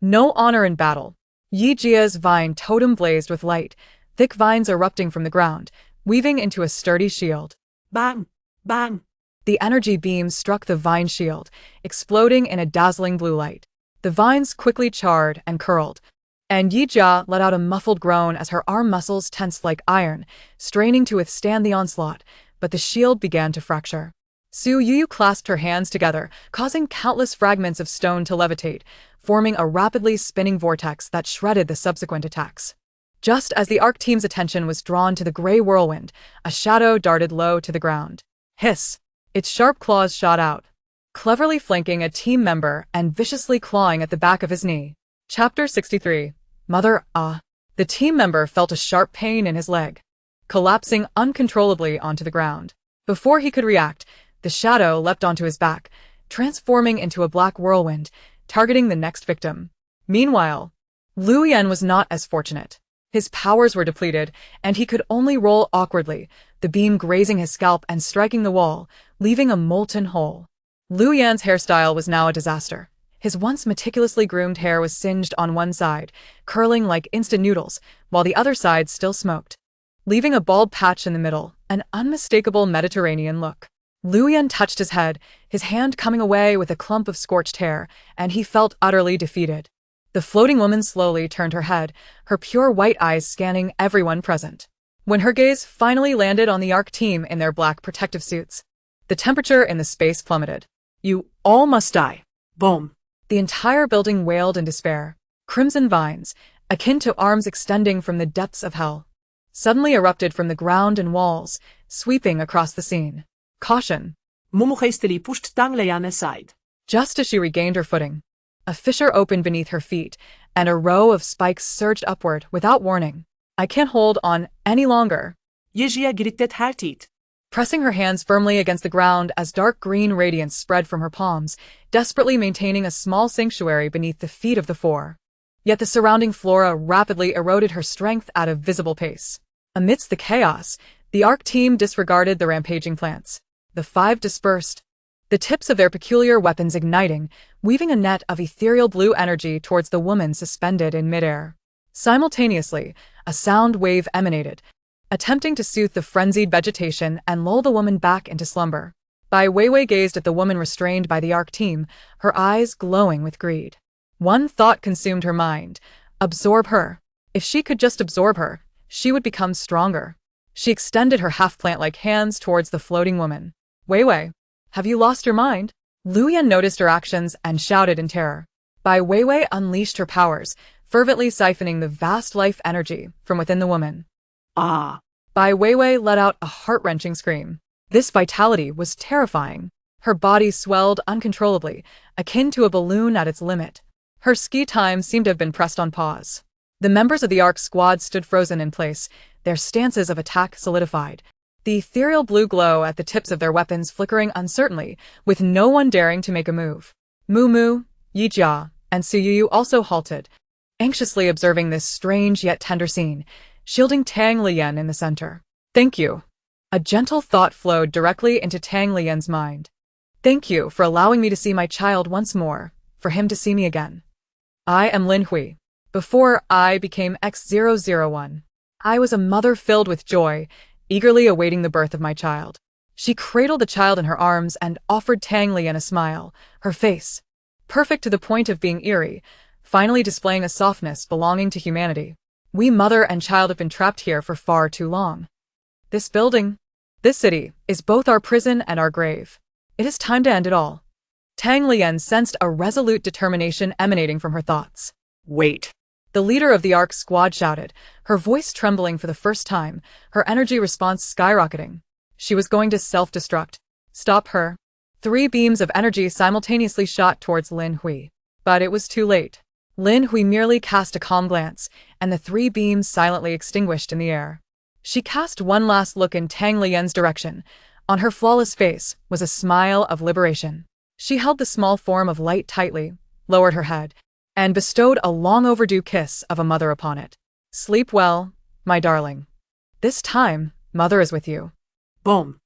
No honor in battle. Yi Jia's vine totem blazed with light, thick vines erupting from the ground, weaving into a sturdy shield. Bang! Bang! The energy beams struck the vine shield, exploding in a dazzling blue light. The vines quickly charred and curled, and Yi Jia let out a muffled groan as her arm muscles tensed like iron, straining to withstand the onslaught, but the shield began to fracture. Su Yu clasped her hands together, causing countless fragments of stone to levitate, forming a rapidly spinning vortex that shredded the subsequent attacks. Just as the ARC team's attention was drawn to the gray whirlwind, a shadow darted low to the ground. Hiss! Its sharp claws shot out, cleverly flanking a team member and viciously clawing at the back of his knee. Chapter 63. Mother, ah! The team member felt a sharp pain in his leg, collapsing uncontrollably onto the ground. Before he could react, the shadow leapt onto his back, transforming into a black whirlwind, targeting the next victim. Meanwhile, Lu Yan was not as fortunate. His powers were depleted, and he could only roll awkwardly, the beam grazing his scalp and striking the wall, leaving a molten hole. Lu Yan's hairstyle was now a disaster. His once meticulously groomed hair was singed on one side, curling like instant noodles, while the other side still smoked, leaving a bald patch in the middle, an unmistakable Mediterranean look. Lu Yan touched his head, his hand coming away with a clump of scorched hair, and he felt utterly defeated. The floating woman slowly turned her head, her pure white eyes scanning everyone present. When her gaze finally landed on the ARC team in their black protective suits, the temperature in the space plummeted. You all must die. Boom. The entire building wailed in despair. Crimson vines, akin to arms extending from the depths of hell, suddenly erupted from the ground and walls, sweeping across the scene. Caution! Mumu hastily pushed Tang Lian aside. Just as she regained her footing, a fissure opened beneath her feet, and a row of spikes surged upward without warning. I can't hold on any longer. Yi Jia gritted her teeth, Pressing her hands firmly against the ground as dark green radiance spread from her palms, desperately maintaining a small sanctuary beneath the feet of the 4. Yet the surrounding flora rapidly eroded her strength at a visible pace. Amidst the chaos, the Ark team disregarded the rampaging plants. The five dispersed, the tips of their peculiar weapons igniting, weaving a net of ethereal blue energy towards the woman suspended in midair. Simultaneously, a sound wave emanated, attempting to soothe the frenzied vegetation and lull the woman back into slumber. Bai Weiwei gazed at the woman restrained by the Ark team, her eyes glowing with greed. One thought consumed her mind: absorb her. If she could just absorb her, she would become stronger. She extended her half-plant-like hands towards the floating woman. Weiwei, have you lost your mind? Lu Yan noticed her actions and shouted in terror. Bai Weiwei unleashed her powers, fervently siphoning the vast life energy from within the woman. Ah! Bai Weiwei let out a heart-wrenching scream. This vitality was terrifying. Her body swelled uncontrollably, akin to a balloon at its limit. Her ski time seemed to have been pressed on pause. The members of the Ark squad stood frozen in place, their stances of attack solidified, the ethereal blue glow at the tips of their weapons flickering uncertainly, with no one daring to make a move. Mu, Yijia, and Suyuyu also halted, anxiously observing this strange yet tender scene, shielding Tang Lian in the center. Thank you. A gentle thought flowed directly into Tang Lian's mind. Thank you for allowing me to see my child once more, for him to see me again. I am Lin Hui. Before I became X001, I was a mother filled with joy, eagerly awaiting the birth of my child. She cradled the child in her arms and offered Tang Lian a smile, her face, perfect to the point of being eerie, finally displaying a softness belonging to humanity. We mother and child have been trapped here for far too long. This building, this city, is both our prison and our grave. It is time to end it all. Tang Lian sensed a resolute determination emanating from her thoughts. Wait. The leader of the Ark squad shouted, her voice trembling for the first time, her energy response skyrocketing. She was going to self-destruct. Stop her. 3 beams of energy simultaneously shot towards Lin Hui. But it was too late. Lin Hui merely cast a calm glance, and the 3 beams silently extinguished in the air. She cast one last look in Tang Lian's direction. On her flawless face was a smile of liberation. She held the small form of light tightly, lowered her head, and bestowed a long-overdue kiss of a mother upon it. Sleep well, my darling. This time, Mother is with you. Boom.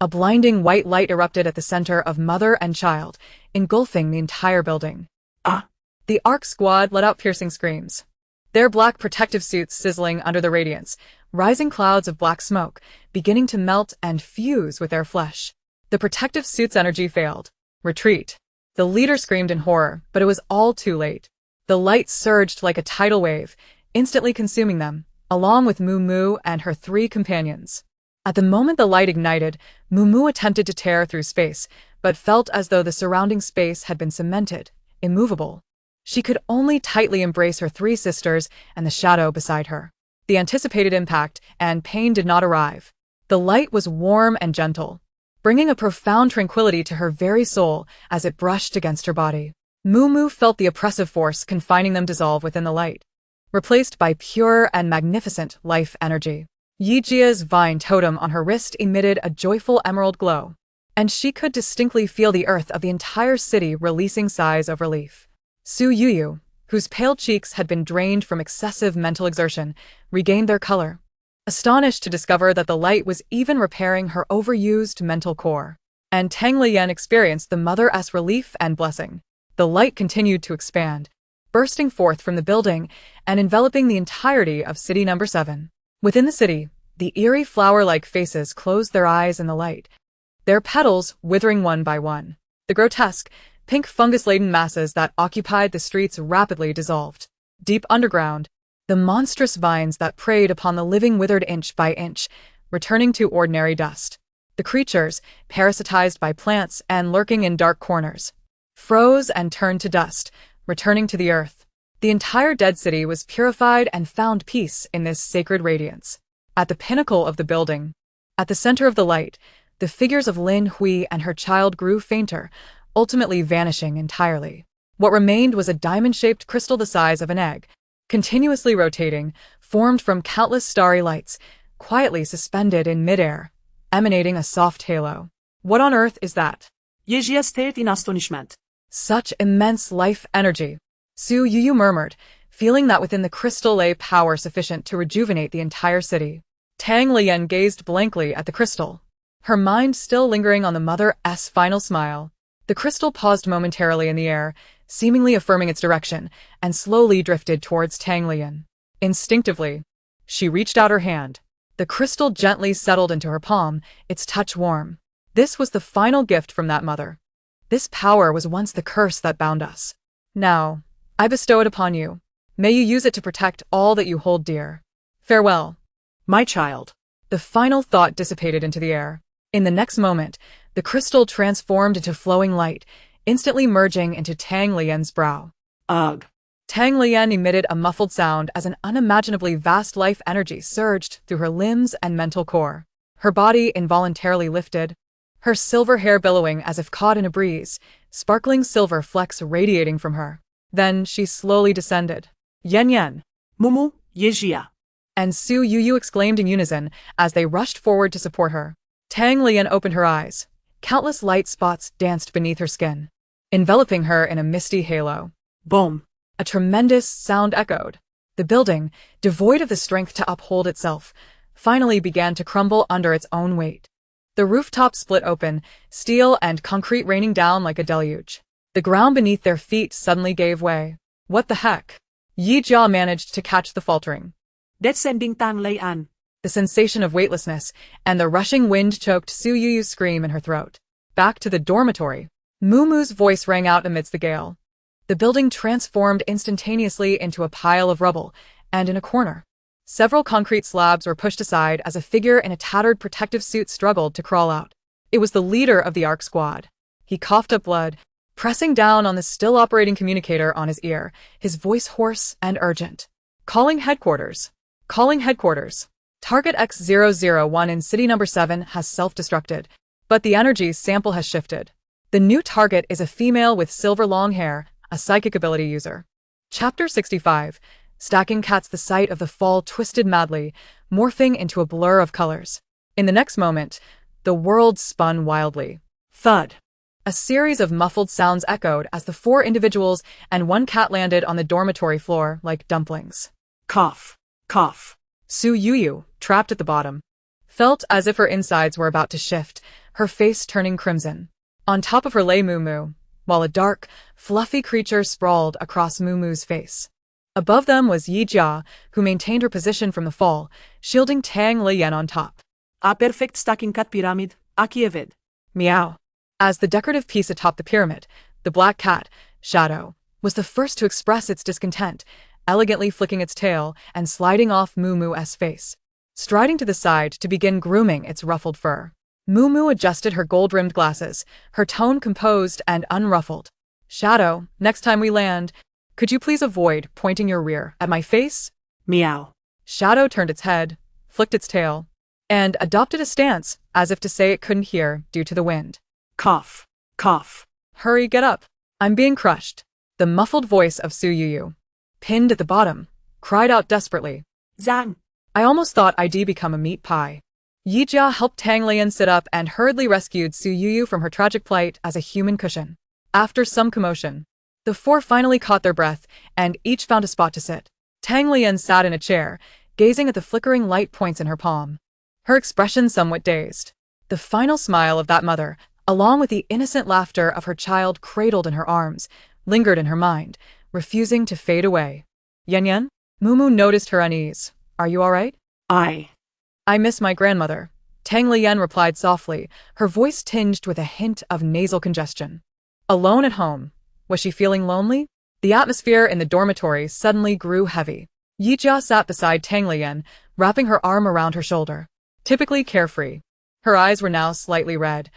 A blinding white light erupted at the center of mother and child, engulfing the entire building. Ah! The Ark squad let out piercing screams. Their black protective suits sizzling under the radiance, rising clouds of black smoke, beginning to melt and fuse with their flesh. The protective suit's energy failed. Retreat. The leader screamed in horror, but it was all too late. The light surged like a tidal wave, instantly consuming them, along with Mu and her 3 companions. At the moment the light ignited, Mu attempted to tear through space, but felt as though the surrounding space had been cemented, immovable. She could only tightly embrace her 3 sisters and the shadow beside her. The anticipated impact and pain did not arrive. The light was warm and gentle, bringing a profound tranquility to her very soul as it brushed against her body. Mu felt the oppressive force confining them dissolve within the light, replaced by pure and magnificent life energy. Yijia's vine totem on her wrist emitted a joyful emerald glow, and she could distinctly feel the earth of the entire city releasing sighs of relief. Suyuyu, whose pale cheeks had been drained from excessive mental exertion, regained their color, astonished to discover that the light was even repairing her overused mental core. And Tang Lian experienced the mother-esque relief and blessing. The light continued to expand, bursting forth from the building and enveloping the entirety of City Number 7. Within the city, the eerie flower-like faces closed their eyes in the light, their petals withering one by one. The grotesque, pink fungus-laden masses that occupied the streets rapidly dissolved. Deep underground, the monstrous vines that preyed upon the living withered inch by inch, returning to ordinary dust. The creatures, parasitized by plants and lurking in dark corners, froze and turned to dust, returning to the earth. The entire dead city was purified and found peace in this sacred radiance. At the pinnacle of the building, at the center of the light, the figures of Lin Hui and her child grew fainter, ultimately vanishing entirely. What remained was a diamond-shaped crystal the size of an egg, continuously rotating, formed from countless starry lights, quietly suspended in midair, emanating a soft halo. What on earth is that? Yejia stared in astonishment. Such immense life energy. Suyuyu murmured, feeling that within the crystal lay power sufficient to rejuvenate the entire city. Tang Lian gazed blankly at the crystal, her mind still lingering on the mother's final smile. The crystal paused momentarily in the air, seemingly affirming its direction, and slowly drifted towards Tang Lian. Instinctively, she reached out her hand. The crystal gently settled into her palm, its touch warm. This was the final gift from that mother. This power was once the curse that bound us. Now, I bestow it upon you. May you use it to protect all that you hold dear. Farewell. My child. The final thought dissipated into the air. In the next moment, the crystal transformed into flowing light, instantly merging into Tang Lian's brow. Ugh. Tang Lian emitted a muffled sound as an unimaginably vast life energy surged through her limbs and mental core. Her body involuntarily lifted, her silver hair billowing as if caught in a breeze, sparkling silver flecks radiating from her. Then she slowly descended. Yen Yen! Mumu, Yejia. And Su Yuyu exclaimed in unison as they rushed forward to support her. Tang Lian opened her eyes. Countless light spots danced beneath her skin, enveloping her in a misty halo. Boom. A tremendous sound echoed. The building, devoid of the strength to uphold itself, finally began to crumble under its own weight. The rooftop split open, steel and concrete raining down like a deluge. The ground beneath their feet suddenly gave way. What the heck? Yi Jia managed to catch the faltering. Descending Tang Lian. The sensation of weightlessness and the rushing wind choked Su Yuyu's scream in her throat. Back to the dormitory. Mumu's voice rang out amidst the gale. The building transformed instantaneously into a pile of rubble, and in a corner, several concrete slabs were pushed aside as a figure in a tattered protective suit struggled to crawl out. It was the leader of the ARC squad. He coughed up blood, pressing down on the still operating communicator on his ear, his voice hoarse and urgent. Calling headquarters. Calling headquarters. Target X001 in city number 7 has self-destructed, but the energy sample has shifted. The new target is a female with silver long hair, a psychic ability user. Chapter 65. Stacking Cats. The sight of the fall twisted madly, morphing into a blur of colors. In the next moment, the world spun wildly. Thud. A series of muffled sounds echoed as the 4 individuals and 1 cat landed on the dormitory floor like dumplings. Cough. Cough. Su Yuyu, trapped at the bottom, felt as if her insides were about to shift, her face turning crimson. On top of her lay Mumu, while a dark, fluffy creature sprawled across Mumu's face. Above them was Yi Jia, who maintained her position from the fall, shielding Tang Lian on top. A perfect stacking cat pyramid, Akievid. Meow. As the decorative piece atop the pyramid, the black cat, Shadow, was the first to express its discontent, elegantly flicking its tail and sliding off Mumu's face, striding to the side to begin grooming its ruffled fur. Mumu adjusted her gold-rimmed glasses, her tone composed and unruffled. Shadow, next time we land, could you please avoid pointing your rear at my face? Meow. Shadow turned its head, flicked its tail, and adopted a stance as if to say it couldn't hear due to the wind. Cough. Cough. Hurry, get up. I'm being crushed. The muffled voice of Su Yuyu, pinned at the bottom, cried out desperately. Zang. I almost thought I'd become a meat pie. Yi Jia helped Tang Lian sit up and hurriedly rescued Su Yuyu from her tragic plight as a human cushion. After some commotion, the 4 finally caught their breath and each found a spot to sit. Tang Lian sat in a chair, gazing at the flickering light points in her palm, her expression somewhat dazed. The final smile of that mother, along with the innocent laughter of her child cradled in her arms, lingered in her mind, refusing to fade away. Yen Yen? Mumu noticed her unease. Are you all right? I miss my grandmother, Tang Lian replied softly, her voice tinged with a hint of nasal congestion. Alone at home, was she feeling lonely? The atmosphere in the dormitory suddenly grew heavy. Yi Jia sat beside Tang Lian, wrapping her arm around her shoulder. Typically carefree. Her eyes were now slightly red.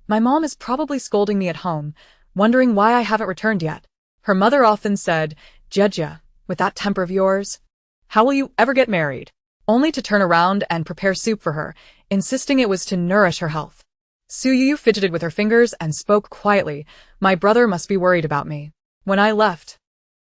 My mom is probably scolding me at home, wondering why I haven't returned yet. Her mother often said, Jejia, with that temper of yours, how will you ever get married? Only to turn around and prepare soup for her, insisting it was to nourish her health. Su Yuyu fidgeted with her fingers and spoke quietly. My brother must be worried about me. When I left,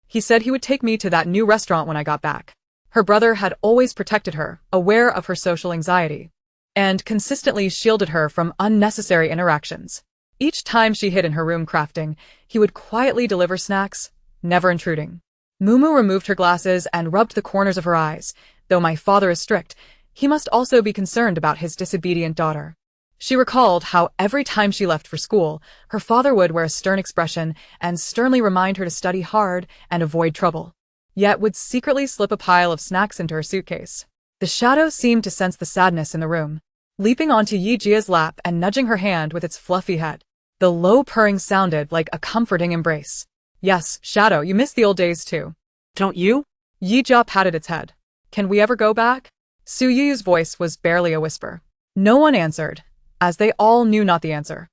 he said he would take me to that new restaurant when I got back. Her brother had always protected her, aware of her social anxiety, and consistently shielded her from unnecessary interactions. Each time she hid in her room crafting, he would quietly deliver snacks, never intruding. Mumu removed her glasses and rubbed the corners of her eyes. Though my father is strict, he must also be concerned about his disobedient daughter. She recalled how every time she left for school, her father would wear a stern expression and sternly remind her to study hard and avoid trouble, yet would secretly slip a pile of snacks into her suitcase. The shadow seemed to sense the sadness in the room, leaping onto Yijia's lap and nudging her hand with its fluffy head. The low purring sounded like a comforting embrace. Yes, Shadow, you miss the old days too. Don't you? Yijia patted its head. Can we ever go back? Su Yu's voice was barely a whisper. No one answered, as they all knew not the answer.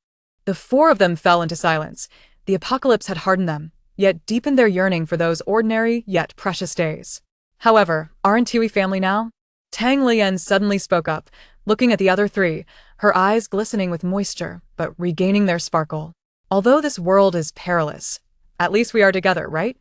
The four of them fell into silence. The apocalypse had hardened them, yet deepened their yearning for those ordinary yet precious days. However, aren't we family now? Tang Lian suddenly spoke up, looking at the other three, her eyes glistening with moisture, but regaining their sparkle. Although this world is perilous, at least we are together, right?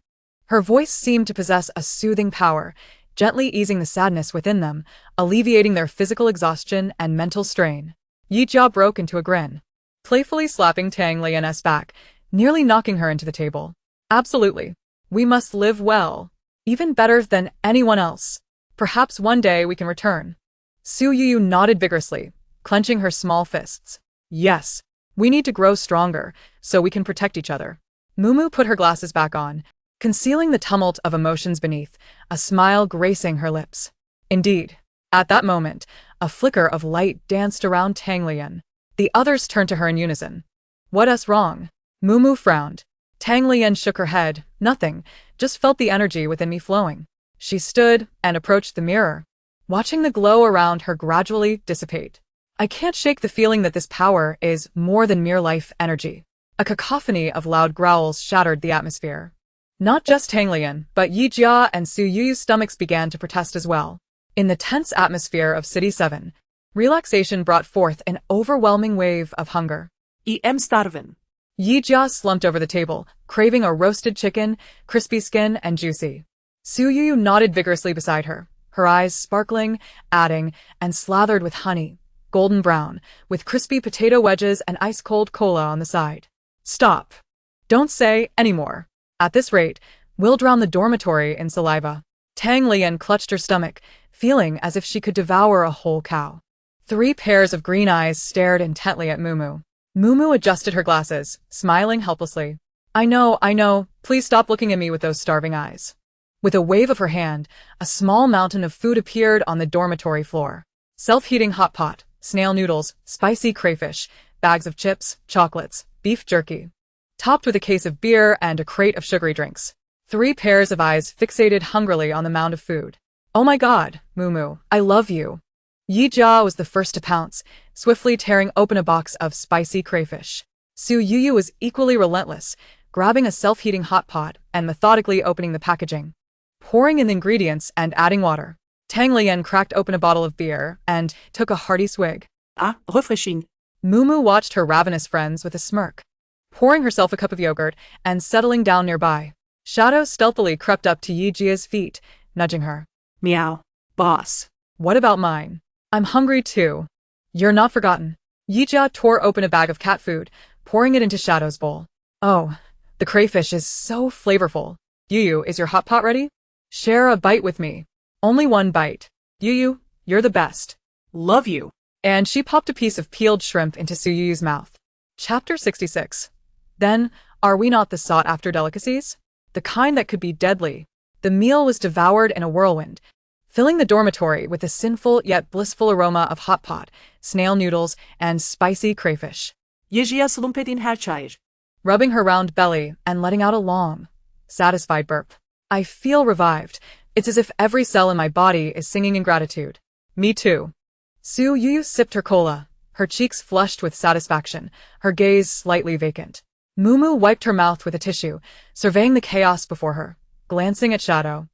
Her voice seemed to possess a soothing power, gently easing the sadness within them, alleviating their physical exhaustion and mental strain. Yijia broke into a grin, playfully slapping Tang Lian's back, nearly knocking her into the table. Absolutely. We must live well, even better than anyone else. Perhaps one day we can return. Su Yu nodded vigorously, clenching her small fists. Yes, we need to grow stronger, so we can protect each other. Mumu put her glasses back on, concealing the tumult of emotions beneath, a smile gracing her lips. Indeed, at that moment, a flicker of light danced around Tang Lian. The others turned to her in unison. What's wrong? Mumu frowned. Tang Lian shook her head. Nothing, just felt the energy within me flowing. She stood and approached the mirror, watching the glow around her gradually dissipate. I can't shake the feeling that this power is more than mere life energy. A cacophony of loud growls shattered the atmosphere. Not just Tang Lian, but Yijia and Su Yu's stomachs began to protest as well. In the tense atmosphere of City 7, relaxation brought forth an overwhelming wave of hunger. I'm starving. Yijia slumped over the table, craving a roasted chicken, crispy skin, and juicy. Su Yu nodded vigorously beside her, her eyes sparkling, adding, and slathered with honey, golden brown, with crispy potato wedges and ice-cold cola on the side. Stop. Don't say any more. At this rate, we'll drown the dormitory in saliva. Tang Lian clutched her stomach, feeling as if she could devour a whole cow. 3 pairs of green eyes stared intently at Mumu. Mumu adjusted her glasses, smiling helplessly. I know, please stop looking at me with those starving eyes. With a wave of her hand, a small mountain of food appeared on the dormitory floor. Self-heating hot pot, snail noodles, spicy crayfish, bags of chips, chocolates, beef jerky, topped with a case of beer and a crate of sugary drinks. 3 pairs of eyes fixated hungrily on the mound of food. Oh my god, Mumu, I love you. Yijia was the first to pounce, swiftly tearing open a box of spicy crayfish. Su Yu was equally relentless, grabbing a self-heating hot pot and methodically opening the packaging, pouring in the ingredients and adding water. Tang Lian cracked open a bottle of beer and took a hearty swig. Refreshing. Mumu watched her ravenous friends with a smirk, pouring herself a cup of yogurt and settling down nearby. Shadow stealthily crept up to Yijia's feet, nudging her. Meow. Boss. What about mine? I'm hungry too. You're not forgotten. Yijia tore open a bag of cat food, pouring it into Shadow's bowl. Oh, the crayfish is so flavorful. Yu, is your hot pot ready? Share a bite with me. Only one bite. Yu, you're the best. Love you. And she popped a piece of peeled shrimp into Su Yu's mouth. Chapter 66. Then, are we not the sought-after delicacies? The kind that could be deadly. The meal was devoured in a whirlwind, filling the dormitory with a sinful yet blissful aroma of hot pot, snail noodles, and spicy crayfish. Yijia slumped her chair, Rubbing her round belly and letting out a long, satisfied burp. I feel revived. It's as if every cell in my body is singing in gratitude. Me too. Su Yu sipped her cola, her cheeks flushed with satisfaction, her gaze slightly vacant. Mumu wiped her mouth with a tissue, surveying the chaos before her, glancing at Shadow,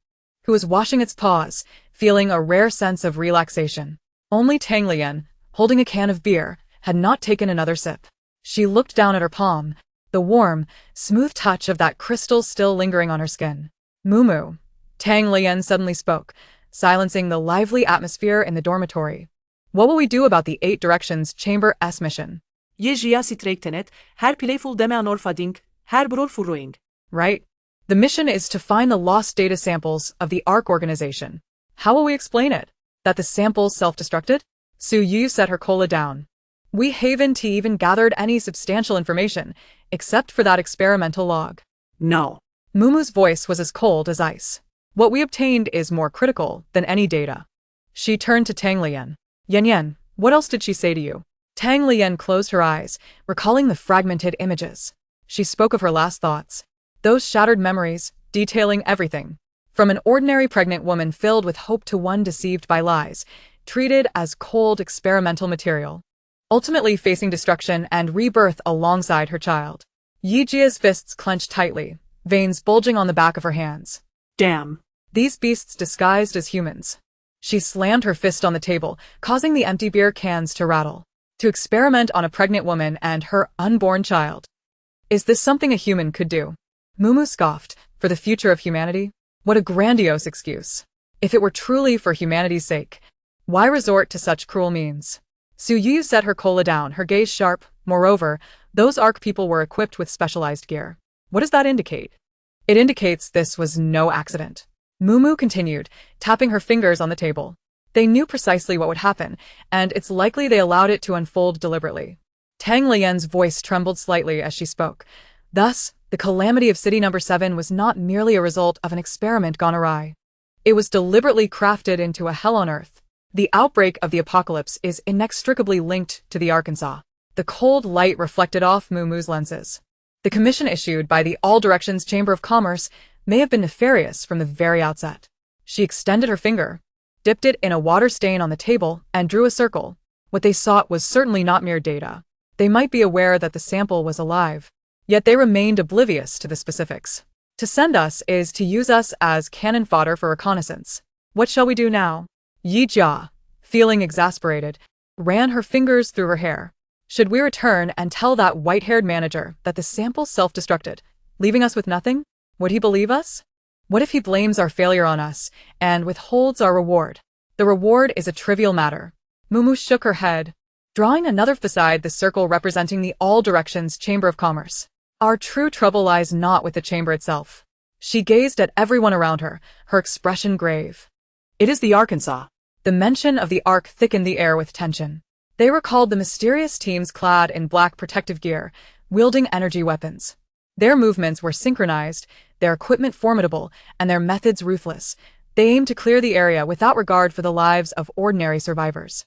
who was washing its paws, feeling a rare sense of relaxation. Only Tang Lian, holding a can of beer, had not taken another sip. She looked down at her palm, the warm, smooth touch of that crystal still lingering on her skin. Mumu. Tang Lian suddenly spoke, silencing the lively atmosphere in the dormitory. What will we do about the 8 Directions Chamber S mission? Yijia strektenet, her playful deme anorfading, her bror furuing. Right? The mission is to find the lost data samples of the ARC organization. How will we explain it? That the samples self-destructed? Su Yu set her cola down. We haven't even gathered any substantial information, except for that experimental log. No. Mumu's voice was as cold as ice. What we obtained is more critical than any data. She turned to Tang Lian. Yan, what else did she say to you? Tang Lian closed her eyes, recalling the fragmented images. She spoke of her last thoughts. Those shattered memories, detailing everything. From an ordinary pregnant woman filled with hope to one deceived by lies, treated as cold experimental material. Ultimately facing destruction and rebirth alongside her child. Yijia's fists clenched tightly, veins bulging on the back of her hands. Damn. These beasts disguised as humans. She slammed her fist on the table, causing the empty beer cans to rattle. To experiment on a pregnant woman and her unborn child. Is this something a human could do? Mumu scoffed. For the future of humanity? What a grandiose excuse. If it were truly for humanity's sake, why resort to such cruel means? Su Yu set her cola down, her gaze sharp. Moreover, those ARC people were equipped with specialized gear. What does that indicate? It indicates this was no accident. Mumu continued, tapping her fingers on the table. They knew precisely what would happen, and it's likely they allowed it to unfold deliberately. Tang Lian's voice trembled slightly as she spoke. Thus, the calamity of City No. 7 was not merely a result of an experiment gone awry. It was deliberately crafted into a hell on earth. The outbreak of the apocalypse is inextricably linked to the Arkansas. The cold light reflected off Mumu's lenses. The commission issued by the All Directions Chamber of Commerce may have been nefarious from the very outset. She extended her finger, dipped it in a water stain on the table, and drew a circle. What they sought was certainly not mere data. They might be aware that the sample was alive, yet they remained oblivious to the specifics. To send us is to use us as cannon fodder for reconnaissance. What shall we do now? Yi Jia, feeling exasperated, ran her fingers through her hair. Should we return and tell that white-haired manager that the sample self-destructed, leaving us with nothing? Would he believe us? What if he blames our failure on us and withholds our reward? The reward is a trivial matter. Mumu shook her head, drawing another beside the circle representing the All Directions Chamber of Commerce. Our true trouble lies not with the chamber itself. She gazed at everyone around her, her expression grave. It is the Arkansas. The mention of the Ark thickened the air with tension. They recalled the mysterious teams clad in black protective gear, wielding energy weapons. Their movements were synchronized, their equipment formidable, and their methods ruthless. They aimed to clear the area without regard for the lives of ordinary survivors.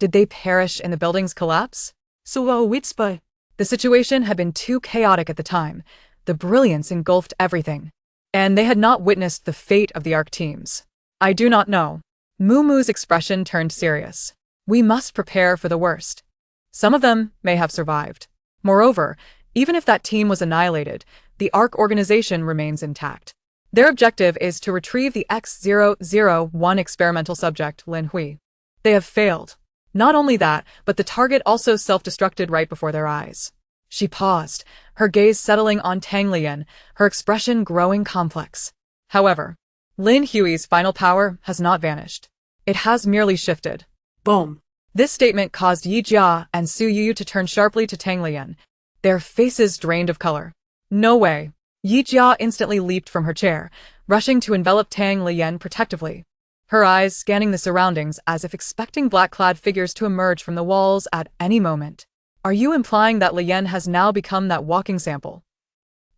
Did they perish in the building's collapse? The situation had been too chaotic at the time. The brilliance engulfed everything. And they had not witnessed the fate of the Ark teams. I do not know. Mumu's expression turned serious. We must prepare for the worst. Some of them may have survived. Moreover, even if that team was annihilated, the ARC organization remains intact. Their objective is to retrieve the X-001 experimental subject, Lin Hui. They have failed. Not only that, but the target also self-destructed right before their eyes. She paused, her gaze settling on Tang Lian, her expression growing complex. However, Lin Hui's final power has not vanished. It has merely shifted. Boom. This statement caused Yi Jia and Su Yu to turn sharply to Tang Lian, their faces drained of color. No way. Yi Jia instantly leaped from her chair, rushing to envelop Tang Lian protectively. Her eyes scanning the surroundings as if expecting black-clad figures to emerge from the walls at any moment. Are you implying that Lian has now become that walking sample?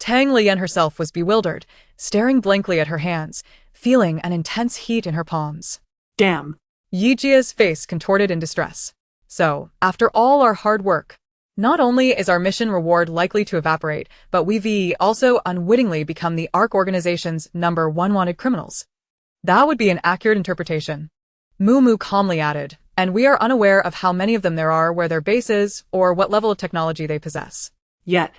Tang Lian herself was bewildered, staring blankly at her hands, feeling an intense heat in her palms. Damn. Yi Jia's face contorted in distress. So, after all our hard work, not only is our mission reward likely to evaporate, but we've also unwittingly become the ARC organization's #1 wanted criminals. That would be an accurate interpretation. Mumu calmly added, and we are unaware of how many of them there are, where their base is, or what level of technology they possess. Yet,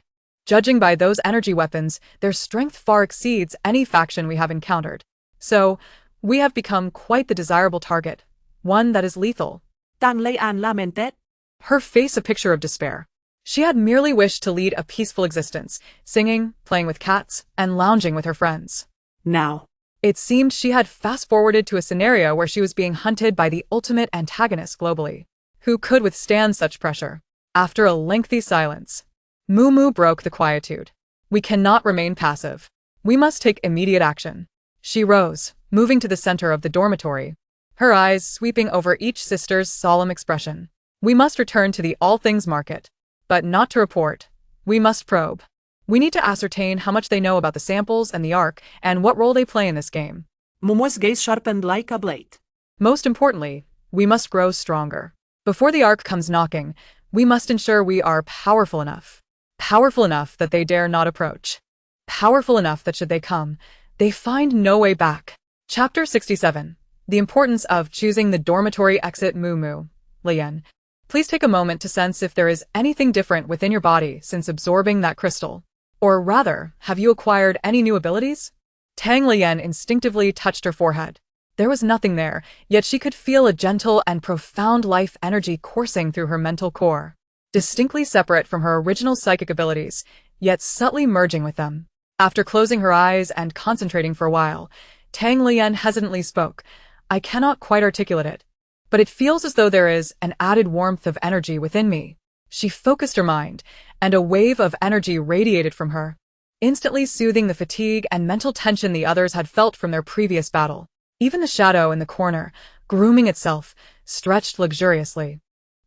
judging by those energy weapons, their strength far exceeds any faction we have encountered. So, we have become quite the desirable target, one that is lethal. Tang Lian lamented. Her face a picture of despair. She had merely wished to lead a peaceful existence, singing, playing with cats, and lounging with her friends. Now, it seemed she had fast-forwarded to a scenario where she was being hunted by the ultimate antagonist globally. Who could withstand such pressure? After a lengthy silence, Mumu broke the quietude. We cannot remain passive. We must take immediate action. She rose, moving to the center of the dormitory, her eyes sweeping over each sister's solemn expression. We must return to the all things market. But not to report. We must probe. We need to ascertain how much they know about the samples and the Ark and what role they play in this game. Momo's gaze sharpened like a blade. Most importantly, we must grow stronger. Before the Ark comes knocking, we must ensure we are powerful enough. Powerful enough that they dare not approach. Powerful enough that should they come, they find no way back. Chapter 67. The Importance of Choosing the Dormitory Exit. Mumu. Lian. Please take a moment to sense if there is anything different within your body since absorbing that crystal. Or rather, have you acquired any new abilities? Tang Lian instinctively touched her forehead. There was nothing there, yet she could feel a gentle and profound life energy coursing through her mental core. Distinctly separate from her original psychic abilities, yet subtly merging with them. After closing her eyes and concentrating for a while, Tang Lian hesitantly spoke. I cannot quite articulate it, but it feels as though there is an added warmth of energy within me. She focused her mind, and a wave of energy radiated from her, instantly soothing the fatigue and mental tension the others had felt from their previous battle. Even the shadow in the corner, grooming itself, stretched luxuriously,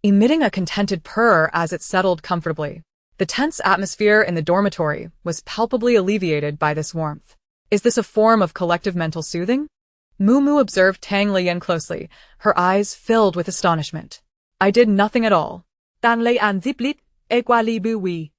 emitting a contented purr as it settled comfortably. The tense atmosphere in the dormitory was palpably alleviated by this warmth. Is this a form of collective mental soothing? Mumu observed Tang Lian closely, her eyes filled with astonishment. I did nothing at all. Tang Lian ziplit, equalibui.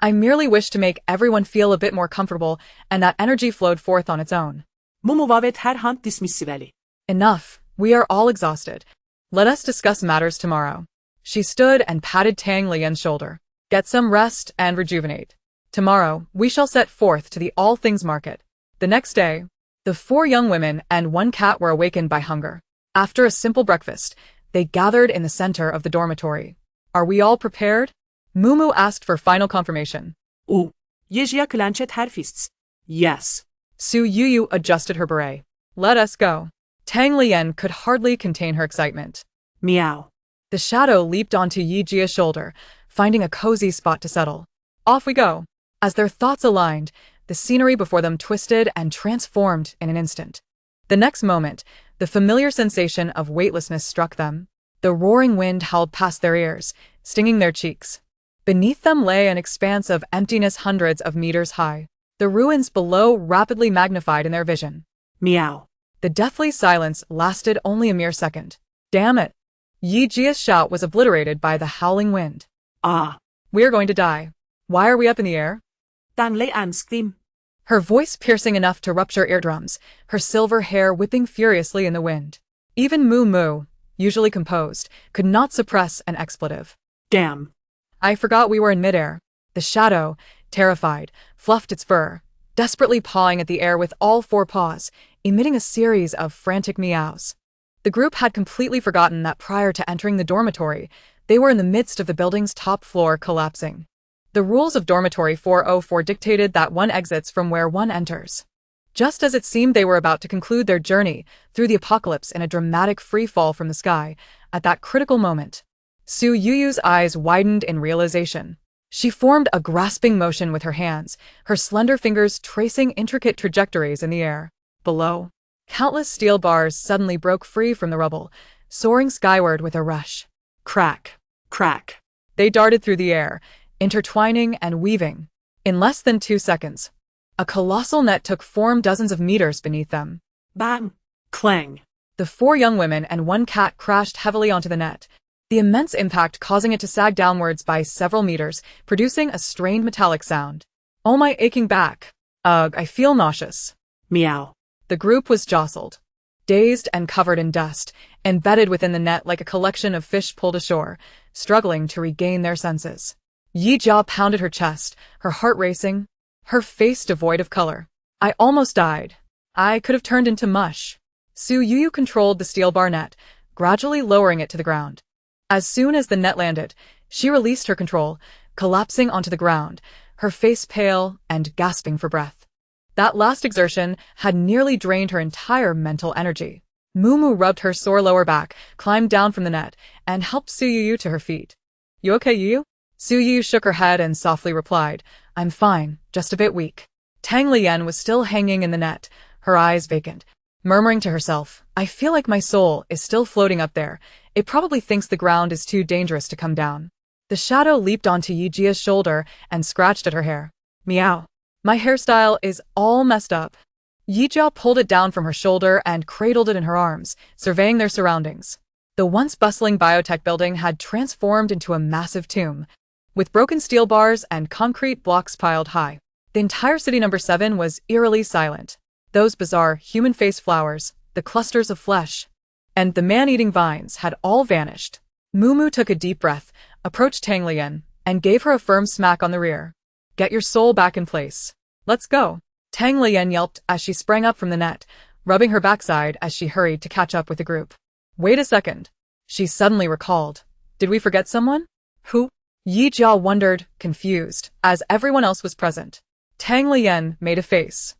I merely wished to make everyone feel a bit more comfortable, and that energy flowed forth on its own. Mumu vavet her hand dismissively. Enough, we are all exhausted. Let us discuss matters tomorrow. She stood and patted Tang Lian's shoulder. Get some rest and rejuvenate. Tomorrow, we shall set forth to the all things market. The next day, the 4 young women and 1 cat were awakened by hunger. After a simple breakfast, they gathered in the center of the dormitory. Are we all prepared? Mumu asked for final confirmation. Yejia clenched her fists. Yes. Su Yuyu adjusted her beret. Let us go. Tang Lian could hardly contain her excitement. Meow. The shadow leaped onto Yijia's shoulder, finding a cozy spot to settle. Off we go. As their thoughts aligned, the scenery before them twisted and transformed in an instant. The next moment, the familiar sensation of weightlessness struck them. The roaring wind howled past their ears, stinging their cheeks. Beneath them lay an expanse of emptiness hundreds of meters high. The ruins below rapidly magnified in their vision. Meow. The deathly silence lasted only a mere second. Damn it! Yijia's shout was obliterated by the howling wind. Ah. We're going to die. Why are we up in the air? Tang Lian screamed. Her voice piercing enough to rupture eardrums, her silver hair whipping furiously in the wind. Even Mumu, usually composed, could not suppress an expletive. Damn. I forgot we were in midair. The shadow, terrified, fluffed its fur, desperately pawing at the air with all 4 paws, emitting a series of frantic meows. The group had completely forgotten that prior to entering the dormitory, they were in the midst of the building's top floor collapsing. The rules of Dormitory 404 dictated that one exits from where one enters. Just as it seemed they were about to conclude their journey through the apocalypse in a dramatic free fall from the sky, at that critical moment, Su Yuyu's eyes widened in realization. She formed a grasping motion with her hands, her slender fingers tracing intricate trajectories in the air. Below, countless steel bars suddenly broke free from the rubble, soaring skyward with a rush. Crack, crack. They darted through the air, intertwining and weaving. In less than 2 seconds, a colossal net took form dozens of meters beneath them. Bang! Clang! The 4 young women and 1 cat crashed heavily onto the net, the immense impact causing it to sag downwards by several meters, producing a strained metallic sound. Oh my aching back. Ugh, I feel nauseous. Meow. The group was jostled, dazed and covered in dust, embedded within the net like a collection of fish pulled ashore, struggling to regain their senses. Yijia pounded her chest, her heart racing, her face devoid of color. I almost died. I could have turned into mush. Su Yuyu controlled the steel bar net, gradually lowering it to the ground. As soon as the net landed, she released her control, collapsing onto the ground, her face pale and gasping for breath. That last exertion had nearly drained her entire mental energy. Mumu rubbed her sore lower back, climbed down from the net, and helped Su Yuyu to her feet. You okay, Yuyu? Su Yuyu shook her head and softly replied, I'm fine, just a bit weak. Tang Lian was still hanging in the net, her eyes vacant, murmuring to herself, I feel like my soul is still floating up there. It probably thinks the ground is too dangerous to come down. The shadow leaped onto Yijia's shoulder and scratched at her hair. Meow. My hairstyle is all messed up. Yijia pulled it down from her shoulder and cradled it in her arms, surveying their surroundings. The once bustling biotech building had transformed into a massive tomb, with broken steel bars and concrete blocks piled high. The entire city number 7 was eerily silent. Those bizarre human-face flowers, the clusters of flesh, and the man-eating vines had all vanished. Mumu took a deep breath, approached Tang Lian, and gave her a firm smack on the rear. Get your soul back in place. Let's go. Tang Lian yelped as she sprang up from the net, rubbing her backside as she hurried to catch up with the group. Wait a second. She suddenly recalled. Did we forget someone? Who? Yijia wondered, confused, as everyone else was present. Tang Lian made a face.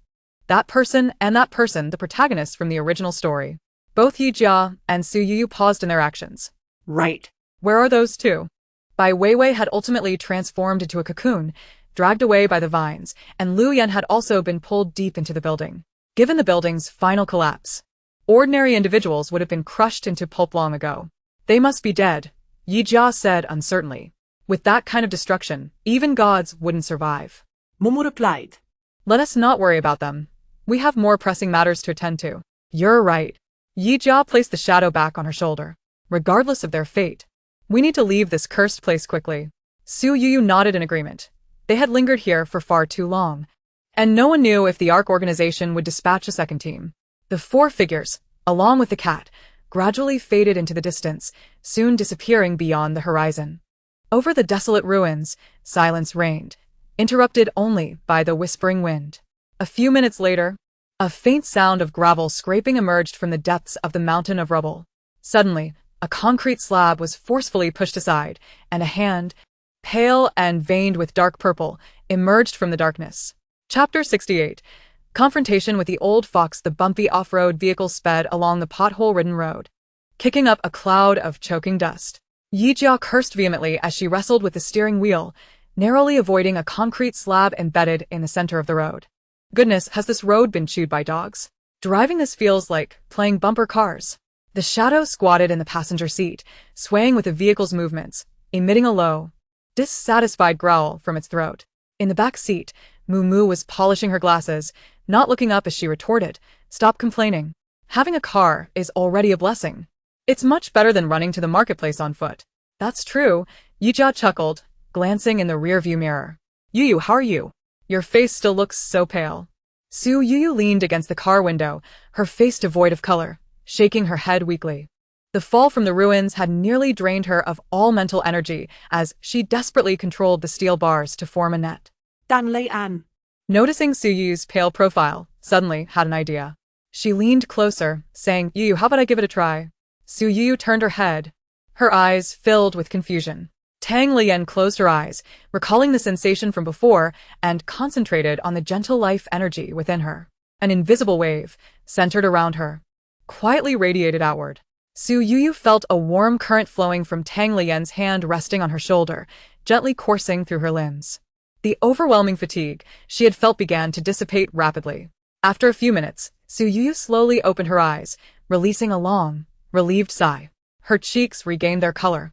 That person, the protagonists from the original story. Both Yijia and Su Yu paused in their actions. Right. Where are those two? Bai Weiwei had ultimately transformed into a cocoon, dragged away by the vines, and Lu Yan had also been pulled deep into the building. Given the building's final collapse, ordinary individuals would have been crushed into pulp long ago. They must be dead, Yijia said uncertainly. With that kind of destruction, even gods wouldn't survive. Mumu replied. Let us not worry about them. We have more pressing matters to attend to. You're right. Yijia placed the shadow back on her shoulder. Regardless of their fate, we need to leave this cursed place quickly. Su Yu nodded in agreement. They had lingered here for far too long, and no one knew if the Ark organization would dispatch a second team. The 4 figures, along with the cat, gradually faded into the distance, soon disappearing beyond the horizon. Over the desolate ruins, silence reigned, interrupted only by the whispering wind. A few minutes later, a faint sound of gravel scraping emerged from the depths of the mountain of rubble. Suddenly, a concrete slab was forcefully pushed aside, and a hand, pale and veined with dark purple, emerged from the darkness. Chapter 68. Confrontation with the old fox. The bumpy off-road vehicle sped along the pothole-ridden road, kicking up a cloud of choking dust. Yijia cursed vehemently as she wrestled with the steering wheel, narrowly avoiding a concrete slab embedded in the center of the road. Goodness, has this road been chewed by dogs? Driving this feels like playing bumper cars. The shadow squatted in the passenger seat, swaying with the vehicle's movements, emitting a low, dissatisfied growl from its throat. In the back seat, Mumu was polishing her glasses, not looking up as she retorted, Stop complaining. Having a car is already a blessing. It's much better than running to the marketplace on foot. That's true, Yijia chuckled, glancing in the rearview mirror. Yu, how are you? Your face still looks so pale. Su Yu leaned against the car window, her face devoid of color, shaking her head weakly. The fall from the ruins had nearly drained her of all mental energy as she desperately controlled the steel bars to form a net. Tan Lei An, Noticing Su Yu's pale profile, suddenly had an idea. She leaned closer, saying, Yu, how about I give it a try? Su Yu turned her head, her eyes filled with confusion. Tang Lian closed her eyes, recalling the sensation from before, and concentrated on the gentle life energy within her. An invisible wave, centered around her, quietly radiated outward. Su Yu felt a warm current flowing from Tang Lian's hand resting on her shoulder, gently coursing through her limbs. The overwhelming fatigue she had felt began to dissipate rapidly. After a few minutes, Su Yu slowly opened her eyes, releasing a long, relieved sigh. Her cheeks regained their color,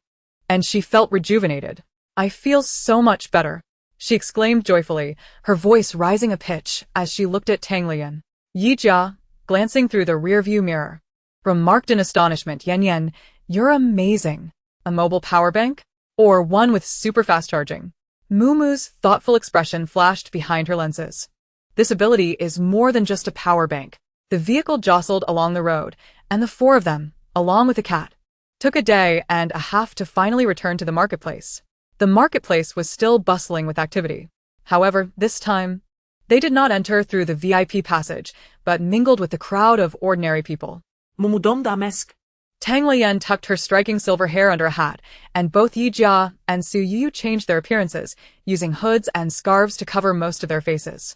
and she felt rejuvenated. I feel so much better, she exclaimed joyfully, her voice rising a pitch as she looked at Tang Lian. Yijia, glancing through the rearview mirror, remarked in astonishment, Yan, you're amazing. A mobile power bank? Or one with super fast charging? Mumu's thoughtful expression flashed behind her lenses. This ability is more than just a power bank. The vehicle jostled along the road, and the 4 of them, along with the cat, took a day and a half to finally return to the marketplace. The marketplace was still bustling with activity. However, this time, they did not enter through the VIP passage, but mingled with the crowd of ordinary people. Mumudom Damesk. Tang Lian tucked her striking silver hair under a hat, and both Yijia and Su Yu changed their appearances, using hoods and scarves to cover most of their faces.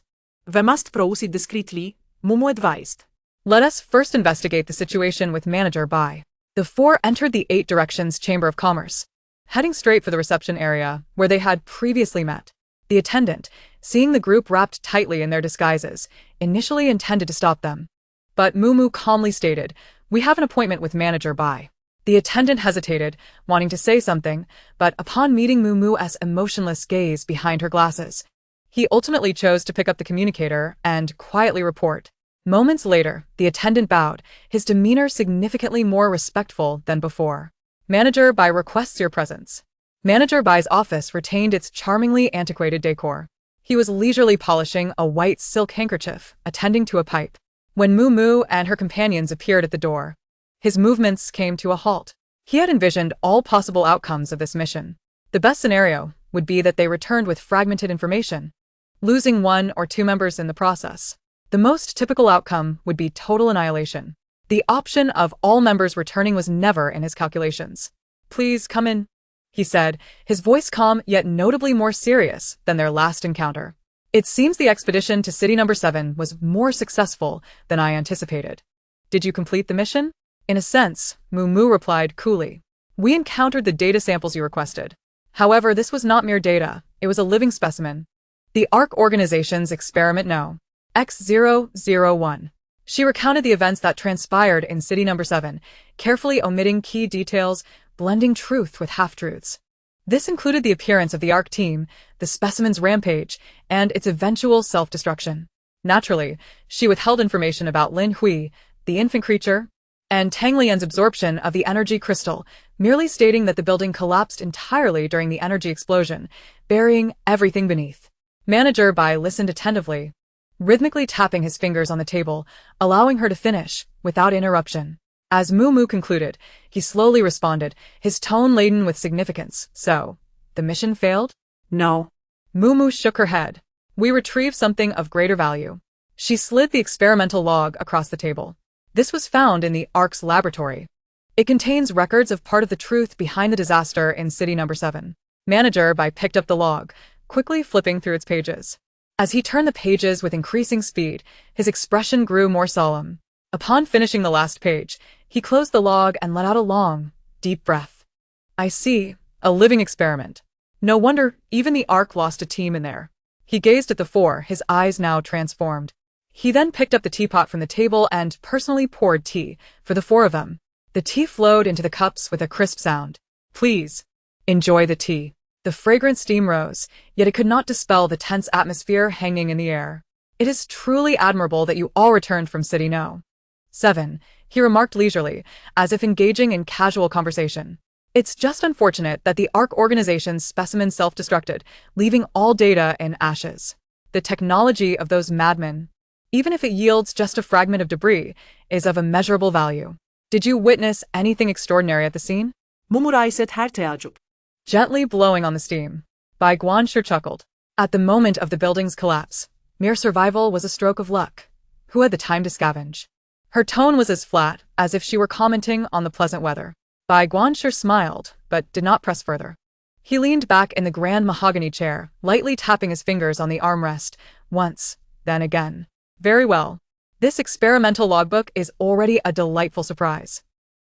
We must proceed discreetly, Mumu advised. Let us first investigate the situation with Manager Bai. The 4 entered the 8 Directions Chamber of Commerce, heading straight for the reception area where they had previously met. The attendant, seeing the group wrapped tightly in their disguises, initially intended to stop them. But Mumu calmly stated, "We have an appointment with Manager Bai." The attendant hesitated, wanting to say something, but upon meeting Mumu's emotionless gaze behind her glasses, he ultimately chose to pick up the communicator and quietly report. Moments later, the attendant bowed, his demeanor significantly more respectful than before. "Manager Bai requests your presence." Manager Bai's office retained its charmingly antiquated decor. He was leisurely polishing a white silk handkerchief, attending to a pipe, when Mumu and her companions appeared at the door. His movements came to a halt. He had envisioned all possible outcomes of this mission. The best scenario would be that they returned with fragmented information, losing one or two members in the process. The most typical outcome would be total annihilation. The option of all members returning was never in his calculations. "Please come in," he said, his voice calm yet notably more serious than their last encounter. "It seems the expedition to City Number 7 was more successful than I anticipated. Did you complete the mission?" "In a sense," Mumu replied coolly. "We encountered the data samples you requested. However, this was not mere data, it was a living specimen. The ARC organization's experiment No. X001. She recounted the events that transpired in City Number 7, carefully omitting key details, blending truth with half-truths. This included the appearance of the ARC team, the specimen's rampage, and its eventual self-destruction. Naturally, she withheld information about Lin Hui, the infant creature, and Tang Lian's absorption of the energy crystal, merely stating that the building collapsed entirely during the energy explosion, burying everything beneath. Manager Bai listened attentively, rhythmically tapping his fingers on the table, allowing her to finish, without interruption. As Mumu concluded, he slowly responded, his tone laden with significance. "So, the mission failed?" No. Mumu shook her head. "We retrieved something of greater value." She slid the experimental log across the table. This was found in the ARC's laboratory. It contains records of part of the truth behind the disaster in City Number 7. Manager Bai picked up the log, quickly flipping through its pages. As he turned the pages with increasing speed, his expression grew more solemn. Upon finishing the last page, he closed the log and let out a long, deep breath. "I see, a living experiment. No wonder even the ARC lost a team in there." He gazed at the four, his eyes now transformed. He then picked up the teapot from the table and personally poured tea for the four of them. The tea flowed into the cups with a crisp sound. "Please, enjoy the tea." The fragrant steam rose, yet it could not dispel the tense atmosphere hanging in the air. "It is truly admirable that you all returned from City No. 7, he remarked leisurely, as if engaging in casual conversation. "It's just unfortunate that the ARC organization's specimen self-destructed, leaving all data in ashes. The technology of those madmen, even if it yields just a fragment of debris, is of immeasurable value." "Did you witness anything extraordinary at the scene?" Mumu Raiset her teaccüp. Gently blowing on the steam. Bai Guanshi chuckled. At the moment of the building's collapse, mere survival was a stroke of luck. Who had the time to scavenge? Her tone was as flat as if she were commenting on the pleasant weather. Bai Guanshi smiled, but did not press further. He leaned back in the grand mahogany chair, lightly tapping his fingers on the armrest, once, then again. "Very well. This experimental logbook is already a delightful surprise.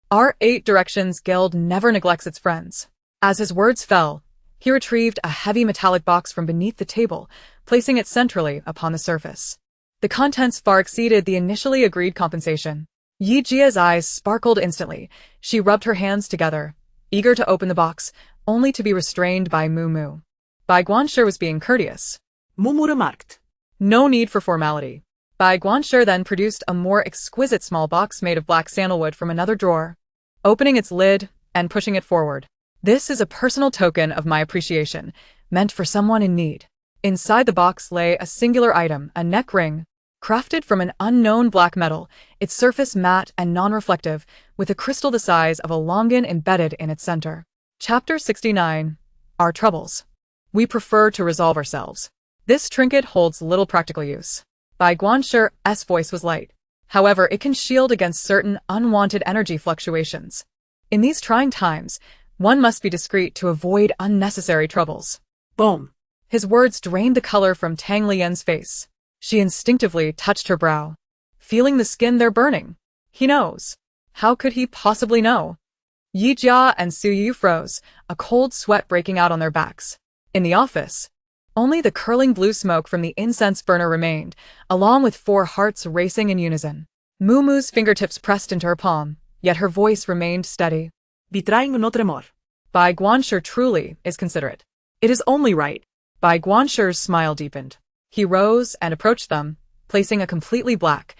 Our 8 Directions Guild never neglects its friends." As his words fell, he retrieved a heavy metallic box from beneath the table, placing it centrally upon the surface. The contents far exceeded the initially agreed compensation. Yi Jia's eyes sparkled instantly. She rubbed her hands together, eager to open the box, only to be restrained by Mumu. Bai Guanshi was being courteous. Mumu remarked. "No need for formality." Bai Guanshi then produced a more exquisite small box made of black sandalwood from another drawer, opening its lid and pushing it forward. "This is a personal token of my appreciation, meant for someone in need." Inside the box lay a singular item, a neck ring, crafted from an unknown black metal, its surface matte and non-reflective, with a crystal the size of a longan embedded in its center. Chapter 69. Our Troubles. We prefer to resolve ourselves. This trinket holds little practical use. Bai Guanshi's voice was light. However, it can shield against certain unwanted energy fluctuations. In these trying times, one must be discreet to avoid unnecessary troubles. Boom. His words drained the color from Tang Lian's face. She instinctively touched her brow, feeling the skin there burning. He knows. How could he possibly know? Yi Jia and Su Yu froze, a cold sweat breaking out on their backs. In the office, Only the curling blue smoke from the incense burner remained, along with 4 hearts racing in unison. Mumu's fingertips pressed into her palm, yet her voice remained steady. Betraying no tremor. Bai Guanshi truly is considerate. It is only right. Bai Guanshi's smile deepened. He rose and approached them, placing a completely black,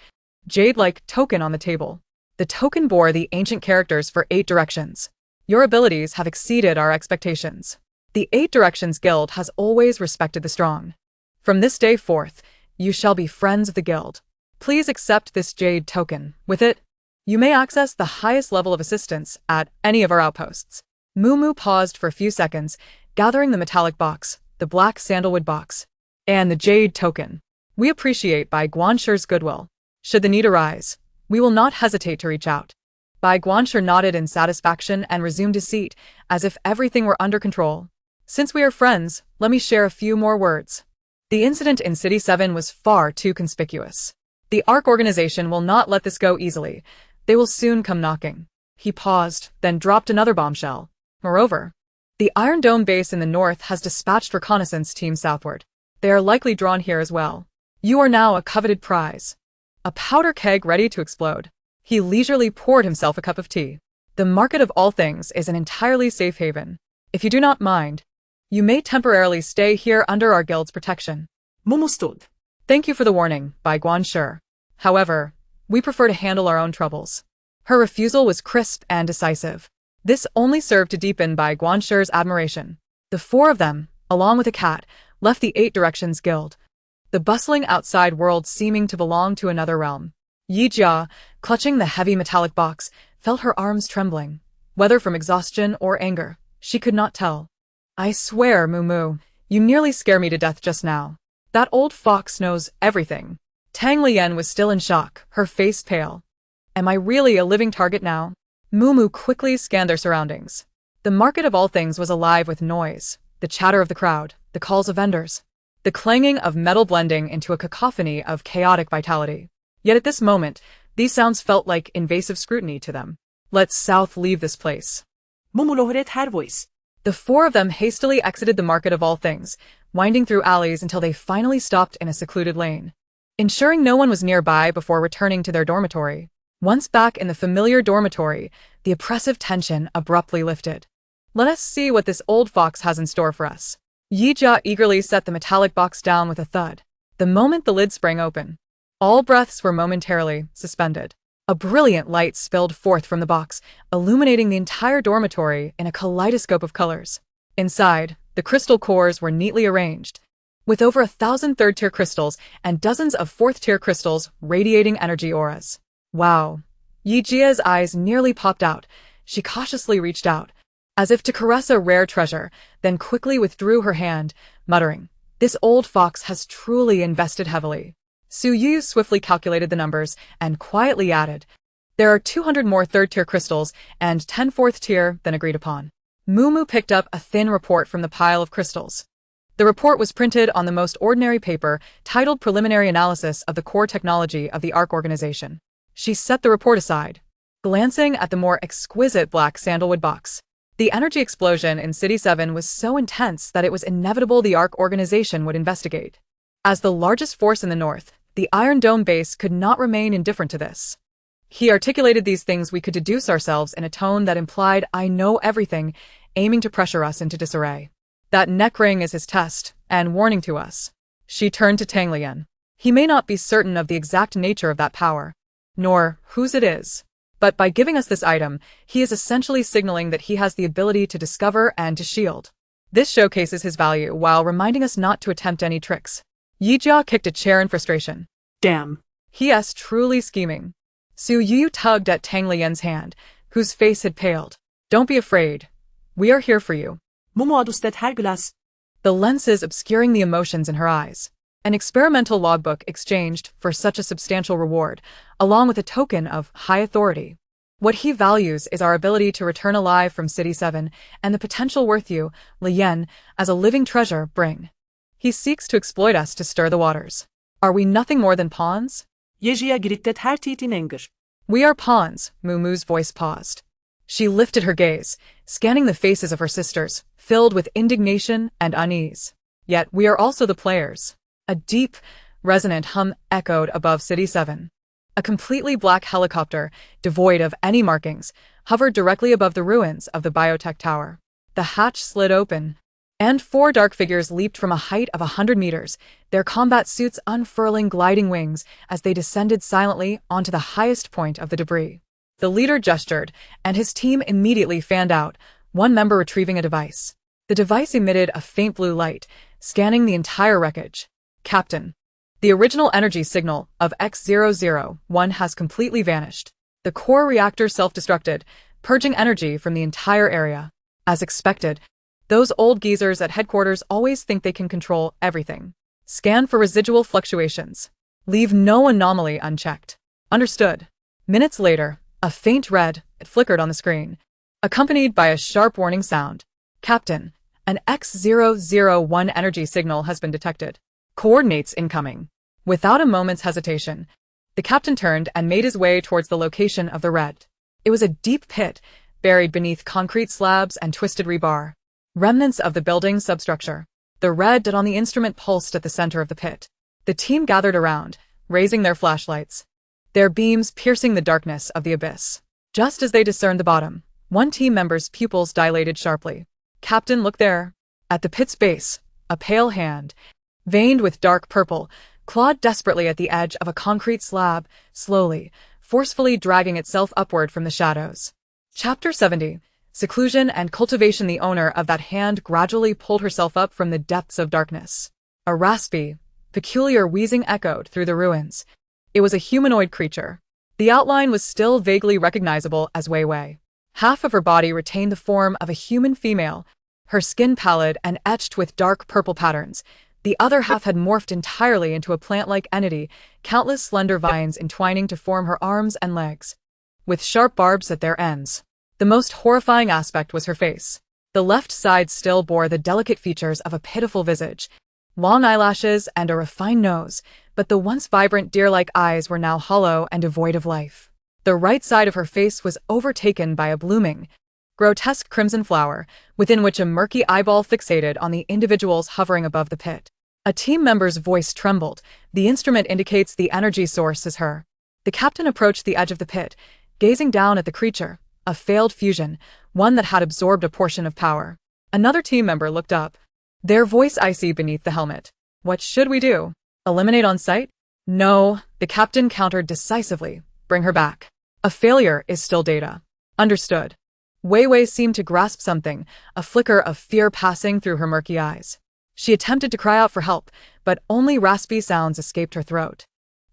jade-like token on the table. The token bore the ancient characters for 8 directions. Your abilities have exceeded our expectations. The 8 Directions Guild has always respected the strong. From this day forth, you shall be friends of the guild. Please accept this jade token. With it, you may access the highest level of assistance at any of our outposts. Mumu paused for a few seconds, gathering the metallic box, the black sandalwood box, and the jade token. We appreciate Bai Guanshi's goodwill. Should the need arise, we will not hesitate to reach out. Bai Guanshi nodded in satisfaction and resumed his seat, as if everything were under control. Since we are friends, let me share a few more words. The incident in City 7 was far too conspicuous. The ARC organization will not let this go easily. They will soon come knocking. He paused, then dropped another bombshell. Moreover, the Iron Dome base in the north has dispatched reconnaissance teams southward. They are likely drawn here as well. You are now a coveted prize. A powder keg ready to explode. He leisurely poured himself a cup of tea. The market of all things is an entirely safe haven. If you do not mind, you may temporarily stay here under our guild's protection. Mumu stood. Thank you for the warning, Bai Guanshi. However, we prefer to handle our own troubles. Her refusal was crisp and decisive. This only served to deepen Bai Guanshi's admiration. The 4 of them, along with a cat, left the 8 Directions Guild, the bustling outside world seeming to belong to another realm. Yi Jia, clutching the heavy metallic box, felt her arms trembling. Whether from exhaustion or anger, she could not tell. I swear, Mumu, you nearly scare me to death just now. That old fox knows everything. Tang Lian was still in shock, her face pale. Am I really a living target now? Mumu quickly scanned their surroundings. The market of all things was alive with noise, the chatter of the crowd, the calls of vendors, the clanging of metal blending into a cacophony of chaotic vitality. Yet at this moment, these sounds felt like invasive scrutiny to them. Let South leave this place. Mumu lowered her voice. The 4 of them hastily exited the market of all things, winding through alleys until they finally stopped in a secluded lane. Ensuring no one was nearby before returning to their dormitory. Once back in the familiar dormitory, the oppressive tension abruptly lifted. Let us see what this old fox has in store for us. Yi Jia eagerly set the metallic box down with a thud. The moment the lid sprang open, all breaths were momentarily suspended. A brilliant light spilled forth from the box, illuminating the entire dormitory in a kaleidoscope of colors. Inside, the crystal cores were neatly arranged, with over 1,000 third-tier crystals and dozens of fourth-tier crystals radiating energy auras. Wow! Yi Jia's eyes nearly popped out. She cautiously reached out, as if to caress a rare treasure, then quickly withdrew her hand, muttering, "This old fox has truly invested heavily." Su Yu swiftly calculated the numbers and quietly added, "There are 200 more third-tier crystals and 10 fourth-tier than agreed upon." Mumu picked up a thin report from the pile of crystals. The report was printed on the most ordinary paper, titled Preliminary Analysis of the Core Technology of the ARC Organization. She set the report aside, glancing at the more exquisite black sandalwood box. The energy explosion in City 7 was so intense that it was inevitable the ARC Organization would investigate. As the largest force in the north, the Iron Dome base could not remain indifferent to this. He articulated these things we could deduce ourselves in a tone that implied, "I know everything," aiming to pressure us into disarray. That neck ring is his test, and warning to us. She turned to Tang Lian. He may not be certain of the exact nature of that power, nor whose it is. But by giving us this item, he is essentially signaling that he has the ability to discover and to shield. This showcases his value while reminding us not to attempt any tricks. Yi Jia kicked a chair in frustration. Damn. He is truly scheming. Su Yu tugged at Tang Lian's hand, whose face had paled. Don't be afraid. We are here for you. Mumu adusted her glass. The lenses obscuring the emotions in her eyes. An experimental logbook exchanged for such a substantial reward, along with a token of high authority. What he values is our ability to return alive from City 7 and the potential worth you, Lian, as a living treasure, bring. He seeks to exploit us to stir the waters. Are we nothing more than pawns? Yejia gritted her teeth in anger. We are pawns, Mumu's voice paused. She lifted her gaze, scanning the faces of her sisters, filled with indignation and unease. Yet we are also the players. A deep, resonant hum echoed above City 7. A completely black helicopter, devoid of any markings, hovered directly above the ruins of the biotech tower. The hatch slid open, and 4 dark figures leaped from a height of 100 meters, their combat suits unfurling gliding wings as they descended silently onto the highest point of the debris. The leader gestured, and his team immediately fanned out, one member retrieving a device. The device emitted a faint blue light, scanning the entire wreckage. Captain, the original energy signal of X-001 has completely vanished. The core reactor self-destructed, purging energy from the entire area. As expected, those old geezers at headquarters always think they can control everything. Scan for residual fluctuations. Leave no anomaly unchecked. Understood. Minutes later, a faint red flickered on the screen, accompanied by a sharp warning sound. Captain, an X-001 energy signal has been detected. Coordinates incoming. Without a moment's hesitation, the captain turned and made his way towards the location of the red. It was a deep pit, buried beneath concrete slabs and twisted rebar. Remnants of the building's substructure. The red dot on the instrument pulsed at the center of the pit. The team gathered around, raising their flashlights, their beams piercing the darkness of the abyss. Just as they discerned the bottom, one team member's pupils dilated sharply. Captain, look there. At the pit's base, a pale hand, veined with dark purple, clawed desperately at the edge of a concrete slab, slowly, forcefully dragging itself upward from the shadows. Chapter 70. Seclusion and cultivation. The owner of that hand gradually pulled herself up from the depths of darkness. A raspy, peculiar wheezing echoed through the ruins. It was a humanoid creature. The outline was still vaguely recognizable as Wei Wei. Half of her body retained the form of a human female, her skin pallid and etched with dark purple patterns. The other half had morphed entirely into a plant-like entity, countless slender vines entwining to form her arms and legs, with sharp barbs at their ends. The most horrifying aspect was her face. The left side still bore the delicate features of a pitiful visage, long eyelashes and a refined nose, but the once vibrant deer-like eyes were now hollow and devoid of life. The right side of her face was overtaken by a blooming, grotesque crimson flower, within which a murky eyeball fixated on the individuals hovering above the pit. A team member's voice trembled. The instrument indicates the energy source is her. The captain approached the edge of the pit, gazing down at the creature, a failed fusion, one that had absorbed a portion of power. Another team member looked up, their voice icy beneath the helmet. What should we do? Eliminate on sight? No, the captain countered decisively. Bring her back. A failure is still data. Understood. Wei Wei seemed to grasp something, a flicker of fear passing through her murky eyes. She attempted to cry out for help, but only raspy sounds escaped her throat.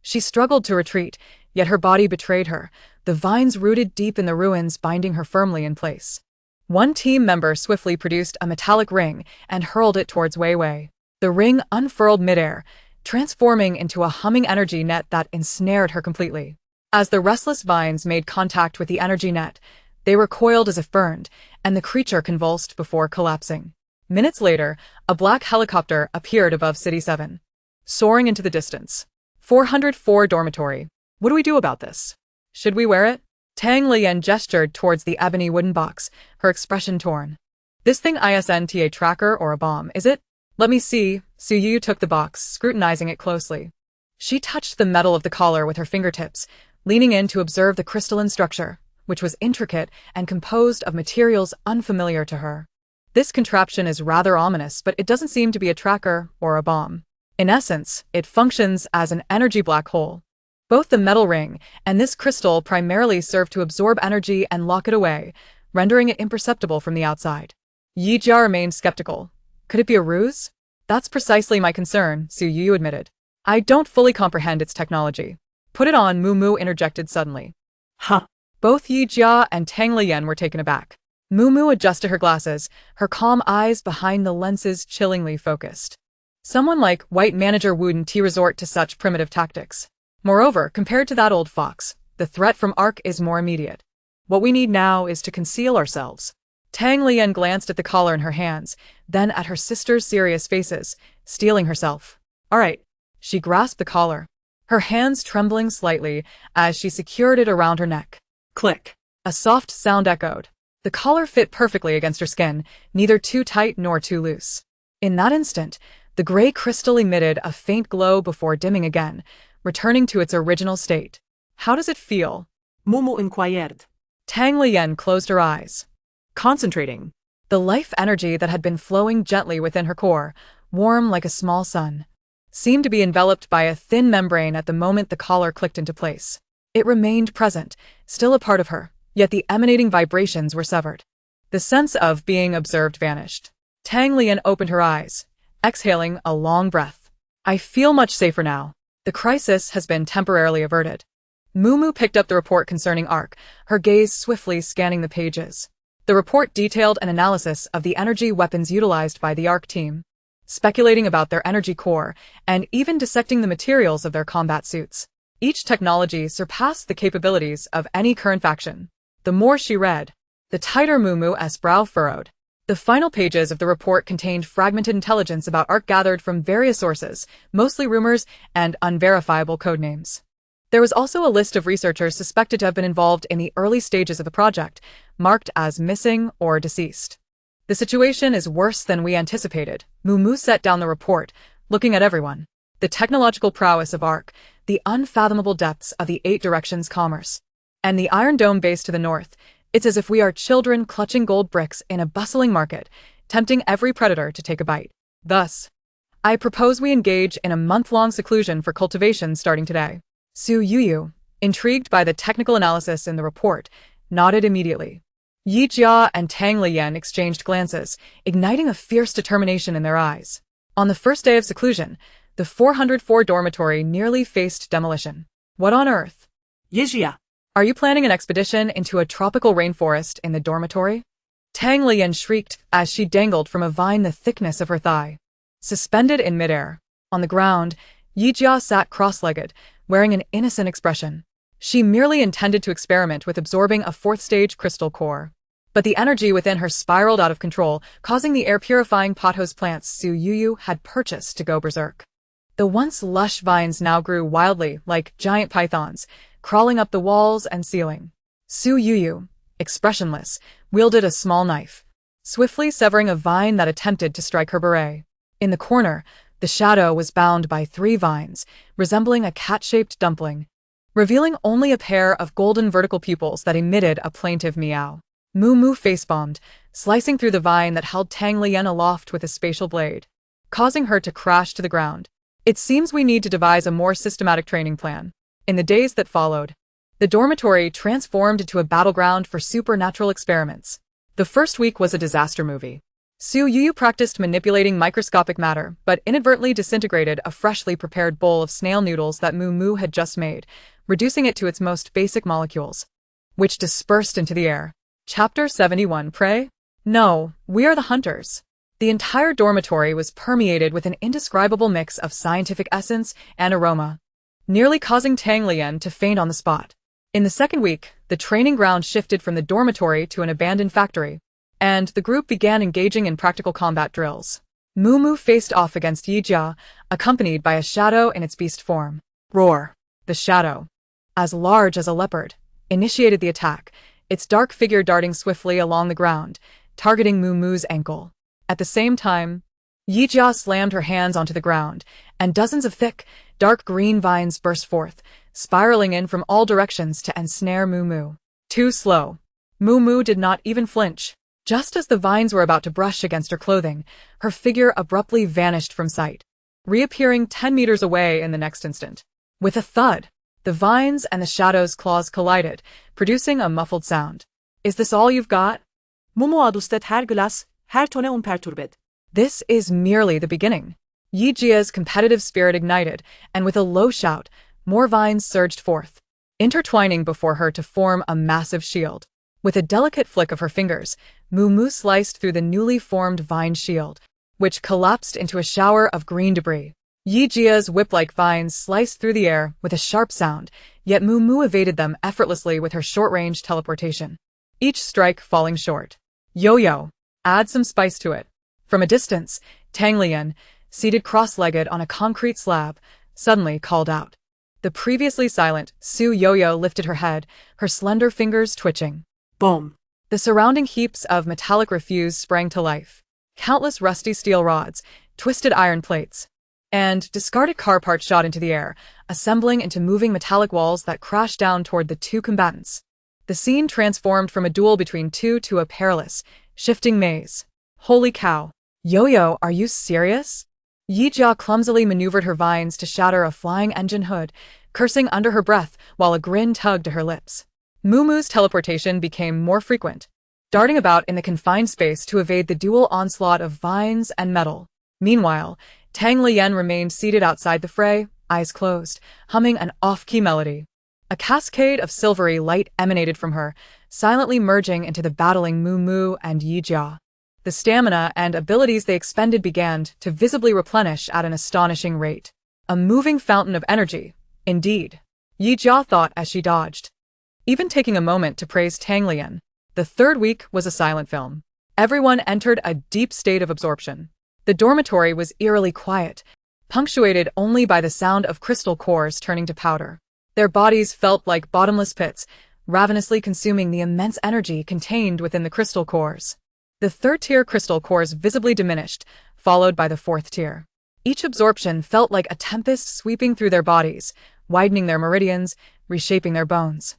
She struggled to retreat, yet her body betrayed her, the vines rooted deep in the ruins binding her firmly in place. One team member swiftly produced a metallic ring and hurled it towards Wei Wei. The ring unfurled midair, transforming into a humming energy net that ensnared her completely. As the restless vines made contact with the energy net, they recoiled as if burned, and the creature convulsed before collapsing. Minutes later, a black helicopter appeared above City 7, soaring into the distance. 404 dormitory. What do we do about this? Should we wear it? Tang Lian gestured towards the ebony wooden box, her expression torn. This thing isn't a tracker or a bomb, is it? Let me see. Su Yu took the box, scrutinizing it closely. She touched the metal of the collar with her fingertips, leaning in to observe the crystalline structure, which was intricate and composed of materials unfamiliar to her. This contraption is rather ominous, but it doesn't seem to be a tracker or a bomb. In essence, it functions as an energy black hole. Both the metal ring and this crystal primarily serve to absorb energy and lock it away, rendering it imperceptible from the outside. Yi Jia remained skeptical. Could it be a ruse? That's precisely my concern, Su Yu admitted. I don't fully comprehend its technology. Put it on, Mu Mu interjected suddenly. Huh. Both Yi Jia and Tang Lian were taken aback. Mu Mu adjusted her glasses, her calm eyes behind the lenses chillingly focused. Someone like White Manager wouldn't resort to such primitive tactics. Moreover, compared to that old fox, the threat from Ark is more immediate. What we need now is to conceal ourselves. Tang Lian glanced at the collar in her hands, then at her sister's serious faces, steeling herself. All right. She grasped the collar, her hands trembling slightly as she secured it around her neck. Click. A soft sound echoed. The collar fit perfectly against her skin, neither too tight nor too loose. In that instant, The gray crystal emitted a faint glow before dimming again, returning to its original state. How does it feel? Mumu inquired. Tang Lian closed her eyes, Concentrating. the life energy that had been flowing gently within her core, warm like a small sun, seemed to be enveloped by a thin membrane at the moment the collar clicked into place. It remained present, still a part of her, yet the emanating vibrations were severed. The sense of being observed vanished. Tang Lian opened her eyes, exhaling a long breath. I feel much safer now. The crisis has been temporarily averted. Mumu picked up the report concerning Ark, her gaze swiftly scanning the pages. The report detailed an analysis of the energy weapons utilized by the Ark team, speculating about their energy core, and even dissecting the materials of their combat suits. Each technology surpassed the capabilities of any current faction. The more she read, the tighter Mumu's brow furrowed. The final pages of the report contained fragmented intelligence about Ark gathered from various sources, mostly rumors and unverifiable codenames. There was also a list of researchers suspected to have been involved in the early stages of the project, marked as missing or deceased. The situation is worse than we anticipated. Mumu set down the report, looking at everyone. The technological prowess of Ark, the unfathomable depths of the Eight Directions commerce, and the Iron Dome base to the north. It's as if we are children clutching gold bricks in a bustling market, tempting every predator to take a bite. Thus, I propose we engage in a month-long seclusion for cultivation starting today. Su Yuyu, intrigued by the technical analysis in the report, nodded immediately. Yi Jia and Tang Lian exchanged glances, igniting a fierce determination in their eyes. On the first day of seclusion, the 404 dormitory nearly faced demolition. What on earth? Yijia. Are you planning an expedition into a tropical rainforest in the dormitory? Tang Lian shrieked as she dangled from a vine the thickness of her thigh. Suspended in midair, on the ground, Yi Jia sat cross-legged, wearing an innocent expression. She merely intended to experiment with absorbing a fourth-stage crystal core. But the energy within her spiraled out of control, causing the air-purifying pothose plants Su Yuyu had purchased to go berserk. The once lush vines now grew wildly like giant pythons, crawling up the walls and ceiling. Su Yuyu, expressionless, wielded a small knife, swiftly severing a vine that attempted to strike her beret. In the corner, the shadow was bound by 3 vines, resembling a cat-shaped dumpling, revealing only a pair of golden vertical pupils that emitted a plaintive meow. Mumu face-bombed, slicing through the vine that held Tang Lian aloft with a spatial blade, causing her to crash to the ground. It seems we need to devise a more systematic training plan. In the days that followed, the dormitory transformed into a battleground for supernatural experiments. The first week was a disaster movie. Su Yuyu practiced manipulating microscopic matter, but inadvertently disintegrated a freshly prepared bowl of snail noodles that Mumu had just made, reducing it to its most basic molecules, which dispersed into the air. Chapter 71 Prey? No, we are the hunters. The entire dormitory was permeated with an indescribable mix of scientific essence and aroma, nearly causing Tang Lian to faint on the spot. In the second week, the training ground shifted from the dormitory to an abandoned factory, and the group began engaging in practical combat drills. Mumu faced off against Yi Jia, accompanied by a shadow in its beast form. Roar! The shadow, as large as a leopard, initiated the attack, its dark figure darting swiftly along the ground, targeting Mumu's ankle. At the same time, Yi Jia slammed her hands onto the ground, and dozens of thick, dark green vines burst forth, spiraling in from all directions to ensnare Mumu. Too slow. Mumu did not even flinch. Just as the vines were about to brush against her clothing, her figure abruptly vanished from sight, reappearing 10 meters away in the next instant. With a thud, the vines and the shadow's claws collided, producing a muffled sound. Is this all you've got? Mumu adustet her glass, her tone unperturbed. This is merely the beginning. Yi Jia's competitive spirit ignited, and with a low shout, more vines surged forth, intertwining before her to form a massive shield. With a delicate flick of her fingers, Mumu sliced through the newly formed vine shield, which collapsed into a shower of green debris. Yi Jia's whip-like vines sliced through the air with a sharp sound, yet Mumu evaded them effortlessly with her short-range teleportation, each strike falling short. Yo-yo! Add some spice to it. From a distance, Tang Lian, seated cross-legged on a concrete slab, suddenly called out. The previously silent Su Yo-yo lifted her head, her slender fingers twitching. Boom! The surrounding heaps of metallic refuse sprang to life. Countless rusty steel rods, twisted iron plates, and discarded car parts shot into the air, assembling into moving metallic walls that crashed down toward the two combatants. The scene transformed from a duel between two to a perilous, shifting maze. Holy cow. Yo-Yo, are you serious? Yijia clumsily maneuvered her vines to shatter a flying engine hood, cursing under her breath while a grin tugged at her lips. Mumu's teleportation became more frequent, darting about in the confined space to evade the dual onslaught of vines and metal. Meanwhile, Tang Liyan remained seated outside the fray, eyes closed, humming an off-key melody. A cascade of silvery light emanated from her, silently merging into the battling Mumu and Yijia. The stamina and abilities they expended began to visibly replenish at an astonishing rate. A moving fountain of energy, indeed, Yijia thought as she dodged. Even taking a moment to praise Tang Liyan, the third week was a silent film. Everyone entered a deep state of absorption. The dormitory was eerily quiet, punctuated only by the sound of crystal cores turning to powder. Their bodies felt like bottomless pits, ravenously consuming the immense energy contained within the crystal cores. The third-tier crystal cores visibly diminished, followed by the fourth tier. Each absorption felt like a tempest sweeping through their bodies, widening their meridians, reshaping their bones,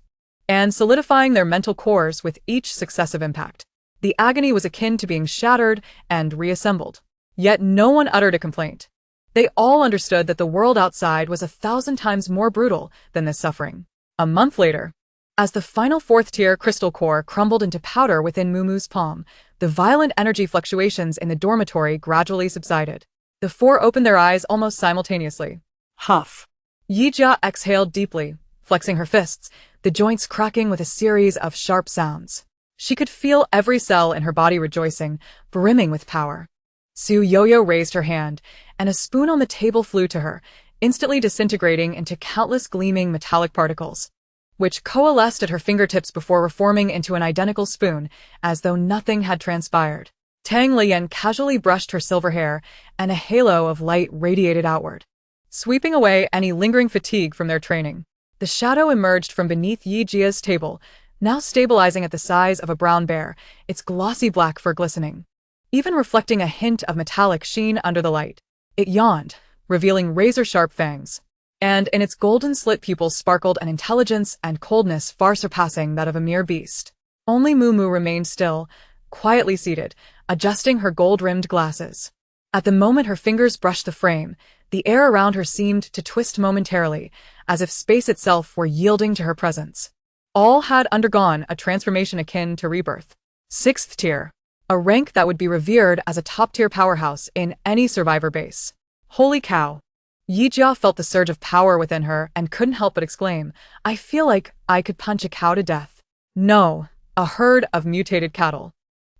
and solidifying their mental cores with each successive impact. The agony was akin to being shattered and reassembled. Yet no one uttered a complaint. They all understood that the world outside was 1,000 times more brutal than this suffering. A month later, as the final fourth-tier crystal core crumbled into powder within Mumu's palm, the violent energy fluctuations in the dormitory gradually subsided. The four opened their eyes almost simultaneously. Huff. Yijia exhaled deeply, flexing her fists, the joints cracking with a series of sharp sounds. She could feel every cell in her body rejoicing, brimming with power. Su Yo-Yo raised her hand, and a spoon on the table flew to her, instantly disintegrating into countless gleaming metallic particles, which coalesced at her fingertips before reforming into an identical spoon, as though nothing had transpired. Tang Liyan casually brushed her silver hair, and a halo of light radiated outward, sweeping away any lingering fatigue from their training. The shadow emerged from beneath Yijia's table, now stabilizing at the size of a brown bear, its glossy black fur glistening, even reflecting a hint of metallic sheen under the light. It yawned, revealing razor-sharp fangs, and in its golden slit pupils sparkled an intelligence and coldness far surpassing that of a mere beast. Only Mumu remained still, quietly seated, adjusting her gold-rimmed glasses. At the moment her fingers brushed the frame, the air around her seemed to twist momentarily, as if space itself were yielding to her presence. All had undergone a transformation akin to rebirth. Sixth tier. A rank that would be revered as a top-tier powerhouse in any survivor base. Holy cow. Yijia felt the surge of power within her and couldn't help but exclaim, I feel like I could punch a cow to death. No, a herd of mutated cattle.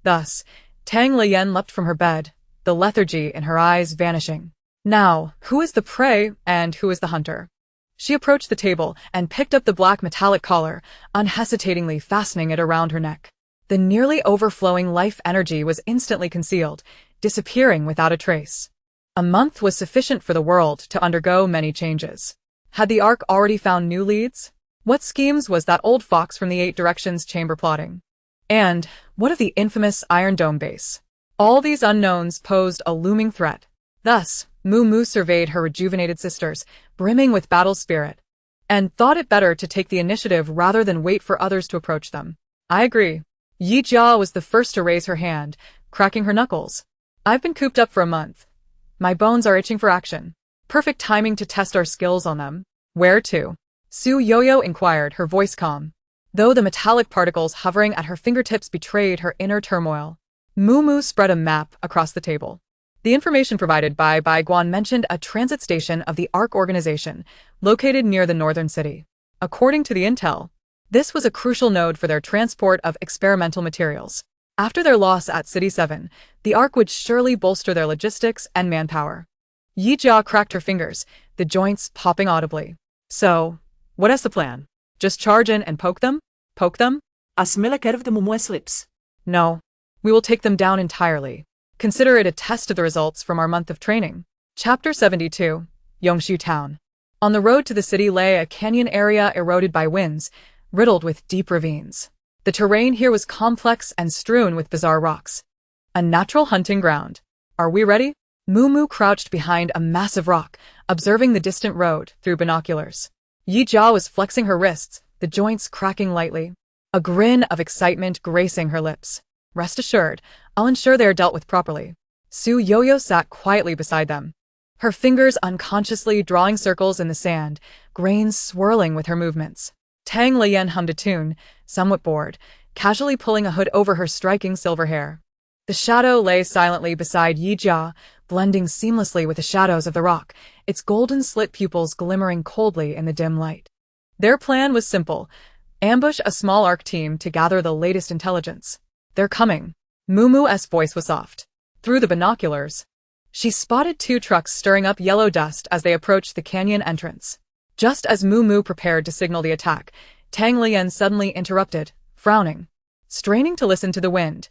Thus, Tang Liyan leapt from her bed, the lethargy in her eyes vanishing. Now, who is the prey and who is the hunter? She approached the table and picked up the black metallic collar, unhesitatingly fastening it around her neck. The nearly overflowing life energy was instantly concealed, disappearing without a trace. A month was sufficient for the world to undergo many changes. Had the Ark already found new leads? What schemes was that old fox from the Eight Directions chamber plotting? And what of the infamous Iron Dome base? All these unknowns posed a looming threat. Thus, Mumu surveyed her rejuvenated sisters, brimming with battle spirit, and thought it better to take the initiative rather than wait for others to approach them. I agree. Yijia was the first to raise her hand, cracking her knuckles. I've been cooped up for a month. My bones are itching for action. Perfect timing to test our skills on them. Where to? Su Yo-Yo inquired, her voice calm, though the metallic particles hovering at her fingertips betrayed her inner turmoil. Mumu spread a map across the table. The information provided by Guan mentioned a transit station of the Ark organization, located near the northern city. According to the intel, this was a crucial node for their transport of experimental materials. After their loss at City 7, the Ark would surely bolster their logistics and manpower. Yijia cracked her fingers, the joints popping audibly. So, what is the plan? Just charge in and poke them? Poke them? A smell curved Mumu's lips. No. We will take them down entirely. Consider it a test of the results from our month of training. Chapter 72. Yongshu Town. On the road to the city lay a canyon area eroded by winds, riddled with deep ravines. The terrain here was complex and strewn with bizarre rocks. A natural hunting ground. Are we ready? Moo crouched behind a massive rock, observing the distant road through binoculars. Yi Jia was flexing her wrists, the joints cracking lightly. A grin of excitement gracing her lips. Rest assured, I'll ensure they are dealt with properly. Su Yoyo sat quietly beside them, her fingers unconsciously drawing circles in the sand, grains swirling with her movements. Tang Lian hummed a tune, somewhat bored, casually pulling a hood over her striking silver hair. The shadow lay silently beside Yi Jia, blending seamlessly with the shadows of the rock, its golden slit pupils glimmering coldly in the dim light. Their plan was simple: ambush a small ARC team to gather the latest intelligence. They're coming. Mumu's voice was soft. Through the binoculars, she spotted 2 trucks stirring up yellow dust as they approached the canyon entrance. Just as Mumu prepared to signal the attack, Tang Lian suddenly interrupted, frowning. Straining to listen to the wind,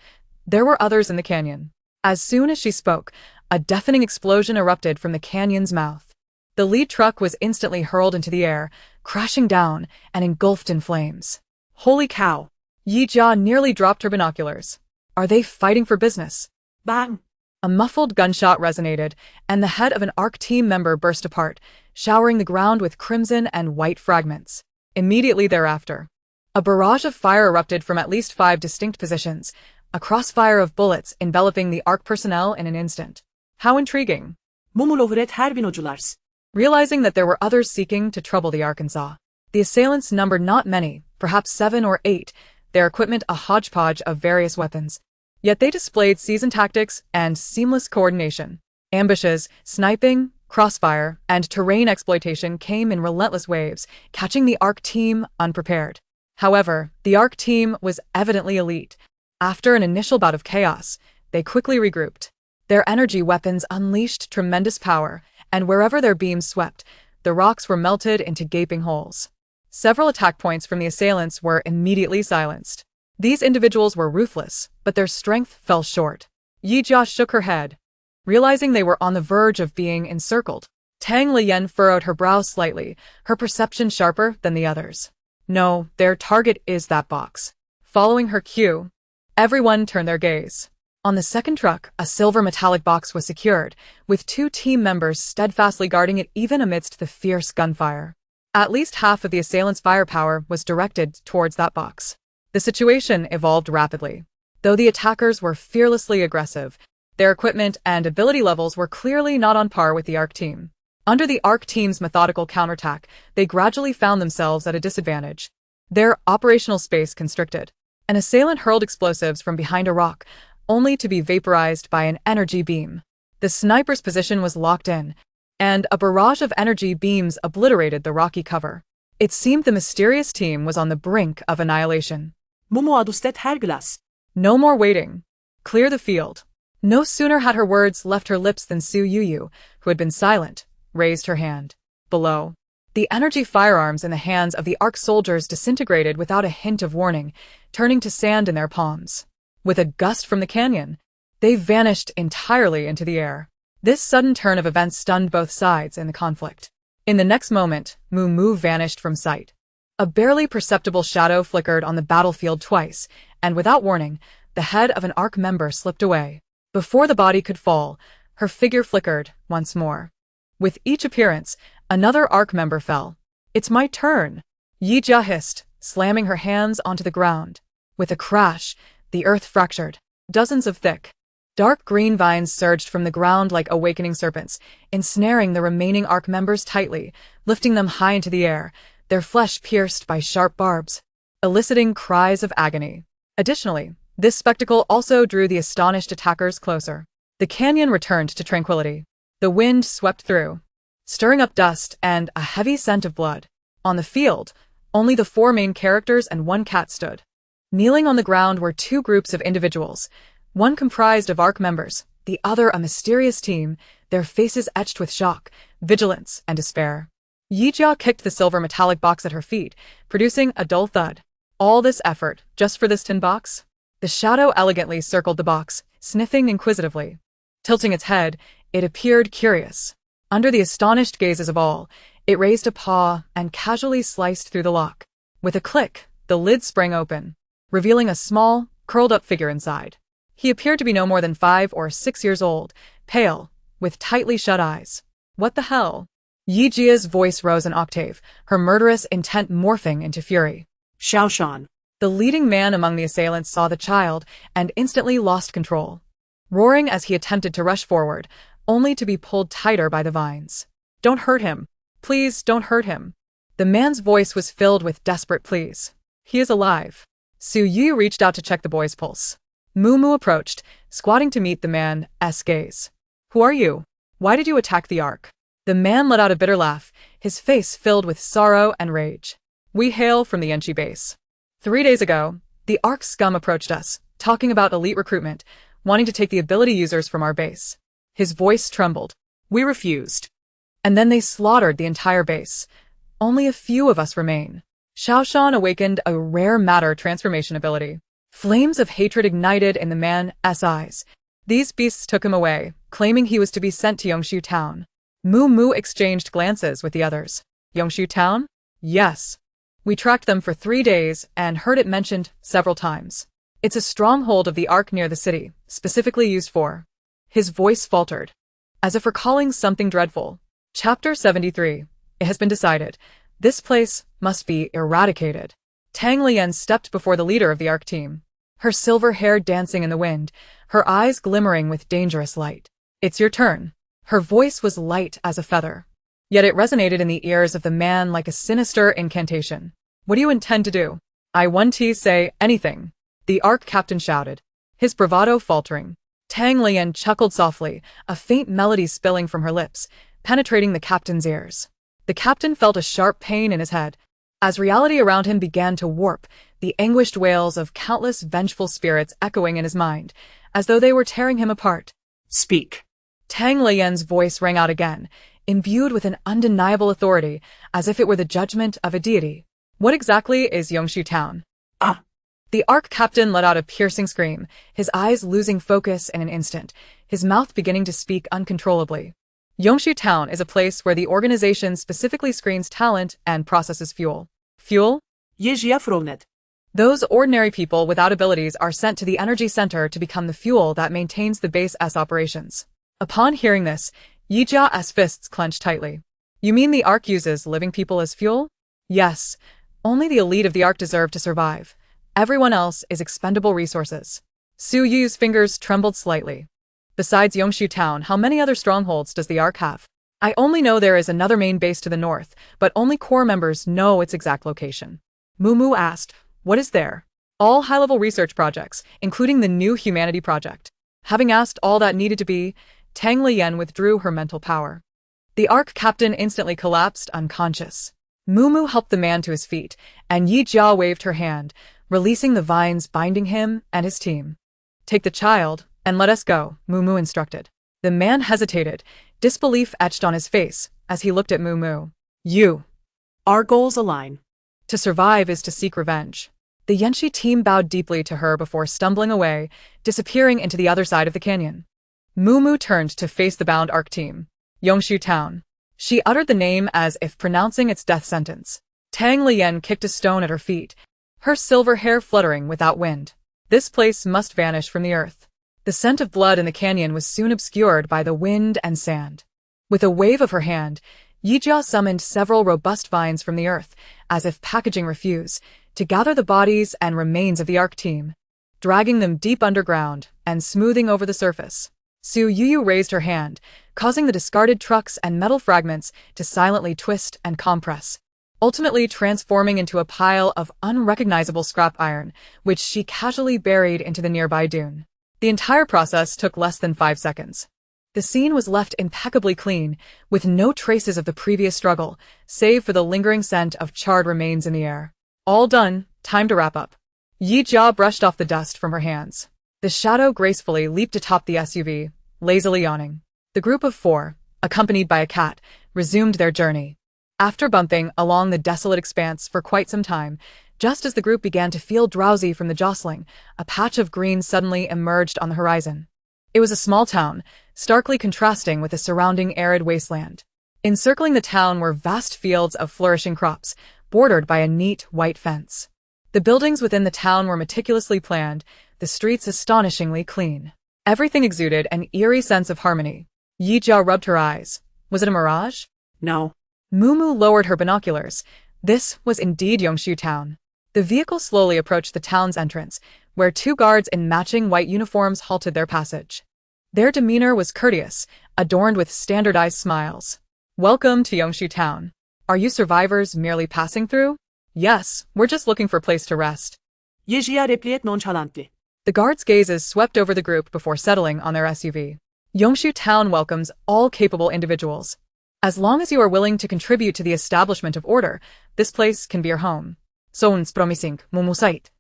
there were others in the canyon. As soon as she spoke, a deafening explosion erupted from the canyon's mouth. The lead truck was instantly hurled into the air, crashing down and engulfed in flames. Holy cow! Yi Jia nearly dropped her binoculars. Are they fighting for business? Bang! A muffled gunshot resonated, and the head of an ARC team member burst apart, showering the ground with crimson and white fragments. Immediately thereafter, a barrage of fire erupted from at least 5 distinct positions, a crossfire of bullets enveloping the ARC personnel in an instant. How intriguing! Mumulovret Herbinoculaars. Realizing that there were others seeking to trouble the Arkansas, the assailants numbered not many, perhaps 7 or 8, their equipment a hodgepodge of various weapons. Yet they displayed seasoned tactics and seamless coordination. Ambushes, sniping, crossfire, and terrain exploitation came in relentless waves, catching the ARC team unprepared. However, the ARC team was evidently elite. After an initial bout of chaos, they quickly regrouped. Their energy weapons unleashed tremendous power, and wherever their beams swept, the rocks were melted into gaping holes. Several attack points from the assailants were immediately silenced. These individuals were ruthless, but their strength fell short. Yi Jia shook her head, realizing they were on the verge of being encircled. Tang Lian furrowed her brow slightly, her perception sharper than the others. No, their target is that box. Following her cue, everyone turned their gaze. On the second truck, a silver metallic box was secured, with 2 team members steadfastly guarding it even amidst the fierce gunfire. At least half of the assailants' firepower was directed towards that box. The situation evolved rapidly. Though the attackers were fearlessly aggressive, their equipment and ability levels were clearly not on par with the ARC team. Under the ARC team's methodical counterattack, they gradually found themselves at a disadvantage. Their operational space constricted. An assailant hurled explosives from behind a rock, only to be vaporized by an energy beam. The sniper's position was locked in, and a barrage of energy beams obliterated the rocky cover. It seemed the mysterious team was on the brink of annihilation. Mumu adustet Herglas. No more waiting. Clear the field. No sooner had her words left her lips than Su Yuyu, who had been silent, raised her hand. Below, the energy firearms in the hands of the ARC soldiers disintegrated without a hint of warning, turning to sand in their palms. With a gust from the canyon, they vanished entirely into the air. This sudden turn of events stunned both sides in the conflict. In the next moment, Mumu vanished from sight. A barely perceptible shadow flickered on the battlefield twice, and without warning, the head of an ARC member slipped away. Before the body could fall, her figure flickered once more. With each appearance, another ARC member fell. It's my turn, Yi Jia hissed, slamming her hands onto the ground. With a crash, the earth fractured. Dozens of thick, dark green vines surged from the ground like awakening serpents, ensnaring the remaining ARC members tightly, lifting them high into the air, their flesh pierced by sharp barbs, eliciting cries of agony. Additionally, this spectacle also drew the astonished attackers closer. The canyon returned to tranquility. The wind swept through, stirring up dust and a heavy scent of blood. On the field, only the 4 main characters and 1 cat stood. Kneeling on the ground were 2 groups of individuals, one comprised of ARC members, the other a mysterious team, their faces etched with shock, vigilance, and despair. Yi Jia kicked the silver metallic box at her feet, producing a dull thud. All this effort, just for this tin box? The shadow elegantly circled the box, sniffing inquisitively. Tilting its head, it appeared curious. Under the astonished gazes of all, it raised a paw and casually sliced through the lock. With a click, the lid sprang open, revealing a small, curled-up figure inside. He appeared to be no more than 5 or 6 years old, pale, with tightly shut eyes. What the hell? Yijia's voice rose an octave, her murderous intent morphing into fury. Xiaoshan. The leading man among the assailants saw the child and instantly lost control, roaring as he attempted to rush forward, only to be pulled tighter by the vines. Don't hurt him. Please don't hurt him. The man's voice was filled with desperate pleas. He is alive. Su Yu reached out to check the boy's pulse. Mumu approached, squatting to meet the man's gaze. Who are you? Why did you attack the Ark? The man let out a bitter laugh, his face filled with sorrow and rage. We hail from the Yenchi base. 3 days ago, the Ark scum approached us, talking about elite recruitment, wanting to take the ability users from our base. His voice trembled. We refused. And then they slaughtered the entire base. Only a few of us remain. Xiaoshan awakened a rare matter transformation ability. Flames of hatred ignited in the man's eyes. These beasts took him away, claiming he was to be sent to Yongshu Town. Mu exchanged glances with the others. Yongshu Town? Yes. We tracked them for 3 days and heard it mentioned several times. It's a stronghold of the Ark near the city, specifically used for. His voice faltered, as if recalling something dreadful. Chapter 73. It has been decided. This place must be eradicated. Tang Lian stepped before the leader of the Ark team, her silver hair dancing in the wind, her eyes glimmering with dangerous light. It's your turn. Her voice was light as a feather, yet it resonated in the ears of the man like a sinister incantation. What do you intend to do? I want to say anything, the Ark captain shouted, his bravado faltering. Tang Lian chuckled softly, a faint melody spilling from her lips, penetrating the captain's ears. The captain felt a sharp pain in his head. As reality around him began to warp, the anguished wails of countless vengeful spirits echoing in his mind, as though they were tearing him apart. Speak. Tang Lian's voice rang out again, imbued with an undeniable authority, as if it were the judgment of a deity. What exactly is Yongshu Town? Ah! The Ark captain let out a piercing scream, his eyes losing focus in an instant, his mouth beginning to speak uncontrollably. Yongshu Town is a place where the organization specifically screens talent and processes fuel. Fuel? Yejia. Those ordinary people without abilities are sent to the energy center to become the fuel that maintains the base's operations. Upon hearing this, Yijia's fists clenched tightly. You mean the Ark uses living people as fuel? Yes. Only the elite of the Ark deserve to survive. Everyone else is expendable resources. Su Yu's fingers trembled slightly. Besides Yongshu Town, how many other strongholds does the Ark have? I only know there is another main base to the north, but only core members know its exact location. Mumu asked, what is there? All high-level research projects, including the new humanity project. Having asked all that needed to be, Tang Lian withdrew her mental power. The Ark captain instantly collapsed unconscious. Mumu helped the man to his feet, and Yijia waved her hand, releasing the vines binding him and his team. Take the child, and let us go, Mumu instructed. The man hesitated, disbelief etched on his face, as he looked at Mumu. You. Our goals align. To survive is to seek revenge. The Yenchi team bowed deeply to her before stumbling away, disappearing into the other side of the canyon. Mumu turned to face the bound Ark team. Yongshu Town. She uttered the name as if pronouncing its death sentence. Tang Lian kicked a stone at her feet, her silver hair fluttering without wind. This place must vanish from the earth. The scent of blood in the canyon was soon obscured by the wind and sand. With a wave of her hand, Yijia summoned several robust vines from the earth, as if packaging refuse, to gather the bodies and remains of the Ark team, dragging them deep underground and smoothing over the surface. Su Yu raised her hand, causing the discarded trucks and metal fragments to silently twist and compress, ultimately transforming into a pile of unrecognizable scrap iron, which she casually buried into the nearby dune. The entire process took less than 5 seconds. The scene was left impeccably clean, with no traces of the previous struggle, save for the lingering scent of charred remains in the air. All done, time to wrap up. Yijia brushed off the dust from her hands. The shadow gracefully leaped atop the SUV, lazily yawning. The group of 4, accompanied by a cat, resumed their journey. After bumping along the desolate expanse for quite some time, just as the group began to feel drowsy from the jostling, a patch of green suddenly emerged on the horizon. It was a small town, starkly contrasting with the surrounding arid wasteland. Encircling the town were vast fields of flourishing crops, bordered by a neat white fence. The buildings within the town were meticulously planned, the streets astonishingly clean. Everything exuded an eerie sense of harmony. Yijia rubbed her eyes. Was it a mirage? No. Mumu lowered her binoculars. This was indeed Yongshu Town. The vehicle slowly approached the town's entrance, where two guards in matching white uniforms halted their passage. Their demeanor was courteous, adorned with standardized smiles. Welcome to Yongshu Town. Are you survivors merely passing through? Yes, we're just looking for a place to rest. Yijia replied nonchalantly. The guards' gazes swept over the group before settling on their SUV. Yongshu Town welcomes all capable individuals. As long as you are willing to contribute to the establishment of order, this place can be your home. Sounds promising, Mumusait.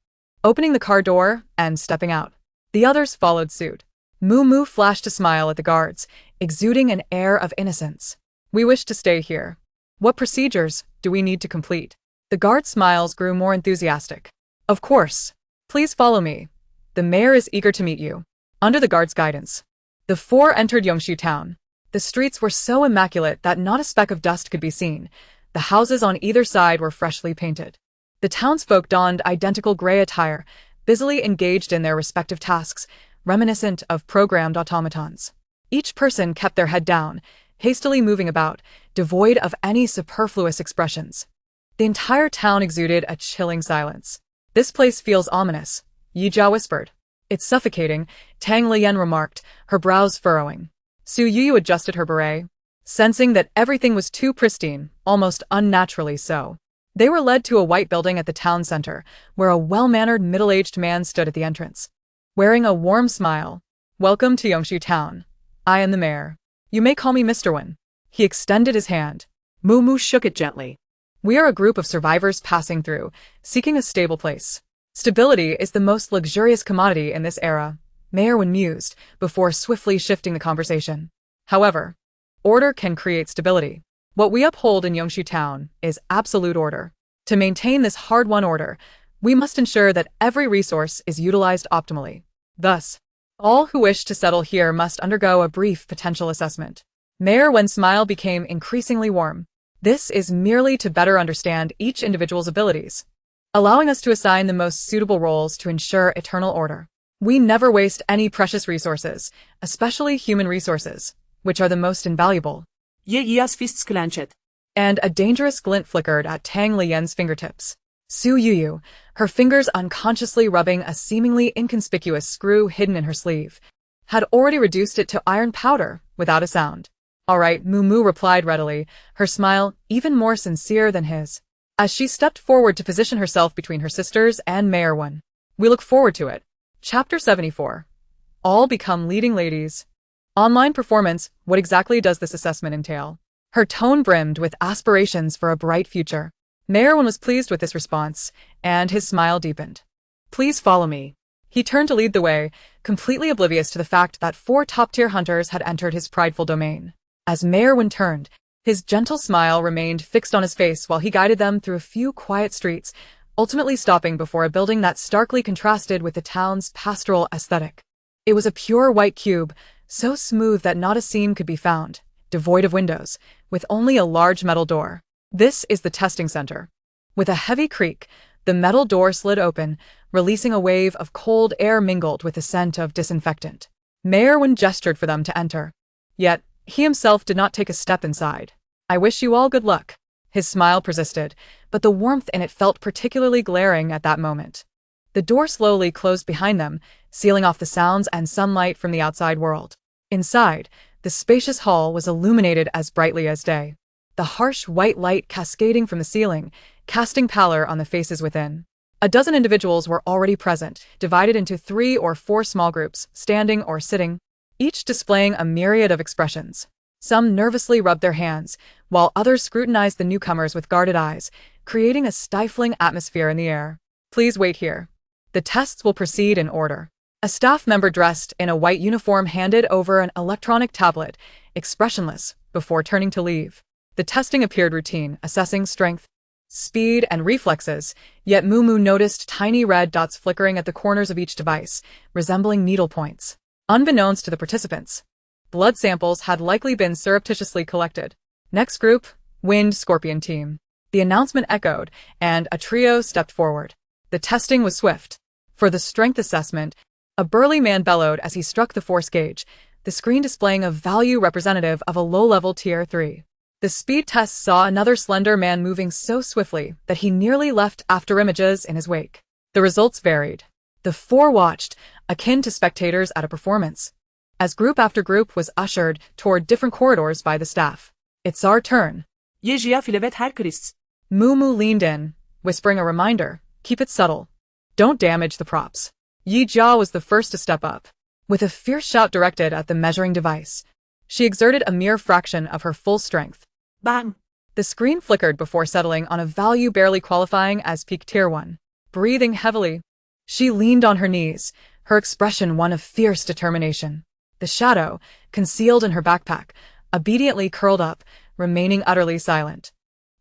Opening the car door and stepping out. The others followed suit. Mumu flashed a smile at the guards, exuding an air of innocence. We wish to stay here. What procedures do we need to complete? The guards' smiles grew more enthusiastic. Of course. Please follow me. The mayor is eager to meet you. Under the guards' guidance, the four entered Yongshu Town. The streets were so immaculate that not a speck of dust could be seen. The houses on either side were freshly painted. The townsfolk donned identical gray attire, busily engaged in their respective tasks, reminiscent of programmed automatons. Each person kept their head down, hastily moving about, devoid of any superfluous expressions. The entire town exuded a chilling silence. This place feels ominous, Yijia whispered. It's suffocating, Tang Lian remarked, her brows furrowing. Su Yu adjusted her beret, sensing that everything was too pristine, almost unnaturally so. They were led to a white building at the town center, where a well-mannered middle-aged man stood at the entrance. Wearing a warm smile, "Welcome to Yongshu Town. I am the mayor. You may call me Mr. Wen." He extended his hand. Mumu shook it gently. We are a group of survivors passing through, seeking a stable place. Stability is the most luxurious commodity in this era, Mayor Wen mused, before swiftly shifting the conversation. However, order can create stability. What we uphold in Yongshu Town is absolute order. To maintain this hard-won order, we must ensure that every resource is utilized optimally. Thus, all who wish to settle here must undergo a brief potential assessment. Mayor Wen's smile became increasingly warm. This is merely to better understand each individual's abilities, allowing us to assign the most suitable roles to ensure eternal order. We never waste any precious resources, especially human resources, which are the most invaluable. Yijia's fists clenched. And a dangerous glint flickered at Tang Lian's fingertips. Su Yu, her fingers unconsciously rubbing a seemingly inconspicuous screw hidden in her sleeve, had already reduced it to iron powder without a sound. All right, Mumu replied readily, her smile even more sincere than his, as she stepped forward to position herself between her sisters and Mayor Wen. We look forward to it. Chapter 74. All become leading ladies. Online performance, what exactly does this assessment entail? Her tone brimmed with aspirations for a bright future. Mayor Wen was pleased with this response, and his smile deepened. Please follow me. He turned to lead the way, completely oblivious to the fact that 4 top-tier hunters had entered his prideful domain. As Mayor Wen turned, his gentle smile remained fixed on his face while he guided them through a few quiet streets, ultimately stopping before a building that starkly contrasted with the town's pastoral aesthetic. It was a pure white cube, so smooth that not a seam could be found, devoid of windows, with only a large metal door. This is the testing center. With a heavy creak, the metal door slid open, releasing a wave of cold air mingled with the scent of disinfectant. Mayor Wen gestured for them to enter. Yet, he himself did not take a step inside. I wish you all good luck. His smile persisted, but the warmth in it felt particularly glaring at that moment. The door slowly closed behind them, sealing off the sounds and sunlight from the outside world. Inside, the spacious hall was illuminated as brightly as day, the harsh white light cascading from the ceiling, casting pallor on the faces within. A dozen individuals were already present, divided into 3 or 4 small groups, standing or sitting, each displaying a myriad of expressions. Some nervously rubbed their hands, while others scrutinized the newcomers with guarded eyes, creating a stifling atmosphere in the air. Please wait here. The tests will proceed in order. A staff member dressed in a white uniform handed over an electronic tablet, expressionless, before turning to leave. The testing appeared routine, assessing strength, speed, and reflexes, yet Mumu noticed tiny red dots flickering at the corners of each device, resembling needle points. Unbeknownst to the participants, blood samples had likely been surreptitiously collected. Next group, Wind Scorpion Team. The announcement echoed, and a trio stepped forward. The testing was swift. For the strength assessment, a burly man bellowed as he struck the force gauge, the screen displaying a value representative of a low-level Tier 3. The speed test saw another slender man moving so swiftly that he nearly left afterimages in his wake. The results varied. The four watched, akin to spectators at a performance, as group after group was ushered toward different corridors by the staff. It's our turn. Yejia filibet her Chris. Mumu leaned in, whispering a reminder, keep it subtle. Don't damage the props. Yi Jia was the first to step up. With a fierce shout directed at the measuring device, she exerted a mere fraction of her full strength. Bang! The screen flickered before settling on a value barely qualifying as peak Tier 1. Breathing heavily, she leaned on her knees, her expression one of fierce determination. The shadow, concealed in her backpack, obediently curled up, remaining utterly silent.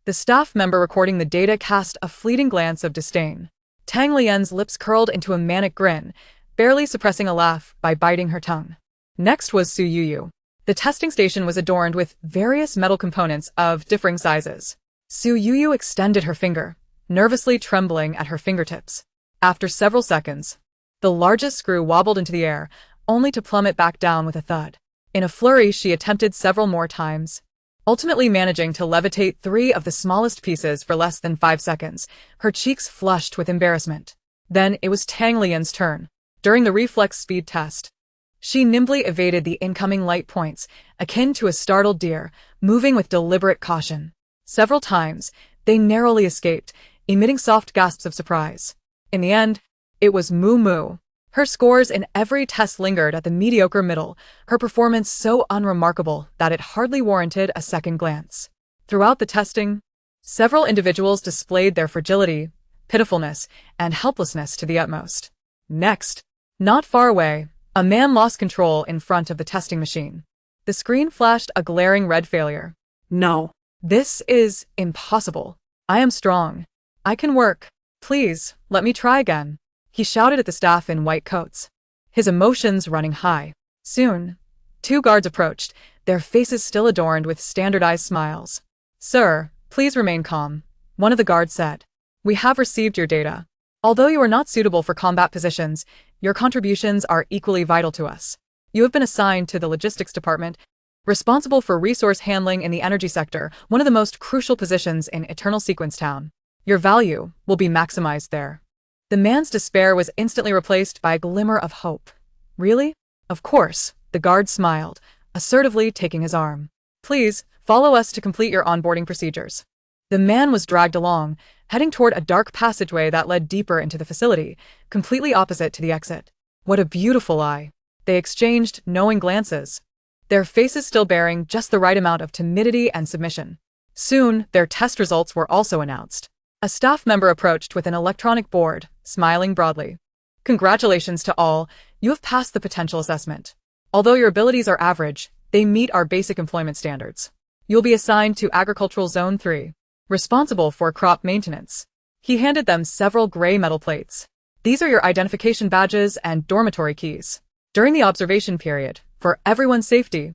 The staff member recording the data cast a fleeting glance of disdain. Tang Lian's lips curled into a manic grin, barely suppressing a laugh by biting her tongue. Next was Su Yuyu. The testing station was adorned with various metal components of differing sizes. Su Yuyu extended her finger, nervously trembling at her fingertips. After several seconds, the largest screw wobbled into the air, only to plummet back down with a thud. In a flurry, she attempted several more times, ultimately managing to levitate 3 of the smallest pieces for less than 5 seconds, her cheeks flushed with embarrassment. Then it was Tang Lian's turn. During the reflex speed test, she nimbly evaded the incoming light points, akin to a startled deer, moving with deliberate caution. Several times, they narrowly escaped, emitting soft gasps of surprise. In the end, it was Mumu. Her scores in every test lingered at the mediocre middle, her performance so unremarkable that it hardly warranted a second glance. Throughout the testing, several individuals displayed their fragility, pitifulness, and helplessness to the utmost. Next, not far away, a man lost control in front of the testing machine. The screen flashed a glaring red failure. No. This is impossible. I am strong. I can work. Please, let me try again. He shouted at the staff in white coats, his emotions running high. Soon, 2 guards approached, their faces still adorned with standardized smiles. Sir, please remain calm, one of the guards said. We have received your data. Although you are not suitable for combat positions, your contributions are equally vital to us. You have been assigned to the logistics department, responsible for resource handling in the energy sector, one of the most crucial positions in Eternal Sequence Town. Your value will be maximized there. The man's despair was instantly replaced by a glimmer of hope. Really? Of course, the guard smiled, assertively taking his arm. Please, follow us to complete your onboarding procedures. The man was dragged along, heading toward a dark passageway that led deeper into the facility, completely opposite to the exit. What a beautiful eye. They exchanged knowing glances, their faces still bearing just the right amount of timidity and submission. Soon, their test results were also announced. A staff member approached with an electronic board, smiling broadly. Congratulations to all, you have passed the potential assessment. Although your abilities are average, they meet our basic employment standards. You'll be assigned to Agricultural Zone 3, responsible for crop maintenance. He handed them several gray metal plates. These are your identification badges and dormitory keys. During the observation period, for everyone's safety,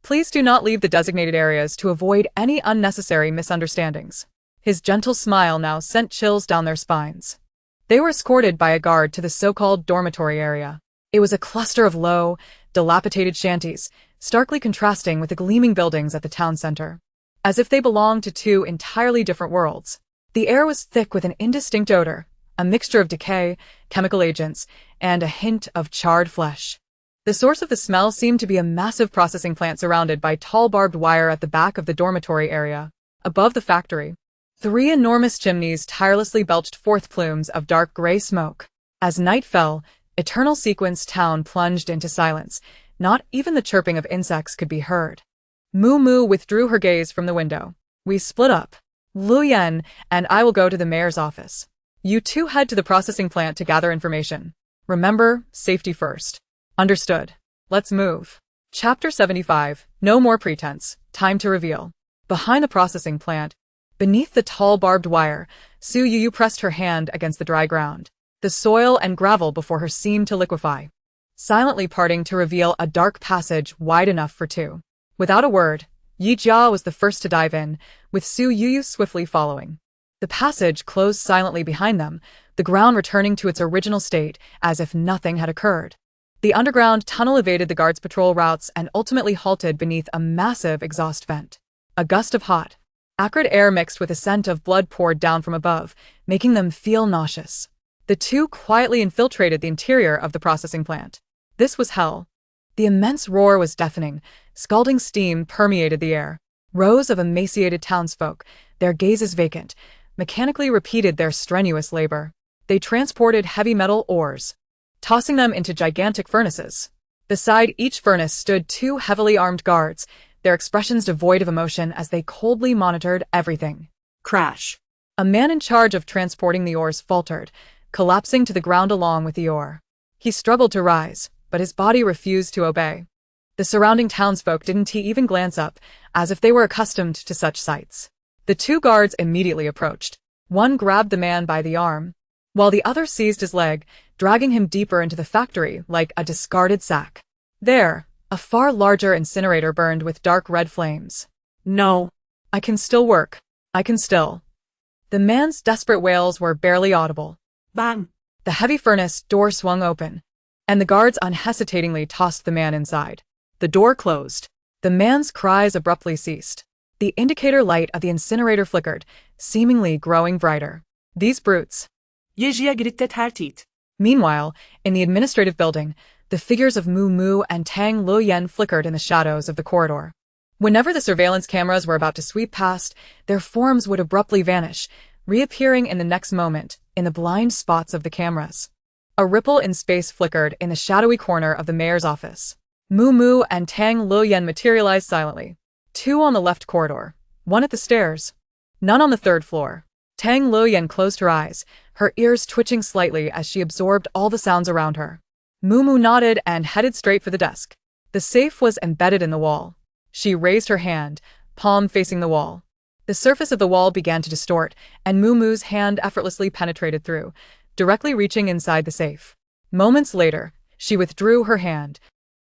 please do not leave the designated areas to avoid any unnecessary misunderstandings. His gentle smile now sent chills down their spines. They were escorted by a guard to the so-called dormitory area. It was a cluster of low, dilapidated shanties, starkly contrasting with the gleaming buildings at the town center. As if they belonged to 2 entirely different worlds. The air was thick with an indistinct odor, a mixture of decay, chemical agents, and a hint of charred flesh. The source of the smell seemed to be a massive processing plant surrounded by tall barbed wire at the back of the dormitory area. Above the factory, 3 enormous chimneys tirelessly belched forth plumes of dark gray smoke. As night fell, Eternal Sequence Town plunged into silence. Not even the chirping of insects could be heard. Mumu withdrew her gaze from the window. We split up. Lu Yan and I will go to the mayor's office. You 2 head to the processing plant to gather information. Remember, safety first. Understood. Let's move. Chapter 75. No more pretense. Time to reveal. Behind the processing plant, beneath the tall barbed wire, Su Yuyu pressed her hand against the dry ground. The soil and gravel before her seemed to liquefy, silently parting to reveal a dark passage wide enough for 2. Without a word, Yi Jia was the first to dive in, with Su Yuyu swiftly following. The passage closed silently behind them, the ground returning to its original state as if nothing had occurred. The underground tunnel evaded the guards' patrol routes and ultimately halted beneath a massive exhaust vent. A gust of hot, acrid air mixed with a scent of blood poured down from above, making them feel nauseous. The two quietly infiltrated the interior of the processing plant. This was hell. The immense roar was deafening. Scalding steam permeated the air. Rows of emaciated townsfolk, their gazes vacant, mechanically repeated their strenuous labor. They transported heavy metal ores, tossing them into gigantic furnaces. Beside each furnace stood two heavily armed guards, their expressions devoid of emotion as they coldly monitored everything. Crash. A man in charge of transporting the ores faltered, collapsing to the ground along with the ore. He struggled to rise, but his body refused to obey. The surrounding townsfolk didn't even glance up, as if they were accustomed to such sights. The two guards immediately approached. One grabbed the man by the arm, while the other seized his leg, dragging him deeper into the factory like a discarded sack. There, a far larger incinerator burned with dark red flames. No. I can still work. I can still. The man's desperate wails were barely audible. Bang. The heavy furnace door swung open, and the guards unhesitatingly tossed the man inside. The door closed. The man's cries abruptly ceased. The indicator light of the incinerator flickered, seemingly growing brighter. These brutes. Yejiye giritte tertit. Meanwhile, in the administrative building, the figures of Mu Mu and Tang Luoyen flickered in the shadows of the corridor. Whenever the surveillance cameras were about to sweep past, their forms would abruptly vanish, reappearing in the next moment in the blind spots of the cameras. A ripple in space flickered in the shadowy corner of the mayor's office. Mu Mu and Tang Luoyen materialized silently. Two on the left corridor, one at the stairs, none on the third floor. Tang Luoyen closed her eyes, her ears twitching slightly as she absorbed all the sounds around her. Mu Mu nodded and headed straight for the desk. The safe was embedded in the wall. She raised her hand, palm facing the wall. The surface of the wall began to distort, and Mu Mu's hand effortlessly penetrated through, directly reaching inside the safe. Moments later, she withdrew her hand,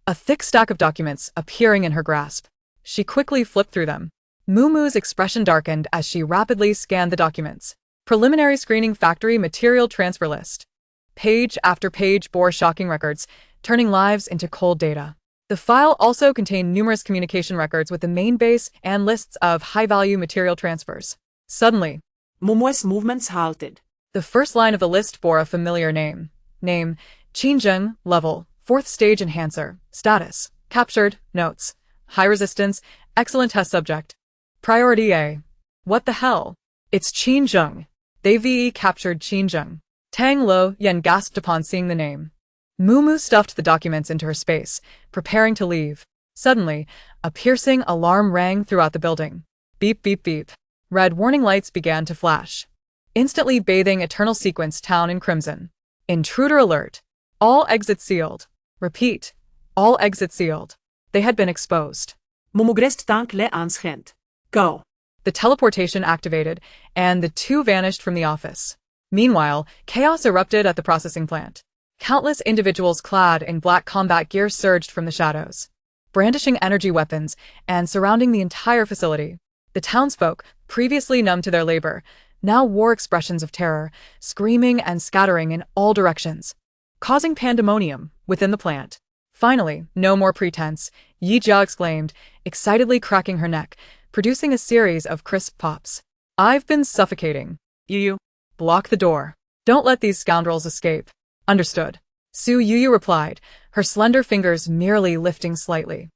a thick stack of documents appearing in her grasp. She quickly flipped through them. Mu Mu's expression darkened as she rapidly scanned the documents. Preliminary Screening Factory Material Transfer List. Page after page bore shocking records, turning lives into cold data. The file also contained numerous communication records with the main base and lists of high-value material transfers. Suddenly, Mumu's movements halted. The first line of the list bore a familiar name. Name, Qinzheng, level, 4th stage enhancer, status, captured, notes, high resistance, excellent test subject. Priority A. What the hell? It's Qinzheng. They VE captured Qinzheng. Tang Luoyen gasped upon seeing the name. Mu Mu stuffed the documents into her space, preparing to leave. Suddenly, a piercing alarm rang throughout the building. Beep beep beep. Red warning lights began to flash, instantly bathing Eternal Sequence Town in crimson. Intruder alert. All exits sealed. Repeat. All exits sealed. They had been exposed. Mumugrest tank le anschent. Go. The teleportation activated, and the two vanished from the office. Meanwhile, chaos erupted at the processing plant. Countless individuals clad in black combat gear surged from the shadows, brandishing energy weapons and surrounding the entire facility. The townsfolk, previously numb to their labor, now wore expressions of terror, screaming and scattering in all directions, causing pandemonium within the plant. Finally, no more pretense, Yi Jia exclaimed, excitedly cracking her neck, producing a series of crisp pops. I've been suffocating. You. Block the door. Don't let these scoundrels escape. Understood. Su Yuyu replied, her slender fingers merely lifting slightly.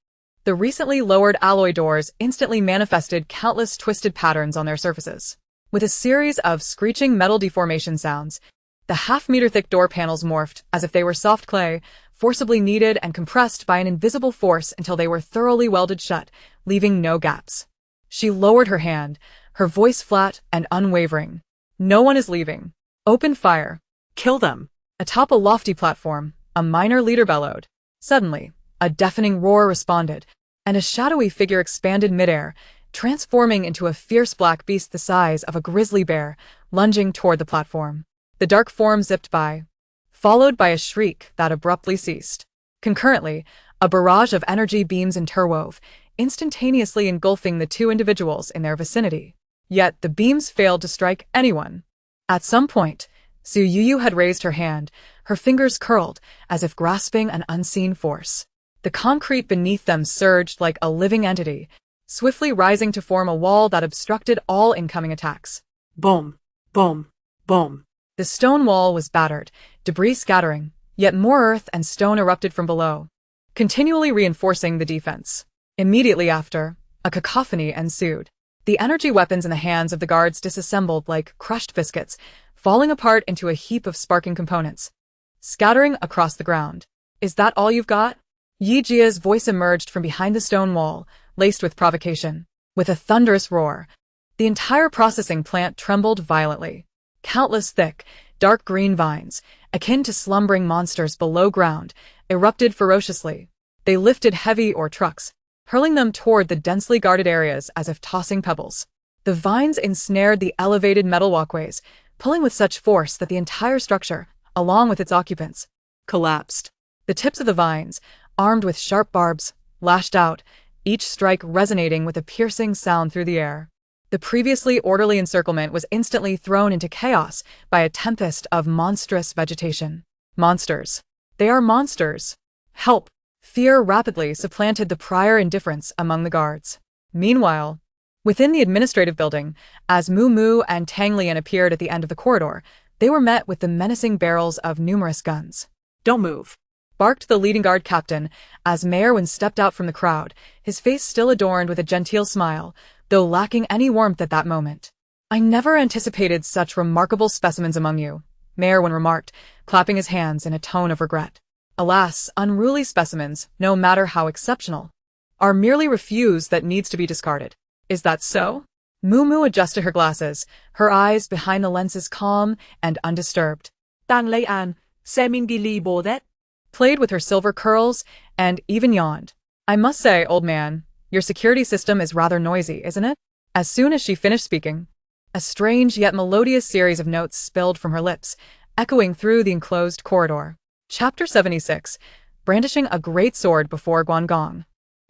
The recently lowered alloy doors instantly manifested countless twisted patterns on their surfaces. With a series of screeching metal deformation sounds, the half-meter-thick door panels morphed as if they were soft clay, forcibly kneaded and compressed by an invisible force until they were thoroughly welded shut, leaving no gaps. She lowered her hand, her voice flat and unwavering. No one is leaving. Open fire. Kill them. Atop a lofty platform, a minor leader bellowed. Suddenly, a deafening roar responded, and a shadowy figure expanded midair, transforming into a fierce black beast the size of a grizzly bear, lunging toward the platform. The dark form zipped by, followed by a shriek that abruptly ceased. Concurrently, a barrage of energy beams interwove, instantaneously engulfing the two individuals in their vicinity. Yet the beams failed to strike anyone. At some point, Su Yuyu had raised her hand, her fingers curled, as if grasping an unseen force. The concrete beneath them surged like a living entity, swiftly rising to form a wall that obstructed all incoming attacks. Boom, boom, boom. The stone wall was battered, debris scattering, yet more earth and stone erupted from below, continually reinforcing the defense. Immediately after, a cacophony ensued. The energy weapons in the hands of the guards disassembled like crushed biscuits, falling apart into a heap of sparking components, scattering across the ground. Is that all you've got? Yi Jia's voice emerged from behind the stone wall, laced with provocation. With a thunderous roar, the entire processing plant trembled violently. Countless thick, dark green vines, akin to slumbering monsters below ground, erupted ferociously. They lifted heavy ore trucks, hurling them toward the densely guarded areas as if tossing pebbles. The vines ensnared the elevated metal walkways, pulling with such force that the entire structure, along with its occupants, collapsed. The tips of the vines, armed with sharp barbs, lashed out, each strike resonating with a piercing sound through the air. The previously orderly encirclement was instantly thrown into chaos by a tempest of monstrous vegetation. Monsters. They are monsters. Help! Fear rapidly supplanted the prior indifference among the guards. Meanwhile, within the administrative building, as Mu Mu and Tang Lian appeared at the end of the corridor, they were met with the menacing barrels of numerous guns. Don't move, Barked the leading guard captain as Mayor Wen stepped out from the crowd, his face still adorned with a genteel smile, though lacking any warmth at that moment. I never anticipated such remarkable specimens among you, Mayor Wen remarked, clapping his hands in a tone of regret. Alas, unruly specimens, no matter how exceptional, are merely refuse that needs to be discarded. Is that so? Mu Mu adjusted her glasses, her eyes behind the lenses calm and undisturbed. Tang Lian, semingili that? Played with her silver curls and even yawned. I must say, old man, your security system is rather noisy, isn't it? As soon as she finished speaking, a strange yet melodious series of notes spilled from her lips, echoing through the enclosed corridor. Chapter 76, brandishing a great sword before Guangong,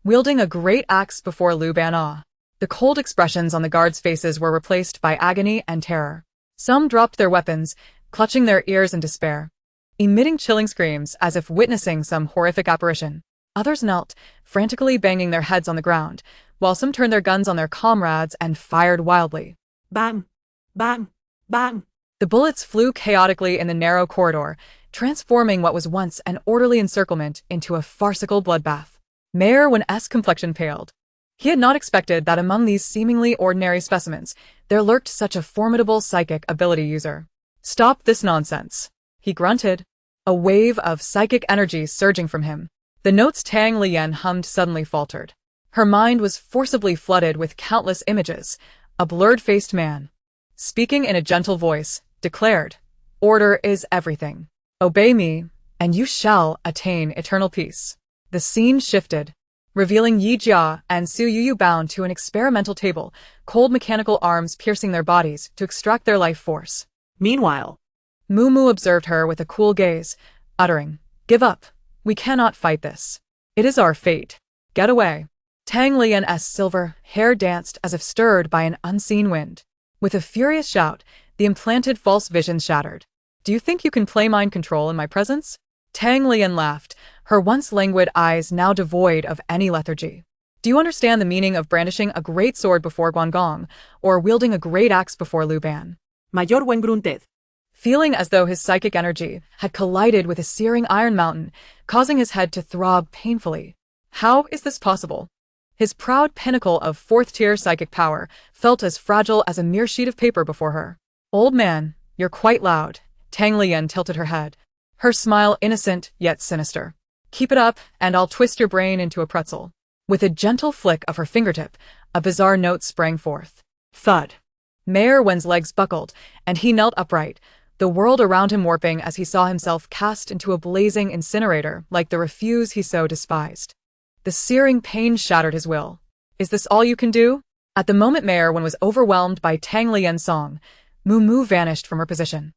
wielding a great axe before Liu Ban'er. The cold expressions on the guards' faces were replaced by agony and terror. Some dropped their weapons, clutching their ears in despair, emitting chilling screams as if witnessing some horrific apparition. Others knelt, frantically banging their heads on the ground, while some turned their guns on their comrades and fired wildly. Bang, bang, bang. The bullets flew chaotically in the narrow corridor, transforming what was once an orderly encirclement into a farcical bloodbath. Mayor Wen's complexion paled. He had not expected that among these seemingly ordinary specimens, there lurked such a formidable psychic ability user. Stop this nonsense, he grunted, a wave of psychic energy surging from him. The notes Tang Lian hummed suddenly faltered. Her mind was forcibly flooded with countless images. A blurred-faced man, speaking in a gentle voice, declared, "Order is everything. Obey me, and you shall attain eternal peace." The scene shifted, revealing Yi Jia and Su Yuyu bound to an experimental table, cold mechanical arms piercing their bodies to extract their life force. Meanwhile, Mu Mu observed her with a cool gaze, uttering, "Give up. We cannot fight this. It is our fate. Get away." Tang Lian's silver hair danced as if stirred by an unseen wind. With a furious shout, the implanted false vision shattered. "Do you think you can play mind control in my presence?" Tang Lian laughed, her once languid eyes now devoid of any lethargy. "Do you understand the meaning of brandishing a great sword before Guangong, or wielding a great axe before Liu Ban?" Mayor Wen grunted, feeling as though his psychic energy had collided with a searing iron mountain, causing his head to throb painfully. How is this possible? His proud pinnacle of fourth-tier psychic power felt as fragile as a mere sheet of paper before her. "Old man, you're quite loud." Tang Lian tilted her head, her smile innocent yet sinister. "Keep it up, and I'll twist your brain into a pretzel." With a gentle flick of her fingertip, a bizarre note sprang forth. Thud. Mayor Wen's legs buckled, and he knelt upright, the world around him warping as he saw himself cast into a blazing incinerator like the refuse he so despised. The searing pain shattered his will. "Is this all you can do?" At the moment Mayor Wen was overwhelmed by Tang Lian's song, Mu Mu vanished from her position.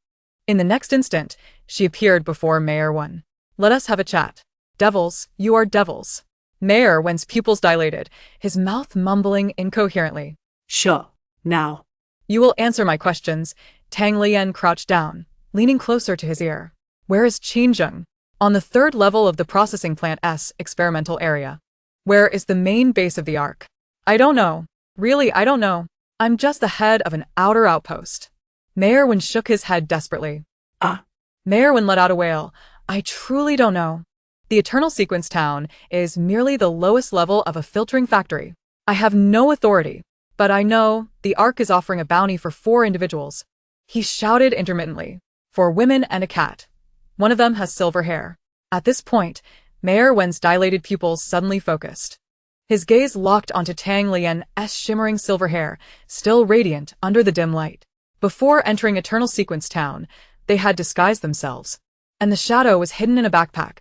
In the next instant, she appeared before Mayor Wen. "Let us have a chat. Devils, you are devils." Mayor Wen's pupils dilated, his mouth mumbling incoherently. "Sure, now." "You will answer my questions." Tang Lian crouched down, leaning closer to his ear. Where is Qinzheng? On the third level of the processing plant S experimental area. Where is the main base of the Ark? I don't know. Really, I don't know. I'm just the head of an outer outpost. Mayor Wen shook his head desperately. Mayor Wen let out a wail. I truly don't know. The Eternal Sequence Town is merely the lowest level of a filtering factory. I have no authority, but I know the Ark is offering a bounty for 4 individuals. He shouted intermittently. 4 women and a cat. One of them has silver hair. At this point, Mayor Wen's dilated pupils suddenly focused. His gaze locked onto Tang Lian's shimmering silver hair, still radiant under the dim light. Before entering Eternal Sequence Town, they had disguised themselves, and the shadow was hidden in a backpack.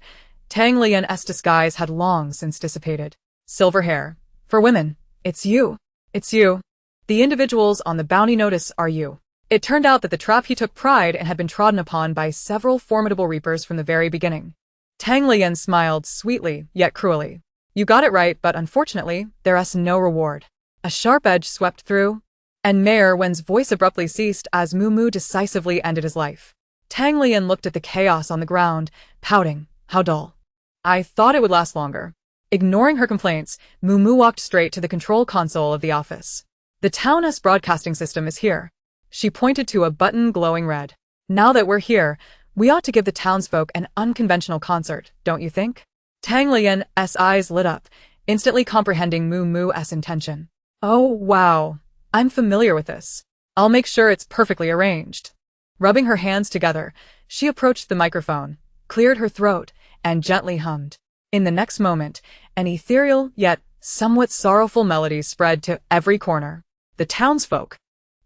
Tang Lian's disguise had long since dissipated. Silver hair. For women, it's you. It's you. The individuals on the bounty notice are you. It turned out that the trap he took pride in had been trodden upon by several formidable reapers from the very beginning. Tang Lian smiled sweetly, yet cruelly. You got it right, but unfortunately, there's no reward. A sharp edge swept through, and Mayor Wen's voice abruptly ceased as Moo decisively ended his life. Tang Lian looked at the chaos on the ground, pouting. How dull. I thought it would last longer. Ignoring her complaints, Moo walked straight to the control console of the office. The town's broadcasting system is here. She pointed to a button glowing red. Now that we're here, we ought to give the townsfolk an unconventional concert, don't you think? Tang Lian's eyes lit up, instantly comprehending Moo's intention. Oh, wow. I'm familiar with this. I'll make sure it's perfectly arranged. Rubbing her hands together, she approached the microphone, cleared her throat, and gently hummed. In the next moment, an ethereal yet somewhat sorrowful melody spread to every corner. The townsfolk,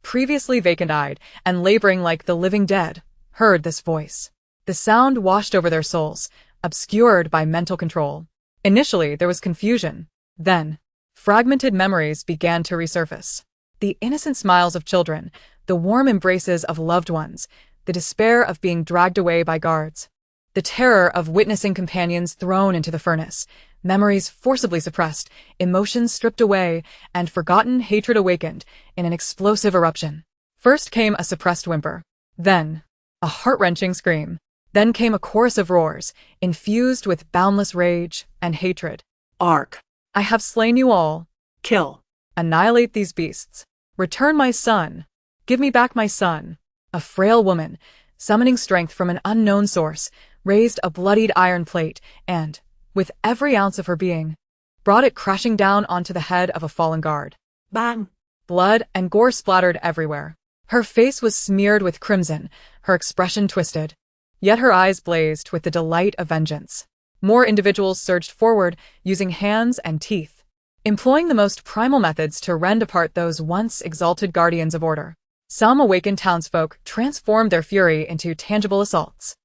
previously vacant-eyed and laboring like the living dead, heard this voice. The sound washed over their souls, obscured by mental control. Initially, there was confusion. Then, fragmented memories began to resurface. The innocent smiles of children, the warm embraces of loved ones, the despair of being dragged away by guards. The terror of witnessing companions thrown into the furnace, memories forcibly suppressed, emotions stripped away, and forgotten hatred awakened in an explosive eruption. First came a suppressed whimper. Then, a heart-wrenching scream. Then came a chorus of roars, infused with boundless rage and hatred. Ark. I have slain you all. Kill. Annihilate these beasts. Return my son. Give me back my son. A frail woman, summoning strength from an unknown source, raised a bloodied iron plate and, with every ounce of her being, brought it crashing down onto the head of a fallen guard. Bang! Blood and gore splattered everywhere. Her face was smeared with crimson, her expression twisted. Yet her eyes blazed with the delight of vengeance. More individuals surged forward, using hands and teeth, employing the most primal methods to rend apart those once exalted guardians of order. Some awakened townsfolk transformed their fury into tangible assaults.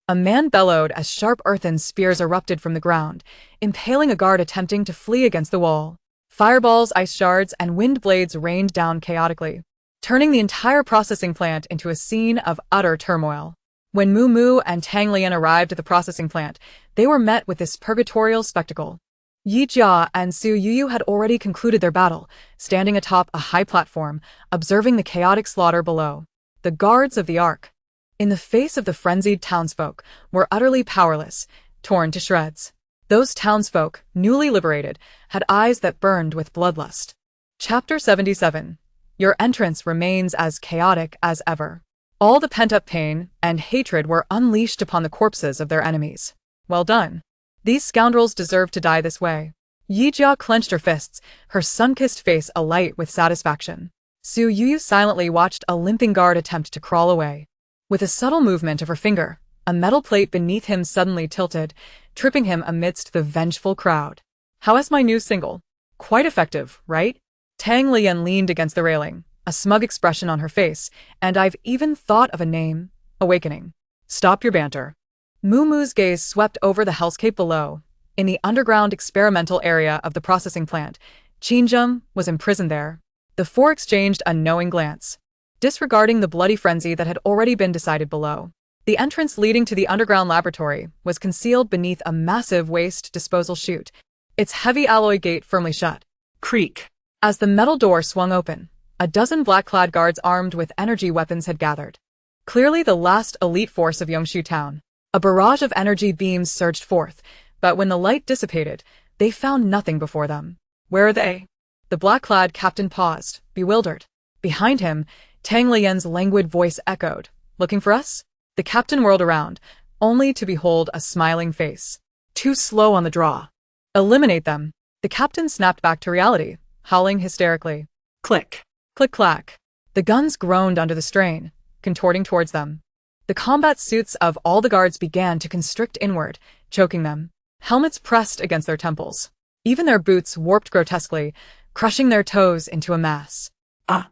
A man bellowed as sharp earthen spears erupted from the ground, impaling a guard attempting to flee against the wall. Fireballs, ice shards, and wind blades rained down chaotically, turning the entire processing plant into a scene of utter turmoil. When Moo and Tang Lian arrived at the processing plant, they were met with this purgatorial spectacle. Yi Jia and Su Yuyu had already concluded their battle, standing atop a high platform, observing the chaotic slaughter below. The guards of the Ark, in the face of the frenzied townsfolk, were utterly powerless, torn to shreds. Those townsfolk, newly liberated, had eyes that burned with bloodlust. Chapter 77. Your entrance remains as chaotic as ever. All the pent-up pain and hatred were unleashed upon the corpses of their enemies. Well done. These scoundrels deserve to die this way. Yi Jia clenched her fists, her sun-kissed face alight with satisfaction. Su Yuyu silently watched a limping guard attempt to crawl away. With a subtle movement of her finger, a metal plate beneath him suddenly tilted, tripping him amidst the vengeful crowd. How's my new single? Quite effective, right? Tang Lian leaned against the railing, a smug expression on her face, and I've even thought of a name. Awakening. Stop your banter. Moo's gaze swept over the hellscape below. In the underground experimental area of the processing plant, Qinzheng was imprisoned there. The 4 exchanged a knowing glance, disregarding the bloody frenzy that had already been decided below. The entrance leading to the underground laboratory was concealed beneath a massive waste disposal chute, its heavy alloy gate firmly shut. Creak. As the metal door swung open, a dozen black-clad guards armed with energy weapons had gathered. clearly the last elite force of Yongshu Town. A barrage of energy beams surged forth, but when the light dissipated, they found nothing before them. Where are they? The black-clad captain paused, bewildered. Behind him, Tang Lian's languid voice echoed. Looking for us? The captain whirled around, only to behold a smiling face. Too slow on the draw. Eliminate them. The captain snapped back to reality, howling hysterically. Click. Click-clack. The guns groaned under the strain, contorting towards them. The combat suits of all the guards began to constrict inward, choking them. Helmets pressed against their temples. Even their boots warped grotesquely, crushing their toes into a mass. Ah!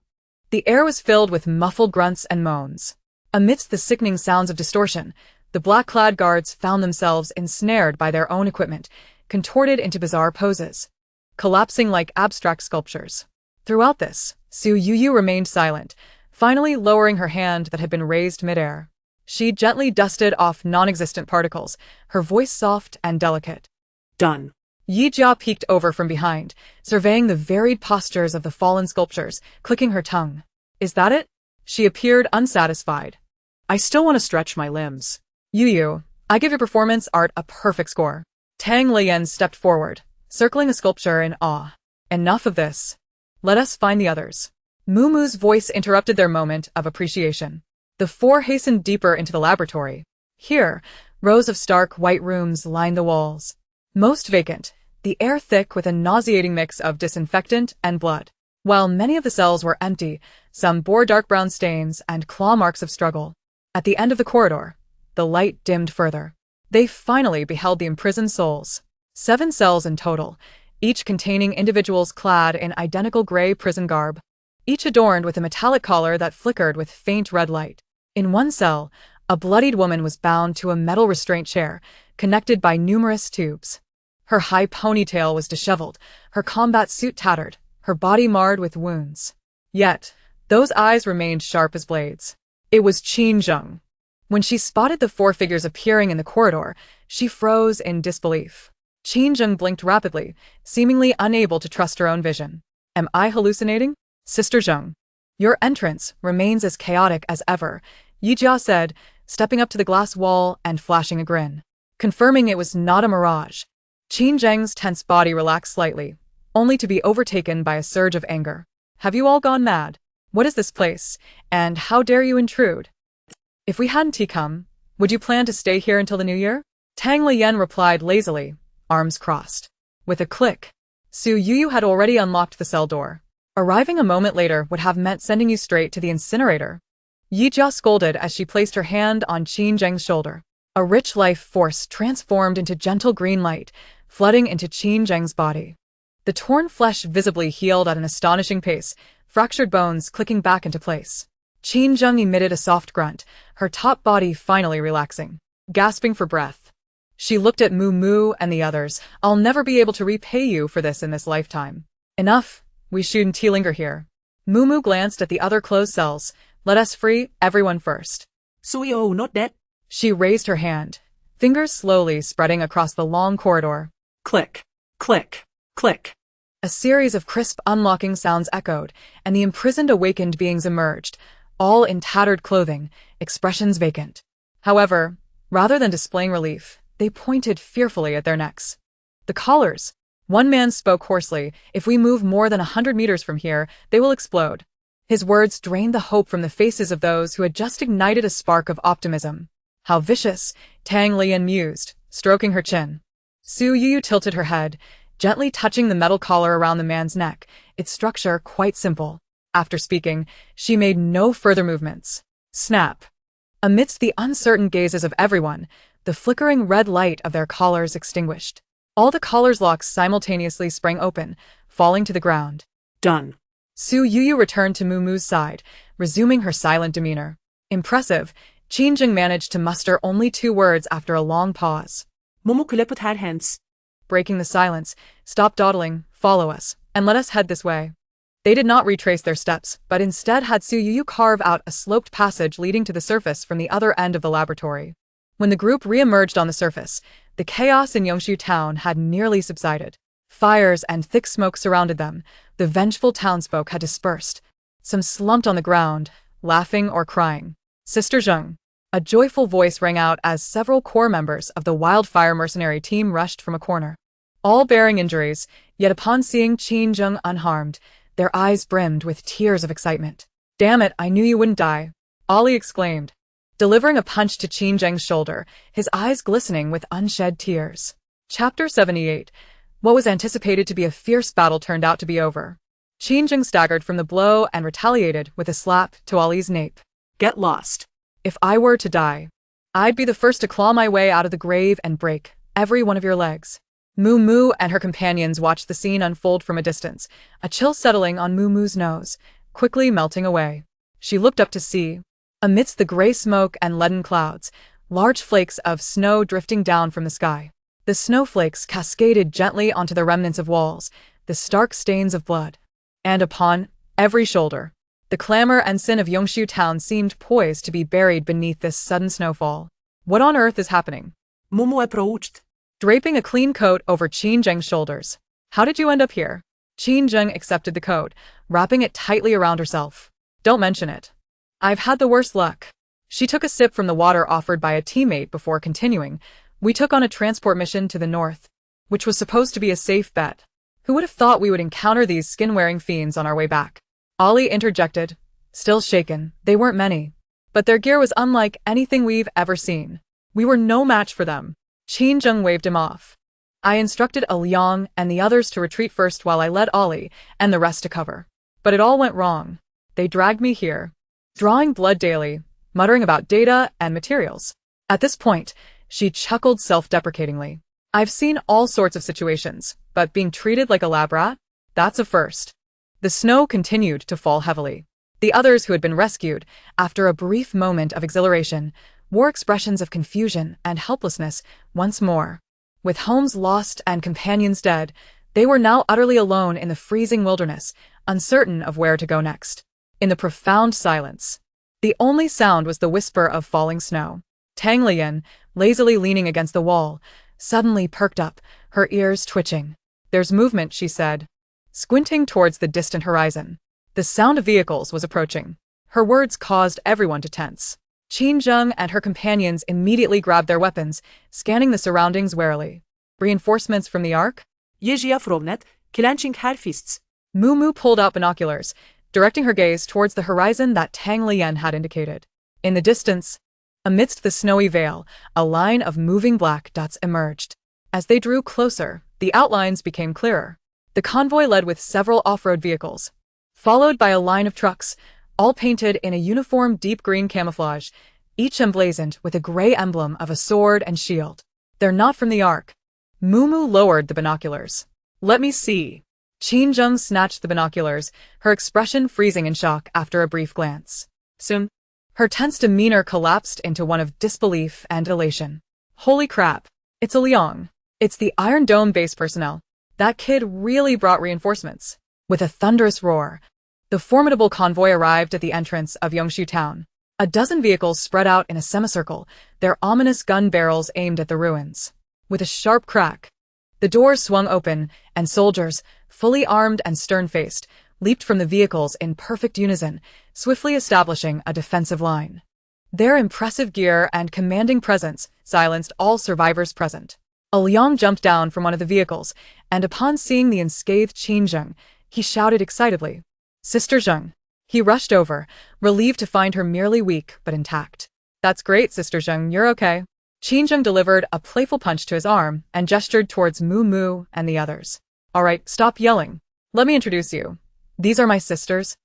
The air was filled with muffled grunts and moans. Amidst the sickening sounds of distortion, the black-clad guards found themselves ensnared by their own equipment, contorted into bizarre poses, collapsing like abstract sculptures. Throughout this, Su Yuyu remained silent, finally lowering her hand that had been raised midair. She gently dusted off non-existent particles, her voice soft and delicate. Done. Yi Jia peeked over from behind, surveying the varied postures of the fallen sculptures, clicking her tongue. Is that it? She appeared unsatisfied. I still want to stretch my limbs. Yuyu, I give your performance art a perfect score. Tang Lian stepped forward, circling a sculpture in awe. Enough of this. Let us find the others. Mumu's voice interrupted their moment of appreciation. The four hastened deeper into the laboratory. Here, rows of stark white rooms lined the walls. Most vacant, the air thick with a nauseating mix of disinfectant and blood. While many of the cells were empty, some bore dark brown stains and claw marks of struggle. At the end of the corridor, the light dimmed further. They finally beheld the imprisoned souls. 7 cells in total, each containing individuals clad in identical gray prison garb, each adorned with a metallic collar that flickered with faint red light. In one cell, a bloodied woman was bound to a metal restraint chair, connected by numerous tubes. Her high ponytail was disheveled, her combat suit tattered, her body marred with wounds. Yet, those eyes remained sharp as blades. It was Qin Zheng. When she spotted the 4 figures appearing in the corridor, she froze in disbelief. Qin Zheng blinked rapidly, seemingly unable to trust her own vision. Am I hallucinating? Sister Zheng. Your entrance remains as chaotic as ever, Yi Jia said, stepping up to the glass wall and flashing a grin. Confirming it was not a mirage. Qin Zheng's tense body relaxed slightly, only to be overtaken by a surge of anger. Have you all gone mad? What is this place, and how dare you intrude? If we hadn't come, would you plan to stay here until the new year? Tang Lian replied lazily, arms crossed. With a click, Su Yuyu had already unlocked the cell door. Arriving a moment later would have meant sending you straight to the incinerator. Yi Jia scolded as she placed her hand on Qin Zheng's shoulder. A rich life force transformed into gentle green light, flooding into Qin Zheng's body. The torn flesh visibly healed at an astonishing pace, fractured bones clicking back into place. Qin Zheng emitted a soft grunt, her top body finally relaxing. Gasping for breath, she looked at Mumu and the others. I'll never be able to repay you for this in this lifetime. Enough, we shouldn't linger here. Mumu glanced at the other closed cells. Let us free everyone first. Suyo, not that. She raised her hand, fingers slowly spreading across the long corridor. Click, click, click. A series of crisp unlocking sounds echoed, and the imprisoned awakened beings emerged, all in tattered clothing, expressions vacant. However, rather than displaying relief, they pointed fearfully at their necks. The collars. One man spoke hoarsely. If we move more than 100 meters from here, they will explode. His words drained the hope from the faces of those who had just ignited a spark of optimism. How vicious, Tang Lian mused, stroking her chin. Su Yuyu tilted her head, gently touching the metal collar around the man's neck, its structure quite simple. After speaking, she made no further movements. Snap. Amidst the uncertain gazes of everyone, the flickering red light of their collars extinguished. All the collar's locks simultaneously sprang open, falling to the ground. Done. Su Yuyu returned to Mumu's side, resuming her silent demeanor. Impressive, Qin Zheng managed to muster only 2 words after a long pause. Momo could put her hands. Breaking the silence, stop dawdling, follow us, and let us head this way. They did not retrace their steps, but instead had Su Yuyu carve out a sloped passage leading to the surface from the other end of the laboratory. When the group re-emerged on the surface, the chaos in Yongshu Town had nearly subsided. Fires and thick smoke surrounded them. The vengeful townsfolk had dispersed. Some slumped on the ground, laughing or crying. Sister Zheng. A joyful voice rang out as several core members of the wildfire mercenary team rushed from a corner. All bearing injuries, yet upon seeing Qin Zheng unharmed, their eyes brimmed with tears of excitement. Damn it, I knew you wouldn't die, Ollie exclaimed, delivering a punch to Qin Zheng's shoulder, his eyes glistening with unshed tears. Chapter 78. What was anticipated to be a fierce battle turned out to be over. Qin Zheng staggered from the blow and retaliated with a slap to Ollie's nape. Get lost. If I were to die, I'd be the first to claw my way out of the grave and break every one of your legs. Moo Moo and her companions watched the scene unfold from a distance, a chill settling on Moo Moo's nose, quickly melting away. She looked up to see, amidst the gray smoke and leaden clouds, large flakes of snow drifting down from the sky. The snowflakes cascaded gently onto the remnants of walls, the stark stains of blood. And upon every shoulder, the clamor and sin of Yongshu Town seemed poised to be buried beneath this sudden snowfall. What on earth is happening? Mumu approached, draping a clean coat over Qin Zheng's shoulders. How did you end up here? Qin Zheng accepted the coat, wrapping it tightly around herself. Don't mention it. I've had the worst luck. She took a sip from the water offered by a teammate before continuing. We took on a transport mission to the north, which was supposed to be a safe bet. Who would have thought we would encounter these skin-wearing fiends on our way back? Ollie interjected, still shaken. They weren't many, but their gear was unlike anything we've ever seen. We were no match for them. Qin Zheng waved him off. I instructed Liang and the others to retreat first while I led Ollie and the rest to cover. But it all went wrong. They dragged me here, drawing blood daily, muttering about data and materials. At this point, she chuckled self-deprecatingly. I've seen all sorts of situations, but being treated like a lab rat? That's a first. The snow continued to fall heavily. The others who had been rescued, after a brief moment of exhilaration, wore expressions of confusion and helplessness once more. With homes lost and companions dead, they were now utterly alone in the freezing wilderness, uncertain of where to go next. In the profound silence, the only sound was the whisper of falling snow. Tang Lian, lazily leaning against the wall, suddenly perked up, her ears twitching. There's movement, she said, squinting towards the distant horizon. The sound of vehicles was approaching. Her words caused everyone to tense. Qin Zheng and her companions immediately grabbed their weapons, scanning the surroundings warily. Reinforcements from the Ark? Yezhia Frovnet, clenching her fists. Moo Moo pulled out binoculars, directing her gaze towards the horizon that Tang Lian had indicated. In the distance, amidst the snowy veil, a line of moving black dots emerged. As they drew closer, the outlines became clearer. The convoy led with several off-road vehicles, followed by a line of trucks, all painted in a uniform deep green camouflage, each emblazoned with a gray emblem of a sword and shield. They're not from the Ark. Moo Moo lowered the binoculars. Let me see. Qin Zheng snatched the binoculars, her expression freezing in shock after a brief glance. Soon, her tense demeanor collapsed into one of disbelief and elation. Holy crap. It's Liang. It's the Iron Dome base personnel. That kid really brought reinforcements. With a thunderous roar, the formidable convoy arrived at the entrance of Yongshu Town. A dozen vehicles spread out in a semicircle, their ominous gun barrels aimed at the ruins. With a sharp crack, the doors swung open, and soldiers, fully armed and stern-faced, leaped from the vehicles in perfect unison, swiftly establishing a defensive line. Their impressive gear and commanding presence silenced all survivors present. Liang jumped down from one of the vehicles, and upon seeing the unscathed Qin Zheng, he shouted excitedly, Sister Zheng. He rushed over, relieved to find her merely weak but intact. That's great, Sister Zheng, you're okay. Qin Zheng delivered a playful punch to his arm and gestured towards Moo Moo and the others. All right, stop yelling. Let me introduce you. These are my sisters,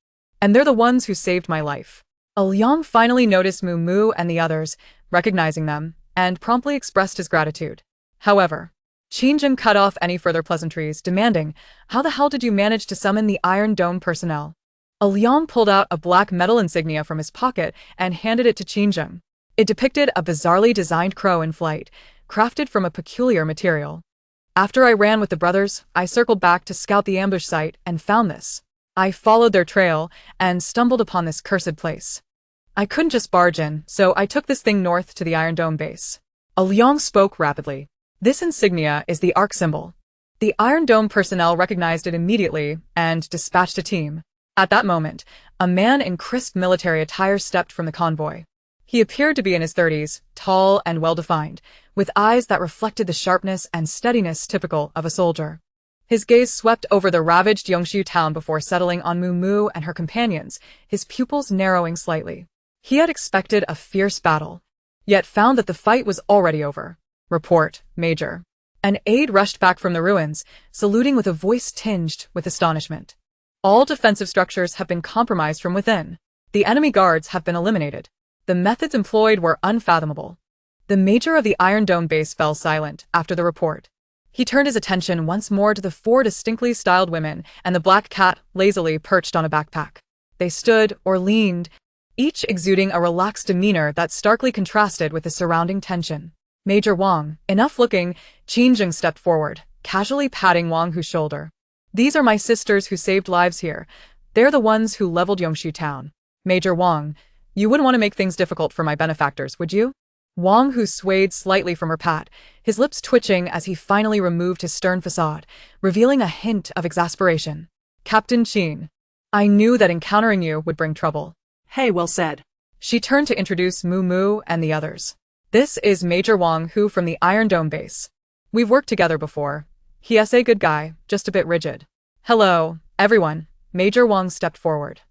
and they're the ones who saved my life. Liang finally noticed Moo Moo and the others, recognizing them, and promptly expressed his gratitude. However, Qin Zheng cut off any further pleasantries, demanding, how the hell did you manage to summon the Iron Dome personnel? Liang pulled out a black metal insignia from his pocket and handed it to Qin Zheng. It depicted a bizarrely designed crow in flight, crafted from a peculiar material. After I ran with the brothers, I circled back to scout the ambush site and found this. I followed their trail and stumbled upon this cursed place. I couldn't just barge in, so I took this thing north to the Iron Dome base. Liang spoke rapidly. This insignia is the Ark symbol. The Iron Dome personnel recognized it immediately and dispatched a team. At that moment, a man in crisp military attire stepped from the convoy. He appeared to be in his 30s, tall and well-defined, with eyes that reflected the sharpness and steadiness typical of a soldier. His gaze swept over the ravaged Yongxiu town before settling on Mu and her companions, his pupils narrowing slightly. He had expected a fierce battle, yet found that the fight was already over. "Report, Major." An aide rushed back from the ruins, saluting with a voice tinged with astonishment. "All defensive structures have been compromised from within. The enemy guards have been eliminated. The methods employed were unfathomable." The major of the Iron Dome base fell silent after the report. He turned his attention once more to the 4 distinctly styled women and the black cat lazily perched on a backpack. They stood or leaned, each exuding a relaxed demeanor that starkly contrasted with the surrounding tension. "Major Wang, enough looking," Qin Zheng stepped forward, casually patting Wang Hu's shoulder. "These are my sisters who saved lives here. They're the ones who leveled Yongxiu town. Major Wang, you wouldn't want to make things difficult for my benefactors, would you?" Wang Hu swayed slightly from her pat, his lips twitching as he finally removed his stern facade, revealing a hint of exasperation. "Captain Qin, I knew that encountering you would bring trouble." "Hey, well said." She turned to introduce Mu and the others. "This is Major Wang Hu from the Iron Dome base. We've worked together before. He's a good guy, just a bit rigid." "Hello, everyone." Major Wang stepped forward.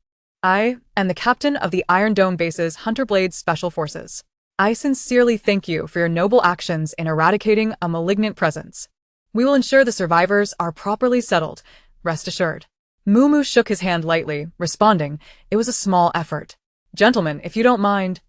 "I am the captain of the Iron Dome base's Hunter Blades Special Forces. I sincerely thank you for your noble actions in eradicating a malignant presence. We will ensure the survivors are properly settled, rest assured." Mu shook his hand lightly, responding, "It was a small effort. Gentlemen, if you don't mind,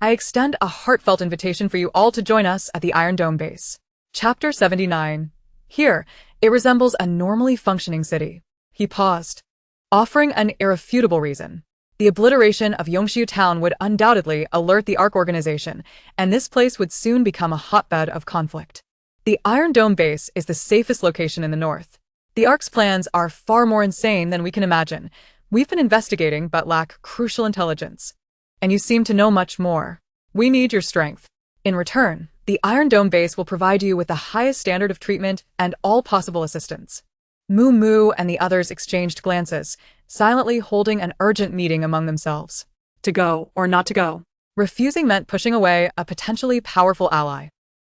I extend a heartfelt invitation for you all to join us at the Iron Dome base." Chapter 79. Here, it resembles a normally functioning city. He paused, offering an irrefutable reason. The obliteration of Yongxiu town would undoubtedly alert the ARC organization, and this place would soon become a hotbed of conflict. The Iron Dome base is the safest location in the north. The ARC's plans are far more insane than we can imagine. We've been investigating but lack crucial intelligence. And you seem to know much more. We need your strength. In return, the Iron Dome base will provide you with the highest standard of treatment and all possible assistance. Mu and the others exchanged glances, silently holding an urgent meeting among themselves. To go or not to go? Refusing meant pushing away a potentially powerful ally.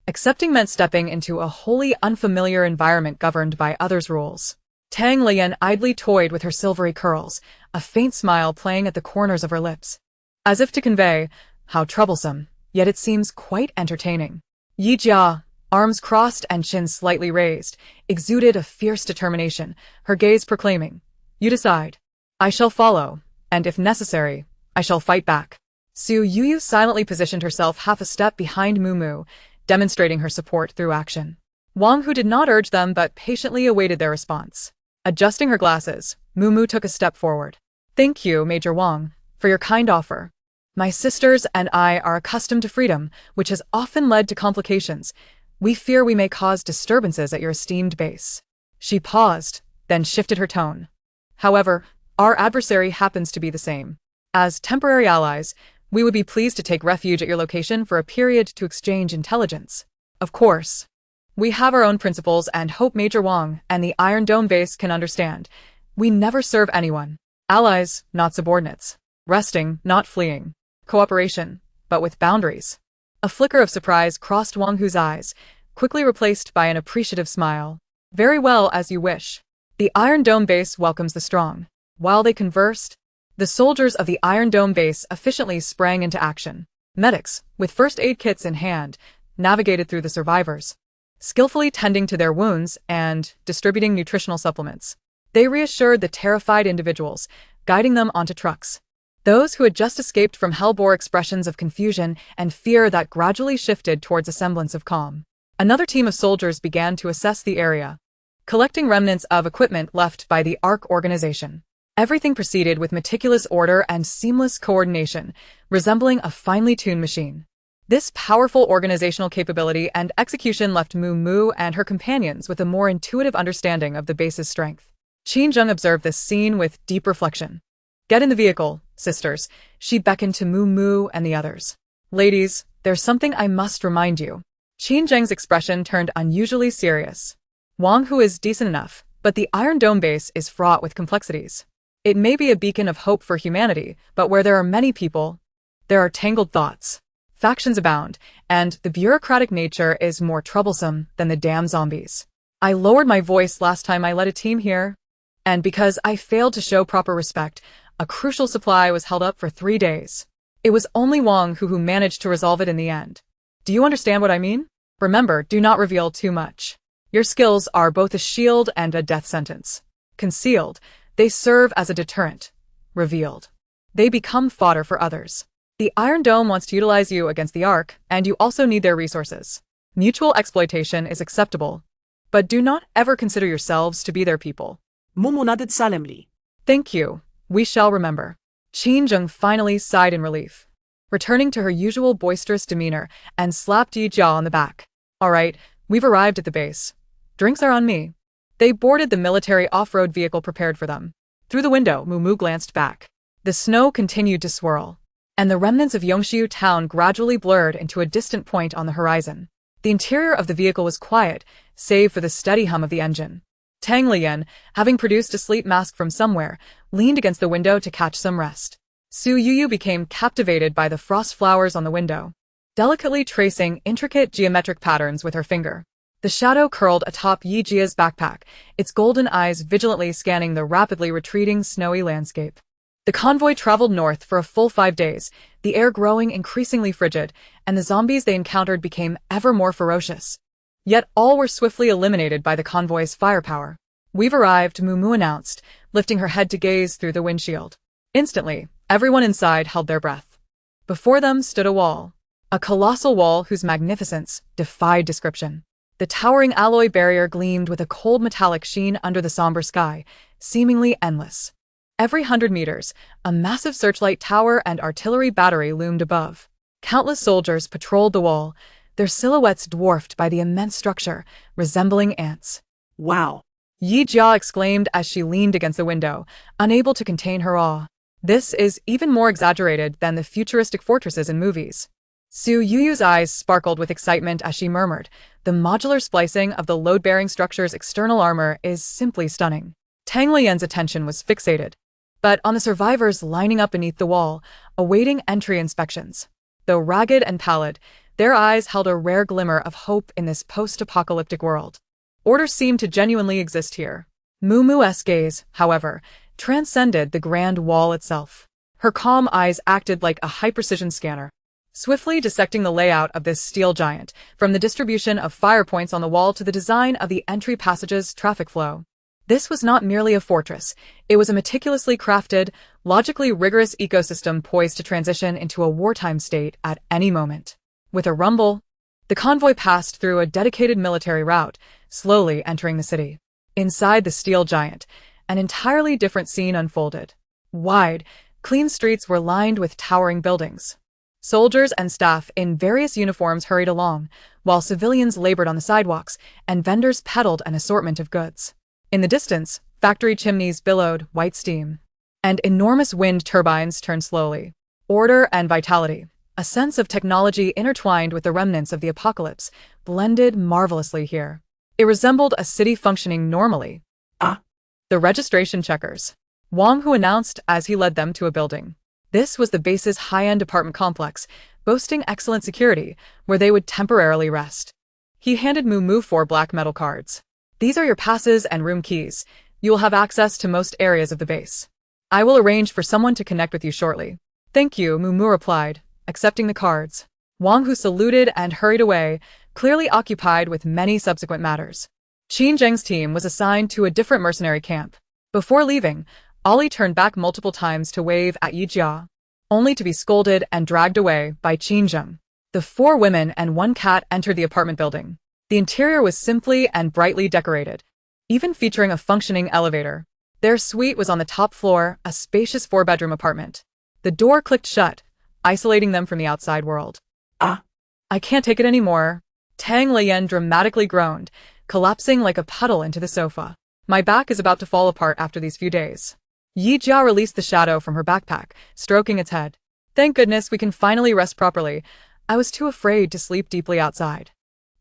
Accepting meant stepping into a wholly unfamiliar environment governed by others' rules. Tang Lian idly toyed with her silvery curls, a faint smile playing at the corners of her lips, as if to convey how troublesome, yet it seems quite entertaining. Yi Jia, arms crossed and chin slightly raised, exuded a fierce determination, her gaze proclaiming, "You decide. I shall follow, and if necessary, I shall fight back." Su Yuyu silently positioned herself half a step behind Mu, demonstrating her support through action. Wang Hu did not urge them but patiently awaited their response. Adjusting her glasses, Mu took a step forward. "Thank you, Major Wang, for your kind offer. My sisters and I are accustomed to freedom, which has often led to complications. We fear we may cause disturbances at your esteemed base." She paused, then shifted her tone. "However, our adversary happens to be the same. As temporary allies, we would be pleased to take refuge at your location for a period to exchange intelligence. Of course, we have our own principles and hope Major Wang and the Iron Dome base can understand. We never serve anyone. Allies, not subordinates. Resting, not fleeing. Cooperation, but with boundaries." A flicker of surprise crossed Wang Hu's eyes, quickly replaced by an appreciative smile. "Very well, as you wish. The Iron Dome base welcomes the strong." While they conversed, the soldiers of the Iron Dome base efficiently sprang into action. Medics, with first aid kits in hand, navigated through the survivors, skillfully tending to their wounds and distributing nutritional supplements. They reassured the terrified individuals, guiding them onto trucks. Those who had just escaped from hell bore expressions of confusion and fear that gradually shifted towards a semblance of calm. Another team of soldiers began to assess the area, collecting remnants of equipment left by the ARC organization. Everything proceeded with meticulous order and seamless coordination, resembling a finely tuned machine. This powerful organizational capability and execution left Mu and her companions with a more intuitive understanding of the base's strength. Qin Zheng observed this scene with deep reflection. "Get in the vehicle, sisters," she beckoned to Mu and the others. "Ladies, there's something I must remind you." Qin Zheng's expression turned unusually serious. "Wang Hu is decent enough, but the Iron Dome base is fraught with complexities. It may be a beacon of hope for humanity, but where there are many people, There are tangled thoughts. Factions abound, and the bureaucratic nature is more troublesome than the damn zombies. I lowered my voice last time I led a team here, and because I failed to show proper respect, a crucial supply was held up for 3 days. It was only Wang who managed to resolve it in the end. Do you understand what I mean? Remember, do not reveal too much. Your skills are both a shield and a death sentence. Concealed, they serve as a deterrent. Revealed, they become fodder for others. The Iron Dome wants to utilize you against the Ark, and you also need their resources. Mutual exploitation is acceptable, but do not ever consider yourselves to be their people. Mumu nodded solemnly. Thank you. We shall remember. Qin finally sighed in relief, returning to her usual boisterous demeanor and slapped Yi Jia on the back. All right, we've arrived at the base. Drinks are on me. They boarded the military off-road vehicle prepared for them. Through the window, Mumu glanced back. The snow continued to swirl, and the remnants of Yongxiu town gradually blurred into a distant point on the horizon. The interior of the vehicle was quiet, save for the steady hum of the engine. Tang Lian, having produced a sleep mask from somewhere, leaned against the window to catch some rest. Su Yuyu became captivated by the frost flowers on the window, delicately tracing intricate geometric patterns with her finger. The shadow curled atop Yi Jia's backpack, its golden eyes vigilantly scanning the rapidly retreating snowy landscape. The convoy traveled north for a full 5 days, the air growing increasingly frigid, and the zombies they encountered became ever more ferocious. Yet all were swiftly eliminated by the convoy's firepower. We've arrived, Mumu announced, lifting her head to gaze through the windshield. Instantly, everyone inside held their breath. Before them stood a wall. A colossal wall whose magnificence defied description. The towering alloy barrier gleamed with a cold metallic sheen under the somber sky, seemingly endless. Every 100 meters, a massive searchlight tower and artillery battery loomed above. Countless soldiers patrolled the wall, their silhouettes dwarfed by the immense structure, resembling ants. Wow! Yi Jia exclaimed as she leaned against the window, unable to contain her awe. This is even more exaggerated than the futuristic fortresses in movies. Su Yuyu's eyes sparkled with excitement as she murmured, the modular splicing of the load-bearing structure's external armor is simply stunning. Tang Lian's attention was fixated, but on the survivors lining up beneath the wall, awaiting entry inspections. Though ragged and pallid, their eyes held a rare glimmer of hope in this post-apocalyptic world. Order seemed to genuinely exist here. Mumu's gaze, however, transcended the grand wall itself. Her calm eyes acted like a high-precision scanner, swiftly dissecting the layout of this steel giant, from the distribution of fire points on the wall to the design of the entry passage's traffic flow. This was not merely a fortress, it was a meticulously crafted, logically rigorous ecosystem poised to transition into a wartime state at any moment. With a rumble, the convoy passed through a dedicated military route, slowly entering the city. Inside the steel giant, an entirely different scene unfolded. Wide, clean streets were lined with towering buildings. Soldiers and staff in various uniforms hurried along, while civilians labored on the sidewalks, and vendors peddled an assortment of goods. In the distance, factory chimneys billowed white steam, and enormous wind turbines turned slowly. Order and vitality, a sense of technology intertwined with the remnants of the apocalypse, blended marvelously here. It resembled a city functioning normally. The registration checkers, Wang Hu announced as he led them to a building. This was the base's high-end apartment complex, boasting excellent security, where they would temporarily rest. He handed Mumu 4 black metal cards. These are your passes and room keys. You will have access to most areas of the base. I will arrange for someone to connect with you shortly. Thank you, Mumu replied, accepting the cards. Wang Hu saluted and hurried away, clearly occupied with many subsequent matters. Qin Zheng's team was assigned to a different mercenary camp. Before leaving, Ollie turned back multiple times to wave at Yi Jia, only to be scolded and dragged away by Qin Zheng. The 4 women and 1 cat entered the apartment building. The interior was simply and brightly decorated, even featuring a functioning elevator. Their suite was on the top floor, a spacious 4-bedroom apartment. The door clicked shut, isolating them from the outside world. I can't take it anymore. Tang Lian dramatically groaned, collapsing like a puddle into the sofa. My back is about to fall apart after these few days. Yi Jia released the shadow from her backpack, stroking its head. Thank goodness we can finally rest properly. I was too afraid to sleep deeply outside.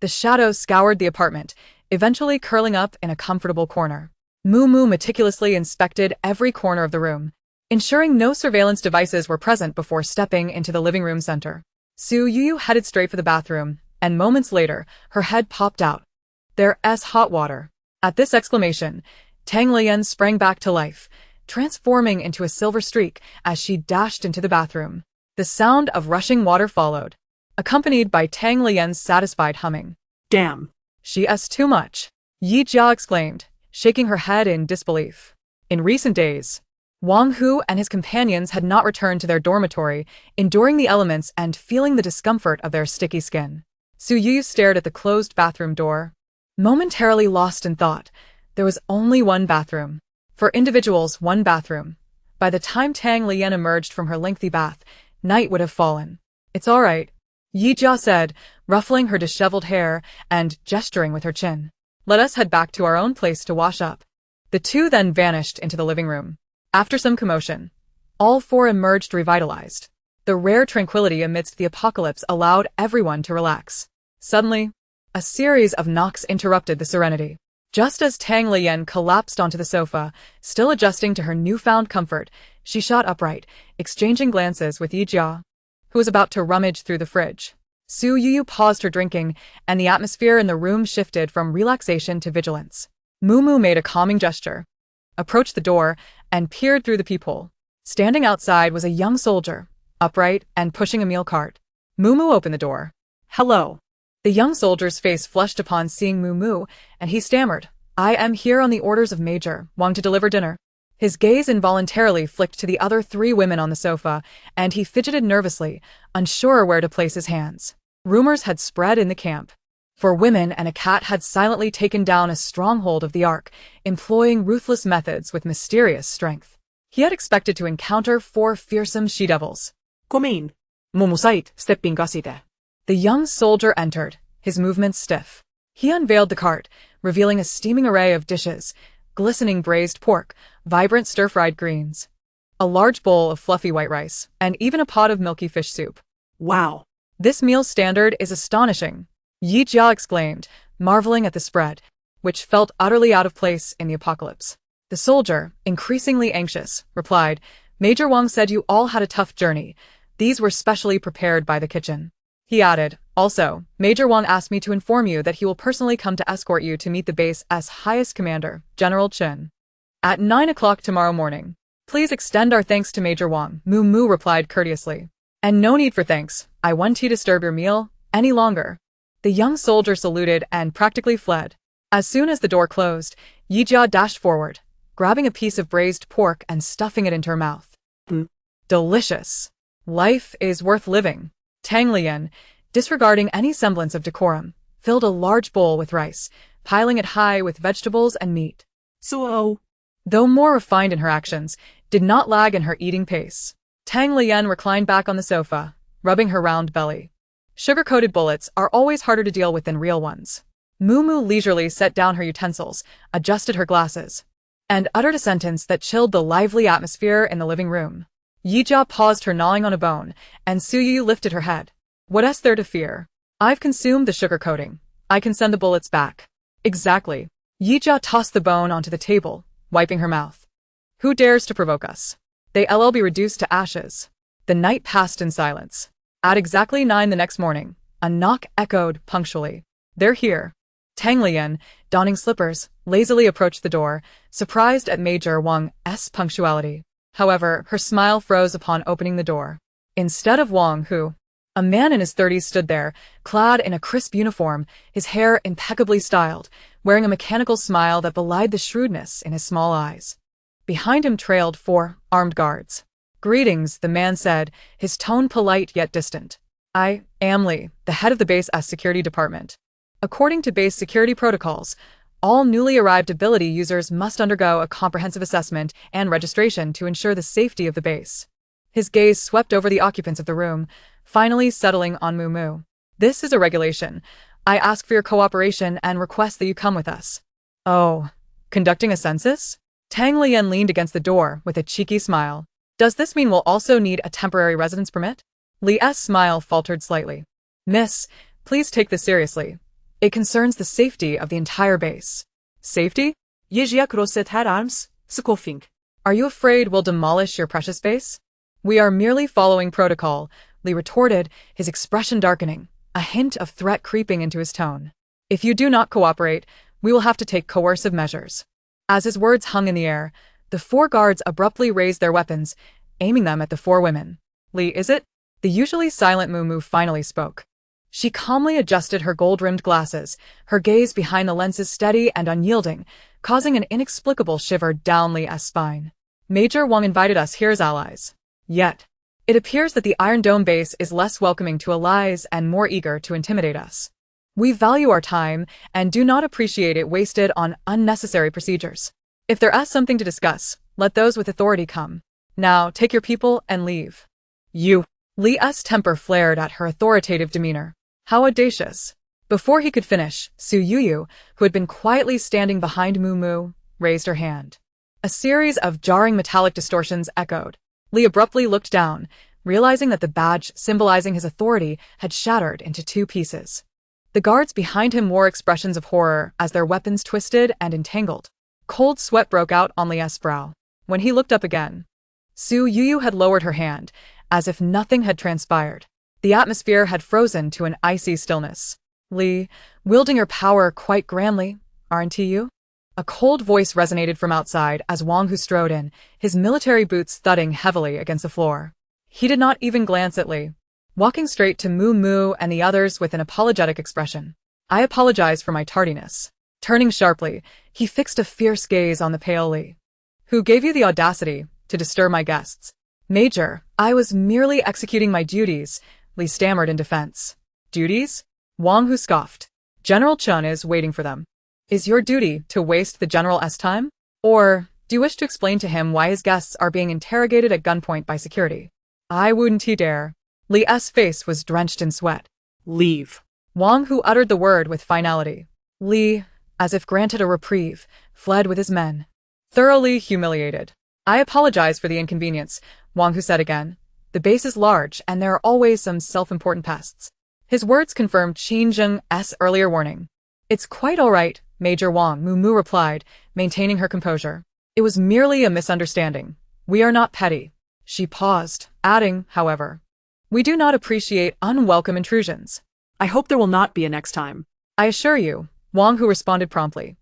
The shadow scoured the apartment, eventually curling up in a comfortable corner. Mumu meticulously inspected every corner of the room, ensuring no surveillance devices were present before stepping into the living room center. Su Yu headed straight for the bathroom, and moments later, her head popped out. There's hot water. At this exclamation, Tang Lian sprang back to life, transforming into a silver streak as she dashed into the bathroom. The sound of rushing water followed, accompanied by Tang Lian's satisfied humming. Damn. She's too much, Yi Jia exclaimed, shaking her head in disbelief. In recent days, Wang Hu and his companions had not returned to their dormitory, enduring the elements and feeling the discomfort of their sticky skin. Su Yu stared at the closed bathroom door. Momentarily lost in thought, there was only one bathroom. For individuals, one bathroom. By the time Tang Lian emerged from her lengthy bath, night would have fallen. It's all right, Yi Jia said, ruffling her disheveled hair and gesturing with her chin. Let us head back to our own place to wash up. The two then vanished into the living room. After some commotion, all four emerged revitalized. The rare tranquility amidst the apocalypse allowed everyone to relax. Suddenly, a series of knocks interrupted the serenity. Just as Tang Lian collapsed onto the sofa, still adjusting to her newfound comfort, she shot upright, exchanging glances with Yi Jia, who was about to rummage through the fridge. Su Yu paused her drinking, and the atmosphere in the room shifted from relaxation to vigilance. Mumu made a calming gesture, approached the door, and peered through the peephole. Standing outside was a young soldier, upright and pushing a meal cart. Mumu opened the door. Hello. The young soldier's face flushed upon seeing Mumu, and he stammered, I am here on the orders of Major Wang to deliver dinner. His gaze involuntarily flicked to the other three women on the sofa, and he fidgeted nervously, unsure where to place his hands. Rumors had spread in the camp. For women and a cat had silently taken down a stronghold of the Ark, employing ruthless methods with mysterious strength. He had expected to encounter 4 fearsome she-devils. Come in. Mumusait, stepping gasite. The young soldier entered, his movements stiff. He unveiled the cart, revealing a steaming array of dishes, glistening braised pork, vibrant stir-fried greens, a large bowl of fluffy white rice, and even a pot of milky fish soup. Wow. This meal standard is astonishing, Yi Jia exclaimed, marveling at the spread, which felt utterly out of place in the apocalypse. The soldier, increasingly anxious, replied, Major Wang said you all had a tough journey. These were specially prepared by the kitchen. He added, also, Major Wang asked me to inform you that he will personally come to escort you to meet the base's highest commander, General Chen, at 9 o'clock tomorrow morning. Please extend our thanks to Major Wang, Mu replied courteously. And no need for thanks, I won't disturb your meal any longer. The young soldier saluted and practically fled. As soon as the door closed, Yi Jia dashed forward, grabbing a piece of braised pork and stuffing it into her mouth. Delicious. Life is worth living. Tang Lian, disregarding any semblance of decorum, filled a large bowl with rice, piling it high with vegetables and meat. So, though more refined in her actions, did not lag in her eating pace. Tang Lian reclined back on the sofa, rubbing her round belly. Sugar-coated bullets are always harder to deal with than real ones. Mumu leisurely set down her utensils, adjusted her glasses, and uttered a sentence that chilled the lively atmosphere in the living room. Yi Jia paused her gnawing on a bone, and Su Yu lifted her head. What's there to fear? I've consumed the sugar coating. I can send the bullets back. Exactly. Yi Jia tossed the bone onto the table, wiping her mouth. Who dares to provoke us? They'll be reduced to ashes. The night passed in silence. At exactly 9 the next morning, a knock echoed punctually. They're here. Tang Lian, donning slippers, lazily approached the door, surprised at Major Wang's punctuality. However, her smile froze upon opening the door. Instead of Wang Hu, a man in his 30s stood there, clad in a crisp uniform, his hair impeccably styled, wearing a mechanical smile that belied the shrewdness in his small eyes. Behind him trailed 4 armed guards. Greetings, the man said, his tone polite yet distant. I am Li, the head of the base's security department. According to base security protocols, all newly arrived ability users must undergo a comprehensive assessment and registration to ensure the safety of the base. His gaze swept over the occupants of the room, finally settling on Mumu. This is a regulation. I ask for your cooperation and request that you come with us. Oh, conducting a census? Tang Lian leaned against the door with a cheeky smile. Does this mean we'll also need a temporary residence permit? Li's smile faltered slightly. Miss, please take this seriously. It concerns the safety of the entire base. Safety? Yejia crosset her arms, scoffing. Are you afraid we'll demolish your precious base? We are merely following protocol, Li retorted, his expression darkening, a hint of threat creeping into his tone. If you do not cooperate, we will have to take coercive measures. As his words hung in the air, the 4 guards abruptly raised their weapons, aiming them at the 4 women. Li, is it? The usually silent Mumu finally spoke. She calmly adjusted her gold-rimmed glasses, her gaze behind the lenses steady and unyielding, causing an inexplicable shiver down Li's spine. Major Wang invited us here as allies. Yet, it appears that the Iron Dome base is less welcoming to allies and more eager to intimidate us. We value our time and do not appreciate it wasted on unnecessary procedures. If there is something to discuss, let those with authority come. Now, take your people and leave. You. Li's temper flared at her authoritative demeanor. How audacious. Before he could finish, Su Yuyu, who had been quietly standing behind Mumu, raised her hand. A series of jarring metallic distortions echoed. Li abruptly looked down, realizing that the badge symbolizing his authority had shattered into 2 pieces. The guards behind him wore expressions of horror as their weapons twisted and entangled. Cold sweat broke out on Li's brow. When he looked up again, Su Yuyu had lowered her hand, as if nothing had transpired. The atmosphere had frozen to an icy stillness. Li, wielding your power quite grandly, aren't you? A cold voice resonated from outside as Wang Hu strode in, his military boots thudding heavily against the floor. He did not even glance at Li, walking straight to Mu and the others with an apologetic expression. I apologize for my tardiness. Turning sharply, he fixed a fierce gaze on the pale Li. Who gave you the audacity to disturb my guests? Major, I was merely executing my duties, Li stammered in defense. Duties? Wang Hu scoffed. General Chun is waiting for them. Is your duty to waste the general's time? Or do you wish to explain to him why his guests are being interrogated at gunpoint by security? I wouldn't dare. Li's face was drenched in sweat. Leave. Wang Hu uttered the word with finality. Li, as if granted a reprieve, fled with his men. Thoroughly humiliated. I apologize for the inconvenience, Wang Hu said again. The base is large and there are always some self-important pests. His words confirmed Qin Zheng's earlier warning. It's quite all right, Major Wang, Mumu replied, maintaining her composure. It was merely a misunderstanding. We are not petty. She paused, adding, however, we do not appreciate unwelcome intrusions. I hope there will not be a next time. I assure you, Wang Hu responded promptly.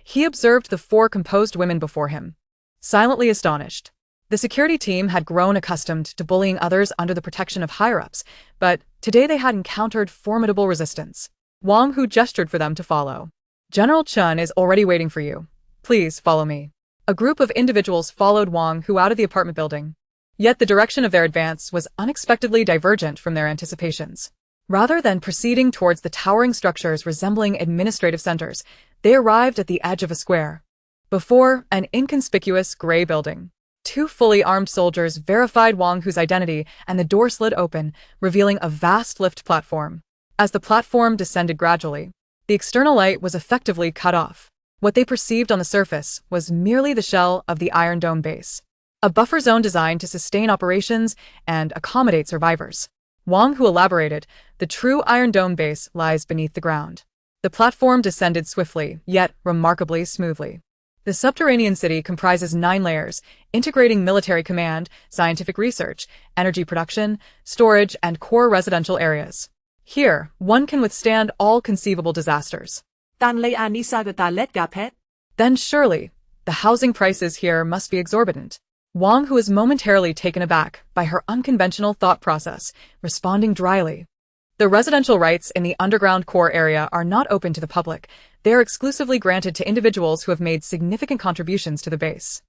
He observed the 4 composed women before him, silently astonished. The security team had grown accustomed to bullying others under the protection of higher-ups, but today they had encountered formidable resistance. Wang Hu gestured for them to follow. General Chun is already waiting for you. Please follow me. A group of individuals followed Wang Hu out of the apartment building. Yet the direction of their advance was unexpectedly divergent from their anticipations. Rather than proceeding towards the towering structures resembling administrative centers, they arrived at the edge of a square. Before an inconspicuous gray building, 2 fully armed soldiers verified Wang Hu's identity and the door slid open, revealing a vast lift platform. As the platform descended gradually, the external light was effectively cut off. What they perceived on the surface was merely the shell of the Iron Dome base, a buffer zone designed to sustain operations and accommodate survivors. Wang Hu elaborated, the true Iron Dome base lies beneath the ground. The platform descended swiftly, yet remarkably smoothly. The subterranean city comprises 9 layers, integrating military command, scientific research, energy production, storage, and core residential areas. Here, one can withstand all conceivable disasters. Then surely, the housing prices here must be exorbitant. Wang Hu was momentarily taken aback by her unconventional thought process, responding dryly. The residential rights in the underground core area are not open to the public. They are exclusively granted to individuals who have made significant contributions to the base.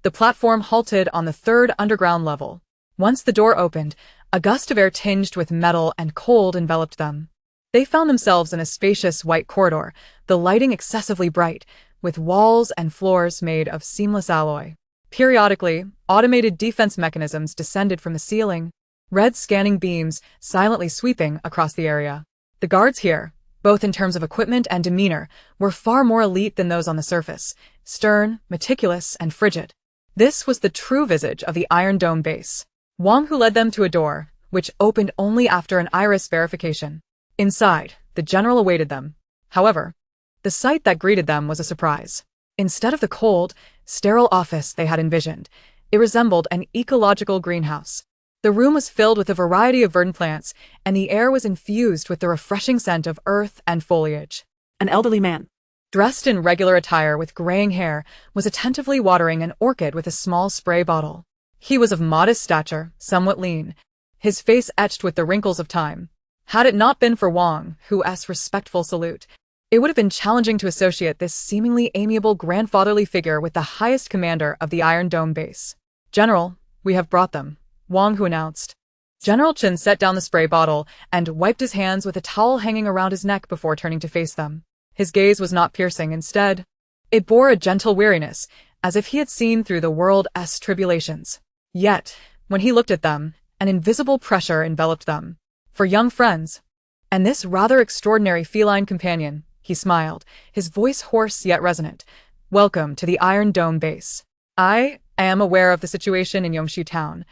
The platform halted on the 3rd underground level. Once the door opened, a gust of air tinged with metal and cold enveloped them. They found themselves in a spacious white corridor, the lighting excessively bright, with walls and floors made of seamless alloy. Periodically, automated defense mechanisms descended from the ceiling, red scanning beams silently sweeping across the area. The guards here, both in terms of equipment and demeanor, were far more elite than those on the surface, stern, meticulous, and frigid. This was the true visage of the Iron Dome base. Wang Hu led them to a door, which opened only after an iris verification. Inside, the general awaited them. However, the sight that greeted them was a surprise. Instead of the cold, sterile office they had envisioned. It resembled an ecological greenhouse. The room was filled with a variety of verdant plants, and the air was infused with the refreshing scent of earth and foliage. An elderly man, Dressed in regular attire with graying hair, was attentively watering an orchid with a small spray bottle. He was of modest stature, somewhat lean, his face etched with the wrinkles of time. Had it not been for Wang Hu's respectful salute, it would have been challenging to associate this seemingly amiable grandfatherly figure with the highest commander of the Iron Dome base. "General, we have brought them," Wang Hu announced. General Chen set down the spray bottle and wiped his hands with a towel hanging around his neck before turning to face them. His gaze was not piercing, instead. It bore a gentle weariness, as if he had seen through the world's tribulations. Yet, when he looked at them, an invisible pressure enveloped them. "For young friends, and this rather extraordinary feline companion," he smiled, his voice hoarse yet resonant. "Welcome to the Iron Dome base. I am aware of the situation in Yongxi Town.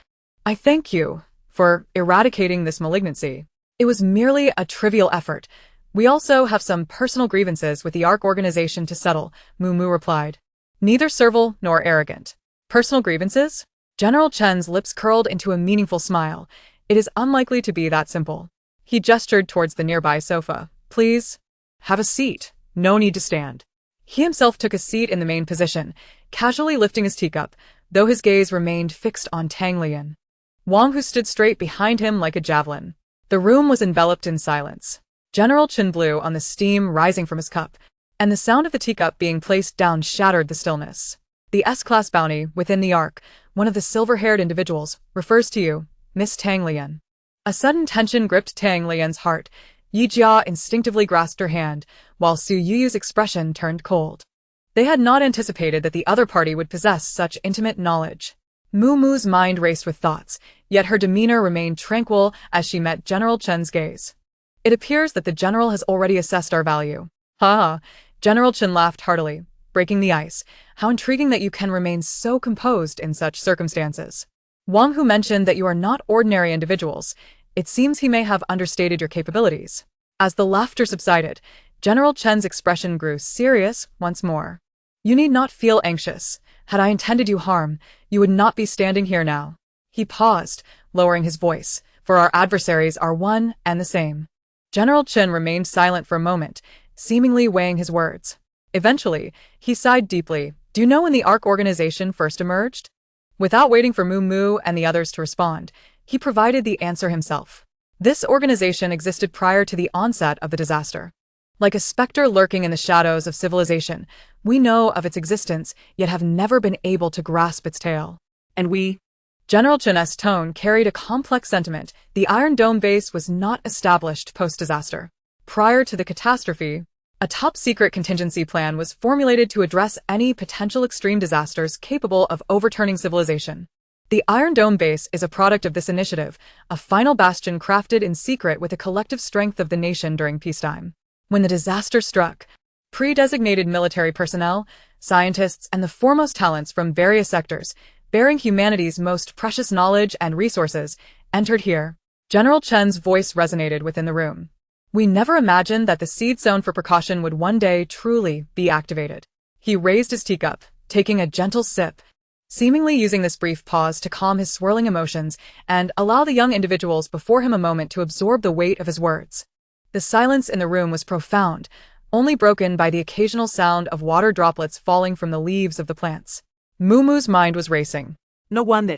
I thank you for eradicating this malignancy. It was merely a trivial effort. We also have some personal grievances with the ARC organization to settle," Mu replied. "Neither servile nor arrogant. Personal grievances?" General Chen's lips curled into a meaningful smile. "It is unlikely to be that simple." He gestured towards the nearby sofa. "Please, have a seat. No need to stand." He himself took a seat in the main position, casually lifting his teacup, though his gaze remained fixed on Tang Lian. Wang Hu stood straight behind him like a javelin. The room was enveloped in silence. General Chen blew on the steam rising from his cup, and the sound of the teacup being placed down shattered the stillness. "The S-class bounty within the Ark, one of the silver-haired individuals, refers to you, Miss Tang Lian." A sudden tension gripped Tang Lian's heart. Yi Jia instinctively grasped her hand, while Su Yuyu's expression turned cold. They had not anticipated that the other party would possess such intimate knowledge. Mu's mind raced with thoughts, yet her demeanor remained tranquil as she met General Chen's gaze. "It appears that the general has already assessed our value." "Ha ha," General Chen laughed heartily, breaking the ice. "How intriguing that you can remain so composed in such circumstances. Wang Hu mentioned that you are not ordinary individuals. It seems he may have understated your capabilities." As the laughter subsided, General Chen's expression grew serious once more. "You need not feel anxious. Had I intended you harm, you would not be standing here now." He paused, lowering his voice, "For our adversaries are one and the same." General Chen remained silent for a moment, seemingly weighing his words. Eventually, he sighed deeply. "Do you know when the ARC organization first emerged?" Without waiting for Mu and the others to respond, he provided the answer himself. "This organization existed prior to the onset of the disaster. Like a specter lurking in the shadows of civilization, we know of its existence, yet have never been able to grasp its tale." "And we?" General Chen's tone carried a complex sentiment. The Iron Dome base was not established post-disaster. Prior to the catastrophe, a top-secret contingency plan was formulated to address any potential extreme disasters capable of overturning civilization. The Iron Dome base is a product of this initiative, a final bastion crafted in secret with the collective strength of the nation during peacetime. When the disaster struck, pre-designated military personnel, scientists, and the foremost talents from various sectors, bearing humanity's most precious knowledge and resources, entered here. General Chen's voice resonated within the room. "We never imagined that the seed sown for precaution would one day truly be activated." He raised his teacup, taking a gentle sip, seemingly using this brief pause to calm his swirling emotions and allow the young individuals before him a moment to absorb the weight of his words. The silence in the room was profound, only broken by the occasional sound of water droplets falling from the leaves of the plants. Mu's mind was racing. No wonder.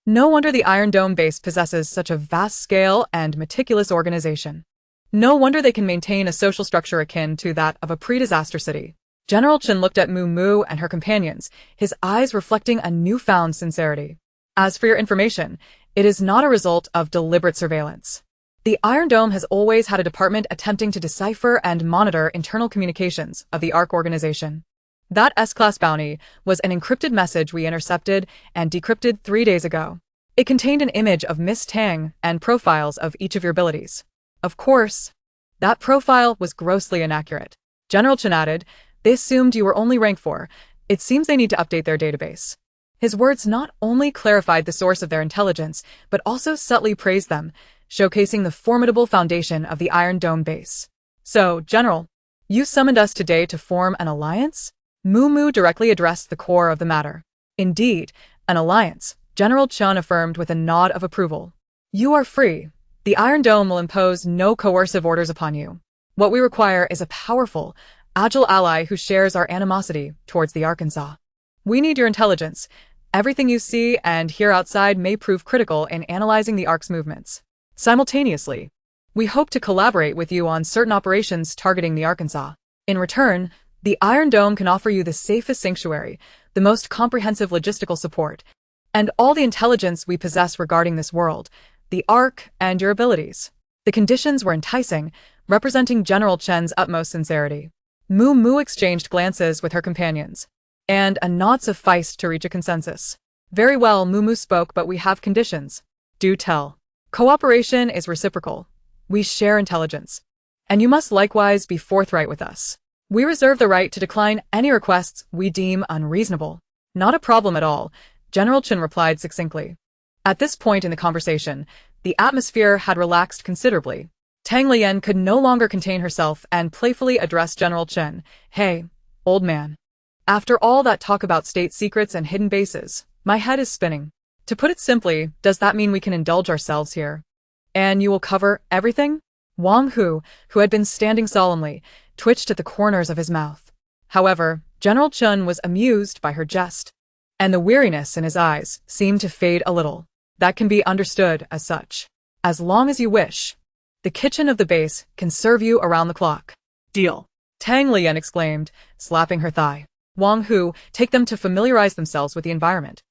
No wonder the Iron Dome base possesses such a vast scale and meticulous organization. No wonder they can maintain a social structure akin to that of a pre-disaster city. General Chen looked at Mu and her companions, his eyes reflecting a newfound sincerity. "As for your information, it is not a result of deliberate surveillance. The Iron Dome has always had a department attempting to decipher and monitor internal communications of the ARC organization. That S-class bounty was an encrypted message we intercepted and decrypted 3 days ago. It contained an image of Miss Tang and profiles of each of your abilities. Of course, that profile was grossly inaccurate." General Chen added, "They assumed you were only rank 4. It seems they need to update their database." His words not only clarified the source of their intelligence, but also subtly praised them, showcasing the formidable foundation of the Iron Dome base. "So, General, you summoned us today to form an alliance?" Moo directly addressed the core of the matter. Indeed, an alliance, General Chun affirmed with a nod of approval. You are free. The Iron Dome will impose no coercive orders upon you. What we require is a powerful, agile ally who shares our animosity towards the Arkansas. We need your intelligence. Everything you see and hear outside may prove critical in analyzing the Ark's movements. Simultaneously, we hope to collaborate with you on certain operations targeting the Arkansas. In return, the Iron Dome can offer you the safest sanctuary, the most comprehensive logistical support, and all the intelligence we possess regarding this world, the Ark, and your abilities. The conditions were enticing, representing General Chen's utmost sincerity. Moo exchanged glances with her companions, and a nod sufficed to reach a consensus. Very well, Moo spoke, but we have conditions. Do tell. Cooperation is reciprocal. We share intelligence. And you must likewise be forthright with us. We reserve the right to decline any requests we deem unreasonable. Not a problem at all, General Chen replied succinctly. At this point in the conversation, the atmosphere had relaxed considerably. Tang Lian could no longer contain herself and playfully addressed General Chen. Hey, old man. After all that talk about state secrets and hidden bases, my head is spinning. To put it simply, does that mean we can indulge ourselves here? And you will cover everything? Wang Hu, who had been standing solemnly, twitched at the corners of his mouth. However, General Chen was amused by her jest, and the weariness in his eyes seemed to fade a little. That can be understood as such. As long as you wish. The kitchen of the base can serve you around the clock. Deal. Tang Lian exclaimed, slapping her thigh. Wang Hu, take them to familiarize themselves with the environment.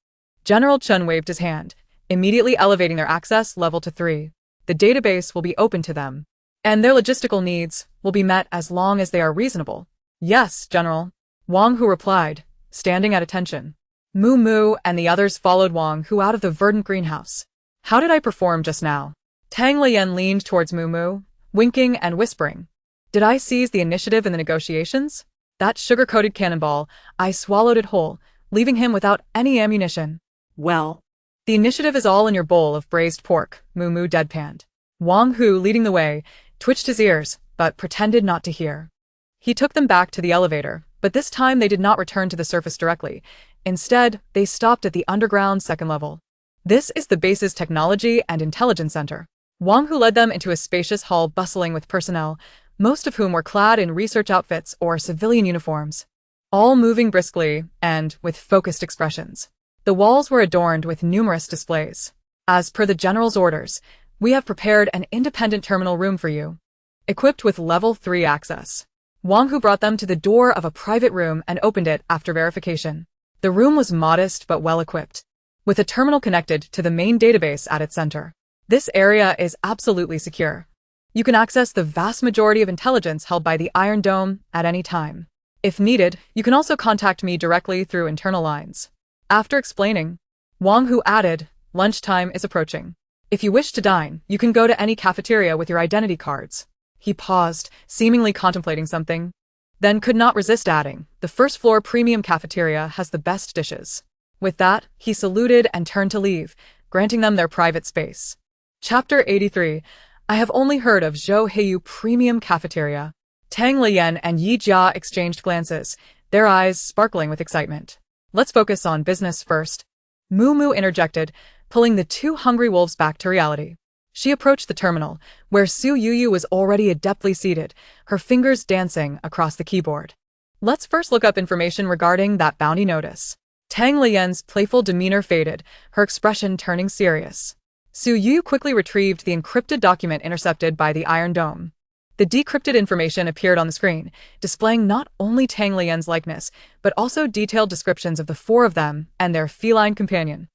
General Chen waved his hand, immediately elevating their access level to 3. The database will be open to them, and their logistical needs will be met as long as they are reasonable. Yes, General. Wang Hu replied, standing at attention. Moo and the others followed Wang Hu out of the verdant greenhouse. How did I perform just now? Tang Lian leaned towards Moo, winking and whispering. Did I seize the initiative in the negotiations? That sugar-coated cannonball, I swallowed it whole, leaving him without any ammunition. Well, the initiative is all in your bowl of braised pork, Moo deadpanned. Wang Hu, leading the way, twitched his ears, but pretended not to hear. He took them back to the elevator, but this time they did not return to the surface directly. Instead, they stopped at the underground second level. This is the base's technology and intelligence center. Wang Hu led them into a spacious hall bustling with personnel, most of whom were clad in research outfits or civilian uniforms, all moving briskly and with focused expressions. The walls were adorned with numerous displays. As per the general's orders, we have prepared an independent terminal room for you, equipped with level 3 access. Wang Hu brought them to the door of a private room and opened it after verification. The room was modest but well-equipped, with a terminal connected to the main database at its center. This area is absolutely secure. You can access the vast majority of intelligence held by the Iron Dome at any time. If needed, you can also contact me directly through internal lines. After explaining, Wang Hu added, lunchtime is approaching. If you wish to dine, you can go to any cafeteria with your identity cards. He paused, seemingly contemplating something, then could not resist adding, the first floor premium cafeteria has the best dishes. With that, he saluted and turned to leave, granting them their private space. Chapter 83. I have only heard of Zhou Heiyu Premium Cafeteria. Tang Lian and Yi Jia exchanged glances, their eyes sparkling with excitement. Let's focus on business first. Moo interjected, pulling the two hungry wolves back to reality. She approached the terminal, where Su Yuyu was already adeptly seated, her fingers dancing across the keyboard. Let's first look up information regarding that bounty notice. Tang Lian's playful demeanor faded, her expression turning serious. Su Yu quickly retrieved the encrypted document intercepted by the Iron Dome. The decrypted information appeared on the screen, displaying not only Tang Lian's likeness, but also detailed descriptions of the 4 of them and their feline companion,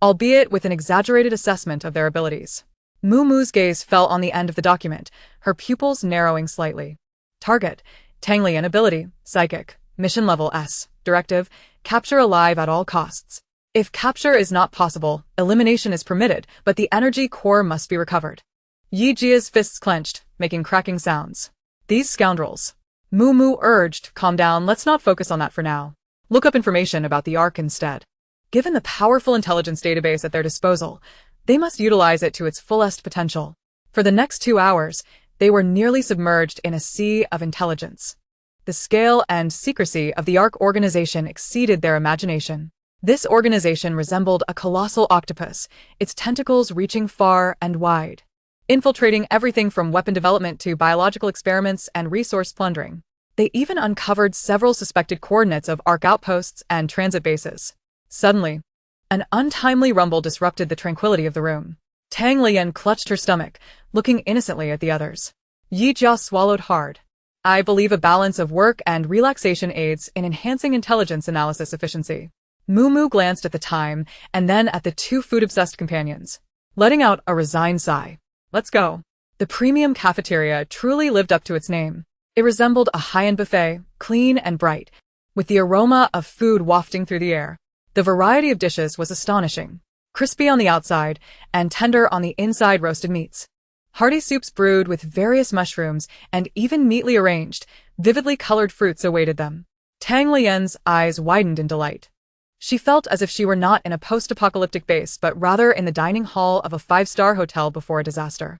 albeit with an exaggerated assessment of their abilities. Moo's gaze fell on the end of the document, her pupils narrowing slightly. Target: Tang Lian ability, Psychic, mission level S, directive, capture alive at all costs. If capture is not possible, elimination is permitted, but the energy core must be recovered. Yi Jia's fists clenched, making cracking sounds. These scoundrels. Moo urged, calm down, let's not focus on that for now. Look up information about the Ark instead. Given the powerful intelligence database at their disposal, they must utilize it to its fullest potential. For the next 2 hours, they were nearly submerged in a sea of intelligence. The The scale and secrecy of the Ark organization exceeded their imagination. This organization resembled a colossal octopus, its tentacles reaching far and wide, infiltrating everything from weapon development to biological experiments and resource plundering. They even uncovered several suspected coordinates of Ark outposts and transit bases. Suddenly, an untimely rumble disrupted the tranquility of the room. Tang Lian clutched her stomach, looking innocently at the others. Yi Jia swallowed hard. I believe a balance of work and relaxation aids in enhancing intelligence analysis efficiency. Mumu glanced at the time and then at the two food-obsessed companions, letting out a resigned sigh. Let's go. The premium cafeteria truly lived up to its name. It resembled a high-end buffet, clean and bright, with the aroma of food wafting through the air. The variety of dishes was astonishing. Crispy on the outside and tender on the inside roasted meats. Hearty soups brewed with various mushrooms and even neatly arranged, vividly colored fruits awaited them. Tang Lian's eyes widened in delight. She felt as if she were not in a post-apocalyptic base but rather in the dining hall of a five-star hotel before a disaster.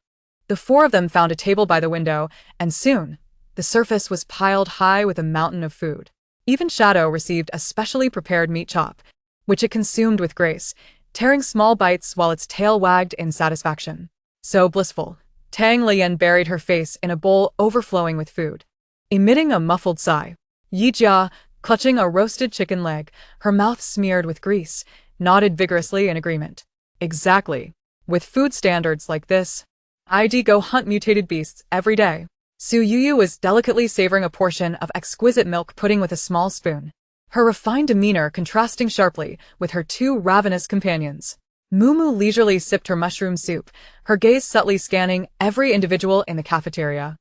The four of them found a table by the window, and soon, the surface was piled high with a mountain of food. Even Shadow received a specially prepared meat chop, which it consumed with grace, tearing small bites while its tail wagged in satisfaction. So blissful, Tang Lian buried her face in a bowl overflowing with food. Emitting a muffled sigh, Yi Jia, clutching a roasted chicken leg, her mouth smeared with grease, nodded vigorously in agreement. Exactly. With food standards like this, I'd go hunt mutated beasts every day. Su Yuyu was delicately savoring a portion of exquisite milk pudding with a small spoon, her refined demeanor contrasting sharply with her two ravenous companions. Mumu leisurely sipped her mushroom soup, her gaze subtly scanning every individual in the cafeteria.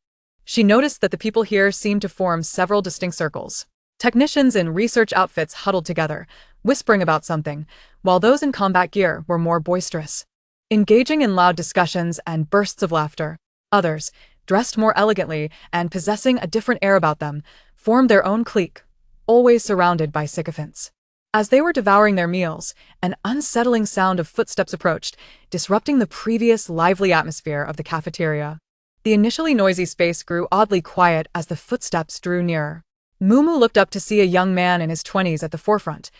She noticed that the people here seemed to form several distinct circles. Technicians in research outfits huddled together, whispering about something, while those in combat gear were more boisterous, engaging in loud discussions and bursts of laughter. Others, dressed more elegantly and possessing a different air about them, formed their own clique, always surrounded by sycophants. As they were devouring their meals, an unsettling sound of footsteps approached, disrupting the previous lively atmosphere of the cafeteria. The initially noisy space grew oddly quiet as the footsteps drew nearer. Mumu looked up to see a young man in his 20s at the forefront,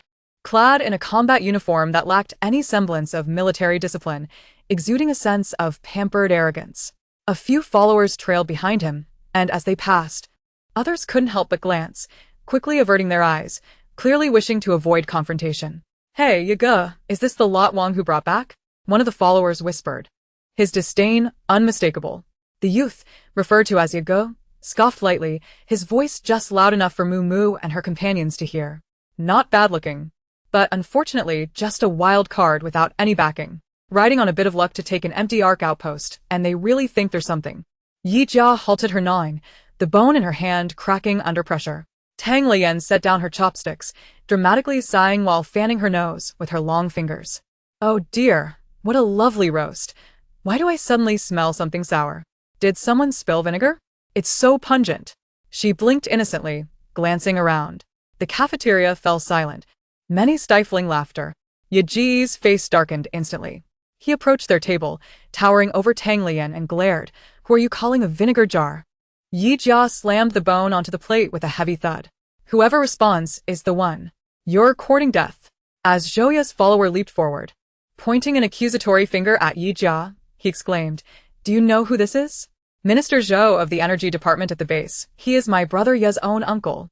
clad in a combat uniform that lacked any semblance of military discipline, exuding a sense of pampered arrogance. A few followers trailed behind him, and as they passed, others couldn't help but glance, quickly averting their eyes, clearly wishing to avoid confrontation. Hey, Yaga, is this the Lot Wang who brought back? One of the followers whispered. His disdain unmistakable. The youth, referred to as Yaga, scoffed lightly, his voice just loud enough for Mumu and her companions to hear. Not bad-looking, but unfortunately just a wild card without any backing. Riding on a bit of luck to take an empty Ark outpost, and they really think there's something. Yi Jia halted her gnawing, the bone in her hand cracking under pressure. Tang Lian set down her chopsticks, dramatically sighing while fanning her nose with her long fingers. Oh dear, what a lovely roast. Why do I suddenly smell something sour? Did someone spill vinegar? It's so pungent. She blinked innocently, glancing around. The cafeteria fell silent, many stifling laughter. Yaji's face darkened instantly. He approached their table, towering over Tang Lian, and glared. Who are you calling a vinegar jar? Yi Jia slammed the bone onto the plate with a heavy thud. Whoever responds is the one. You're courting death. As Zhouya's follower leaped forward, pointing an accusatory finger at Yi Jia, he exclaimed, Do you know who this is? Minister Zhou of the Energy Department at the base. He is my brother Ye's own uncle.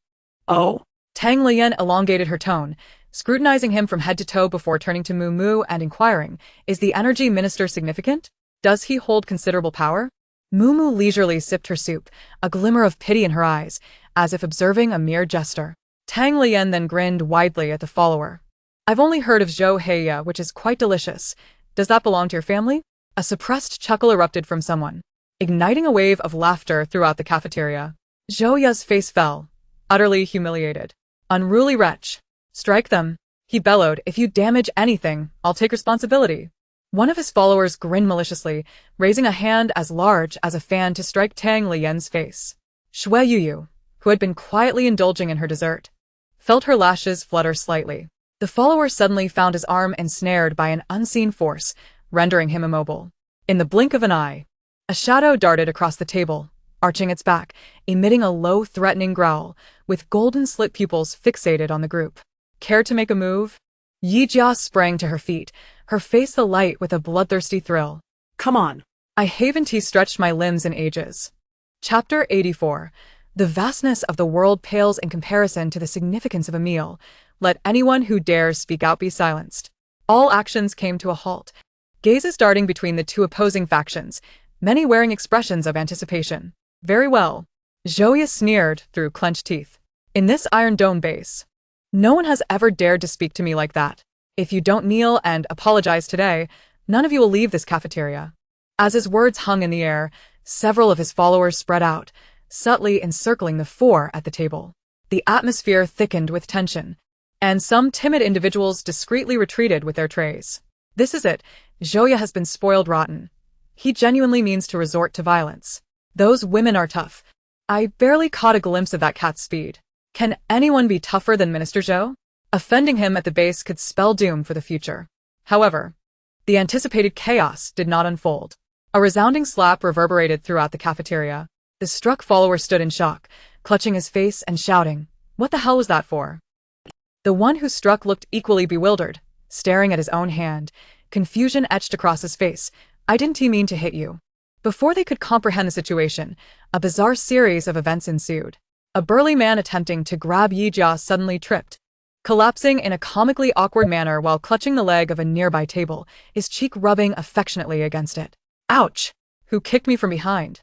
Oh? Tang Lian elongated her tone, scrutinizing him from head to toe before turning to Mumu and inquiring, Is the Energy Minister significant? Does he hold considerable power? Mumu leisurely sipped her soup, a glimmer of pity in her eyes, as if observing a mere jester. Tang Lian then grinned widely at the follower. I've only heard of Zhou Heya, which is quite delicious. Does that belong to your family? A suppressed chuckle erupted from someone, igniting a wave of laughter throughout the cafeteria. Zhouya's face fell, utterly humiliated. Unruly wretch. Strike them, he bellowed. If you damage anything, I'll take responsibility. One of his followers grinned maliciously, raising a hand as large as a fan to strike Tang Lian's face. Shui Yuyu, who had been quietly indulging in her dessert, felt her lashes flutter slightly. The follower suddenly found his arm ensnared by an unseen force, rendering him immobile. In the blink of an eye, a shadow darted across the table, arching its back, emitting a low, threatening growl, with golden slit pupils fixated on the group. Care to make a move? Yijia sprang to her feet, her face alight with a bloodthirsty thrill. Come on. I haven't stretched my limbs in ages. Chapter 84. The vastness of the world pales in comparison to the significance of a meal. Let anyone who dares speak out be silenced. All actions came to a halt, gazes darting between the two opposing factions, many wearing expressions of anticipation. Very well. Zhouya sneered through clenched teeth. In this Iron Dome base, no one has ever dared to speak to me like that. If you don't kneel and apologize today, none of you will leave this cafeteria. As his words hung in the air, several of his followers spread out, subtly encircling the four at the table. The atmosphere thickened with tension, and some timid individuals discreetly retreated with their trays. This is it. Zhouya has been spoiled rotten. He genuinely means to resort to violence. Those women are tough. I barely caught a glimpse of that cat's speed. Can anyone be tougher than Minister Zhou? Offending him at the base could spell doom for the future. However, the anticipated chaos did not unfold. A resounding slap reverberated throughout the cafeteria. The struck follower stood in shock, clutching his face and shouting, "What the hell was that for?" The one who struck looked equally bewildered, staring at his own hand, confusion etched across his face. "I didn't mean to hit you." Before they could comprehend the situation, a bizarre series of events ensued. A burly man attempting to grab Yijia suddenly tripped, collapsing in a comically awkward manner while clutching the leg of a nearby table, his cheek rubbing affectionately against it. "Ouch! Who kicked me from behind?"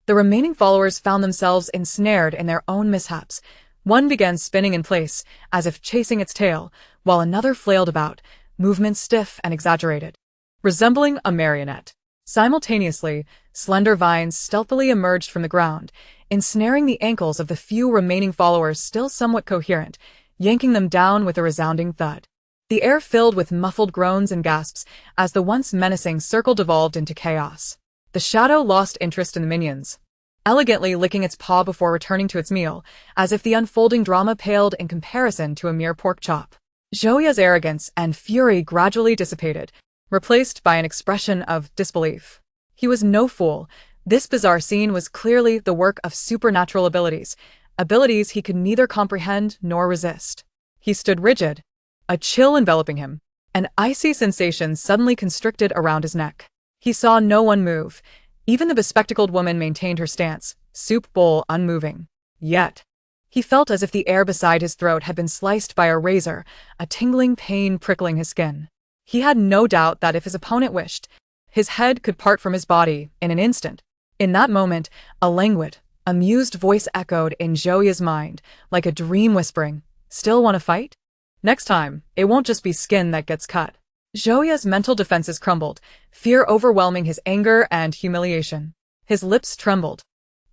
The remaining followers found themselves ensnared in their own mishaps. One began spinning in place, as if chasing its tail, while another flailed about, movements stiff and exaggerated, resembling a marionette. Simultaneously, slender vines stealthily emerged from the ground, ensnaring the ankles of the few remaining followers still somewhat coherent, yanking them down with a resounding thud. The air filled with muffled groans and gasps as the once menacing circle devolved into chaos. The shadow lost interest in the minions, elegantly licking its paw before returning to its meal, as if the unfolding drama paled in comparison to a mere pork chop. Zhouya's arrogance and fury gradually dissipated, replaced by an expression of disbelief. He was no fool. This bizarre scene was clearly the work of supernatural abilities he could neither comprehend nor resist. He stood rigid, a chill enveloping him. An icy sensation suddenly constricted around his neck. He saw no one move. Even the bespectacled woman maintained her stance, soup bowl unmoving. Yet, he felt as if the air beside his throat had been sliced by a razor, a tingling pain prickling his skin. He had no doubt that if his opponent wished, his head could part from his body in an instant. In that moment, a languid, amused voice echoed in Zhouya's mind, like a dream whispering, "Still want to fight? Next time, it won't just be skin that gets cut." Zhouya's mental defenses crumbled, fear overwhelming his anger and humiliation. His lips trembled,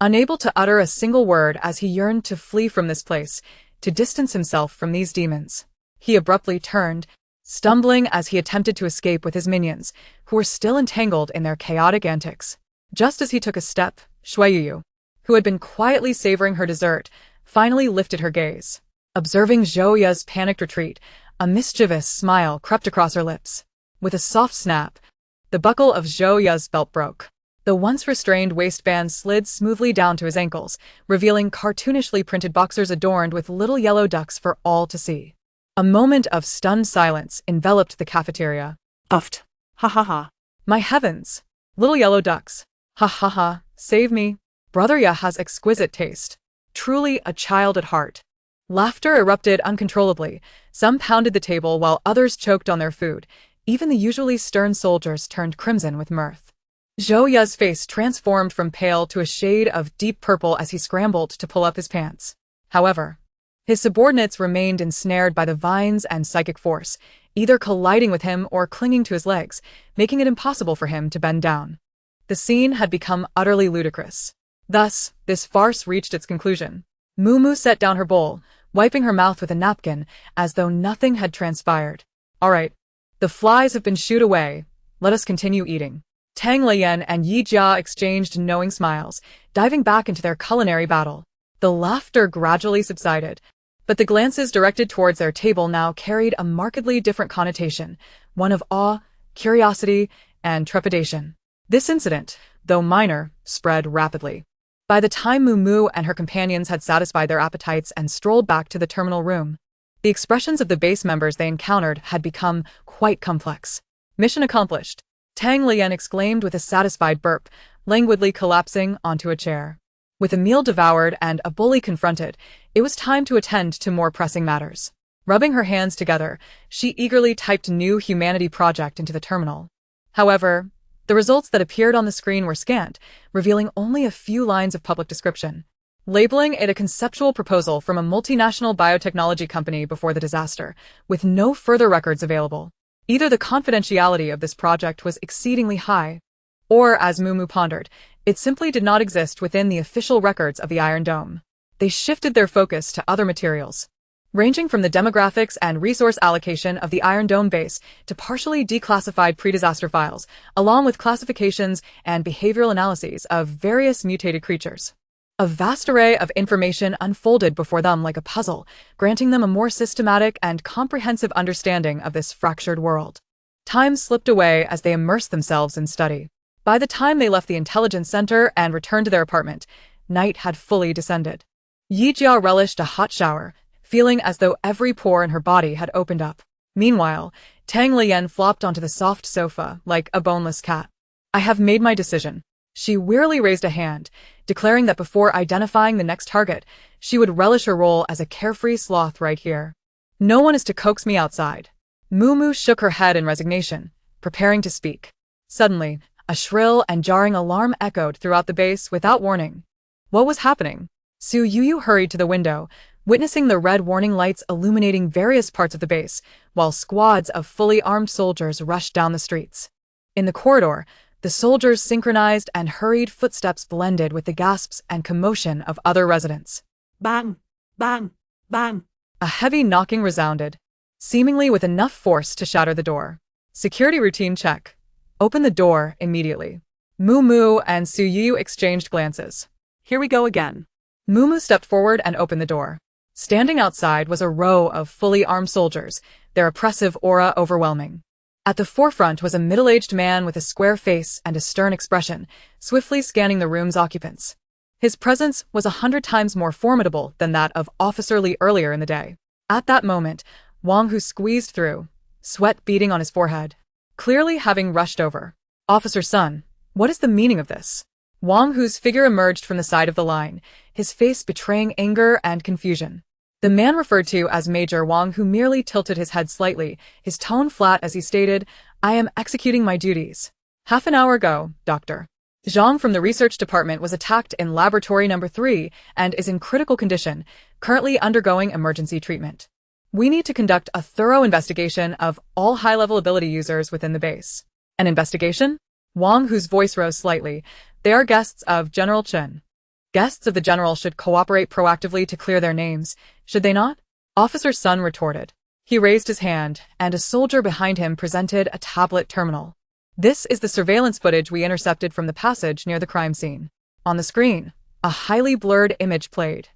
unable to utter a single word as he yearned to flee from this place, to distance himself from these demons. He abruptly turned, stumbling as he attempted to escape with his minions, who were still entangled in their chaotic antics. Just as he took a step, Shuiyu, who had been quietly savoring her dessert, finally lifted her gaze. Observing Zhouya's panicked retreat, a mischievous smile crept across her lips. With a soft snap, the buckle of Zhouya's belt broke. The once restrained waistband slid smoothly down to his ankles, revealing cartoonishly printed boxers adorned with little yellow ducks for all to see. A moment of stunned silence enveloped the cafeteria. Uffed. Ha ha ha. My heavens! Little yellow ducks. Ha ha ha, save me. Brother Ya has exquisite taste. Truly a child at heart. Laughter erupted uncontrollably. Some pounded the table while others choked on their food. Even the usually stern soldiers turned crimson with mirth. Zhouya's face transformed from pale to a shade of deep purple as he scrambled to pull up his pants. However, his subordinates remained ensnared by the vines and psychic force, either colliding with him or clinging to his legs, making it impossible for him to bend down. The scene had become utterly ludicrous. Thus, this farce reached its conclusion. Mumu set down her bowl, wiping her mouth with a napkin, as though nothing had transpired. "All right. The flies have been shooed away. Let us continue eating." Tang Lian and Yi Jia exchanged knowing smiles, diving back into their culinary battle. The laughter gradually subsided, but the glances directed towards their table now carried a markedly different connotation, one of awe, curiosity, and trepidation. This incident, though minor, spread rapidly. By the time Moo and her companions had satisfied their appetites and strolled back to the terminal room, the expressions of the base members they encountered had become quite complex. Mission accomplished, Tang Lian exclaimed with a satisfied burp, languidly collapsing onto a chair. With a meal devoured and a bully confronted, it was time to attend to more pressing matters. Rubbing her hands together, she eagerly typed new humanity project into the terminal. However, the results that appeared on the screen were scant, revealing only a few lines of public description. Labeling it a conceptual proposal from a multinational biotechnology company before the disaster, with no further records available. Either the confidentiality of this project was exceedingly high, or, as Moo pondered, it simply did not exist within the official records of the Iron Dome. They shifted their focus to other materials, ranging from the demographics and resource allocation of the Iron Dome base to partially declassified pre-disaster files, along with classifications and behavioral analyses of various mutated creatures. A vast array of information unfolded before them like a puzzle, granting them a more systematic and comprehensive understanding of this fractured world. Time slipped away as they immersed themselves in study. By the time they left the intelligence center and returned to their apartment, night had fully descended. Yijia relished a hot shower, feeling as though every pore in her body had opened up. Meanwhile, Tang Lian flopped onto the soft sofa like a boneless cat. I have made my decision. She wearily raised a hand, declaring that before identifying the next target, she would relish her role as a carefree sloth right here. No one is to coax me outside. Moo shook her head in resignation, preparing to speak. Suddenly, a shrill and jarring alarm echoed throughout the base without warning. What was happening? Su Yuyu hurried to the window, witnessing the red warning lights illuminating various parts of the base, while squads of fully armed soldiers rushed down the streets. In the corridor, the soldiers' synchronized and hurried footsteps blended with the gasps and commotion of other residents. Bang! Bang! Bang! A heavy knocking resounded, seemingly with enough force to shatter the door. Security routine check. Open the door immediately. Moo and Su Yu exchanged glances. Here we go again. Moo stepped forward and opened the door. Standing outside was a row of fully armed soldiers, their oppressive aura overwhelming. At the forefront was a middle-aged man with a square face and a stern expression, swiftly scanning the room's occupants. His presence was 100 times more formidable than that of Officer Li earlier in the day. At that moment, Wang Hu squeezed through, sweat beading on his forehead, clearly having rushed over. Officer Sun, what is the meaning of this? Wang Hu's figure emerged from the side of the line, his face betraying anger and confusion. The man referred to as Major Wang Hu merely tilted his head slightly, his tone flat as he stated, I am executing my duties. Half an hour ago, Dr. Zhang from the research department was attacked in laboratory number 3 and is in critical condition, currently undergoing emergency treatment. We need to conduct a thorough investigation of all high-level ability users within the base. An investigation? Wang Hu's voice rose slightly. They are guests of General Chen. Guests of the general should cooperate proactively to clear their names, should they not? Officer Sun retorted. He raised his hand, and a soldier behind him presented a tablet terminal. This is the surveillance footage we intercepted from the passage near the crime scene. On the screen, a highly blurred image played.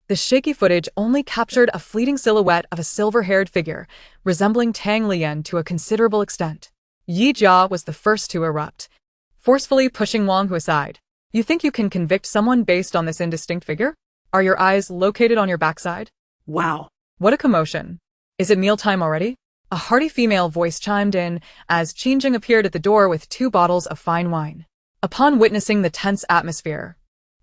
The shaky footage only captured a fleeting silhouette of a silver-haired figure, resembling Tang Lian to a considerable extent. Yi Jia was the first to erupt, forcefully pushing Wang Hu aside. You think you can convict someone based on this indistinct figure? Are your eyes located on your backside? Wow. What a commotion. Is it mealtime already? A hearty female voice chimed in as Qingjing appeared at the door with 2 bottles of fine wine. Upon witnessing the tense atmosphere,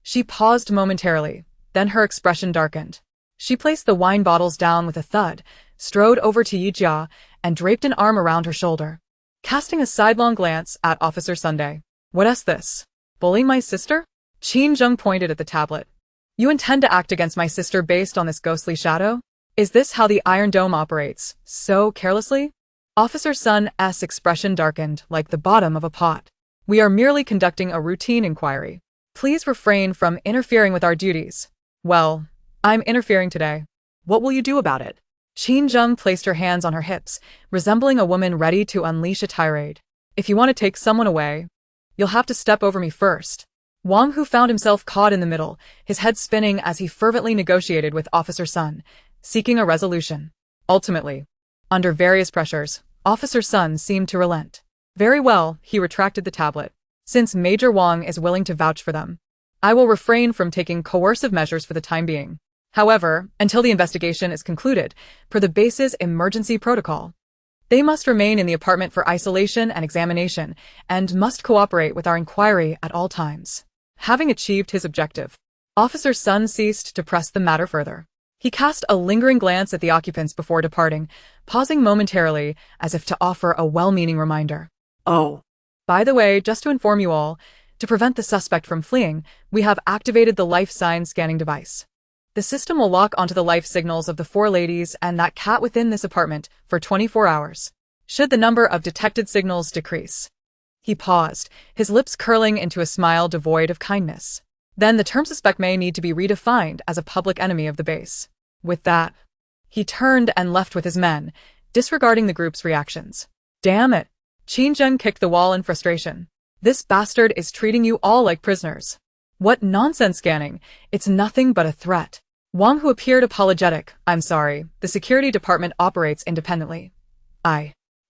she paused momentarily, then her expression darkened. She placed the wine bottles down with a thud, strode over to Yi Jia, and draped an arm around her shoulder. Casting a sidelong glance at Officer Sunday. What's this? Bullying my sister? Qingjing pointed at the tablet. You intend to act against my sister based on this ghostly shadow? Is this how the Iron Dome operates, so carelessly? Officer Sun's expression darkened like the bottom of a pot. We are merely conducting a routine inquiry. Please refrain from interfering with our duties. Well, I'm interfering today. What will you do about it? Qingjing placed her hands on her hips, resembling a woman ready to unleash a tirade. If you want to take someone away, you'll have to step over me first. Wang Hu found himself caught in the middle, his head spinning as he fervently negotiated with Officer Sun, seeking a resolution. Ultimately, under various pressures, Officer Sun seemed to relent. Very well, he retracted the tablet. Since Major Wang is willing to vouch for them, I will refrain from taking coercive measures for the time being. However, until the investigation is concluded, per the base's emergency protocol, they must remain in the apartment for isolation and examination, and must cooperate with our inquiry at all times. Having achieved his objective, Officer Sun ceased to press the matter further. He cast a lingering glance at the occupants before departing, pausing momentarily as if to offer a well-meaning reminder. Oh. By the way, just to inform you all, to prevent the suspect from fleeing, we have activated the life sign scanning device. The system will lock onto the life signals of the 4 ladies and that cat within this apartment for 24 hours, should the number of detected signals decrease. He paused, his lips curling into a smile devoid of kindness. Then the term suspect may need to be redefined as a public enemy of the base. With that, he turned and left with his men, disregarding the group's reactions. Damn it! Qin kicked the wall in frustration. This bastard is treating you all like prisoners. What nonsense scanning? It's nothing but a threat. Wang Hu appeared apologetic. I'm sorry, the security department operates independently.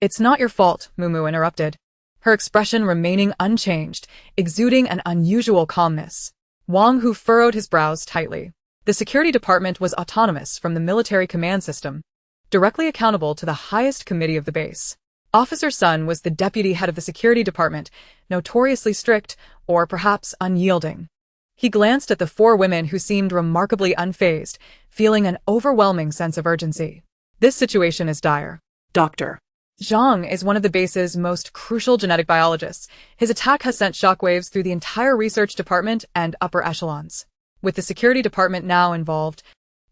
It's not your fault, Mumu interrupted, her expression remaining unchanged, exuding an unusual calmness. Wang Hu furrowed his brows tightly. The security department was autonomous from the military command system, directly accountable to the highest committee of the base. Officer Sun was the deputy head of the security department, notoriously strict, or perhaps unyielding. He glanced at the 4 women who seemed remarkably unfazed, feeling an overwhelming sense of urgency. This situation is dire. Doctor Zhang is one of the base's most crucial genetic biologists. His attack has sent shockwaves through the entire research department and upper echelons. With the security department now involved,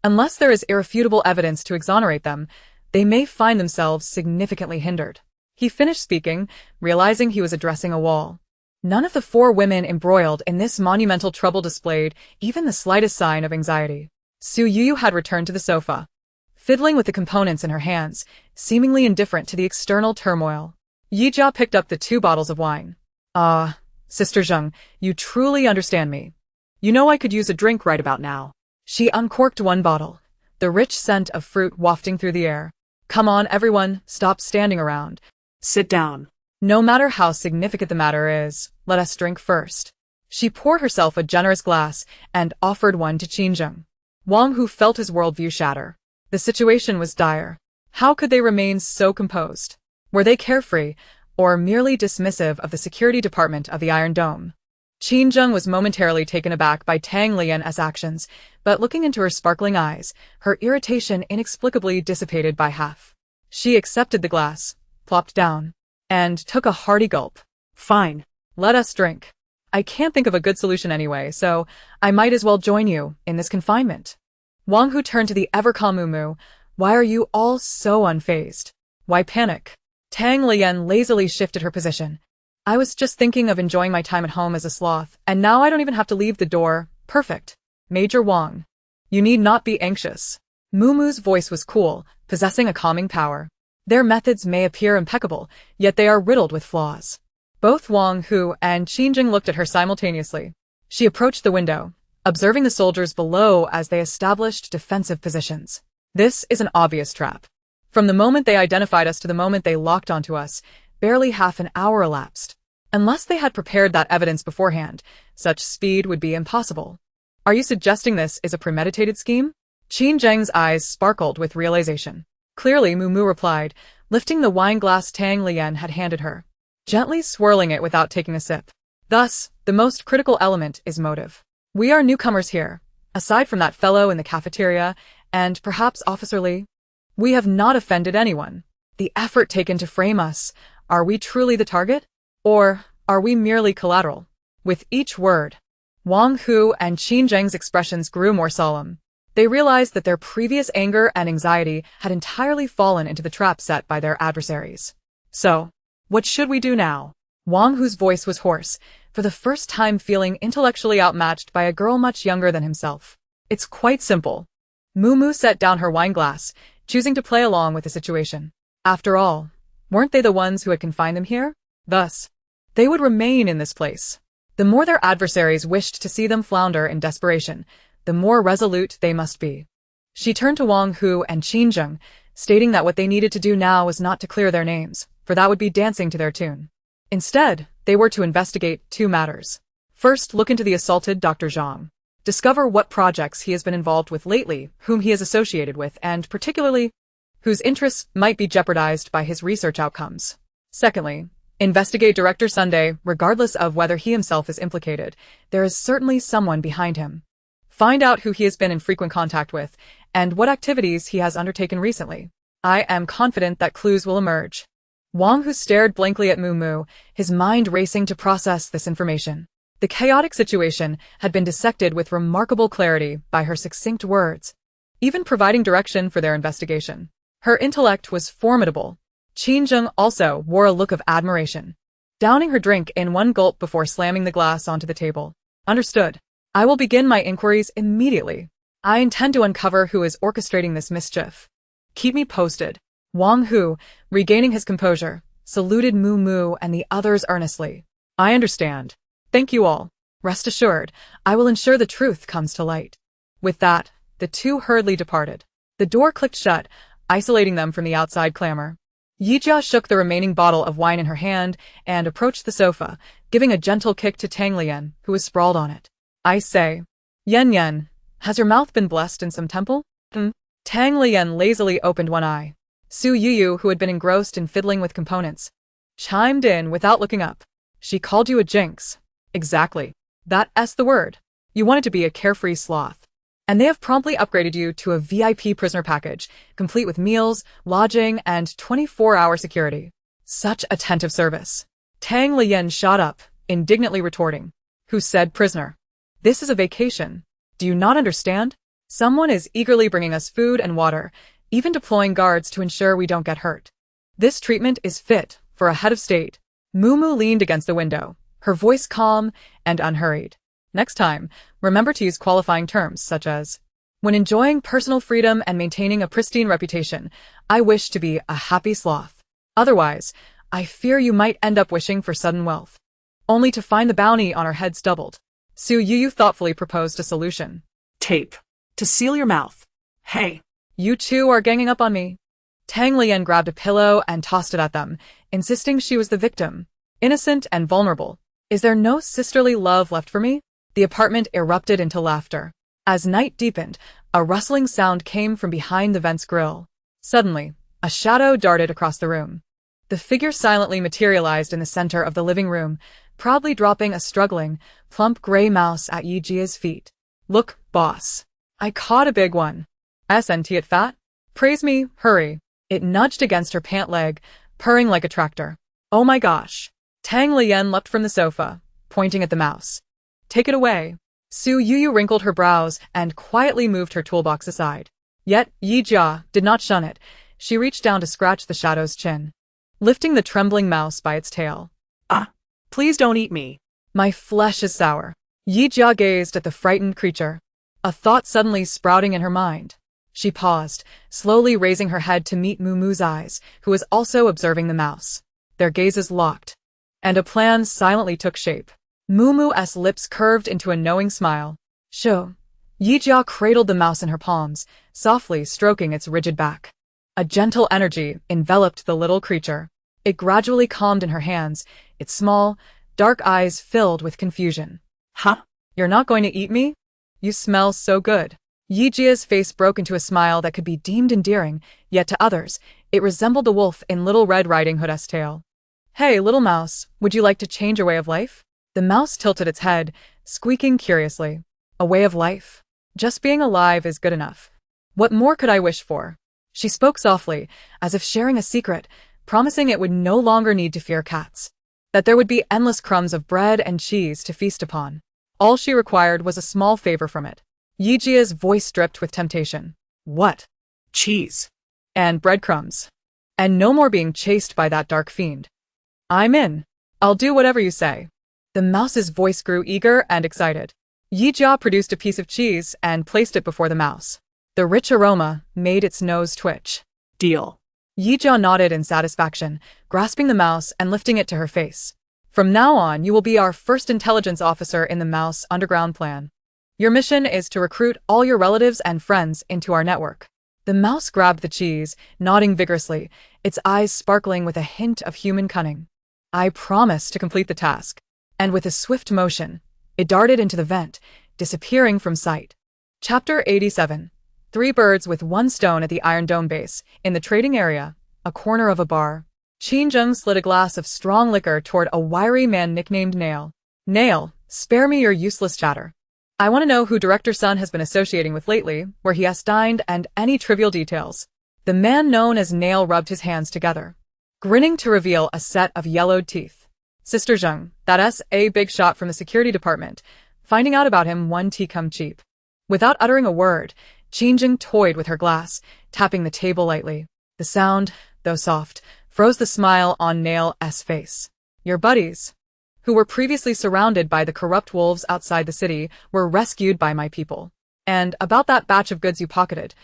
unless there is irrefutable evidence to exonerate them, they may find themselves significantly hindered. He finished speaking, realizing he was addressing a wall. None of the 4 women embroiled in this monumental trouble displayed even the slightest sign of anxiety. Su Yu had returned to the sofa, fiddling with the components in her hands, seemingly indifferent to the external turmoil. Yijia picked up the 2 bottles of wine. Sister Zheng, you truly understand me. You know I could use a drink right about now. She uncorked 1 bottle, the rich scent of fruit wafting through the air. Come on, everyone, stop standing around. Sit down. No matter how significant the matter is, let us drink first. She poured herself a generous glass and offered one to Qin. Wang Hu felt his worldview shatter. The situation was dire. How could they remain so composed? Were they carefree, or merely dismissive of the security department of the Iron Dome? Qin was momentarily taken aback by Tang Lian's actions, but looking into her sparkling eyes, her irritation inexplicably dissipated by half. She accepted the glass, plopped down, and took a hearty gulp. Fine. Let us drink. I can't think of a good solution anyway, so I might as well join you in this confinement. Wang Hu turned to the ever-calm Mumu. Why are you all so unfazed? Why panic? Tang Lian lazily shifted her position. I was just thinking of enjoying my time at home as a sloth, and now I don't even have to leave the door. Perfect. Major Wang. You need not be anxious. Mumu's voice was cool, possessing a calming power. Their methods may appear impeccable, yet they are riddled with flaws. Both Wang Hu and Qin looked at her simultaneously. She approached the window, observing the soldiers below as they established defensive positions. This is an obvious trap. From the moment they identified us to the moment they locked onto us, barely half an hour elapsed. Unless they had prepared that evidence beforehand, such speed would be impossible. Are you suggesting this is a premeditated scheme? Qin eyes sparkled with realization. Clearly, Mumu replied, lifting the wine glass Tang Lian had handed her, gently swirling it without taking a sip. Thus, the most critical element is motive. We are newcomers here, aside from that fellow in the cafeteria, and perhaps Officer Lee. We have not offended anyone. The effort taken to frame us, are we truly the target? Or are we merely collateral? With each word, Wang Hu and Qin expressions grew more solemn. They realized that their previous anger and anxiety had entirely fallen into the trap set by their adversaries. So, what should we do now? Wang Hu's voice was hoarse, for the first time feeling intellectually outmatched by a girl much younger than himself. It's quite simple. Mumu set down her wine glass, choosing to play along with the situation. After all, weren't they the ones who had confined them here? Thus, they would remain in this place. The more their adversaries wished to see them flounder in desperation, the more resolute they must be. She turned to Wang Hu and Qin, stating that what they needed to do now was not to clear their names, for that would be dancing to their tune. Instead, they were to investigate 2 matters. First, look into the assaulted Dr. Zhang. Discover what projects he has been involved with lately, whom he is associated with, and particularly, whose interests might be jeopardized by his research outcomes. Secondly, investigate Director Sunday, regardless of whether he himself is implicated. There is certainly someone behind him. Find out who he has been in frequent contact with, and what activities he has undertaken recently. I am confident that clues will emerge. Wang Hu stared blankly at Moo, his mind racing to process this information. The chaotic situation had been dissected with remarkable clarity by her succinct words, even providing direction for their investigation. Her intellect was formidable. Qin Zheng also wore a look of admiration, downing her drink in one gulp before slamming the glass onto the table. Understood. I will begin my inquiries immediately. I intend to uncover who is orchestrating this mischief. Keep me posted. Wang Hu, regaining his composure, saluted Moo and the others earnestly. I understand. Thank you all. Rest assured, I will ensure the truth comes to light. With that, the two hurriedly departed. The door clicked shut, isolating them from the outside clamor. Yijia shook the remaining bottle of wine in her hand and approached the sofa, giving a gentle kick to Tang Lian, who was sprawled on it. I say, Yen, has your mouth been blessed in some temple? Tang Lian lazily opened one eye. Su Yuyu, who had been engrossed in fiddling with components, chimed in without looking up. She called you a jinx. Exactly. That's the word. You wanted to be a carefree sloth. And they have promptly upgraded you to a VIP prisoner package, complete with meals, lodging, and 24-hour security. Such attentive service. Tang Lian shot up, indignantly retorting. Who said prisoner? This is a vacation. Do you not understand? Someone is eagerly bringing us food and water, even deploying guards to ensure we don't get hurt. This treatment is fit for a head of state. Moo leaned against the window, her voice calm and unhurried. Next time, remember to use qualifying terms such as, when enjoying personal freedom and maintaining a pristine reputation, I wish to be a happy sloth. Otherwise, I fear you might end up wishing for sudden wealth, only to find the bounty on our heads doubled. Su Yuyu thoughtfully proposed a solution. Tape. To seal your mouth. Hey. You two are ganging up on me. Tang Lian grabbed a pillow and tossed it at them, insisting she was the victim, innocent and vulnerable. Is there no sisterly love left for me? The apartment erupted into laughter. As night deepened, a rustling sound came from behind the vent's grill. Suddenly, a shadow darted across the room. The figure silently materialized in the center of the living room, proudly dropping a struggling, plump gray mouse at Yijia's feet. Look, boss. I caught a big one. SNT it fat? Praise me, hurry. It nudged against her pant leg, purring like a tractor. Oh my gosh. Tang Lian leapt from the sofa, pointing at the mouse. Take it away. Su Yuyu wrinkled her brows and quietly moved her toolbox aside. Yet, Yijia did not shun it. She reached down to scratch the shadow's chin, lifting the trembling mouse by its tail. Please don't eat me. My flesh is sour. Yijia gazed at the frightened creature, a thought suddenly sprouting in her mind. She paused, slowly raising her head to meet Moo's eyes, who was also observing the mouse. Their gazes locked, and a plan silently took shape. Moo's lips curved into a knowing smile. Sho. Yijia cradled the mouse in her palms, softly stroking its rigid back. A gentle energy enveloped the little creature. It gradually calmed in her hands, its small, dark eyes filled with confusion. Huh? You're not going to eat me? You smell so good. Yijia's face broke into a smile that could be deemed endearing, yet to others, it resembled the wolf in Little Red Riding Hood's tale. Hey, little mouse, would you like to change your way of life? The mouse tilted its head, squeaking curiously. A way of life? Just being alive is good enough. What more could I wish for? She spoke softly, as if sharing a secret, promising it would no longer need to fear cats. That there would be endless crumbs of bread and cheese to feast upon. All she required was a small favor from it. Yijia's voice dripped with temptation. What? Cheese. And breadcrumbs. And no more being chased by that dark fiend. I'm in. I'll do whatever you say. The mouse's voice grew eager and excited. Yijia produced a piece of cheese and placed it before the mouse. The rich aroma made its nose twitch. Deal. Yijia nodded in satisfaction, grasping the mouse and lifting it to her face. From now on, you will be our first intelligence officer in the Mouse Underground Plan. Your mission is to recruit all your relatives and friends into our network. The mouse grabbed the cheese, nodding vigorously, its eyes sparkling with a hint of human cunning. I promise to complete the task. And with a swift motion, It darted into the vent, disappearing from sight. Chapter 87. 3 birds with 1 stone at the Iron Dome base, in the trading area, a corner of a bar. Qin Zheng slid a glass of strong liquor toward a wiry man nicknamed Nail. Nail, spare me your useless chatter. I want to know who Director Sun has been associating with lately, where he has dined, and any trivial details. The man known as Nail rubbed his hands together, grinning to reveal a set of yellowed teeth. Sister Zheng, that's a big shot from the security department. Finding out about him one tea come cheap. Without uttering a word, Qin Zheng toyed with her glass, tapping the table lightly. The sound, though soft, froze the smile on Nail's face. Your buddies, who were previously surrounded by the corrupt wolves outside the city, were rescued by my people. And about that batch of goods you pocketed.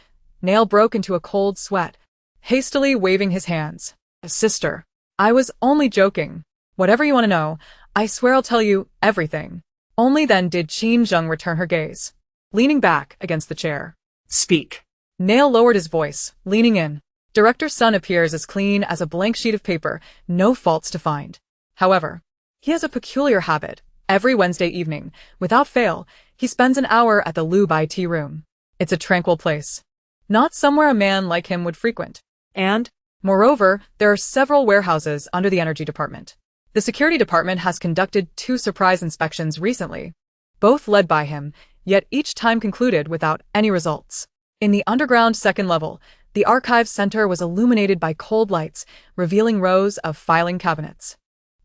Nail broke into a cold sweat, hastily waving his hands. Sister, I was only joking. Whatever you want to know, I swear I'll tell you everything. Only then did Qin Zheng return her gaze, leaning back against the chair. Speak. Nail lowered his voice, leaning in. Director Sun appears as clean as a blank sheet of paper, no faults to find. However, he has a peculiar habit. Every Wednesday evening, without fail, he spends an hour at the Lu Bai tea room. It's a tranquil place. Not somewhere a man like him would frequent. And? Moreover, there are several warehouses under the energy department. The security department has conducted 2 surprise inspections recently, both led by him, yet each time concluded without any results. In the underground second level, the archives center was illuminated by cold lights, revealing rows of filing cabinets.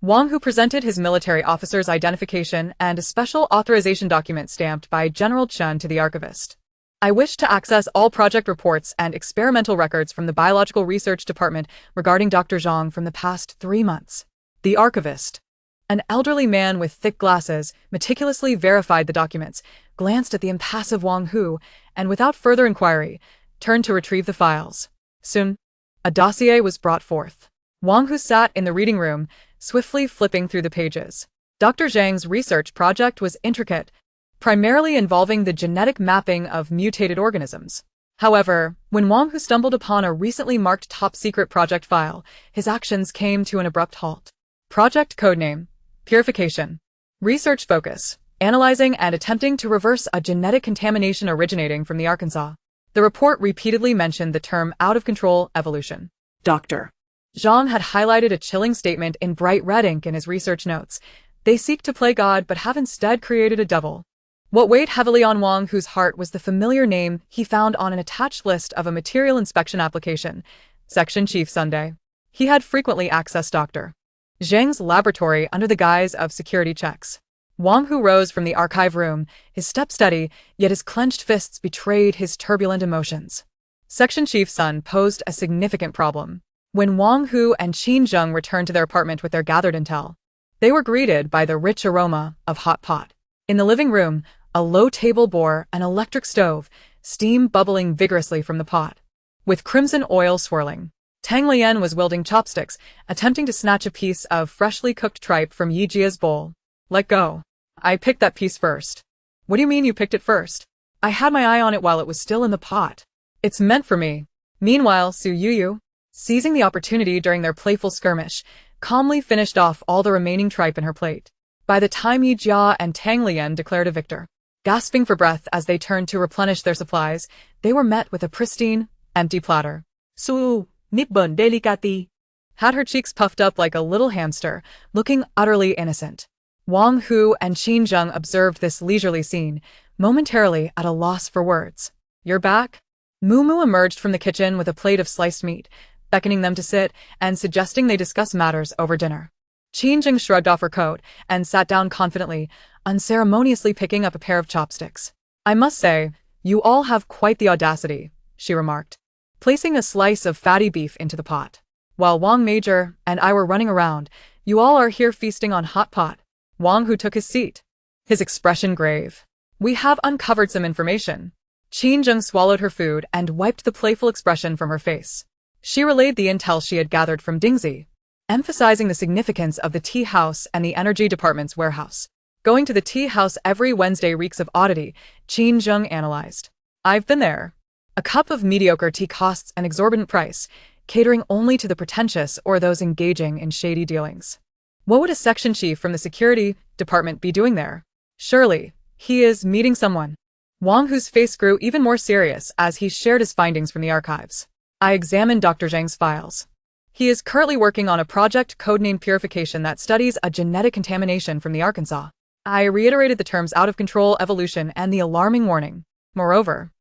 Wang Hu presented his military officer's identification and a special authorization document stamped by General Chen to the archivist. I wish to access all project reports and experimental records from the Biological Research Department regarding Dr. Zhang from the past 3 months. The archivist, an elderly man with thick glasses, meticulously verified the documents, glanced at the impassive Wang Hu, and without further inquiry, turned to retrieve the files. Soon, a dossier was brought forth. Wang Hu sat in the reading room, swiftly flipping through the pages. Dr. Zhang's research project was intricate, primarily involving the genetic mapping of mutated organisms. However, when Wang Hu stumbled upon a recently marked top-secret project file, his actions came to an abrupt halt. Project codename: Purification. Research focus: analyzing and attempting to reverse a genetic contamination originating from the Arkansas. The report repeatedly mentioned the term out-of-control evolution. Doctor Zhang had highlighted a chilling statement in bright red ink in his research notes. They seek to play God but have instead created a devil. What weighed heavily on Wang Hu's heart was the familiar name he found on an attached list of a material inspection application, Section Chief Sunday. He had frequently accessed Dr. Zhang's laboratory under the guise of security checks. Wang Hu rose from the archive room, his step steady, yet his clenched fists betrayed his turbulent emotions. Section Chief Sun posed a significant problem. When Wang Hu and Qin Zheng returned to their apartment with their gathered intel, they were greeted by the rich aroma of hot pot. In the living room, a low table bore an electric stove, steam bubbling vigorously from the pot. With crimson oil swirling, Tang Lian was wielding chopsticks, attempting to snatch a piece of freshly cooked tripe from Yi Jia's bowl. Let go. I picked that piece first. What do you mean you picked it first? I had my eye on it while it was still in the pot. It's meant for me. Meanwhile, Su Yuyu, seizing the opportunity during their playful skirmish, calmly finished off all the remaining tripe in her plate. By the time Yi Jia and Tang Lian declared a victor, gasping for breath as they turned to replenish their supplies, they were met with a pristine, empty platter. Su, nippon delicati, had her cheeks puffed up like a little hamster, looking utterly innocent. Wang Hu and Qin Zheng observed this leisurely scene, momentarily at a loss for words. You're back? Mumu emerged from the kitchen with a plate of sliced meat, beckoning them to sit and suggesting they discuss matters over dinner. Qin Zheng shrugged off her coat and sat down confidently, unceremoniously picking up a pair of chopsticks. I must say, you all have quite the audacity, she remarked, placing a slice of fatty beef into the pot. While Wang Major and I were running around, you all are here feasting on hot pot. Wang Hu took his seat, his expression grave. We have uncovered some information. Qin Zheng swallowed her food and wiped the playful expression from her face. She relayed the intel she had gathered from Dingzi, emphasizing the significance of the tea house and the energy department's warehouse. Going to the tea house every Wednesday reeks of oddity, Qin Zheng analyzed. I've been there. A cup of mediocre tea costs an exorbitant price, catering only to the pretentious or those engaging in shady dealings. What would a section chief from the security department be doing there? Surely, he is meeting someone. Wang Hu's face grew even more serious as he shared his findings from the archives. I examined Dr. Zhang's files. He is currently working on a project codenamed Purification that studies a genetic contamination from the Arkansas. I reiterated the terms out-of-control evolution and the alarming warning. Moreover,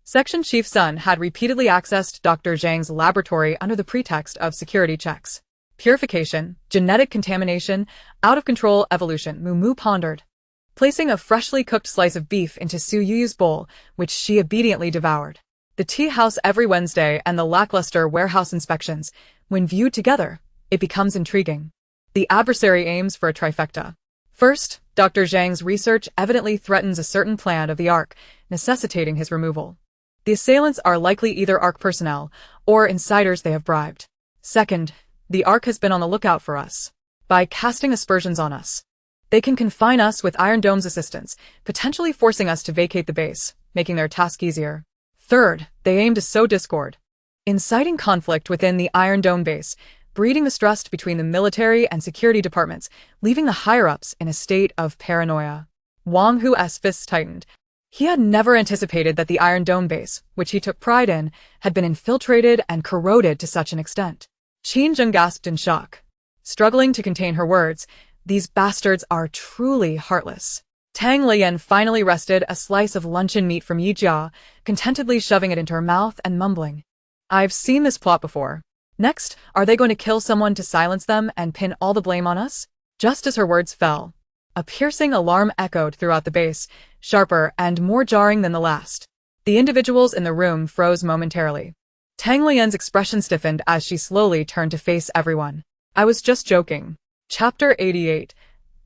Section Chief Sun had repeatedly accessed Dr. Zhang's laboratory under the pretext of security checks. Purification, genetic contamination, out-of-control evolution, Mumu pondered. Placing a freshly cooked slice of beef into Su Yuyu's bowl, which she obediently devoured. The tea house every Wednesday and the lackluster warehouse inspections, when viewed together, it becomes intriguing. The adversary aims for a trifecta. First, Dr. Zhang's research evidently threatens a certain plan of the Ark, necessitating his removal. The assailants are likely either Ark personnel or insiders they have bribed. Second, the Ark has been on the lookout for us. By casting aspersions on us, they can confine us with Iron Dome's assistance, potentially forcing us to vacate the base, making their task easier. Third, they aim to sow discord, inciting conflict within the Iron Dome base, breeding mistrust between the military and security departments, leaving the higher-ups in a state of paranoia. Wang Hu's fists tightened. He had never anticipated that the Iron Dome base, which he took pride in, had been infiltrated and corroded to such an extent. Qin Zheng gasped in shock. Struggling to contain her words, these bastards are truly heartless. Tang Lian finally wrested a slice of luncheon meat from Yi Jia, contentedly shoving it into her mouth and mumbling. I've seen this plot before. Next, are they going to kill someone to silence them and pin all the blame on us? Just as her words fell, a piercing alarm echoed throughout the base, sharper and more jarring than the last. The individuals in the room froze momentarily. Tang Lian's expression stiffened as she slowly turned to face everyone. I was just joking. Chapter 88.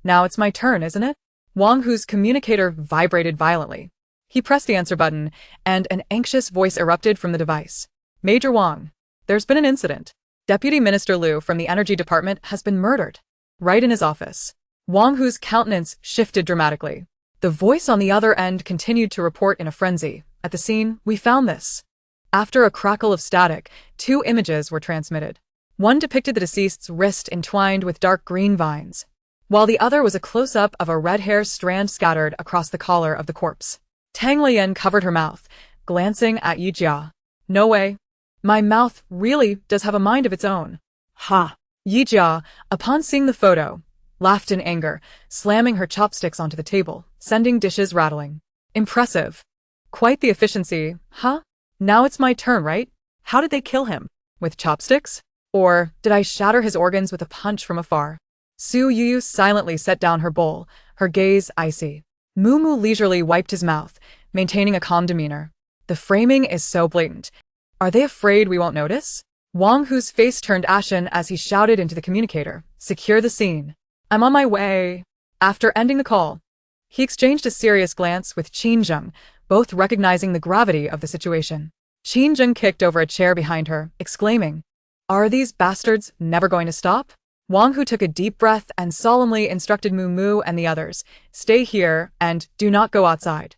Now it's my turn, isn't it? Wang Hu's communicator vibrated violently. He pressed the answer button, and an anxious voice erupted from the device. Major Wang, there's been an incident. Deputy Minister Liu from the Energy Department has been murdered. Right in his office. Wang Hu's countenance shifted dramatically. The voice on the other end continued to report in a frenzy. At the scene, we found this. After a crackle of static, 2 images were transmitted. One depicted the deceased's wrist entwined with dark green vines, while the other was a close-up of a red hair strand scattered across the collar of the corpse. Tang Lian covered her mouth, glancing at Yi Jia. No way. My mouth really does have a mind of its own. Ha! Yi Jia, upon seeing the photo, laughed in anger, slamming her chopsticks onto the table, sending dishes rattling. Impressive. Quite the efficiency, huh? Now it's my turn, right? How did they kill him? With chopsticks? Or did I shatter his organs with a punch from afar? Su Yuyu silently set down her bowl, her gaze icy. Mumu leisurely wiped his mouth, maintaining a calm demeanor. The framing is so blatant. Are they afraid we won't notice? Wang Hu's face turned ashen as he shouted into the communicator. Secure the scene. I'm on my way. After ending the call, he exchanged a serious glance with Qin Zheng, both recognizing the gravity of the situation. Qin Zheng kicked over a chair behind her, exclaiming, Are these bastards never going to stop? Wang Hu took a deep breath and solemnly instructed Mumu and the others, Stay here and do not go outside.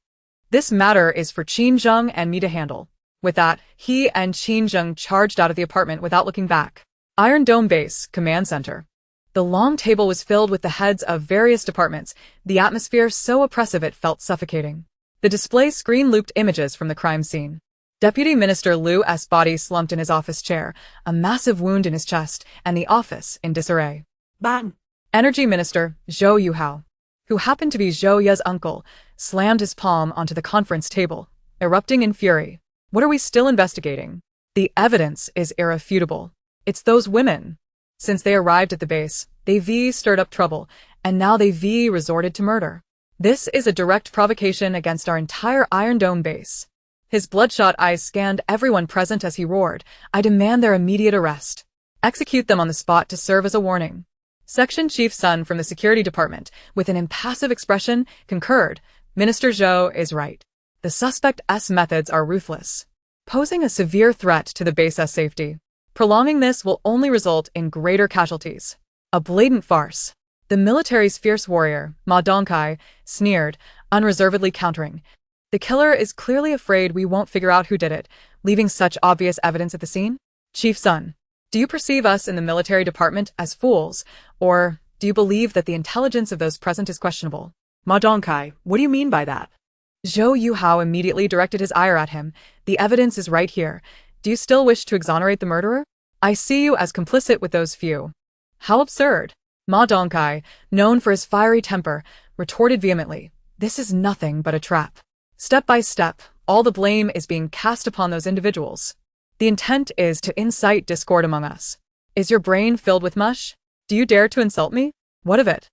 This matter is for Qin Zheng and me to handle. With that, he and Qin Zheng charged out of the apartment without looking back. Iron Dome Base, Command Center. The long table was filled with the heads of various departments, the atmosphere so oppressive it felt suffocating. The display screen looped images from the crime scene. Deputy Minister Liu's body slumped in his office chair, a massive wound in his chest, and the office in disarray. Bang! Energy Minister Zhou Yuhao, who happened to be Zhou Ye's uncle, slammed his palm onto the conference table, erupting in fury. What are we still investigating? The evidence is irrefutable. It's those women. Since they arrived at the base, they stirred up trouble, and now they resorted to murder. This is a direct provocation against our entire Iron Dome base. His bloodshot eyes scanned everyone present as he roared, I demand their immediate arrest. Execute them on the spot to serve as a warning. Section Chief Sun from the Security Department, with an impassive expression, concurred. Minister Zhou is right. The suspect's methods are ruthless, posing a severe threat to the base's safety. Prolonging this will only result in greater casualties. A blatant farce. The military's fierce warrior, Ma Dongkai, sneered, unreservedly countering. The killer is clearly afraid we won't figure out who did it, leaving such obvious evidence at the scene. Chief Sun, do you perceive us in the military department as fools, or do you believe that the intelligence of those present is questionable? Ma Dongkai, what do you mean by that? Zhou Yuhao immediately directed his ire at him. The evidence is right here. Do you still wish to exonerate the murderer? I see you as complicit with those few. How absurd. Ma Dongkai, known for his fiery temper, retorted vehemently. This is nothing but a trap. Step by step, all the blame is being cast upon those individuals. The intent is to incite discord among us. Is your brain filled with mush? Do you dare to insult me? What of it?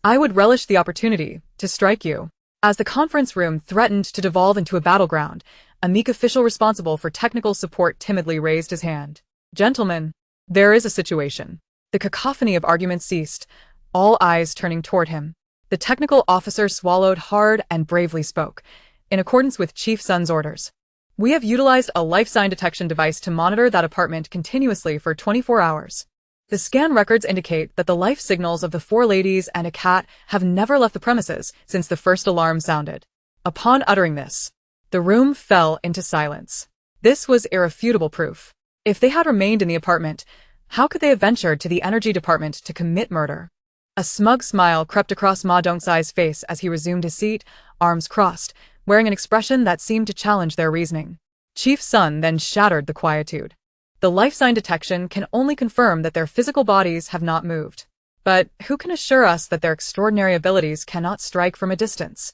I would relish the opportunity to strike you. As the conference room threatened to devolve into a battleground, a meek official responsible for technical support timidly raised his hand. Gentlemen, there is a situation. The cacophony of arguments ceased, all eyes turning toward him. The technical officer swallowed hard and bravely spoke, in accordance with Chief Sun's orders. We have utilized a life sign detection device to monitor that apartment continuously for 24 hours. The scan records indicate that the life signals of the 4 ladies and a cat have never left the premises since the first alarm sounded. Upon uttering this, the room fell into silence. This was irrefutable proof. If they had remained in the apartment, how could they have ventured to the energy department to commit murder? A smug smile crept across Ma Dongzai's face as he resumed his seat, arms crossed, wearing an expression that seemed to challenge their reasoning. Chief Sun then shattered the quietude. The life sign detection can only confirm that their physical bodies have not moved. But who can assure us that their extraordinary abilities cannot strike from a distance?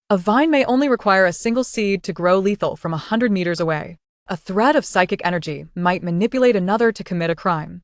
A vine may only require a single seed to grow lethal from 100 meters away. A thread of psychic energy might manipulate another to commit a crime.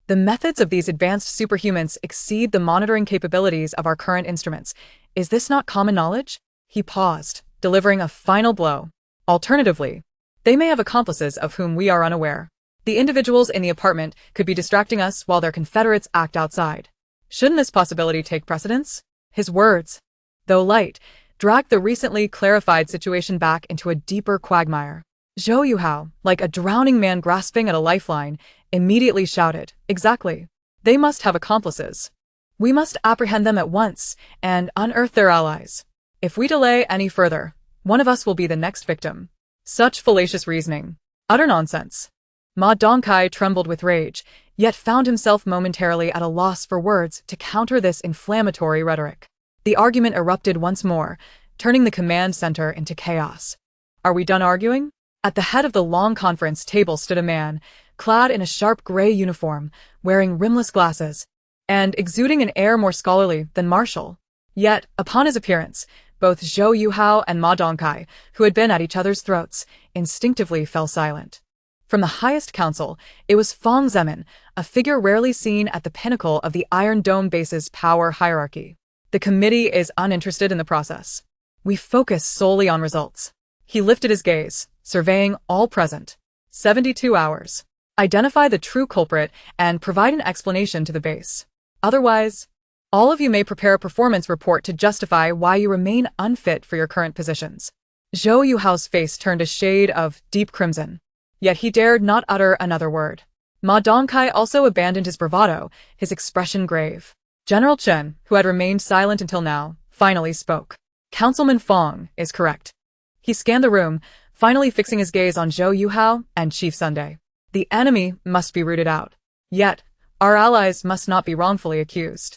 The methods of these advanced superhumans exceed the monitoring capabilities of our current instruments. Is this not common knowledge? He paused, delivering a final blow. Alternatively, they may have accomplices of whom we are unaware. The individuals in the apartment could be distracting us while their confederates act outside. Shouldn't this possibility take precedence? His words, though light, dragged the recently clarified situation back into a deeper quagmire. Zhou Yuhao, like a drowning man grasping at a lifeline, immediately shouted, Exactly. They must have accomplices. We must apprehend them at once and unearth their allies. If we delay any further, one of us will be the next victim. Such fallacious reasoning. Utter nonsense. Ma Dongkai trembled with rage, yet found himself momentarily at a loss for words to counter this inflammatory rhetoric. The argument erupted once more, turning the command center into chaos. Are we done arguing? At the head of the long conference table stood a man, clad in a sharp gray uniform, wearing rimless glasses, and exuding an air more scholarly than martial. Yet, upon his appearance, both Zhou Yuhao and Ma Dongkai, who had been at each other's throats, instinctively fell silent. From the highest council, it was Fong Zemin, a figure rarely seen at the pinnacle of the Iron Dome base's power hierarchy. The committee is uninterested in the process. We focus solely on results. He lifted his gaze, surveying all present. 72 hours. Identify the true culprit and provide an explanation to the base. Otherwise, all of you may prepare a performance report to justify why you remain unfit for your current positions. Zhou Yuhao's face turned a shade of deep crimson. Yet he dared not utter another word. Ma Dongkai also abandoned his bravado, his expression grave. General Chen, who had remained silent until now, finally spoke. Councilman Fong is correct. He scanned the room, finally fixing his gaze on Zhou Yuhao and Chief Sunday. The enemy must be rooted out. Yet, our allies must not be wrongfully accused.